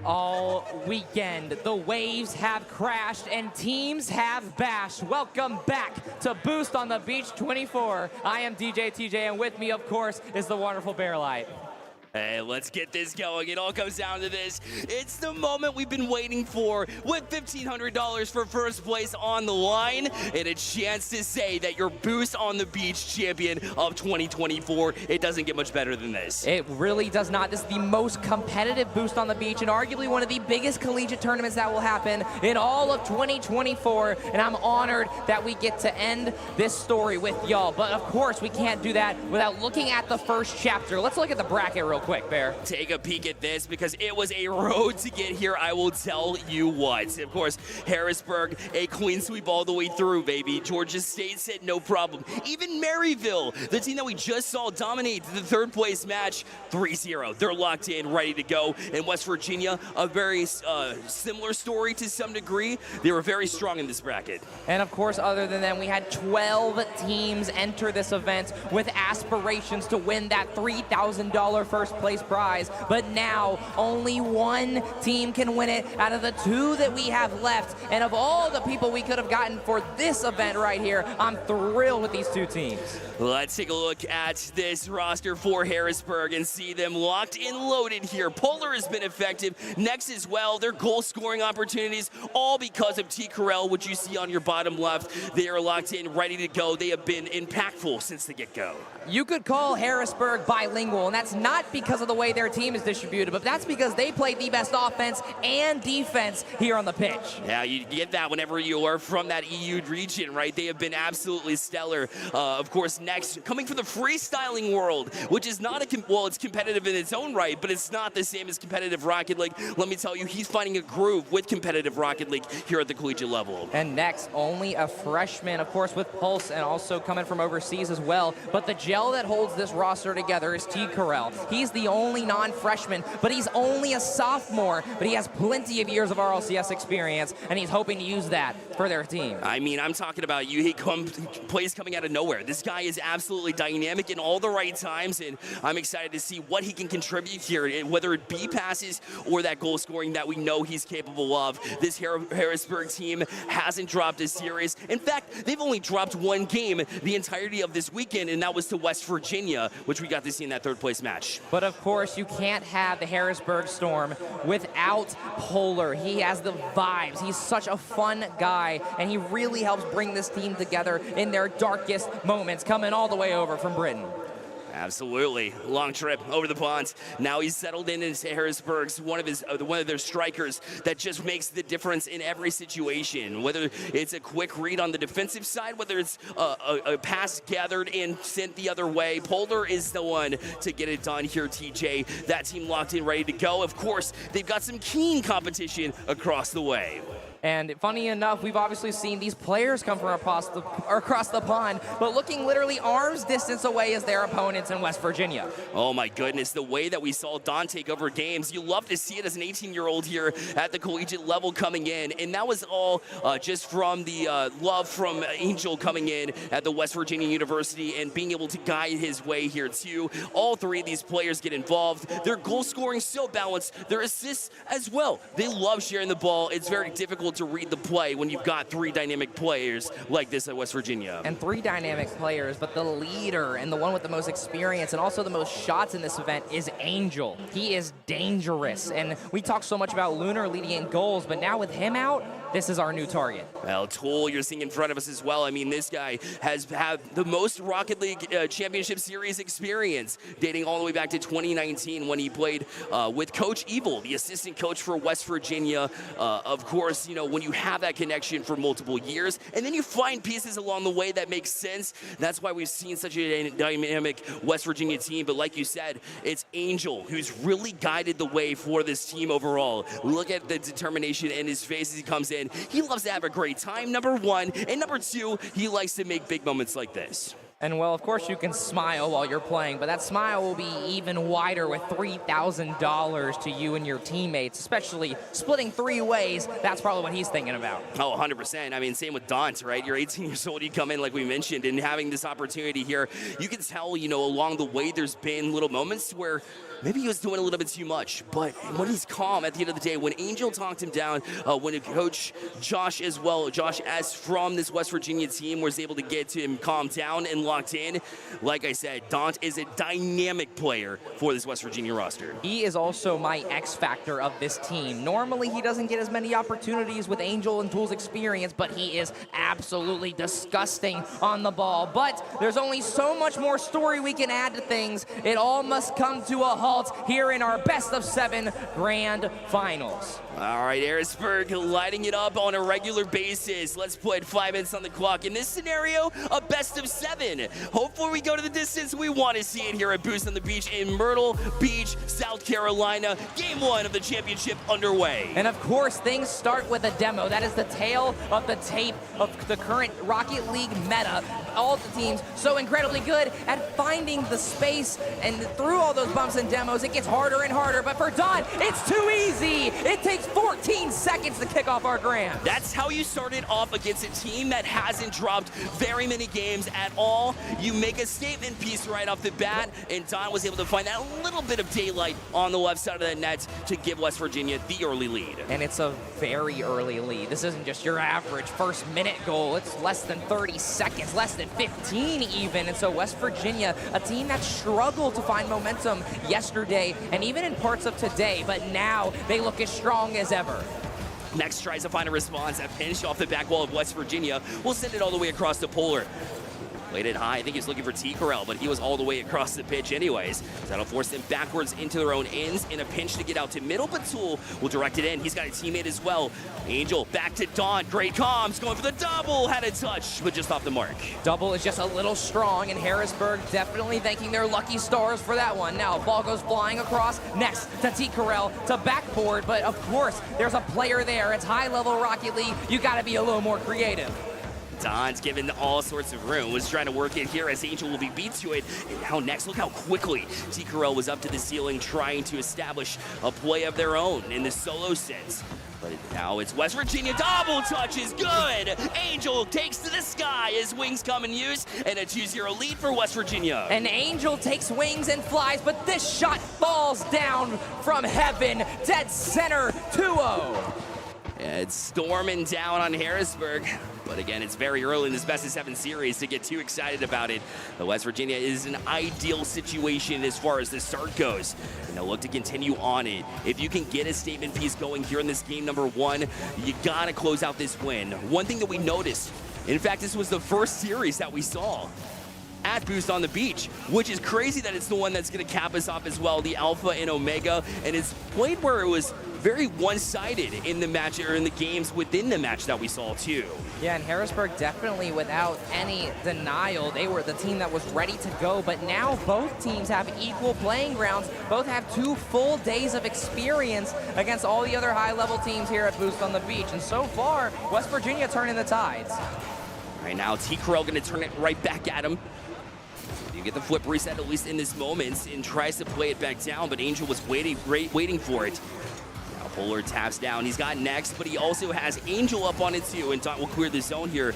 all weekend. The waves have crashed and teams have bashed. Welcome back to Boost on the Beach 24. I am DJ TJ, and with me, of course, is the wonderful Bearlight. Hey, let's get this going. It all comes down to this. It's the moment we've been waiting for, with $1,500 for first place on the line and a chance to say that you're Boost on the Beach champion of 2024. It doesn't get much better than this. It really does not. This is the most competitive Boost on the Beach and arguably one of the biggest collegiate tournaments that will happen in all of 2024. And I'm honored that we get to end this story with y'all. But of course, we can't do that without looking at the first chapter. Let's look at the bracket real quick, Bear. Take a peek at this because it was a road to get here, I will tell you what. Of course, Harrisburg, a clean sweep all the way through, baby. Georgia State said no problem. Even Maryville, the team that we just saw dominate the third place match, 3-0. They're locked in, ready to go. In West Virginia, a very similar story to some degree. They were very strong in this bracket. And of course, other than that, we had 12 teams enter this event with aspirations to win that $3,000 first place prize. But now, only one team can win it out of the two that we have left. And of all the people we could have gotten for this event right here, I'm thrilled with these two teams. Let's take a look at this roster for Harrisburg and see them locked and loaded here. Polar has been effective. Next as well, their goal scoring opportunities, all because of T. Corral, which you see on your bottom left. They are locked in, ready to go. They have been impactful since the get-go. You could call Harrisburg bilingual, and that's not because of the way their team is distributed, but that's because they play the best offense and defense here on the pitch. Yeah, you get that whenever you are from that EU region, right? They have been absolutely stellar. Of course, next, coming from the freestyling world, which is not well, it's competitive in its own right, but it's not the same as competitive Rocket League. Let me tell you, he's finding a groove with competitive Rocket League here at the collegiate level. And next, only a freshman, of course, with Pulse and also coming from overseas as well. But the gel that holds this roster together is T. Corral. He's the only non-freshman, but he's only a sophomore, but he has plenty of years of RLCS experience, and he's hoping to use that for their team. I mean, I'm talking about you. He plays coming out of nowhere. This guy is absolutely dynamic in all the right times, and I'm excited to see what he can contribute here, whether it be passes or that goal scoring that we know he's capable of. This Harrisburg team hasn't dropped a series. In fact, they've only dropped one game the entirety of this weekend, and that was to West Virginia, which we got to see in that third place match. But of course, you can't have the Harrisburg Storm without Polar. He has the vibes. He's such a fun guy, and he really helps bring this team together in their darkest moments, coming all the way over from Britain. Absolutely. Long trip over the pond. Now he's settled in into Harrisburg's one of their strikers that just makes the difference in every situation. Whether it's a quick read on the defensive side, whether it's a pass gathered and sent the other way, Polar is the one to get it done here, TJ. That team locked in, ready to go. Of course, they've got some keen competition across the way. And funny enough, we've obviously seen these players come from across the pond, but looking literally arm's distance away as their opponents in West Virginia. Oh my goodness, the way that we saw Don take over games, you love to see it as an 18-year-old here at the collegiate level coming in, and that was all just from the love from Angel coming in at the West Virginia University and being able to guide his way here too. All three of these players get involved. Their goal scoring so balanced, their assists as well. They love sharing the ball. It's very difficult to read the play when you've got three dynamic players like this at West Virginia. And three dynamic players, but the leader and the one with the most experience and also the most shots in this event is Angel. He is dangerous, and we talk so much about Lunar leading in goals, but now with him out, this is our new target. Well, Tool, you're seeing in front of us as well. I mean, this guy has had the most Rocket League Championship Series experience, dating all the way back to 2019 when he played with Coach Evil, the assistant coach for West Virginia. Of course, you know, when you have that connection for multiple years, and then you find pieces along the way that make sense, that's why we've seen such a dynamic West Virginia team. But like you said, it's Angel who's really guided the way for this team overall. Look at the determination in his face as he comes in. He loves to have a great time, number one, and number two, he likes to make big moments like this. And well, of course you can smile while you're playing, but that smile will be even wider with $3,000 to you and your teammates, especially splitting 3 ways. That's probably what he's thinking about. Oh, 100%. I mean, same with Daunt, right? You're 18 years old, you come in like we mentioned, and having this opportunity here, you can tell, you know, along the way there's been little moments where maybe he was doing a little bit too much, but when he's calm at the end of the day, when Angel talked him down, when a coach Josh as well, Josh S from this West Virginia team was able to get him calmed down and locked in, like I said, Daunt is a dynamic player for this West Virginia roster. He is also my X factor of this team. Normally he doesn't get as many opportunities with Angel and Tool's experience, but he is absolutely disgusting on the ball. But there's only so much more story we can add to things. It all must come to a halt here in our best of 7 grand finals. All right, Harrisburg lighting it up on a regular basis. Let's put 5 minutes on the clock. In this scenario, a best of 7. Hopefully we go to the distance we want to see it here at Boost on the Beach in Myrtle Beach, South Carolina. Game 1 of the championship underway. And of course, things start with a demo. That is the tale of the tape of the current Rocket League meta. All of the teams so incredibly good at finding the space, and through all those bumps and demos, it gets harder and harder. But for Daunt, it's too easy. It takes 14 seconds to kick off our grand. That's how you started off against a team that hasn't dropped very many games at all. You make a statement piece right off the bat, and Daunt was able to find that little bit of daylight on the left side of the net to give West Virginia the early lead. And it's a very early lead. This isn't just your average first minute goal. It's less than 30 seconds, less than 15 even. And so West Virginia, a team that struggled to find momentum yesterday and even in parts of today, but now they look as strong as ever. Next tries to find a response. A pinch off the back wall of West Virginia will send it all the way across the Polar. Played it high. I think he's looking for T-Corral, but he was all the way across the pitch anyways. That'll force them backwards into their own ends in a pinch to get out to middle, but Tool will direct it in. He's got a teammate as well. Angel back to Daunt. Great comms. Going for the double. Had a touch, but just off the mark. Double is just a little strong, and Harrisburg definitely thanking their lucky stars for that one. Now, ball goes flying across. Next to T-Corral to backboard, but of course, there's a player there. It's high-level Rocket League. You got to be a little more creative. Daunt's given all sorts of room, was trying to work it here as Angel will be beat to it. And now next, look how quickly T-Corral was up to the ceiling trying to establish a play of their own in the solo sense. But now it's West Virginia. Double touch is good. Angel takes to the sky as wings come in use, and a 2-0 lead for West Virginia. And Angel takes wings and flies, but this shot falls down from heaven, dead center, 2-0. It's storming down on Harrisburg. But again, it's very early in this best of 7 series to get too excited about it. But West Virginia is an ideal situation as far as the start goes. And they'll look to continue on it. If you can get a statement piece going here in this game number 1, you gotta close out this win. One thing that we noticed, in fact, this was the first series that we saw at Boost on the Beach, which is crazy that it's the one that's gonna cap us off as well, the Alpha and Omega. And it's played where it was very one-sided in the match, or in the games within the match that we saw too. Yeah, and Harrisburg definitely without any denial, they were the team that was ready to go, but now both teams have equal playing grounds. Both have 2 full days of experience against all the other high-level teams here at Boost on the Beach. And so far, West Virginia turning the tides. Right now, T-Corral gonna turn it right back at him. You get the flip reset at least in this moment and tries to play it back down, but Angel was waiting for it. Polar taps down. He's got next, but he also has Angel up on it too, and Daunt will clear the zone here.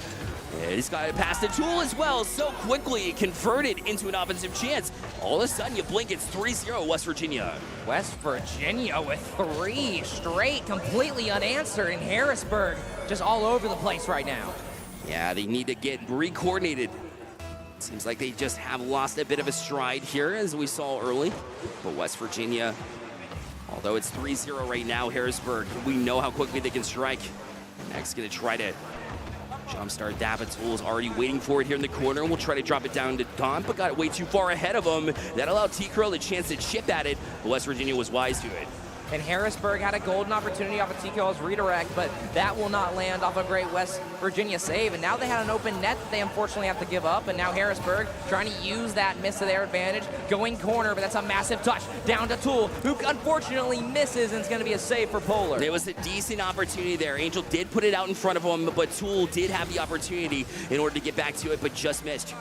And he's got it past the Tool as well. So quickly converted into an offensive chance. All of a sudden, you blink, it's 3-0 West Virginia. West Virginia with 3 straight, completely unanswered, and Harrisburg just all over the place right now. Yeah, they need to get re-coordinated. Seems like they just have lost a bit of a stride here, as we saw early. But West Virginia, although it's 3-0 right now, Harrisburg, we know how quickly they can strike. Next, gonna try to jumpstart that, but Tool's already waiting for it here in the corner, and we'll try to drop it down to Daunt, but got it way too far ahead of him. That allowed T-Corral a chance to chip at it, but West Virginia was wise to it. And Harrisburg had a golden opportunity off of T-Corral's redirect, but that will not land off a great West Virginia save. And now they had an open net that they unfortunately have to give up. And now Harrisburg trying to use that miss to their advantage, going corner, but that's a massive touch down to Tool, who unfortunately misses, and it's going to be a save for Polar. There was a decent opportunity there. Angel did put it out in front of him, but Tool did have the opportunity in order to get back to it, but just missed.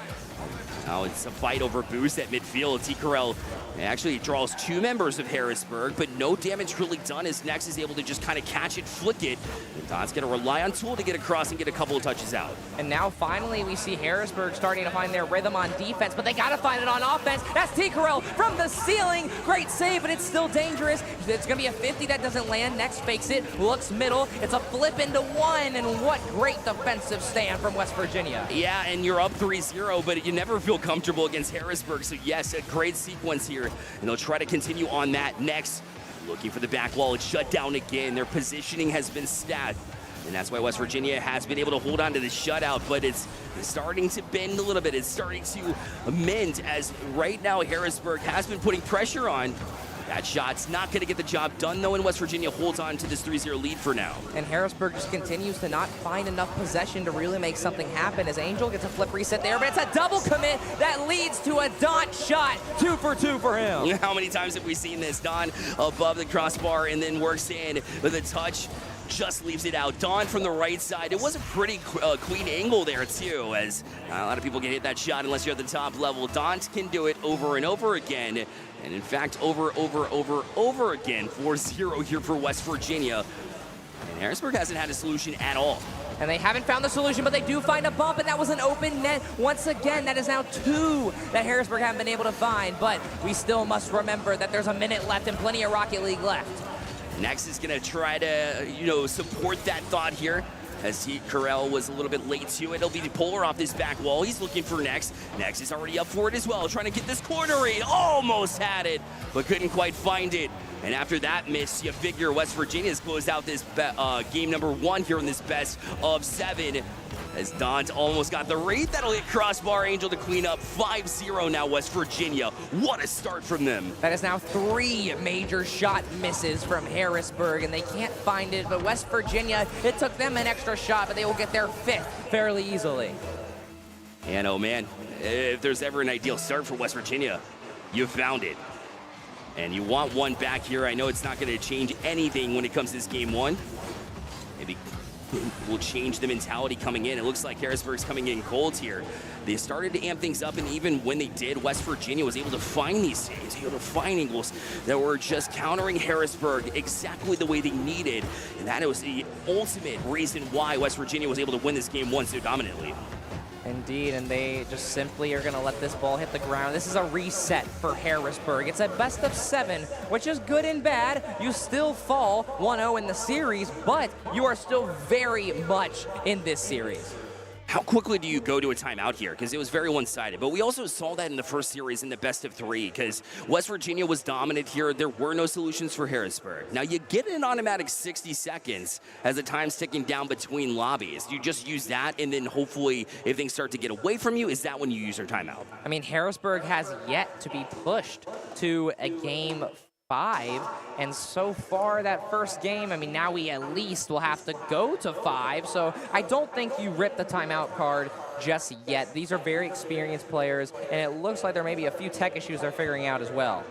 Now it's a fight over boost at midfield. T-Corel actually draws 2 members of Harrisburg, but no damage really done as Nex is able to just kind of catch it, flick it. And Don's going to rely on Tool to get across and get a couple of touches out. And now finally we see Harrisburg starting to find their rhythm on defense, but they got to find it on offense. That's T-Corel from the ceiling. Great save, but it's still dangerous. It's going to be a 50 that doesn't land. Nex fakes it, looks middle. It's a flip into 1, and what great defensive stand from West Virginia. Yeah, and you're up 3-0, but you never feel comfortable against Harrisburg. So yes, a great sequence here, and they'll try to continue on that. Next, looking for the back wall. It's shut down again. Their positioning has been stacked, and that's why West Virginia has been able to hold on to the shutout, but it's starting to bend a little bit. It's starting to mend, as right now Harrisburg has been putting pressure on. That shot's not going to get the job done, though, and West Virginia holds on to this 3-0 lead for now. And Harrisburg just continues to not find enough possession to really make something happen, as Angel gets a flip reset there, but it's a double commit that leads to a Dont shot. 2 for 2 for him. How many times have we seen this? Don above the crossbar and then works in with a touch. Just leaves it out. Don from the right side. It was a pretty clean angle there, too, as a lot of people can hit that shot unless you're at the top level. Don can do it over and over again. And in fact, over again. 4-0 here for West Virginia. And Harrisburg hasn't had a solution at all. And they haven't found the solution, but they do find a bump, and that was an open net. Once again, that is now 2 that Harrisburg haven't been able to find. But we still must remember that there's a minute left and plenty of Rocket League left. Nex is going to try to, support that thought here, as T-Corel was a little bit late to it. It'll be the Polar off this back wall. He's looking for Nex. Nex is already up for it as well, trying to get this corner read. Almost had it, but couldn't quite find it. And after that miss, you figure West Virginia's closed out this game number 1 here in this best of 7. As Don almost got the read. That'll hit crossbar. Angel to clean up. 5-0 now West Virginia. What a start from them. That is now 3 major shot misses from Harrisburg, and they can't find it. But West Virginia, it took them an extra shot, but they will get their 5th fairly easily. And oh man, if there's ever an ideal start for West Virginia, you found it. And you want one back here. I know it's not going to change anything when it comes to this game 1. Maybe will change the mentality coming in. It looks like Harrisburg's coming in cold here. They started to amp things up, and even when they did, West Virginia was able to find these saves, able to find angles that were just countering Harrisburg exactly the way they needed. And that was the ultimate reason why West Virginia was able to win this game 1 so dominantly. Indeed, and they just simply are going to let this ball hit the ground. This is a reset for Harrisburg. It's a best of 7, which is good and bad. You still fall 1-0 in the series, but you are still very much in this series. How quickly do you go to a timeout here? Because it was very one-sided. But we also saw that in the first series in the best of 3, because West Virginia was dominant here. There were no solutions for Harrisburg. Now, you get an automatic 60 seconds as the time's ticking down between lobbies. You just use that, and then hopefully, if things start to get away from you, is that when you use your timeout? I mean, Harrisburg has yet to be pushed to a game 5, and so far that first game, I mean, now we at least will have to go to 5, so I don't think you rip the timeout card just yet. These are very experienced players, and it looks like there may be a few tech issues they're figuring out as well.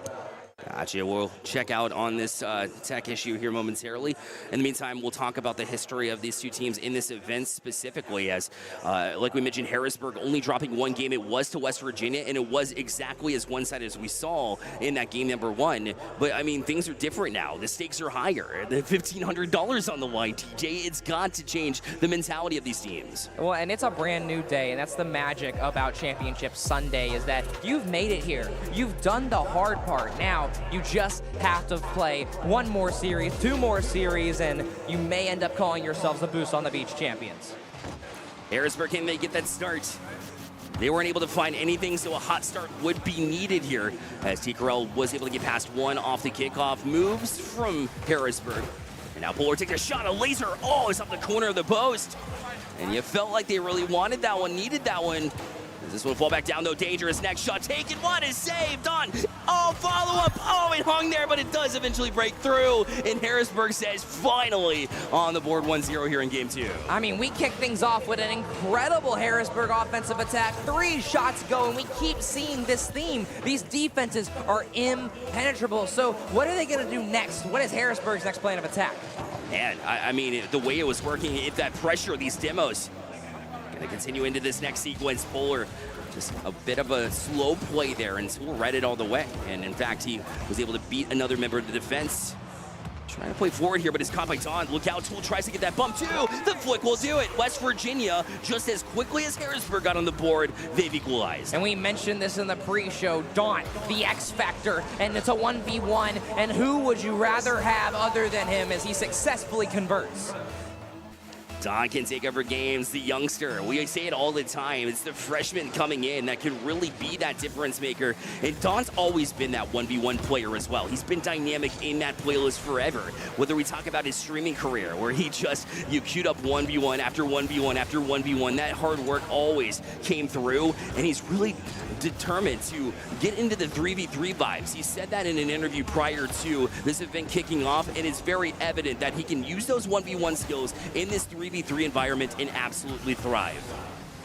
Gotcha. We'll check out on this tech issue here momentarily. In the meantime, we'll talk about the history of these two teams in this event specifically, as, like we mentioned, Harrisburg only dropping 1 game. It was to West Virginia, and it was exactly as one-sided as we saw in that game number 1. But, I mean, things are different now. The stakes are higher. The $1,500 on the line, TJ. It's got to change the mentality of these teams. Well, and it's a brand new day, and that's the magic about Championship Sunday, is that you've made it here. You've done the hard part. Now, you just have to play 1 more series, 2 more series, and you may end up calling yourselves the Boost on the Beach champions. Harrisburg, can they get that start? They weren't able to find anything, so a hot start would be needed here, as T-Corel was able to get past 1 off the kickoff. Moves from Harrisburg. And now Polar takes a shot, a laser. Oh, it's up the corner of the post. And you felt like they really wanted that one, needed that one. This one fall back down, though. Dangerous. Next shot taken. What is saved on? Oh, follow-up. Oh, it hung there, but it does eventually break through. And Harrisburg says finally on the board 1-0 here in game 2. I mean, we kick things off with an incredible Harrisburg offensive attack. 3 shots go, and we keep seeing this theme. These defenses are impenetrable. So what are they going to do next? What is Harrisburg's next plan of attack? Man, I mean, the way it was working, if that pressure, these demos, going to continue into this next sequence. Polar Just a bit of a slow play there, and Tool read it all the way. And in fact, he was able to beat another member of the defense. Trying to play forward here, but is caught by Dawn. Look out, Tool tries to get that bump too. The flick will do it. West Virginia, just as quickly as Harrisburg got on the board, they've equalized. And we mentioned this in the pre-show, Daunt, the X Factor, and it's a 1v1, and who would you rather have other than him as he successfully converts? Dawn can take over games, the youngster. We say it all the time. It's the freshman coming in that could really be that difference maker. And Dawn's always been that 1v1 player as well. He's been dynamic in that playlist forever. Whether we talk about his streaming career, where you queued up 1v1 after 1v1 after 1v1, that hard work always came through. And he's really determined to get into the 3v3 vibes. He said that in an interview prior to this event kicking off, and it's very evident that he can use those 1v1 skills in this 3v3 environment and absolutely thrive.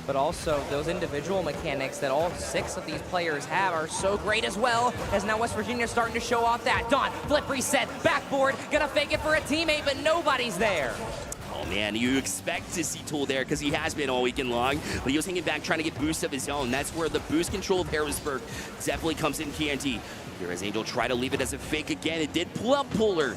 But also, those individual mechanics that all 6 of these players have are so great as well, as now West Virginia starting to show off that. Dawn, flip reset, backboard, gonna fake it for a teammate, but nobody's there. Oh man, you expect to see Tool there because he has been all weekend long, but he was hanging back trying to get boosts of his own. That's where the boost control of Harrisburg definitely comes in handy. Here as Angel try to leave it as a fake again. It did pull up Polar,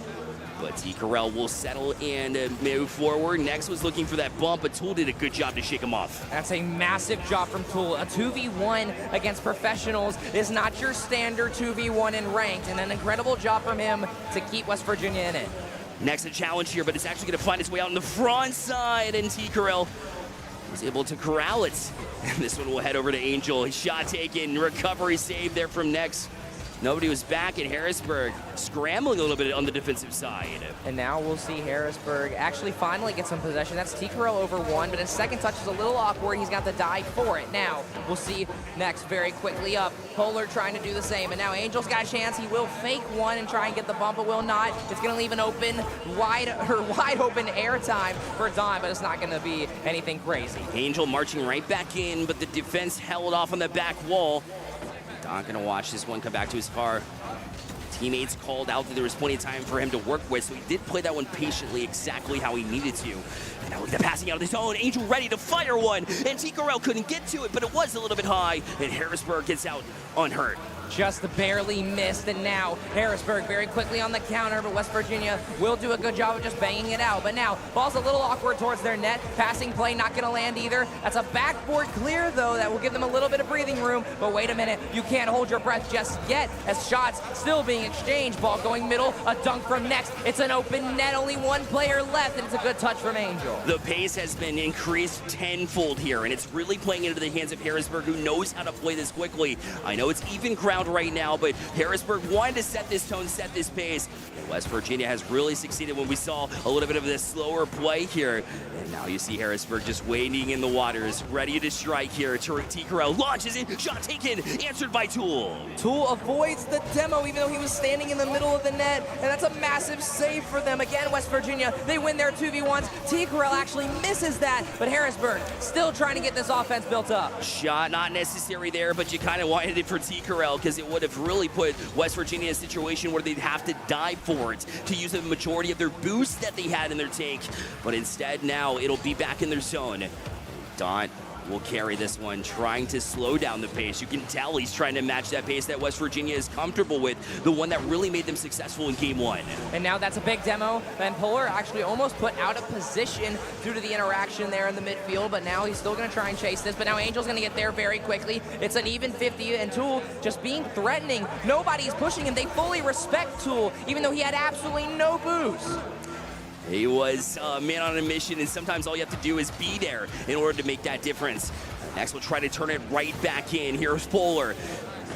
but T-Corral will settle and move forward. Next was looking for that bump, but Tool did a good job to shake him off. That's a massive job from Tool. A 2v1 against professionals is not your standard 2v1 in ranked, and an incredible job from him to keep West Virginia in it. Next a challenge here, but it's actually going to find its way out on the front side, and T-Corral was able to corral it. And this one will head over to Angel. His shot taken, recovery save there from Next. Nobody was back in Harrisburg, scrambling a little bit on the defensive side. And now we'll see Harrisburg actually finally get some possession. That's T-Corral over 1, but his second touch is a little awkward. He's got the dive for it. Now we'll see Next very quickly up. Polar trying to do the same, and now Angel's got a chance. He will fake one and try and get the bump, but will not. It's going to leave an open, wide open air time for Dawn, but it's not going to be anything crazy. Angel marching right back in, but the defense held off on the back wall. Not gonna watch this one come back to his car. Teammates called out that there was plenty of time for him to work with, so he did play that one patiently exactly how he needed to. And now the passing out of the zone, Angel ready to fire one, and T-Corral couldn't get to it, but it was a little bit high, and Harrisburg gets out unhurt. Just barely missed, and now Harrisburg very quickly on the counter, but West Virginia will do a good job of just banging it out. But now, ball's a little awkward towards their net. Passing play not gonna land either. That's a backboard clear, though. That will give them a little bit of breathing room. But wait a minute, you can't hold your breath just yet, as shots still being exchanged. Ball going middle, a dunk from Next. It's an open net, only one player left, and it's a good touch from Angel. The pace has been increased tenfold here, and it's really playing into the hands of Harrisburg, who knows how to play this quickly. I know it's even ground right now, but Harrisburg wanted to set this tone, set this pace. West Virginia has really succeeded when we saw a little bit of this slower play here. And now you see Harrisburg just wading in the waters, ready to strike here. T-Corral launches in, shot taken, answered by Tool. Tool avoids the demo even though he was standing in the middle of the net, and that's a massive save for them. Again, West Virginia, they win their 2v1s. T-Corral actually misses that, but Harrisburg still trying to get this offense built up. Shot not necessary there, but you kind of wanted it for T-Corral because it would have really put West Virginia in a situation where they'd have to dive for it to use the majority of their boost that they had in their tank. But instead now it'll be back in their zone. Dawn will carry this one, trying to slow down the pace. You can tell he's trying to match that pace that West Virginia is comfortable with, the one that really made them successful in game 1. And now that's a big demo, and Polar actually almost put out of position due to the interaction there in the midfield, but now he's still gonna try and chase this, but now Angel's gonna get there very quickly. It's an even 50, and Tool just being threatening. Nobody's pushing him. They fully respect Tool, even though he had absolutely no boost. He was a man on a mission, and sometimes all you have to do is be there in order to make that difference. Next, we'll try to turn it right back in. Here's Polar.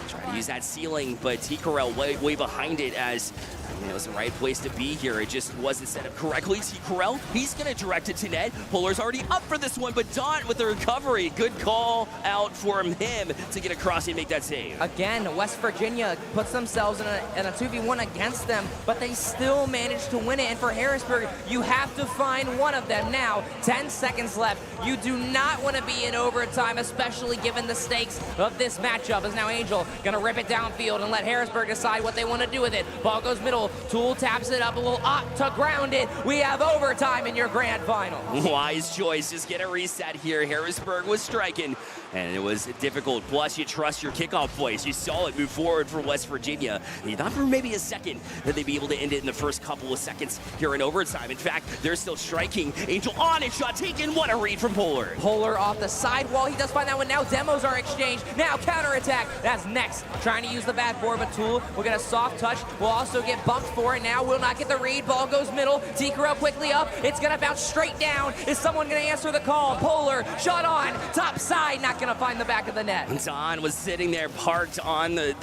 Try to use that ceiling, but T-Corral way behind it as it was the right place to be here. It just wasn't set up correctly. T-Corral, he's going to direct it to net. Polar's already up for this one, but Dawn with the recovery. Good call out for him to get across and make that save. Again, West Virginia puts themselves in a 2v1 against them, but they still manage to win it. And for Harrisburg, you have to find one of them now. 10 seconds left. You do not want to be in overtime, especially given the stakes of this matchup. As now Angel gonna rip it downfield and let Harrisburg decide what they want to do with it. Ball goes middle. Tool taps it up a little to ground it. We have overtime in your grand final. Wise choice. Just get a reset here. Harrisburg was striking, And it was difficult. Plus, you trust your kickoff plays. You saw it move forward for West Virginia. And you thought for maybe a second that they'd be able to end it in the first couple of seconds here in overtime. In fact, they're still striking. Angel on and shot taken. What a read from Polar. Polar off the sidewall. He does find that one. Now demos are exchanged. Now counterattack. That's next. Trying to use the bad forward, but Tool will get a soft touch. Will also get bumped for it. Now will not get the read. Ball goes middle. T-Corel quickly up. It's going to bounce straight down. Is someone going to answer the call? Polar shot on. Top side. Not going to find the back of the net. Don was sitting there parked on the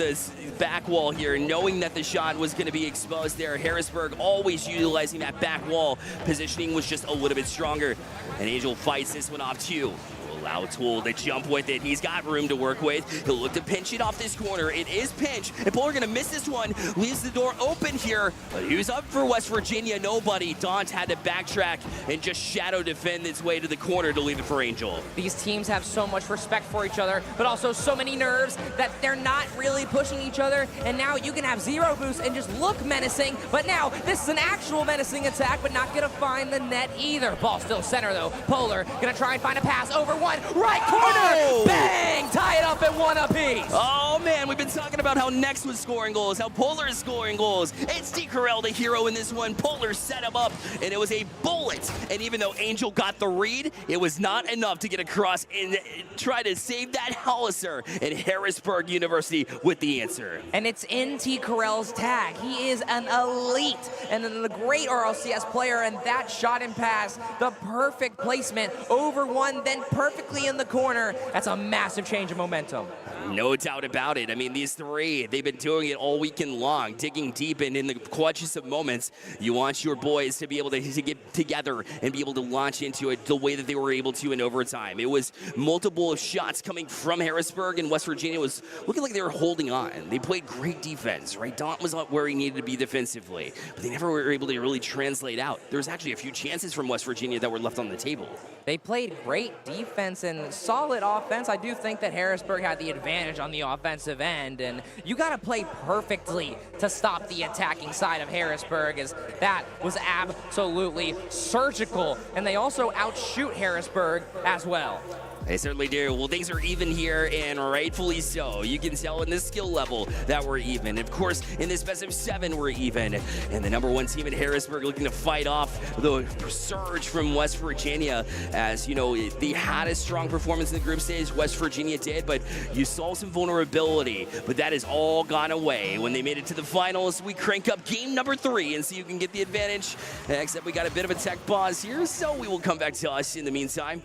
back wall here, knowing that the shot was going to be exposed there. Harrisburg always utilizing that back wall. Positioning was just a little bit stronger. And Angel fights this one off too. Allow Tool to jump with it. He's got room to work with. He'll look to pinch it off this corner. It is pinch. And Polar going to miss this one. Leaves the door open here. But who's up for West Virginia? Nobody. Daunt had to backtrack and just shadow defend its way to the corner to leave it for Angel. These teams have so much respect for each other, but also so many nerves that they're not really pushing each other. And now you can have zero boost and just look menacing. But now this is an actual menacing attack, but not going to find the net either. Ball still center though. Polar going to try and find a pass over one. Right corner! Oh! Bang! Tie it up at one apiece. Oh man, we've been talking about how Next was scoring goals, how Polar is scoring goals. It's T-Corel, the hero in this one. Polar set him up, and it was a bullet. And even though Angel got the read, it was not enough to get across and try to save that Hollister. And Harrisburg University with the answer. And it's in T-Corel's tag. He is an elite and then the great RLCS player, and that shot and pass, the perfect placement over one, then perfectly in the corner. That's a massive change of momentum. No doubt about it. I mean, these three, they've been doing it all weekend long, digging deep, and in the clutchest of moments, you want your boys to be able to get together and be able to launch into it the way that they were able to in overtime. It was multiple shots coming from Harrisburg, and West Virginia was looking like they were holding on. They played great defense, right? Daunt was up where he needed to be defensively, but they never were able to really translate out. There was actually a few chances from West Virginia that were left on the table. They played great defense and solid offense. I do think that Harrisburg had the advantage on the offensive end, and you got to play perfectly to stop the attacking side of Harrisburg, as that was absolutely surgical, and they also outshoot Harrisburg as well. They certainly do. Well, things are even here, and rightfully so. You can tell in this skill level that we're even. Of course, in this best of 7, we're even. And the #1 team in Harrisburg looking to fight off the surge from West Virginia. As, you know, they had a strong performance in the group stage. West Virginia did, but you saw some vulnerability. But that has all gone away. When they made it to the finals, we crank up game #3 and see who can get the advantage. Except we got a bit of a tech pause here, so we will come back to us in the meantime.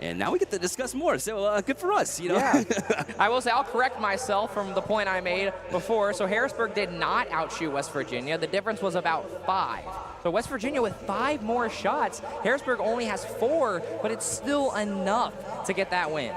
And now we get to discuss more, so good for us, you know? Yeah. I will say, I'll correct myself from the point I made before. So Harrisburg did not outshoot West Virginia. The difference was about 5. So West Virginia with 5 more shots. Harrisburg only has 4, but it's still enough to get that win.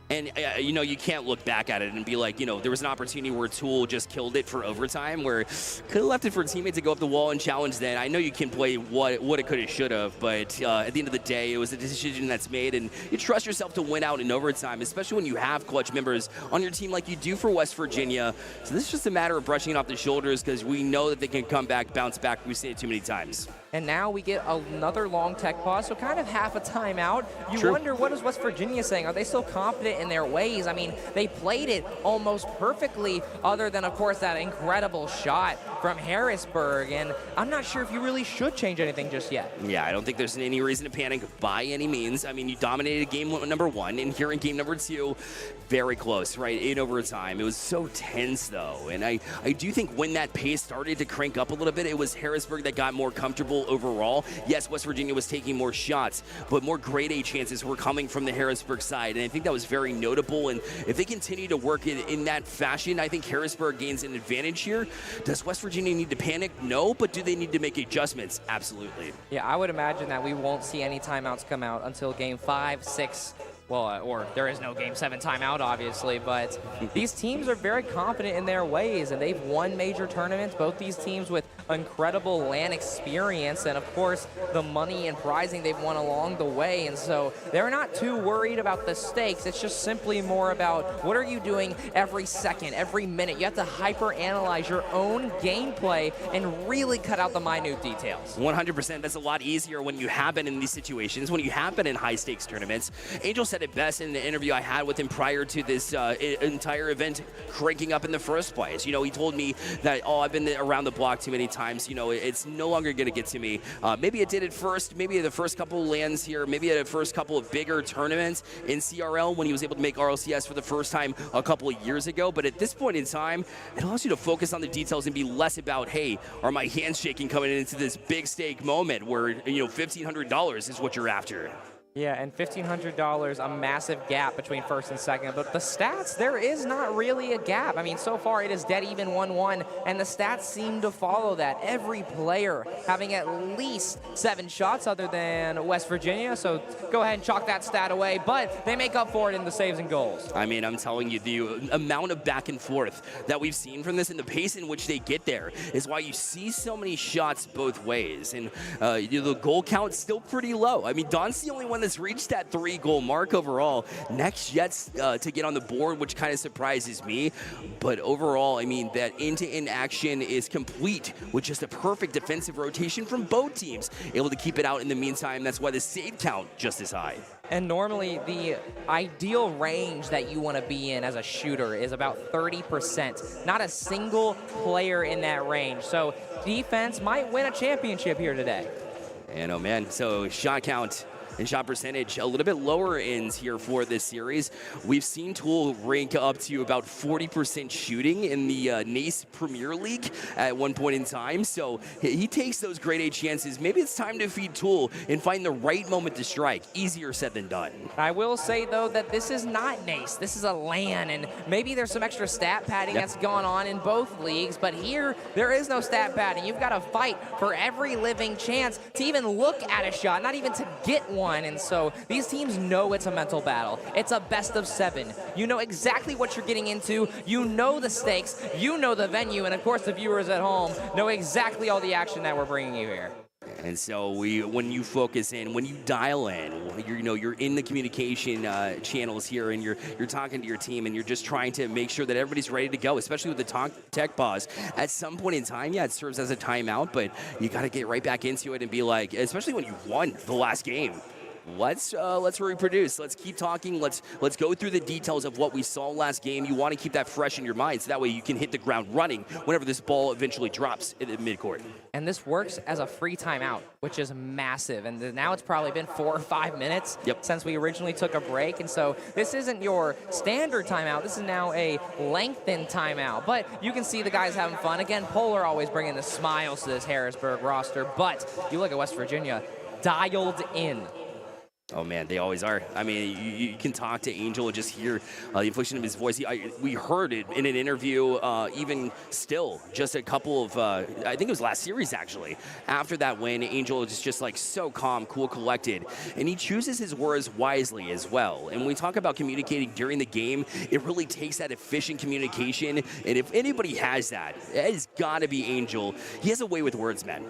And, you know, you can't look back at it and be like, you know, there was an opportunity where Tool just killed it for overtime, where could have left it for a teammate to go up the wall and challenge that. I know you can play what it could have, should have, but at the end of the day, it was a decision that's made, and you trust yourself to win out in overtime, especially when you have clutch members on your team like you do for West Virginia. So this is just a matter of brushing it off the shoulders, because we know that they can come back, bounce back. We've seen it too many times. And now we get another long tech pause, so kind of half a timeout. You wonder, what is West Virginia saying? Are they still confident in their ways? I mean, they played it almost perfectly, other than, of course, that incredible shot from Harrisburg. And I'm not sure if you really should change anything just yet. Yeah, I don't think there's any reason to panic by any means. I mean, you dominated game #1, and here in game #2, very close, right? In overtime. It was so tense, though. And I do think when that pace started to crank up a little bit, it was Harrisburg that got more comfortable overall. Yes, West Virginia was taking more shots, but more grade A chances were coming from the Harrisburg side. And I think that was very notable. And if they continue to work in that fashion, I think Harrisburg gains an advantage here. Does West Virginia need to panic? No, but do they need to make adjustments? Absolutely. Yeah, I would imagine that we won't see any timeouts come out until game 5, 6, well, or there is no Game 7 timeout, obviously, but these teams are very confident in their ways, and they've won major tournaments, both these teams with incredible LAN experience, and of course, the money and prizing they've won along the way, and so they're not too worried about the stakes. It's just simply more about what are you doing every second, every minute. You have to hyper-analyze your own gameplay and really cut out the minute details. 100%. That's a lot easier when you have been in these situations, when you have been in high-stakes tournaments. Angel said said it best in the interview I had with him prior to this entire event cranking up in the first place. You know, he told me that, oh, I've been around the block too many times. You know, it's no longer going to get to me. Maybe it did at first. Maybe the first couple of lands here. Maybe at the first couple of bigger tournaments in CRL when he was able to make RLCS for the first time a couple of years ago. But at this point in time, it allows you to focus on the details and be less about, hey, are my hands shaking coming into this big stake moment where, you know, $1,500 is what you're after. Yeah, and $1,500, a massive gap between first and second. But the stats, there is not really a gap. I mean, so far it is dead even 1-1, and the stats seem to follow that. Every player having at least 7 shots other than West Virginia, so go ahead and chalk that stat away, but they make up for it in the saves and goals. I mean, I'm telling you, the amount of back and forth that we've seen from this and the pace in which they get there is why you see so many shots both ways. And you know, the goal count's still pretty low. I mean, Don's the only one that's reached that 3-goal mark overall. Next Jets to get on the board, which kind of surprises me. But overall, I mean, that end-to-end action is complete with just a perfect defensive rotation from both teams. Able to keep it out in the meantime. That's why the save count just as high. And normally the ideal range that you want to be in as a shooter is about 30%. Not a single player in that range. So defense might win a championship here today. And oh man, so shot count and shot percentage a little bit lower ends here for this series. We've seen Tool rank up to about 40% shooting in the NACE Premier League at one point in time. So he takes those grade A chances. Maybe it's time to feed Tool and find the right moment to strike. Easier said than done. I will say, though, that this is not NACE. This is a LAN, and maybe there's some extra stat padding that's gone on in both leagues, but here there is no stat padding. You've got to fight for every living chance to even look at a shot, not even to get one. And so these teams know it's a mental battle. It's a best of 7. You know exactly what you're getting into. You know the stakes. You know the venue. And, of course, the viewers at home know exactly all the action that we're bringing you here. And so when you focus in, when you dial in, you're in the communication channels here, and you're talking to your team, and you're just trying to make sure that everybody's ready to go, especially with the tech pause. At some point in time, yeah, it serves as a timeout, but you got to get right back into it and be like, especially when you won the last game. Let's reproduce. Let's keep talking. Let's go through the details of what we saw last game. You want to keep that fresh in your mind, so that way you can hit the ground running whenever this ball eventually drops in the midcourt. And this works as a free timeout, which is massive. And now it's probably been 4 or 5 minutes since we originally took a break. And so this isn't your standard timeout. This is now a lengthened timeout. But you can see the guys having fun. Again, Polar always bringing the smiles to this Harrisburg roster. But you look at West Virginia, dialed in. Oh, man, they always are. I mean, you can talk to Angel and just hear the inflection of his voice. We heard it in an interview, even still, just a couple of, I think it was last series, actually. After that win, Angel is just like so calm, cool, collected. And he chooses his words wisely as well. And when we talk about communicating during the game, it really takes that efficient communication. And if anybody has that, it has got to be Angel. He has a way with words, man.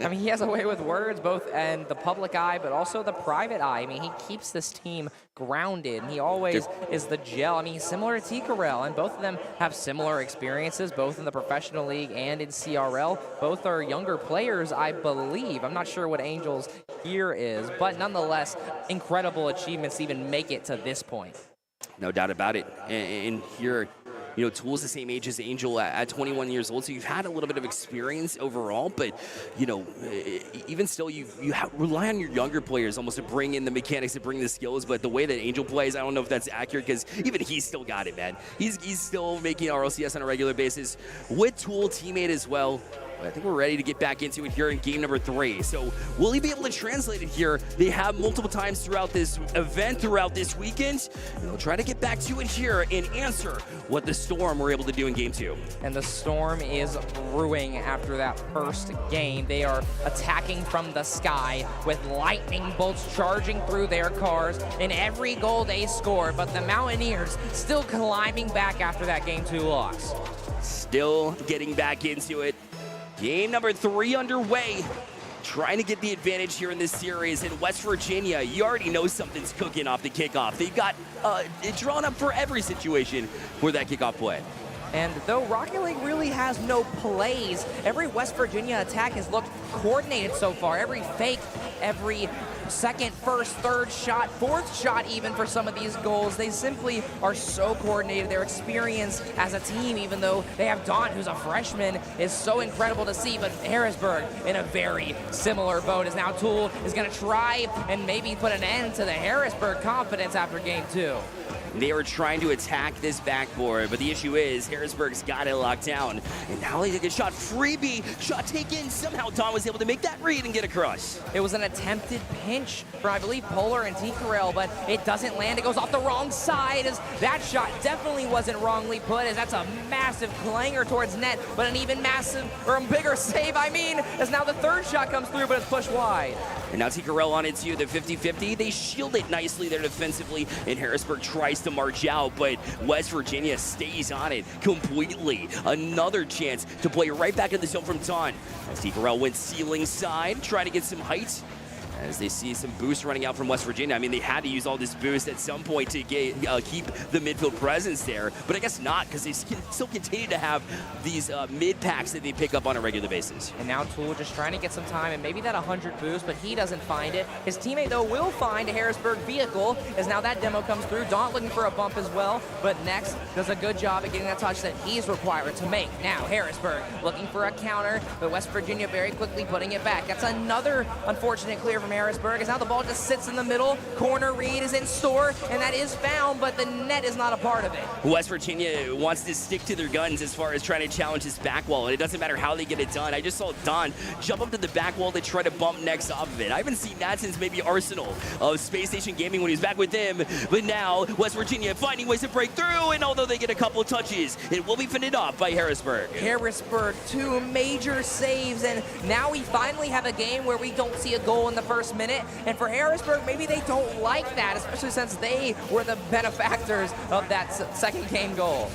I mean, he has a way with words, both in the public eye, but also the private eye. I mean, he keeps this team grounded, and he always is the gel. I mean, he's similar to T. Carell, and both of them have similar experiences, both in the professional league and in CRL. Both are younger players, I believe. I'm not sure what Angel's year is, but nonetheless, incredible achievements to even make it to this point. No doubt about it. And here, you know, Tool's the same age as Angel at 21 years old, so you've had a little bit of experience overall, but, you know, even still, you rely on your younger players almost to bring in the mechanics, to bring the skills, but the way that Angel plays, I don't know if that's accurate, because even he's still got it, man. He's still making RLCS on a regular basis with Tool, teammate as well. I think we're ready to get back into it here in game number 3. So will he be able to translate it here? They have multiple times throughout this event, throughout this weekend. And they'll try to get back to it here and answer what the Storm were able to do in game 2. And the Storm is brewing after that first game. They are attacking from the sky with lightning bolts charging through their cars in every goal they score. But the Mountaineers still climbing back after that game 2 loss. Still getting back into it. Game number 3 underway. Trying to get the advantage here in this series. In West Virginia, you already know something's cooking off the kickoff. They've got it drawn up for every situation for that kickoff play. And though Rocket League really has no plays, every West Virginia attack has looked coordinated so far. Every fake, every second, first, third shot, fourth shot even for some of these goals. They simply are so coordinated. Their experience as a team, even though they have Dawn, who's a freshman, is so incredible to see. But Harrisburg in a very similar boat, as now Tool is going to try and maybe put an end to the Harrisburg confidence after game 2. They were trying to attack this backboard, but the issue is Harrisburg's got it locked down. And now they take a shot. Freebie, shot taken. Somehow Dawn was able to make that read and get across. It was an attempted pinch for, I believe, Polar and T-Corral, but it doesn't land. It goes off the wrong side, as that shot definitely wasn't wrongly put, as that's a massive clanger towards net, but an even massive, or a bigger save, I mean, as now the third shot comes through, but it's pushed wide. And now T-Corral on it too, the 50-50. They shield it nicely there defensively, and Harrisburg tries to march out, but West Virginia stays on it completely. Another chance to play right back in the zone from Dawn. As T-Corral went ceiling side, trying to get some height. As they see some boost running out from West Virginia. I mean, they had to use all this boost at some point to keep the midfield presence there, but I guess not, because they still continue to have these mid packs that they pick up on a regular basis. And now Tool just trying to get some time and maybe that 100 boost, but he doesn't find it. His teammate, though, will find a Harrisburg vehicle, as now that demo comes through. Daunt looking for a bump as well, but Next does a good job at getting that touch that he's required to make. Now Harrisburg looking for a counter, but West Virginia very quickly putting it back. That's another unfortunate clear from Harrisburg, as now the ball just sits in the middle. Corner read is in store, and that is found, but the net is not a part of it. West Virginia wants to stick to their guns as far as trying to challenge this back wall, and it doesn't matter how they get it done. I just saw Dawn jump up to the back wall to try to bump Next off of it. I haven't seen that since maybe Arsenal of Space Station Gaming when he was back with them, but now West Virginia finding ways to break through, and although they get a couple touches, it will be finished off by Harrisburg. Harrisburg, 2 major saves, and now we finally have a game where we don't see a goal in the first minute. And for Harrisburg, maybe they don't like that, especially since they were the benefactors of that second game goal.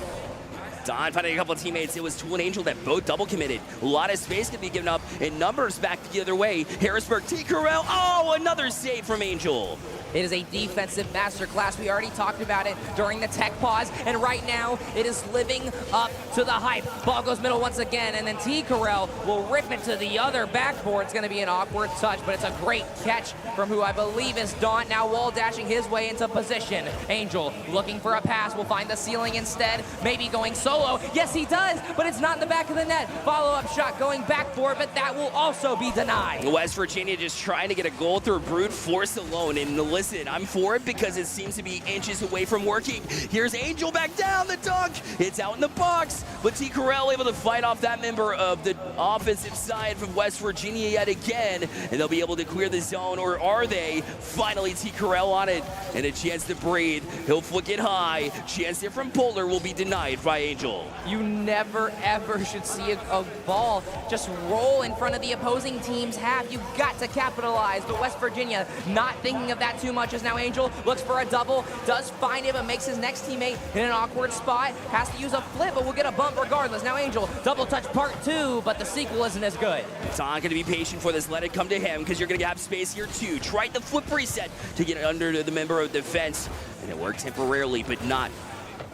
Dawn finding a couple of teammates. It was Tool and Angel that both double committed. A lot of space could be given up, and numbers back the other way. Harrisburg, T-Corral. Oh, another save from Angel. It is a defensive masterclass. We already talked about it during the tech pause, and right now it is living up to the hype. Ball goes middle once again, and then T-Corral will rip it to the other backboard. It's going to be an awkward touch, but it's a great catch from who I believe is Daunt. Now wall dashing his way into position. Angel looking for a pass, will find the ceiling instead. Maybe going solo. Yes, he does, but it's not in the back of the net. Follow-up shot going backboard, but that will also be denied. West Virginia just trying to get a goal through brute force alone, and listen, I'm for it because it seems to be inches away from working. Here's Angel back down, the dunk. It's out in the box, but T-Corral able to fight off that member of the offensive side from West Virginia yet again, and they'll be able to clear the zone, or are they? Finally, T-Corral on it, and a chance to breathe. He'll flick it high. Chance there from Polar will be denied by Angel. You never, ever should see a ball just roll in front of the opposing team's half. You got to capitalize, but West Virginia not thinking of that too much, as now Angel looks for a double, does find it, but makes his next teammate in an awkward spot, has to use a flip, but will get a bump regardless. Now Angel, double touch part 2, but the sequel isn't as good. Dawn gonna be patient for this, let it come to him, because you're gonna have space here too. Tried the flip reset to get under the member of defense, and it worked temporarily, but not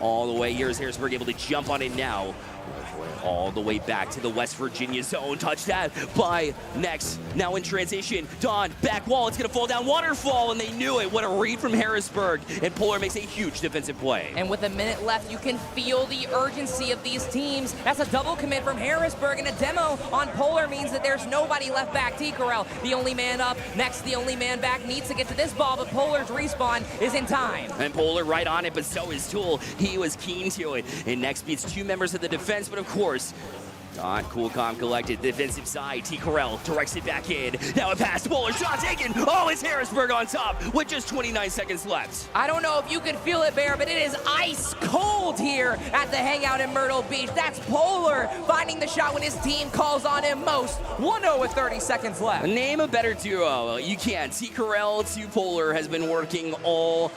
all the way. Here's Harrisburg able to jump on it now. All the way back to the West Virginia zone. Touch that by Next. Now in transition. Dawn, back wall. It's going to fall down. Waterfall, and they knew it. What a read from Harrisburg. And Polar makes a huge defensive play. And with a minute left, you can feel the urgency of these teams. That's a double commit from Harrisburg, and a demo on Polar means that there's nobody left back. T-Corral, the only man up. Next, the only man back, needs to get to this ball, but Polar's respawn is in time. And Polar right on it, but so is Tool. He was keen to it. And Next beats 2 members of the defense, but of course, Dawn, cool, calm, collected. Defensive side, T-Corral directs it back in. Now a pass, Polar, shot taken. Oh, it's Harrisburg on top with just 29 seconds left. I don't know if you can feel it, Bear, but it is ice cold here at the Hangout in Myrtle Beach. That's Polar finding the shot when his team calls on him most. 1-0 with 30 seconds left. Name a better duo. You can't. T-Corral to Polar has been working all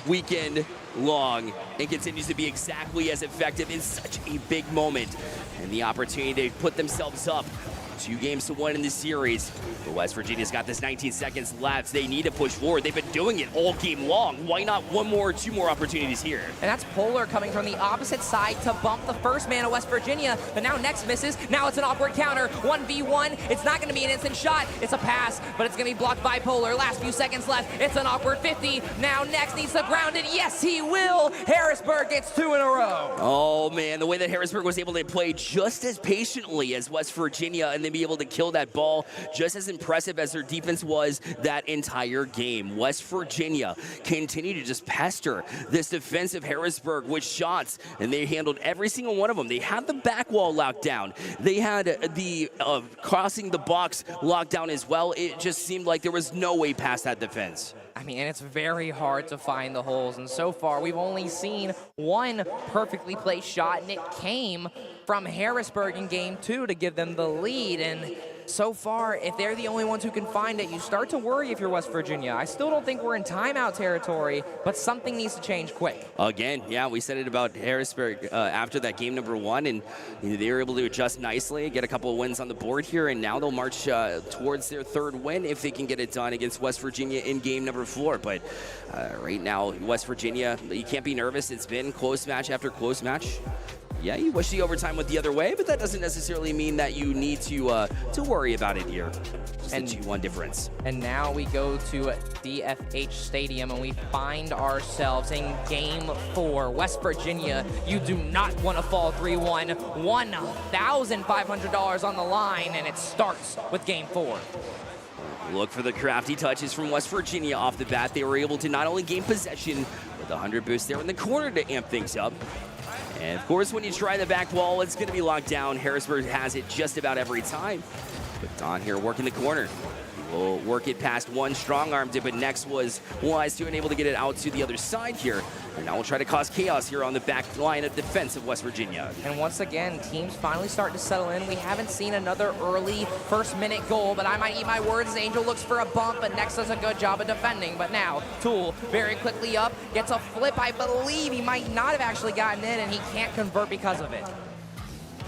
weekend long and continues to be exactly as effective in such a big moment. And the opportunity to put themselves up 2-1 in the series. But West Virginia's got this 19 seconds left. They need to push forward. They've been doing it all game long. Why not one more or two more opportunities here? And that's Polar coming from the opposite side to bump the first man of West Virginia. But now Next misses. Now it's an awkward counter. 1v1. It's not going to be an instant shot. It's a pass, but it's going to be blocked by Polar. Last few seconds left. It's an awkward 50. Now Next needs to ground it. Yes, he will. Harrisburg gets 2 in a row. Oh, man, the way that Harrisburg was able to play just as patiently as West Virginia and then be able to kill that ball, just as impressive as their defense was that entire game. West Virginia continued to just pester this defensive Harrisburg with shots, and they handled every single one of them. They had the back wall locked down. They had the crossing the box locked down as well. It just seemed like there was no way past that defense. I mean, and it's very hard to find the holes. And so far, we've only seen one perfectly placed shot, and it came from Harrisburg in game 2 to give them the lead. And so far, if they're the only ones who can find it, you start to worry if you're West Virginia. I still don't think we're in timeout territory, but something needs to change quick. Again, yeah, we said it about Harrisburg after that game number 1, and they were able to adjust nicely, get a couple of wins on the board here, and now they'll march towards their 3rd win if they can get it done against West Virginia in game number 4. But right now, West Virginia, you can't be nervous. It's been close match after close match. Yeah, you wish the overtime went the other way, but that doesn't necessarily mean that you need to worry about it here. Just a 2-1 difference. And now we go to DFH Stadium and we find ourselves in game 4. West Virginia, you do not want to fall 3-1. $1,500 on the line, and it starts with game 4. Look for the crafty touches from West Virginia off the bat. They were able to not only gain possession, but the 100 boost there in the corner to amp things up. And of course, when you try the back wall, it's going to be locked down. Harrisburg has it just about every time. But Don here working the corner. Will work it past one, strong-armed it, but Next was wise to and able to get it out to the other side here. And now we'll try to cause chaos here on the back line of defense of West Virginia. And once again, teams finally start to settle in. We haven't seen another early first-minute goal, but I might eat my words. Angel looks for a bump, but Next does a good job of defending. But now, Tool very quickly up, gets a flip. I believe he might not have actually gotten in, and he can't convert because of it.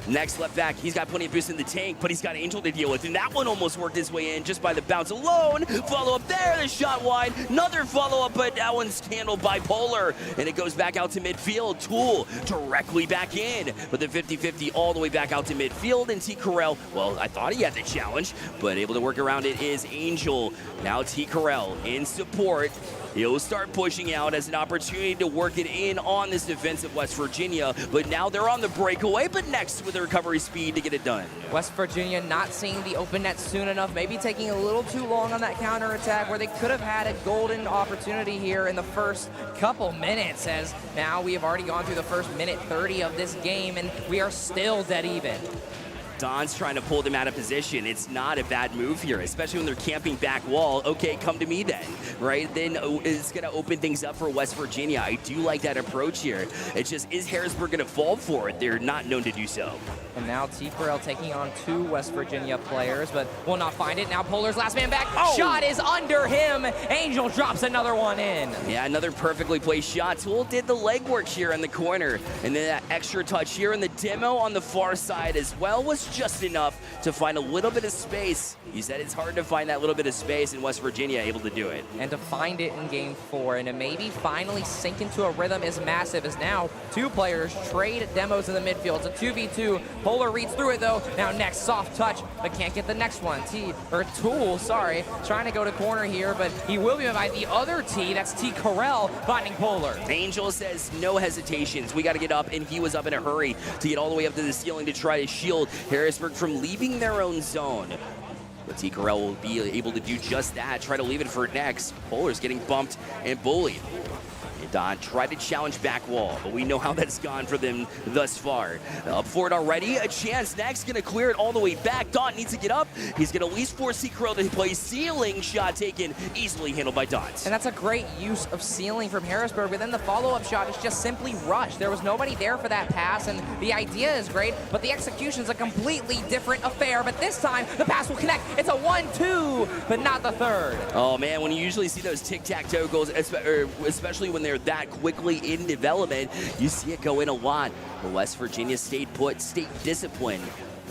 Next left back, he's got plenty of boost in the tank, but he's got Angel to deal with, and that one almost worked his way in just by the bounce alone. Follow up there, the shot wide, another follow up, but that one's handled by Polar, and it goes back out to midfield. Tool directly back in, with the 50-50 all the way back out to midfield, and T. Corral, well, I thought he had the challenge, but able to work around it is Angel. Now T. Corral in support. He'll start pushing out as an opportunity to work it in on this defense of West Virginia, but now they're on the breakaway, but Next with the recovery speed to get it done. West Virginia not seeing the open net soon enough, maybe taking a little too long on that counterattack where they could have had a golden opportunity here in the first couple minutes, as now we have already gone through the first minute 30 of this game and we are still dead even. Don's trying to pull them out of position. It's not a bad move here, especially when they're camping back wall. Okay, come to me then, right? Then it's going to open things up for West Virginia. I do like that approach here. It's just, is Harrisburg going to fall for it? They're not known to do so. And now T. Corral taking on 2 West Virginia players, but will not find it. Now Polar's last man back. Oh! Shot is under him. Angel drops another one in. Yeah, another perfectly placed shot. Tool did the legwork here in the corner. And then that extra touch here in the demo on the far side as well was just enough to find a little bit of space. He said it's hard to find that little bit of space, in West Virginia able to do it. And to find it in game 4 and to maybe finally sink into a rhythm is massive, as now 2 players trade demos in the midfield. It's a 2v2. Polar reads through it though. Now Next soft touch, but can't get the next one. Tool, trying to go to corner here, but he will be by the other T. That's T. Corral finding Polar. Angel says no hesitations. We got to get up, and he was up in a hurry to get all the way up to the ceiling to try to shield Harrisburg from leaving their own zone. But T. Corral will be able to do just that, try to leave it for Next. Polar's getting bumped and bullied. Don tried to challenge back wall, but we know how that's gone for them thus far. Up for it already, a chance. Next, gonna clear it all the way back. Don needs to get up. He's gonna at least force T. Corral to play ceiling. Shot taken, easily handled by Don. And that's a great use of ceiling from Harrisburg, but then the follow-up shot is just simply rushed. There was nobody there for that pass, and the idea is great, but the execution is a completely different affair. But this time, the pass will connect. It's a 1-2, but not the third. Oh man, when you usually see those tic-tac-toe goals, especially when they're that quickly in development, you see it go in a lot. But West Virginia stayed put, stayed disciplined.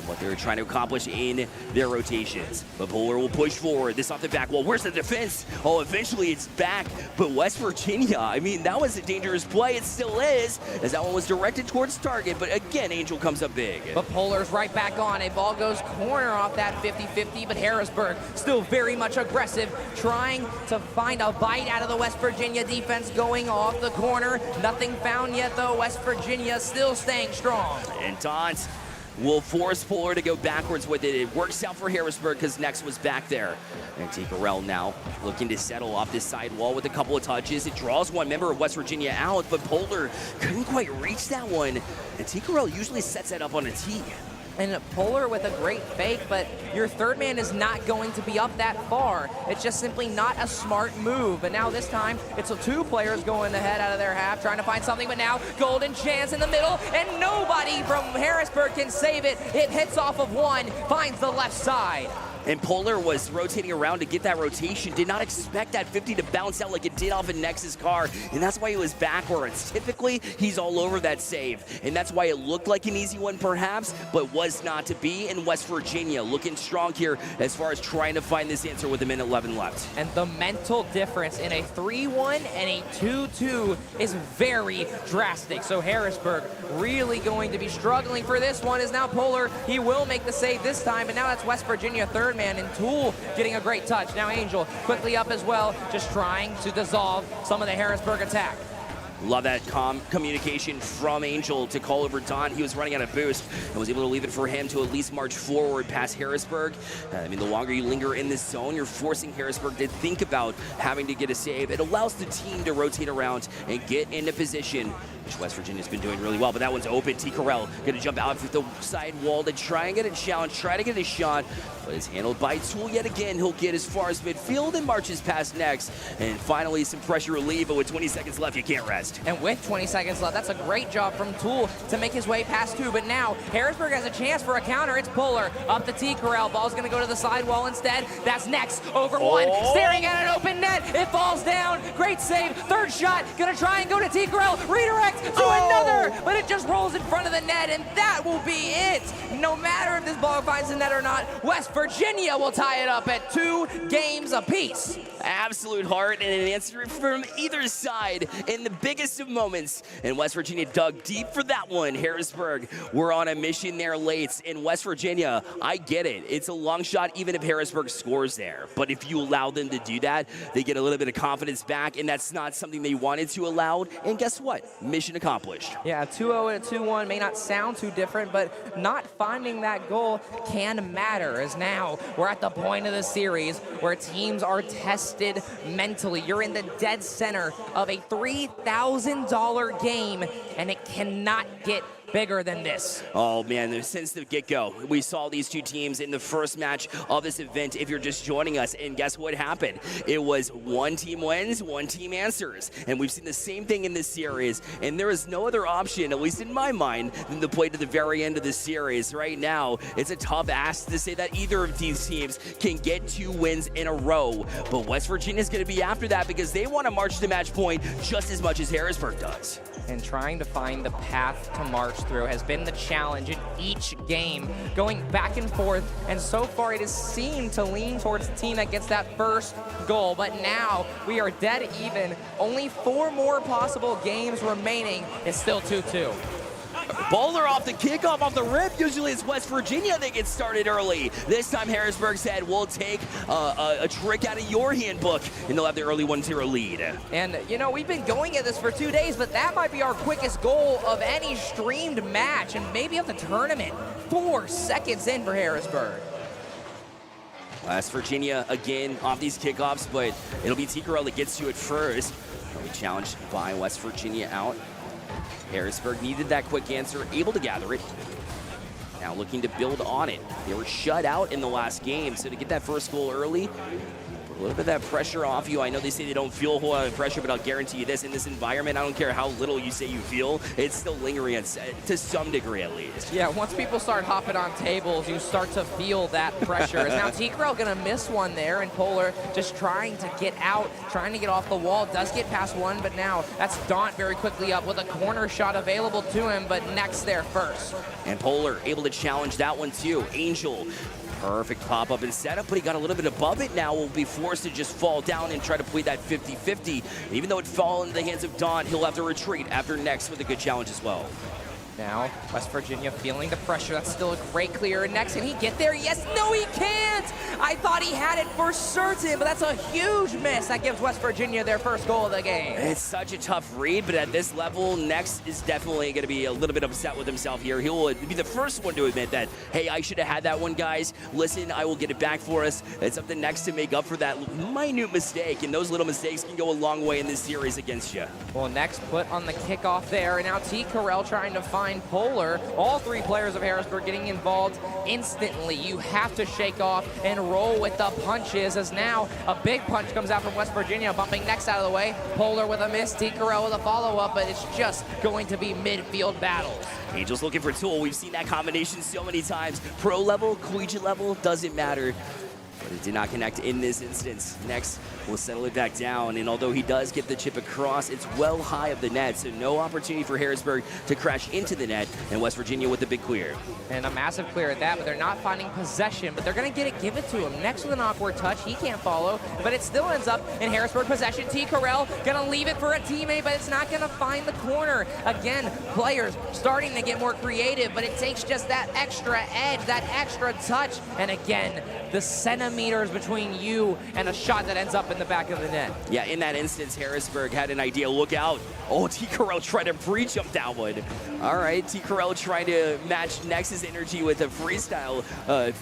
what they're trying to accomplish in their rotations. But Polar will push forward. This off the back wall. Where's the defense? Oh, eventually it's back. But West Virginia, I mean, that was a dangerous play. It still is, as that one was directed towards target. But again, Angel comes up big. But Polar's right back on. A ball goes corner off that 50-50, but Harrisburg still very much aggressive, trying to find a bite out of the West Virginia defense going off the corner. Nothing found yet, though. West Virginia still staying strong. And Taunt will force Polar to go backwards with it. It works out for Harrisburg because Nex was back there. And Ticarel now looking to settle off this side wall with a couple of touches. It draws one member of West Virginia out, but Polar couldn't quite reach that one. And Ticarel usually sets that up on a tee. And Polar with a great fake, but your third man is not going to be up that far. It's just simply not a smart move. But now this time, it's two players going ahead out of their half, trying to find something, but now golden chance in the middle, and nobody from Harrisburg can save it. It hits off of one, finds the left side. And Polar was rotating around to get that rotation. Did not expect that 50 to bounce out like it did off of Nex's car. And that's why he was backwards. Typically, he's all over that save. And that's why it looked like an easy one perhaps, but was not to be. In West Virginia looking strong here as far as trying to find this answer with 1:11 left. And the mental difference in a 3-1 and a 2-2 is very drastic. So Harrisburg really going to be struggling for this one. Is now Polar. He will make the save this time, but now that's West Virginia third man, and Tool getting a great touch. Now Angel quickly up as well, just trying to dissolve some of the Harrisburg attack. Love that communication from Angel to call over Don. He was running out of boost and was able to leave it for him to at least march forward past Harrisburg. I mean, the longer you linger in this zone, you're forcing Harrisburg to think about having to get a save. It allows the team to rotate around and get into position, which West Virginia's been doing really well, but that one's open. Ticarel gonna jump out with the side wall to try and get a challenge, try to get a shot, but it's handled by Tool yet again. He'll get as far as midfield and marches past Nex. And finally, some pressure relief, but with 20 seconds left, you can't rest. And with 20 seconds left, that's a great job from Tool to make his way past two. But now, Harrisburg has a chance for a counter. It's Polar up the Ticarel. Ball's gonna go to the sidewall instead. That's Nex over one, staring at an open net. It falls down. Great save. Third shot, gonna try and go to Ticarel. Redirect to another, but it just rolls in front of the net, and that will be it. No matter if this ball finds the net or not, West Virginia will tie it up at 2 games apiece. Absolute heart and an answer from either side in the biggest of moments. And West Virginia dug deep for that one. Harrisburg were on a mission there late. In West Virginia, I get it. It's a long shot even if Harrisburg scores there. But if you allow them to do that, they get a little bit of confidence back, and that's not something they wanted to allow. And guess what? Mission accomplished. Yeah, 2-0 and a 2-1 may not sound too different, but not finding that goal can matter, as now we're at the point of the series where teams are tested mentally. You're in the dead center of a $3,000 game, and it cannot get bigger than this. Oh man, since the get-go, we saw these two teams in the first match of this event, if you're just joining us, and guess what happened? It was one team wins, one team answers. And we've seen the same thing in this series, and there is no other option, at least in my mind, than to play to the very end of the series. Right now, it's a tough ask to say that either of these teams can get 2 wins in a row, but West Virginia's gonna be after that because they want to march to match point just as much as Harrisburg does. And trying to find the path to march through has been the challenge in each game, going back and forth, and so far it has seemed to lean towards the team that gets that first goal. But now we are dead even. Only 4 more possible games remaining. It's still 2-2. Bowler off the kickoff, off the rip. Usually it's West Virginia that gets started early. This time Harrisburg said, we'll take a trick out of your handbook, and they'll have the early 1-0 lead. And, you know, we've been going at this for 2 days, but that might be our quickest goal of any streamed match, and maybe of the tournament. 4 seconds in for Harrisburg. West Virginia, again, off these kickoffs, but it'll be Ticarel that gets to it first. He'll be challenged by West Virginia out. Harrisburg needed that quick answer, able to gather it. Now looking to build on it. They were shut out in the last game, so to get that first goal early, A little bit of that pressure off you. I know they say they don't feel a whole lot of pressure, but I'll guarantee you this, in this environment, I don't care how little you say you feel, it's still lingering to some degree at least. Yeah, once people start hopping on tables, you start to feel that pressure. Is now T-Corral gonna miss one there, and Polar just trying to get out, trying to get off the wall, does get past one, but now that's Daunt very quickly up with a corner shot available to him, but next there first. And Polar able to challenge that one too. Angel, perfect pop-up and setup, but he got a little bit above it now, will be forced to just fall down and try to play that 50-50. Even though it fell into the hands of Daunt, he'll have to retreat after next with a good challenge as well. Now, West Virginia feeling the pressure. That's still a great clear. And next, can he get there? Yes, no, he can't! I thought he had it for certain, but that's a huge miss. That gives West Virginia their first goal of the game. It's such a tough read, but at this level, Next is definitely going to be a little bit upset with himself here. He will be the first one to admit that, hey, I should have had that one, guys. Listen, I will get it back for us. It's up to Next to make up for that minute mistake, and those little mistakes can go a long way in this series against you. Well, Next put on the kickoff there, and now T-Corral trying to find Polar. All three players of Harrisburg getting involved instantly. You have to shake off and roll with the punches, as now a big punch comes out from West Virginia, bumping Next out of the way. Polar with a miss, T-Corral with a follow-up, but it's just going to be midfield battles. Angels looking for Tool. We've seen that combination so many times. Pro level, collegiate level, doesn't matter. But it did not connect in this instance. Next, will settle it back down, and although he does get the chip across, it's well high of the net, so no opportunity for Harrisburg to crash into the net, and West Virginia with the big clear. And a massive clear at that, but they're not finding possession, but they're going to get it given to him. Next with an awkward touch, he can't follow, but it still ends up in Harrisburg possession. T-Corral going to leave it for a teammate, but it's not going to find the corner. Again, players starting to get more creative, but it takes just that extra edge, that extra touch, and again, the centimeters between you and a shot that ends up in the back of the net. Yeah, in that instance, Harrisburg had an idea. Look out. Oh, T-Corral tried to pre-jump that one. All right, T-Corral trying to match Nex's energy with a freestyle.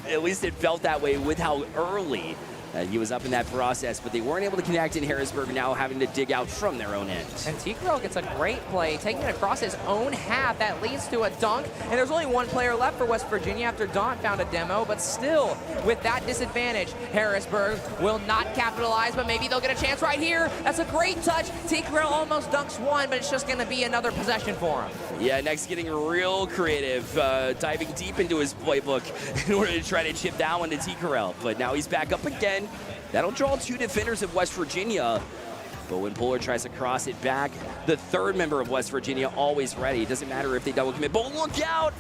At least it felt that way with how early he was up in that process, but they weren't able to connect in Harrisburg, now having to dig out from their own end. And T-Corral gets a great play, taking it across his own half. That leads to a dunk, and there's only one player left for West Virginia after Daunt found a demo, but still, with that disadvantage, Harrisburg will not capitalize, but maybe they'll get a chance right here. That's a great touch. T-Corral almost dunks one, but it's just going to be another possession for him. Yeah, Next getting real creative, diving deep into his playbook in order to try to chip that one to T-Corral, but now he's back up again. That'll draw two defenders of West Virginia. But when Polar tries to cross it back, the third member of West Virginia always ready. It doesn't matter if they double commit. But look out!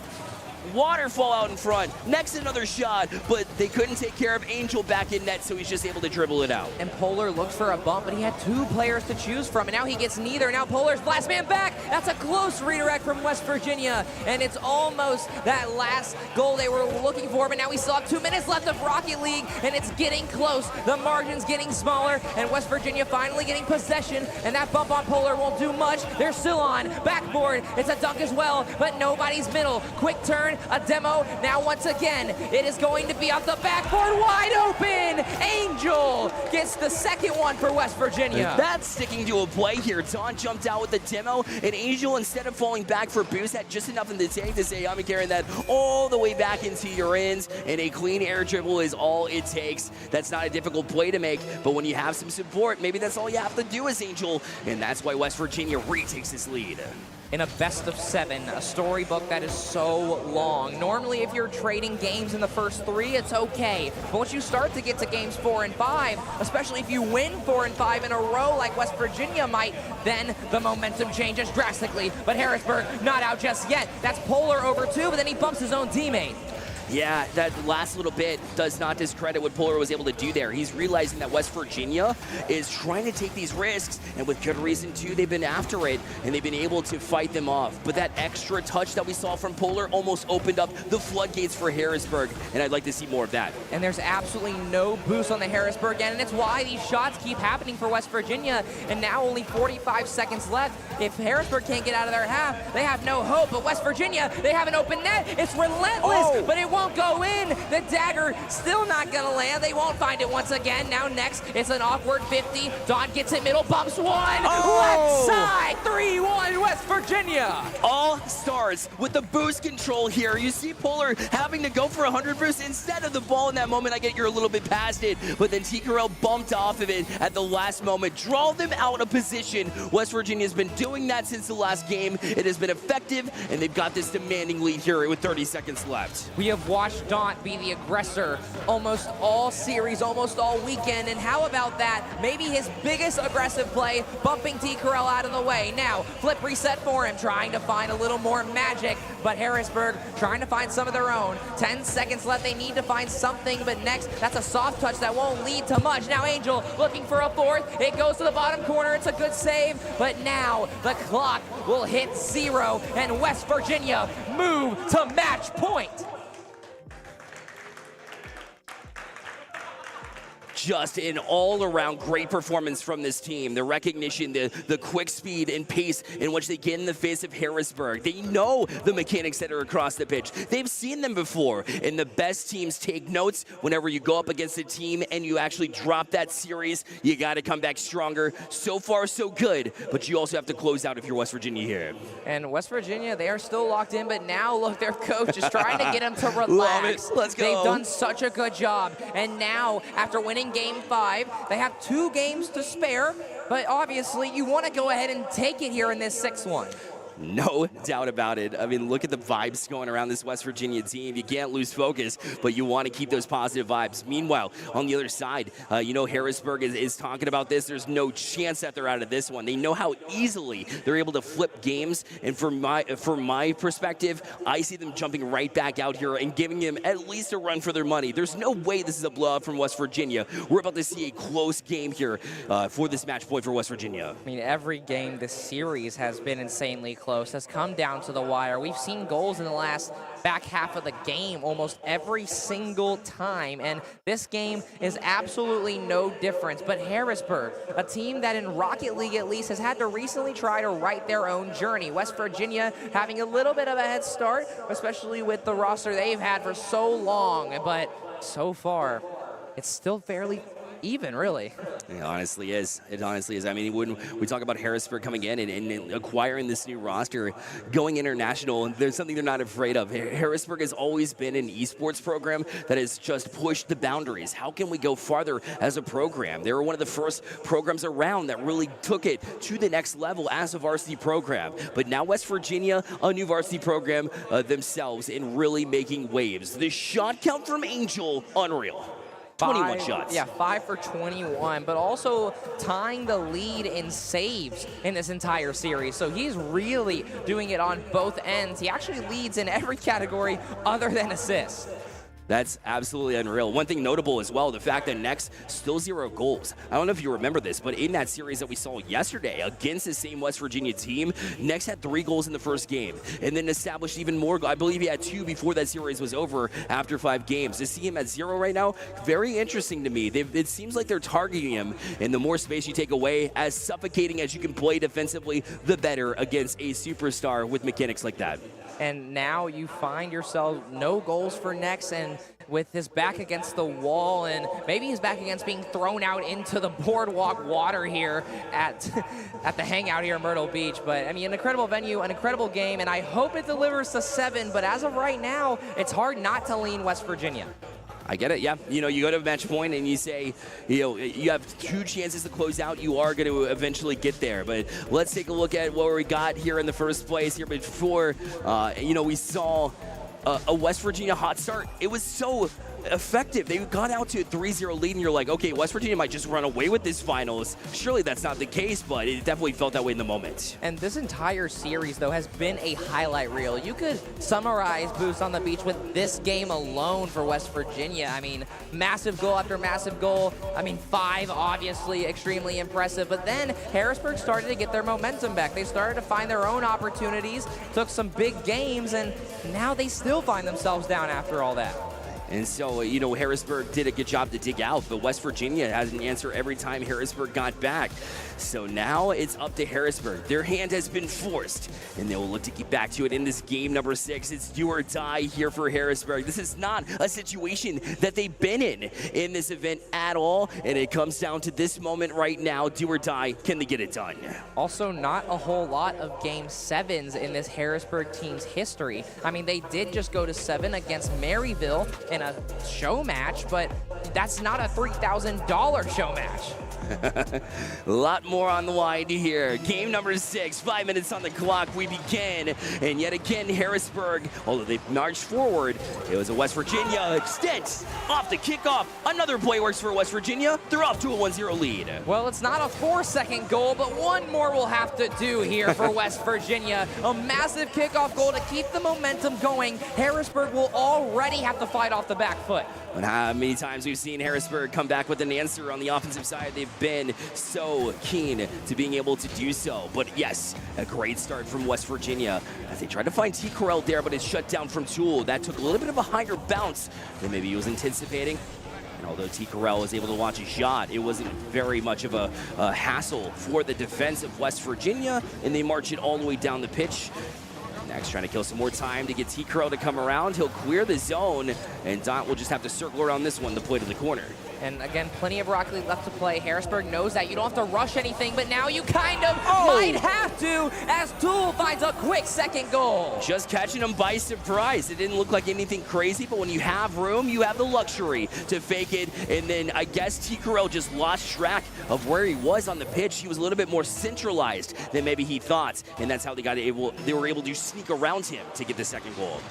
Waterfall out in front. Next, another shot, but they couldn't take care of Angel back in net, so he's just able to dribble it out. And Polar looked for a bump, but he had two players to choose from, and now he gets neither. Now Polar's last man back. That's a close redirect from West Virginia, and it's almost that last goal they were looking for, but now we still have 2 minutes left of Rocket League, and it's getting close. The margin's getting smaller, and West Virginia finally getting possession, and that bump on Polar won't do much. They're still on. Backboard, it's a dunk as well, but nobody's middle. Quick turn, a demo. Now once again, it is going to be off the backboard, wide open. Angel gets the second one for West Virginia. That's sticking to a play here. Daunt jumped out with the demo, and Angel, instead of falling back for boost, had just enough in the tank to say, I'm carrying that all the way back into your ends, and a clean air dribble is all it takes. That's not a difficult play to make, but when you have some support, maybe that's all you have to do as Angel, and that's why West Virginia retakes this lead. In a best of 7, a storybook that is so long. Normally, if you're trading games in the first 3, it's okay. But once you start to get to games 4 and 5, especially if you win 4 and 5 in a row like West Virginia might, then the momentum changes drastically. But Harrisburg not out just yet. That's Polar over 2, but then he bumps his own teammate. Yeah, that last little bit does not discredit what Polar was able to do there. He's realizing that West Virginia is trying to take these risks, and with good reason too, they've been after it, and they've been able to fight them off. But that extra touch that we saw from Polar almost opened up the floodgates for Harrisburg, and I'd like to see more of that. And there's absolutely no boost on the Harrisburg end, and it's why these shots keep happening for West Virginia, and now only 45 seconds left. If Harrisburg can't get out of their half, they have no hope, but West Virginia, they have an open net. It's relentless, but it won't go in. The dagger still not gonna land. They won't find it once again. Now next, it's an awkward 50. Dawn gets it middle, bumps one. Left side, 3-1 West Virginia. All starts with the boost control here. You see Polar having to go for 100 boost instead of the ball in that moment. I get you're a little bit past it, but then TKRL bumped off of it at the last moment. Draw them out of position. West Virginia's been doing that since the last game. It has been effective, and they've got this demanding lead here with 30 seconds left. We have watched Daunt be the aggressor almost all series, almost all weekend, and how about that? Maybe his biggest aggressive play, bumping TKRL out of the way. Now, flip reset for him, trying to find a little more magic, but Harrisburg trying to find some of their own. 10 seconds left, they need to find something, but next, that's a soft touch that won't lead to much. Now Angel looking for a fourth, it goes to the bottom corner, it's a good save, but now the clock will hit 0, and West Virginia move to match point. Just an all-around great performance from this team. The recognition, the quick speed and pace in which they get in the face of Harrisburg. They know the mechanics that are across the pitch. They've seen them before, and the best teams take notes whenever you go up against a team and you actually drop that series. You got to come back stronger. So far, so good, but you also have to close out if you're West Virginia here. And West Virginia, they are still locked in, but now look, their coach is trying to get them to relax. Love it. Let's go. They've done such a good job, and now, after winning Game 5, they have 2 games to spare, but obviously you want to go ahead and take it here in this 6th one. No doubt about it. I mean, look at the vibes going around this West Virginia team. You can't lose focus, but you want to keep those positive vibes. Meanwhile, on the other side, you know Harrisburg is talking about this. There's no chance that they're out of this one. They know how easily they're able to flip games, and from my perspective, I see them jumping right back out here and giving them at least a run for their money. There's no way this is a blowout from West Virginia. We're about to see a close game here for this match point for West Virginia. I mean, every game this series has been insanely close, has come down to the wire. We've seen goals in the last back half of the game almost every single time, and this game is absolutely no difference. But Harrisburg, a team that in Rocket League at least has had to recently try to write their own journey. West Virginia having a little bit of a head start, especially with the roster they've had for so long, but so far it's still fairly even, really. It honestly is. It honestly is. I mean, when we talk about Harrisburg coming in and acquiring this new roster, going international, and there's something they're not afraid of. Harrisburg has always been an esports program that has just pushed the boundaries. How can we go farther as a program? They were one of the first programs around that really took it to the next level as a varsity program. But now West Virginia, a new varsity program themselves, and really making waves. The shot count from Angel, unreal. 21 shots. Yeah, 5 for 21, but also tying the lead in saves in this entire series. So he's really doing it on both ends. He actually leads in every category other than assists. That's absolutely unreal. One thing notable as well, the fact that Next still 0 goals. I don't know if you remember this, but in that series that we saw yesterday against the same West Virginia team, Next had 3 goals in the first game and then established even more. I believe he had 2 before that series was over after 5 games. To see him at 0 right now, very interesting to me. It seems like they're targeting him, and the more space you take away, as suffocating as you can play defensively, the better against a superstar with mechanics like that. And now you find yourself no goals for Next, and with his back against the wall, and maybe his back against being thrown out into the boardwalk water here at the hangout here in Myrtle Beach. But I mean, an incredible venue, an incredible game, and I hope it delivers to 7, but as of right now, it's hard not to lean West Virginia. I get it, yeah. You know, you go to a match point and you say, you know, you have 2 chances to close out. You are going to eventually get there. But let's take a look at what we got here in the first place here before, you know, we saw a West Virginia hot start. It was so effective. They got out to a 3-0 lead, and you're like, okay, West Virginia might just run away with this finals. Surely that's not the case, but it definitely felt that way in the moment. And this entire series, though, has been a highlight reel. You could summarize Boost on the Beach with this game alone for West Virginia. I mean, massive goal after massive goal. I mean, 5, obviously, extremely impressive. But then Harrisburg started to get their momentum back. They started to find their own opportunities, took some big games, and now they still find themselves down after all that. And so, you know, Harrisburg did a good job to dig out, but West Virginia has an answer every time Harrisburg got back. So now it's up to Harrisburg. Their hand has been forced, and they will look to get back to it in this game number 6. It's do or die here for Harrisburg. This is not a situation that they've been in this event at all, and it comes down to this moment right now. Do or die, can they get it done? Also, not a whole lot of Game 7s in this Harrisburg team's history. I mean, they did just go to 7 against Maryville in a show match, but that's not a $3,000 show match. A lot more on the line here. Game number 6, 5 minutes on the clock. We begin, and yet again, Harrisburg, although they've marched forward, it was a West Virginia extent off the kickoff. Another play works for West Virginia. They're off to a 1-0 lead. Well, it's not a 4-second goal, but one more will have to do here for West Virginia. A massive kickoff goal to keep the momentum going. Harrisburg will already have to fight off the back foot. And how many times we've seen Harrisburg come back with an answer on the offensive side. They've been so keen to being able to do so. But yes, a great start from West Virginia as they tried to find T. Corral there, but it's shut down from Tool. That took a little bit of a higher bounce than maybe he was anticipating. And although T. Corral was able to launch a shot, it wasn't very much of a hassle for the defense of West Virginia, and they march it all the way down the pitch. Next, trying to kill some more time to get T. Crow to come around. He'll clear the zone, and Dot will just have to circle around this one to play to the corner. And again, plenty of Rocket League left to play. Harrisburg knows that you don't have to rush anything, but now you kind of might have to, as Tool finds a quick second goal. Just catching him by surprise. It didn't look like anything crazy, but when you have room, you have the luxury to fake it. And then I guess T. Corral just lost track of where he was on the pitch. He was a little bit more centralized than maybe he thought, and that's how they were able to sneak around him to get the second goal.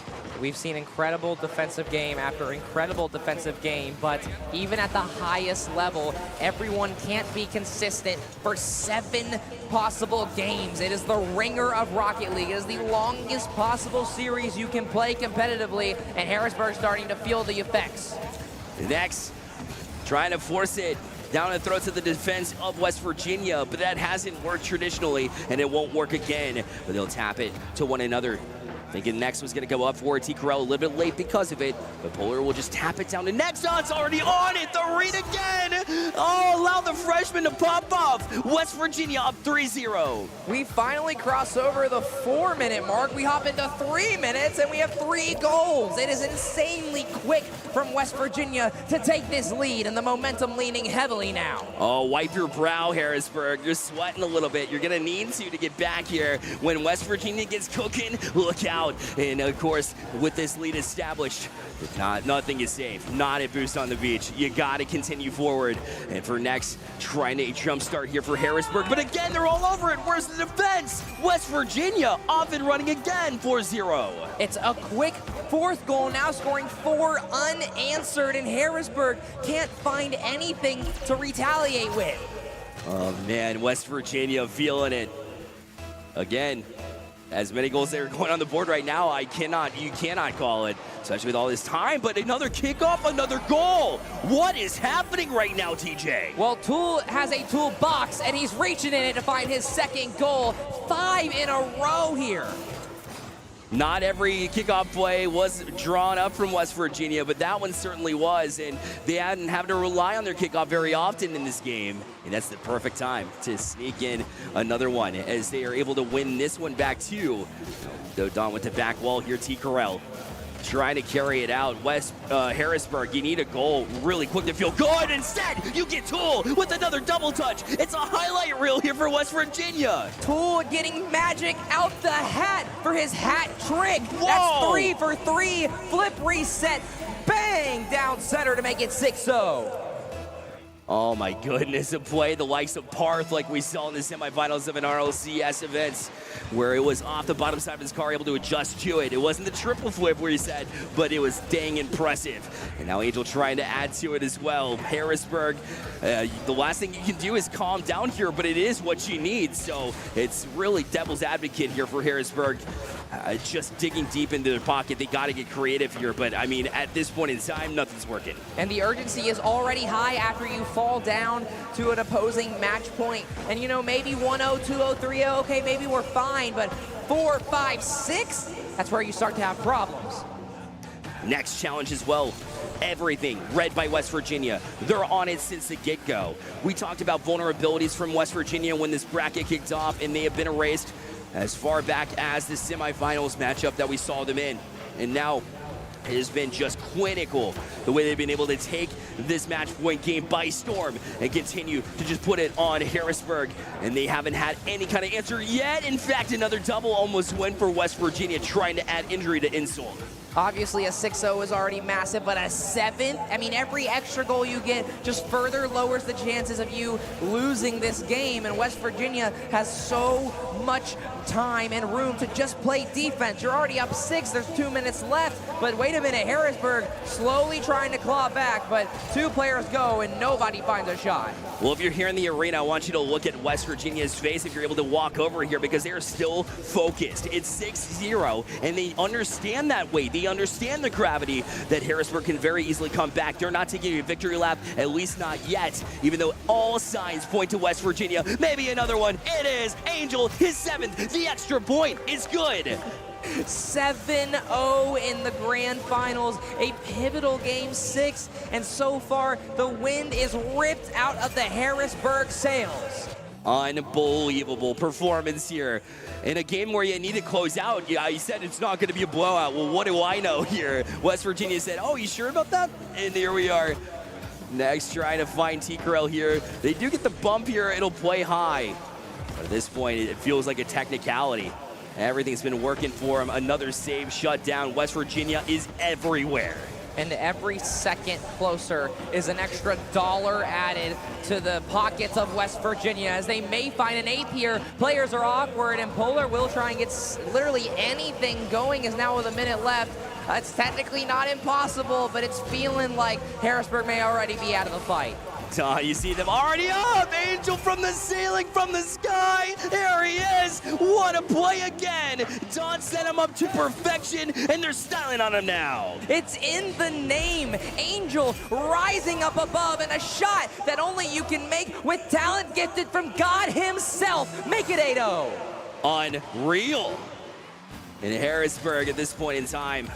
We've seen incredible defensive game after incredible defensive game, but even at the highest level, everyone can't be consistent for 7 possible games. It is the ringer of Rocket League. It is the longest possible series you can play competitively, and Harrisburg's starting to feel the effects. Next, trying to force it down the throats of the defense of West Virginia, but that hasn't worked traditionally, and it won't work again. But they'll tap it to one another. Thinking Next was going to go up for T. Corral a little bit late because of it, but Polar will just tap it down to Next. Oh, it's already on it. The read again. Oh, allow the freshman to pop off. West Virginia up 3-0. We finally cross over the 4-minute mark. We hop into 3 minutes, and we have 3 goals. It is insanely quick from West Virginia to take this lead, and the momentum leaning heavily now. Oh, wipe your brow, Harrisburg. You're sweating a little bit. You're going to need to get back here. When West Virginia gets cooking, look out. And of course, with this lead established, nothing is safe. Not at Boost on the Beach. You got to continue forward. And for Next, trying to jumpstart here for Harrisburg. But again, they're all over it. Where's the defense? West Virginia off and running again, 4-0. It's a quick 4th goal, now scoring 4 unanswered, and Harrisburg can't find anything to retaliate with. Oh man, West Virginia feeling it. Again, as many goals that are going on the board right now, you cannot call it, especially with all this time, but another kickoff, another goal. What is happening right now, TJ? Well, Tool has a Tool box, and he's reaching in it to find his second goal. 5 in a row here. Not every kickoff play was drawn up from West Virginia, but that one certainly was, and they hadn't had to rely on their kickoff very often in this game, and that's the perfect time to sneak in another one as they are able to win this one back too. Though Don with the back wall here, T. Corral trying to carry it out. Harrisburg, you need a goal really quick to feel good. Instead, you get Tool with another double touch. It's a highlight reel here for West Virginia. Tool getting magic out the hat for his hat trick. Whoa. That's 3 for 3. Flip reset. Bang! Down center to make it 6-0. Oh my goodness, a play the likes of Parth like we saw in the semifinals of an RLCS event where it was off the bottom side of his car, able to adjust to it. It wasn't the triple flip where he said, but it was dang impressive. And now Angel trying to add to it as well. Harrisburg, the last thing you can do is calm down here, but it is what you need. So it's really devil's advocate here for Harrisburg. Just digging deep into their pocket. They got to get creative here, but I mean, at this point in time, nothing's working. And the urgency is already high after you fall down to an opposing match point. And you know, maybe 1-0, 2-0, 3-0, okay, maybe we're fine, but 4, 5, 6, that's where you start to have problems. Next challenge as well. Everything read by West Virginia. They're on it since the get-go. We talked about vulnerabilities from West Virginia when this bracket kicked off, and they have been erased as far back as the semifinals matchup that we saw them in. And now it has been just clinical the way they've been able to take this match point game by storm and continue to just put it on Harrisburg. And they haven't had any kind of answer yet. In fact, another double almost win for West Virginia, trying to add injury to insult. Obviously, a 6-0 is already massive, but a 7th, I mean, every extra goal you get just further lowers the chances of you losing this game. And West Virginia has so much time and room to just play defense. You're already up 6, there's 2 minutes left, but wait a minute, Harrisburg slowly trying to claw back, but 2 players go and nobody finds a shot. Well, if you're here in the arena, I want you to look at West Virginia's face if you're able to walk over here, because they are still focused. It's 6-0, and they understand that weight. They understand the gravity that Harrisburg can very easily come back. They're not taking a victory lap, at least not yet, even though all signs point to West Virginia. Maybe another one. It is Angel, his 7th. The extra point is good. 7-0 in the grand finals, a pivotal game 6, and so far the wind is ripped out of the Harrisburg sails. Unbelievable performance here in a game where you need to close out. Yeah, you said it's not going to be a blowout. Well, what do I know here? West Virginia said, oh, you sure about that? And here we are. Next, trying to find T-Corral here. They do get the bump here. It'll play high. But at this point, it feels like a technicality. Everything's been working for him. Another save shut down. West Virginia is everywhere. And every second closer is an extra $1 added to the pockets of West Virginia, as they may find an 8th here. Players are awkward, and Polar will try and get literally anything going, as now with a minute left. It's technically not impossible, but it's feeling like Harrisburg may already be out of the fight. You see them already up. Angel from the ceiling, from the sky. There he is. What a play again. Don set him up to perfection, and they're styling on him now. It's in the name. Angel rising up above, and a shot that only you can make with talent gifted from God himself. Make it 8-0. Unreal. In Harrisburg at this point in time,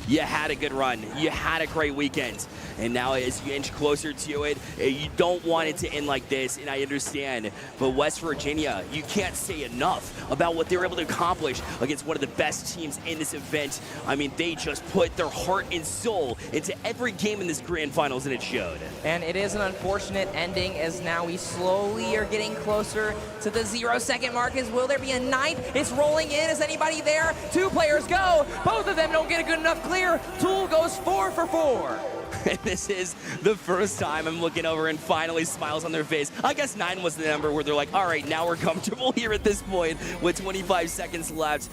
you had a good run. You had a great weekend. And now as you inch closer to it, you don't want it to end like this, and I understand. But West Virginia, you can't say enough about what they were able to accomplish against one of the best teams in this event. I mean, they just put their heart and soul into every game in this grand finals, and it showed. And it is an unfortunate ending, as now we slowly are getting closer to the 0-second mark. Will there be a 9th? It's rolling in. Is anybody there? 2 players go. Both of them don't get a good enough clear. Tool goes 4 for 4. And this is the first time I'm looking over and finally smiles on their face. I guess 9 was the number where they're like, all right, now we're comfortable here at this point with 25 seconds left.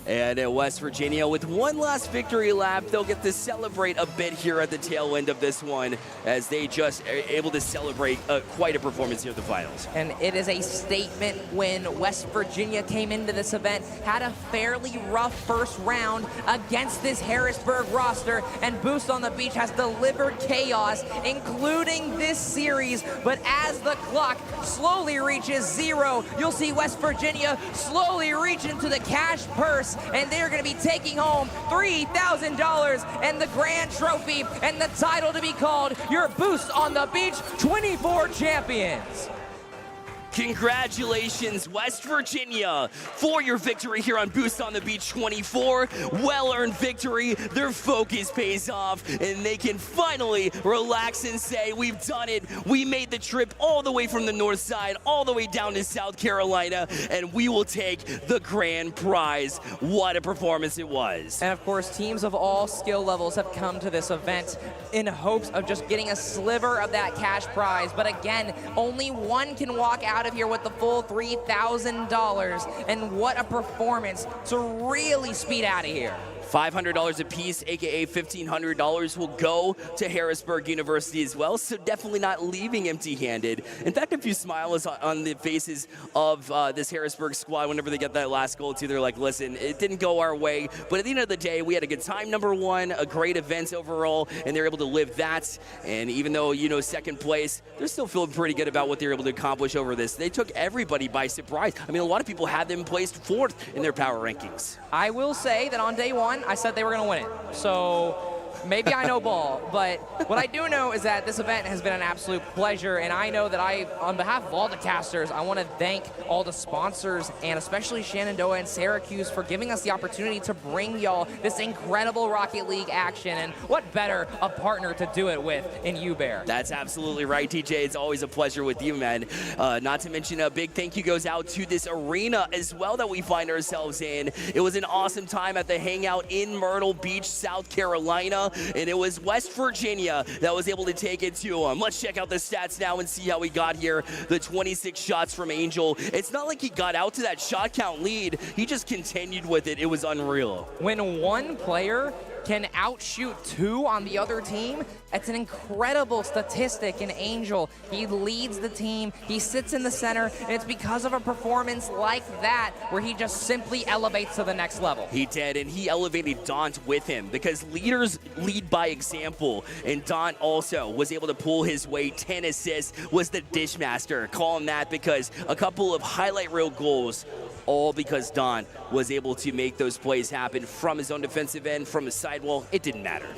And West Virginia, with one last victory lap, they'll get to celebrate a bit here at the tail end of this one, as they just are able to celebrate quite a performance here at the finals. And it is a statement when West Virginia came into this event, had a fairly rough first round against this Harrisburg roster, and Boost on the Beach has delivered chaos, including this series. But as the clock slowly reaches 0, you'll see West Virginia slowly reach into the cash purse, and they're going to be taking home $3,000 and the grand trophy and the title to be called your Boost on the Beach 24 champions. Congratulations, West Virginia, for your victory here on Boost on the Beach 24. Well-earned victory. Their focus pays off, and they can finally relax and say, we've done it. We made the trip all the way from the north side, all the way down to South Carolina, and we will take the grand prize. What a performance it was. And of course, teams of all skill levels have come to this event in hopes of just getting a sliver of that cash prize. But again, only one can walk out of here with the full $3,000, and what a performance to really speed out of here. $500 a piece, aka $1,500, will go to Harrisburg University as well, so definitely not leaving empty-handed. In fact, if you smile on the faces of this Harrisburg squad whenever they get that last goal too, they're like, listen, it didn't go our way, but at the end of the day, we had a good time, number one, a great event overall, and they're able to live that. And even though, you know, second place, they're still feeling pretty good about what they were able to accomplish over this. They took everybody by surprise. I mean, a lot of people had them placed 4th in their power rankings. I will say that on day one, I said they were going to win it. So Maybe I know ball, but what I do know is that this event has been an absolute pleasure, and I know that on behalf of all the casters, I want to thank all the sponsors, and especially Shenandoah and Syracuse for giving us the opportunity to bring y'all this incredible Rocket League action, and what better a partner to do it with in Ubear. That's absolutely right, TJ. It's always a pleasure with you, man. Not to mention a big thank you goes out to this arena as well that we find ourselves in. It was an awesome time at the Hangout in Myrtle Beach, South Carolina, and it was West Virginia that was able to take it to them. Let's check out the stats now and see how we got here. The 26 shots from Angel. It's not like he got out to that shot count lead. He just continued with it. It was unreal. When one player can outshoot 2 on the other team, it's an incredible statistic in Angel. He leads the team, he sits in the center, and it's because of a performance like that where he just simply elevates to the next level. He did, and he elevated Daunt with him because leaders lead by example, and Daunt also was able to pull his weight. 10 assists, was the dish master. Call him that because a couple of highlight reel goals, all because Daunt was able to make those plays happen from his own defensive end, from his sidewall. It didn't matter.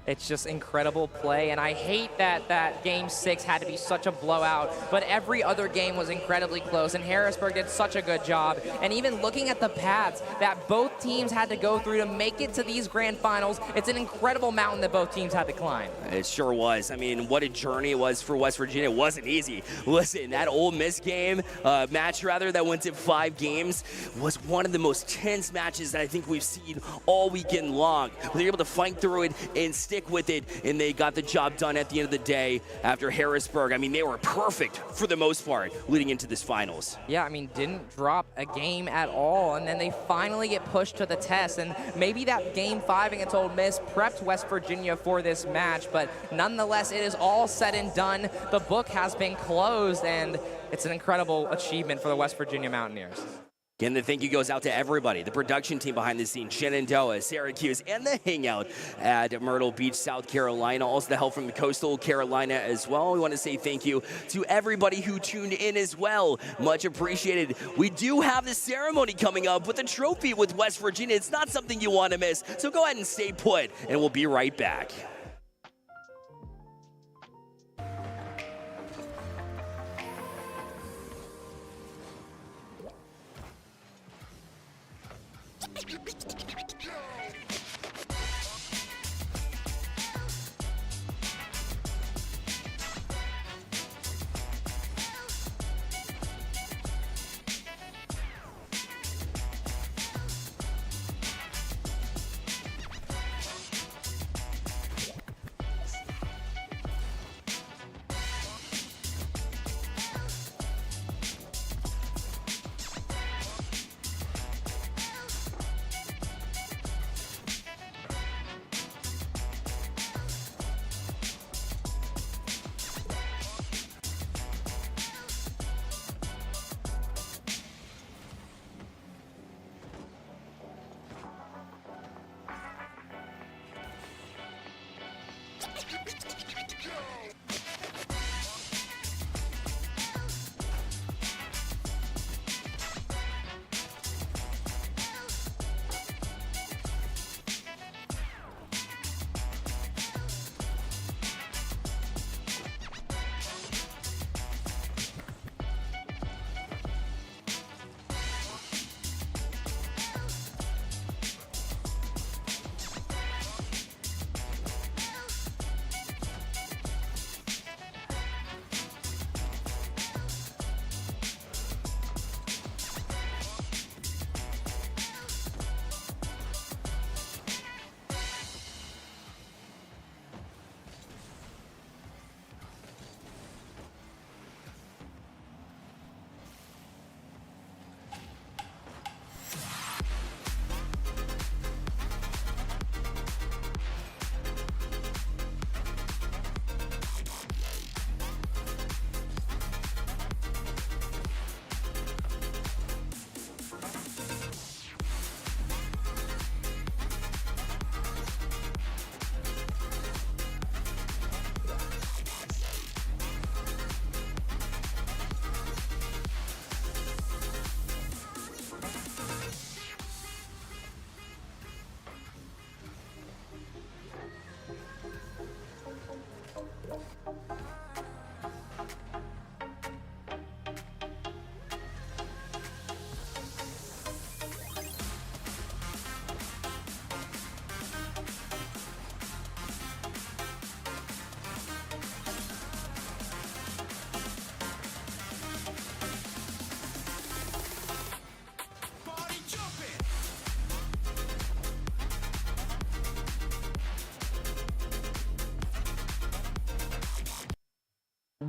It's just incredible play, and I hate that Game 6 had to be such a blowout, but every other game was incredibly close, and Harrisburg did such a good job. And even looking at the paths that both teams had to go through to make it to these grand finals, it's an incredible mountain that both teams had to climb. It sure was. I mean, what a journey it was for West Virginia. It wasn't easy. Listen, that Ole Miss game, match rather, that went to 5 games, was one of the most tense matches that I think we've seen all weekend long. They were able to fight through it and stick with it, and they got the job done at the end of the day after Harrisburg. I mean, they were perfect for the most part leading into this finals. Yeah, I mean, didn't drop a game at all, and then they finally get pushed to the test, and maybe that Game 5 against Ole Miss prepped West Virginia for this match, but nonetheless, it is all said and done. The book has been closed, and it's an incredible achievement for the West Virginia Mountaineers. Again, the thank you goes out to everybody, the production team behind the scenes, Shenandoah, Syracuse, and the Hangout at Myrtle Beach, South Carolina. Also the help from the Coastal Carolina as well. We want to say thank you to everybody who tuned in as well. Much appreciated. We do have the ceremony coming up with a trophy with West Virginia. It's not something you want to miss, so go ahead and stay put, and we'll be right back.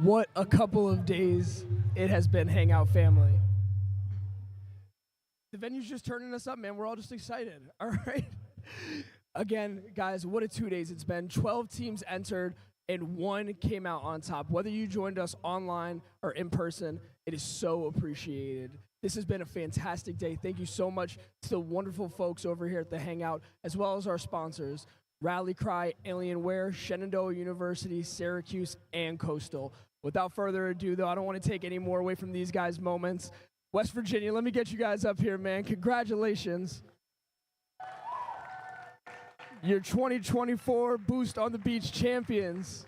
What a couple of days it has been, Hangout family. The venue's just turning us up, man. We're all just excited. All right. Again, guys, what a 2 days it's been. 12 teams entered and 1 came out on top. Whether you joined us online or in person, it is so appreciated. This has been a fantastic day. Thank you so much to the wonderful folks over here at the Hangout, as well as our sponsors, Rally Cry, Alienware, Shenandoah University, Syracuse, and Coastal. Without further ado, though, I don't want to take any more away from these guys' moments. West Virginia, let me get you guys up here, man. Congratulations. Your 2024 Boost on the Beach champions.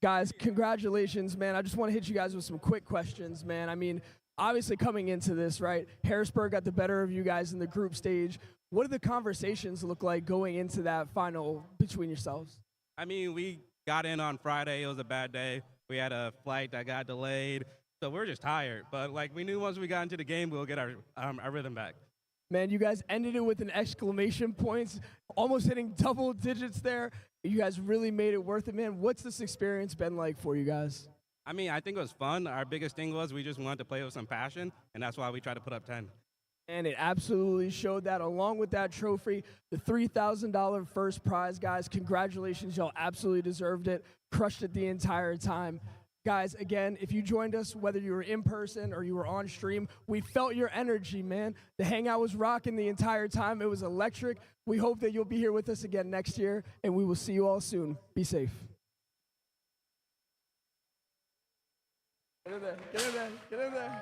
Guys, congratulations, man. I just want to hit you guys with some quick questions, man. I mean, obviously coming into this, right, Harrisburg got the better of you guys in the group stage. What do the conversations look like going into that final between yourselves? I mean, we got in on Friday. It was a bad day. We had a flight that got delayed, so we're just tired. But, like, we knew once we got into the game, we'll get our rhythm back. Man, you guys ended it with an exclamation points, almost hitting double digits there. You guys really made it worth it, man. What's this experience been like for you guys? I mean, I think it was fun. Our biggest thing was we just wanted to play with some passion, and that's why we tried to put up 10. And it absolutely showed that. Along with that trophy, the $3,000 first prize, guys. Congratulations, y'all absolutely deserved it. Crushed it the entire time. Guys, again, if you joined us, whether you were in person or you were on stream, we felt your energy, man. The Hangout was rocking the entire time. It was electric. We hope that you'll be here with us again next year, and we will see you all soon. Be safe. Get in there, get in there, get in there.